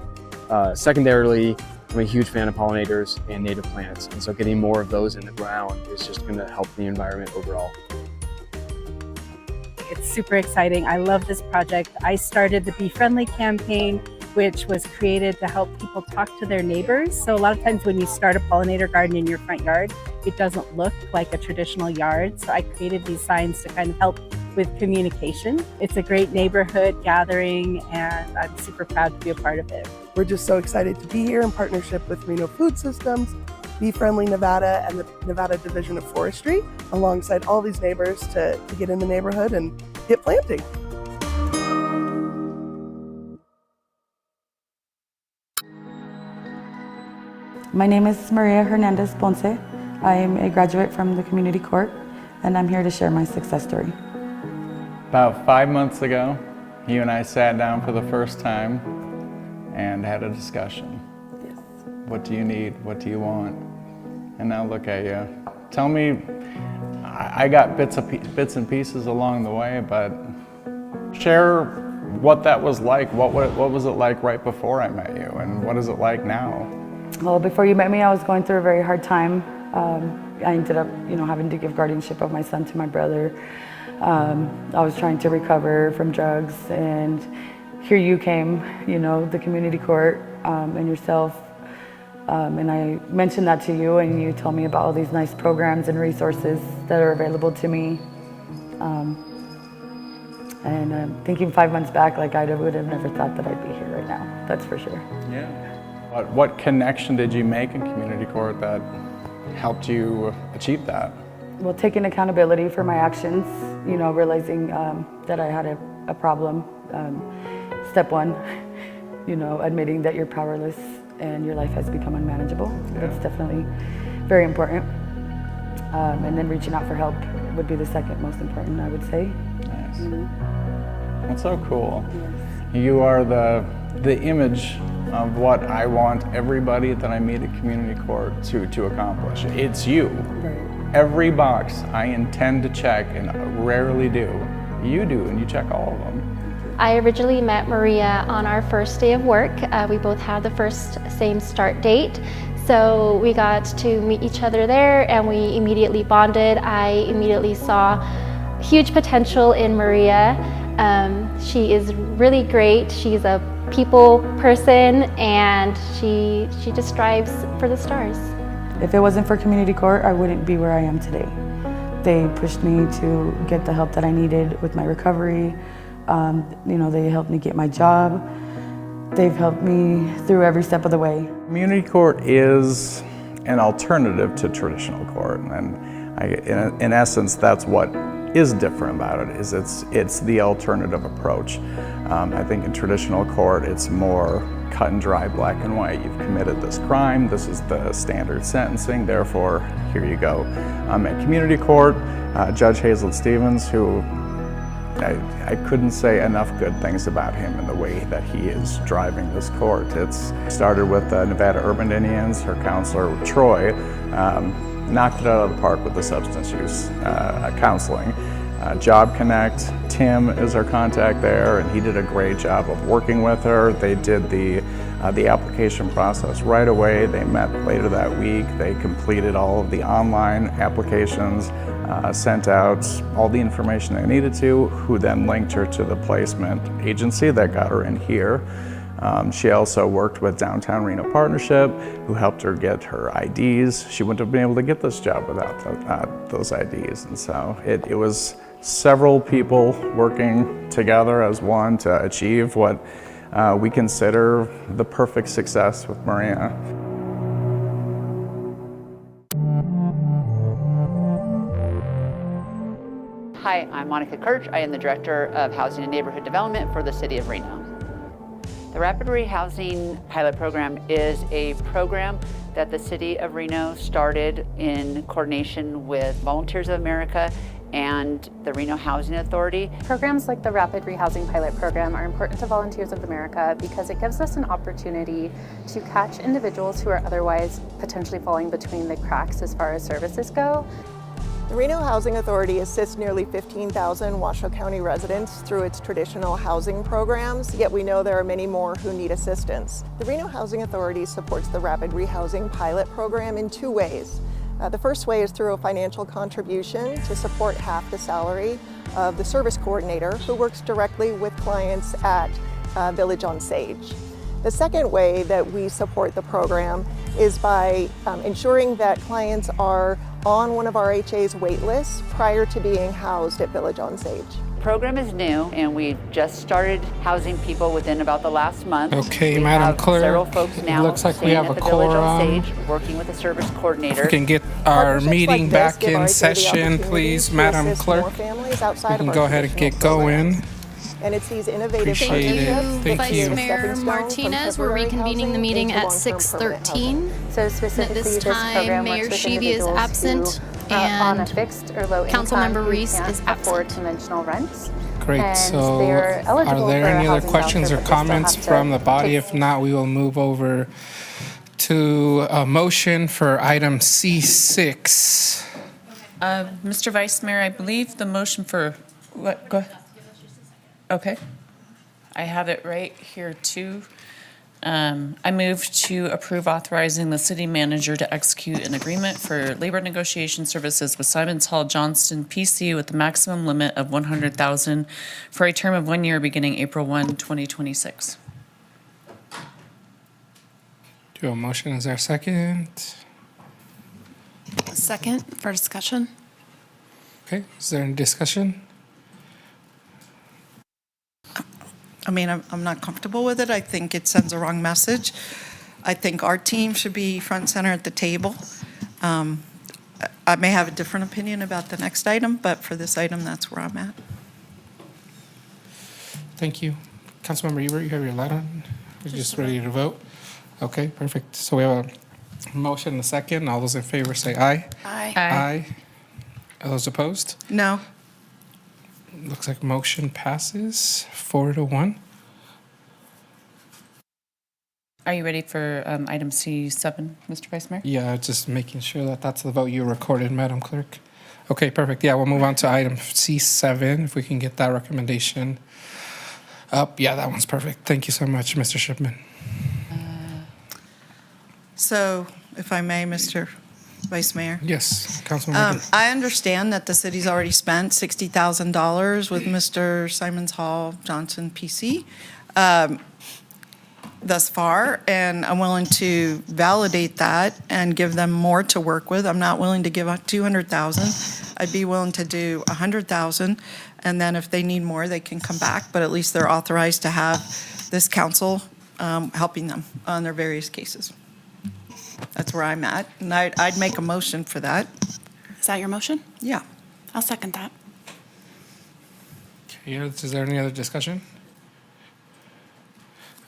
Speaker 12: Secondarily, I'm a huge fan of pollinators and native plants. And so getting more of those in the ground is just going to help the environment overall.
Speaker 13: It's super exciting. I love this project. I started the Be Friendly campaign, which was created to help people talk to their neighbors. So a lot of times when you start a pollinator garden in your front yard, it doesn't look like a traditional yard. So I created these signs to kind of help with communication. It's a great neighborhood gathering, and I'm super proud to be a part of it.
Speaker 7: We're just so excited to be here in partnership with Reno Food Systems, Be Friendly Nevada, and the Nevada Division of Forestry, alongside all these neighbors to get in the neighborhood and get planting.
Speaker 14: My name is Maria Hernandez Ponce. I am a graduate from the community court, and I'm here to share my success story.
Speaker 16: About 5 months ago, you and I sat down for the first time and had a discussion.
Speaker 14: Yes.
Speaker 16: What do you need? What do you want? And now look at you. Tell me, I got bits and pieces along the way, but share what that was like. What was it like right before I met you, and what is it like now?
Speaker 14: Well, before you met me, I was going through a very hard time. I ended up, having to give guardianship of my son to my brother. I was trying to recover from drugs, and here you came, the community court, and yourself. And I mentioned that to you, and you told me about all these nice programs and resources that are available to me. And thinking 5 months back, I would have never thought that I'd be here right now, that's for sure.
Speaker 16: Yeah. What connection did you make in community court that helped you achieve that?
Speaker 14: Well, taking accountability for my actions, realizing that I had a problem. Step one, admitting that you're powerless and your life has become unmanageable.
Speaker 16: Yeah.
Speaker 14: That's definitely very important. And then reaching out for help would be the second most important, I would say.
Speaker 16: Nice. That's so cool. Yes. You are the image of what I want everybody that I meet at community court to accomplish. It's you.
Speaker 14: Right.
Speaker 16: Every box I intend to check and rarely do, you do, and you check all of them.
Speaker 17: I originally met Maria on our first day of work. We both had the same start date. So we got to meet each other there, and we immediately bonded. I immediately saw huge potential in Maria. She is really great. She's a people person, and she just strives for the stars.
Speaker 14: If it wasn't for community court, I wouldn't be where I am today. They pushed me to get the help that I needed with my recovery. They helped me get my job. They've helped me through every step of the way.
Speaker 16: Community court is an alternative to traditional court, and in essence, that's what is different about it. Is it's the alternative approach. I think in traditional court, it's more cut and dry, black and white. You've committed this crime. This is the standard sentencing. Therefore, here you go. At community court, Judge Hazel Stevens, who I couldn't say enough good things about him and the way that he is driving this court. It's started with the Nevada Urban Indians. Her counselor, Troy, knocked it out of the park with the substance use counseling. Job Connect, Tim is our contact there, and he did a great job of working with her. They did the application process right away. They met later that week. They completed all of the online applications, sent out all the information they needed to, who then linked her to the placement agency that got her in here. She also worked with Downtown Reno Partnership, who helped her get her IDs. She wouldn't have been able to get this job without those IDs. And so it was several people working together as one to achieve what we consider the perfect success with Maria.
Speaker 1: Hi, I'm Monica Kirch. I am the Director of Housing and Neighborhood Development for the City of Reno. The Rapid Rehousing Pilot Program is a program that the City of Reno started in coordination with Volunteers of America and the Reno Housing Authority.
Speaker 3: Programs like the Rapid Rehousing Pilot Program are important to Volunteers of America because it gives us an opportunity to catch individuals who are otherwise potentially falling between the cracks as far as services go.
Speaker 4: The Reno Housing Authority assists nearly 15,000 Washoe County residents through its traditional housing programs, yet we know there are many more who need assistance. The Reno Housing Authority supports the Rapid Rehousing Pilot Program in two ways. The first way is through a financial contribution to support half the salary of the service coordinator who works directly with clients at Village on Sage. The second way that we support the program is by ensuring that clients are on one of our HA's wait lists prior to being housed at Village on Sage.
Speaker 1: The program is new and we've just started housing people within about the last month.
Speaker 2: Okay,
Speaker 1: we
Speaker 2: Madam
Speaker 1: have
Speaker 2: Clerk,
Speaker 1: several folks now
Speaker 2: it looks like we
Speaker 1: staying
Speaker 2: have
Speaker 1: at
Speaker 2: a
Speaker 1: the Village on
Speaker 2: quorum.
Speaker 1: Sage, working with the service coordinator.
Speaker 2: We can get our meeting back in session, please, Madam Clerk. We can go ahead and get going.
Speaker 4: And it's these innovative
Speaker 2: Appreciate it. Thank you.
Speaker 8: Vice Mayor Martinez, we're reconvening the meeting at 6:13.
Speaker 3: So specifically,
Speaker 8: At this
Speaker 3: this
Speaker 8: time,
Speaker 3: program
Speaker 8: Mayor
Speaker 3: works with
Speaker 8: Sheevy is
Speaker 3: individuals
Speaker 8: absent,
Speaker 3: who, on a
Speaker 8: and
Speaker 3: fixed or low
Speaker 8: Councilmember
Speaker 3: income, who
Speaker 8: Reese
Speaker 3: can't
Speaker 8: is
Speaker 3: afford
Speaker 8: absent.
Speaker 3: conventional rents.
Speaker 2: Great,
Speaker 3: And
Speaker 2: so
Speaker 3: they're
Speaker 2: are
Speaker 3: eligible
Speaker 2: there
Speaker 3: for a
Speaker 2: any other
Speaker 3: housing
Speaker 2: questions
Speaker 3: voucher,
Speaker 2: or
Speaker 3: but they still
Speaker 2: comments
Speaker 3: have to
Speaker 2: from the body?
Speaker 3: take-
Speaker 2: If not, we will move over to a motion for item C6.
Speaker 18: Mr. Vice Mayor, I believe the motion for, what, go ahead. Okay. I have it right here too. I move to approve authorizing the city manager to execute an agreement for labor negotiation services with Simons Hall Johnston PC with the maximum limit of $100,000 for a term of 1 year beginning April 1, 2026.
Speaker 2: Do you have a motion? Is there a second?
Speaker 8: Second for discussion.
Speaker 2: Okay, is there any discussion?
Speaker 19: I mean, I'm not comfortable with it. I think it sends a wrong message. I think our team should be front and center at the table. I may have a different opinion about the next item, but for this item, that's where I'm at.
Speaker 2: Thank you. Councilmember Ebert, you have your light on? We're just ready to vote? Okay, perfect. So we have a motion and a second. All those in favor say aye.
Speaker 8: Aye.
Speaker 2: Aye. All those opposed?
Speaker 19: No.
Speaker 2: Looks like motion passes 4-1.
Speaker 18: Are you ready for item C7, Mr. Vice Mayor?
Speaker 2: Yeah, just making sure that that's the vote you recorded, Madam Clerk. Okay, perfect. Yeah, we'll move on to item C7, if we can get that recommendation up. Yeah, that one's perfect. Thank you so much, Mr. Shipman.
Speaker 19: So, if I may, Mr. Vice Mayor.
Speaker 2: Yes, Councilmember.
Speaker 19: I understand that the city's already spent $60,000 with Mr. Simons Hall Johnson PC. thus far, and I'm willing to validate that and give them more to work with. I'm not willing to give out 200,000. I'd be willing to do 100,000, and then if they need more, they can come back, but at least they're authorized to have this council helping them on their various cases. That's where I'm at, and I'd make a motion for that.
Speaker 5: Is that your motion?
Speaker 19: Yeah.
Speaker 5: I'll second that.
Speaker 2: Okay, is there any other discussion?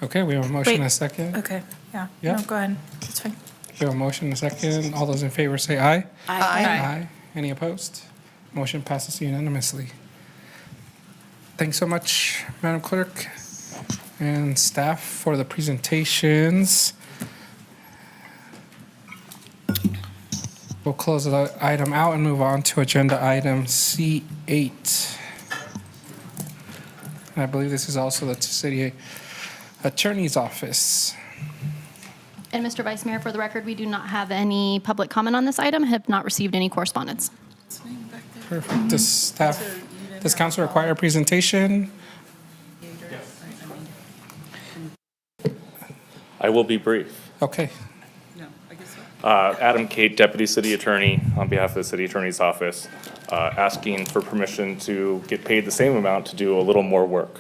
Speaker 2: Okay, we have a motion and a second.
Speaker 5: Okay, yeah.
Speaker 2: Yeah.
Speaker 5: No, go ahead. That's fine.
Speaker 2: We have a motion and a second. All those in favor say aye.
Speaker 5: Aye.
Speaker 2: Aye. Any opposed? Motion passes unanimously. Thanks so much, Madam Clerk and staff, for the presentations. We'll close the item out and move on to agenda item C8. I believe this is also the city attorney's office.
Speaker 8: And Mr. Vice Mayor, for the record, we do not have any public comment on this item, have not received any correspondence.
Speaker 2: Perfect. Does council require a presentation?
Speaker 9: I will be brief.
Speaker 2: Okay.
Speaker 9: Adam Cate, Deputy City Attorney, on behalf of the City Attorney's Office, asking for permission to get paid the same amount to do a little more work.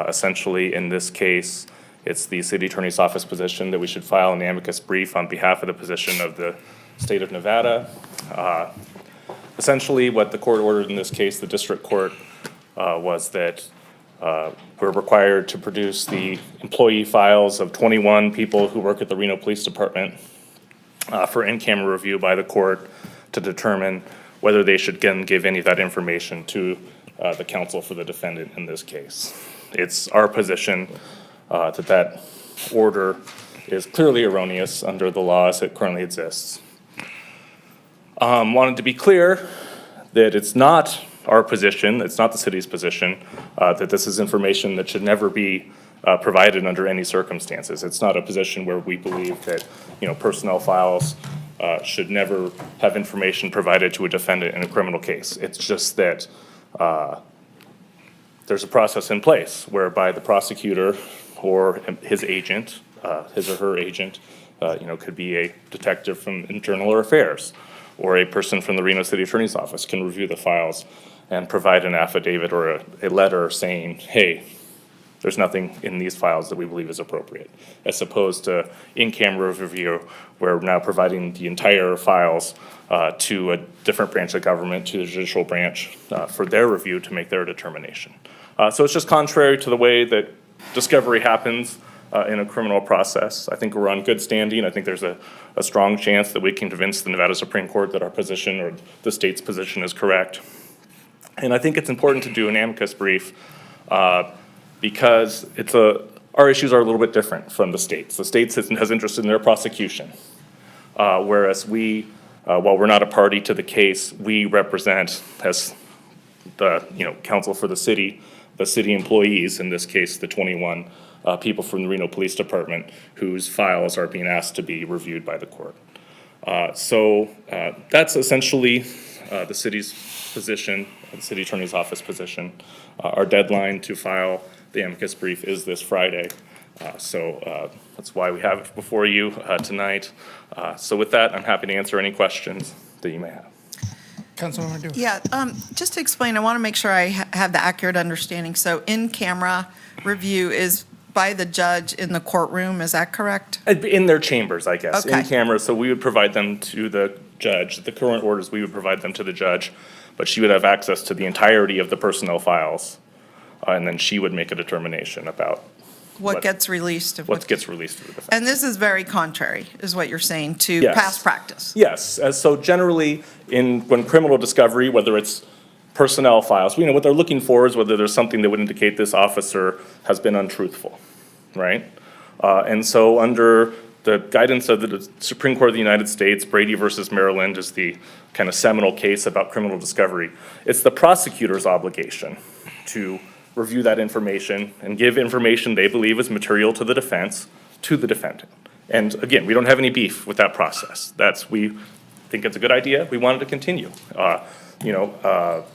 Speaker 9: Essentially, in this case, it's the City Attorney's Office position that we should file an amicus brief on behalf of the position of the state of Nevada. Essentially, what the court ordered in this case, the district court, was that we're required to produce the employee files of 21 people who work at the Reno Police Department for in-camera review by the court to determine whether they should again give any of that information to the counsel for the defendant in this case. It's our position that order is clearly erroneous under the law as it currently exists. Wanted to be clear that it's not our position, it's not the city's position, that this is information that should never be provided under any circumstances. It's not a position where we believe that, personnel files should never have information provided to a defendant in a criminal case. It's just that there's a process in place whereby the prosecutor or his agent, his or her agent, could be a detective from Internal Affairs, or a person from the Reno City Attorney's Office can review the files and provide an affidavit or a letter saying, hey, there's nothing in these files that we believe is appropriate, as opposed to in-camera review, where we're now providing the entire files to a different branch of government, to the judicial branch, for their review to make their determination. So it's just contrary to the way that discovery happens in a criminal process. I think we're on good standing. I think there's a strong chance that we can convince the Nevada Supreme Court that our position or the state's position is correct. And I think it's important to do an amicus brief because our issues are a little bit different from the state's. The state has interest in their prosecution, whereas we, while we're not a party to the case, we represent as the counsel for the city employees, in this case the 21 people from the Reno Police Department whose files are being asked to be reviewed by the court. So that's essentially the city's position, the city attorney's office position. Our deadline to file the amicus brief is this Friday. So that's why we have it before you tonight. So with that, I'm happy to answer any questions that you may have.
Speaker 2: Councilwoman Dewey.
Speaker 19: Yeah, just to explain, I want to make sure I have the accurate understanding. So in-camera review is by the judge in the courtroom, is that correct?
Speaker 9: In their chambers, I guess,
Speaker 19: Okay.
Speaker 9: in camera. So we would provide them to the judge. The current orders, we would provide them to the judge, but she would have access to the entirety of the personnel files, and then she would make a determination about
Speaker 19: What gets released?
Speaker 9: what gets released to the defense.
Speaker 19: And this is very contrary, is what you're saying, to
Speaker 9: Yes.
Speaker 19: past practice?
Speaker 9: Yes, so generally, when criminal discovery, whether it's personnel files, what they're looking for is whether there's something that would indicate this officer has been untruthful, right? And so under the guidance of the Supreme Court of the United States, Brady versus Maryland is the kind of seminal case about criminal discovery. It's the prosecutor's obligation to review that information and give information they believe is material to the defense to the defendant. And again, we don't have any beef with that process. We think it's a good idea. We want it to continue.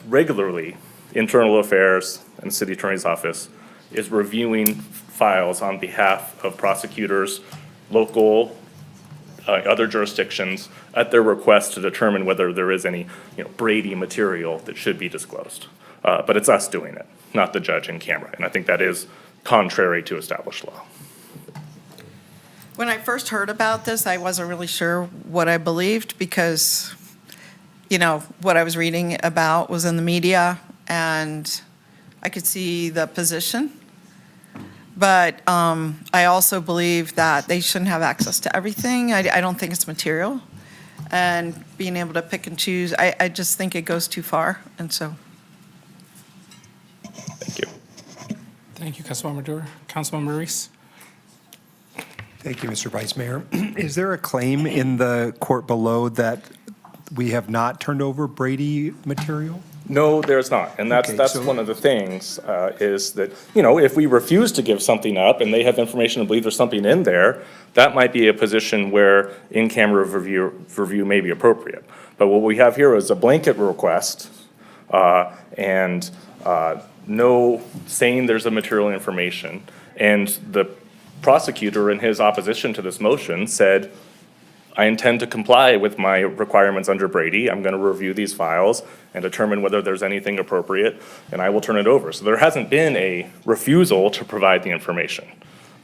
Speaker 9: Regularly, Internal Affairs and City Attorney's Office is reviewing files on behalf of prosecutors, local, other jurisdictions, at their request to determine whether there is any, Brady material that should be disclosed. But it's us doing it, not the judge in camera. And I think that is contrary to established law.
Speaker 19: When I first heard about this, I wasn't really sure what I believed because, what I was reading about was in the media and I could see the position. But I also believe that they shouldn't have access to everything. I don't think it's material. And being able to pick and choose, I just think it goes too far. And so.
Speaker 9: Thank you.
Speaker 2: Thank you, Councilmember Dewar. Councilmember Reese.
Speaker 10: Thank you, Mr. Vice Mayor. Is there a claim in the court below that we have not turned over Brady material?
Speaker 9: No, there's not. And that's one of the things is that, if we refuse to give something up and they have information to believe there's something in there, that might be a position where in-camera review may be appropriate. But what we have here is a blanket request and no saying there's a material information. And the prosecutor in his opposition to this motion said, I intend to comply with my requirements under Brady. I'm going to review these files and determine whether there's anything appropriate, and I will turn it over. So there hasn't been a refusal to provide the information.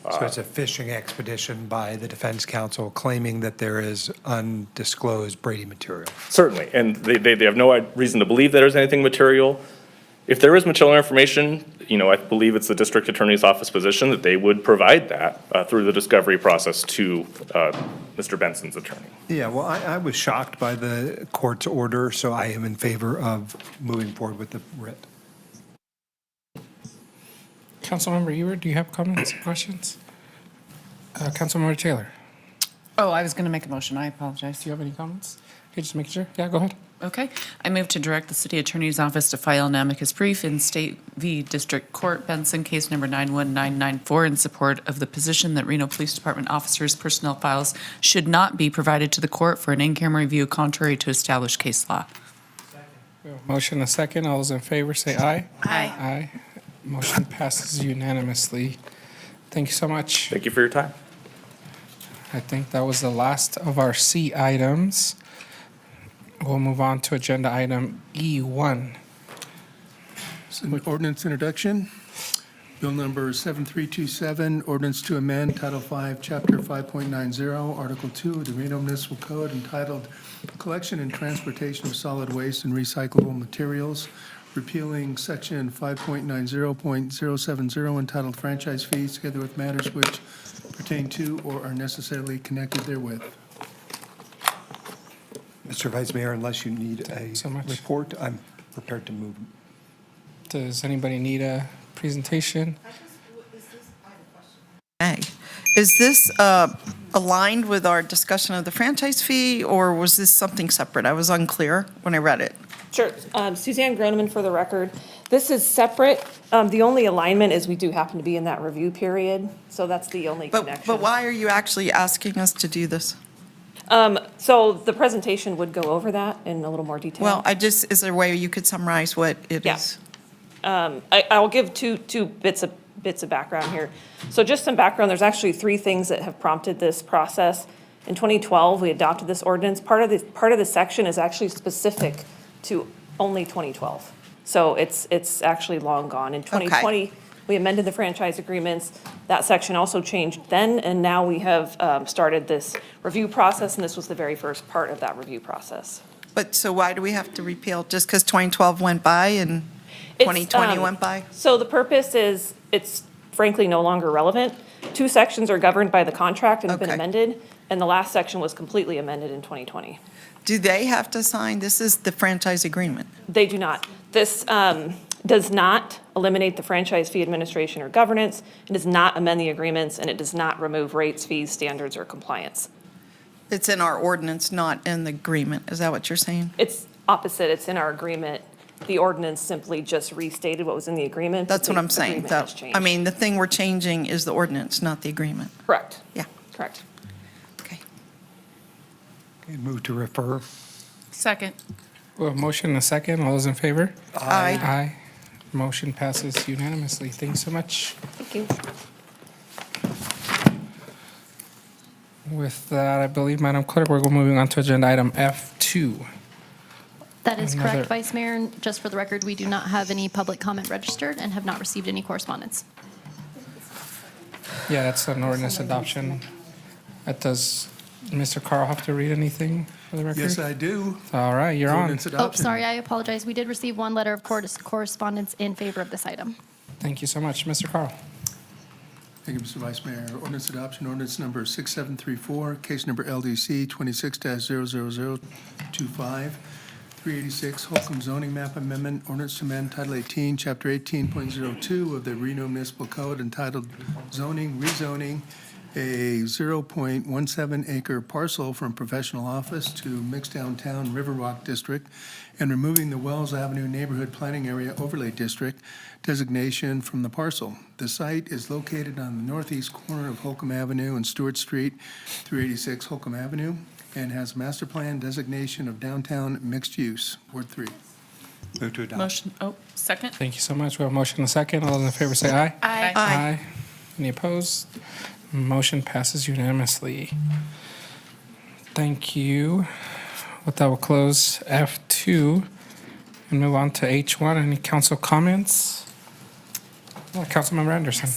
Speaker 10: So it's a fishing expedition by the defense counsel claiming that there is undisclosed Brady material.
Speaker 9: Certainly, and they have no reason to believe that there's anything material. If there is material information, I believe it's the district attorney's office position that they would provide that through the discovery process to Mr. Benson's attorney.
Speaker 10: Yeah, well, I was shocked by the court's order, so I am in favor of moving forward with the writ.
Speaker 2: Councilmember Ewert, do you have comments, questions? Councilmember Taylor.
Speaker 18: Oh, I was going to make a motion. I apologize.
Speaker 2: Do you have any comments? Okay, just making sure. Yeah, go ahead.
Speaker 18: Okay. I move to direct the city attorney's office to file an amicus brief in State v. District Court, Benson, case number 91994, in support of the position that Reno Police Department officers' personnel files should not be provided to the court for an in-camera review contrary to established case law.
Speaker 2: Motion a second. All those in favor say aye.
Speaker 18: Aye.
Speaker 2: Aye. Motion passes unanimously. Thank you so much.
Speaker 9: Thank you for your time.
Speaker 2: I think that was the last of our C items. We'll move on to agenda item E1.
Speaker 11: Ordinance introduction. Bill number 7327, ordinance to amend Title 5, Chapter 5.90, Article 2 of the Reno Municipal Code entitled Collection and Transportation of Solid Waste and Recyclable Materials, repealing Section 5.90.070 entitled Franchise Fees, together with matters which pertain to or are necessarily connected therewith.
Speaker 10: Mr. Vice Mayor, unless you need a report, I'm prepared to move.
Speaker 2: Does anybody need a presentation?
Speaker 19: Hey, is this aligned with our discussion of the franchise fee, or was this something separate? I was unclear when I read it.
Speaker 20: Sure. Suzanne Groneman for the record. This is separate. The only alignment is we do happen to be in that review period, so that's the only connection.
Speaker 19: But why are you actually asking us to do this?
Speaker 20: So the presentation would go over that in a little more detail.
Speaker 19: Well, is there a way you could summarize what it is?
Speaker 20: I'll give two bits of background here. So just some background, there's actually three things that have prompted this process. In 2012, we adopted this ordinance. Part of the section is actually specific to only 2012. So it's actually long gone. In 2020, we amended the franchise agreements. That section also changed then, and now we have started this review process, and this was the very first part of that review process.
Speaker 19: But so why do we have to repeal? Just because 2012 went by and 2020 went by?
Speaker 20: So the purpose is it's frankly no longer relevant. Two sections are governed by the contract and have been amended, and the last section was completely amended in 2020.
Speaker 19: Do they have to sign? This is the franchise agreement.
Speaker 20: They do not. This does not eliminate the franchise fee administration or governance. It does not amend the agreements, and it does not remove rates, fees, standards, or compliance.
Speaker 19: It's in our ordinance, not in the agreement. Is that what you're saying?
Speaker 20: It's opposite. It's in our agreement. The ordinance simply just restated what was in the agreement.
Speaker 19: That's what I'm saying. I mean, the thing we're changing is the ordinance, not the agreement.
Speaker 20: Correct.
Speaker 19: Yeah.
Speaker 20: Correct.
Speaker 19: Okay.
Speaker 10: Move to refer.
Speaker 18: Second.
Speaker 2: Well, motion and a second. All those in favor?
Speaker 19: Aye.
Speaker 2: Aye. Motion passes unanimously. Thanks so much.
Speaker 20: Thank you.
Speaker 2: With that, I believe, Madam Clerk, we're moving on to agenda item F2.
Speaker 8: That is
Speaker 2: Another-
Speaker 8: correct, Vice Mayor. And just for the record, we do not have any public comment registered and have not received any correspondence.
Speaker 2: Yeah, that's an ordinance adoption. Does Mr. Carl have to read anything for the record?
Speaker 11: Yes, I do.
Speaker 2: All right, you're on.
Speaker 11: Ordinance
Speaker 8: Oh,
Speaker 11: adoption.
Speaker 8: sorry, I apologize. We did receive one letter of correspondence in favor of this item.
Speaker 2: Thank you so much. Mr. Carl.
Speaker 11: Thank you, Mr. Vice Mayor. Ordinance adoption, ordinance number 6734, case number LDC 26-00025, 386 Holcomb zoning map amendment, ordinance to amend Title 18, Chapter 18.02 of the Reno Municipal Code entitled Zoning, Rezoning a 0.17 acre parcel from professional office to mixed downtown River Rock District and removing the Wells Avenue Neighborhood Planning Area Overlay District designation from the parcel. The site is located on the northeast corner of Holcomb Avenue and Stewart Street, 386 Holcomb Avenue, and has master plan designation of downtown mixed use, Ward 3.
Speaker 10: Move to adopt.
Speaker 18: Motion, second?
Speaker 2: Thank you so much. We have a motion and a second. All those in favor say aye.
Speaker 18: Aye.
Speaker 2: Aye. Any opposed? Motion passes unanimously. Thank you. With that, we'll close F2 and move on to H1. Any council comments? Councilmember Anderson.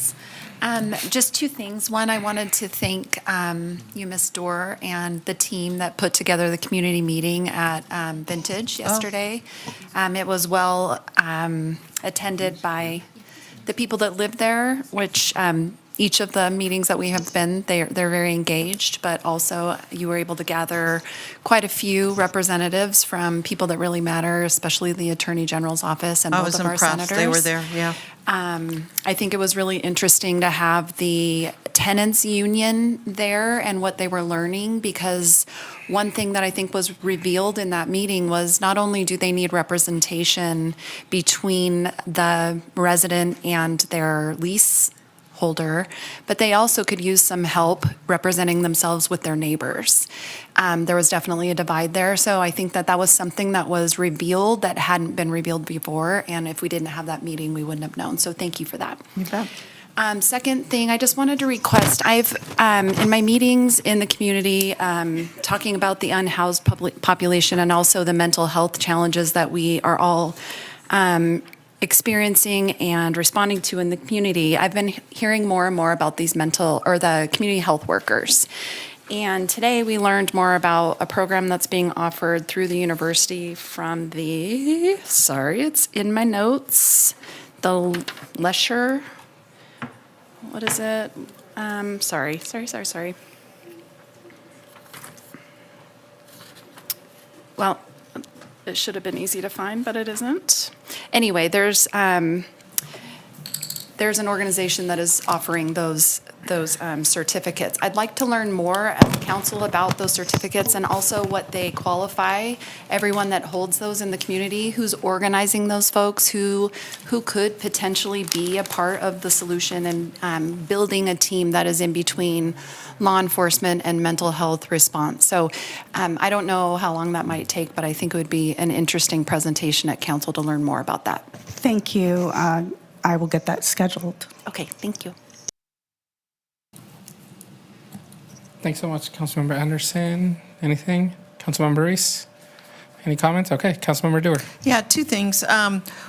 Speaker 5: Just two things. One, I wanted to thank you, Ms. Dorr, and the team that put together the community meeting at Vintage yesterday. It was well attended by the people that live there, which each of the meetings that we have been, they're very engaged, but also you were able to gather quite a few representatives from people that really matter, especially the Attorney General's office and
Speaker 19: I
Speaker 5: both
Speaker 19: was
Speaker 5: of our
Speaker 19: impressed.
Speaker 5: senators.
Speaker 19: They were there, yeah.
Speaker 5: I think it was really interesting to have the tenants union there and what they were learning, because one thing that I think was revealed in that meeting was not only do they need representation between the resident and their lease holder, but they also could use some help representing themselves with their neighbors. There was definitely a divide there, so I think that that was something that was revealed that hadn't been revealed before, and if we didn't have that meeting, we wouldn't have known, so thank you for that.
Speaker 19: You bet.
Speaker 5: Second thing, I just wanted to request, I've, in my meetings in the community, talking about the unhoused population and also the mental health challenges that we are all experiencing and responding to in the community, I've been hearing more and more about these the community health workers. And today we learned more about a program that's being offered through the university from it's in my notes, the Lesher, what is it? Sorry. Well, it should have been easy to find, but it isn't. Anyway, there's an organization that is offering those certificates. I'd like to learn more at the council about those certificates and also what they qualify, everyone that holds those in the community, who's organizing those folks, who could potentially be a part of the solution and building a team that is in between law enforcement and mental health response. So I don't know how long that might take, but I think it would be an interesting presentation at council to learn more about that.
Speaker 15: Thank you. I will get that scheduled.
Speaker 5: Okay, thank you.
Speaker 2: Thanks so much, Councilmember Anderson. Anything? Councilmember Reese? Any comments? Okay, Councilmember Dewar.
Speaker 19: Yeah, two things.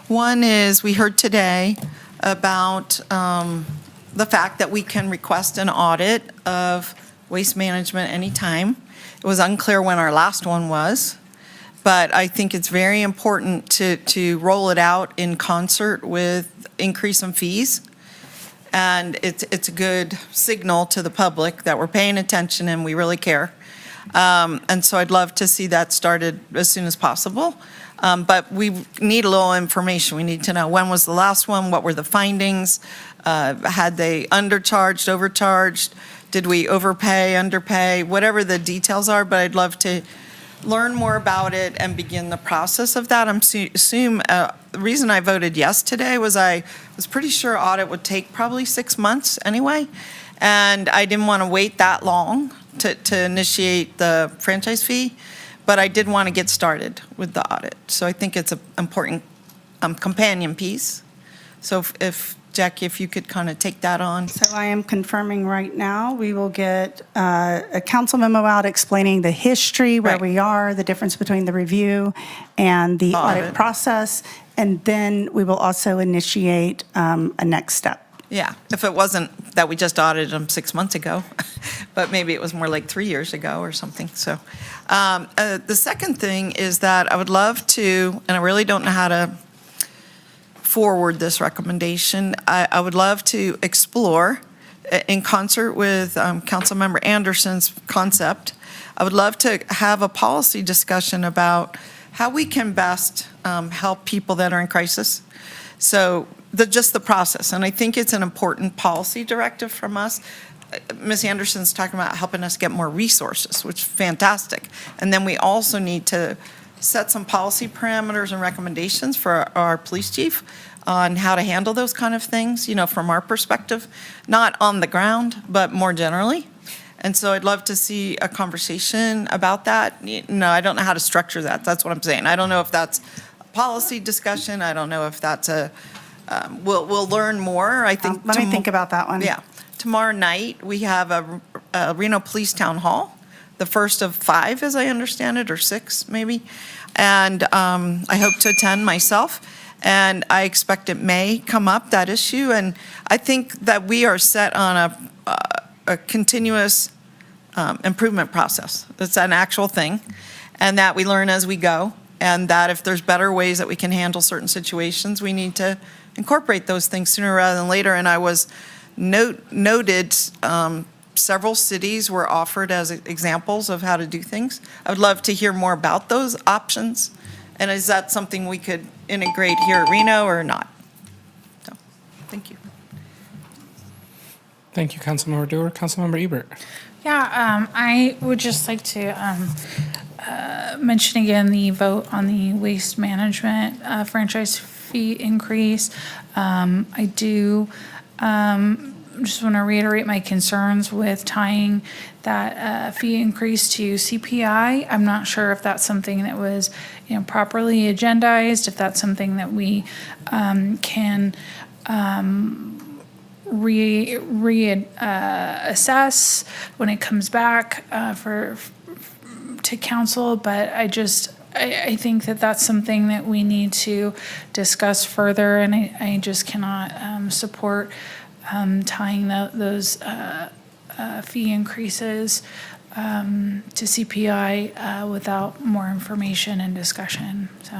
Speaker 19: One is we heard today about the fact that we can request an audit of waste management anytime. It was unclear when our last one was, but I think it's very important to roll it out in concert with increase in fees. And it's a good signal to the public that we're paying attention and we really care. And so I'd love to see that started as soon as possible. But we need a little information. We need to know when was the last one, what were the findings, had they undercharged, overcharged, did we overpay, underpay, whatever the details are, but I'd love to learn more about it and begin the process of that. The reason I voted yes today was I was pretty sure audit would take probably 6 months anyway, and I didn't want to wait that long to initiate the franchise fee, but I did want to get started with the audit. So I think it's an important companion piece. So if Jackie, if you could kind of take that on.
Speaker 15: So I am confirming right now, we will get a council memo out explaining the history, where we are, the difference between the review and the audit process, and then we will also initiate a next step.
Speaker 19: Yeah, if it wasn't that we just audited them 6 months ago, but maybe it was more like 3 years ago or something. So the second thing is that I would love to, and I really don't know how to forward this recommendation, I would love to explore, in concert with Councilmember Anderson's concept, I would love to have a policy discussion about how we can best help people that are in crisis. So just the process, and I think it's an important policy directive from us. Ms. Anderson's talking about helping us get more resources, which is fantastic. And then we also need to set some policy parameters and recommendations for our police chief on how to handle those kind of things, you know, from our perspective, not on the ground, but more generally. And so I'd love to see a conversation about that. No, I don't know how to structure that. That's what I'm saying. I don't know if that's a policy discussion. I don't know if that's a, we'll learn more. I think.
Speaker 15: Let me think about that one.
Speaker 19: Yeah. Tomorrow night, we have a Reno Police Town Hall, the first of 5, as I understand it, or 6, maybe. And I hope to attend myself. And I expect it may come up, that issue. And I think that we are set on a continuous improvement process. It's an actual thing. And that we learn as we go. And that if there's better ways that we can handle certain situations, we need to incorporate those things sooner rather than later. And I was noted several cities were offered as examples of how to do things. I would love to hear more about those options. And is that something we could integrate here at Reno or not? So, thank you.
Speaker 2: Thank you, Councilmember Dewar. Councilmember Ebert.
Speaker 21: Yeah, I would just like to mention again the vote on the waste management franchise fee increase. I do just want to reiterate my concerns with tying that fee increase to CPI. I'm not sure if that's something that was, properly agendized, if that's something that we can assess when it comes back to council. But I think that that's something that we need to discuss further, and I just cannot support tying those fee increases to CPI without more information and discussion. So,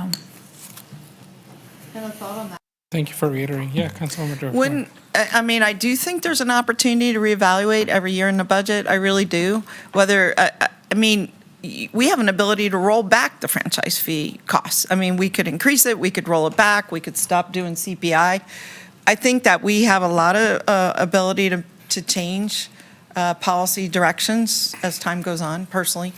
Speaker 19: Have a thought on that?
Speaker 2: Thank you for reiterating. Yeah, Councilmember Dewar.
Speaker 19: I do think there's an opportunity to reevaluate every year in the budget. I really do. Whether, we have an ability to roll back the franchise fee costs. We could increase it, we could roll it back, we could stop doing CPI. I think that we have a lot of ability to change policy directions as time goes on, personally.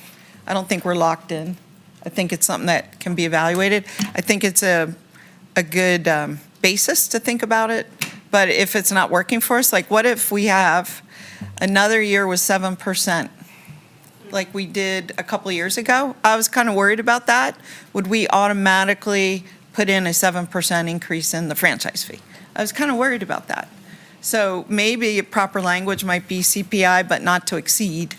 Speaker 19: I don't think we're locked in. I think it's something that can be evaluated. I think it's a good basis to think about it. But if it's not working for us, like what if we have another year with 7%, like we did a couple of years ago? I was kind of worried about that. Would we automatically put in a 7% increase in the franchise fee? I was kind of worried about that. So maybe proper language might be CPI, but not to exceed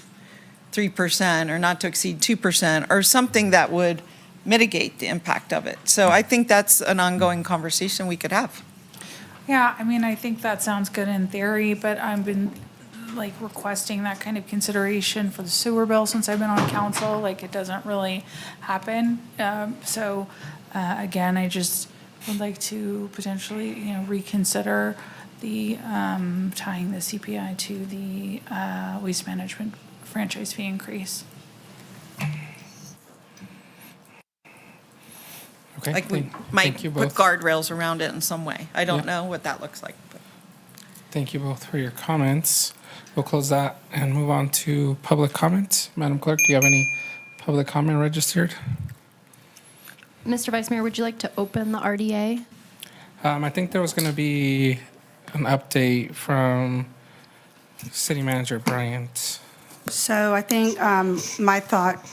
Speaker 19: 3% or not to exceed 2% or something that would mitigate the impact of it. So I think that's an ongoing conversation we could have.
Speaker 21: yeah, I think that sounds good in theory, but I've been requesting that kind of consideration for the sewer bill since I've been on council. It doesn't really happen. Again, I just would like to potentially, reconsider the tying the CPI to the waste management franchise fee increase.
Speaker 2: Okay.
Speaker 19: We might
Speaker 2: thank you
Speaker 19: put
Speaker 2: both.
Speaker 19: guardrails around it in some way. I don't know what that looks like. But.
Speaker 2: Thank you both for your comments. We'll close that and move on to public comment. Madam Clerk, do you have any public comment registered?
Speaker 8: Mr. Vice Mayor, would you like to open the RDA?
Speaker 2: I think there was going to be an update from City Manager Bryant.
Speaker 15: So I think my thought,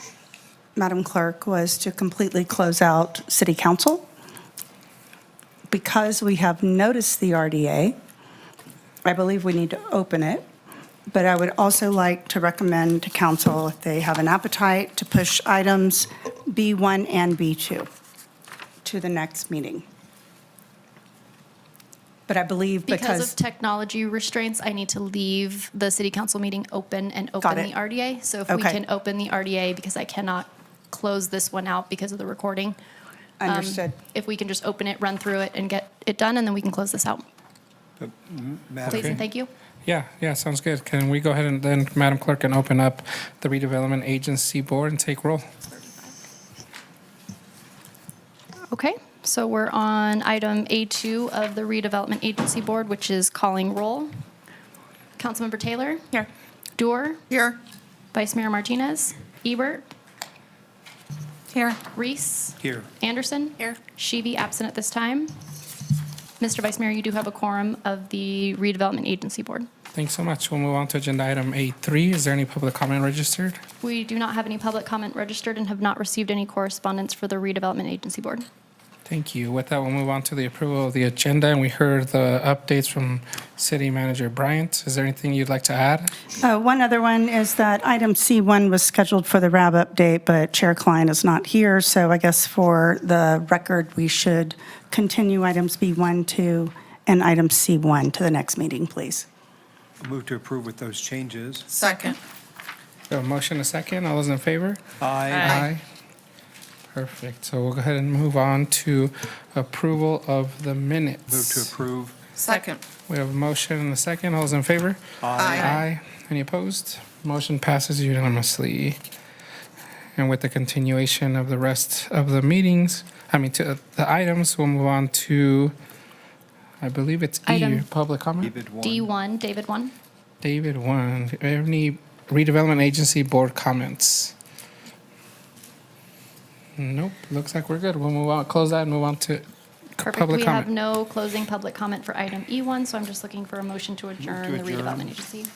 Speaker 15: Madam Clerk, was to completely close out City Council. Because we have noticed the RDA, I believe we need to open it, but I would also like to recommend to council, if they have an appetite, to push items B1 and B2 to the next meeting. But I believe
Speaker 8: Because of technology restraints, I need to leave the city council meeting open and
Speaker 15: Got
Speaker 8: open
Speaker 15: it.
Speaker 8: the RDA. So if we
Speaker 15: Okay.
Speaker 8: can open the RDA, because I cannot close this one out because of the recording.
Speaker 15: Understood.
Speaker 8: If we can just open it, run through it, and get it done, and then we can close this out. Please and thank you.
Speaker 2: Yeah, sounds good. Can we go ahead and then, Madam Clerk, and open up the Redevelopment Agency Board and take roll?
Speaker 8: Okay, so we're on item A2 of the Redevelopment Agency Board, which is calling roll. Councilmember Taylor? Here. Dorr?
Speaker 19: Here.
Speaker 8: Vice Mayor Martinez? Ebert?
Speaker 19: Here.
Speaker 8: Reese?
Speaker 10: Here.
Speaker 8: Anderson? Here. Sheeby absent at this time. Mr. Vice Mayor, you do have a quorum of the Redevelopment Agency Board.
Speaker 2: Thanks so much. We'll move on to agenda item A3. Is there any public comment registered?
Speaker 8: We do not have any public comment registered and have not received any correspondence for the Redevelopment Agency Board.
Speaker 2: Thank you. With that, we'll move on to the approval of the agenda, and we heard the updates from City Manager Bryant. Is there anything you'd like to add?
Speaker 15: One other one is that item C1 was scheduled for the RAB update, but Chair Klein is not here, so I guess for the record, we should continue items B1, 2, and item C1 to the next meeting, please.
Speaker 10: Move to approve with those changes.
Speaker 19: Second.
Speaker 2: We have a motion, a second. All those in favor?
Speaker 10: Aye.
Speaker 2: Perfect. So we'll go ahead and move on to approval of the minutes.
Speaker 10: Move to approve.
Speaker 19: Second.
Speaker 2: We have a motion and a second. All those in favor?
Speaker 19: Aye.
Speaker 2: Any opposed? Motion passes unanimously. And with the continuation of the rest of the meetings, to the items, we'll move on to, I believe it's E,
Speaker 8: Item
Speaker 2: public comment?
Speaker 8: D1, David 1.
Speaker 2: David 1. Any Redevelopment Agency Board comments? Nope. Looks like we're good. We'll move on, close that and move on to
Speaker 8: Perfect.
Speaker 2: public
Speaker 8: We have
Speaker 2: comment.
Speaker 8: no closing public comment for item E1, so I'm just looking for a motion to adjourn the
Speaker 10: adjourn.
Speaker 8: Redevelopment Agency.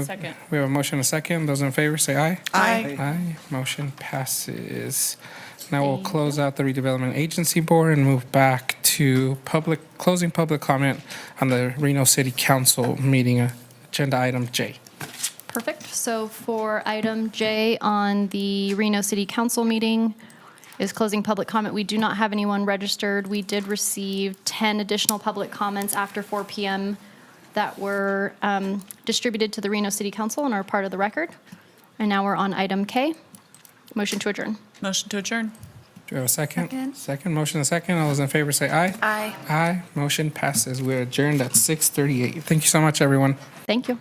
Speaker 18: Second.
Speaker 2: We have a motion and a second. Those in favor say aye.
Speaker 19: Aye.
Speaker 2: Aye. Motion passes. Now we'll close out the Redevelopment Agency Board and move back to closing public comment on the Reno City Council meeting, agenda item J.
Speaker 8: Perfect. So for item J on the Reno City Council meeting is closing public comment. We do not have anyone registered. We did receive 10 additional public comments after 4 p.m. that were distributed to the Reno City Council and are part of the record. And now we're on item K. Motion to adjourn.
Speaker 18: Motion to adjourn.
Speaker 2: Do we have a second? Second. Motion and a second. All those in favor say aye.
Speaker 8: Aye.
Speaker 2: Aye. Motion passes. We're adjourned at 6:38. Thank you so much, everyone.
Speaker 8: Thank you.